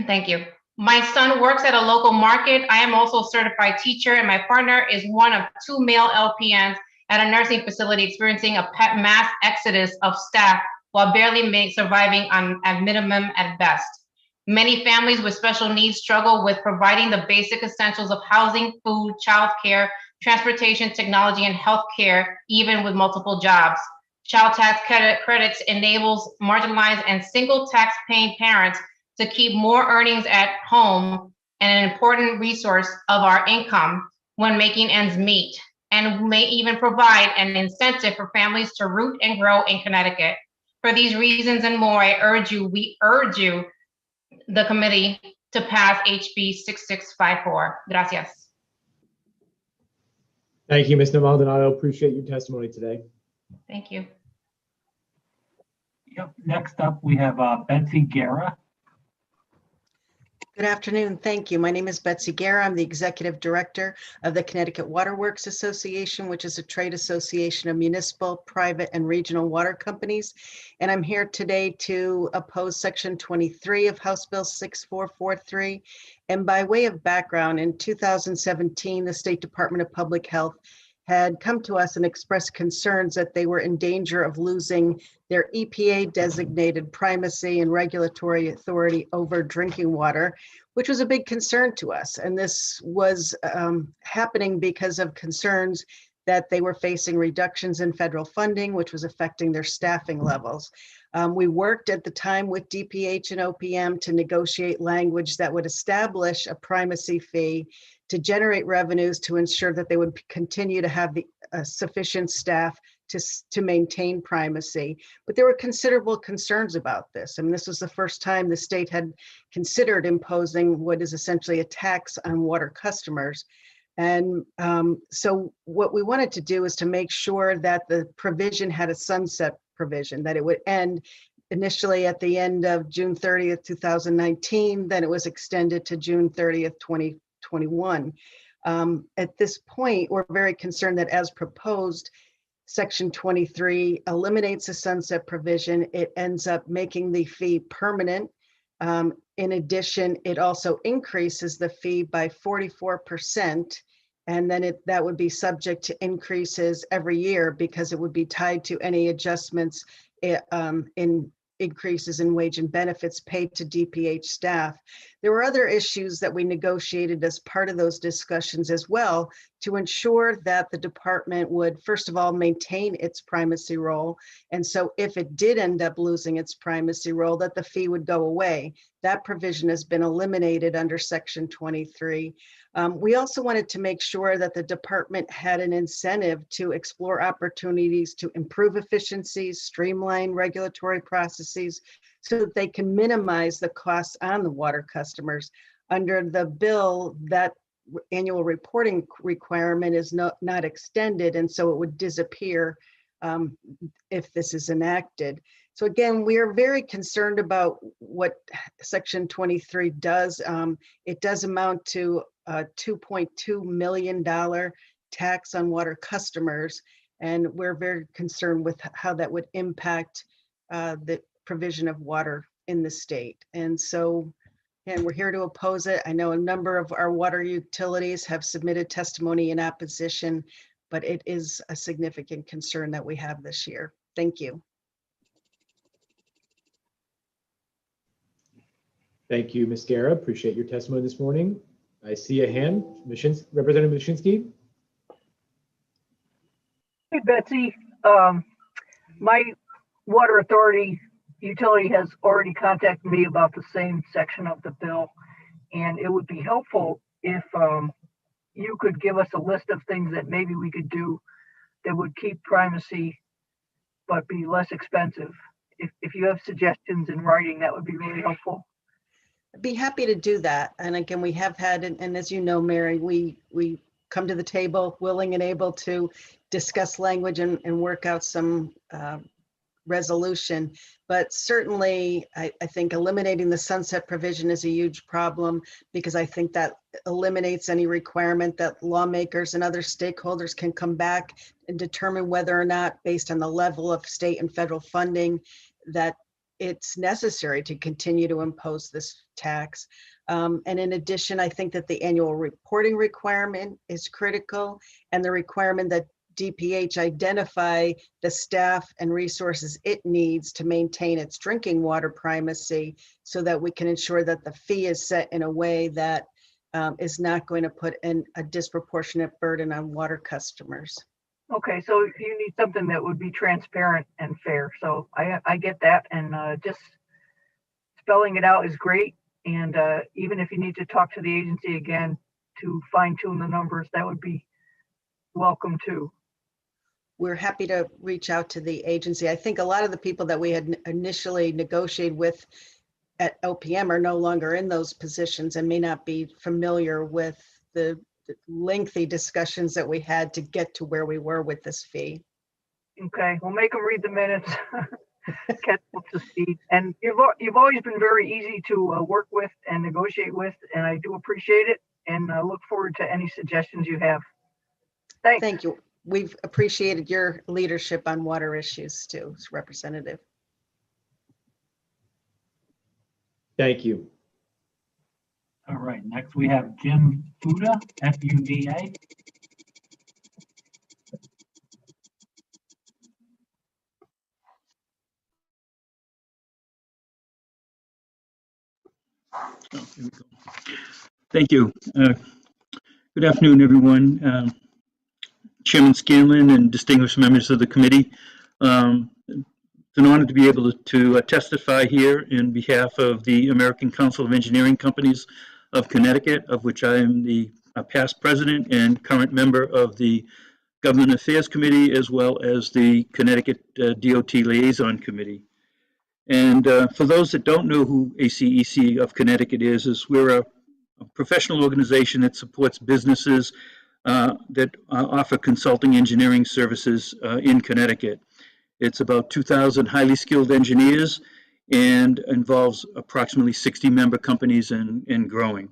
Thank you. My son works at a local market. I am also a certified teacher, and my partner is one of 2 male LPNs at a nursing facility experiencing a mass exodus of staff while barely surviving at minimum at best. Many families with special needs struggle with providing the basic essentials of housing, food, childcare, transportation, technology, and healthcare, even with multiple jobs. Child tax credits enables marginalized and single tax-paying parents to keep more earnings at home, and an important resource of our income when making ends meet, and may even provide an incentive for families to root and grow in Connecticut. For these reasons and more, we urge you, the committee, to pass HB 6654. Gracias. Thank you, Mr. Maldonado. Appreciate your testimony today. Thank you. Yep. Next up, we have Betsy Guerra. Good afternoon. Thank you. My name is Betsy Guerra. I'm the Executive Director of the Connecticut Waterworks Association, which is a trade association of municipal, private, and regional water companies. And I'm here today to oppose Section 23 of House Bill 6443. And by way of background, in 2017, the State Department of Public Health had come to us and expressed concerns that they were in danger of losing their EPA designated primacy and regulatory authority over drinking water, which was a big concern to us. And this was happening because of concerns that they were facing reductions in federal funding, which was affecting their staffing levels. We worked at the time with DPH and OPM to negotiate language that would establish a primacy fee to generate revenues to ensure that they would continue to have the sufficient staff to maintain primacy. But there were considerable concerns about this. I mean, this was the first time the state had considered imposing what is essentially a tax on water customers. And so what we wanted to do is to make sure that the provision had a sunset provision, that it would end initially at the end of June 30th, 2019, then it was extended to June 30th, 2021. At this point, we're very concerned that as proposed, Section 23 eliminates the sunset provision. It ends up making the fee permanent. In addition, it also increases the fee by 44%. And then that would be subject to increases every year because it would be tied to any adjustments in increases in wage and benefits paid to DPH staff. There were other issues that we negotiated as part of those discussions as well to ensure that the department would, first of all, maintain its primacy role. And so if it did end up losing its primacy role, that the fee would go away. That provision has been eliminated under Section 23. We also wanted to make sure that the department had an incentive to explore opportunities to improve efficiencies, streamline regulatory processes, so that they can minimize the costs on the water customers. Under the bill, that annual reporting requirement is not extended, and so it would disappear if this is enacted. So again, we are very concerned about what Section 23 does. It does amount to a $2.2 million tax on water customers, and we're very concerned with how that would impact the provision of water in the state. And so, and we're here to oppose it. I know a number of our water utilities have submitted testimony in opposition, but it is a significant concern that we have this year. Thank you. Thank you, Ms. Guerra. Appreciate your testimony this morning. I see a hand, Representative Mashinsky. Hey, Betsy. My water authority utility has already contacted me about the same section of the bill, and it would be helpful if you could give us a list of things that maybe we could do that would keep primacy but be less expensive. If you have suggestions in writing, that would be really helpful. I'd be happy to do that. And again, we have had, and as you know, Mary, we come to the table willing and able to discuss language and work out some resolution. But certainly, I think eliminating the sunset provision is a huge problem, because I think that eliminates any requirement that lawmakers and other stakeholders can come back and determine whether or not, based on the level of state and federal funding, that it's necessary to continue to impose this tax. And in addition, I think that the annual reporting requirement is critical, and the requirement that DPH identify the staff and resources it needs to maintain its drinking water primacy, so that we can ensure that the fee is set in a way that is not going to put in a disproportionate burden on water customers. Okay, so you need something that would be transparent and fair. So I get that, and just spelling it out is great. And even if you need to talk to the agency again to fine tune the numbers, that would be welcome too. We're happy to reach out to the agency. I think a lot of the people that we had initially negotiated with at OPM are no longer in those positions and may not be familiar with the lengthy discussions that we had to get to where we were with this fee. Okay, we'll make them read the minutes. catch up to speed. And you've always been very easy to work with and negotiate with, and I do appreciate it. And I look forward to any suggestions you have. Thanks. Thank you. We've appreciated your leadership on water issues too, as representative. Thank you. All right, next we have Jim Fuda, F-U-D-A. Thank you. Good afternoon, everyone. Chairman Scanlon and distinguished members of the committee. It's an honor to be able to testify here in behalf of the American Council of Engineering Companies of Connecticut, of which I am the past president and current member of the Government Affairs Committee, as well as the Connecticut DOT Liaison Committee. And for those that don't know who ACEC of Connecticut is we're a professional organization that supports businesses that offer consulting engineering services in Connecticut. It's about 2,000 highly skilled engineers and involves approximately 60 member companies and growing.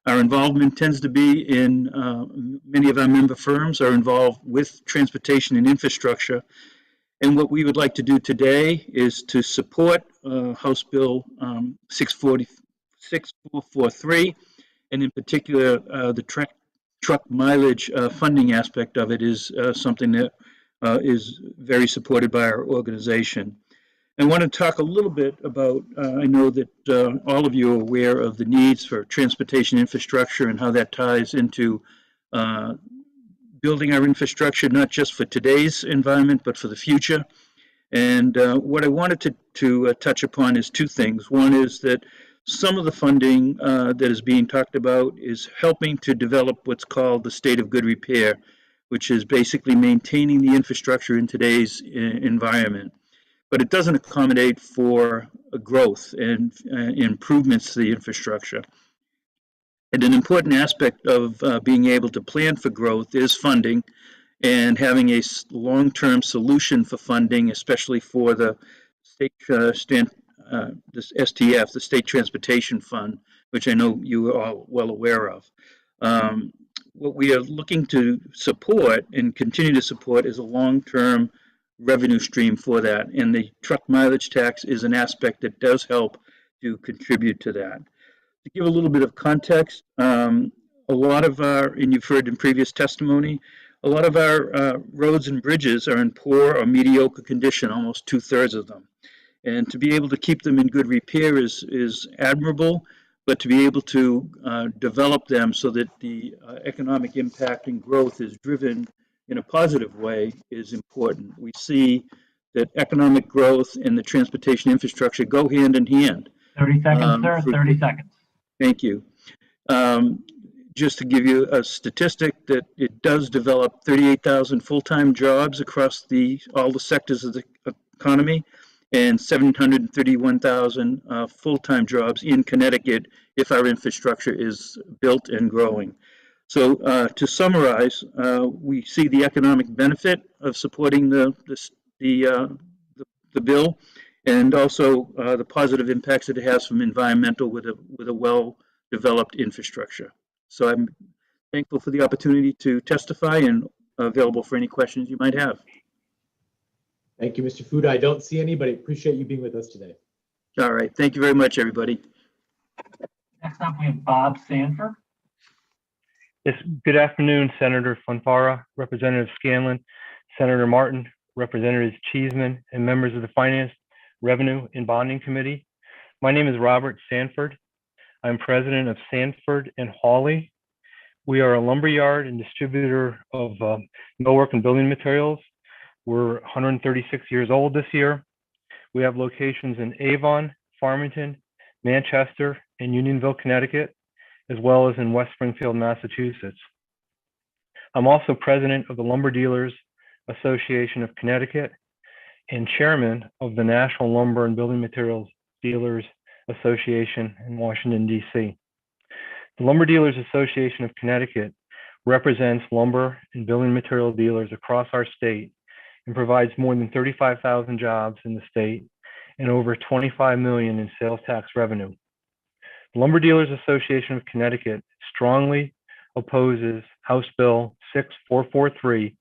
Our involvement tends to be in many of our member firms are involved with transportation and infrastructure. And what we would like to do today is to support House Bill 6443, and in particular, the truck mileage funding aspect of it is something that is very supported by our organization. I want to talk a little bit about, I know that all of you are aware of the needs for transportation infrastructure and how that ties into building our infrastructure, not just for today's environment, but for the future. And what I wanted to touch upon is two things. One is that some of the funding that is being talked about is helping to develop what's called the state of good repair, which is basically maintaining the infrastructure in today's environment. But it doesn't accommodate for growth and improvements to the infrastructure. And an important aspect of being able to plan for growth is funding and having a long-term solution for funding, especially for the state this STF, the State Transportation Fund, which I know you are all well aware of. What we are looking to support and continue to support is a long-term revenue stream for that. And the truck mileage tax is an aspect that does help to contribute to that. To give a little bit of context, a lot of our, and you've heard in previous testimony, a lot of our roads and bridges are in poor or mediocre condition, almost 2/3 of them. And to be able to keep them in good repair is admirable, but to be able to develop them so that the economic impact and growth is driven in a positive way is important. We see that economic growth and the transportation infrastructure go hand in hand. 30 seconds, sir, 30 seconds. Thank you. Just to give you a statistic, that it does develop 38,000 full-time jobs across all the sectors of the economy, and 731,000 full-time jobs in Connecticut if our infrastructure is built and growing. So to summarize, we see the economic benefit of supporting the bill, and also the positive impacts that it has from environmental with a well-developed infrastructure. So I'm thankful for the opportunity to testify and available for any questions you might have. Thank you, Mr. Fuda. I don't see any, but I appreciate you being with us today. All right. Thank you very much, everybody. Next up, we have Bob Sanford. Yes, good afternoon, Senator Fonfara, Representative Scanlon, Senator Martin, Representatives Cheeseman, and members of the Finance, Revenue, and Bonding Committee. My name is Robert Sanford. I'm president of Sanford and Hawley. We are a lumberyard and distributor of millwork and building materials. We're 136 years old this year. We have locations in Avon, Farmington, Manchester, and Unionville, Connecticut, as well as in West Springfield, Massachusetts. I'm also president of the Lumber Dealers Association of Connecticut and chairman of the National Lumber and Building Materials Dealers Association in Washington, D.C. The Lumber Dealers Association of Connecticut represents lumber and building material dealers across our state and provides more than 35,000 jobs in the state and over 25 million in sales tax revenue. The Lumber Dealers Association of Connecticut strongly opposes House Bill 6443,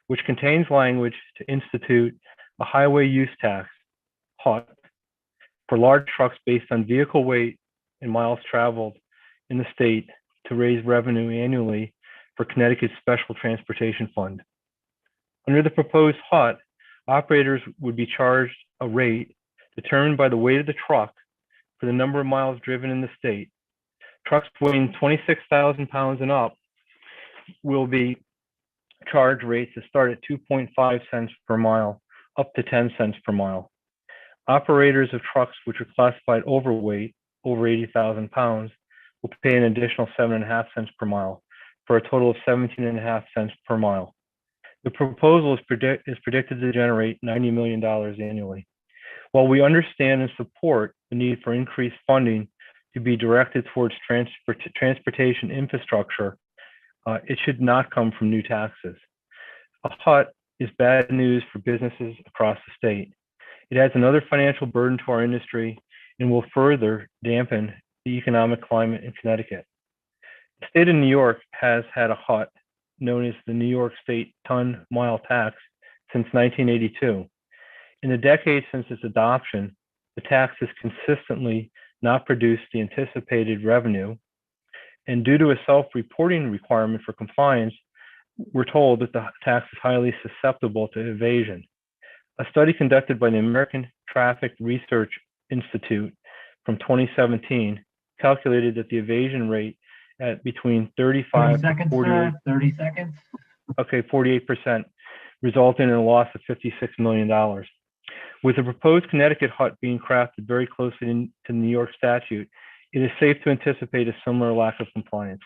which contains language to institute a highway use tax, HUT, for large trucks based on vehicle weight and miles traveled in the state to raise revenue annually for Connecticut's Special Transportation Fund. Under the proposed HUT, operators would be charged a rate determined by the weight of the truck for the number of miles driven in the state. Trucks weighing 26,000 pounds and up will be charged rates that start at 2.5 cents per mile up to 10 cents per mile. Operators of trucks which are classified overweight, over 80,000 pounds, will pay an additional 7.5 cents per mile for a total of 17.5 cents per mile. The proposal is predicted to generate $90 million annually. While we understand and support the need for increased funding to be directed towards transportation infrastructure, it should not come from new taxes. A HUT is bad news for businesses across the state. It adds another financial burden to our industry and will further dampen the economic climate in Connecticut. The state of New York has had a HUT known as the New York State Ton Mile Tax since 1982. In the decade since its adoption, the tax has consistently not produced the anticipated revenue, and due to a self-reporting requirement for compliance, we're told that the tax is highly susceptible to evasion. A study conducted by the American Traffic Research Institute from 2017 calculated that the evasion rate at between 35 seconds, 48, 30 seconds. Okay, 48%, resulting in a loss of $56 million. With the proposed Connecticut HUT being crafted very closely to the New York statute, it is safe to anticipate a similar lack of compliance.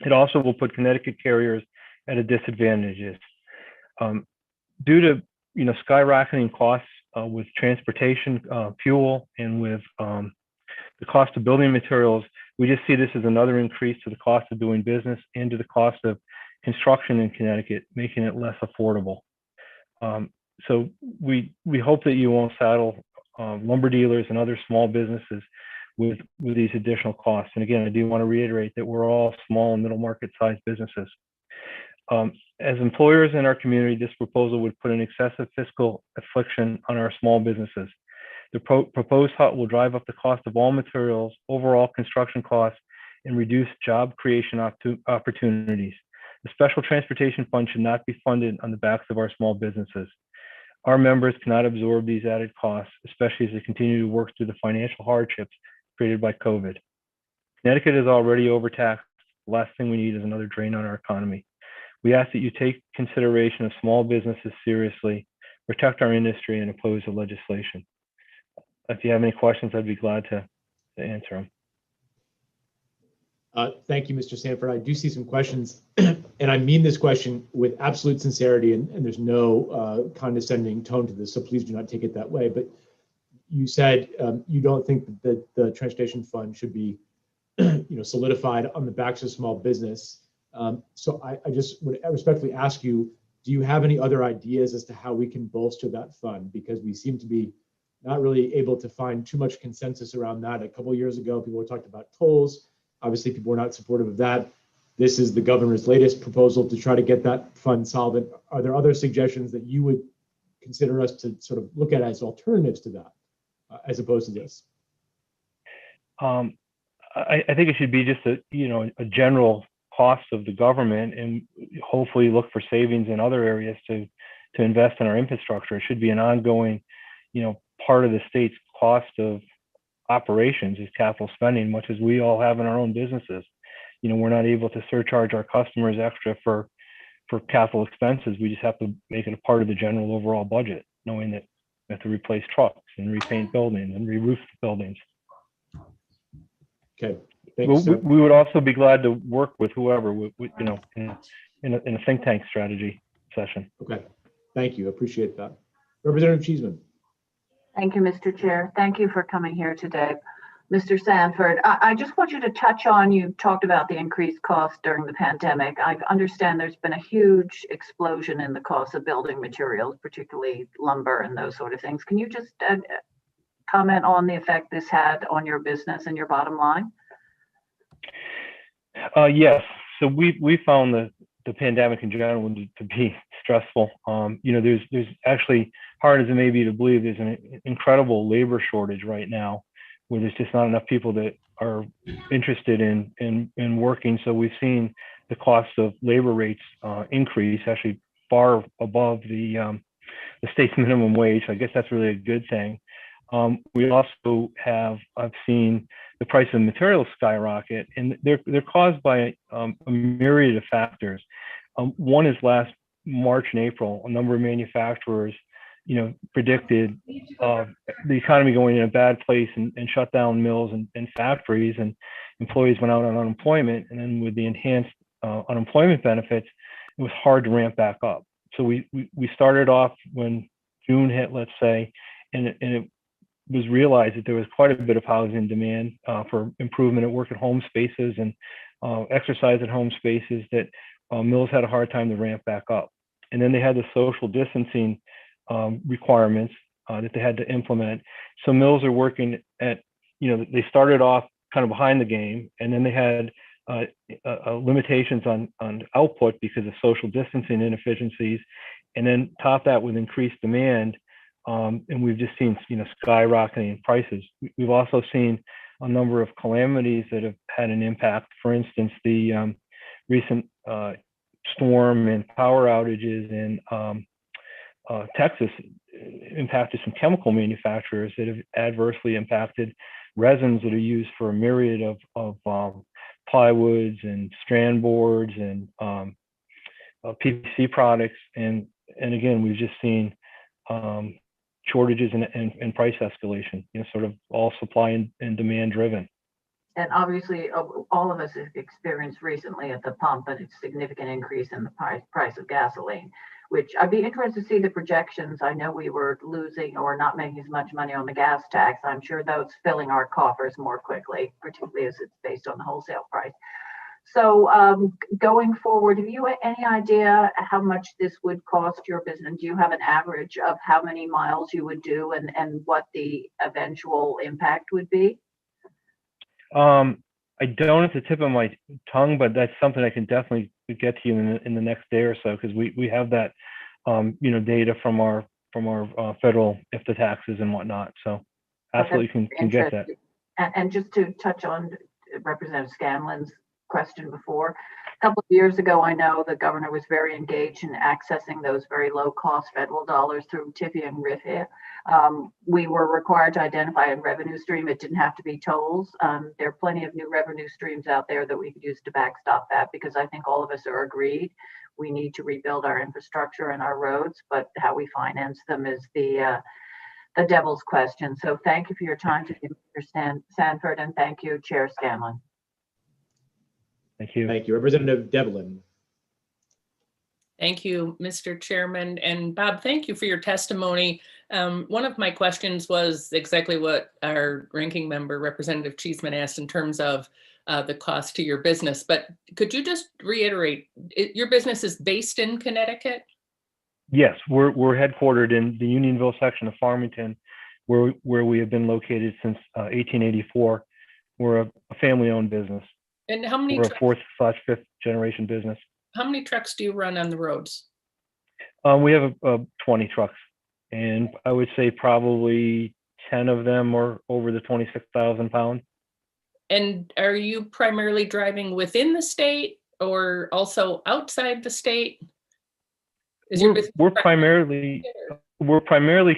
It also will put Connecticut carriers at a disadvantage. Due to skyrocketing costs with transportation, fuel, and with the cost of building materials, we just see this as another increase to the cost of doing business and to the cost of construction in Connecticut, making it less affordable. So we hope that you won't saddle lumber dealers and other small businesses with these additional costs. And again, I do want to reiterate that we're all small and middle market sized businesses. As employers in our community, this proposal would put an excessive fiscal affliction on our small businesses. The proposed HUT will drive up the cost of all materials, overall construction costs, and reduce job creation opportunities. The Special Transportation Fund should not be funded on the backs of our small businesses. Our members cannot absorb these added costs, especially as they continue to work through the financial hardships created by COVID. Connecticut is already overtaxed. The last thing we need is another drain on our economy. We ask that you take consideration of small businesses seriously, protect our industry, and oppose the legislation. If you have any questions, I'd be glad to answer them. Thank you, Mr. Sanford. I do see some questions, and I mean this question with absolute sincerity, and there's no condescending tone to this, so please do not take it that way. But you said you don't think that the transportation fund should be solidified on the backs of small business. So I just would respectfully ask you, do you have any other ideas as to how we can bolster that fund? Because we seem to be not really able to find too much consensus around that. A couple of years ago, people were talking about tolls. Obviously, people were not supportive of that. This is the governor's latest proposal to try to get that fund solvent. Are there other suggestions that you would consider us to sort of look at as alternatives to that, as opposed to this? I think it should be just a general cost of the government, and hopefully look for savings in other areas to invest in our infrastructure. It should be an ongoing, part of the state's cost of operations is capital spending, much as we all have in our own businesses. We're not able to surcharge our customers extra for capital expenses. We just have to make it a part of the general overall budget, knowing that we have to replace trucks and repaint buildings and re-roof buildings. Okay. Thanks, we would also be glad to work with whoever, in a think tank strategy session. Okay. Thank you. Appreciate that. Representative Cheeseman. Thank you, Mr. Chair. Thank you for coming here today. Mr. Sanford, I just want you to touch on, you talked about the increased cost during the pandemic. I understand there's been a huge explosion in the cost of building materials, particularly lumber and those sort of things. Can you just comment on the effect this had on your business and your bottom line? Yes. So we found the pandemic in general to be stressful. There's actually, hard as it may be to believe, there's an incredible labor shortage right now, where there's just not enough people that are interested in working. So we've seen the cost of labor rates increase, actually far above the state's minimum wage. I guess that's really a good thing. We also I've seen the price of materials skyrocket, and they're caused by a myriad of factors. One is last March and April, a number of manufacturers predicted the economy going in a bad place and shut down mills and factories, and employees went out on unemployment. And then with the enhanced unemployment benefits, it was hard to ramp back up. So we started off when June hit, let's say, and it was realized that there was quite a bit of housing demand for improvement at work at home spaces and exercise at home spaces, that mills had a hard time to ramp back up. And then they had the social distancing requirements that they had to implement. So mills are working at, they started off kind of behind the game, and then they had limitations on output because of social distancing inefficiencies, and then top that with increased demand. And we've just seen, skyrocketing prices. We've also seen a number of calamities that have had an impact. For instance, the recent storm and power outages in Texas impacted some chemical manufacturers that have adversely impacted resins that are used for a myriad of plywoods and strand boards and PVC products. And again, we've just seen shortages and price escalation, sort of all supply and demand driven. And obviously, all of us have experienced recently at the pump a significant increase in the price of gasoline, which I'd be interested to see the projections. I know we were losing or not making as much money on the gas tax. I'm sure that's filling our coffers more quickly, particularly as it's based on the wholesale price. So going forward, have you any idea how much this would cost your business? Do you have an average of how many miles you would do and what the eventual impact would be? I don't at the tip of my tongue, but that's something I can definitely get to you in the next day or so, because we have that data from our federal IFTA taxes and whatnot. So absolutely can get that. And just to touch on Representative Scanlon's question before, a couple of years ago, I know the governor was very engaged in accessing those very low cost federal dollars through TIFIA and RIFIA. We were required to identify a revenue stream. It didn't have to be tolls. There are plenty of new revenue streams out there that we could use to backstop that, because I think all of us are agreed we need to rebuild our infrastructure and our roads, but how we finance them is the devil's question. So thank you for your time today, Mr. Sanford, and thank you, Chair Scanlon. Thank you. Thank you. Representative Devlin. Thank you, Mr. Chairman. And Bob, thank you for your testimony. One of my questions was exactly what our ranking member, Representative Cheeseman, asked in terms of the cost to your business. But could you just reiterate, your business is based in Connecticut? Yes, we're headquartered in the Unionville section of Farmington, where we have been located since 1884. We're a family-owned business. And how many? We're a fourth/fifth generation business. How many trucks do you run on the roads? We have 20 trucks, and I would say probably 10 of them are over the 26,000 pound. And are you primarily driving within the state or also outside the state? We're primarily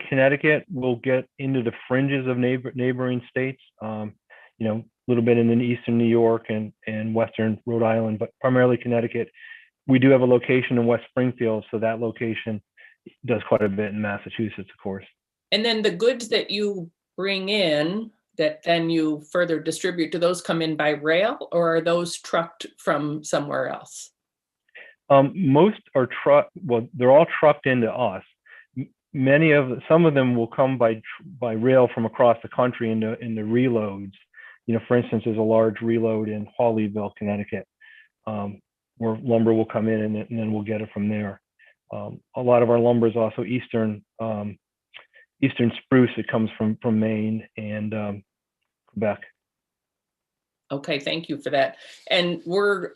Connecticut. We'll get into the fringes of neighboring states. A little bit in eastern New York and western Rhode Island, but primarily Connecticut. We do have a location in West Springfield, so that location does quite a bit in Massachusetts, of course. And then the goods that you bring in that then you further distribute, do those come in by rail, or are those trucked from somewhere else? Most are they're all trucked into us. Some of them will come by rail from across the country into reloads. for instance, there's a large reload in Hawleyville, Connecticut, where lumber will come in and then we'll get it from there. A lot of our lumber is also eastern spruce. It comes from Maine and Quebec. Okay, thank you for that. And we're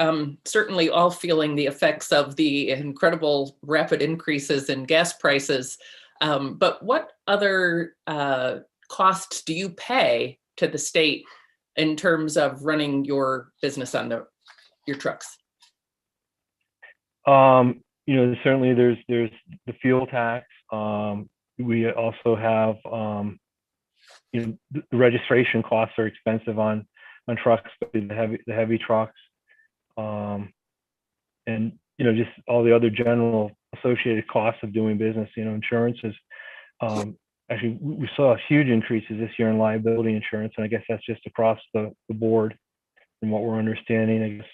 certainly all feeling the effects of the incredible rapid increases in gas prices. But what other costs do you pay to the state in terms of running your business on your trucks? Certainly there's the fuel tax. We also have, the registration costs are expensive on trucks, the heavy trucks, and just all the other general associated costs of doing business. Insurances. Actually, we saw huge increases this year in liability insurance, and I guess that's just across the board, from what we're understanding. I guess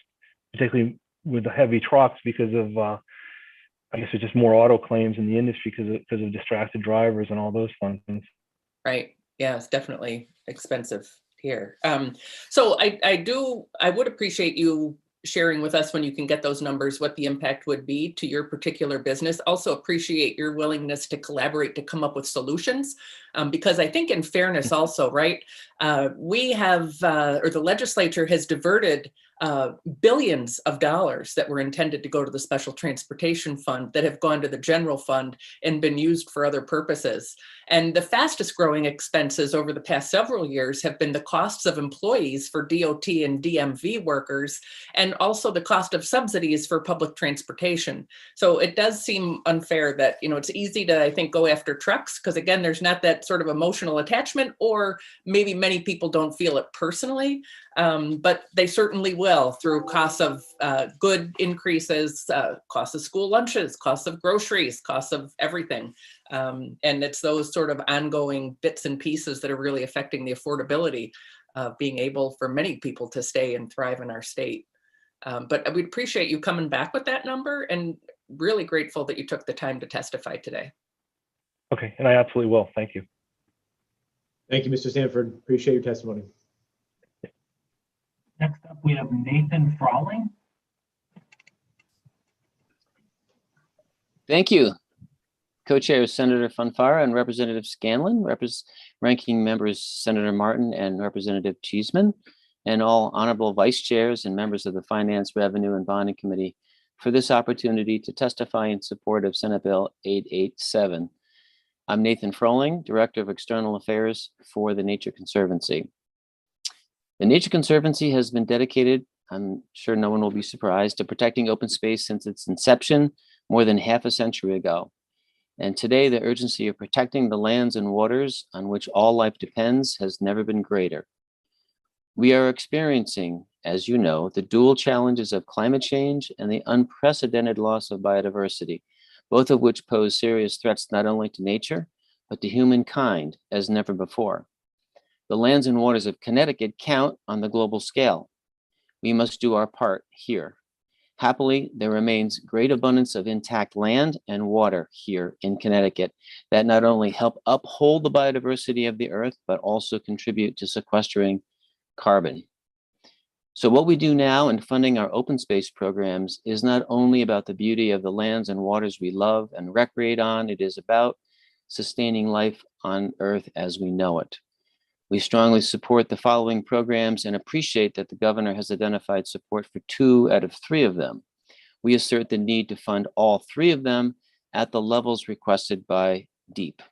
particularly with the heavy trucks, because of I guess it's just more auto claims in the industry because of distracted drivers and all those fun things. Right. Yeah, it's definitely expensive here. So I would appreciate you sharing with us when you can get those numbers, what the impact would be to your particular business. Also appreciate your willingness to collaborate to come up with solutions, because I think in fairness also, right, we have, or the legislature has diverted billions of dollars that were intended to go to the Special Transportation Fund that have gone to the general fund and been used for other purposes. And the fastest growing expenses over the past several years have been the costs of employees for DOT and DMV workers, and also the cost of subsidies for public transportation. So it does seem unfair that, it's easy to, I think, go after trucks, because again, there's not that sort of emotional attachment, or maybe many people don't feel it personally, but they certainly will through costs of good increases, costs of school lunches, costs of groceries, costs of everything. And it's those sort of ongoing bits and pieces that are really affecting the affordability of being able for many people to stay and thrive in our state. But we'd appreciate you coming back with that number, and really grateful that you took the time to testify today. Okay, and I absolutely will. Thank you. Thank you, Mr. Sanford. Appreciate your testimony. Next up, we have Nathan Frawling. Thank you. Co-chair Senator Fanfara and Representative Scanlon, ranking members Senator Martin and Representative Cheeseman, and all honorable vice chairs and members of the Finance, Revenue, and Bonding Committee for this opportunity to testify in support of Senate Bill 887. I'm Nathan Frawling, Director of External Affairs for the Nature Conservancy. The Nature Conservancy has been dedicated, I'm sure no one will be surprised, to protecting open space since its inception more than half a century ago. And today, the urgency of protecting the lands and waters on which all life depends has never been greater. We are experiencing, as you know, the dual challenges of climate change and the unprecedented loss of biodiversity, both of which pose serious threats not only to nature, but to humankind as never before. The lands and waters of Connecticut count on the global scale. We must do our part here. Happily, there remains great abundance of intact land and water here in Connecticut that not only help uphold the biodiversity of the earth, but also contribute to sequestering carbon. So what we do now in funding our open space programs is not only about the beauty of the lands and waters we love and recreate on, it is about sustaining life on earth as we know it. We strongly support the following programs and appreciate that the governor has identified support for 2 out of 3 of them. We assert the need to fund all 3 of them at the levels requested by DEEP.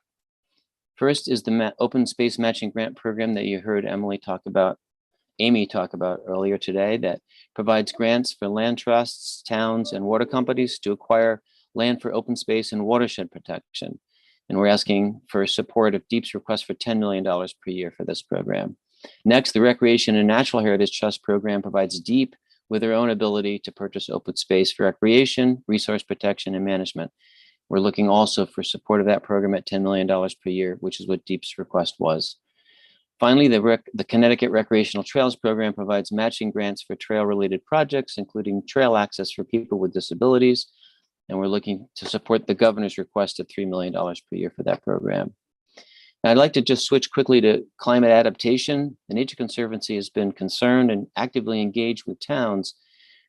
First is the Open Space Matching Grant Program that you heard Amy talk about earlier today, that provides grants for land trusts, towns, and water companies to acquire land for open space and watershed protection. And we're asking for support of DEEP's request for $10 million per year for this program. Next, the Recreation and Natural Heritage Trust Program provides DEEP with their own ability to purchase open space for recreation, resource protection, and management. We're looking also for support of that program at $10 million per year, which is what DEEP's request was. Finally, the Connecticut Recreational Trails Program provides matching grants for trail-related projects, including trail access for people with disabilities. And we're looking to support the governor's request of $3 million per year for that program. I'd like to just switch quickly to climate adaptation. The Nature Conservancy has been concerned and actively engaged with towns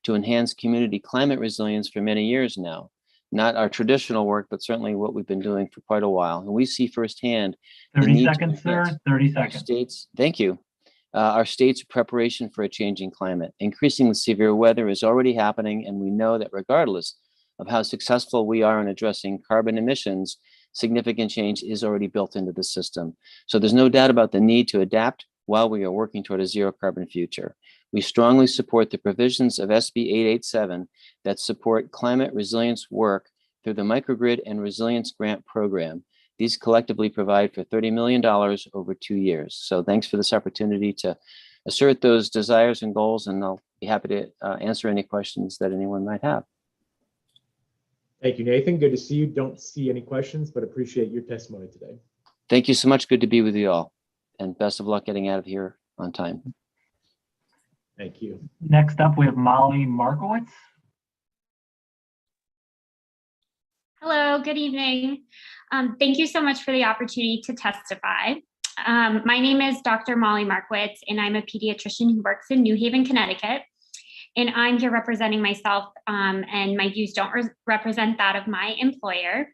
to enhance community climate resilience for many years now. Not our traditional work, but certainly what we've been doing for quite a while. And we see firsthand 30 seconds, sir. 30 seconds. States, thank you. Our state's preparation for a changing climate. Increasingly severe weather is already happening, and we know that regardless of how successful we are in addressing carbon emissions, significant change is already built into the system. So there's no doubt about the need to adapt while we are working toward a zero carbon future. We strongly support the provisions of SB 887 that support climate resilience work through the Microgrid and Resilience Grant Program. These collectively provide for $30 million over 2 years. So thanks for this opportunity to assert those desires and goals, and I'll be happy to answer any questions that anyone might have. Thank you, Nathan. Good to see you. Don't see any questions, but appreciate your testimony today. Thank you so much. Good to be with you all, and best of luck getting out of here on time. Thank you. Next up, we have Molly Markowitz. Hello, good evening. Thank you so much for the opportunity to testify. My name is Dr. Molly Markowitz, and I'm a pediatrician who works in New Haven, Connecticut. And I'm here representing myself, and my views don't represent that of my employer.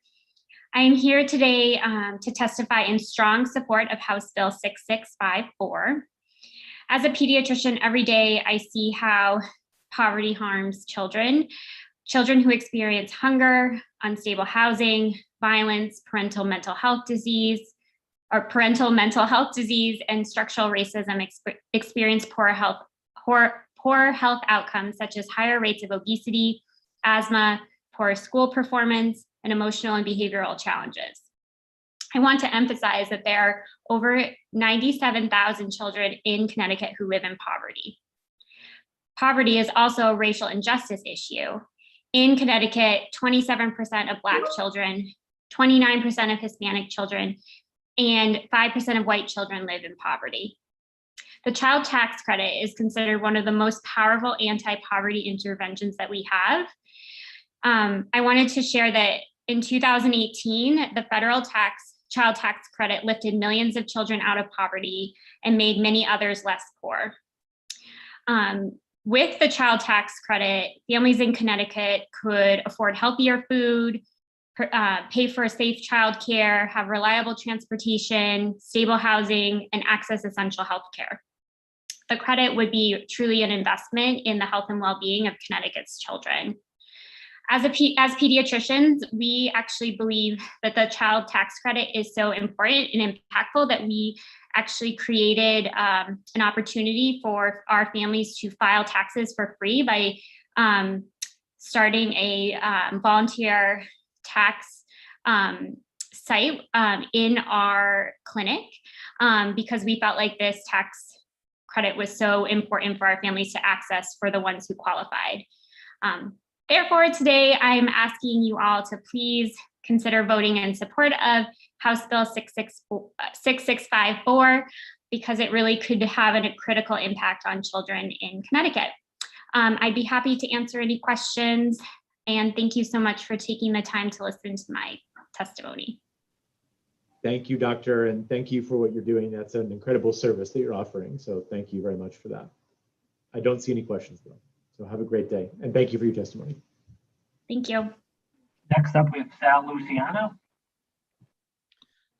I am here today to testify in strong support of House Bill 6654. As a pediatrician, every day I see how poverty harms children who experience hunger, unstable housing, violence, parental mental health disease, and structural racism experience poor health outcomes such as higher rates of obesity, asthma, poor school performance, and emotional and behavioral challenges. I want to emphasize that there are over 97,000 children in Connecticut who live in poverty. Poverty is also a racial injustice issue. In Connecticut, 27% of Black children, 29% of Hispanic children, and 5% of white children live in poverty. The child tax credit is considered one of the most powerful anti-poverty interventions that we have. I wanted to share that in 2018, the federal child tax credit lifted millions of children out of poverty and made many others less poor. With the child tax credit, families in Connecticut could afford healthier food, pay for safe childcare, have reliable transportation, stable housing, and access essential health care. The credit would be truly an investment in the health and well-being of Connecticut's children. As pediatricians, we actually believe that the child tax credit is so important and impactful that we actually created an opportunity for our families to file taxes for free by starting a volunteer tax site in our clinic because we felt like this tax credit was so important for our families to access for the ones who qualified. Therefore, today I'm asking you all to please consider voting in support of House Bill 6654 because it really could have a critical impact on children in Connecticut. I'd be happy to answer any questions, and thank you so much for taking the time to listen to my testimony. Thank you, Doctor, and thank you for what you're doing. That's an incredible service that you're offering, so thank you very much for that. I don't see any questions, though. So have a great day, and thank you for your testimony. Thank you. Next up, we have Sal Luciano.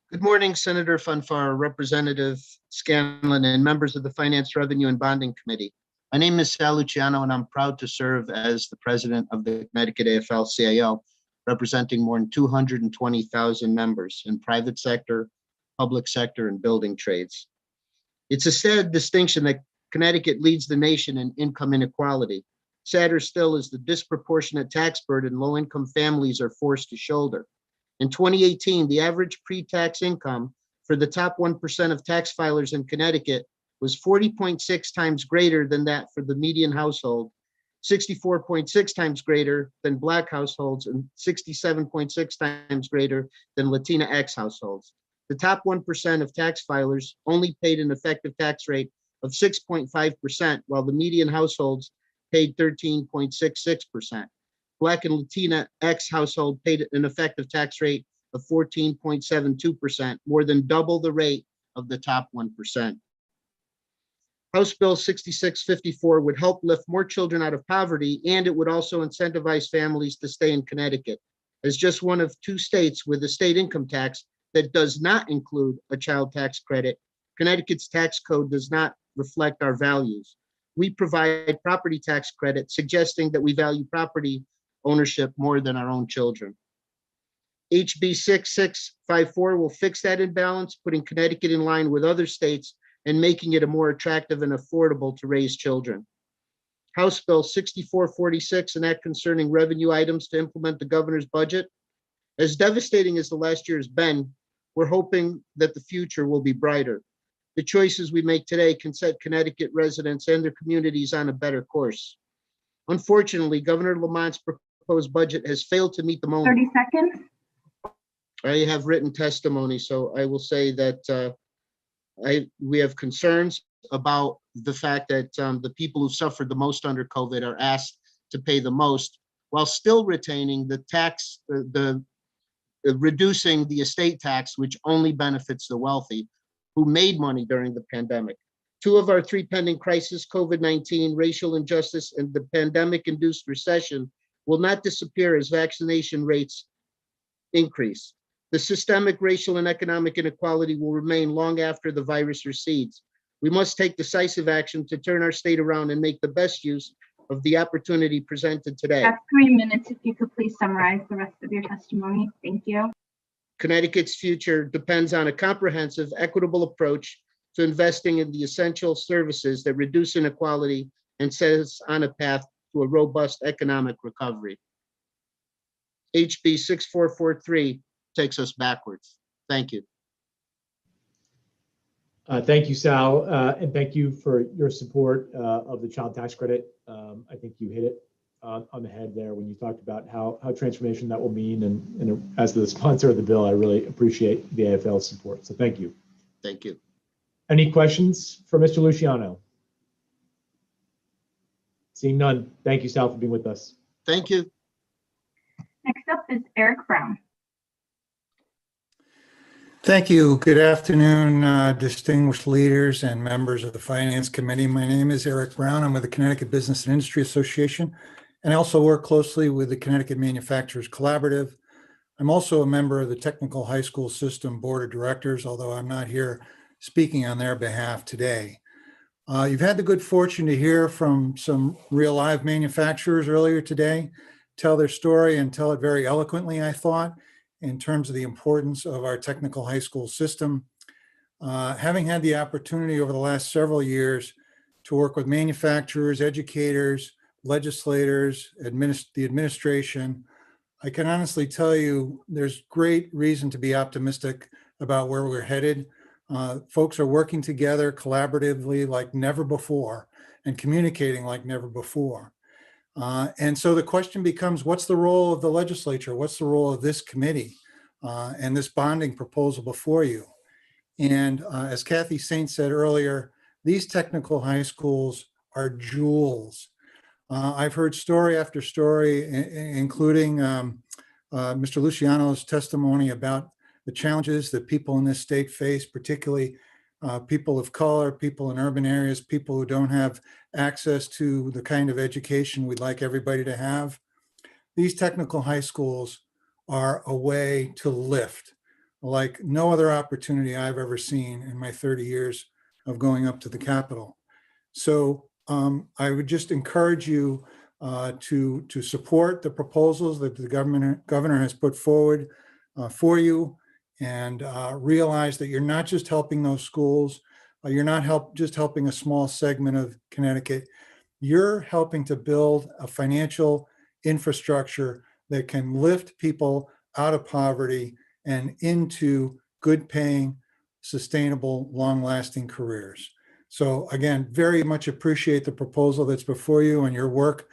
Good morning, Senator Funfar, Representative Scanlon, and members of the Finance, Revenue, and Bonding Committee. My name is Sal Luciano, and I'm proud to serve as the president of the Connecticut AFL-CIO, representing more than 220,000 members in private sector, public sector, and building trades. It's a sad distinction that Connecticut leads the nation in income inequality. Sadder still is the disproportionate tax burden low-income families are forced to shoulder. In 2018, the average pre-tax income for the top 1% of tax filers in Connecticut was 40.6 times greater than that for the median household, 64.6 times greater than Black households, and 67.6 times greater than Latinx households. The top 1% of tax filers only paid an effective tax rate of 6.5%, while the median households paid 13.66%. Black and Latinx household paid an effective tax rate of 14.72%, more than double the rate of the top 1%. House Bill 6654 would help lift more children out of poverty, and it would also incentivize families to stay in Connecticut. As just one of 2 states with a state income tax that does not include a child tax credit, Connecticut's tax code does not reflect our values. We provide property tax credit, suggesting that we value property ownership more than our own children. HB 6654 will fix that imbalance, putting Connecticut in line with other states and making it a more attractive and affordable to raise children. House Bill 6446, an act concerning revenue items to implement the governor's budget. As devastating as the last year has been, we're hoping that the future will be brighter. The choices we make today can set Connecticut residents and their communities on a better course. Unfortunately, Governor Lamont's proposed budget has failed to meet the moment. 30 seconds. I have written testimony, so I will say that we have concerns about the fact that the people who suffered the most under COVID are asked to pay the most, while still retaining the tax, reducing the estate tax, which only benefits the wealthy who made money during the pandemic. 2 of our 3 pending crises, COVID-19, racial injustice, and the pandemic-induced recession, will not disappear as vaccination rates increase. The systemic racial and economic inequality will remain long after the virus recedes. We must take decisive action to turn our state around and make the best use of the opportunity presented today. That's 3 minutes. If you could please summarize the rest of your testimony. Thank you. Connecticut's future depends on a comprehensive, equitable approach to investing in the essential services that reduce inequality and set us on a path to a robust economic recovery. HB 6443 takes us backwards. Thank you. Thank you, Sal, and thank you for your support of the child tax credit. I think you hit it on the head there when you talked about how transformation that will mean. And as the sponsor of the bill, I really appreciate the AFL's support. So thank you. Thank you. Any questions for Mr. Luciano? Seeing none. Thank you, Sal, for being with us. Thank you. Next up is Eric Brown. Thank you. Good afternoon, distinguished leaders and members of the Finance Committee. My name is Eric Brown. I'm with the Connecticut Business and Industry Association, and I also work closely with the Connecticut Manufacturers Collaborative. I'm also a member of the Technical High School System Board of Directors, although I'm not here speaking on their behalf today. You've had the good fortune to hear from some real live manufacturers earlier today, tell their story and tell it very eloquently, I thought, in terms of the importance of our technical high school system. Having had the opportunity over the last several years to work with manufacturers, educators, legislators, the administration, I can honestly tell you there's great reason to be optimistic about where we're headed. Folks are working together collaboratively like never before and communicating like never before. And so the question becomes, what's the role of the legislature? What's the role of this committee and this bonding proposal before you? And as Kathy Saint said earlier, these technical high schools are jewels. I've heard story after story, including Mr. Luciano's testimony about the challenges that people in this state face, particularly people of color, people in urban areas, people who don't have access to the kind of education we'd like everybody to have. These technical high schools are a way to lift like no other opportunity I've ever seen in my 30 years of going up to the Capitol. So I would just encourage you to support the proposals that the governor has put forward for you, and realize that you're not just helping those schools, you're not just helping a small segment of Connecticut, you're helping to build a financial infrastructure that can lift people out of poverty and into good paying, sustainable, long-lasting careers. So again, very much appreciate the proposal that's before you and your work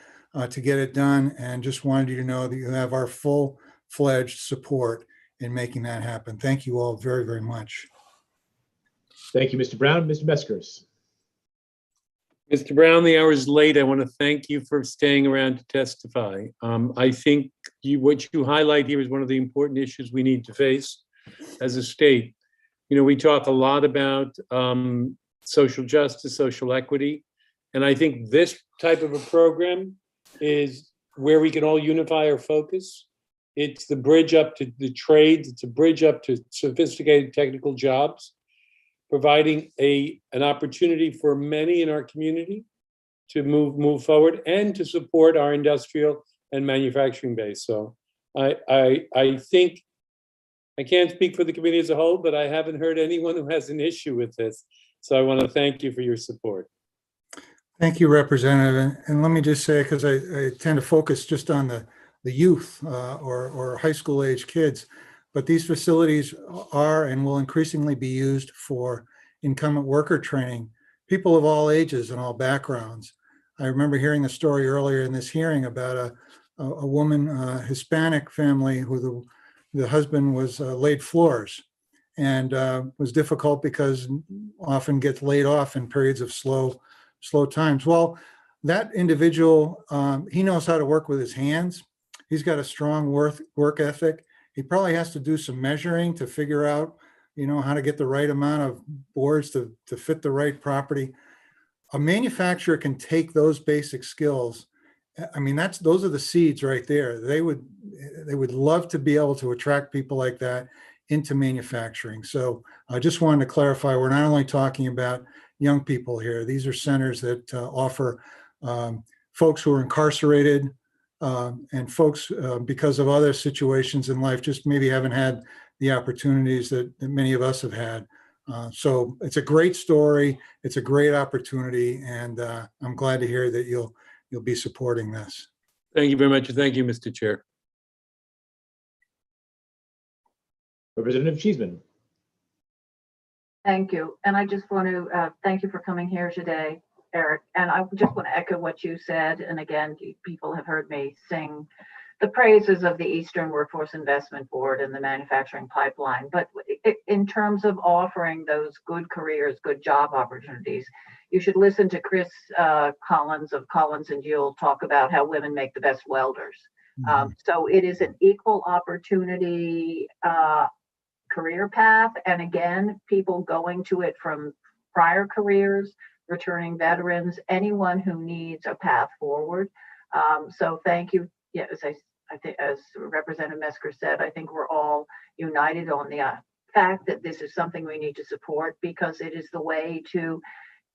to get it done, and just wanted you to know that you have our full-fledged support in making that happen. Thank you all very, very much. Thank you, Mr. Brown. Mr. Meskers. Mr. Brown, the hour is late. I want to thank you for staying around to testify. I think what you highlight here is one of the important issues we need to face as a state. You know, we talk a lot about social justice, social equity, and I think this type of a program is where we can all unify our focus. It's the bridge up to the trades. It's a bridge up to sophisticated technical jobs, providing an opportunity for many in our community to move forward and to support our industrial and manufacturing base. So I think, I can't speak for the committee as a whole, but I haven't heard anyone who has an issue with this. So I want to thank you for your support. Thank you, Representative. And let me just say, because I tend to focus just on the youth or high school age kids, but these facilities are and will increasingly be used for incumbent worker training, people of all ages and all backgrounds. I remember hearing a story earlier in this hearing about a woman, Hispanic family, who the husband was laid floors and was difficult because often gets laid off in periods of slow times. Well, that individual, he knows how to work with his hands. He's got a strong work ethic. He probably has to do some measuring to figure out, you know, how to get the right amount of boards to fit the right property. A manufacturer can take those basic skills. I mean, those are the seeds right there. They would love to be able to attract people like that into manufacturing. So I just wanted to clarify, we're not only talking about young people here. These are centers that offer folks who are incarcerated and folks because of other situations in life just maybe haven't had the opportunities that many of us have had. So it's a great story. It's a great opportunity, and I'm glad to hear that you'll be supporting this. Thank you very much. Thank you, Mr. Chair. Representative Cheeseman. Thank you. And I just want to thank you for coming here today, Eric. And I just want to echo what you said. And again, people have heard me sing the praises of the Eastern Workforce Investment Board and the manufacturing pipeline. But in terms of offering those good careers, good job opportunities, you should listen to Chris Collins of Collins and Yule talk about how women make the best welders. So it is an equal opportunity career path. And again, people going to it from prior careers, returning veterans, anyone who needs a path forward. So thank you. Yeah, I think, as Representative Mesker said, I think we're all united on the fact that this is something we need to support because it is the way to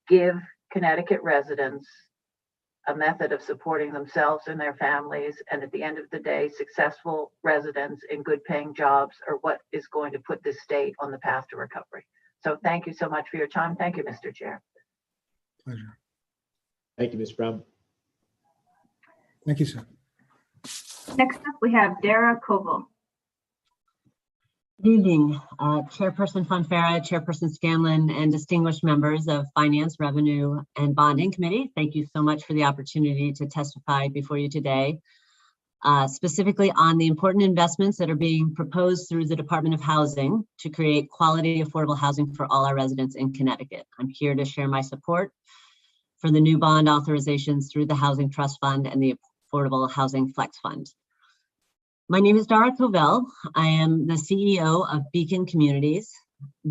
give Connecticut residents a method of supporting themselves and their families. And at the end of the day, successful residents in good paying jobs are what is going to put this state on the path to recovery. So thank you so much for your time. Thank you, Mr. Chair. Pleasure. Thank you, Ms. Brown. Thank you, sir. Next up, we have Dara Koval. Good evening, Chairperson Fonfara, Chairperson Scanlon, and distinguished members of Finance, Revenue, and Bonding Committee. Thank you so much for the opportunity to testify before you today, specifically on the important investments that are being proposed through the Department of Housing to create quality, affordable housing for all our residents in Connecticut. I'm here to share my support for the new bond authorizations through the Housing Trust Fund and the Affordable Housing Flex Fund. My name is Dara Koval. I am the CEO of Beacon Communities.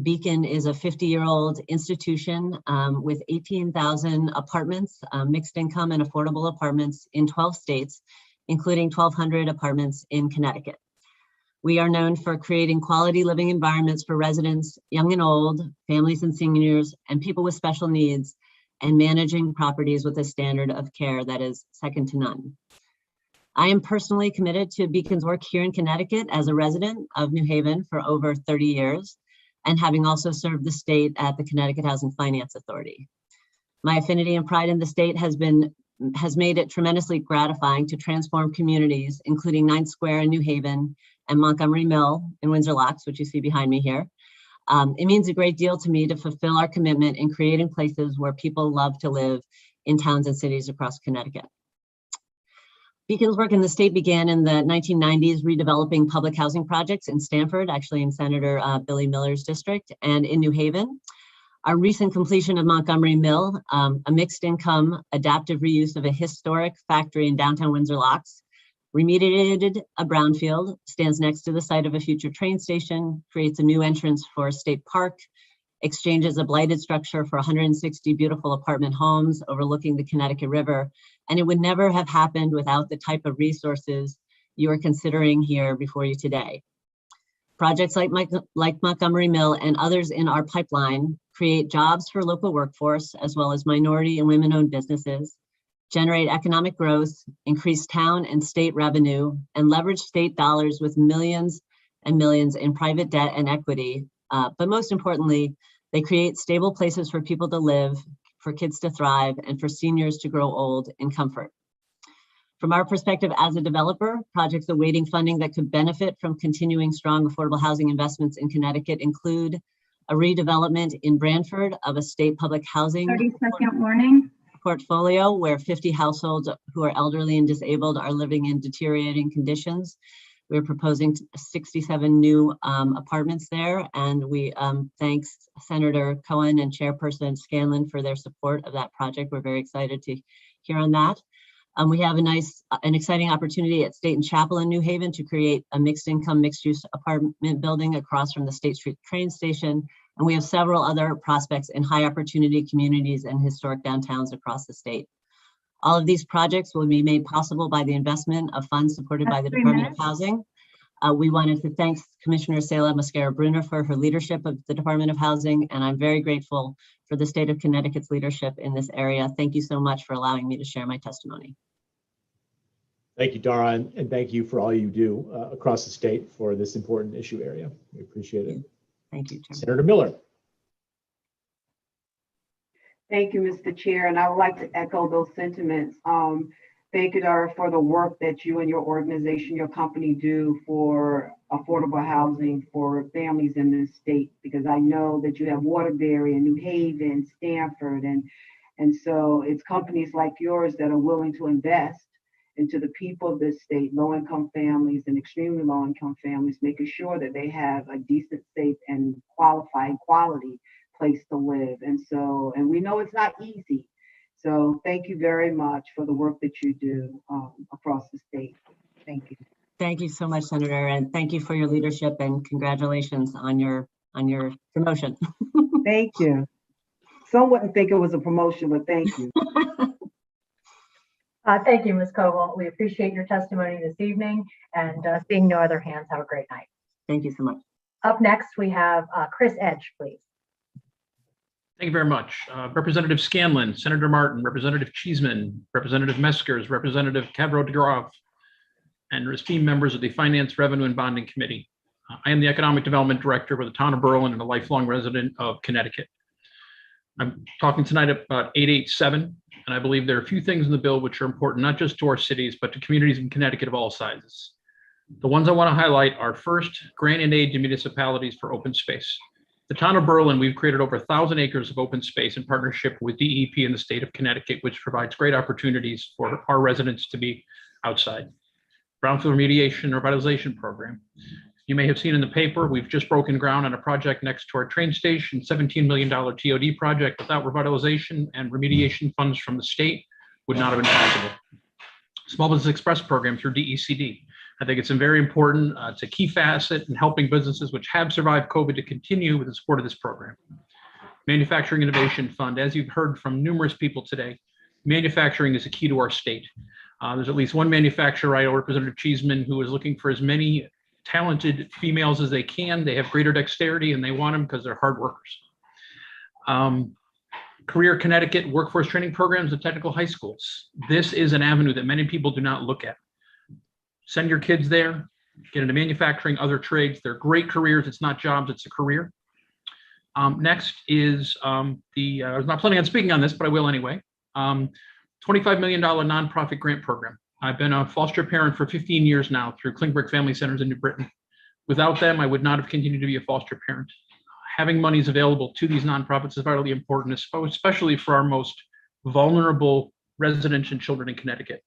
Beacon is a 50-year-old institution with 18,000 apartments, mixed income and affordable apartments in 12 states, including 1,200 apartments in Connecticut. We are known for creating quality living environments for residents, young and old, families and seniors, and people with special needs, and managing properties with a standard of care that is second to none. I am personally committed to Beacon's work here in Connecticut as a resident of New Haven for over 30 years, and having also served the state at the Connecticut Housing Finance Authority. My affinity and pride in the state has made it tremendously gratifying to transform communities, including Ninth Square in New Haven and Montgomery Mill in Windsor Locks, which you see behind me here. It means a great deal to me to fulfill our commitment in creating places where people love to live in towns and cities across Connecticut. Beacon's work in the state began in the 1990s, redeveloping public housing projects in Stamford, actually in Senator Billy Miller's district, and in New Haven. Our recent completion of Montgomery Mill, a mixed income adaptive reuse of a historic factory in downtown Windsor Locks, remediated a brownfield, stands next to the site of a future train station, creates a new entrance for a state park, exchanges a blighted structure for 160 beautiful apartment homes overlooking the Connecticut River. And it would never have happened without the type of resources you are considering here before you today. Projects like Montgomery Mill and others in our pipeline create jobs for local workforce, as well as minority and women-owned businesses, generate economic growth, increase town and state revenue, and leverage state dollars with millions and millions in private debt and equity. But most importantly, they create stable places for people to live, for kids to thrive, and for seniors to grow old in comfort. From our perspective as a developer, projects awaiting funding that could benefit from continuing strong affordable housing investments in Connecticut include a redevelopment in Branford of a state public housing 30-second warning. portfolio where 50 households who are elderly and disabled are living in deteriorating conditions. We're proposing 67 new apartments there, and we thanks Senator Cohen and Chairperson Scanlon for their support of that project. We're very excited to hear on that. We have an exciting opportunity at State and Chapel in New Haven to create a mixed income, mixed use apartment building across from the State Street train station. And we have several other prospects in high opportunity communities and historic downtowns across the state. All of these projects will be made possible by the investment of funds supported by the Department of Housing. We wanted to thank Commissioner Selah Mascara-Brunner for her leadership of the Department of Housing, and I'm very grateful for the state of Connecticut's leadership in this area. Thank you so much for allowing me to share my testimony. Thank you, Dara, and thank you for all you do across the state for this important issue area. We appreciate it. Thank you, Chairman. Senator Miller. Thank you, Mr. Chair, and I would like to echo those sentiments. Thank you, Dara, for the work that you and your organization, your company do for affordable housing for families in this state, because I know that you have Waterbury and New Haven, Stamford, and so it's companies like yours that are willing to invest into the people of this state, low-income families and extremely low-income families, making sure that they have a decent, safe, and quality place to live. And we know it's not easy. So thank you very much for the work that you do across the state. Thank you. Thank you so much, Senator, and thank you for your leadership and congratulations on your promotion. Thank you. Some wouldn't think it was a promotion, but thank you. Thank you, Ms. Koval. We appreciate your testimony this evening, and seeing no other hands, have a great night. Thank you so much. Up next, we have Chris Edge, please. Thank you very much. Representative Scanlon, Senator Martin, Representative Cheeseman, Representative Meskers, Representative Kavro-DeGraaf, and esteemed members of the Finance, Revenue, and Bonding Committee. I am the Economic Development Director with the Town of Berlin and a lifelong resident of Connecticut. I'm talking tonight about 887, and I believe there are a few things in the bill which are important, not just to our cities, but to communities in Connecticut of all sizes. The ones I want to highlight are first, grant and aid to municipalities for open space. The Town of Berlin, we've created over 1,000 acres of open space in partnership with DEP in the state of Connecticut, which provides great opportunities for our residents to be outside. Brownfield remediation or revitalization program. You may have seen in the paper, we've just broken ground on a project next to our train station, $17 million TOD project. Without revitalization and remediation funds from the state, would not have been possible. Small Business Express program through DECD. I think it's very important. It's a key facet in helping businesses which have survived COVID to continue with the support of this program. Manufacturing Innovation Fund. As you've heard from numerous people today, manufacturing is a key to our state. There's at least one manufacturer, right, Representative Cheeseman, who is looking for as many talented females as they can. They have greater dexterity and they want them because they're hard workers. Career Connecticut workforce training programs at technical high schools. This is an avenue that many people do not look at. Send your kids there, get into manufacturing, other trades. They're great careers. It's not jobs, it's a career. Next is I was not planning on speaking on this, but I will anyway. $25 million nonprofit grant program. I've been a foster parent for 15 years now through Klingberg Family Centers in New Britain. Without them, I would not have continued to be a foster parent. Having monies available to these nonprofits is vitally important, especially for our most vulnerable residents and children in Connecticut.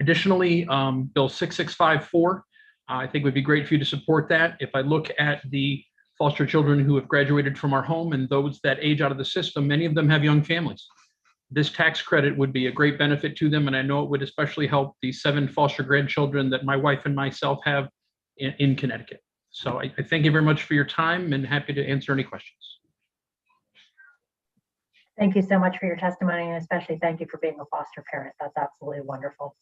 Additionally, Bill 6654, I think would be great for you to support that. If I look at the foster children who have graduated from our home and those that age out of the system, many of them have young families. This tax credit would be a great benefit to them, and I know it would especially help the 7 foster grandchildren that my wife and myself have in Connecticut. So I thank you very much for your time and happy to answer any questions. Thank you so much for your testimony, and especially thank you for being a foster parent. That's absolutely wonderful.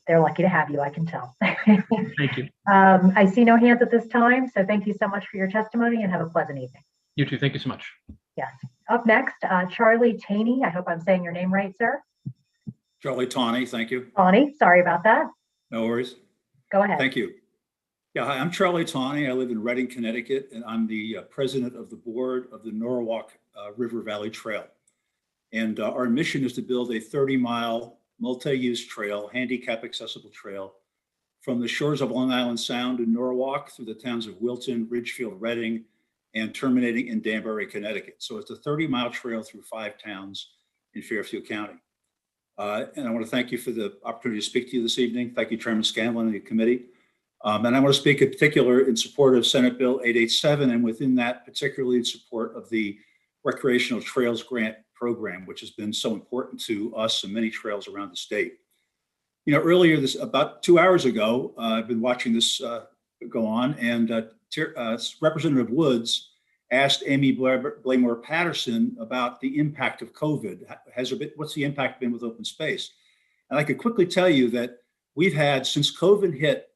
They're lucky to have you, I can tell. Thank you. I see no hands at this time, so thank you so much for your testimony and have a pleasant evening. You too. Thank you so much. Yes. Up next, Charlie Taney. I hope I'm saying your name right, sir. Charlie Tawney, thank you. Tawney, sorry about that. No worries. Go ahead. Thank you. Yeah, hi, I'm Charlie Tawney. I live in Reading, Connecticut, and I'm the president of the board of the Norwalk River Valley Trail. And our mission is to build a 30-mile multi-use trail, handicap accessible trail from the shores of Long Island Sound in Norwalk through the towns of Wilton, Ridgefield, Reading, and terminating in Danbury, Connecticut. So it's a 30-mile trail through 5 towns in Fairfield County. And I want to thank you for the opportunity to speak to you this evening. Thank you, Chairman Scanlon and the committee. And I want to speak in particular in support of Senate Bill 887, and within that, particularly in support of the Recreational Trails Grant Program, which has been so important to us and many trails around the state. You know, earlier about 2 hours ago, I've been watching this go on, and Representative Woods asked Amy Blaymore Patterson about the impact of COVID. What's the impact been with open space? And I could quickly tell you that we've had, since COVID hit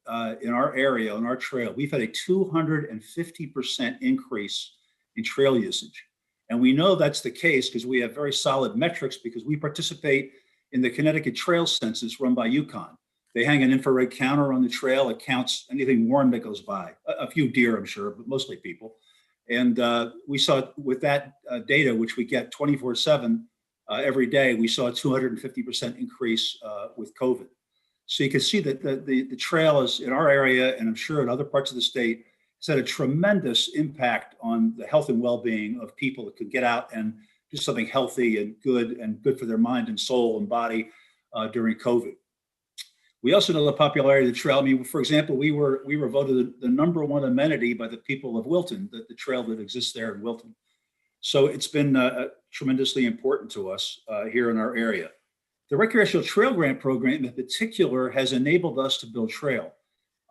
in our area, on our trail, we've had a 250% increase in trail usage. And we know that's the case because we have very solid metrics, because we participate in the Connecticut Trail Census run by UConn. They hang an infrared counter on the trail. It counts anything warm that goes by. A few deer, I'm sure, but mostly people. And we saw with that data, which we get 24/7 every day, we saw a 250% increase with COVID. So you can see that the trail is in our area, and I'm sure in other parts of the state, has had a tremendous impact on the health and well-being of people that could get out and do something healthy and good for their mind and soul and body during COVID. We also know the popularity of the trail. I mean, for example, we were voted the #1 amenity by the people of Wilton, the trail that exists there in Wilton. So it's been tremendously important to us here in our area. The Recreational Trail Grant Program in particular has enabled us to build trail.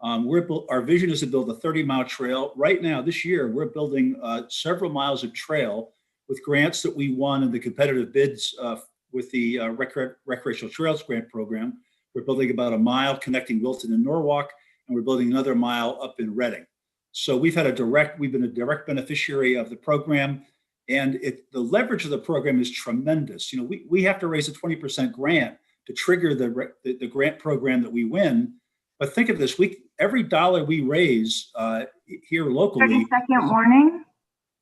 Our vision is to build a 30-mile trail. Right now, this year, we're building several miles of trail with grants that we won in the competitive bids with the Recreational Trails Grant Program. We're building about a mile connecting Wilton and Norwalk, and we're building another mile up in Reading. So we've been a direct beneficiary of the program, and the leverage of the program is tremendous. You know, we have to raise a 20% grant to trigger the grant program that we win. But think of this: every dollar we raise here locally, 30-second warning.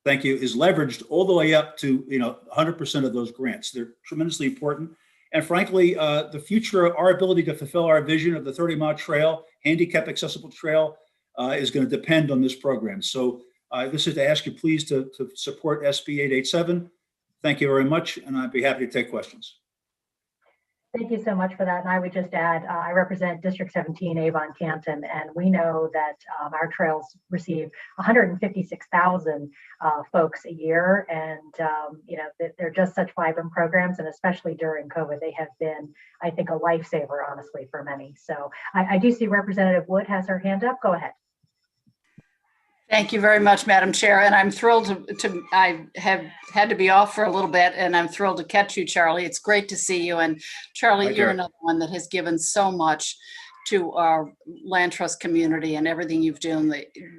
Thank you, is leveraged all the way up to 100% of those grants. They're tremendously important. And frankly, the future, our ability to fulfill our vision of the 30-mile trail, handicap accessible trail, is going to depend on this program. So this is to ask you please to support SB 887. Thank you very much, and I'd be happy to take questions. Thank you so much for that. And I would just add, I represent District 17, Avon Canton, and we know that our trails receive 156,000 folks a year. And, they're just such vibrant programs. And especially during COVID, they have been, I think, a lifesaver, honestly, for many. So I do see Representative Wood has her hand up. Go ahead. Thank you very much, Madam Chair. And I'm thrilled I have had to be off for a little bit, and I'm thrilled to catch you, Charlie. It's great to see you. And Charlie, you're another one that has given so much to our land trust community and everything you've done,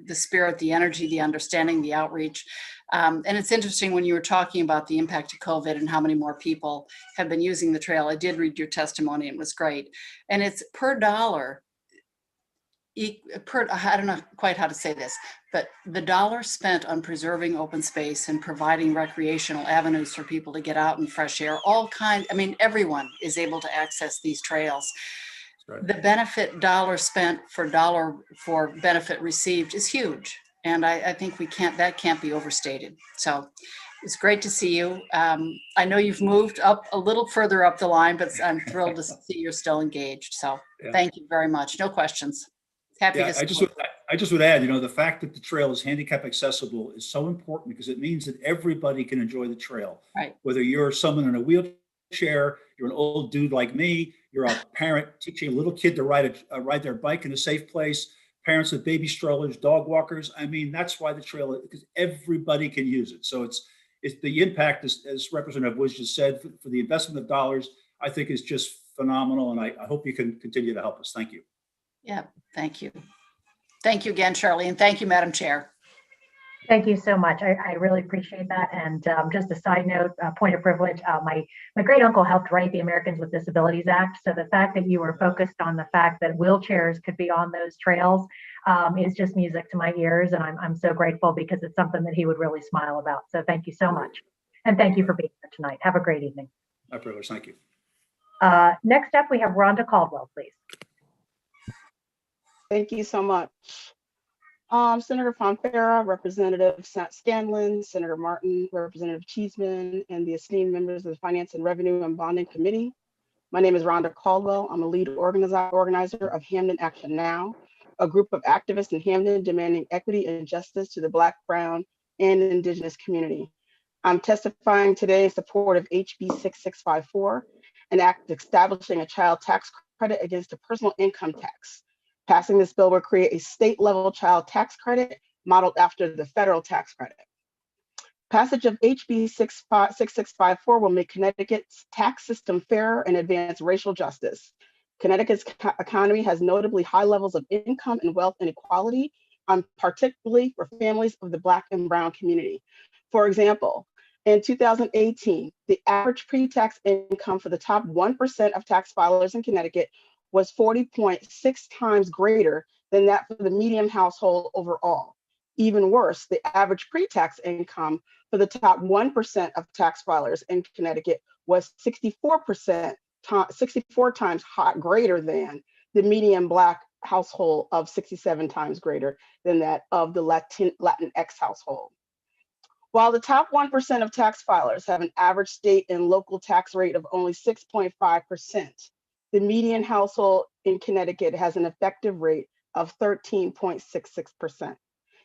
the spirit, the energy, the understanding, the outreach. And it's interesting when you were talking about the impact of COVID and how many more people have been using the trail. I did read your testimony, and it was great. And it's per dollar. I don't know quite how to say this, but the dollar spent on preserving open space and providing recreational avenues for people to get out in fresh air, everyone is able to access these trails. Right. The benefit dollar spent for dollar for benefit received is huge. And I think that can't be overstated. So it's great to see you. I know you've moved up a little further up the line, but I'm thrilled to see you're still engaged. So Thank you very much. No questions. Happy Yeah, to. I just would add, the fact that the trail is handicap accessible is so important because it means that everybody can enjoy the trail. Right. Whether you're someone in a wheelchair, you're an old dude like me, you're a parent teaching a little kid to ride their bike in a safe place, parents with baby strollers, dog walkers. I mean, that's why the trail, because everybody can use it. So it's the impact, as Representative Woods just said, for the investment of dollars, I think is just phenomenal. And I hope you can continue to help us. Thank you. Yeah, thank you. Thank you again, Charlie, and thank you, Madam Chair. Thank you so much. I really appreciate that. And just a side note, point of privilege, my great uncle helped write the Americans with Disabilities Act. So the fact that you were focused on the fact that wheelchairs could be on those trails is just music to my ears. And I'm so grateful because it's something that he would really smile about. So thank you so much. And thank you for being here tonight. Have a great evening. My privilege. Thank you. Next up, we have Rhonda Caldwell, please. Thank you so much. Senator Fonfara, Representative Scanlon, Senator Martin, Representative Cheeseman, and the esteemed members of the Finance and Revenue and Bonding Committee. My name is Rhonda Caldwell. I'm a lead organizer of Hamden Action Now, a group of activists in Hamden demanding equity and justice to the Black, Brown, and Indigenous community. I'm testifying today in support of HB 6654, an act establishing a child tax credit against a personal income tax. Passing this bill will create a state-level child tax credit modeled after the federal tax credit. Passage of HB 6654 will make Connecticut's tax system fairer and advance racial justice. Connecticut's economy has notably high levels of income and wealth inequality, particularly for families of the Black and Brown community. For example, in 2018, the average pre-tax income for the top 1% of tax filers in Connecticut was 40.6 times greater than that for the median household overall. Even worse, the average pre-tax income for the top 1% of tax filers in Connecticut was 64 times greater than the median Black household of 67 times greater than that of the Latinx household. While the top 1% of tax filers have an average state and local tax rate of only 6.5%, the median household in Connecticut has an effective rate of 13.66%.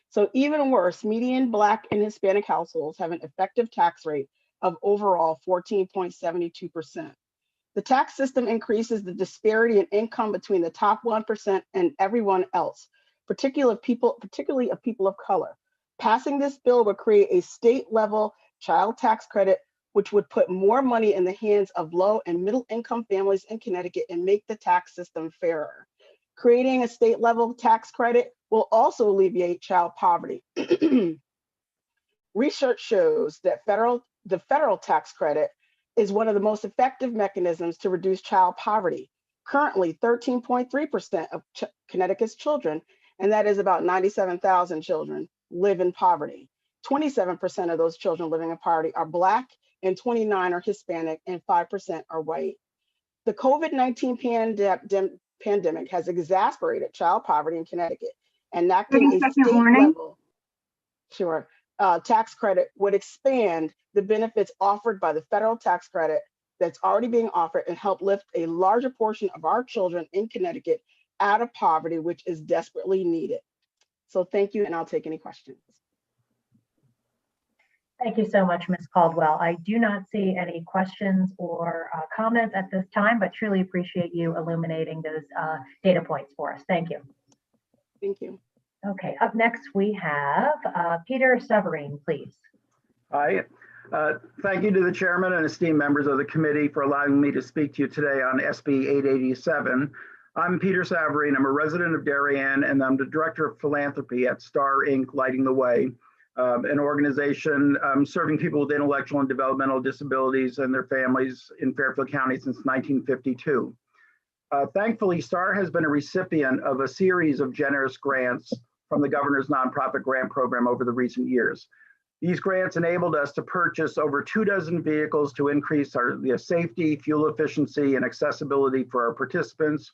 So even worse, median Black and Hispanic households have an effective tax rate of overall 14.72%. The tax system increases the disparity in income between the top 1% and everyone else, particularly of people of color. Passing this bill would create a state-level child tax credit, which would put more money in the hands of low and middle income families in Connecticut and make the tax system fairer. Creating a state level tax credit will also alleviate child poverty. Research shows that the federal tax credit is one of the most effective mechanisms to reduce child poverty. Currently, 13.3% of Connecticut's children, and that is about 97,000 children, live in poverty. 27% of those children living in poverty are Black, and 29% are Hispanic, and 5% are white. The COVID-19 pandemic has exacerbated child poverty in Connecticut. Enacting a state-level tax credit would expand the benefits offered by the federal tax credit that's already being offered and help lift a larger portion of our children in Connecticut out of poverty, which is desperately needed. So thank you, and I'll take any questions. Thank you so much, Ms. Caldwell. I do not see any questions or comments at this time, but truly appreciate you illuminating those data points for us. Thank you. Thank you. Okay, up next we have Peter Severine, please. Hi. Thank you to the chairman and esteemed members of the committee for allowing me to speak to you today on SB 887. I'm Peter Severine. I'm a resident of Darien, and I'm the director of philanthropy at Star Inc. Lighting the Way, an organization serving people with intellectual and developmental disabilities and their families in Fairfield County since 1952. Thankfully, Star has been a recipient of a series of generous grants from the governor's nonprofit grant program over the recent years. These grants enabled us to purchase over 24 vehicles to increase the safety, fuel efficiency, and accessibility for our participants.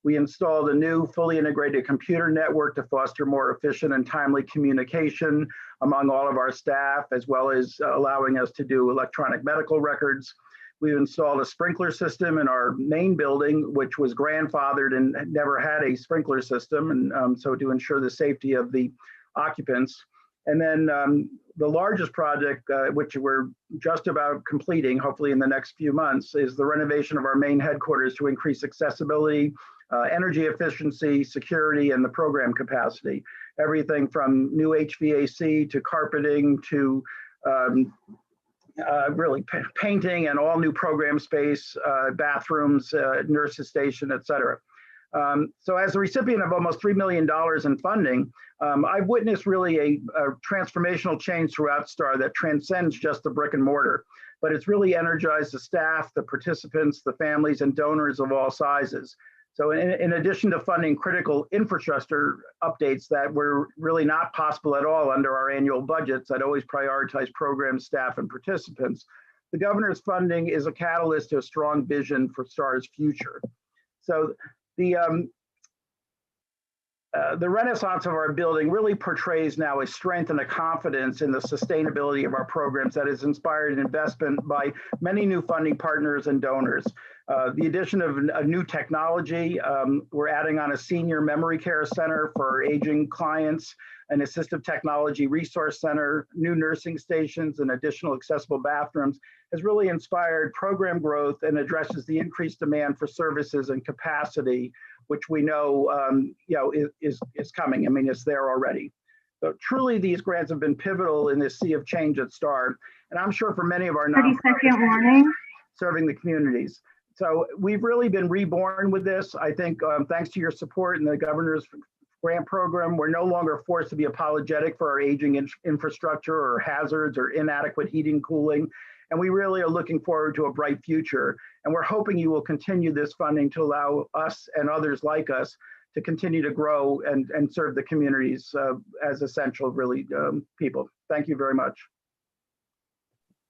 We installed a new fully integrated computer network to foster more efficient and timely communication among all of our staff, as well as allowing us to do electronic medical records. We've installed a sprinkler system in our main building, which was grandfathered and never had a sprinkler system. And so to ensure the safety of the occupants. And then the largest project, which we're just about completing, hopefully in the next few months, is the renovation of our main headquarters to increase accessibility, energy efficiency, security, and the program capacity. Everything from new HVAC to carpeting to really painting and all new program space, bathrooms, nurses station, et cetera. So as a recipient of almost $3 million in funding, I've witnessed really a transformational change throughout STAR that transcends just the brick and mortar, but it's really energized the staff, the participants, the families, and donors of all sizes. So in addition to funding critical infrastructure updates that were really not possible at all under our annual budgets that always prioritize programs, staff, and participants, the governor's funding is a catalyst to a strong vision for STAR's future. So the renaissance of our building really portrays now a strength and a confidence in the sustainability of our programs that has inspired an investment by many new funding partners and donors. The addition of a new technology, we're adding on a senior memory care center for our aging clients, an assistive technology resource center, new nursing stations, and additional accessible bathrooms, has really inspired program growth and addresses the increased demand for services and capacity, which we know, is coming. I mean, it's there already. So truly, these grants have been pivotal in this sea of change at STAR, and I'm sure for many of our 30-second warning. Serving the communities. So we've really been reborn with this. I think thanks to your support in the governor's grant program, we're no longer forced to be apologetic for our aging infrastructure or hazards or inadequate heating, cooling. And we really are looking forward to a bright future. And we're hoping you will continue this funding to allow us and others like us to continue to grow and serve the communities as essential, really, people. Thank you very much.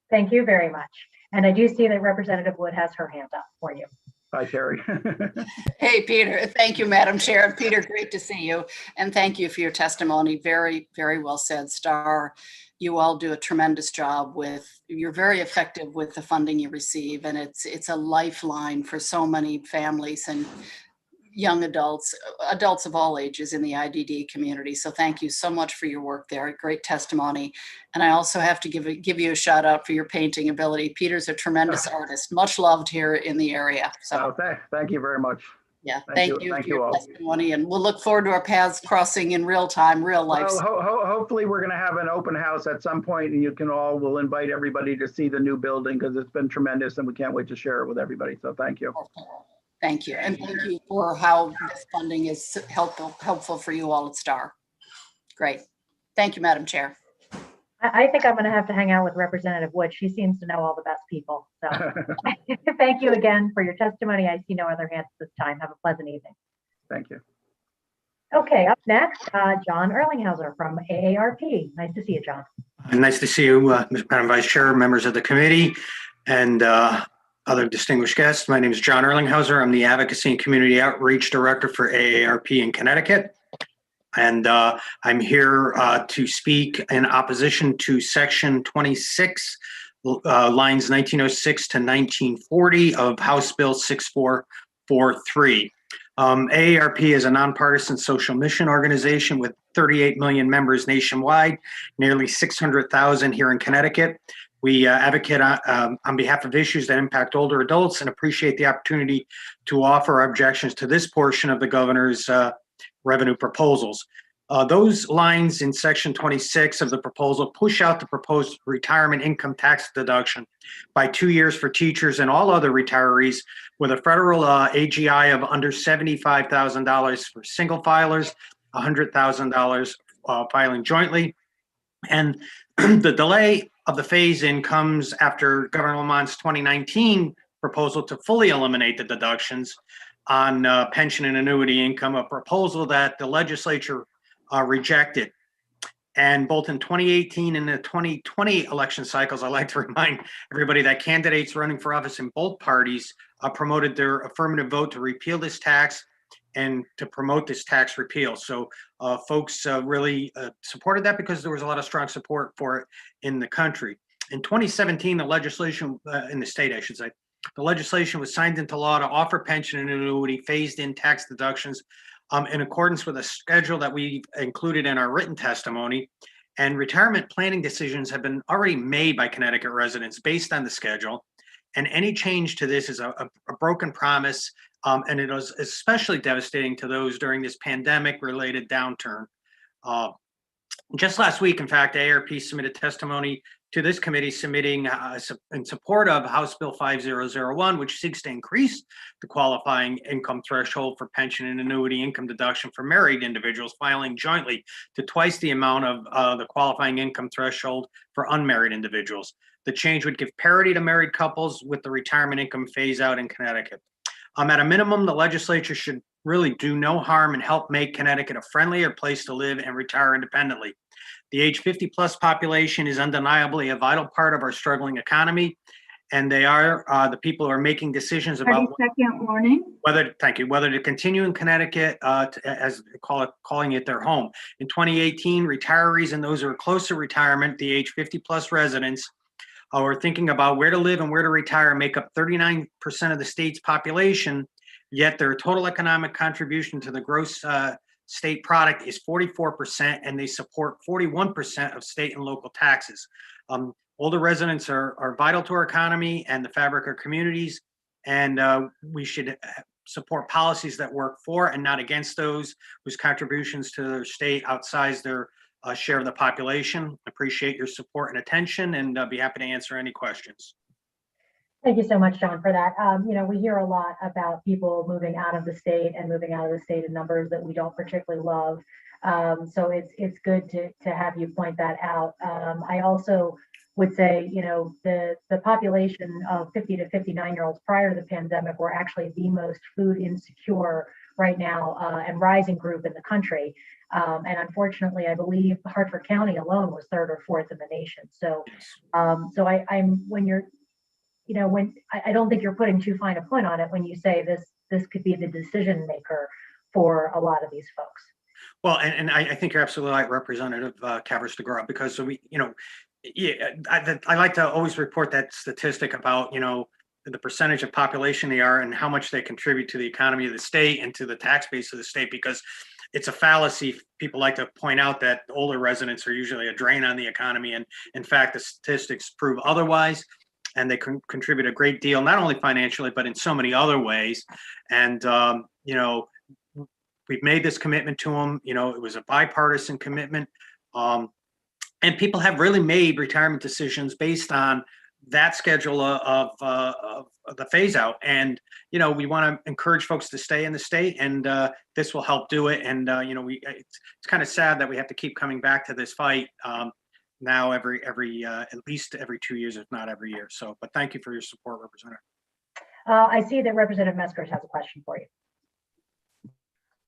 Thank you very much. And I do see that Representative Wood has her hand up for you. Hi, Terry. Hey, Peter. Thank you, Madam Chair. Peter, great to see you. And thank you for your testimony. Very, very well said, STAR. You all do a tremendous job you're very effective with the funding you receive. And it's a lifeline for so many families and young adults of all ages in the IDD community. So thank you so much for your work there. Great testimony. And I also have to give you a shout out for your painting ability. Peter's a tremendous artist, much loved here in the area. So thank you very much. Yeah, thank you Thank for your you all. testimony. And we'll look forward to our paths crossing in real time, real life. Well, hopefully we're going to have an open house at some point, and we'll invite everybody to see the new building because it's been tremendous and we can't wait to share it with everybody. So thank you. Thank you. And thank you for how this funding is helpful for you all at STAR. Great. Thank you, Madam Chair. I think I'm going to have to hang out with Representative Wood. She seems to know all the best people. So thank you again for your testimony. I see no other hands this time. Have a pleasant evening. Thank you. Okay, up next, John Erlinghauser from AARP. Nice to see you, John. Nice to see you, Madam Vice Chair, members of the committee, and other distinguished guests. My name is John Erlinghauser. I'm the Advocacy and Community Outreach Director for AARP in Connecticut. And I'm here to speak in opposition to Section 26, lines 1906 to 1940 of House Bill 6443. AARP is a nonpartisan social mission organization with 38 million members nationwide, nearly 600,000 here in Connecticut. We advocate on behalf of issues that impact older adults and appreciate the opportunity to offer our objections to this portion of the governor's revenue proposals. Those lines in Section 26 of the proposal push out the proposed retirement income tax deduction by 2 years for teachers and all other retirees with a federal AGI of under $75,000 for single filers, $100,000 filing jointly. And the delay of the phase-in comes after Governor Lamont's 2019 proposal to fully eliminate the deductions on pension and annuity income, a proposal that the legislature rejected. And both in 2018 and the 2020 election cycles, I like to remind everybody that candidates running for office in both parties promoted their affirmative vote to repeal this tax and to promote this tax repeal. So folks really supported that because there was a lot of strong support for it in the country. In 2017, the legislation in the state, I should say, the legislation was signed into law to offer pension and annuity phased in tax deductions in accordance with a schedule that we included in our written testimony. And retirement planning decisions have been already made by Connecticut residents based on the schedule. And any change to this is a broken promise. And it was especially devastating to those during this pandemic-related downturn. Just last week, in fact, AARP submitted testimony to this committee submitting in support of House Bill 5001, which seeks to increase the qualifying income threshold for pension and annuity income deduction for married individuals filing jointly to twice the amount of the qualifying income threshold for unmarried individuals. The change would give parity to married couples with the retirement income phase out in Connecticut. At a minimum, the legislature should really do no harm and help make Connecticut a friendlier place to live and retire independently. The age 50 plus population is undeniably a vital part of our struggling economy, and they are the people who are making decisions about 30-second warning. whether to continue in Connecticut calling it their home. In 2018, retirees and those who are close to retirement, the age 50 plus residents who are thinking about where to live and where to retire make up 39% of the state's population, yet their total economic contribution to the gross state product is 44%, and they support 41% of state and local taxes. Older residents are vital to our economy and the fabric of our communities, and we should support policies that work for and not against those whose contributions to their state outsize their share of the population. Appreciate your support and attention, and be happy to answer any questions. Thank you so much, John, for that. We hear a lot about people moving out of the state and moving out of the state in numbers that we don't particularly love. So it's good to have you point that out. I also would say, the population of 50 to 59-year-olds prior to the pandemic were actually the most food insecure right now and rising group in the country. And unfortunately, I believe Hartford County alone was third or fourth in the nation. So, I don't think you're putting too fine a point on it when you say this could be the decision maker for a lot of these folks. Well, and I think you're absolutely right, Representative Cavers-DeGraw, because I like to always report that statistic about the percentage of population they are and how much they contribute to the economy of the state and to the tax base of the state, because it's a fallacy. People like to point out that older residents are usually a drain on the economy, and in fact, the statistics prove otherwise. And they contribute a great deal, not only financially, but in so many other ways. And, we've made this commitment to them. It was a bipartisan commitment. And people have really made retirement decisions based on that schedule of the phase out. And, we want to encourage folks to stay in the state, and this will help do it. And, it's kind of sad that we have to keep coming back to this fight. Now every at least every 2 years, if not every year. So, but thank you for your support, Representative. I see that Representative Meskers has a question for you.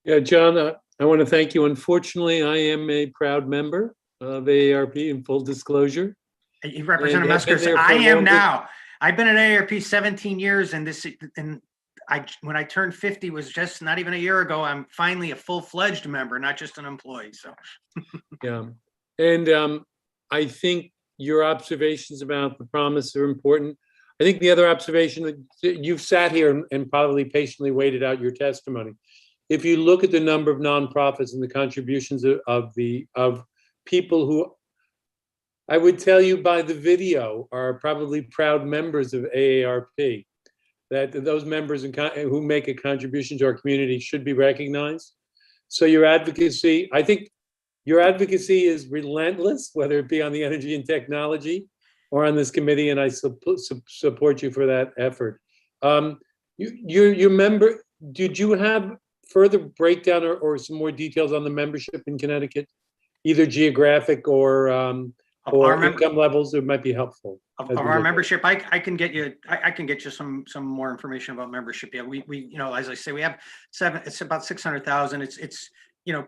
Yeah, John, I want to thank you. Unfortunately, I am a proud member of AARP, in full disclosure. Representative Meskers, I am now. I've been at AARP 17 years, and when I turned 50 was just not even a year ago. I'm finally a full-fledged member, not just an employee. So, yeah, and I think your observations about the promise are important. I think the other observation, that you've sat here and probably patiently waited out your testimony. If you look at the number of nonprofits and the contributions of people who, I would tell you by the video, are probably proud members of AARP, that those members who make a contribution to our community should be recognized. So your advocacy, I think, your advocacy is relentless, whether it be on the energy and technology or on this committee, and I support you for that effort. Your member, did you have further breakdown or some more details on the membership in Connecticut, either geographic or income levels? It might be helpful. Of our membership, I can get you some more information about membership. Yeah, we as I say, we have it's about 600,000. It's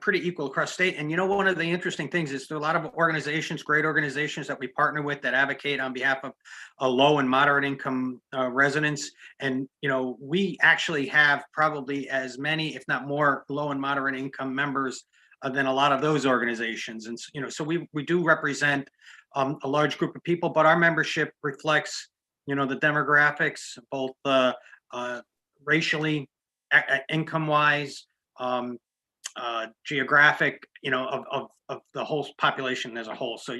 pretty equal across state. And one of the interesting things is there are a lot of organizations, great organizations that we partner with that advocate on behalf of low and moderate income residents. And, we actually have probably as many, if not more, low and moderate income members than a lot of those organizations. And, so we do represent a large group of people, but our membership reflects, the demographics, both racially, income-wise, geographic, of the whole population as a whole. So,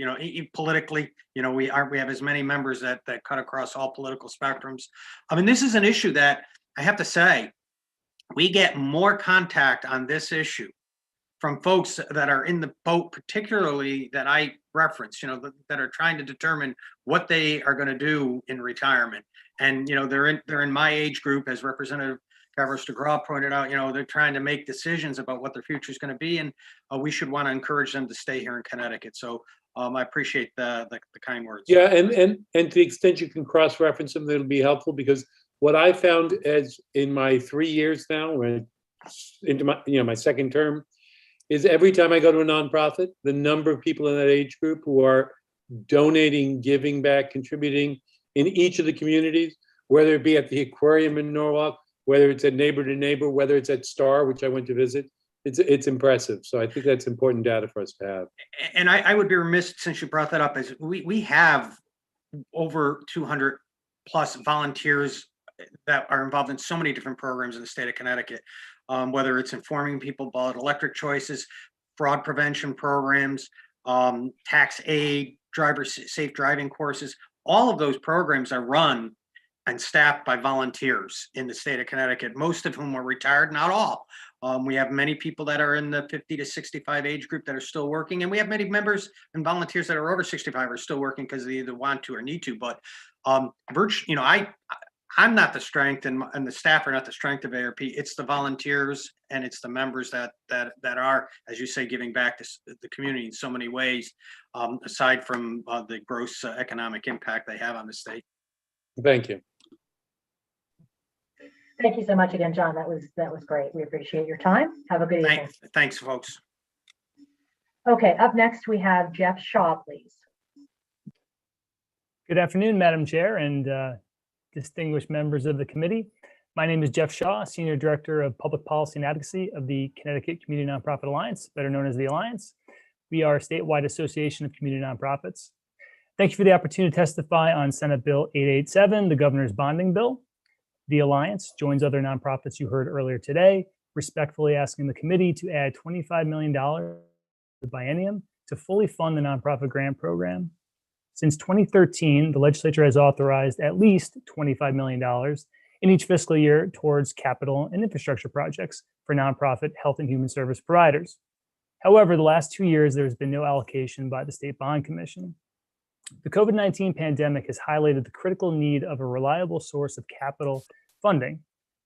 politically, we have as many members that cut across all political spectrums. I mean, this is an issue that I have to say, we get more contact on this issue from folks that are in the boat, particularly that I reference, that are trying to determine what they are going to do in retirement. And, they're in my age group, as Representative Carlos DeGraw pointed out, they're trying to make decisions about what their future is going to be. And we should want to encourage them to stay here in Connecticut. So I appreciate the kind words. Yeah, and to the extent you can cross-reference them, that'll be helpful, because what I found as in my 3 years now, into my my second term, is every time I go to a nonprofit, the number of people in that age group who are donating, giving back, contributing in each of the communities, whether it be at the aquarium in Norwalk, whether it's at Neighbor to Neighbor, whether it's at Star, which I went to visit, it's impressive. So I think that's important data for us to have. And I would be remiss, since you brought that up, is we have over 200 plus volunteers that are involved in so many different programs in the state of Connecticut, whether it's informing people about electric choices, fraud prevention programs, tax aid, safe driving courses. All of those programs are run and staffed by volunteers in the state of Connecticut, most of whom are retired, not all. We have many people that are in the 50 to 65 age group that are still working, and we have many members and volunteers that are over 65 are still working because they either want to or need to. But I'm not the strength, and the staff are not the strength of ARP. It's the volunteers and it's the members that are, as you say, giving back to the community in so many ways, aside from the gross economic impact they have on the state. Thank you. Thank you so much again, John. That was great. We appreciate your time. Have a good evening. Thanks, folks. Okay, up next we have Jeff Shaw, please. Good afternoon, Madam Chair and distinguished members of the committee. My name is Jeff Shaw, Senior Director of Public Policy and Advocacy of the Connecticut Community Nonprofit Alliance, better known as the Alliance. We are a statewide association of community nonprofits. Thank you for the opportunity to testify on Senate Bill 887, the governor's bonding bill. The Alliance joins other nonprofits you heard earlier today, respectfully asking the committee to add $25 million to the biennium to fully fund the nonprofit grant program. Since 2013, the legislature has authorized at least $25 million in each fiscal year towards capital and infrastructure projects for nonprofit health and human service providers. However, the last 2 years, there has been no allocation by the State Bond Commission. The COVID-19 pandemic has highlighted the critical need of a reliable source of capital funding.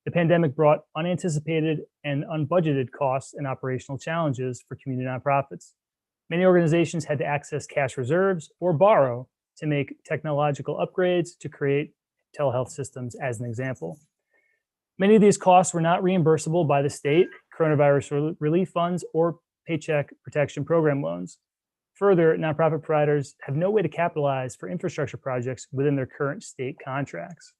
The pandemic brought unanticipated and unbudgeted costs and operational challenges for community nonprofits. Many organizations had to access cash reserves or borrow to make technological upgrades to create telehealth systems, as an example. Many of these costs were not reimbursable by the state, coronavirus relief funds, or Paycheck Protection Program loans. Further, nonprofit providers have no way to capitalize for infrastructure projects within their current state contracts.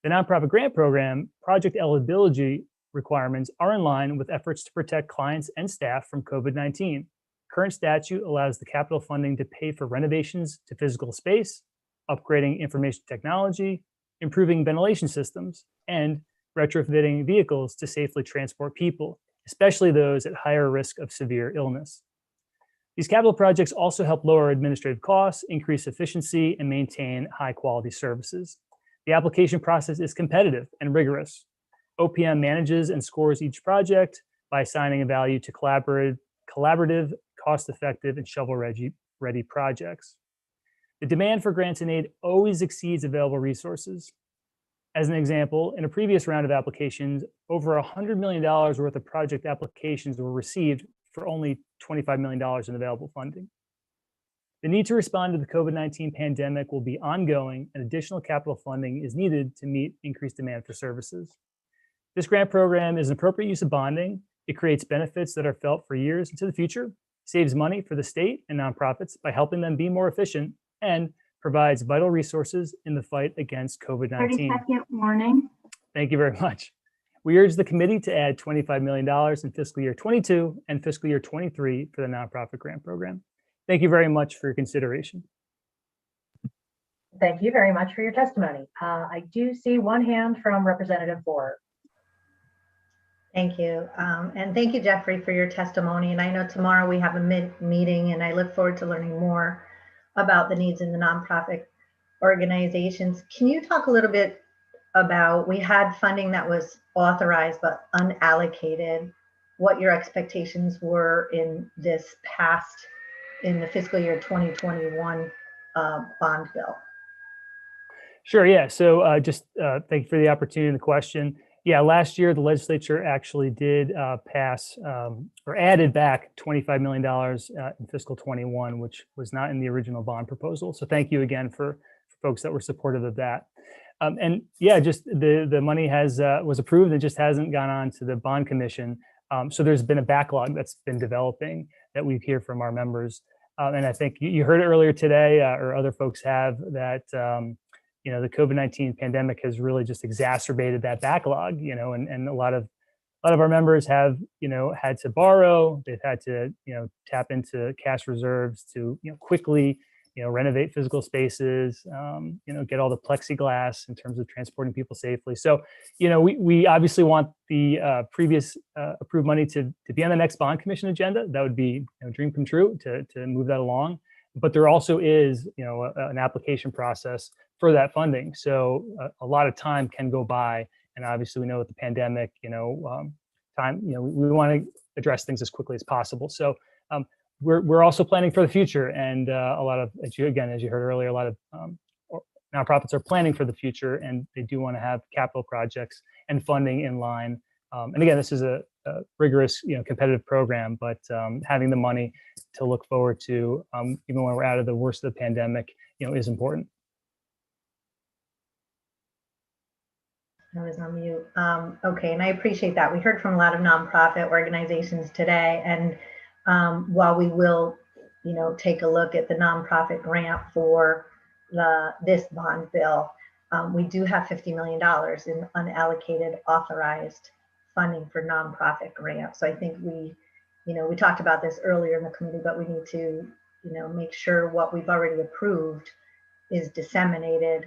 The nonprofit grant program project eligibility requirements are in line with efforts to protect clients and staff from COVID-19. Current statute allows the capital funding to pay for renovations to physical space, upgrading information technology, improving ventilation systems, and retrofitting vehicles to safely transport people, especially those at higher risk of severe illness. These capital projects also help lower administrative costs, increase efficiency, and maintain high-quality services. The application process is competitive and rigorous. OPM manages and scores each project by assigning a value to collaborative, cost-effective, and shovel-ready projects. The demand for grants and aid always exceeds available resources. As an example, in a previous round of applications, over $100 million worth of project applications were received for only $25 million in available funding. The need to respond to the COVID-19 pandemic will be ongoing, and additional capital funding is needed to meet increased demand for services. This grant program is an appropriate use of bonding. It creates benefits that are felt for years into the future, saves money for the state and nonprofits by helping them be more efficient, and provides vital resources in the fight against COVID-19. 30-second warning. Thank you very much. We urge the committee to add $25 million in fiscal year 22 and fiscal year 23 for the nonprofit grant program. Thank you very much for your consideration. Thank you very much for your testimony. I do see one hand from Representative Boer. Thank you. And thank you, Jeffrey, for your testimony. And I know tomorrow we have a meeting, and I look forward to learning more about the needs in the nonprofit organizations. Can you talk a little bit about, we had funding that was authorized but unallocated, what your expectations were in this past, in the fiscal year 2021 bond bill? Sure, yeah. So just thank you for the opportunity and the question. Yeah, last year the legislature actually did pass or added back $25 million in fiscal 21, which was not in the original bond proposal. So thank you again for folks that were supportive of that. And yeah, just the money was approved. It just hasn't gone on to the bond commission. So there's been a backlog that's been developing that we hear from our members. And I think you heard it earlier today, or other folks have, that the COVID-19 pandemic has really just exacerbated that backlog. And a lot of our members have had to borrow. They've had to tap into cash reserves to quickly renovate physical spaces, get all the plexiglass in terms of transporting people safely. So, we obviously want the previous approved money to be on the next bond commission agenda. That would be a dream come true to move that along. But there also is, an application process for that funding. So a lot of time can go by, and obviously we know with the pandemic, time, we want to address things as quickly as possible. So we're also planning for the future, and a lot of, as you heard earlier, a lot of nonprofits are planning for the future, and they do want to have capital projects and funding in line. And again, this is a rigorous, competitive program, but having the money to look forward to, even when we're out of the worst of the pandemic, is important. I was on mute. Okay, and I appreciate that. We heard from a lot of nonprofit organizations today, and while we will, take a look at the nonprofit grant for this bond bill, we do have $50 million in unallocated authorized funding for nonprofit grants. So I think we talked about this earlier in the committee, but we need to, make sure what we've already approved is disseminated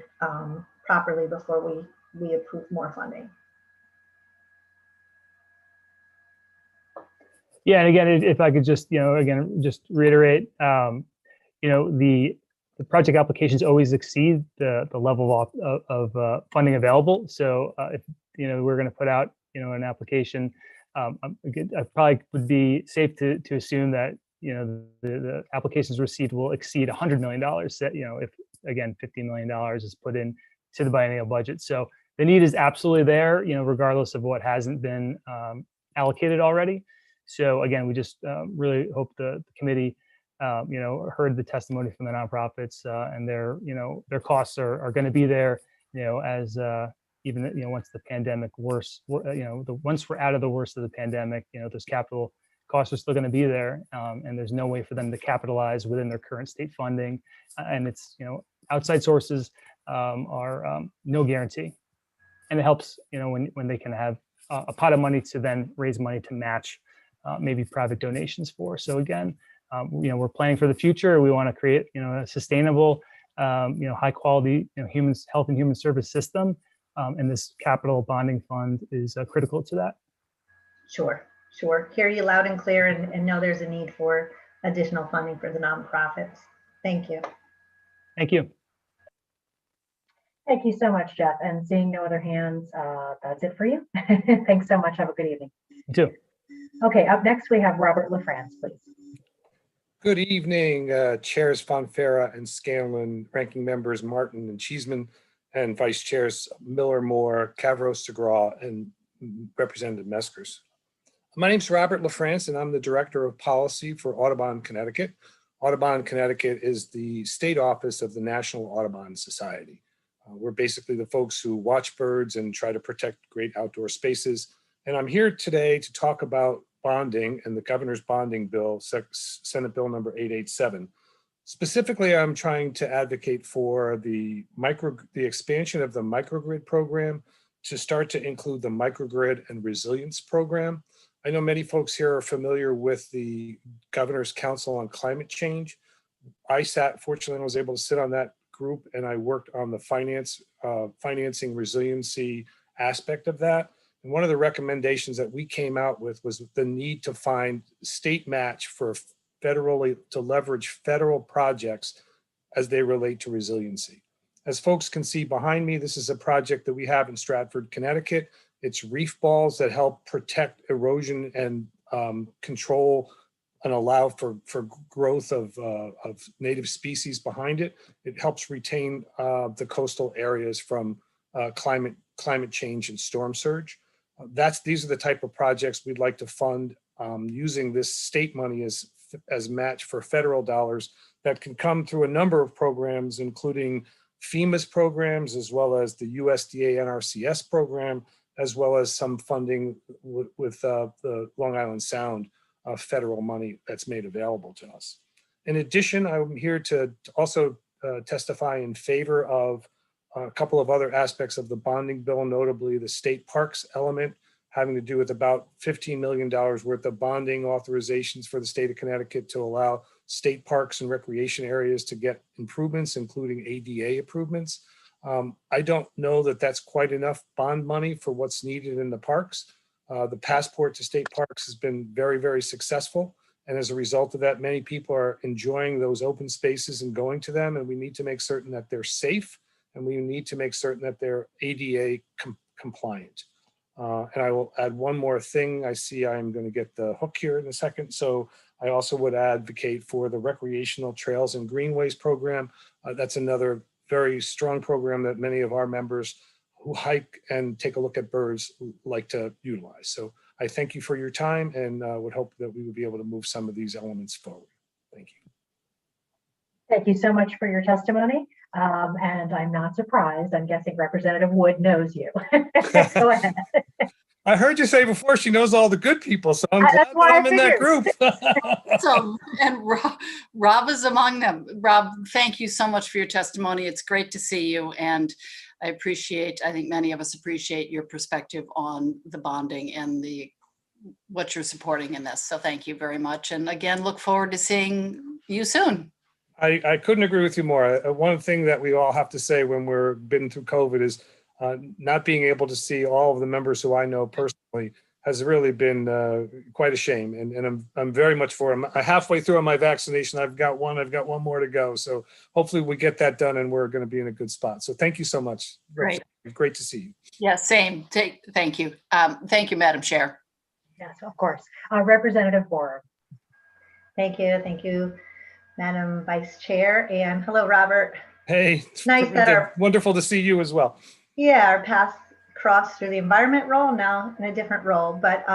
properly before we approve more funding. Yeah, and again, if I could just, just reiterate, the project applications always exceed the level of funding available. So if we're going to put out an application, I probably would be safe to assume that the applications received will exceed $100 million. That if again $50 million is put in to the biennial budget. So the need is absolutely there, regardless of what hasn't been allocated already. So again, we just really hope the committee heard the testimony from the nonprofits, and their costs are going to be there, as even once the pandemic once we're out of the worst of the pandemic, those capital costs are still going to be there, and there's no way for them to capitalize within their current state funding, and it's outside sources are no guarantee, and it helps when they can have a pot of money to then raise money to match maybe private donations for. So again, we're planning for the future. We want to create a sustainable, high quality health and human service system, and this capital bonding fund is critical to that. Sure. Hear you loud and clear, and know there's a need for additional funding for the nonprofits. Thank you. Thank you. Thank you so much, Jeff. And seeing no other hands, that's it for you. Thanks so much. Have a good evening. You too. Okay, up next we have Robert LaFrance, please. Good evening, Chairs Fonfara and Scanlon, ranking members Martin and Cheeseman, and Vice Chairs Miller, Moore, Cavros, DeGraw, and Representative Meskers. My name is Robert LaFrance, and I'm the Director of Policy for Audubon, Connecticut. Audubon, Connecticut is the state office of the National Audubon Society. We're basically the folks who watch birds and try to protect great outdoor spaces. And I'm here today to talk about bonding and the governor's bonding bill, Senate Bill number 887. Specifically, I'm trying to advocate for the expansion of the microgrid program to start to include the microgrid and resilience program. I know many folks here are familiar with the Governor's Council on Climate Change. I fortunately was able to sit on that group, and I worked on the financing resiliency aspect of that. And one of the recommendations that we came out with was the need to find state match for to leverage federal projects as they relate to resiliency. As folks can see behind me, this is a project that we have in Stratford, Connecticut. It's reef balls that help protect erosion and control and allow for growth of native species behind it. It helps retain the coastal areas from climate change and storm surge. These are the type of projects we'd like to fund using this state money as match for federal dollars that can come through a number of programs, including FEMA's programs, as well as the USDA NRCS program, as well as some funding with the Long Island Sound federal money that's made available to us. In addition, I'm here to also testify in favor of a couple of other aspects of the bonding bill, notably the state parks element, having to do with about $15 million worth of bonding authorizations for the state of Connecticut to allow state parks and recreation areas to get improvements, including ADA improvements. I don't know that that's quite enough bond money for what's needed in the parks. The passport to state parks has been very, very successful. And as a result of that, many people are enjoying those open spaces and going to them. And we need to make certain that they're safe, and we need to make certain that they're ADA compliant. And I will add one more thing. I see I'm going to get the hook here in a second. So I also would advocate for the recreational trails and greenways program. That's another very strong program that many of our members who hike and take a look at birds like to utilize. So I thank you for your time, and would hope that we would be able to move some of these elements forward. Thank you. Thank you so much for your testimony. And I'm not surprised. I'm guessing Representative Wood knows you. Go ahead. I heard you say before she knows all the good people, so I'm glad that I'm in that group. So, and Rob is among them. Rob, thank you so much for your testimony. It's great to see you. And I think many of us appreciate your perspective on the bonding and what you're supporting in this. So thank you very much. And again, look forward to seeing you soon. I couldn't agree with you more. One thing that we all have to say when we're been through COVID is not being able to see all of the members who I know personally has really been quite a shame. And I'm very much for them. I'm halfway through on my vaccination. I've got one more to go. So hopefully we get that done and we're going to be in a good spot. So thank you so much. Great. Great to see you. Yeah, same. Thank you. Thank you, Madam Chair. Yes, of course. Representative Borer. Thank you, Madam Vice Chair, and hello, Robert. Hey, it's nice that wonderful to see you as well. Yeah, our paths crossed through the environment role, now in a different role. But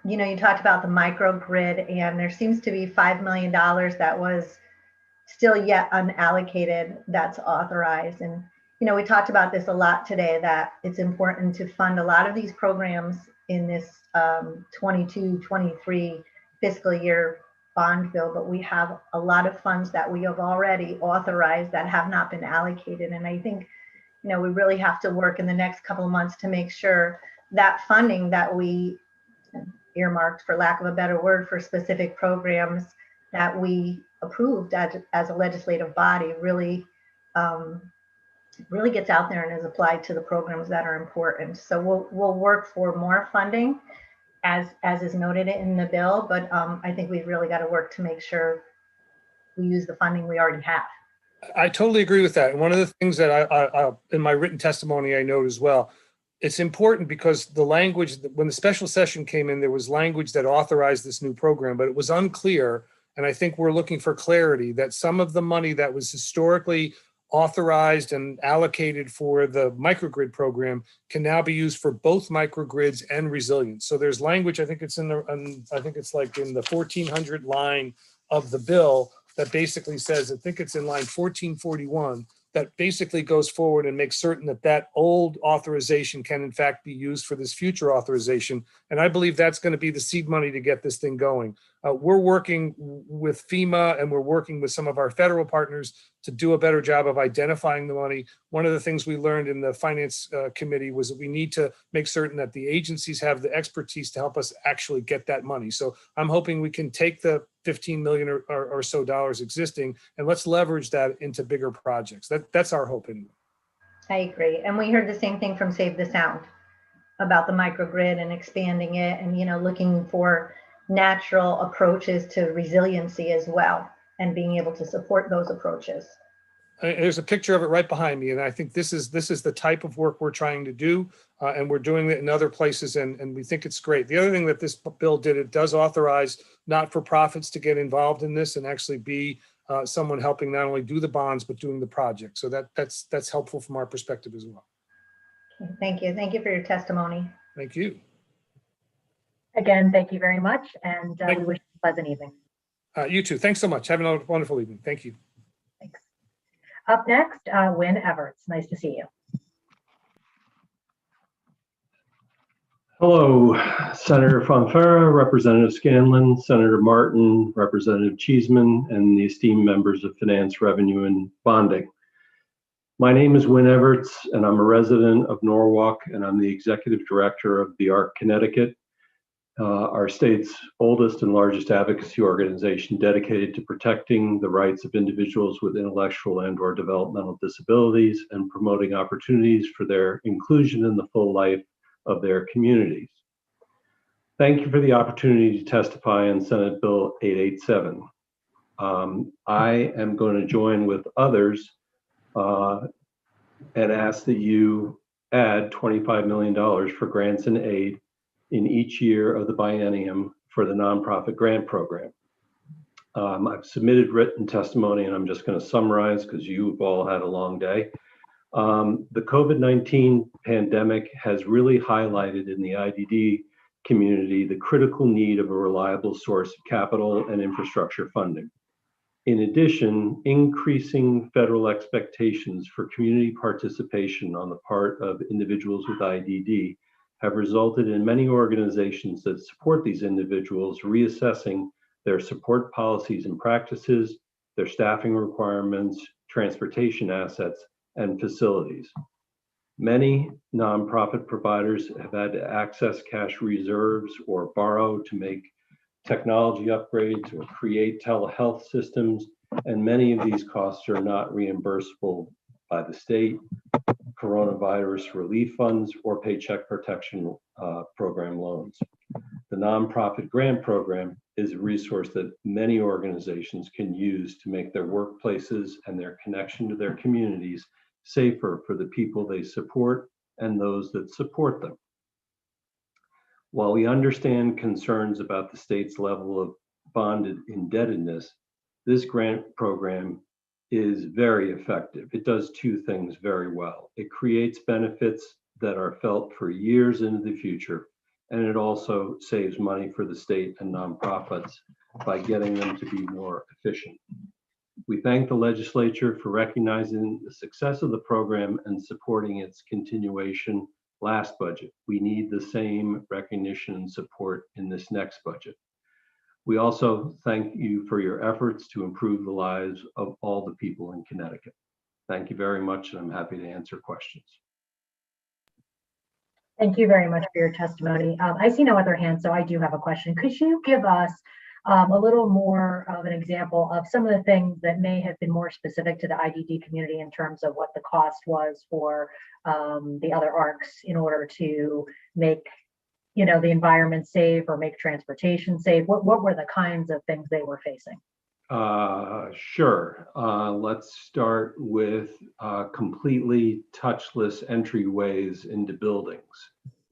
you talked about the microgrid, and there seems to be $5 million that was still yet unallocated that's authorized. And we talked about this a lot today, that it's important to fund a lot of these programs in this 22-23 fiscal year bond bill, but we have a lot of funds that we have already authorized that have not been allocated. And I think, we really have to work in the next couple of months to make sure that funding that we earmarked, for lack of a better word, for specific programs that we approved as a legislative body really gets out there and is applied to the programs that are important. So we'll work for more funding as is noted in the bill, but I think we've really got to work to make sure we use the funding we already have. I totally agree with that. And one of the things that I in my written testimony, I note as well, it's important because the language, when the special session came in, there was language that authorized this new program, but it was unclear. And I think we're looking for clarity that some of the money that was historically authorized and allocated for the microgrid program can now be used for both microgrids and resilience. So there's language, I think it's it's like in the 1400 line of the bill that basically says, I think it's in line 1441, that basically goes forward and makes certain that that old authorization can in fact be used for this future authorization. And I believe that's going to be the seed money to get this thing going. We're working with FEMA and we're working with some of our federal partners to do a better job of identifying the money. One of the things we learned in the finance committee was that we need to make certain that the agencies have the expertise to help us actually get that money. So I'm hoping we can take the 15 million or so dollars existing, and let's leverage that into bigger projects. That's our hope. I agree. And we heard the same thing from Save the Sound about the microgrid and expanding it and, looking for natural approaches to resiliency as well and being able to support those approaches. There's a picture of it right behind me, and I think this is the type of work we're trying to do, and we're doing it in other places, and we think it's great. The other thing that this bill did, it does authorize not-for-profits to get involved in this and actually be someone helping not only do the bonds but doing the project. So that's helpful from our perspective as well. Thank you. Thank you for your testimony. Thank you. Again, thank you very much, and we wish you a pleasant evening. You too. Thanks so much. Have a wonderful evening. Thank you. Thanks. Up next, Wynn Everts. Nice to see you. Hello, Senator Fonfara, Representative Scanlon, Senator Martin, Representative Cheeseman, and the esteemed members of Finance, Revenue, and Bonding. My name is Wynn Everts, and I'm a resident of Norwalk, and I'm the Executive Director of the ARC Connecticut, our state's oldest and largest advocacy organization dedicated to protecting the rights of individuals with intellectual and/or developmental disabilities and promoting opportunities for their inclusion in the full life of their communities. Thank you for the opportunity to testify on Senate Bill 887. I am going to join with others and ask that you add $25 million for grants and aid in each year of the biennium for the nonprofit grant program. I've submitted written testimony, and I'm just going to summarize because you've all had a long day. The COVID-19 pandemic has really highlighted in the IDD community the critical need of a reliable source of capital and infrastructure funding. In addition, increasing federal expectations for community participation on the part of individuals with IDD have resulted in many organizations that support these individuals reassessing their support policies and practices, their staffing requirements, transportation assets, and facilities. Many nonprofit providers have had to access cash reserves or borrow to make technology upgrades or create telehealth systems, and many of these costs are not reimbursable by the state, coronavirus relief funds, or Paycheck Protection Program loans. The nonprofit grant program is a resource that many organizations can use to make their workplaces and their connection to their communities safer for the people they support and those that support them. While we understand concerns about the state's level of bonded indebtedness, this grant program is very effective. It does two things very well. It creates benefits that are felt for years into the future, and it also saves money for the state and nonprofits by getting them to be more efficient. We thank the legislature for recognizing the success of the program and supporting its continuation last budget. We need the same recognition and support in this next budget. We also thank you for your efforts to improve the lives of all the people in Connecticut. Thank you very much, and I'm happy to answer questions. Thank you very much for your testimony. I see no other hands, so I do have a question. Could you give us a little more of an example of some of the things that may have been more specific to the IDD community in terms of what the cost was for the other ARCs in order to make the environment safe or make transportation safe? What were the kinds of things they were facing? Sure. Let's start with completely touchless entryways into buildings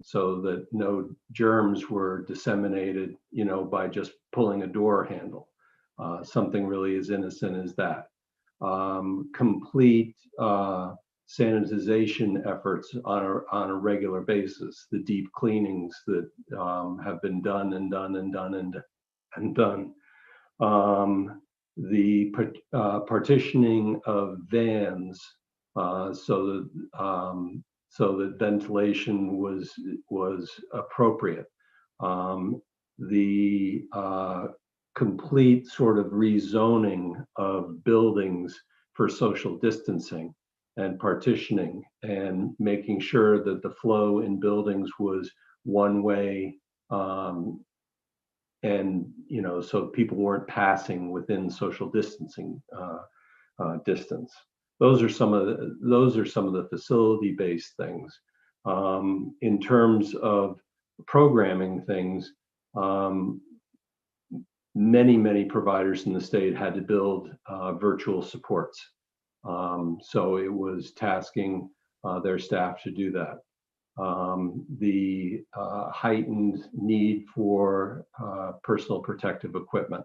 so that no germs were disseminated, by just pulling a door handle. Something really as innocent as that. Complete sanitization efforts on a regular basis, the deep cleanings that have been done and done and done and done. The partitioning of vans so that ventilation was appropriate. The complete sort of rezoning of buildings for social distancing and partitioning, and making sure that the flow in buildings was one way and so people weren't passing within social distancing distance. Those are some of the facility-based things. In terms of programming things, many providers in the state had to build virtual supports. So it was tasking their staff to do that. The heightened need for personal protective equipment,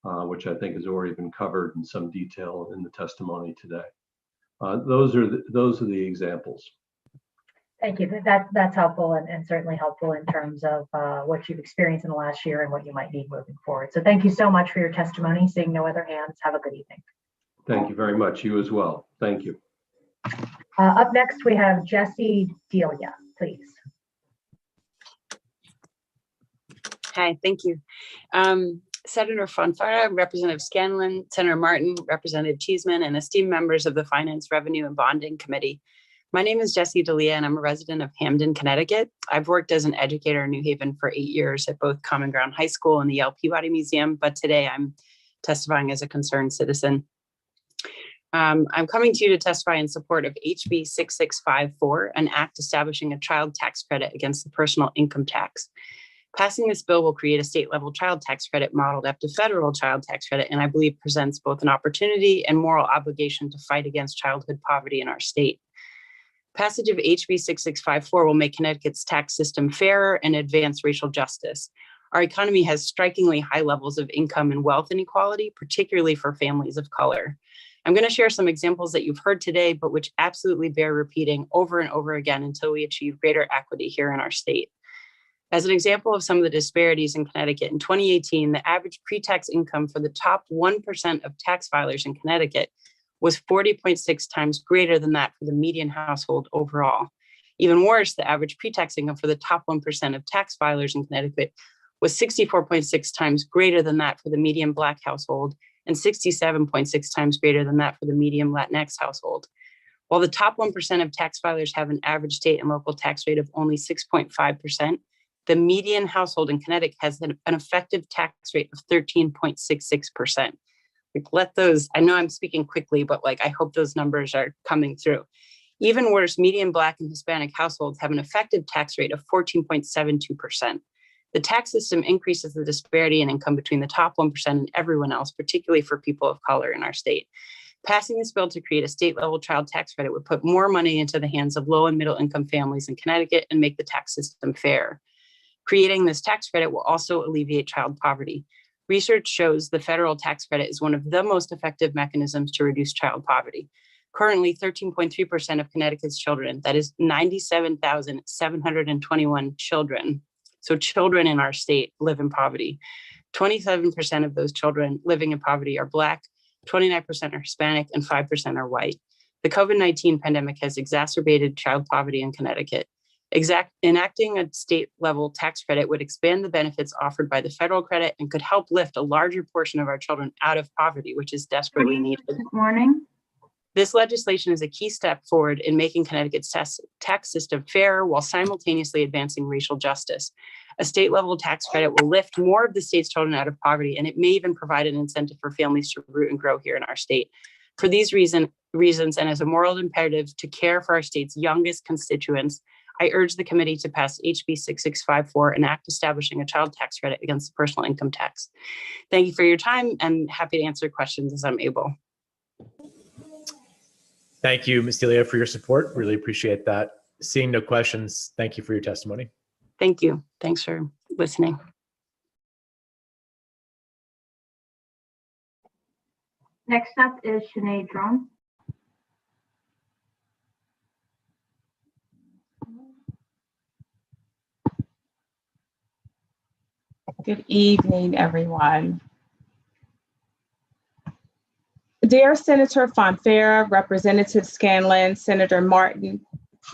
which I think has already been covered in some detail in the testimony today. Those are the examples. Thank you. That's helpful and certainly helpful in terms of what you've experienced in the last year and what you might need moving forward. So thank you so much for your testimony. Seeing no other hands, have a good evening. Thank you very much. You as well. Thank you. Up next, we have Jessie Delia, please. Hi, thank you. Senator Fonfara, Representative Scanlon, Senator Martin, Representative Cheeseman, and esteemed members of the Finance, Revenue, and Bonding Committee. My name is Jessie Delia, and I'm a resident of Hamden, Connecticut. I've worked as an educator in New Haven for 8 years at both Common Ground High School and the Yale Peabody Museum, but today I'm testifying as a concerned citizen. I'm coming to you to testify in support of HB 6654, an act establishing a child tax credit against the personal income tax. Passing this bill will create a state-level child tax credit modeled after federal child tax credit, and I believe presents both an opportunity and moral obligation to fight against childhood poverty in our state. Passage of HB 6654 will make Connecticut's tax system fairer and advance racial justice. Our economy has strikingly high levels of income and wealth inequality, particularly for families of color. I'm going to share some examples that you've heard today, but which absolutely bear repeating over and over again until we achieve greater equity here in our state. As an example of some of the disparities in Connecticut, in 2018, the average pre-tax income for the top 1% of tax filers in Connecticut was 40.6 times greater than that for the median household overall. Even worse, the average pre-tax income for the top 1% of tax filers in Connecticut was 64.6 times greater than that for the median Black household and 67.6 times greater than that for the median Latinx household. While the top 1% of tax filers have an average state and local tax rate of only 6.5%, the median household in Connecticut has an effective tax rate of 13.66%. Let those, I know I'm speaking quickly, but I hope those numbers are coming through. Even worse, median Black and Hispanic households have an effective tax rate of 14.72%. The tax system increases the disparity in income between the top 1% and everyone else, particularly for people of color in our state. Passing this bill to create a state-level child tax credit would put more money into the hands of low and middle income families in Connecticut and make the tax system fair. Creating this tax credit will also alleviate child poverty. Research shows the federal tax credit is one of the most effective mechanisms to reduce child poverty. Currently, 13.3% of Connecticut's children, that is 97,721 children, so children in our state live in poverty. 27% of those children living in poverty are Black, 29% are Hispanic, and 5% are white. The COVID-19 pandemic has exacerbated child poverty in Connecticut. Enacting a state-level tax credit would expand the benefits offered by the federal credit and could help lift a larger portion of our children out of poverty, which is desperately needed. Good morning. This legislation is a key step forward in making Connecticut's tax system fairer while simultaneously advancing racial justice. A state-level tax credit will lift more of the state's children out of poverty, and it may even provide an incentive for families to root and grow here in our state. For these reasons, and as a moral imperative to care for our state's youngest constituents, I urge the committee to pass HB 6654, an act establishing a child tax credit against the personal income tax. Thank you for your time, and happy to answer questions as I'm able. Thank you, Ms. Delia, for your support. Really appreciate that. Seeing no questions, thank you for your testimony. Thank you. Thanks for listening. Next up is Sinead Drum. Good evening, everyone. Dear Senator Fonfara, Representative Scanlon, Senator Martin,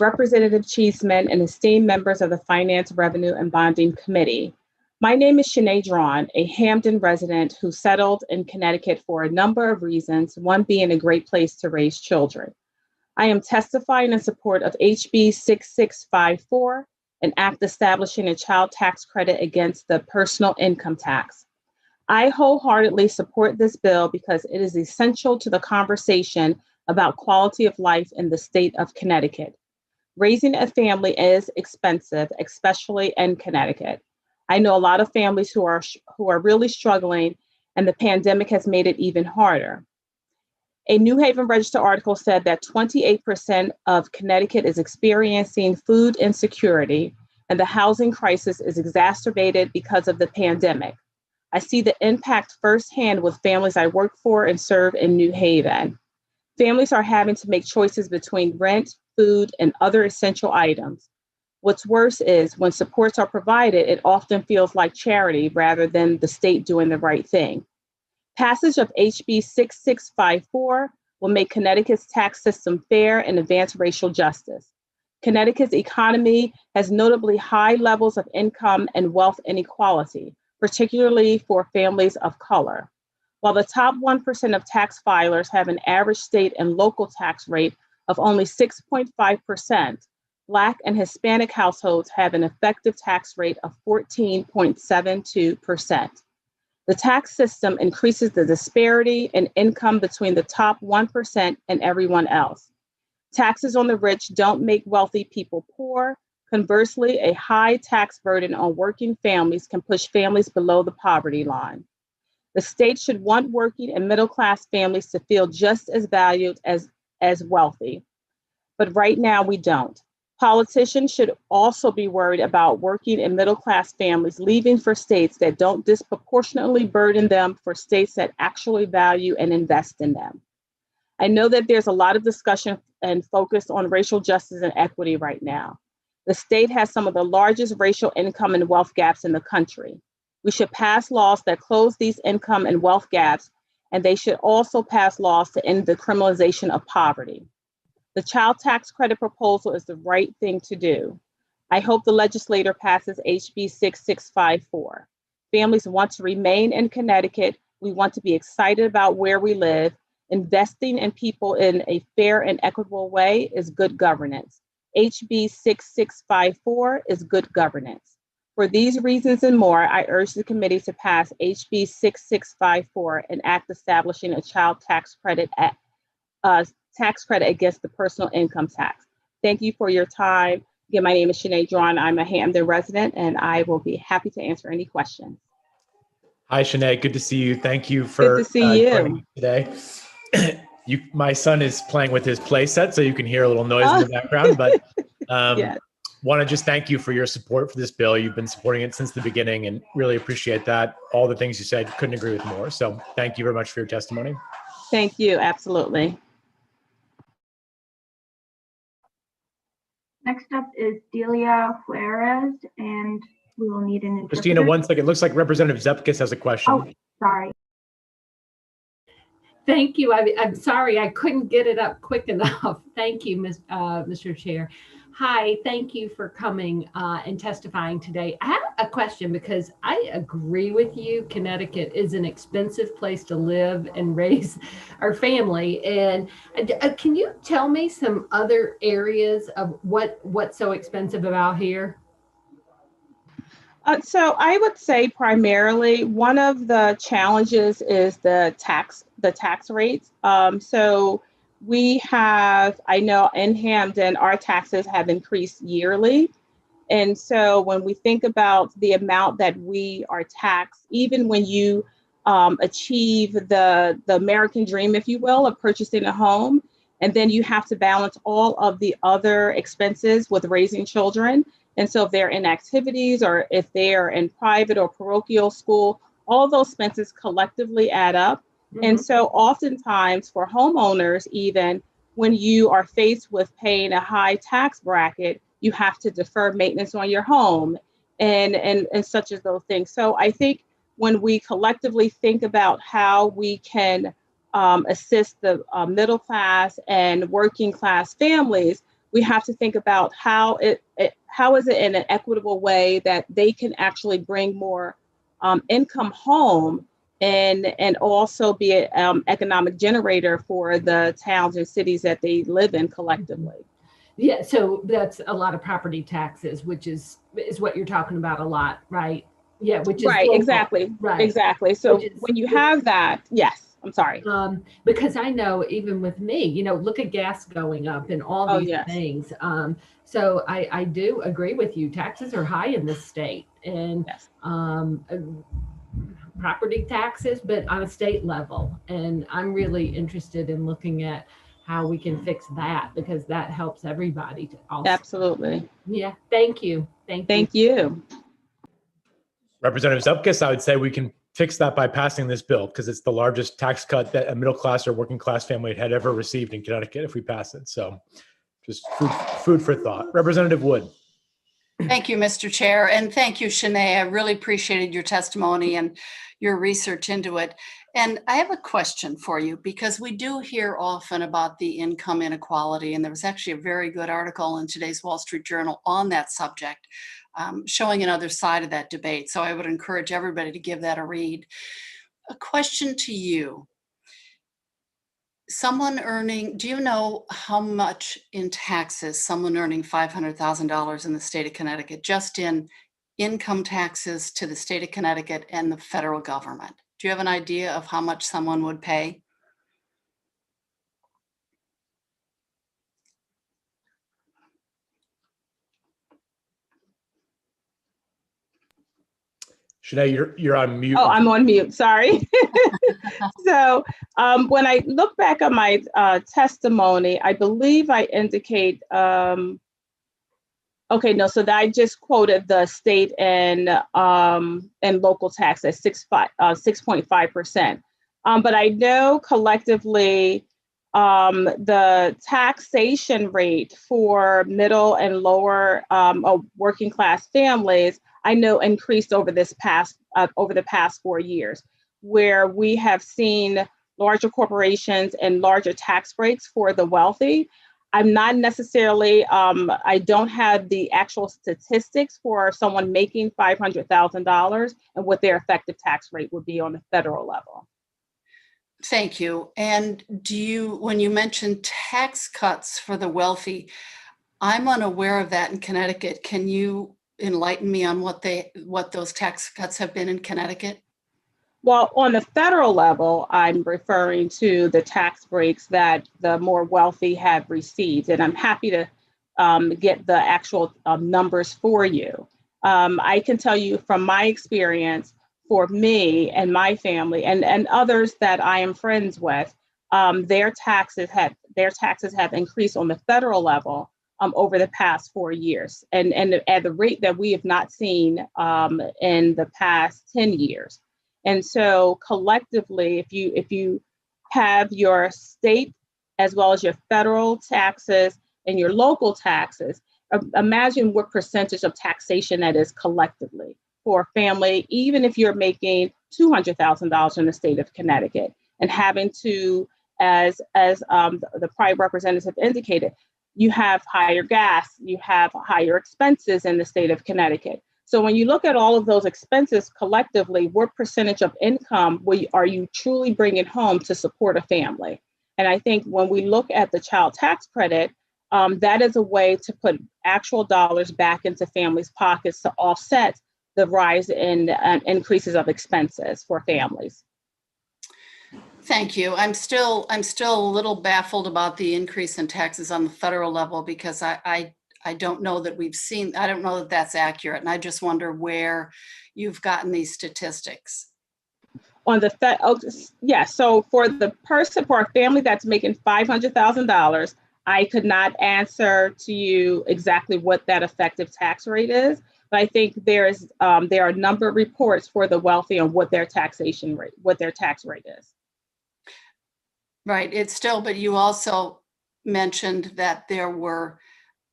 Representative Cheeseman, and esteemed members of the Finance, Revenue, and Bonding Committee. My name is Sinead Drum, a Hamden resident who settled in Connecticut for a number of reasons, one being a great place to raise children. I am testifying in support of HB 6654, an act establishing a child tax credit against the personal income tax. I wholeheartedly support this bill because it is essential to the conversation about quality of life in the state of Connecticut. Raising a family is expensive, especially in Connecticut. I know a lot of families who are really struggling, and the pandemic has made it even harder. A New Haven Register article said that 28% of Connecticut is experiencing food insecurity, and the housing crisis is exacerbated because of the pandemic. I see the impact firsthand with families I work for and serve in New Haven. Families are having to make choices between rent, food, and other essential items. What's worse is when supports are provided, it often feels like charity rather than the state doing the right thing. Passage of HB 6654 will make Connecticut's tax system fair and advance racial justice. Connecticut's economy has notably high levels of income and wealth inequality, particularly for families of color. While the top 1% of tax filers have an average state and local tax rate of only 6.5%, Black and Hispanic households have an effective tax rate of 14.72%. The tax system increases the disparity in income between the top 1% and everyone else. Taxes on the rich don't make wealthy people poor. Conversely, a high tax burden on working families can push families below the poverty line. The state should want working and middle-class families to feel just as valued as wealthy. But right now we don't. Politicians should also be worried about working and middle-class families leaving for states that don't disproportionately burden them for states that actually value and invest in them. I know that there's a lot of discussion and focus on racial justice and equity right now. The state has some of the largest racial income and wealth gaps in the country. We should pass laws that close these income and wealth gaps, and they should also pass laws to end the criminalization of poverty. The child tax credit proposal is the right thing to do. I hope the legislature passes HB 6654. Families want to remain in Connecticut. We want to be excited about where we live. Investing in people in a fair and equitable way is good governance. HB 6654 is good governance. For these reasons and more, I urge the committee to pass HB 6654, an act establishing a child tax credit against the personal income tax. Thank you for your time. Again, my name is Sinead Drawn. I'm a Hampden resident, and I will be happy to answer any questions. Hi, Sinead. Good to see you. Thank you for Good to see joining me today. My son is playing with his play set, so you can hear a little noise in the background, but Yes. want to just thank you for your support for this bill. You've been supporting it since the beginning and really appreciate that. All the things you said, couldn't agree with more. So thank you very much for your testimony. Thank you. Absolutely. Next up is Delia Juarez, and we will need an interpreter. Christina, 1 second. Looks like Representative Zepkis has a question. Oh, sorry. Thank you. I'm sorry, I couldn't get it up quick enough. Thank you, Mr. Chair. Hi, thank you for coming and testifying today. I have a question because I agree with you. Connecticut is an expensive place to live and raise our family. And can you tell me some other areas of what's so expensive about here? So I would say primarily one of the challenges is the tax rates. So we have, I know in Hampden, our taxes have increased yearly. And so when we think about the amount that we are taxed, even when you achieve the American dream, if you will, of purchasing a home, and then you have to balance all of the other expenses with raising children. And so if they're in activities or if they are in private or parochial school, all those expenses collectively add up. Mm-hmm. And so oftentimes for homeowners, even when you are faced with paying a high tax bracket, you have to defer maintenance on your home and such as those things. So I think when we collectively think about how we can assist the middle class and working class families, we have to think about how is it in an equitable way that they can actually bring more income home and also be an economic generator for the towns and cities that they live in collectively. Yeah, so that's a lot of property taxes, which is what you're talking about a lot, right? Yeah, which is Right, local. exactly. Right. Exactly. So when you have that, yes, I'm sorry. Because I know even with me, look at gas going up and all these things. So I do agree with you. Taxes are high in this state, and property taxes, but on a state level. And I'm really interested in looking at how we can fix that, because that helps everybody to also. Absolutely. Yeah. Thank you. Thank you. Thank you. Representative Zupkis, I would say we can fix that by passing this bill, because it's the largest tax cut that a middle class or working class family had ever received in Connecticut if we pass it. So just food for thought. Representative Wood. Thank you, Mr. Chair. And thank you, Shanae. I really appreciated your testimony and your research into it. And I have a question for you, because we do hear often about the income inequality. And there was actually a very good article in today's Wall Street Journal on that subject, showing another side of that debate. So I would encourage everybody to give that a read. A question to you. Do you know how much in taxes someone earning $500,000 in the state of Connecticut, just in income taxes to the state of Connecticut and the federal government? Do you have an idea of how much someone would pay? Shanae, you're on mute. Oh, I'm on mute. Sorry. So when I look back at my testimony, I believe I indicate, so that I just quoted the state and local tax at 6.5%. But I know collectively the taxation rate for middle and lower working class families, I know increased over the past 4 years, where we have seen larger corporations and larger tax breaks for the wealthy. I'm not necessarily, I don't have the actual statistics for someone making $500,000 and what their effective tax rate would be on the federal level. Thank you. And when you mentioned tax cuts for the wealthy, I'm unaware of that in Connecticut. Can you enlighten me on what those tax cuts have been in Connecticut? Well, on the federal level, I'm referring to the tax breaks that the more wealthy have received, and I'm happy to get the actual numbers for you. I can tell you from my experience, for me and my family and others that I am friends with, their taxes have increased on the federal level over the past 4 years, and at the rate that we have not seen in the past 10 years. And so collectively, if you have your state as well as your federal taxes and your local taxes, imagine what percentage of taxation that is collectively for a family, even if you're making $200,000 in the state of Connecticut and having to, as the prior representative indicated, you have higher gas, you have higher expenses in the state of Connecticut. So when you look at all of those expenses collectively, what percentage of income are you truly bringing home to support a family? And I think when we look at the child tax credit, that is a way to put actual dollars back into families' pockets to offset the rise in increases of expenses for families. Thank you. I'm still a little baffled about the increase in taxes on the federal level, because I don't know that I don't know that that's accurate. And I just wonder where you've gotten these statistics. So for a family that's making $500,000, I could not answer to you exactly what that effective tax rate is, but I think there are a number of reports for the wealthy on what their tax rate is. Right. But you also mentioned that there were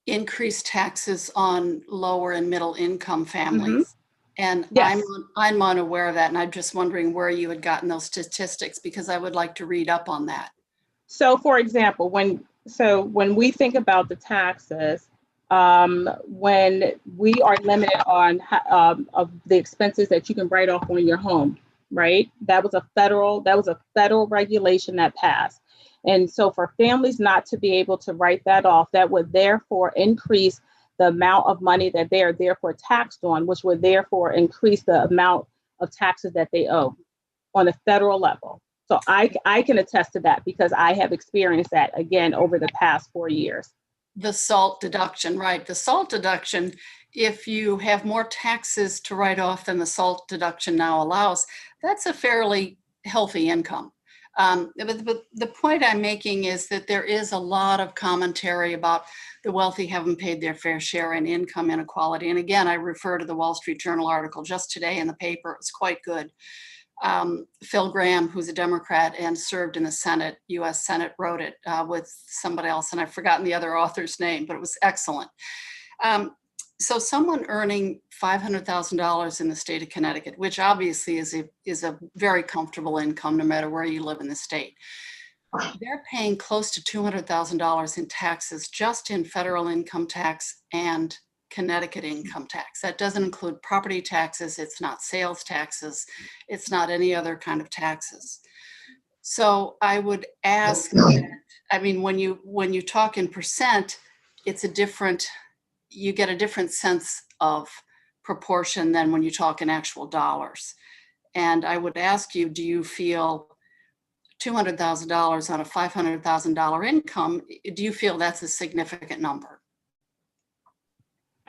increased taxes on lower and middle income families. Mm-hmm. And yes. I'm unaware of that. And I'm just wondering where you had gotten those statistics, because I would like to read up on that. So for example, when we think about the taxes, when we are limited on of the expenses that you can write off on your home, right? That was a federal regulation that passed. And so for families not to be able to write that off, that would therefore increase the amount of money that they are therefore taxed on, which would therefore increase the amount of taxes that they owe on a federal level. So I can attest to that because I have experienced that again over the past 4 years. The SALT deduction, right? The SALT deduction, if you have more taxes to write off than the SALT deduction now allows, that's a fairly healthy income. But the point I'm making is that there is a lot of commentary about the wealthy haven't paid their fair share in income inequality. And again, I refer to the Wall Street Journal article just today in the paper. It's quite good. Phil Gramm, who's a Democrat and served in the Senate, US Senate, wrote it with somebody else, and I've forgotten the other author's name, but it was excellent. So someone earning $500,000 in the state of Connecticut, which obviously is a very comfortable income no matter where you live in the state, they're paying close to $200,000 in taxes just in federal income tax and Connecticut income tax. That doesn't include property taxes. It's not sales taxes. It's not any other kind of taxes. So I would ask that, I mean, when you talk in percent, it's a different, you get a different sense of proportion than when you talk in actual dollars. And I would ask you, do you feel $200,000 on a $500,000 income, do you feel that's a significant number?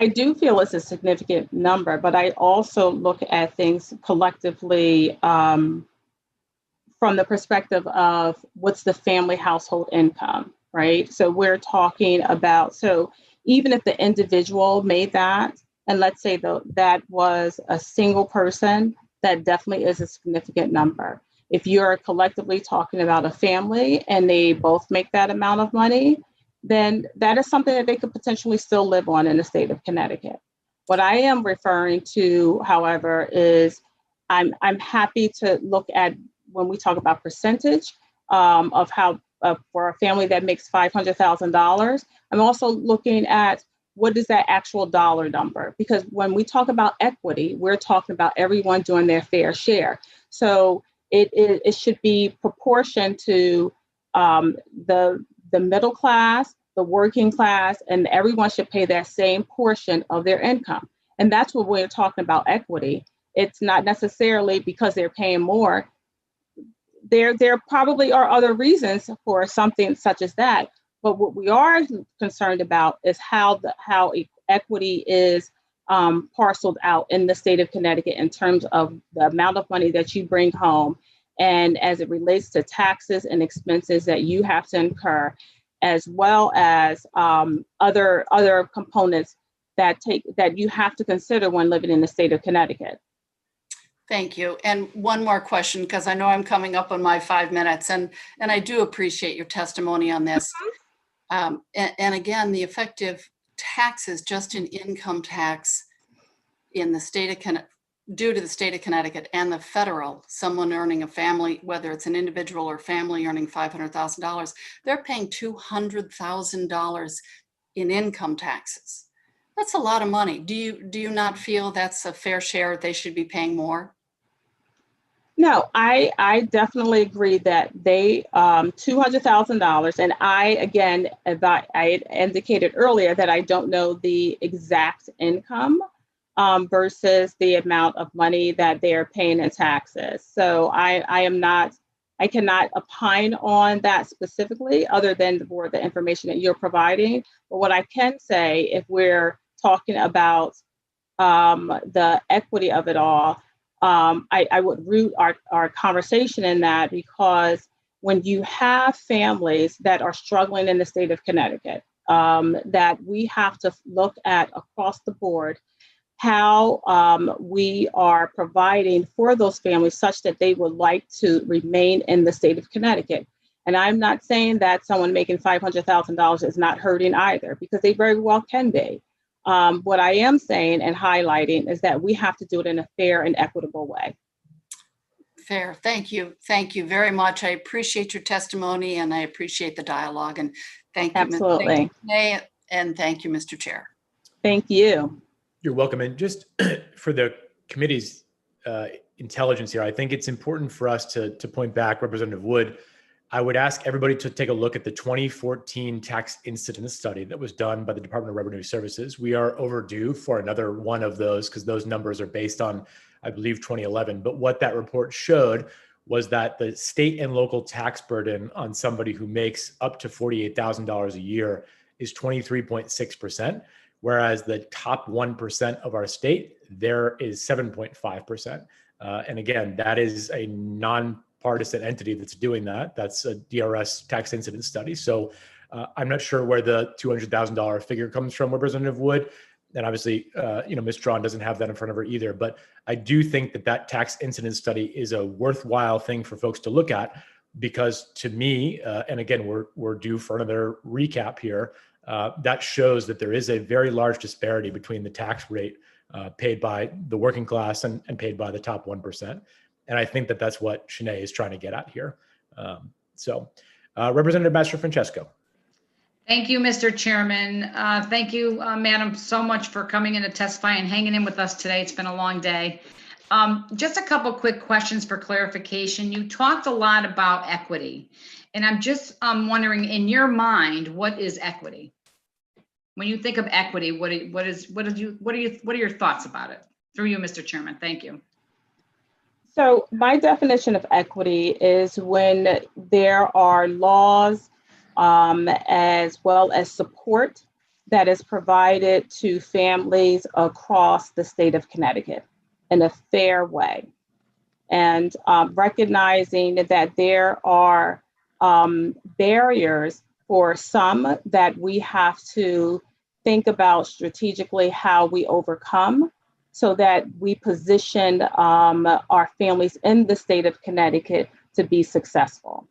I do feel it's a significant number, but I also look at things collectively from the perspective of what's the family household income, right? So we're talking about, so even if the individual made that, and let's say that was a single person, that definitely is a significant number. If you're collectively talking about a family and they both make that amount of money, then that is something that they could potentially still live on in the state of Connecticut. What I am referring to, however, is I'm happy to look at when we talk about percentage of how for a family that makes $500,000, I'm also looking at what is that actual dollar number? Because when we talk about equity, we're talking about everyone doing their fair share. So it should be proportioned to the middle class, the working class, and everyone should pay that same portion of their income. And that's what we're talking about equity. It's not necessarily because they're paying more. There probably are other reasons for something such as that. But what we are concerned about is how equity is parceled out in the state of Connecticut in terms of the amount of money that you bring home, and as it relates to taxes and expenses that you have to incur, as well as other components that you have to consider when living in the state of Connecticut. Thank you. And one more question, because I know I'm coming up on my 5 minutes, and I do appreciate your testimony on this. And again, the effective taxes just in income tax in the state of Connecticut, due to the state of Connecticut and the federal, someone earning a family, whether it's an individual or family earning $500,000, they're paying $200,000 in income taxes. That's a lot of money. Do you not feel that's a fair share? They should be paying more? No, I definitely agree that they $200,000, and I indicated earlier that I don't know the exact income versus the amount of money that they are paying in taxes. So I cannot opine on that specifically, other than for the information that you're providing. But what I can say, if we're talking about the equity of it all, I would root our conversation in that, because when you have families that are struggling in the state of Connecticut, that we have to look at across the board how we are providing for those families such that they would like to remain in the state of Connecticut. And I'm not saying that someone making $500,000 is not hurting either, because they very well can be. What I am saying and highlighting is that we have to do it in a fair and equitable way. Fair. Thank you. Thank you very much. I appreciate your testimony, and I appreciate the dialogue. And thank you, Absolutely. Ms. And thank you, Mr. Chair. Thank you. You're welcome. And just for the committee's intelligence here, I think it's important for us to point back, Representative Wood, I would ask everybody to take a look at the 2014 tax incidence study that was done by the Department of Revenue Services. We are overdue for another one of those because those numbers are based on, I believe, 2011. But what that report showed was that the state and local tax burden on somebody who makes up to $48,000 a year is 23.6%, whereas the top 1% of our state, there is 7.5%. And again, that is a nonpartisan entity that's doing that. That's a DRS tax incidence study. So I'm not sure where the $200,000 figure comes from, Representative Wood. And obviously, Ms. Strawn doesn't have that in front of her either. But I do think that that tax incidence study is a worthwhile thing for folks to look at, because to me, and again, we're due for another recap here, that shows that there is a very large disparity between the tax rate paid by the working class and paid by the top 1%. And I think that that's what Shanae is trying to get at here. Representative Mastro-Francesco. Thank you, Mr. Chairman. Thank you, Madam, so much for coming in to testify and hanging in with us today. It's been a long day. Just a couple quick questions for clarification. You talked a lot about equity, and I'm just wondering, in your mind, what is equity? When you think of equity, what are your thoughts about it? Through you, Mr. Chairman. Thank you. So my definition of equity is when there are laws as well as support that is provided to families across the state of Connecticut in a fair way. And recognizing that there are barriers for some that we have to think about strategically how we overcome, so that we position our families in the state of Connecticut to be successful.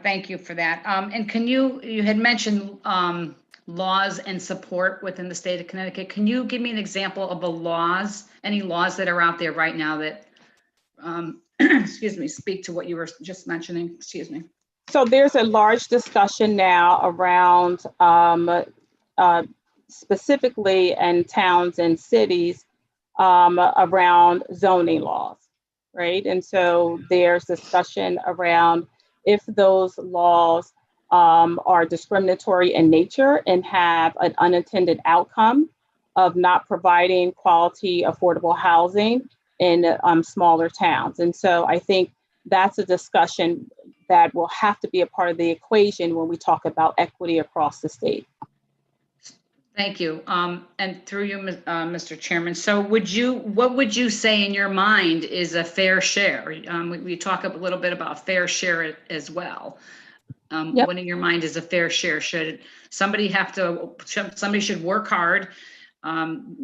Thank you for that. And can you had mentioned laws and support within the state of Connecticut. Can you give me an example of the laws, any laws that are out there right now that, excuse me, speak to what you were just mentioning? Excuse me. So there's a large discussion now around specifically in towns and cities around zoning laws, right? And so there's discussion around if those laws are discriminatory in nature and have an unintended outcome of not providing quality, affordable housing in smaller towns. And so I think that's a discussion that will have to be a part of the equation when we talk about equity across the state. Thank you. And through you, Mr. Chairman. So what would you say in your mind is a fair share? We talk a little bit about fair share as well. Yep. What in your mind is a fair share? Should somebody should work hard,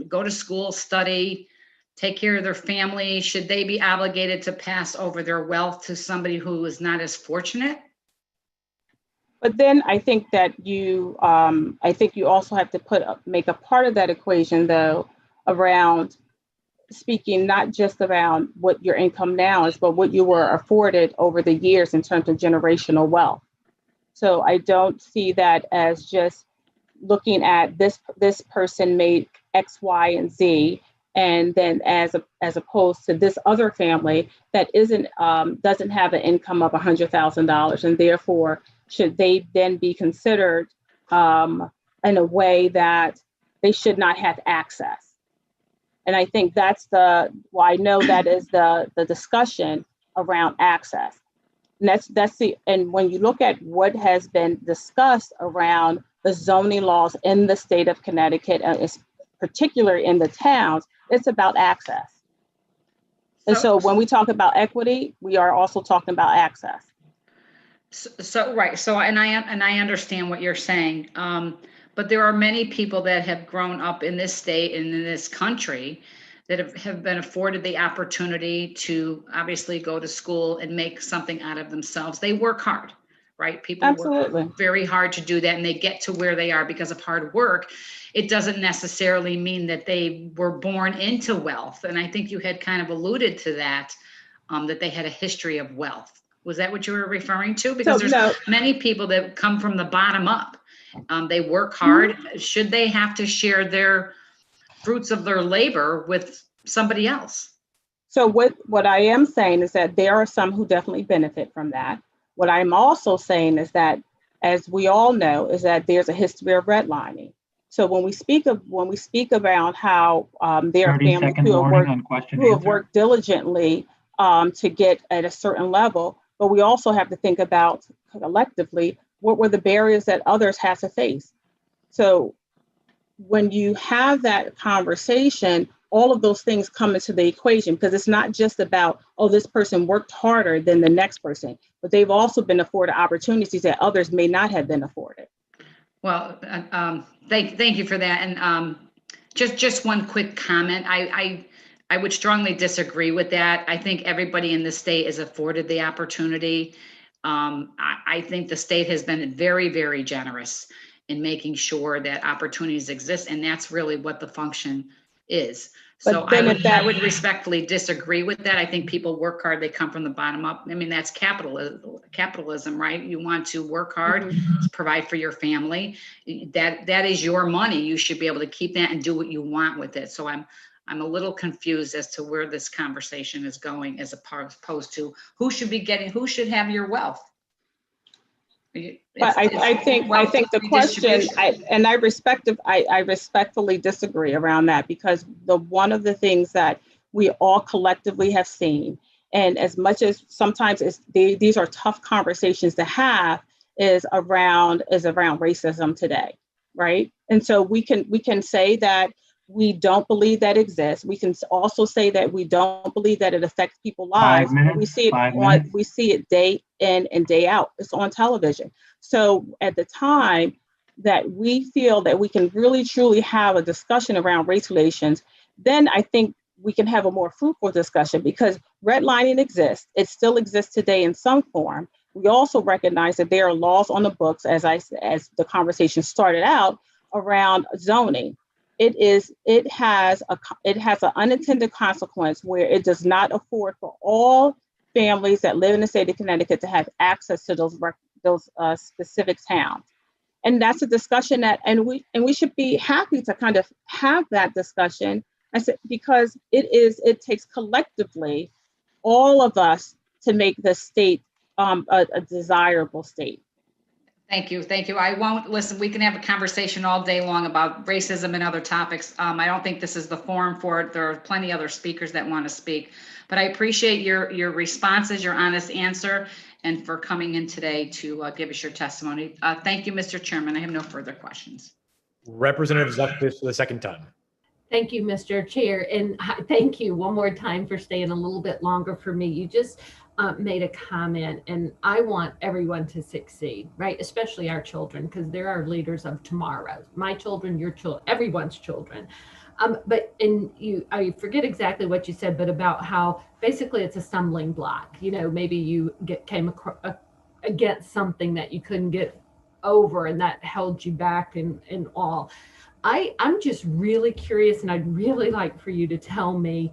go to school, study, take care of their family? Should they be obligated to pass over their wealth to somebody who is not as fortunate? But then I think that you also have to make a part of that equation, though, around speaking not just around what your income now is, but what you were afforded over the years in terms of generational wealth. So I don't see that as just looking at this person made X, Y, and Z, and then as opposed to this other family that doesn't have an income of $100,000, and therefore should they then be considered in a way that they should not have access? And I think I know that is the discussion around access. And and when you look at what has been discussed around the zoning laws in the state of Connecticut, particularly in the towns, it's about access. And so when we talk about equity, we are also talking about access. So right. So and I understand what you're saying. But there are many people that have grown up in this state and in this country that have been afforded the opportunity to obviously go to school and make something out of themselves. They work hard, right? People Absolutely. work very hard to do that, and they get to where they are because of hard work. It doesn't necessarily mean that they were born into wealth. And I think you had kind of alluded to that, that they had a history of wealth. Was that what you were referring to? Because there's many people that come from the bottom up. They work hard. Mm-hmm. Should they have to share their fruits of their labor with somebody else? So what I am saying is that there are some who definitely benefit from that. What I'm also saying is that, as we all know, is that there's a history of redlining. So when we speak about how there are families who have worked diligently to get at a certain level, but we also have to think about collectively what were the barriers that others had to face. So when you have that conversation, all of those things come into the equation, because it's not just about, oh, this person worked harder than the next person, but they've also been afforded opportunities that others may not have been afforded. Well, thank you for that. And just one quick comment. I would strongly disagree with that. I think everybody in the state is afforded the opportunity. I think the state has been very, very generous in making sure that opportunities exist, and that's really what the function is. So I would respectfully disagree with that. I think people work hard, they come from the bottom up. I mean, that's capitalism, right? You want to work hard, provide for your family. That is your money. You should be able to keep that and do what you want with it. So I'm a little confused as to where this conversation is going, as opposed to who should have your wealth. But I think the question, I respectfully disagree around that, because one of the things that we all collectively have seen, and as much as sometimes these are tough conversations to have, is around racism today, right? And so we can say that we don't believe that exists. We can also say that we don't believe that it affects people's lives. We see it day in and day out. It's on television. So at the time that we feel that we can really truly have a discussion around race relations, then I think we can have a more fruitful discussion, because redlining exists. It still exists today in some form. We also recognize that there are laws on the books, as the conversation started out, around zoning. It has an unintended consequence where it does not afford for all families that live in the state of Connecticut to have access to those specific towns. And that's a discussion and we should be happy to kind of have that discussion. I said, because it takes collectively all of us to make the state a desirable state. Thank you. I won't listen. We can have a conversation all day long about racism and other topics. I don't think this is the forum for it. There are plenty other speakers that want to speak, but I appreciate your responses, your honest answer, and for coming in today to give us your testimony. Thank you, Mr. Chairman. I have no further questions. Representative Zuckfish for the second time. Thank you, Mr. Chair. And thank you one more time for staying a little bit longer for me. You just made a comment, and I want everyone to succeed, right? Especially our children, because they're our leaders of tomorrow. My children, your children, everyone's children. I forget exactly what you said, but about how basically it's a stumbling block. You know, maybe you came against something that you couldn't get over, and that held you back and all. I'm just really curious, and I'd really like for you to tell me,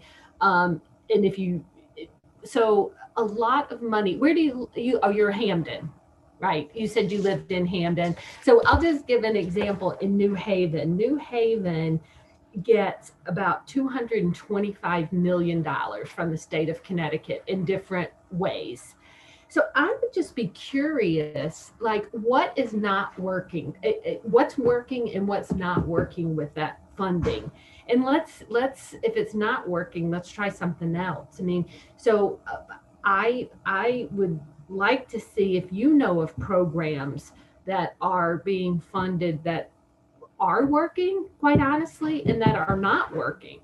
so a lot of money, where do you're Hamden, right? You said you lived in Hamden. So I'll just give an example in New Haven. New Haven gets about $225 million from the state of Connecticut in different ways. So I would just be curious, like, what is not working? What's working and what's not working with that funding? And let's if it's not working, let's try something else. I mean, so I would like to see if you know of programs that are being funded that are working, quite honestly, and that are not working.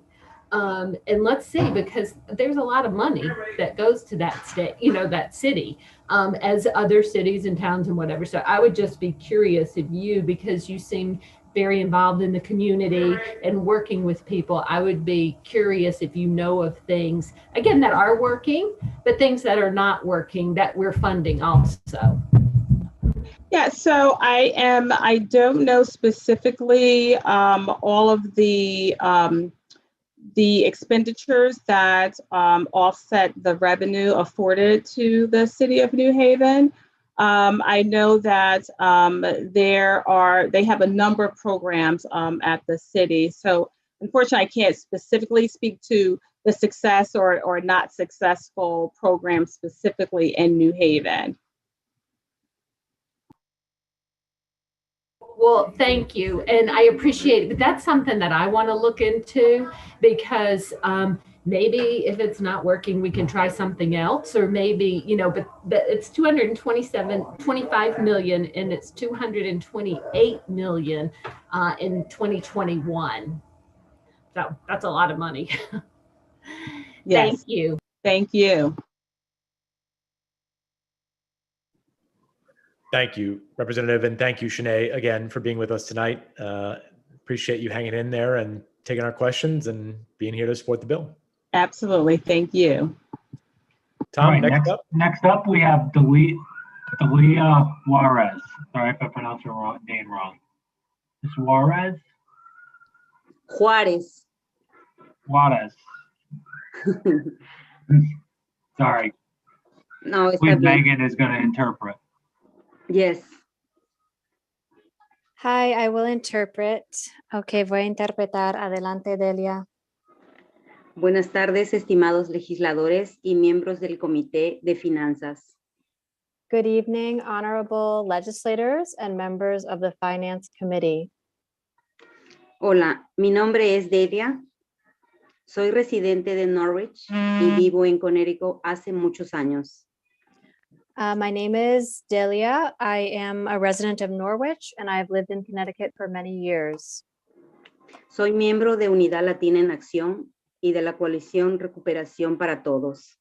And let's see, because there's a lot of money that goes to that state, that city, as other cities and towns and whatever. So I would just be curious if because you seem very involved in the community and working with people, I would be curious if you know of things, again, that are working, but things that are not working that we're funding also. Yeah, so I don't know specifically all of the expenditures that offset the revenue afforded to the city of New Haven. I know that they have a number of programs at the city. So unfortunately, I can't specifically speak to the success or not successful programs specifically in New Haven. Well, thank you. And I appreciate it. But that's something that I want to look into because maybe if it's not working, we can try something else, or maybe, but it's 25 million and it's 228 million in 2021. So that's a lot of money. Yes. Thank you. Thank you. Thank you, Representative, and thank you, Shanae, again, for being with us tonight. Appreciate you hanging in there and taking our questions and being here to support the bill. Absolutely. Thank you. Tom, All right, next up we have Delia Juarez. Sorry if I pronounced her name wrong. Ms. Juarez? Juarez. Juarez. Sorry. No, está Please, bien. Megan is going to interpret. Yes. Hi, I will interpret. Okay, voy a interpretar. Adelante, Delia. Buenas tardes, estimados legisladores y miembros del Comité de Finanzas. Good evening, honorable legislators and members of the Finance Committee. Hola, mi nombre es Delia. Soy residente de Norwich y vivo en Connecticut hace muchos años. My name is Delia. I am a resident of Norwich and I've lived in Connecticut for many years. Soy miembro de Unidad Latina en Acción y de la coalición Recuperación para Todos.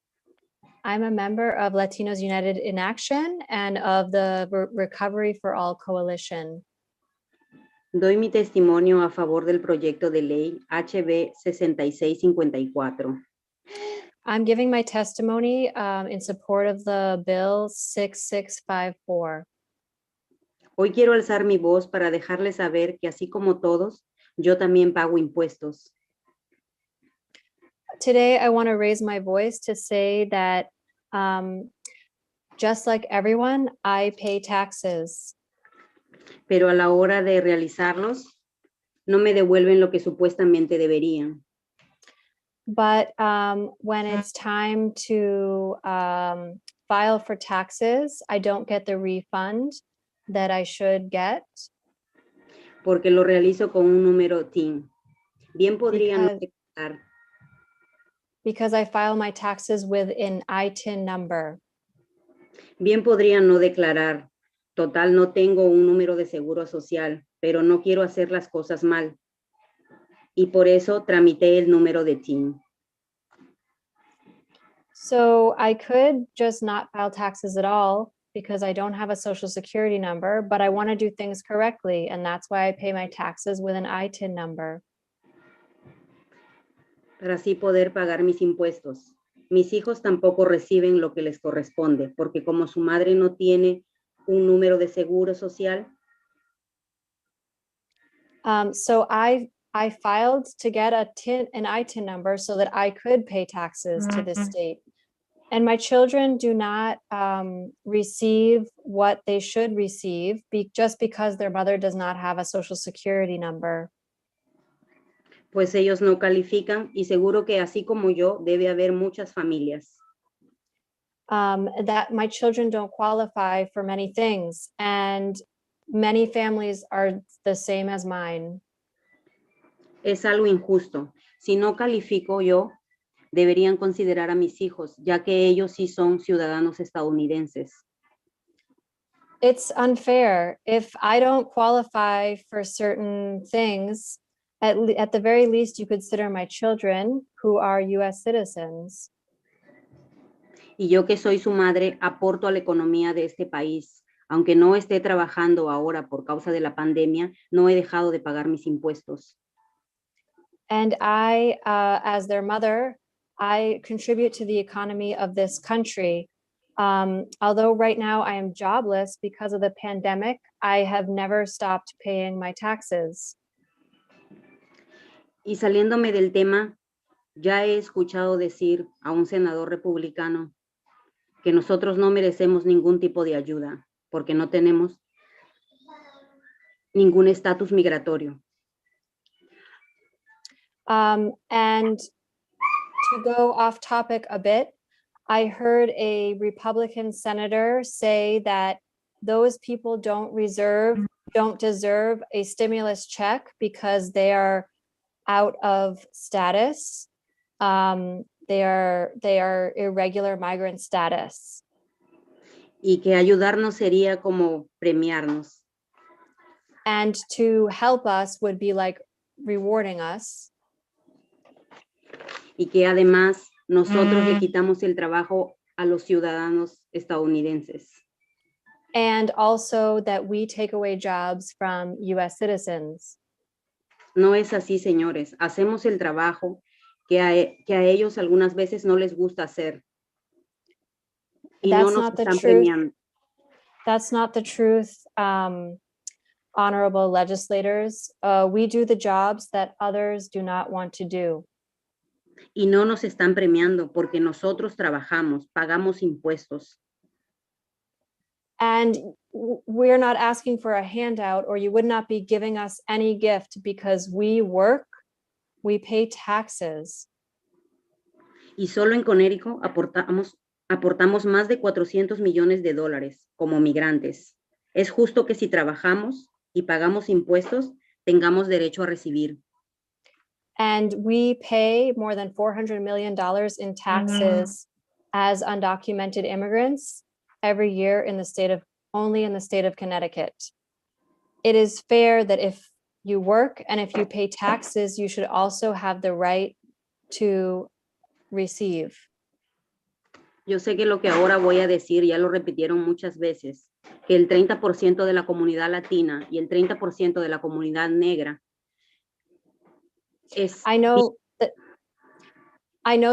I'm a member of Latinos United in Action and of the Recovery for All Coalition. Doy mi testimonio a favor del proyecto de ley HB 6654. I'm giving my testimony in support of the bill 6654. Hoy quiero alzar mi voz para dejarles saber que así como todos, yo también pago impuestos. Today, I want to raise my voice to say that just like everyone, I pay taxes. Pero a la hora de realizarlos, no me devuelven lo que supuestamente deberían. But when it's time to file for taxes, I don't get the refund that I should get. Porque lo realizo con un número TIN. Bien podría no declarar. Because I file my taxes with an ITIN number. Bien podría no declarar. Total, no tengo un número de seguro social, pero no quiero hacer las cosas mal. Y por eso tramité el número de TIN. So I could just not file taxes at all because I don't have a social security number, but I want to do things correctly. And that's why I pay my taxes with an ITIN number. Para así poder pagar mis impuestos. Mis hijos tampoco reciben lo que les corresponde, porque como su madre no tiene un número de seguro social. So I filed to get an ITIN number so that I could pay taxes to the state. And my children do not receive what they should receive just because their mother does not have a social security number. Pues ellos no califican y seguro que así como yo debe haber muchas familias. That my children don't qualify for many things and many families are the same as mine. Es algo injusto. Si no califico yo, deberían considerar a mis hijos, ya que ellos sí son ciudadanos estadounidenses. It's unfair. If I don't qualify for certain things, at the very least, you consider my children who are US citizens. Y yo que soy su madre, aporto a la economía de este país. Aunque no esté trabajando ahora por causa de la pandemia, no he dejado de pagar mis impuestos. And I, as their mother, I contribute to the economy of this country. Although right now I am jobless because of the pandemic, I have never stopped paying my taxes. Y saliéndome del tema, ya he escuchado decir a un senador republicano que nosotros no merecemos ningún tipo de ayuda porque no tenemos ningún estatus migratorio. And to go off topic a bit, I heard a Republican senator say that those people don't don't deserve a stimulus check because they are out of status. They are irregular migrant status. Y que ayudarnos sería como premiarnos. And to help us would be like rewarding us. Y que además nosotros le quitamos el trabajo a los ciudadanos estadounidenses. And also that we take away jobs from US citizens. No es así, señores. Hacemos el trabajo que a ellos algunas veces no les gusta hacer. Y no nos están premiando. That's not the truth, honorable legislators. We do the jobs that others do not want to do. Y no nos están premiando porque nosotros trabajamos, pagamos impuestos. And we're not asking for a handout, or you would not be giving us any gift because we work, we pay taxes. Y solo en Connecticut aportamos más de $400 millones como migrantes. Es justo que si trabajamos y pagamos impuestos, tengamos derecho a recibir. And we pay more than $400 million in taxes as undocumented immigrants every year in the state of, only in the state of Connecticut. It is fair that if you work and if you pay taxes, you should also have the right to receive. Yo sé que lo que ahora voy a decir, ya lo repitieron muchas veces, que el 30% de la comunidad latina y el 30% de la comunidad negra es... I know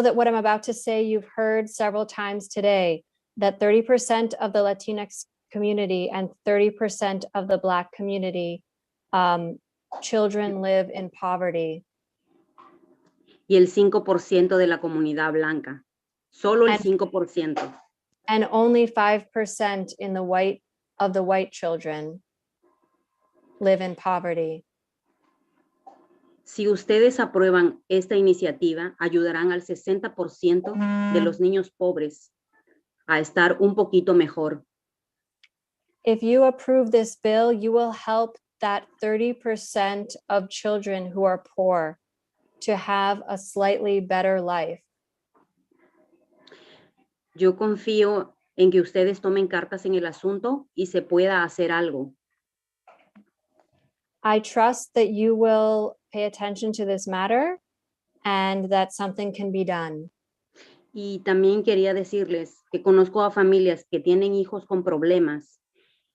that what I'm about to say, you've heard several times today, that 30% of the Latinx community and 30% of the Black community, children live in poverty. Y el 5% de la comunidad blanca. Solo el 5%. And only 5% in the white children live in poverty. Si ustedes aprueban esta iniciativa, ayudarán al 60% de los niños pobres a estar un poquito mejor. If you approve this bill, you will help that 30% of children who are poor to have a slightly better life. Yo confío en que ustedes tomen cartas en el asunto y se pueda hacer algo. I trust that you will pay attention to this matter and that something can be done. Y también quería decirles que conozco a familias que tienen hijos con problemas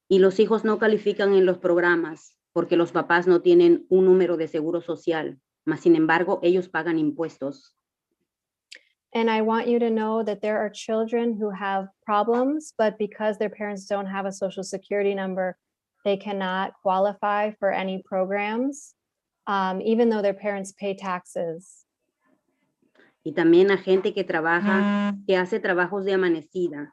y los hijos no califican en los programas porque los papás no tienen un número de seguro social, mas sin embargo ellos pagan impuestos. And I want you to know that there are children who have problems, but because their parents don't have a social security number, they cannot qualify for any programs, even though their parents pay taxes. Y también a gente que trabaja, que hace trabajos de amanecida,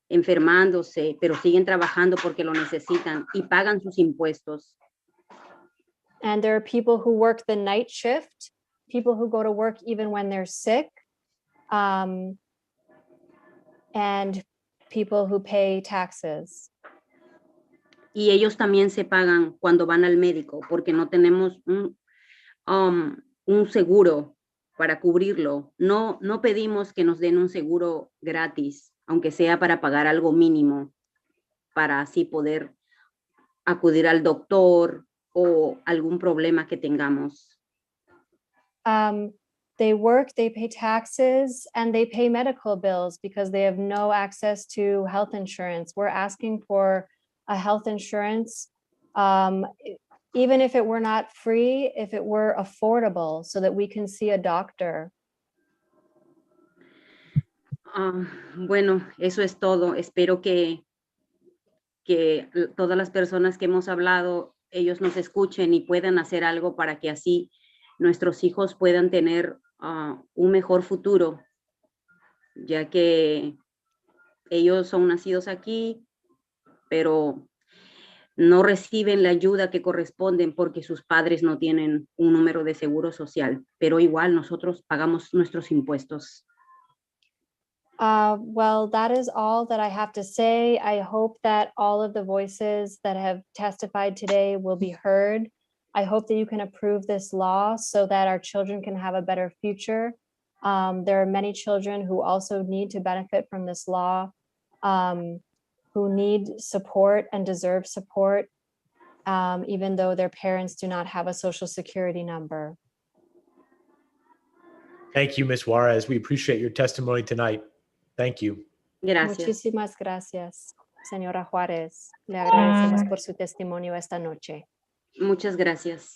enfermándose, pero siguen trabajando porque lo necesitan y pagan sus impuestos. And there are people who work the night shift, people who go to work even when they're sick, and people who pay taxes. Y ellos también se pagan cuando van al médico porque no tenemos un seguro para cubrirlo. No pedimos que nos den un seguro gratis, aunque sea para pagar algo mínimo, para así poder acudir al doctor o algún problema que tengamos. They work, they pay taxes, and they pay medical bills because they have no access to health insurance. We're asking for a health insurance, even if it were not free, if it were affordable, so that we can see a doctor. Bueno, eso es todo. Espero que todas las personas que hemos hablado, ellos nos escuchen y puedan hacer algo para que así nuestros hijos puedan tener un mejor futuro, ya que ellos son nacidos aquí, pero no reciben la ayuda que corresponden porque sus padres no tienen un número de seguro social, pero igual nosotros pagamos nuestros impuestos. Well, that is all that I have to say. I hope that all of the voices that have testified today will be heard. I hope that you can approve this law so that our children can have a better future. There are many children who also need to benefit from this law, who need support and deserve support, even though their parents do not have a social security number. Thank you, Ms. Juarez. We appreciate your testimony tonight. Thank you. Gracias. Muchísimas gracias, señora Juárez. Le agradecemos por su testimonio esta noche. Muchas gracias.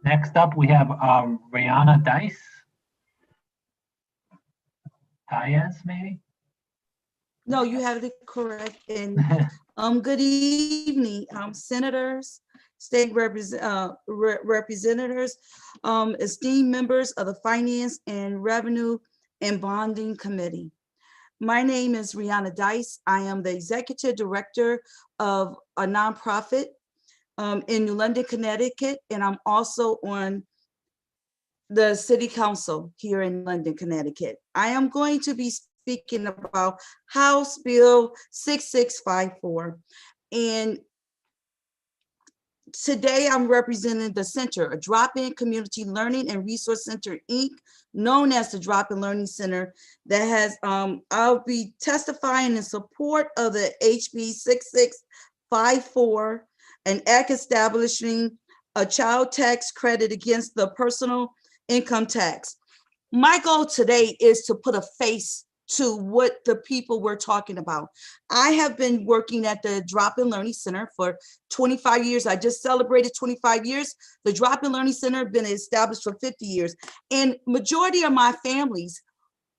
Next up, we have Rihanna Dice. Diaz, maybe? No, you have it correct. And good evening, senators, state representatives, esteemed members of the Finance and Revenue and Bonding Committee. My name is Rihanna Dice. I am the Executive Director of a nonprofit in New London, Connecticut, and I'm also on the City Council here in London, Connecticut. I am going to be speaking about House Bill 6654. And today I'm representing the center, a drop-in community learning and resource center, Inc., known as the Drop-in Learning Center, that has, I'll be testifying in support of the HB 6654, an act establishing a child tax credit against the personal income tax. My goal today is to put a face to what the people we're talking about. I have been working at the Drop-in Learning Center for 25 years. I just celebrated 25 years. The Drop-in Learning Center has been established for 50 years. And majority of my families,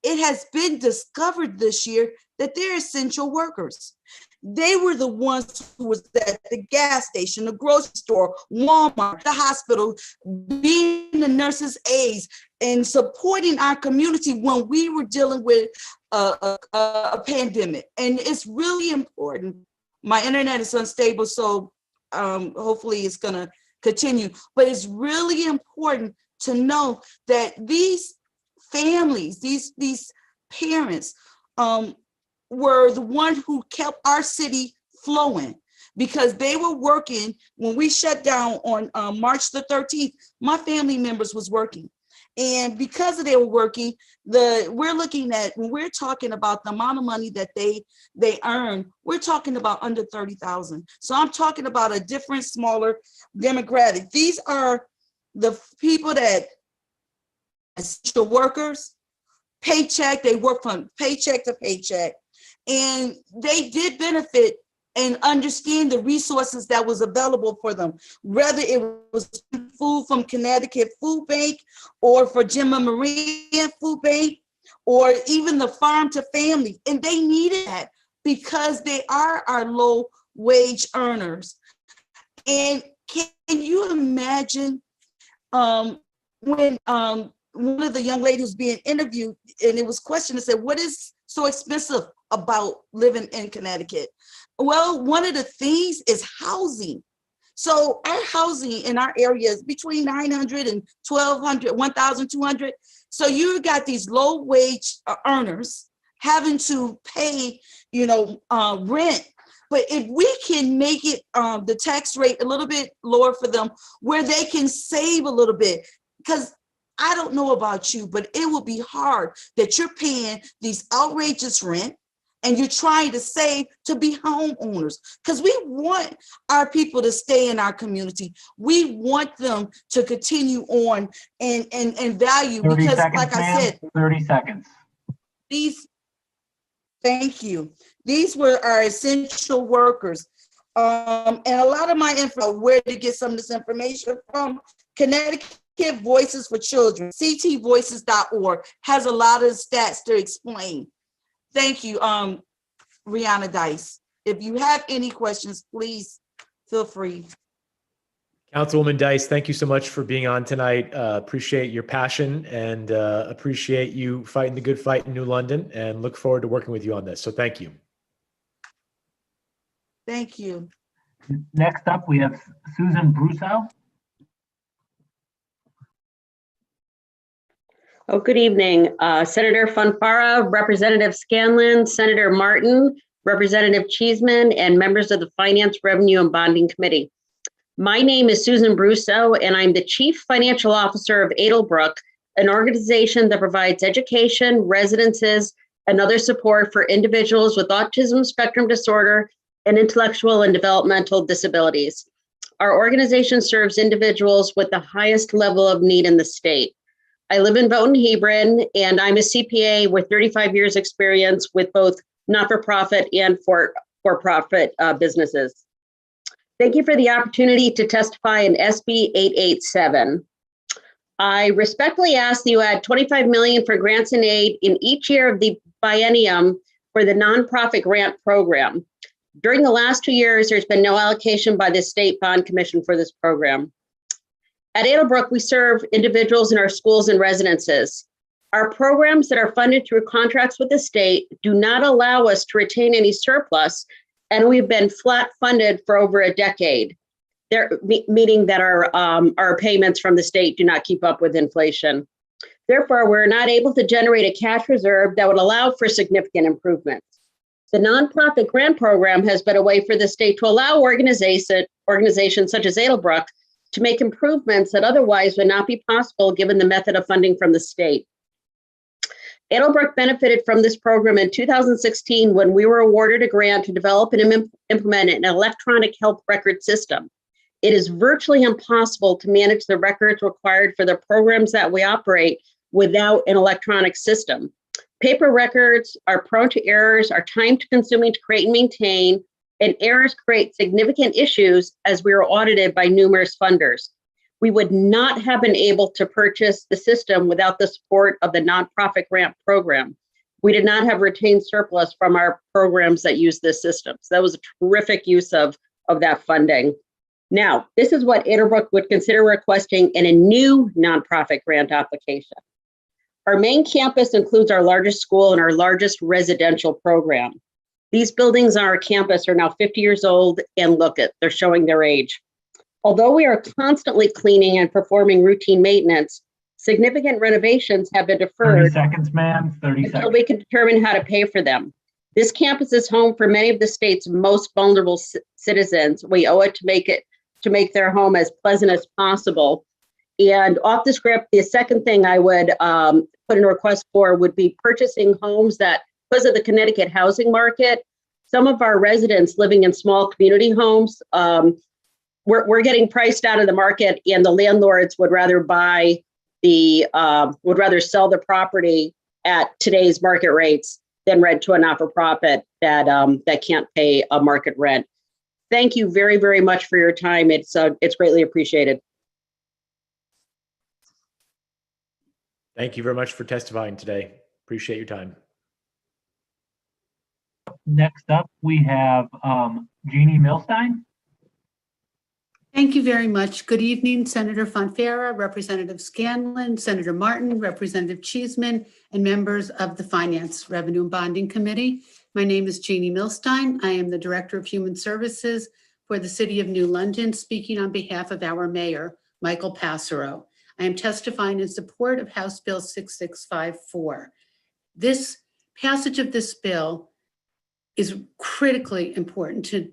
it has been discovered this year that they're essential workers. They were the ones who was at the gas station, the grocery store, Walmart, the hospital, being the nurses' aides, and supporting our community when we were dealing with a pandemic. And it's really important. My internet is unstable, so hopefully it's gonna continue. But it's really important to know that these families, these parents, were the one who kept our city flowing, because they were working. When we shut down on March the 13th, my family members was working. And because they were working, we're looking at, when we're talking about the amount of money that they earn, we're talking about under 30,000. So I'm talking about a different, smaller demographic. These are the people that essential workers, paycheck, they work from paycheck to paycheck. And they did benefit and understand the resources that was available for them, whether it was food from Connecticut Food Bank or for Gemma Maria Food Bank, or even the farm to family. And they needed that because they are our low wage earners. And can you imagine when one of the young ladies was being interviewed, and it was questioned and said, what is so expensive about living in Connecticut? Well, one of the things is housing. So our housing in our area is between 900 and 1,200, 1,200. So you got these low wage earners having to pay, rent. But if we can make it the tax rate a little bit lower for them, where they can save a little bit, because I don't know about you, but it will be hard that you're paying these outrageous rent and you're trying to save to be homeowners, because we want our people to stay in our community. We want them to continue on and value, because seconds, like I said, 30 seconds. Thank you. These were our essential workers. And a lot of my info, where to get some of this information from, Connecticut Voices for Children, ctvoices.org, has a lot of stats to explain. Thank you, Rihanna Dice. If you have any questions, please feel free. Councilwoman Dice, thank you so much for being on tonight. Appreciate your passion and appreciate you fighting the good fight in New London, and look forward to working with you on this. So thank you. Thank you. Next up, we have Susan Brusso. Oh, good evening. Senator Fonfara, Representative Scanlon, Senator Martin, Representative Cheeseman, and members of the Finance, Revenue, and Bonding Committee. My name is Susan Brusso, and I'm the Chief Financial Officer of Edelbrook, an organization that provides education, residences, and other support for individuals with autism spectrum disorder and intellectual and developmental disabilities. Our organization serves individuals with the highest level of need in the state. I live in Bowdoin Hebron, and I'm a CPA with 35 years experience with both not-for-profit and for-profit businesses. Thank you for the opportunity to testify in SB 887. I respectfully ask that you add $25 million for grants and aid in each year of the biennium for the nonprofit grant program. During the last 2 years, there's been no allocation by the State Bond Commission for this program. At Edelbrook, we serve individuals in our schools and residences. Our programs that are funded through contracts with the state do not allow us to retain any surplus, and we've been flat funded for over a decade. Meaning that our payments from the state do not keep up with inflation. Therefore, we're not able to generate a cash reserve that would allow for significant improvements. The nonprofit grant program has been a way for the state to allow organizations such as Edelbrook to make improvements that otherwise would not be possible given the method of funding from the state. Edelbrook benefited from this program in 2016 when we were awarded a grant to develop and implement an electronic health record system. It is virtually impossible to manage the records required for the programs that we operate without an electronic system. Paper records are prone to errors, are time-consuming to create and maintain, and errors create significant issues as we are audited by numerous funders. We would not have been able to purchase the system without the support of the nonprofit grant program. We did not have retained surplus from our programs that use this system. So that was a terrific use of that funding. Now, this is what Edelbrook would consider requesting in a new nonprofit grant application. Our main campus includes our largest school and our largest residential program. These buildings on our campus are now 50 years old, and they're showing their age. Although we are constantly cleaning and performing routine maintenance, significant renovations have been deferred 30 seconds, ma'am, 30 until seconds. we can determine how to pay for them. This campus is home for many of the state's most vulnerable citizens. We owe it to make their home as pleasant as possible. And off the script, the second thing I would put in a request for would be purchasing homes that, because of the Connecticut housing market, some of our residents living in small community homes, we're getting priced out of the market, and the landlords would rather sell the property at today's market rates than rent to a not-for-profit that can't pay a market rent. Thank you very, very much for your time. It's greatly appreciated. Thank you very much for testifying today. Appreciate your time. Next up, we have Jeannie Milstein. Thank you very much. Good evening, Senator Fonfara, Representative Scanlon, Senator Martin, Representative Cheeseman, and members of the Finance, Revenue, and Bonding Committee. My name is Jeannie Milstein. I am the Director of Human Services for the City of New London, speaking on behalf of our Mayor, Michael Passero. I am testifying in support of House Bill 6654. This passage of this bill is critically important to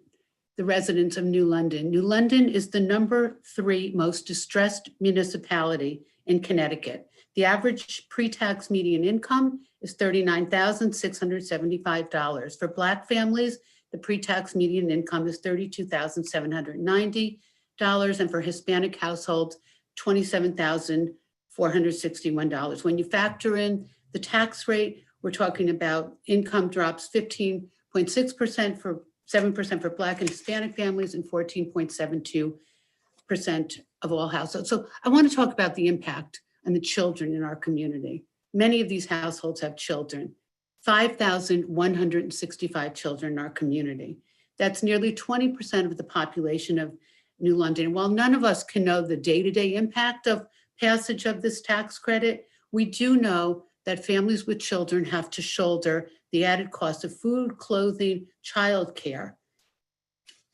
the residents of New London. New London is the #3 most distressed municipality in Connecticut. The average pre-tax median income is $39,675. For Black families, the pre-tax median income is $32,790, and for Hispanic households, $27,461. When you factor in the tax rate, we're talking about income drops 15.6% for 7% for Black and Hispanic families, and 14.72% of all households. So I want to talk about the impact on the children in our community. Many of these households have children, 5,165 children in our community. That's nearly 20% of the population of New London. While none of us can know the day-to-day impact of passage of this tax credit, we do know that families with children have to shoulder the added cost of food, clothing, childcare.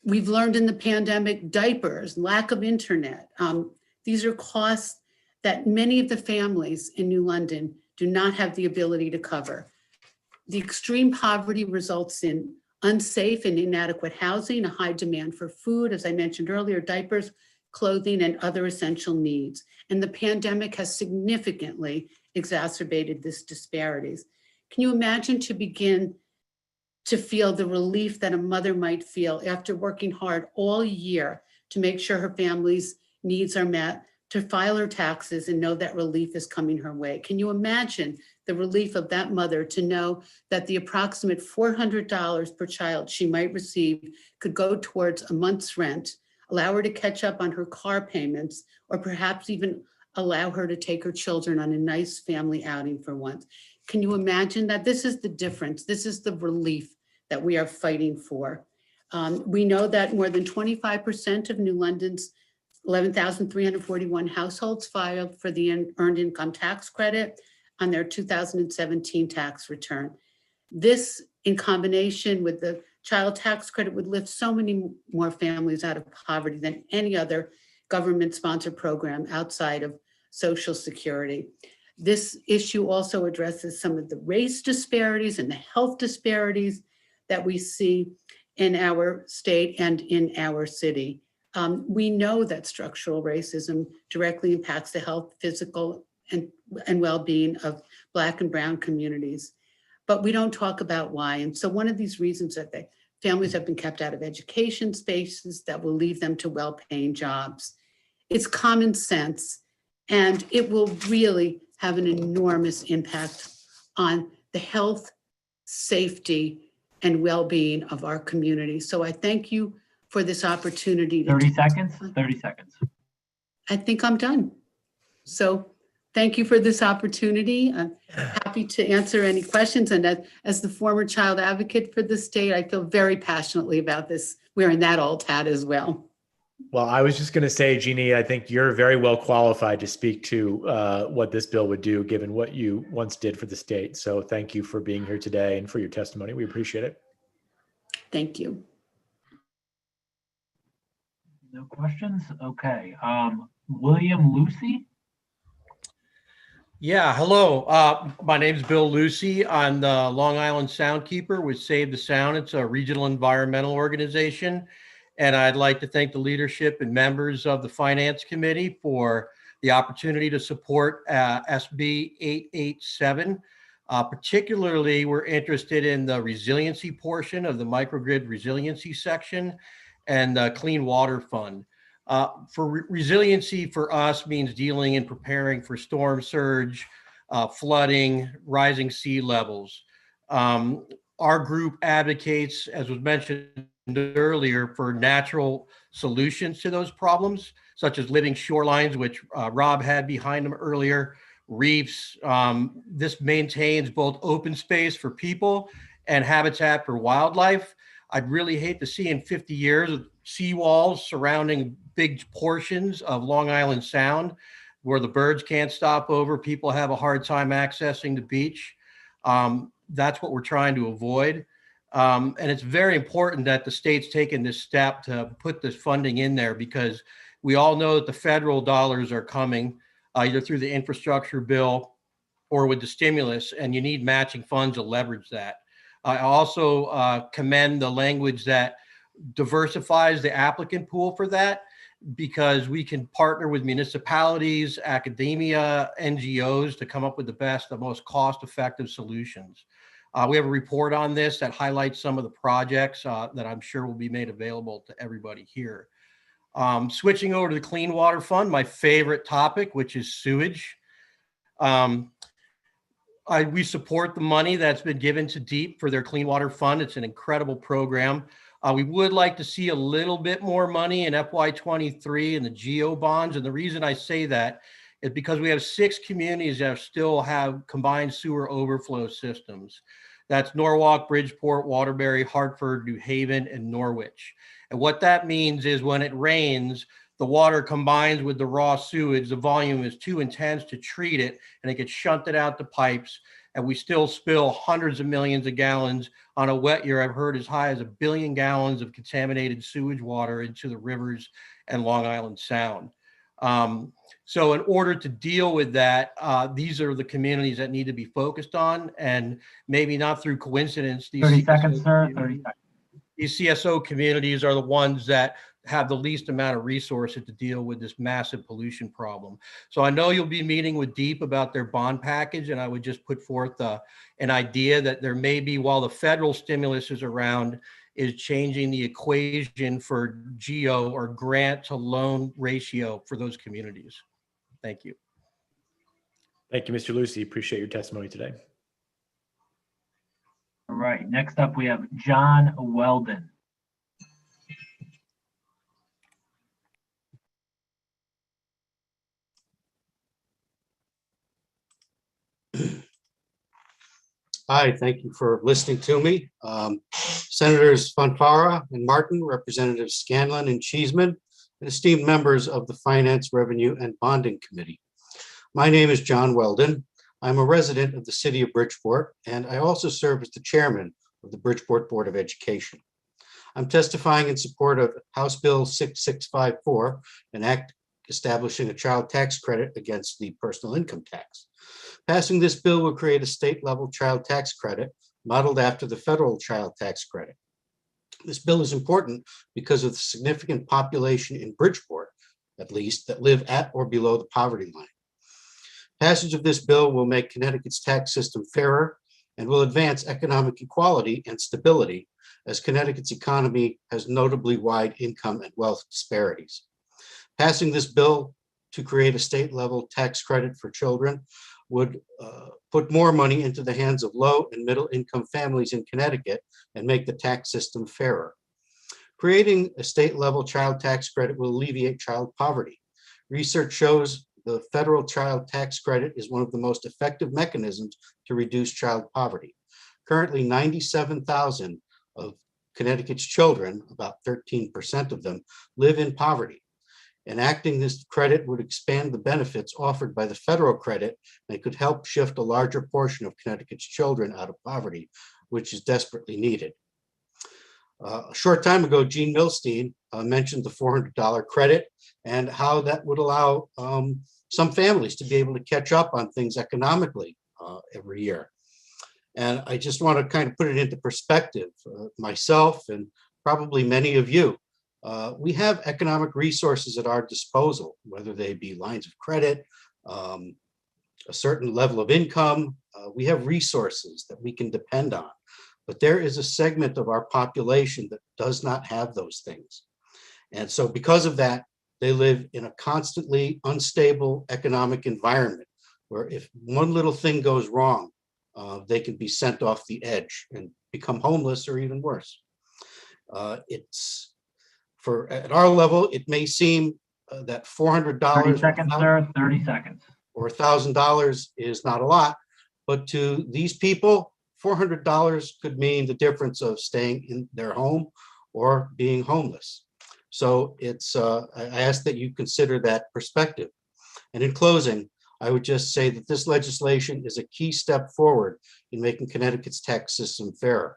We've learned in the pandemic, diapers, lack of internet. These are costs that many of the families in New London do not have the ability to cover. The extreme poverty results in unsafe and inadequate housing, a high demand for food, as I mentioned earlier, diapers, clothing, and other essential needs. And the pandemic has significantly exacerbated these disparities. Can you imagine to begin to feel the relief that a mother might feel after working hard all year to make sure her family's needs are met, to file her taxes and know that relief is coming her way? Can you imagine the relief of that mother to know that the approximate $400 per child she might receive could go towards a month's rent, allow her to catch up on her car payments, or perhaps even allow her to take her children on a nice family outing for once? Can you imagine that? This is the difference. This is the relief that we are fighting for. We know that more than 25% of New London's 11,341 households filed for the earned income tax credit on their 2017 tax return. This, in combination with the child tax credit, would lift so many more families out of poverty than any other government-sponsored program outside of Social Security. This issue also addresses some of the race disparities and the health disparities that we see in our state and in our city. We know that structural racism directly impacts the health, physical, and well-being of Black and Brown communities, but we don't talk about why. And so one of these reasons that the families have been kept out of education spaces that will leave them to well-paying jobs. It's common sense, and it will really have an enormous impact on the health, safety, and well-being of our community. So I thank you for this opportunity. 30 seconds, 30 seconds. I think I'm done. So thank you for this opportunity. I'm happy to answer any questions. And as the former child advocate for the state, I feel very passionately about this, wearing that old hat as well. Well, I was just going to say, Jeannie, I think you're very well qualified to speak to what this bill would do, given what you once did for the state. So thank you for being here today and for your testimony. We appreciate it. Thank you. No questions? Okay. William Lucy? Yeah, hello. My name is Bill Lucy. I'm the Long Island Soundkeeper with Save the Sound. It's a regional environmental organization. And I'd like to thank the leadership and members of the Finance Committee for the opportunity to support SB 887. Particularly, we're interested in the resiliency portion of the microgrid resiliency section and the Clean Water Fund. For resiliency for us means dealing and preparing for storm surge, flooding, rising sea levels. Our group advocates, as was mentioned earlier, for natural solutions to those problems, such as living shorelines, which Rob had behind him earlier, reefs. This maintains both open space for people and habitat for wildlife. I'd really hate to see in 50 years seawalls surrounding big portions of Long Island Sound where the birds can't stop over, people have a hard time accessing the beach. That's what we're trying to avoid. And it's very important that the state's taken this step to put this funding in there, because we all know that the federal dollars are coming either through the infrastructure bill or with the stimulus, and you need matching funds to leverage that. I also commend the language that diversifies the applicant pool for that, because we can partner with municipalities, academia, NGOs to come up with the best, the most cost-effective solutions. We have a report on this that highlights some of the projects that I'm sure will be made available to everybody here. Switching over to the Clean Water Fund, my favorite topic, which is sewage. We support the money that's been given to DEEP for their Clean Water Fund. It's an incredible program. We would like to see a little bit more money in FY23 in the GEO bonds. And the reason I say that is because we have 6 communities that still have combined sewer overflow systems. That's Norwalk, Bridgeport, Waterbury, Hartford, New Haven, and Norwich. And what that means is when it rains, the water combines with the raw sewage, the volume is too intense to treat it, and it gets shunted out the pipes, and we still spill hundreds of millions of gallons on a wet year. I've heard as high as 1 billion gallons of contaminated sewage water into the rivers and Long Island Sound. So in order to deal with that, these are the communities that need to be focused on, and maybe not through coincidence. 30 seconds, sir. 30 seconds. These CSO communities are the ones that have the least amount of resources to deal with this massive pollution problem. So I know you'll be meeting with DEEP about their bond package, and I would just put forth an idea that there may be, while the federal stimulus is around, is changing the equation for GO or grant to loan ratio for those communities. Thank you. Thank you, Mr. Lucy. Appreciate your testimony today. All right, next up we have John Weldon. Hi, thank you for listening to me. Senators Fonfara and Martin, Representatives Scanlon and Cheeseman, and esteemed members of the Finance, Revenue, and Bonding Committee. My name is John Weldon. I'm a resident of the city of Bridgeport, and I also serve as the chairman of the Bridgeport Board of Education. I'm testifying in support of House Bill 6654, an act establishing a child tax credit against the personal income tax. Passing this bill will create a state-level child tax credit modeled after the federal child tax credit. This bill is important because of the significant population in Bridgeport, at least, that live at or below the poverty line. Passage of this bill will make Connecticut's tax system fairer and will advance economic equality and stability, as Connecticut's economy has notably wide income and wealth disparities. Passing this bill to create a state-level tax credit for children would put more money into the hands of low and middle income families in Connecticut and make the tax system fairer. Creating a state-level child tax credit will alleviate child poverty. Research shows the federal child tax credit is one of the most effective mechanisms to reduce child poverty. Currently, 97,000 of Connecticut's children, about 13% of them, live in poverty. Enacting this credit would expand the benefits offered by the federal credit and could help shift a larger portion of Connecticut's children out of poverty, which is desperately needed. A short time ago, Gene Milstein mentioned the $400 credit and how that would allow some families to be able to catch up on things economically every year. And I just want to kind of put it into perspective. Myself and probably many of you, we have economic resources at our disposal, whether they be lines of credit, a certain level of income. We have resources that we can depend on. But there is a segment of our population that does not have those things. And so because of that, they live in a constantly unstable economic environment where if one little thing goes wrong, they can be sent off the edge and become homeless or even worse. At our level, it may seem that $400 30 seconds, sir. 30 seconds. Or $1,000 is not a lot, but to these people, $400 could mean the difference of staying in their home or being homeless. So I ask that you consider that perspective. And in closing, I would just say that this legislation is a key step forward in making Connecticut's tax system fairer.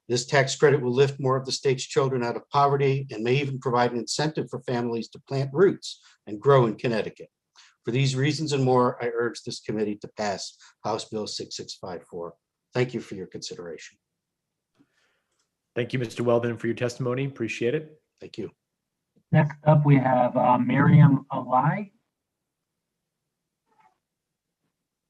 This tax credit will lift more of the state's children out of poverty and may even provide an incentive for families to plant roots and grow in Connecticut. For these reasons and more, I urge this committee to pass House Bill 6654. Thank you for your consideration. Thank you, Mr. Weldon, for your testimony. Appreciate it. Thank you. Next up, we have Miriam Alai.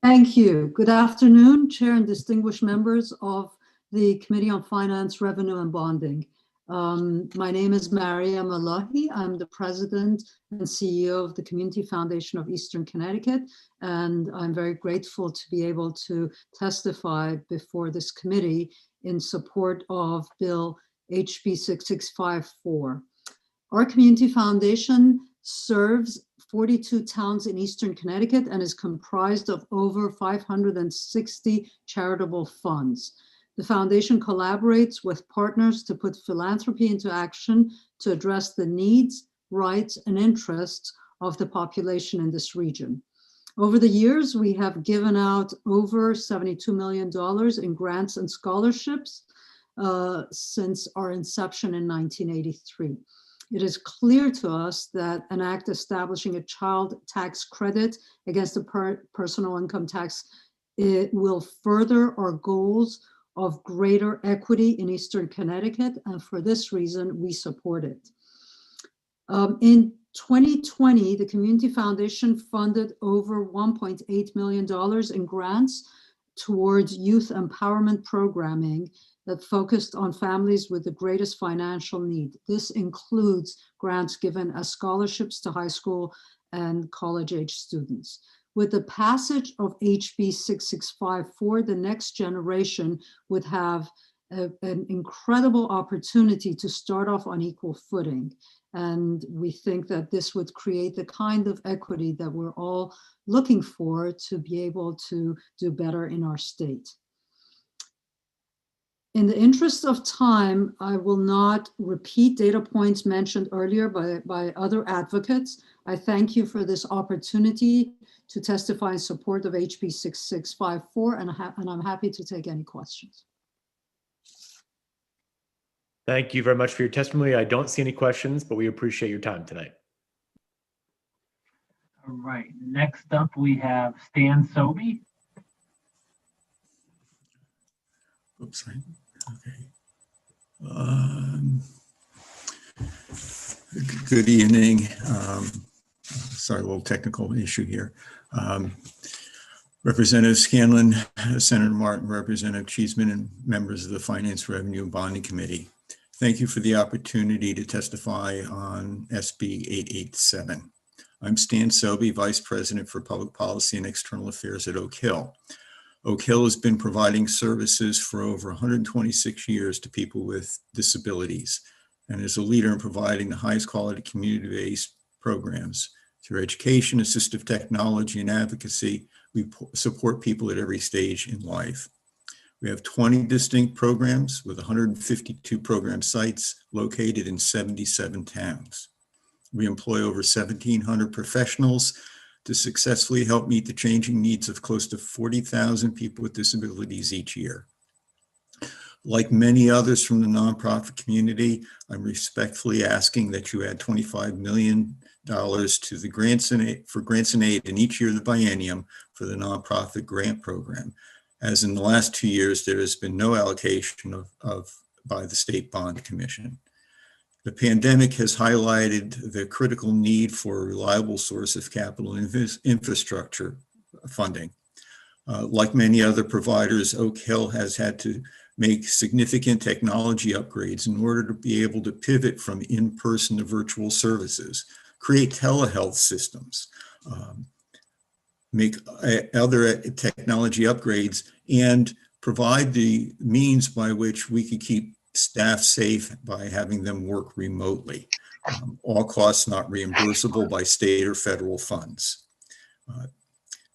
Thank you. Good afternoon, Chair and distinguished members of the Committee on Finance, Revenue, and Bonding. My name is Mariam Alahi. I'm the President and CEO of the Community Foundation of Eastern Connecticut, and I'm very grateful to be able to testify before this committee in support of Bill HB 6654. Our Community Foundation serves 42 towns in Eastern Connecticut and is comprised of over 560 charitable funds. The foundation collaborates with partners to put philanthropy into action to address the needs, rights, and interests of the population in this region. Over the years, we have given out over $72 million in grants and scholarships since our inception in 1983. it is clear to us that an act establishing a child tax credit against the personal income tax, it will further our goals of greater equity in Eastern Connecticut, and for this reason, we support it. In 2020, the Community Foundation funded over $1.8 million in grants towards youth empowerment programming that focused on families with the greatest financial need. This includes grants given as scholarships to high school and college-age students. With the passage of HB 6654, the next generation would have an incredible opportunity to start off on equal footing. And we think that this would create the kind of equity that we're all looking for to be able to do better in our state. In the interest of time, I will not repeat data points mentioned earlier by other advocates. I thank you for this opportunity to testify in support of HB 6654, and I'm happy to take any questions. Thank you very much for your testimony. I don't see any questions, but we appreciate your time tonight. All right, next up we have Stan Sobey. Oops, right. Okay. Good evening. Sorry, a little technical issue here. Representative Scanlon, Senator Martin, Representative Cheeseman, and members of the Finance, Revenue, and Bonding Committee. Thank you for the opportunity to testify on SB 887. I'm Stan Sobey, Vice President for Public Policy and External Affairs at Oak Hill. Oak Hill has been providing services for over 126 years to people with disabilities and is a leader in providing the highest quality community-based programs. Through education, assistive technology, and advocacy, we support people at every stage in life. We have 20 distinct programs with 152 program sites located in 77 towns. We employ over 1,700 professionals to successfully help meet the changing needs of close to 40,000 people with disabilities each year. Like many others from the nonprofit community, I'm respectfully asking that you add $25 million to the grants and aid in each year of the biennium for the nonprofit grant program. As in the last 2 years, there has been no allocation by the State Bond Commission. The pandemic has highlighted the critical need for a reliable source of capital infrastructure funding. Like many other providers, Oak Hill has had to make significant technology upgrades in order to be able to pivot from in-person to virtual services, create telehealth systems, make other technology upgrades, and provide the means by which we could keep staff safe by having them work remotely. All costs not reimbursable by state or federal funds.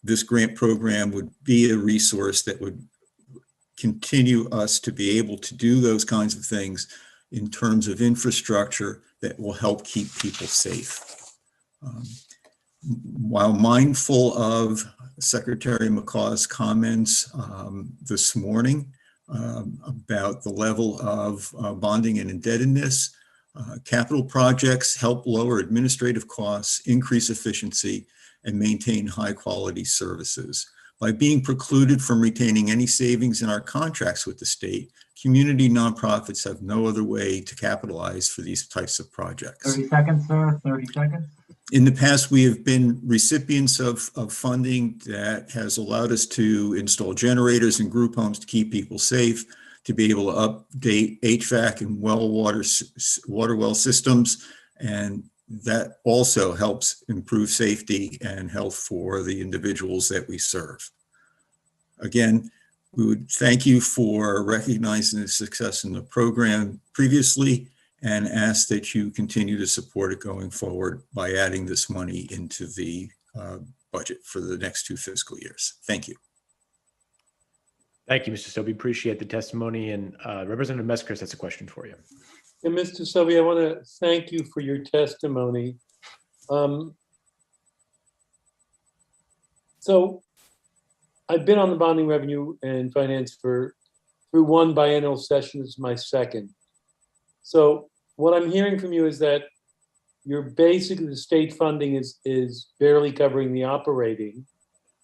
This grant program would be a resource that would continue us to be able to do those kinds of things in terms of infrastructure that will help keep people safe. While mindful of Secretary McCaw's comments this morning about the level of bonding and indebtedness, capital projects help lower administrative costs, increase efficiency, and maintain high quality services. By being precluded from retaining any savings in our contracts with the state, community nonprofits have no other way to capitalize for these types of projects. 30 seconds, sir, 30 seconds. In the past, we have been recipients of funding that has allowed us to install generators in group homes to keep people safe, to be able to update HVAC and water well systems, and that also helps improve safety and health for the individuals that we serve. Again, we would thank you for recognizing the success in the program previously and ask that you continue to support it going forward by adding this money into the budget for the next 2 fiscal years. Thank you. Thank you, Mr. Sobey. Appreciate the testimony. And Representative Meskers has a question for you. And Mr. Sobey, I want to thank you for your testimony. So I've been on the bonding, revenue, and finance through 1 biennial session. This is my 2nd. So what I'm hearing from you is that you're basically, the state funding is barely covering the operating.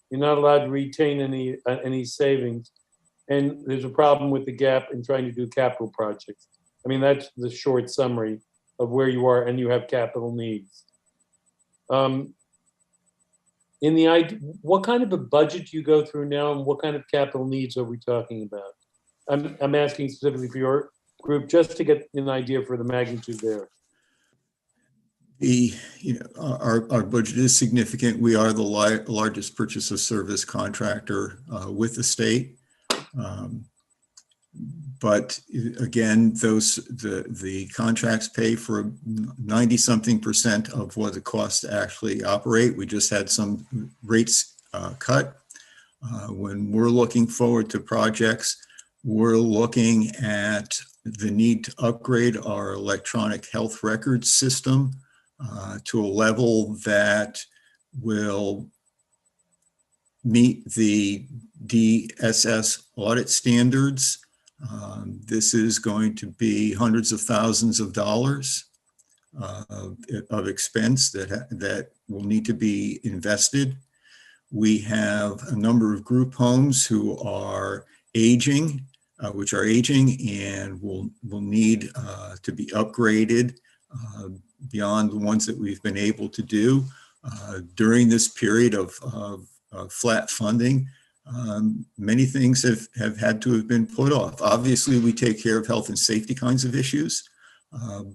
You're not allowed to retain any savings. And there's a problem with the gap in trying to do capital projects. I mean, that's the short summary of where you are, and you have capital needs. What kind of a budget do you go through now, and what kind of capital needs are we talking about? I'm asking specifically for your group, just to get an idea for the magnitude there. Our budget is significant. We are the largest purchase of service contractor with the state. But again, the contracts pay for 90-something% of what it costs to actually operate. We just had some rates cut. When we're looking forward to projects, we're looking at the need to upgrade our electronic health records system to a level that will meet the DSS audit standards. This is going to be hundreds of thousands of dollars of expense that will need to be invested. We have a number of group homes who are aging, and will need to be upgraded beyond the ones that we've been able to do during this period of flat funding. Many things have had to have been put off. Obviously, we take care of health and safety kinds of issues,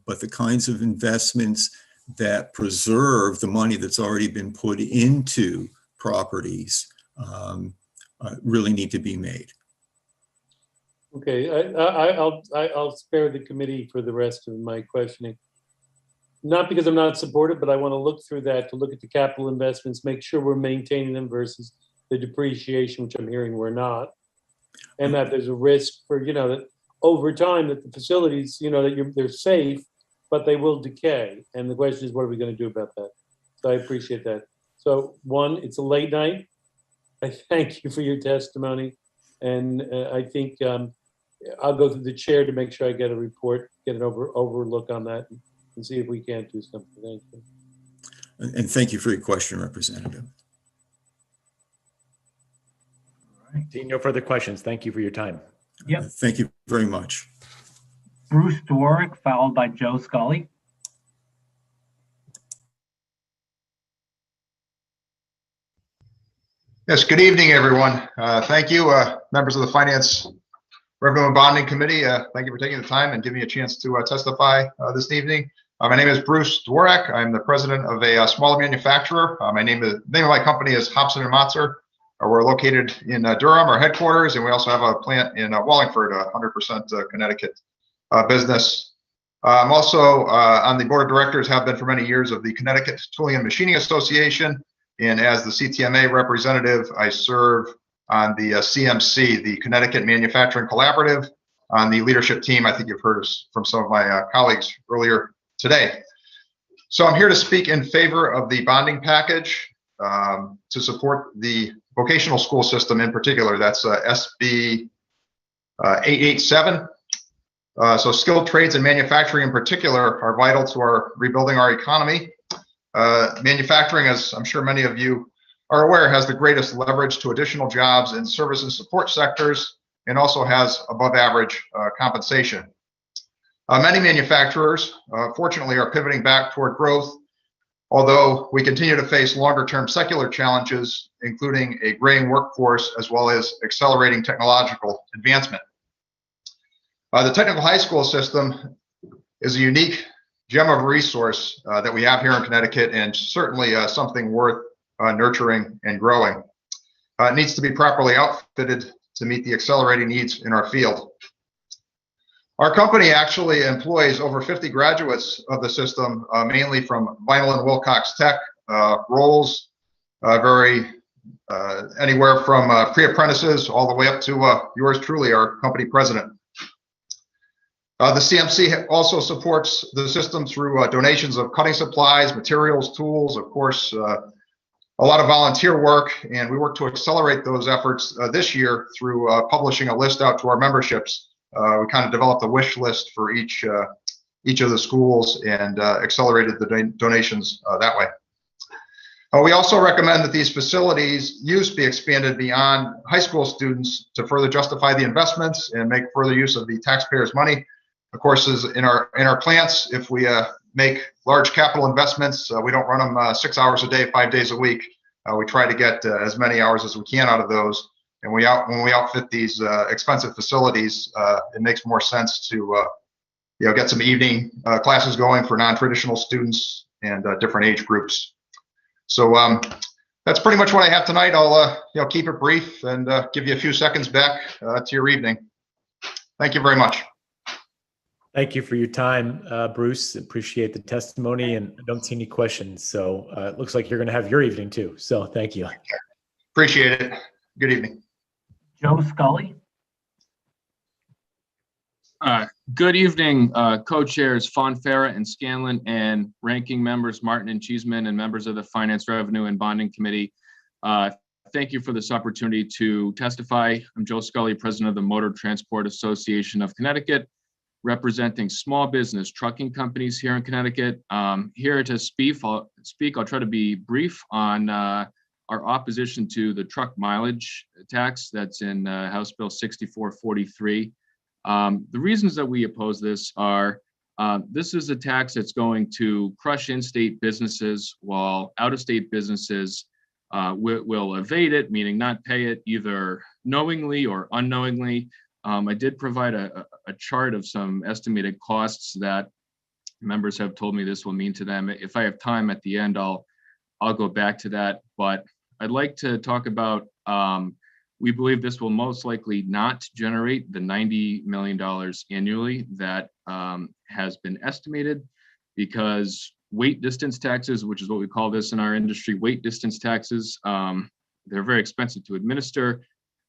but the kinds of investments that preserve the money that's already been put into properties really need to be made. Okay, I'll spare the committee for the rest of my questioning. Not because I'm not supportive, but I want to look through that, to look at the capital investments, make sure we're maintaining them versus the depreciation, which I'm hearing we're not, and that there's a risk for, that over time that the facilities, that they're safe, but they will decay. And the question is, what are we going to do about that? So I appreciate that. So one, it's a late night. I thank you for your testimony. And I think I'll go through the chair to make sure I get a report, get an overlook on that, and see if we can't do something. Thank you. And thank you for your question, Representative. Seeing no further questions, thank you for your time. Yep. Thank you very much. Bruce Dworick, followed by Joe Scully. Yes, good evening, everyone. Thank you, members of the Finance, Revenue and Bonding Committee. Thank you for taking the time and giving me a chance to testify this evening. My name is Bruce Dworick. I'm the president of a smaller manufacturer. The name of my company is Hobson & Motzer. We're located in Durham, our headquarters, and we also have a plant in Wallingford, 100% Connecticut business. I'm also on the board of directors, have been for many years, of the Connecticut Tooling and Machining Association. And as the CTMA representative, I serve on the CMC, the Connecticut Manufacturing Collaborative, on the leadership team. I think you've heard from some of my colleagues earlier today. So I'm here to speak in favor of the bonding package to support the vocational school system in particular. That's SB 887. So skilled trades and manufacturing in particular are vital to our rebuilding our economy. Manufacturing, as I'm sure many of you are aware, has the greatest leverage to additional jobs in service and support sectors, and also has above average compensation. Many manufacturers, fortunately, are pivoting back toward growth, although we continue to face longer term secular challenges, including a graying workforce as well as accelerating technological advancement. The technical high school system is a unique gem of a resource that we have here in Connecticut, and certainly something worth nurturing and growing. It needs to be properly outfitted to meet the accelerating needs in our field. Our company actually employs over 50 graduates of the system, mainly from Vinyl and Wilcox Tech roles, anywhere from pre-apprentices all the way up to yours truly, our company president. The CMC also supports the system through donations of cutting supplies, materials, tools, of course, a lot of volunteer work, and we work to accelerate those efforts this year through publishing a list out to our memberships. We kind of developed a wish list for each each of the schools and accelerated the donations that way. We also recommend that these facilities use be expanded beyond high school students to further justify the investments and make further use of the taxpayers' money. Of course, as in our plants, if we make large capital investments, we don't run them 6 hours a day, 5 days a week. We try to get as many hours as we can out of those. And when we outfit these expensive facilities, it makes more sense to get some evening classes going for non-traditional students and different age groups. So that's pretty much what I have tonight. I'll keep it brief and give you a few seconds back to your evening. Thank you very much. Thank you for your time, Bruce. Appreciate the testimony, and I don't see any questions. So it looks like you're going to have your evening too. So thank you. Appreciate it. Good evening. Joe Scully. Good evening, co-chairs Fonfara and Scanlon, and ranking members Martin and Cheeseman, and members of the Finance, Revenue, and Bonding Committee. Thank you for this opportunity to testify. I'm Joe Scully, president of the Motor Transport Association of Connecticut, representing small business trucking companies here in Connecticut. Here to speak, I'll try to be brief on our opposition to the truck mileage tax that's in House Bill 6443. The reasons that we oppose this are, this is a tax that's going to crush in-state businesses, while out-of-state businesses will evade it, meaning not pay it either knowingly or unknowingly. I did provide a chart of some estimated costs that members have told me this will mean to them. If I have time at the end, I'll go back to that. But I'd like to talk about, we believe this will most likely not generate the $90 million annually that has been estimated, because weight distance taxes, which is what we call this in our industry, weight distance taxes, they're very expensive to administer.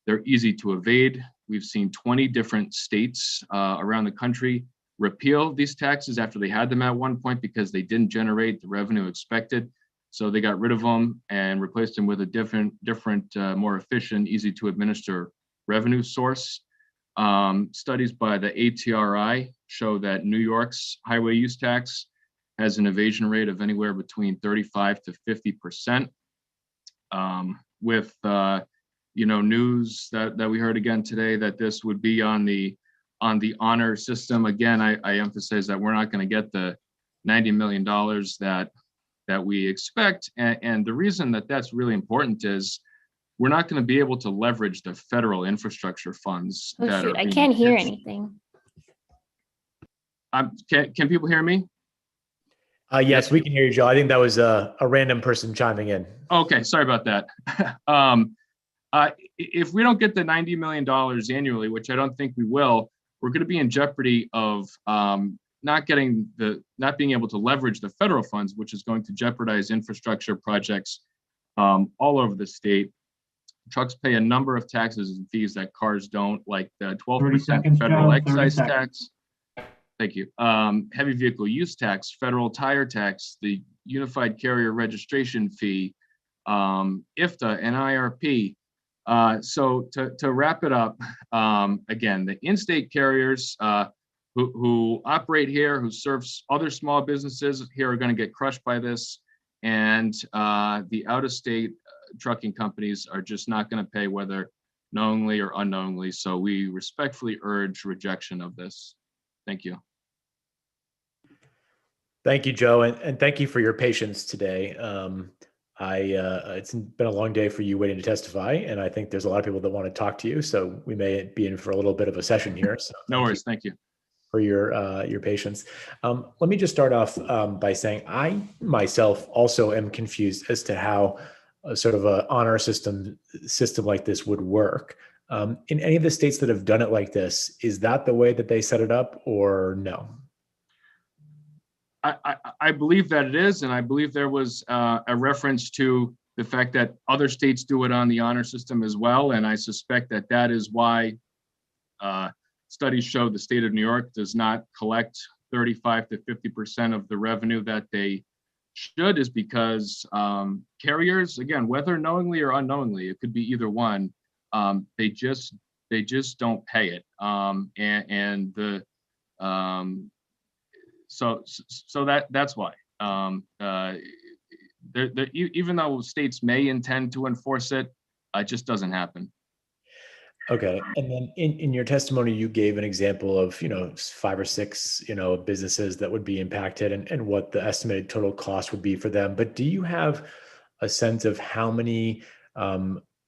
They're easy to evade. We've seen 20 different states around the country repeal these taxes after they had them at one point because they didn't generate the revenue expected. So they got rid of them and replaced them with a different, more efficient, easy to administer revenue source. Studies by the ATRI show that New York's highway use tax has an evasion rate of anywhere between 35 to 50%. With news that we heard again today that this would be on the honor system. Again, I emphasize that we're not going to get the $90 million that we expect. And the reason that that's really important is we're not going to be able to leverage the federal infrastructure funds. Oh, shoot, I can't hear anything. Can people hear me? Yes, we can hear you, Joe. I think that was a random person chiming in. Okay, sorry about that. If we don't get the $90 million annually, which I don't think we will, we're going to be in jeopardy of not being able to leverage the federal funds, which is going to jeopardize infrastructure projects all over the state. Trucks pay a number of taxes and fees that cars don't, like the 12% federal excise tax. Thank you. Heavy vehicle use tax, federal tire tax, the unified carrier registration fee, IFTA and IRP. So to wrap it up, again, the in-state carriers who operate here, who serve other small businesses here, are going to get crushed by this, and the out-of-state trucking companies are just not going to pay, whether knowingly or unknowingly. So we respectfully urge rejection of this. Thank you. Thank you, Joe, and thank you for your patience today. It's been a long day for you waiting to testify, and I think there's a lot of people that want to talk to you, so we may be in for a little bit of a session here. So no worries. Thank you for your patience. Let me just start off by saying I myself also am confused as to how sort of an honor system like this would work. In any of the states that have done it like this, is that the way that they set it up, or no? I believe that it is, and I believe there was a reference to the fact that other states do it on the honor system as well, and I suspect that that is why studies show the state of New York does not collect 35 to 50% of the revenue that they should, is because carriers, again, whether knowingly or unknowingly, it could be either one, they just don't pay it, and the that's why. Even though states may intend to enforce it, it just doesn't happen. Okay. And then in your testimony, you gave an example of, 5 or 6, businesses that would be impacted and what the estimated total cost would be for them. But do you have a sense of how many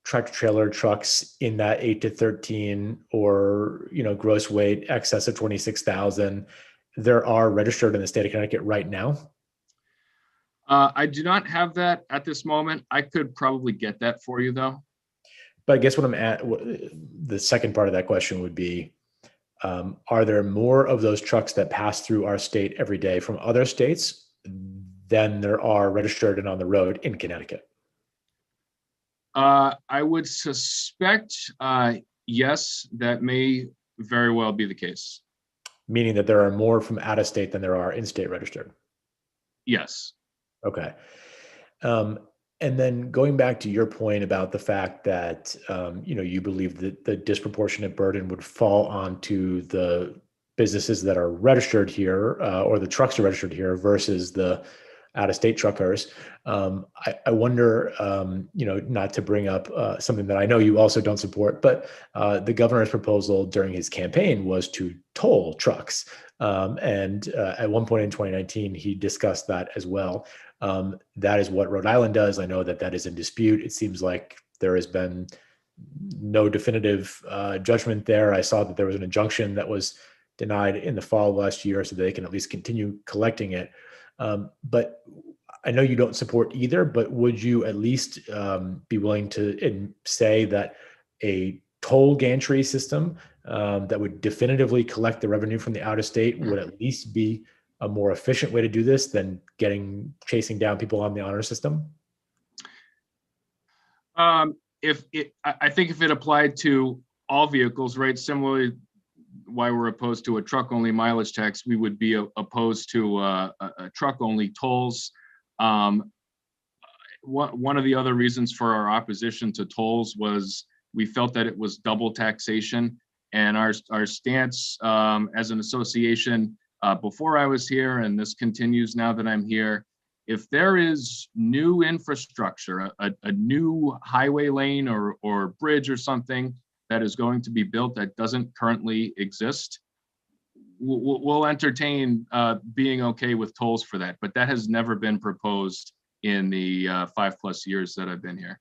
tractor trailer trucks in that 8 to 13 or, gross weight excess of 26,000 there are registered in the state of Connecticut right now? I do not have that at this moment. I could probably get that for you though. But I guess the second part of that question would be, are there more of those trucks that pass through our state every day from other states than there are registered and on the road in Connecticut? I would suspect, yes, that may very well be the case. Meaning that there are more from out of state than there are in-state registered? Yes. Okay. And then going back to your point about the fact that, you believe that the disproportionate burden would fall onto the businesses that are registered here or the trucks are registered here versus the out-of-state truckers. I wonder, not to bring up something that I know you also don't support, but the governor's proposal during his campaign was to toll trucks. And at one point in 2019, he discussed that as well. That is what Rhode Island does. I know that is in dispute. It seems like there has been no definitive judgment there. I saw that there was an injunction that was denied in the fall of last year so they can at least continue collecting it. But I know you don't support either, but would you at least be willing to say that a toll gantry system that would definitively collect the revenue from the out of state would at least be a more efficient way to do this than chasing down people on the honor system? I think if it applied to all vehicles, right, similarly, why we're opposed to a truck only mileage tax, we would be opposed to a truck only tolls. One of the other reasons for our opposition to tolls was we felt that it was double taxation, and our stance as an association before I was here, and this continues now that I'm here, if there is new infrastructure, a new highway lane or bridge or something that is going to be built that doesn't currently exist, we'll entertain being okay with tolls for that. But that has never been proposed in the 5+ years that I've been here.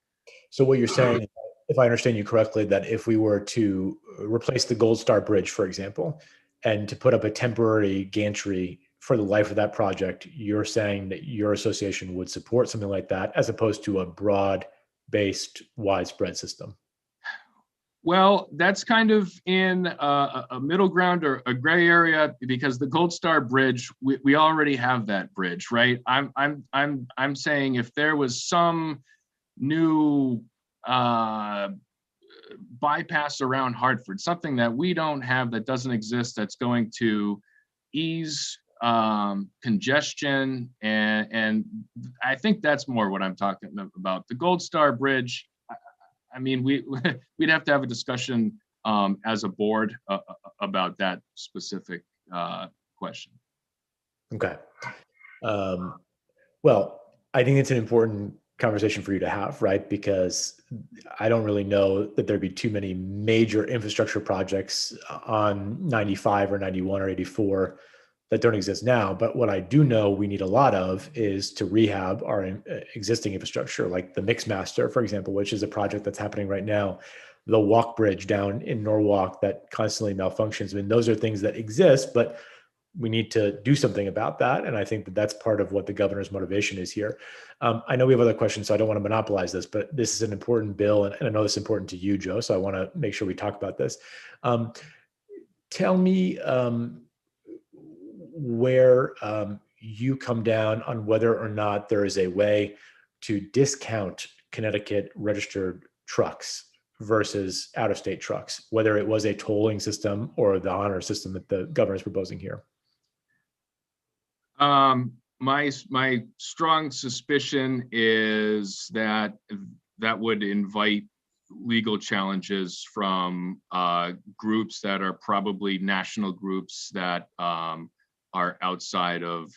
So what you're saying, if I understand you correctly, that if we were to replace the Gold Star Bridge, for example, and to put up a temporary gantry for the life of that project, you're saying that your association would support something like that as opposed to a broad-based, widespread system? Well, that's kind of in a middle ground or a gray area, because the Gold Star Bridge, we already have that bridge, right? I'm saying if there was some new bypass around Hartford, something that we don't have, that doesn't exist, that's going to ease congestion, and I think that's more what I'm talking about. The Gold Star Bridge, I mean, we'd have to have a discussion as a board about that specific question. Okay. Well, I think it's an important conversation for you to have, right? Because I don't really know that there'd be too many major infrastructure projects on 95 or 91 or 84 that don't exist now. But what I do know we need a lot of is to rehab our existing infrastructure, like the Mixmaster, for example, which is a project that's happening right now, the walk bridge down in Norwalk that constantly malfunctions. I mean, those are things that exist, but we need to do something about that. And I think that that's part of what the governor's motivation is here. I know we have other questions, so I don't want to monopolize this, but this is an important bill. And I know it's important to you, Joe, so I want to make sure we talk about this. Tell me where you come down on whether or not there is a way to discount Connecticut registered trucks versus out-of-state trucks, whether it was a tolling system or the honor system that the governor is proposing here. My strong suspicion is that would invite legal challenges from groups that are probably national groups that are outside of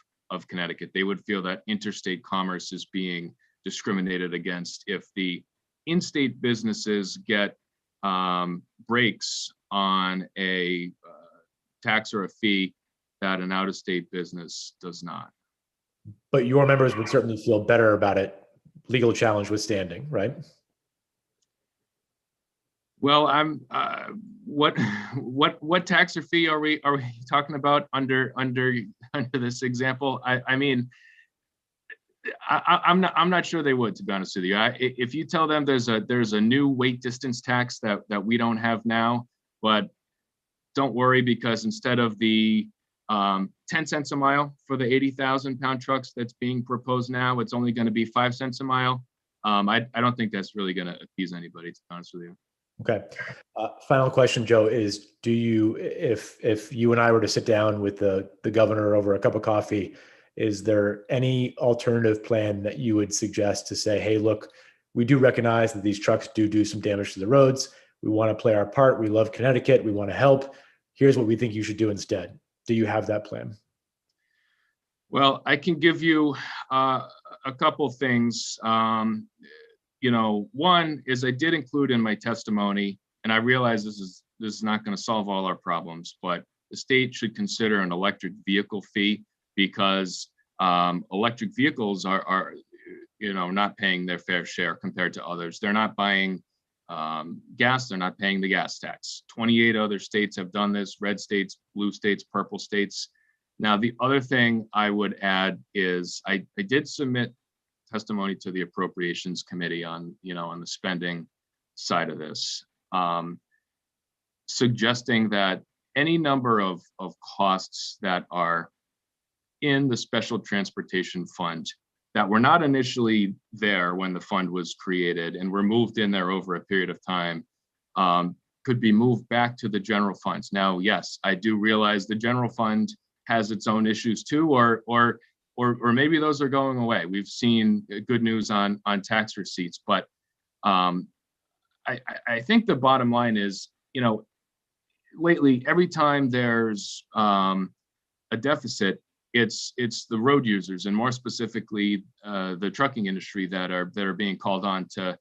Connecticut. They would feel that interstate commerce is being discriminated against if the in-state businesses get breaks on a tax or a fee that an out-of-state business does not. But your members would certainly feel better about it, legal challenge withstanding, right? Well, I'm what tax or fee are we talking about under this example? I mean, I'm not sure they would, to be honest with you. If you tell them there's a new weight distance tax that we don't have now, but don't worry, because instead of the 10 cents a mile for the 80,000 pound trucks that's being proposed now, it's only going to be 5 cents a mile. I don't think that's really going to appease anybody, to be honest with you. Okay. Final question, Joe, is do you, if you and I were to sit down with the governor over a cup of coffee, is there any alternative plan that you would suggest to say, hey, look, we do recognize that these trucks do some damage to the roads. We want to play our part. We love Connecticut. We want to help. Here's what we think you should do instead. Do you have that plan? Well, I can give you a couple things. You know, one is I did include in my testimony, and I realize this is not going to solve all our problems, but the state should consider an electric vehicle fee, because electric vehicles are not paying their fair share compared to others. They're not buying gas, they're not paying the gas tax. 28 other states have done this: red states, blue states, purple states. Now, the other thing I would add is I did submit testimony to the Appropriations Committee on the spending side of this, suggesting that any number of costs that are in the Special Transportation Fund that were not initially there when the fund was created and were moved in there over a period of time, could be moved back to the general funds. Now, yes, I do realize the general fund has its own issues too, or maybe those are going away. We've seen good news on tax receipts, but I think the bottom line is, lately, every time there's a deficit, it's the road users, and more specifically, the trucking industry that are being called on to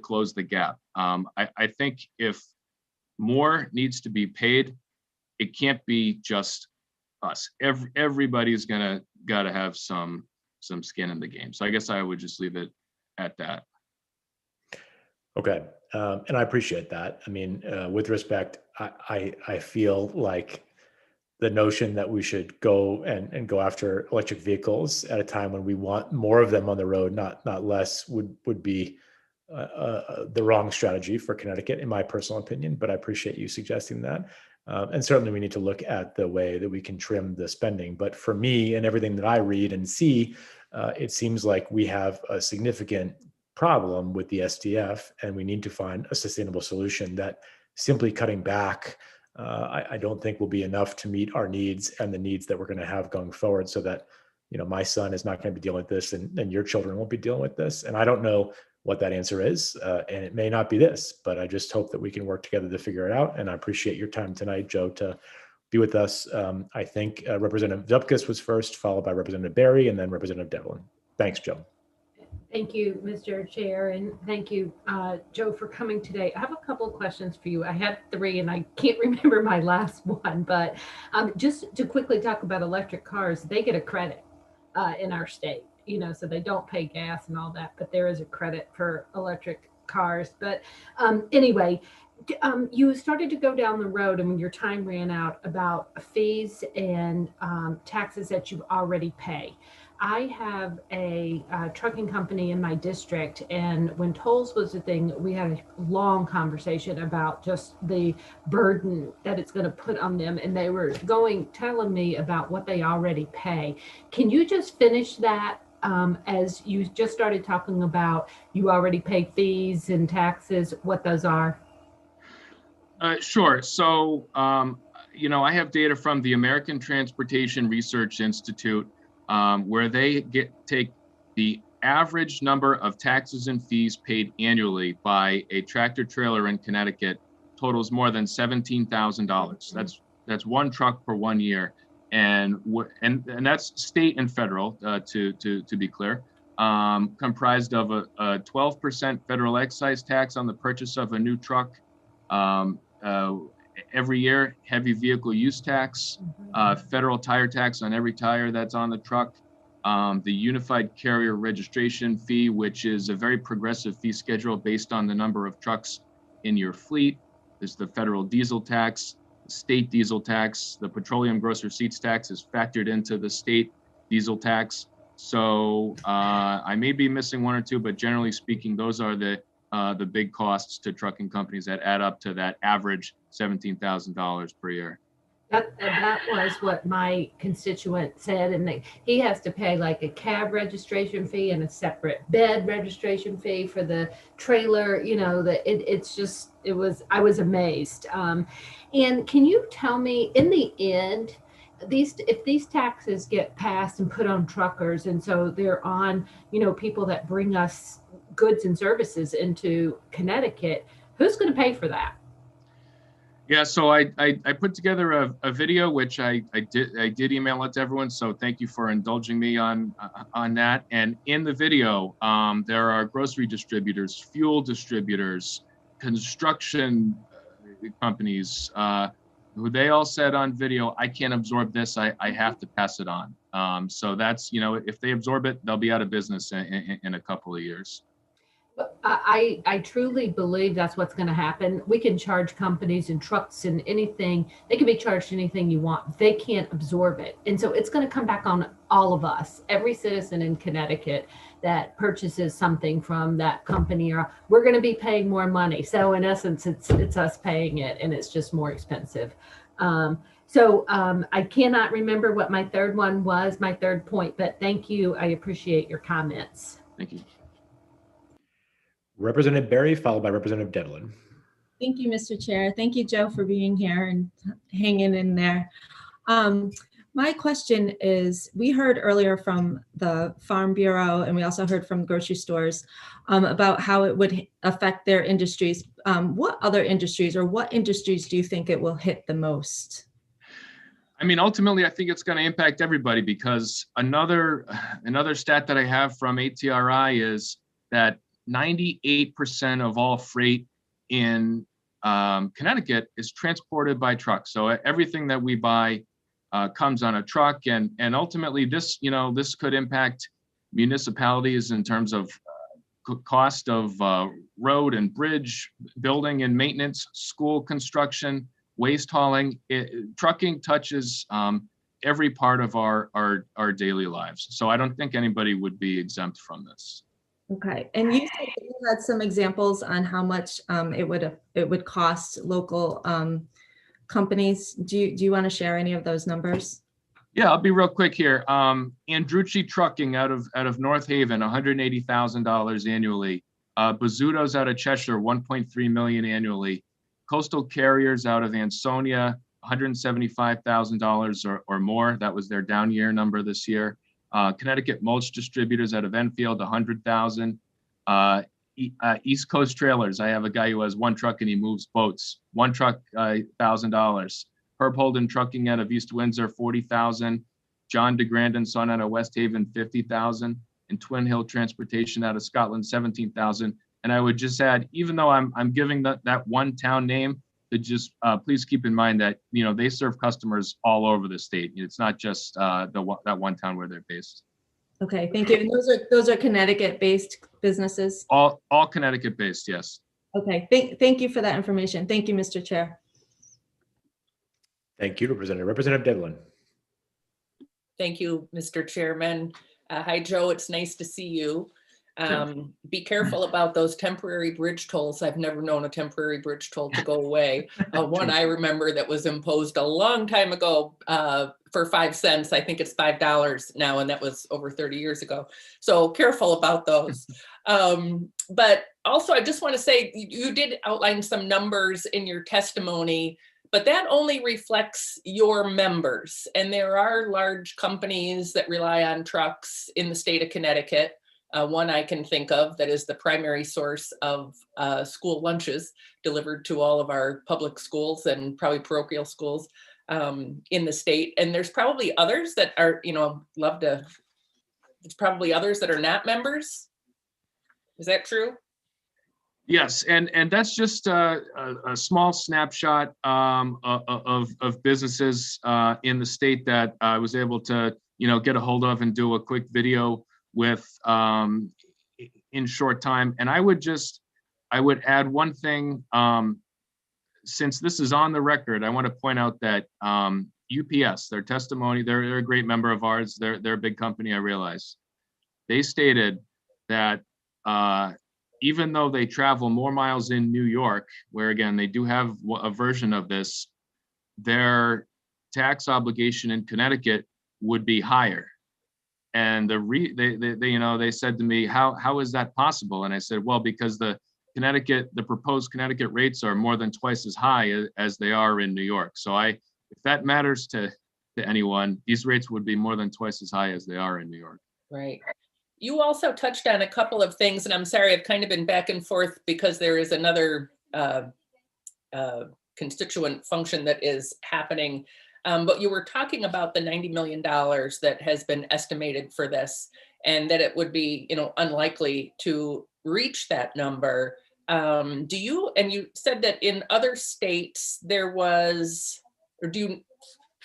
close the gap. I think if more needs to be paid, it can't be just us. Everybody's gotta have some skin in the game. So I guess I would just leave it at that. Okay, and I appreciate that. I mean, with respect, I feel like the notion that we should go and go after electric vehicles at a time when we want more of them on the road, not less, would be the wrong strategy for Connecticut, in my personal opinion. But I appreciate you suggesting that. And certainly we need to look at the way that we can trim the spending. But for me and everything that I read and see, it seems like we have a significant problem with the STF, and we need to find a sustainable solution that simply cutting back, I don't think will be enough to meet our needs and the needs that we're going to have going forward, so that, my son is not going to be dealing with this, and your children won't be dealing with this. And I don't know what that answer is, and it may not be this, but I just hope that we can work together to figure it out. And I appreciate your time tonight, Joe, to be with us. I think Representative Zupkis was first, followed by Representative Berry, and then Representative Devlin. Thanks, Joe. Thank you, Mr. Chair, and thank you, Joe, for coming today. I have a couple of questions for you. I had 3, and I can't remember my last one, but just to quickly talk about electric cars, they get a credit in our state, so they don't pay gas and all that, but there is a credit for electric cars. But anyway, you started to go down the road, and when your time ran out, about fees and taxes that you already pay. I have a trucking company in my district, and when tolls was a thing, we had a long conversation about just the burden that it's going to put on them, and they were telling me about what they already pay. Can you just finish that, as you just started talking about you already pay fees and taxes, what those are? Sure. So, I have data from the American Transportation Research Institute, where they take the average number of taxes and fees paid annually by a tractor trailer in Connecticut totals more than $17,000. That's one truck per 1 year. and that's state and federal, to be clear, comprised of a 12% federal excise tax on the purchase of a new truck. Every year, heavy vehicle use tax, federal tire tax on every tire that's on the truck, the unified carrier registration fee, which is a very progressive fee schedule based on the number of trucks in your fleet. There's the federal diesel tax, the state diesel tax, the petroleum gross receipts tax is factored into the state diesel tax. So I may be missing one or two, but generally speaking, those are the big costs to trucking companies that add up to that average $17,000 per year. That was what my constituent said, and he has to pay like a cab registration fee and a separate bed registration fee for the trailer. You know, I was amazed. And can you tell me, in the end, if these taxes get passed and put on truckers, and so they're on, people that bring us goods and services into Connecticut, who's going to pay for that? Yeah, so I put together a video, which I did email it to everyone. So thank you for indulging me on that. And in the video, there are grocery distributors, fuel distributors, construction companies, who they all said on video, I can't absorb this, I have to pass it on. So that's, if they absorb it, they'll be out of business in a couple of years. I truly believe that's what's going to happen. We can charge companies and trucks and anything. They can be charged anything you want. They can't absorb it. And so it's going to come back on all of us, every citizen in Connecticut that purchases something from that company, or we're going to be paying more money. So in essence, it's us paying it, and it's just more expensive. So I cannot remember what my third one was, my third point, but thank you. I appreciate your comments. Thank you. Representative Berry, followed by Representative Devlin. Thank you, Mr. Chair. Thank you, Joe, for being here and hanging in there. My question is, we heard earlier from the Farm Bureau, and we also heard from grocery stores about how it would affect their industries. What other industries, or what industries do you think it will hit the most? I mean, ultimately, I think it's going to impact everybody, because another stat that I have from ATRI is that 98% of all freight in Connecticut is transported by truck. So everything that we buy comes on a truck, and ultimately this could impact municipalities in terms of cost of road and bridge building and maintenance, school construction, waste hauling. Trucking touches every part of our daily lives. So I don't think anybody would be exempt from this. Okay, and you said that you had some examples on how much it would cost local companies. Do you want to share any of those numbers? Yeah, I'll be real quick here. Andrucci Trucking out of North Haven, $180,000 annually. Bazzuto's out of Cheshire, $1.3 million annually. Coastal Carriers out of Ansonia, $175,000 or more. That was their down year number this year. Connecticut Mulch Distributors out of Enfield, $100,000. East Coast Trailers, I have a guy who has one truck and he moves boats. One truck, $1,000. Herb Holden Trucking out of East Windsor, $40,000. John DeGrand and Son out of West Haven, $50,000. And Twin Hill Transportation out of Scotland, $17,000. And I would just add, even though I'm giving that one town name, to just please keep in mind that they serve customers all over the state. It's not just that one town where they're based. Okay, thank you. And those are Connecticut-based businesses? All Connecticut-based, yes. Okay, thank you for that information. Thank you, Mr. Chair. Thank you, Representative Devlin. Thank you, Mr. Chairman. Hi, Joe. It's nice to see you. Be careful about those temporary bridge tolls. I've never known a temporary bridge toll to go away. One I remember that was imposed a long time ago for 5 cents. I think it's $5 now, and that was over 30 years ago. So careful about those. But also, I just want to say, you did outline some numbers in your testimony, but that only reflects your members. And there are large companies that rely on trucks in the state of Connecticut. One I can think of that is the primary source of school lunches delivered to all of our public schools and probably parochial schools. in the state. And there's probably others that are, there's probably others that are not members. Is that true? Yes, and that's just a small snapshot of businesses in the state that I was able to, get a hold of and do a quick video with in short time. And I would add one thing, since this is on the record, I want to point out that UPS, their testimony, they're a great member of ours. They're a big company, I realize. They stated that even though they travel more miles in New York, where again, they do have a version of this, their tax obligation in Connecticut would be higher. And they said to me, how is that possible? And I said, well, because the proposed Connecticut rates are more than twice as high as they are in New York. So if that matters to anyone, these rates would be more than twice as high as they are in New York. Right. You also touched on a couple of things, and I'm sorry, I've kind of been back and forth because there is another constituent function that is happening. But you were talking about the $90 million that has been estimated for this, and that it would be, unlikely to reach that number. And you said that in other states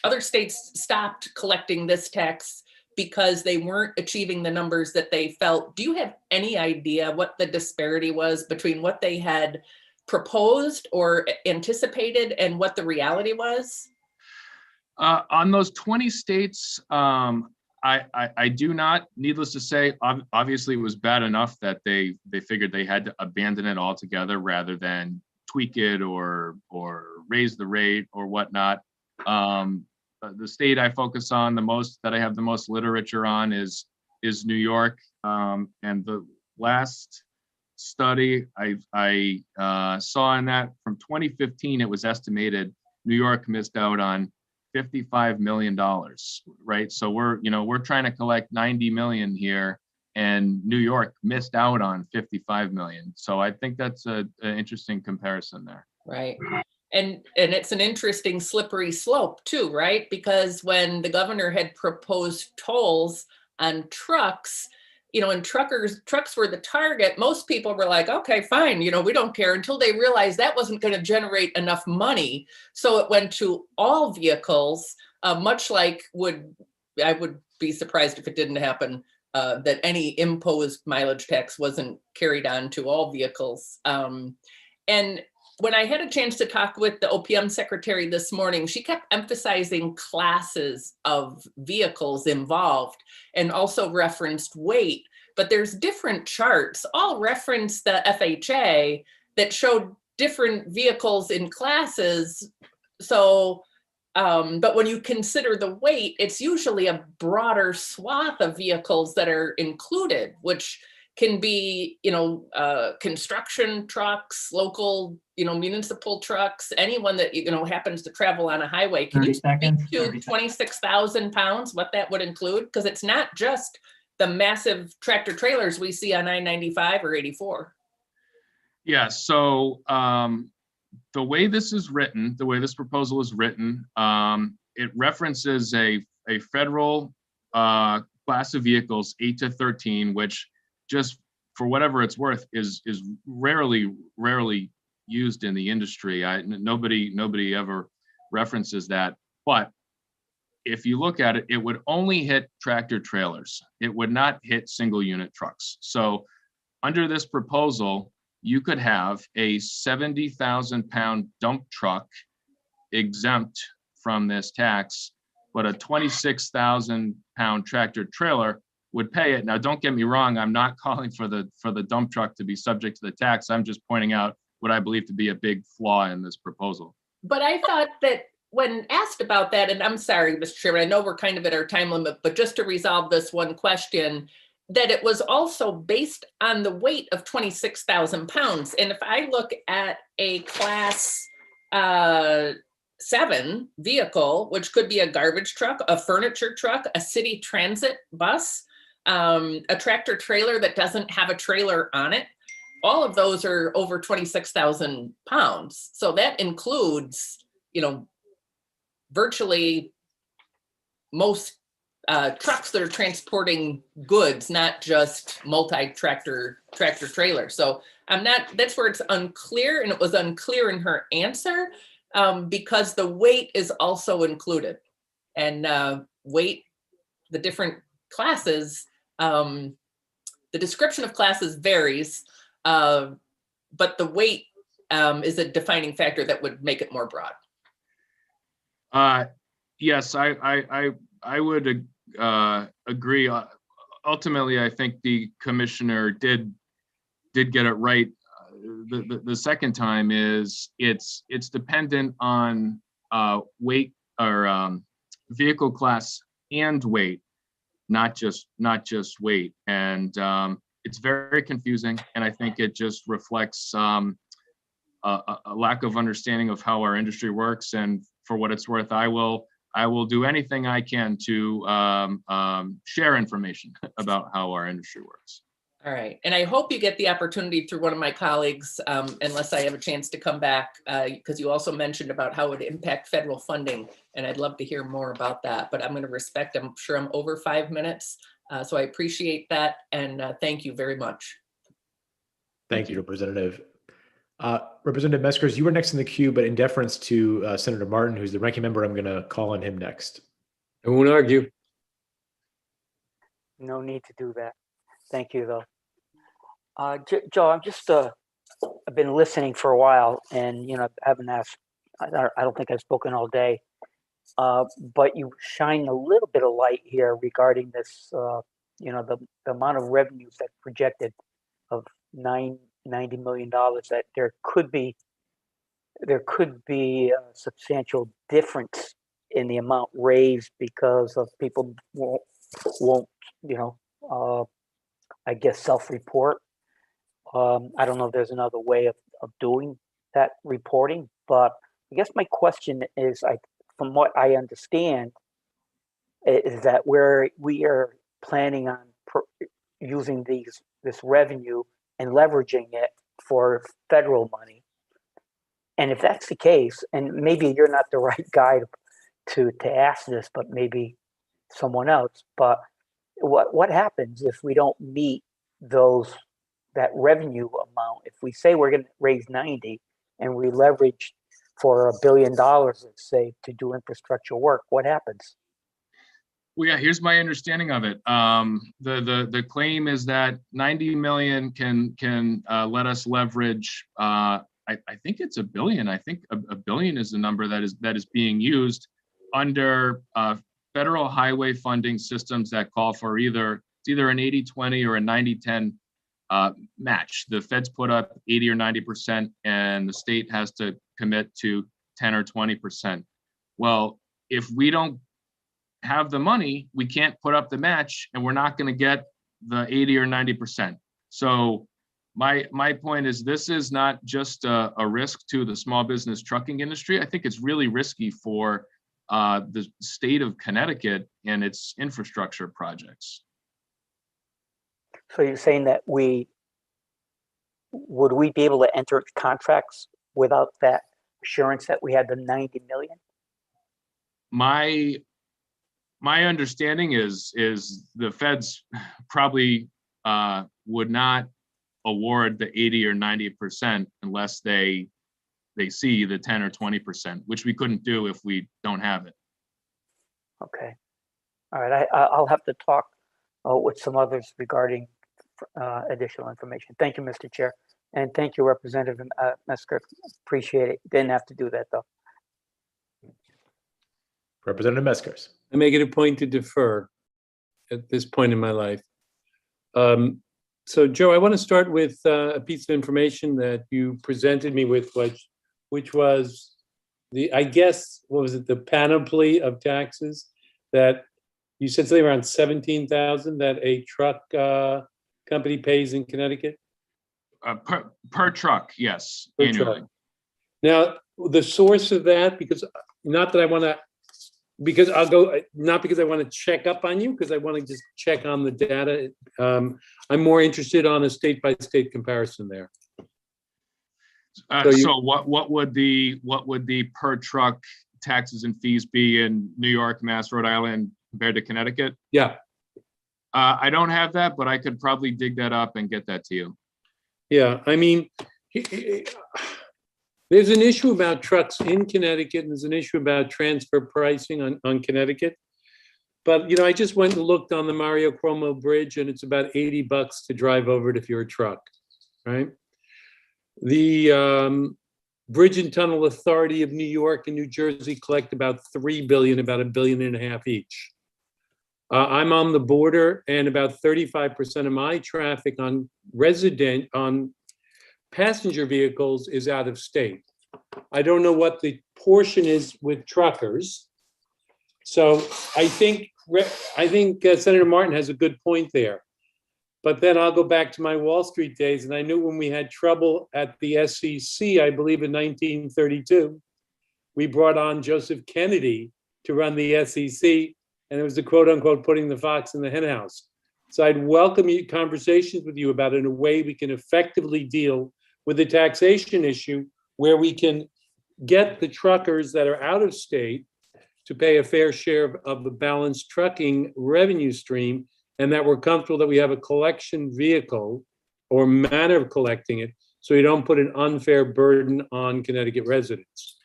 other states stopped collecting this tax because they weren't achieving the numbers that they felt. Do you have any idea what the disparity was between what they had proposed or anticipated and what the reality was? On those 20 states, I do not. Needless to say, obviously it was bad enough that they figured they had to abandon it altogether rather than tweak it or raise the rate or whatnot. The state I focus on the most, that I have the most literature on, is New York. And the last study I saw in that, from 2015, it was estimated New York missed out on $55 million, right? So we're trying to collect 90 million here, and New York missed out on 55 million. So I think that's an interesting comparison there. Right. And it's an interesting slippery slope too, right? Because when the governor had proposed tolls on trucks, and trucks were the target, most people were like, okay, fine, we don't care, until they realized that wasn't going to generate enough money. So it went to all vehicles, much like I would be surprised if it didn't happen, that any imposed mileage tax wasn't carried on to all vehicles. And when I had a chance to talk with the OPM secretary this morning, she kept emphasizing classes of vehicles involved and also referenced weight. But there's different charts, all reference the FHA, that showed different vehicles in classes. So, but when you consider the weight, it's usually a broader swath of vehicles that are included, which can be, construction trucks, local, municipal trucks, anyone that, happens to travel on a highway. Can you speak to 26,000 pounds, what that would include? Because it's not just the massive tractor trailers we see on I-95 or 84. Yeah, so the way this is written, the way this proposal is written, it references a federal class of vehicles, 8 to 13, which, just for whatever it's worth, is rarely used in the industry. Nobody ever references that. But if you look at it, it would only hit tractor trailers. It would not hit single unit trucks. So under this proposal, you could have a 70,000 pound dump truck exempt from this tax, but a 26,000 pound tractor trailer would pay it. Now, don't get me wrong, I'm not calling for the dump truck to be subject to the tax. I'm just pointing out what I believe to be a big flaw in this proposal. But I thought that when asked about that, and I'm sorry, Mr. Chairman, I know we're kind of at our time limit, but just to resolve this one question, that it was also based on the weight of 26,000 pounds. And if I look at a class 7 vehicle, which could be a garbage truck, a furniture truck, a city transit bus, a tractor trailer that doesn't have a trailer on it, all of those are over 26,000 pounds. So that includes, virtually most trucks that are transporting goods, not just multi-tractor trailer. So that's where it's unclear, and it was unclear in her answer because the weight is also included. And weight, the different classes, the description of classes varies, but the weight is a defining factor that would make it more broad. Yes, I would agree. Ultimately, I think the commissioner did get it right. The second time is it's dependent on weight or vehicle class and weight, not just weight. And it's very confusing, and I think it just reflects a lack of understanding of how our industry works. And for what it's worth, I will do anything I can to share information about how our industry works. All right. And I hope you get the opportunity through one of my colleagues, unless I have a chance to come back, because you also mentioned about how it would impact federal funding. And I'd love to hear more about that. But I'm going to respect, I'm sure I'm over 5 minutes. So I appreciate that. And thank you very much. Thank you, Representative. Representative Meskers, you were next in the queue, but in deference to Senator Martin, who's the ranking member, I'm going to call on him next. I won't argue. No need to do that. Thank you, though. Joe, I'm just, I've been listening for a while, and, I haven't asked, I don't think I've spoken all day, but you shine a little bit of light here regarding this, the amount of revenues that projected of $90 million, that there could be a substantial difference in the amount raised because of people won't I guess self-report. I don't know if there's another way of doing that reporting, but I guess my question is, from what I understand, is that we are planning on using this revenue and leveraging it for federal money. And if that's the case, and maybe you're not the right guy to ask this, but maybe someone else, but what happens if we don't meet that revenue amount? If we say we're going to raise 90 and we leverage for $1 billion, let's say, to do infrastructure work, what happens? Well, yeah, here's my understanding of it. The claim is that 90 million can let us leverage. I think it's $1 billion. I think $1 billion is the number that is being used under federal highway funding systems that call for either an 80-20 or a 90-10 match. The feds put up 80 or 90%, and the state has to commit to 10 or 20%. Well, if we don't have the money, we can't put up the match, and we're not going to get the 80 or 90%. So my point is, this is not just a risk to the small business trucking industry. I think it's really risky for the state of Connecticut and its infrastructure projects. So you're saying that would we be able to enter contracts without that assurance that we had the 90 million? My understanding is the feds probably would not award the 80 or 90% unless they see the 10 or 20%, which we couldn't do if we don't have it. Okay. All right. I'll have to talk with some others regarding additional information. Thank you, Mr. Chair. And thank you, Representative Mesker. Appreciate it. Didn't have to do that, though. Representative Meskers. I make it a point to defer at this point in my life. So, Joe, I want to start with a piece of information that you presented me with, which was I guess, what was it, the panoply of taxes that you said something around 17,000 that a truck company pays in Connecticut? Per truck, yes, Per annually. truck. Now, the source of that, because not that I want to, because I'll go, not because I want to check up on you, because I want to just check on the data. I'm more interested on a state-by-state comparison there. So what would the per truck taxes and fees be in New York, Mass, Rhode Island compared to Connecticut? Yeah. I don't have that, but I could probably dig that up and get that to you. Yeah, I mean, there's an issue about trucks in Connecticut, and there's an issue about transfer pricing on Connecticut. But, you know, I just went and looked on the Mario Cuomo Bridge, and it's about $80 to drive over it if you're a truck, right? The Bridge and Tunnel Authority of New York and New Jersey collect about $3 billion, about $1.5 billion each. I'm on the border, and about 35% of my traffic on passenger vehicles is out of state. I don't know what the portion is with truckers. So I think Senator Martin has a good point there. But then I'll go back to my Wall Street days, and I knew when we had trouble at the SEC, I believe in 1932, we brought on Joseph Kennedy to run the SEC, and it was the quote unquote putting the fox in the henhouse. So I'd welcome you conversations with you about in a way we can effectively deal with the taxation issue, where we can get the truckers that are out of state to pay a fair share of the balanced trucking revenue stream, and that we're comfortable that we have a collection vehicle or manner of collecting it, so you don't put an unfair burden on Connecticut residents.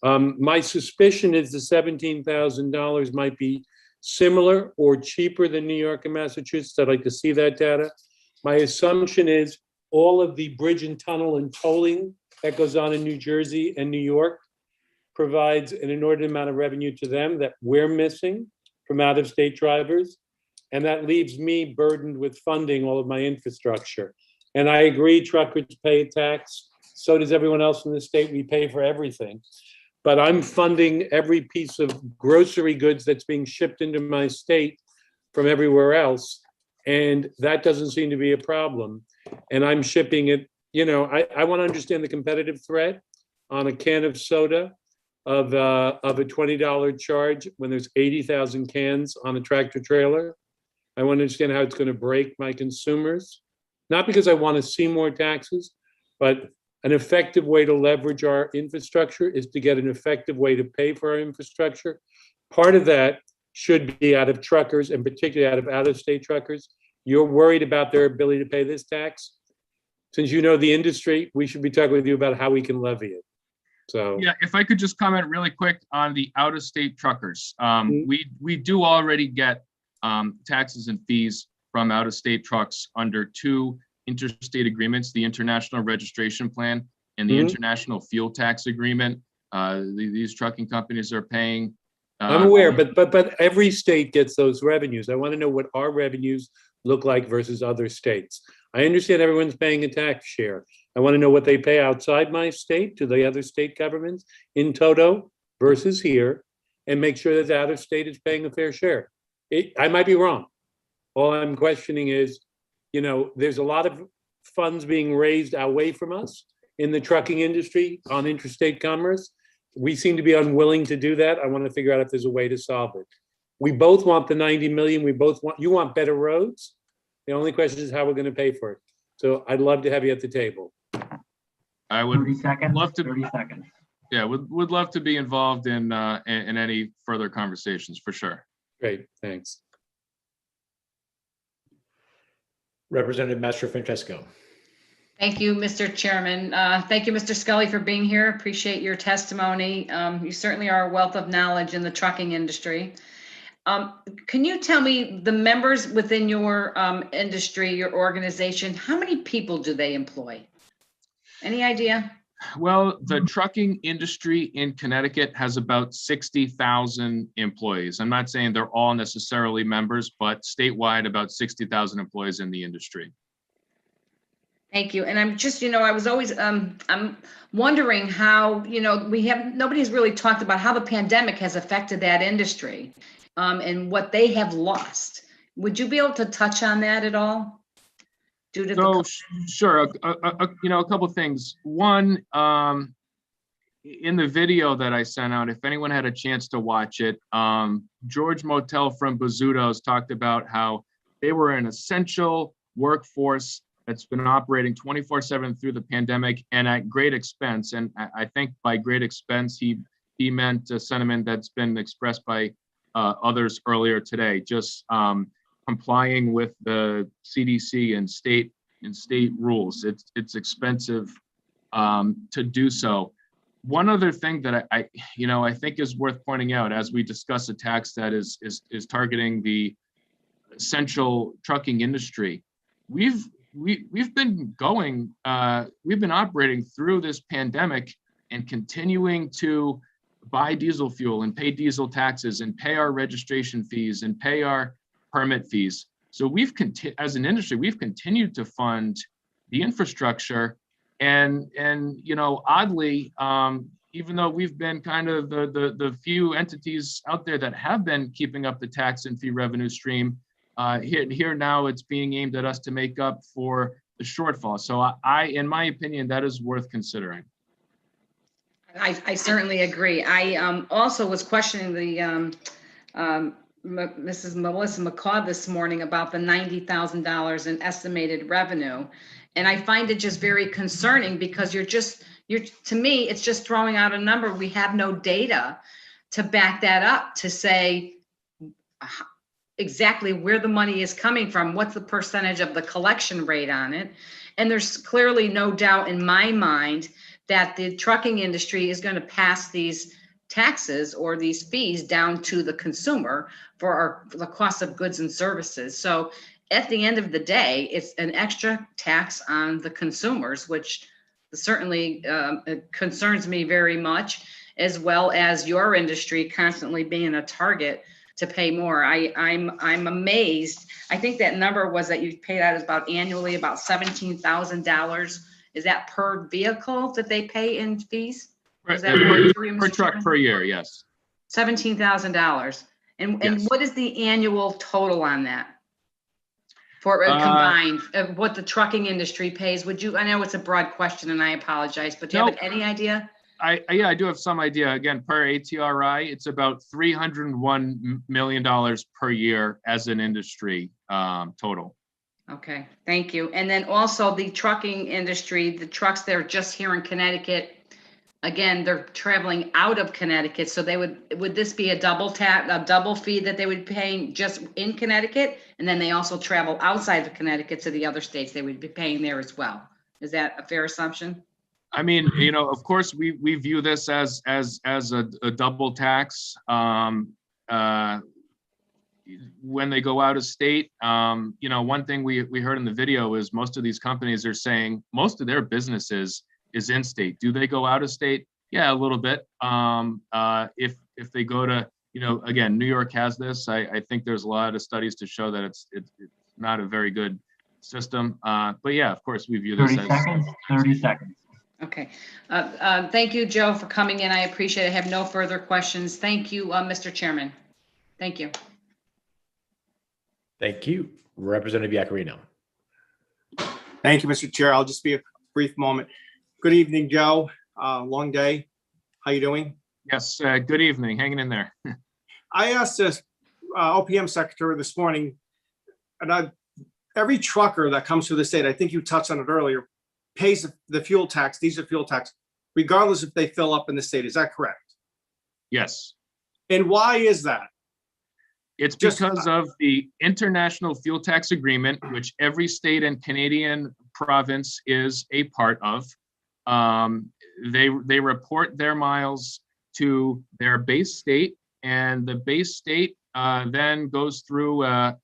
My suspicion is the $17,000 might be similar or cheaper than New York and Massachusetts. I'd like to see that data. My assumption is all of the bridge and tunnel and tolling that goes on in New Jersey and New York provides an inordinate amount of revenue to them that we're missing from out-of-state drivers. And that leaves me burdened with funding all of my infrastructure. And I agree, truckers pay a tax. So does everyone else in the state. We pay for everything. But I'm funding every piece of grocery goods that's being shipped into my state from everywhere else. And that doesn't seem to be a problem. And I'm shipping it, you know, I want to understand the competitive threat on a can of soda of a $20 charge when there's 80,000 cans on a tractor trailer. I want to understand how it's going to break my consumers, not because I want to see more taxes, but an effective way to leverage our infrastructure is to get an effective way to pay for our infrastructure. Part of that should be out of truckers, and particularly out-of-state truckers. You're worried about their ability to pay this tax. Since you know the industry, we should be talking with you about how we can levy it. So yeah, if I could just comment really quick on the out-of-state truckers. We do already get taxes and fees from out-of-state trucks under two interstate agreements, the International Registration Plan and the International Fuel Tax Agreement. These trucking companies are paying. I'm aware, but every state gets those revenues. I want to know what our revenues look like versus other states. I understand everyone's paying a tax share. I want to know what they pay outside my state to the other state governments in toto versus here, and make sure that the out of state is paying a fair share. I might be wrong. All I'm questioning is, you know, there's a lot of funds being raised away from us in the trucking industry on interstate commerce. We seem to be unwilling to do that. I want to figure out if there's a way to solve it. We both want the 90 million. You want better roads. The only question is how we're going to pay for it. So I'd love to have you at the table. I would 30 seconds, love to. 30 seconds. Yeah, would love to be involved in any further conversations for sure. Great, thanks. Representative Mastro Francesco. Thank you, Mr. Chairman. Thank you, Mr. Scully, for being here. Appreciate your testimony. You certainly are a wealth of knowledge in the trucking industry. Can you tell me the members within your industry, your organization, how many people do they employ? Any idea? Well, the trucking industry in Connecticut has about 60,000 employees. I'm not saying they're all necessarily members, but statewide, about 60,000 employees in the industry. Thank you. And I'm just, I was always, I'm wondering how, nobody's really talked about how the pandemic has affected that industry and what they have lost. Would you be able to touch on that at all? Sure. A couple of things. One, in the video that I sent out, if anyone had a chance to watch it, George Motel from Bazzuto's talked about how they were an essential workforce that's been operating 24/7 through the pandemic and at great expense. And I think by great expense, he meant a sentiment that's been expressed by others earlier today, just complying with the CDC and state rules. It's expensive to do so. One other thing that I think is worth pointing out as we discuss a tax that is targeting the essential trucking industry, we've been operating through this pandemic and continuing to buy diesel fuel and pay diesel taxes and pay our registration fees and pay our permit fees. So as an industry, we've continued to fund the infrastructure, and oddly, even though we've been kind of the few entities out there that have been keeping up the tax and fee revenue stream, here now it's being aimed at us to make up for the shortfall. So in my opinion, that is worth considering. I certainly agree. I also was questioning the Mrs. Melissa McCaw this morning about the $90,000 in estimated revenue. And I find it just very concerning because to me, it's just throwing out a number. We have no data to back that up, to say exactly where the money is coming from, what's the percentage of the collection rate on it. And there's clearly no doubt in my mind that the trucking industry is going to pass these taxes or these fees down to the consumer for the cost of goods and services. So at the end of the day, it's an extra tax on the consumers, which certainly concerns me very much, as well as your industry constantly being a target to pay more. I'm amazed. I think that number was that you paid out about annually about $17,000. Is that per vehicle that they pay in fees? Is that per truck per year? Yes. $17,000. And Yes. what is the annual total on that for combined of what the trucking industry pays? I know it's a broad question and I apologize, but do you have any idea? I do have some idea. Again, per ATRI, it's about $301 million per year as an industry total. Okay, thank you. And then also the trucking industry, the trucks that are just here in Connecticut, again, they're traveling out of Connecticut. So would this be a double fee that they would be paying just in Connecticut? And then they also travel outside of Connecticut to the other states, they would be paying there as well. Is that a fair assumption? I mean, of course, we view this as a double tax. When they go out of state, one thing we heard in the video is most of these companies are saying most of their businesses is in state. Do they go out of state? Yeah, a little bit. If they go to, again, New York has this. I think there's a lot of studies to show that it's not a very good system. But yeah, of course, we view this 30 seconds. Okay. Thank you, Joe, for coming in. I appreciate it. I have no further questions. Thank you, Mr. Chairman. Thank you. Thank you. Representative Yacarino. Thank you, Mr. Chair. I'll just be a brief moment. Good evening, Joe. Long day. How you doing? Yes, good evening. Hanging in there. I asked this OPM secretary this morning, and every trucker that comes through the state, I think you touched on it earlier, pays the fuel tax, diesel fuel tax, regardless if they fill up in the state. Is that correct? Yes. And why is that? It's because of the International Fuel Tax Agreement, which every state and Canadian province is a part of. They report their miles to their base state, and the base state then goes through a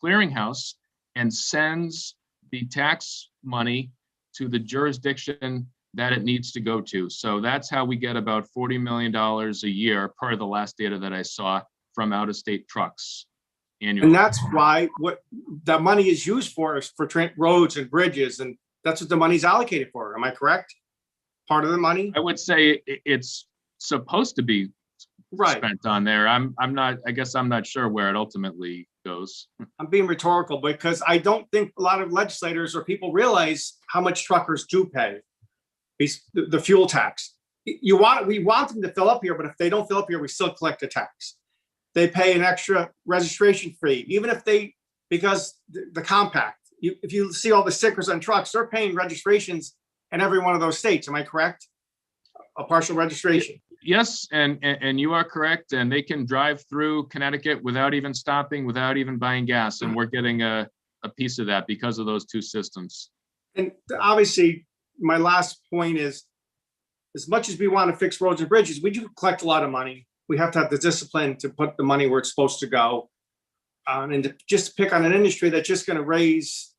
clearinghouse and sends the tax money to the jurisdiction that it needs to go to. So that's how we get about $40 million a year per the last data that I saw from out-of-state trucks annually. And that's why what the money is used for is for roads and bridges, and that's what the money's allocated for. Am I correct? Part of the money? I would say it's supposed to be spent on there. I guess I'm not sure where it ultimately goes. I'm being rhetorical because I don't think a lot of legislators or people realize how much truckers do pay the fuel tax. We want them to fill up here, but if they don't fill up here, we still collect a tax. They pay an extra registration fee, even if because the compact, if you see all the stickers on trucks, they're paying registrations in every one of those states. Am I correct? A partial registration. Yes, and you are correct. And they can drive through Connecticut without even stopping, without even buying gas. And we're getting a piece of that because of those two systems. And obviously, my last point is, as much as we want to fix roads and bridges, we do collect a lot of money. We have to have the discipline to put the money where it's supposed to go. And to just pick on an industry that's just going to raise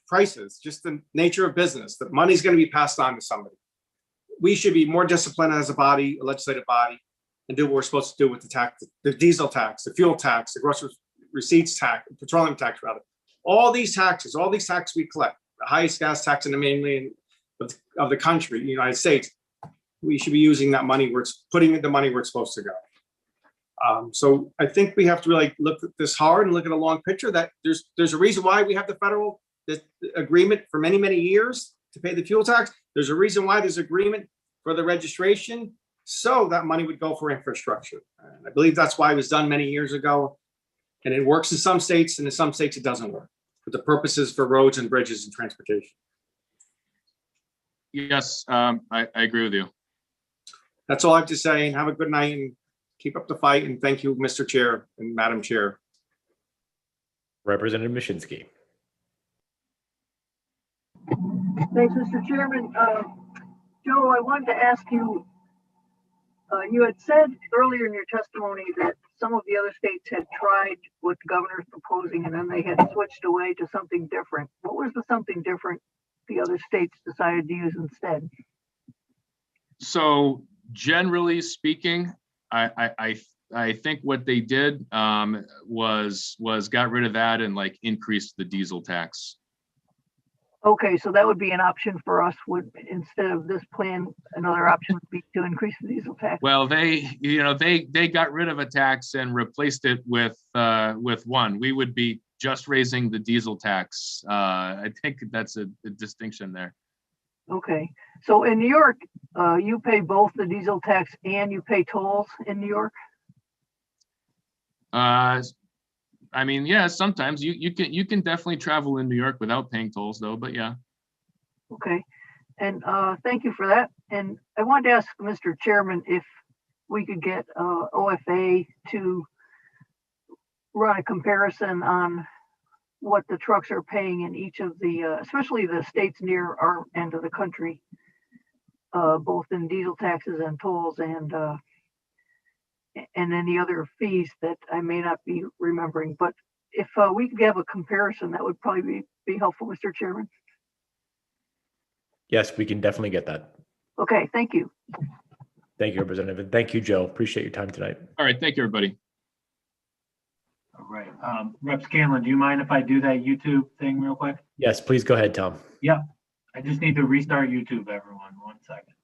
prices, just the nature of business, that money's going to be passed on to somebody. We should be more disciplined as a body, a legislative body, and do what we're supposed to do with the tax, the diesel tax, the fuel tax, the gross receipts tax, petroleum tax, rather. All these taxes we collect, the highest gas tax in the mainland of the country, the United States, we should be using that money where it's putting the money where it's supposed to go. So I think we have to really look at this hard and look at a long picture, that there's a reason why we have the federal agreement for many, many years to pay the fuel tax. There's a reason why there's agreement for the registration, so that money would go for infrastructure. And I believe that's why it was done many years ago. And it works in some states, and in some states it doesn't work, for the purposes for roads and bridges and transportation. Yes, I agree with you. That's all I have to say, and have a good night and keep up the fight. And thank you, Mr. Chair and Madam Chair. Representative Mashinsky. Thanks, Mr. Chairman. Joe, I wanted to ask you, you had said earlier in your testimony that some of the other states had tried what the governor's proposing, and then they had switched away to something different. What was the something different the other states decided to use instead? So generally speaking, I think what they did was got rid of that and like increased the diesel tax. Okay, so that would be an option for us, would, instead of this plan, another option would be to increase the diesel tax. Well, they got rid of a tax and replaced it with one. We would be just raising the diesel tax. I think that's a distinction there. Okay, so in New York, you pay both the diesel tax and you pay tolls in New York? I mean, yeah, sometimes you can definitely travel in New York without paying tolls, though. But yeah. Okay, and thank you for that. And I wanted to ask Mr. Chairman if we could get OFA to run a comparison on what the trucks are paying in each of the, especially the states near our end of the country, both in diesel taxes and tolls and any other fees that I may not be remembering. But if we could have a comparison, that would probably be helpful, Mr. Chairman. Yes, we can definitely get that. Okay, thank you. Thank you, Representative. And thank you, Joe. Appreciate your time tonight. All right. Thank you, everybody. All right. Rep. Scanlon, do you mind if I do that YouTube thing real quick? Yes, please go ahead, Tom. Yeah. I just need to restart YouTube, everyone. 1 second.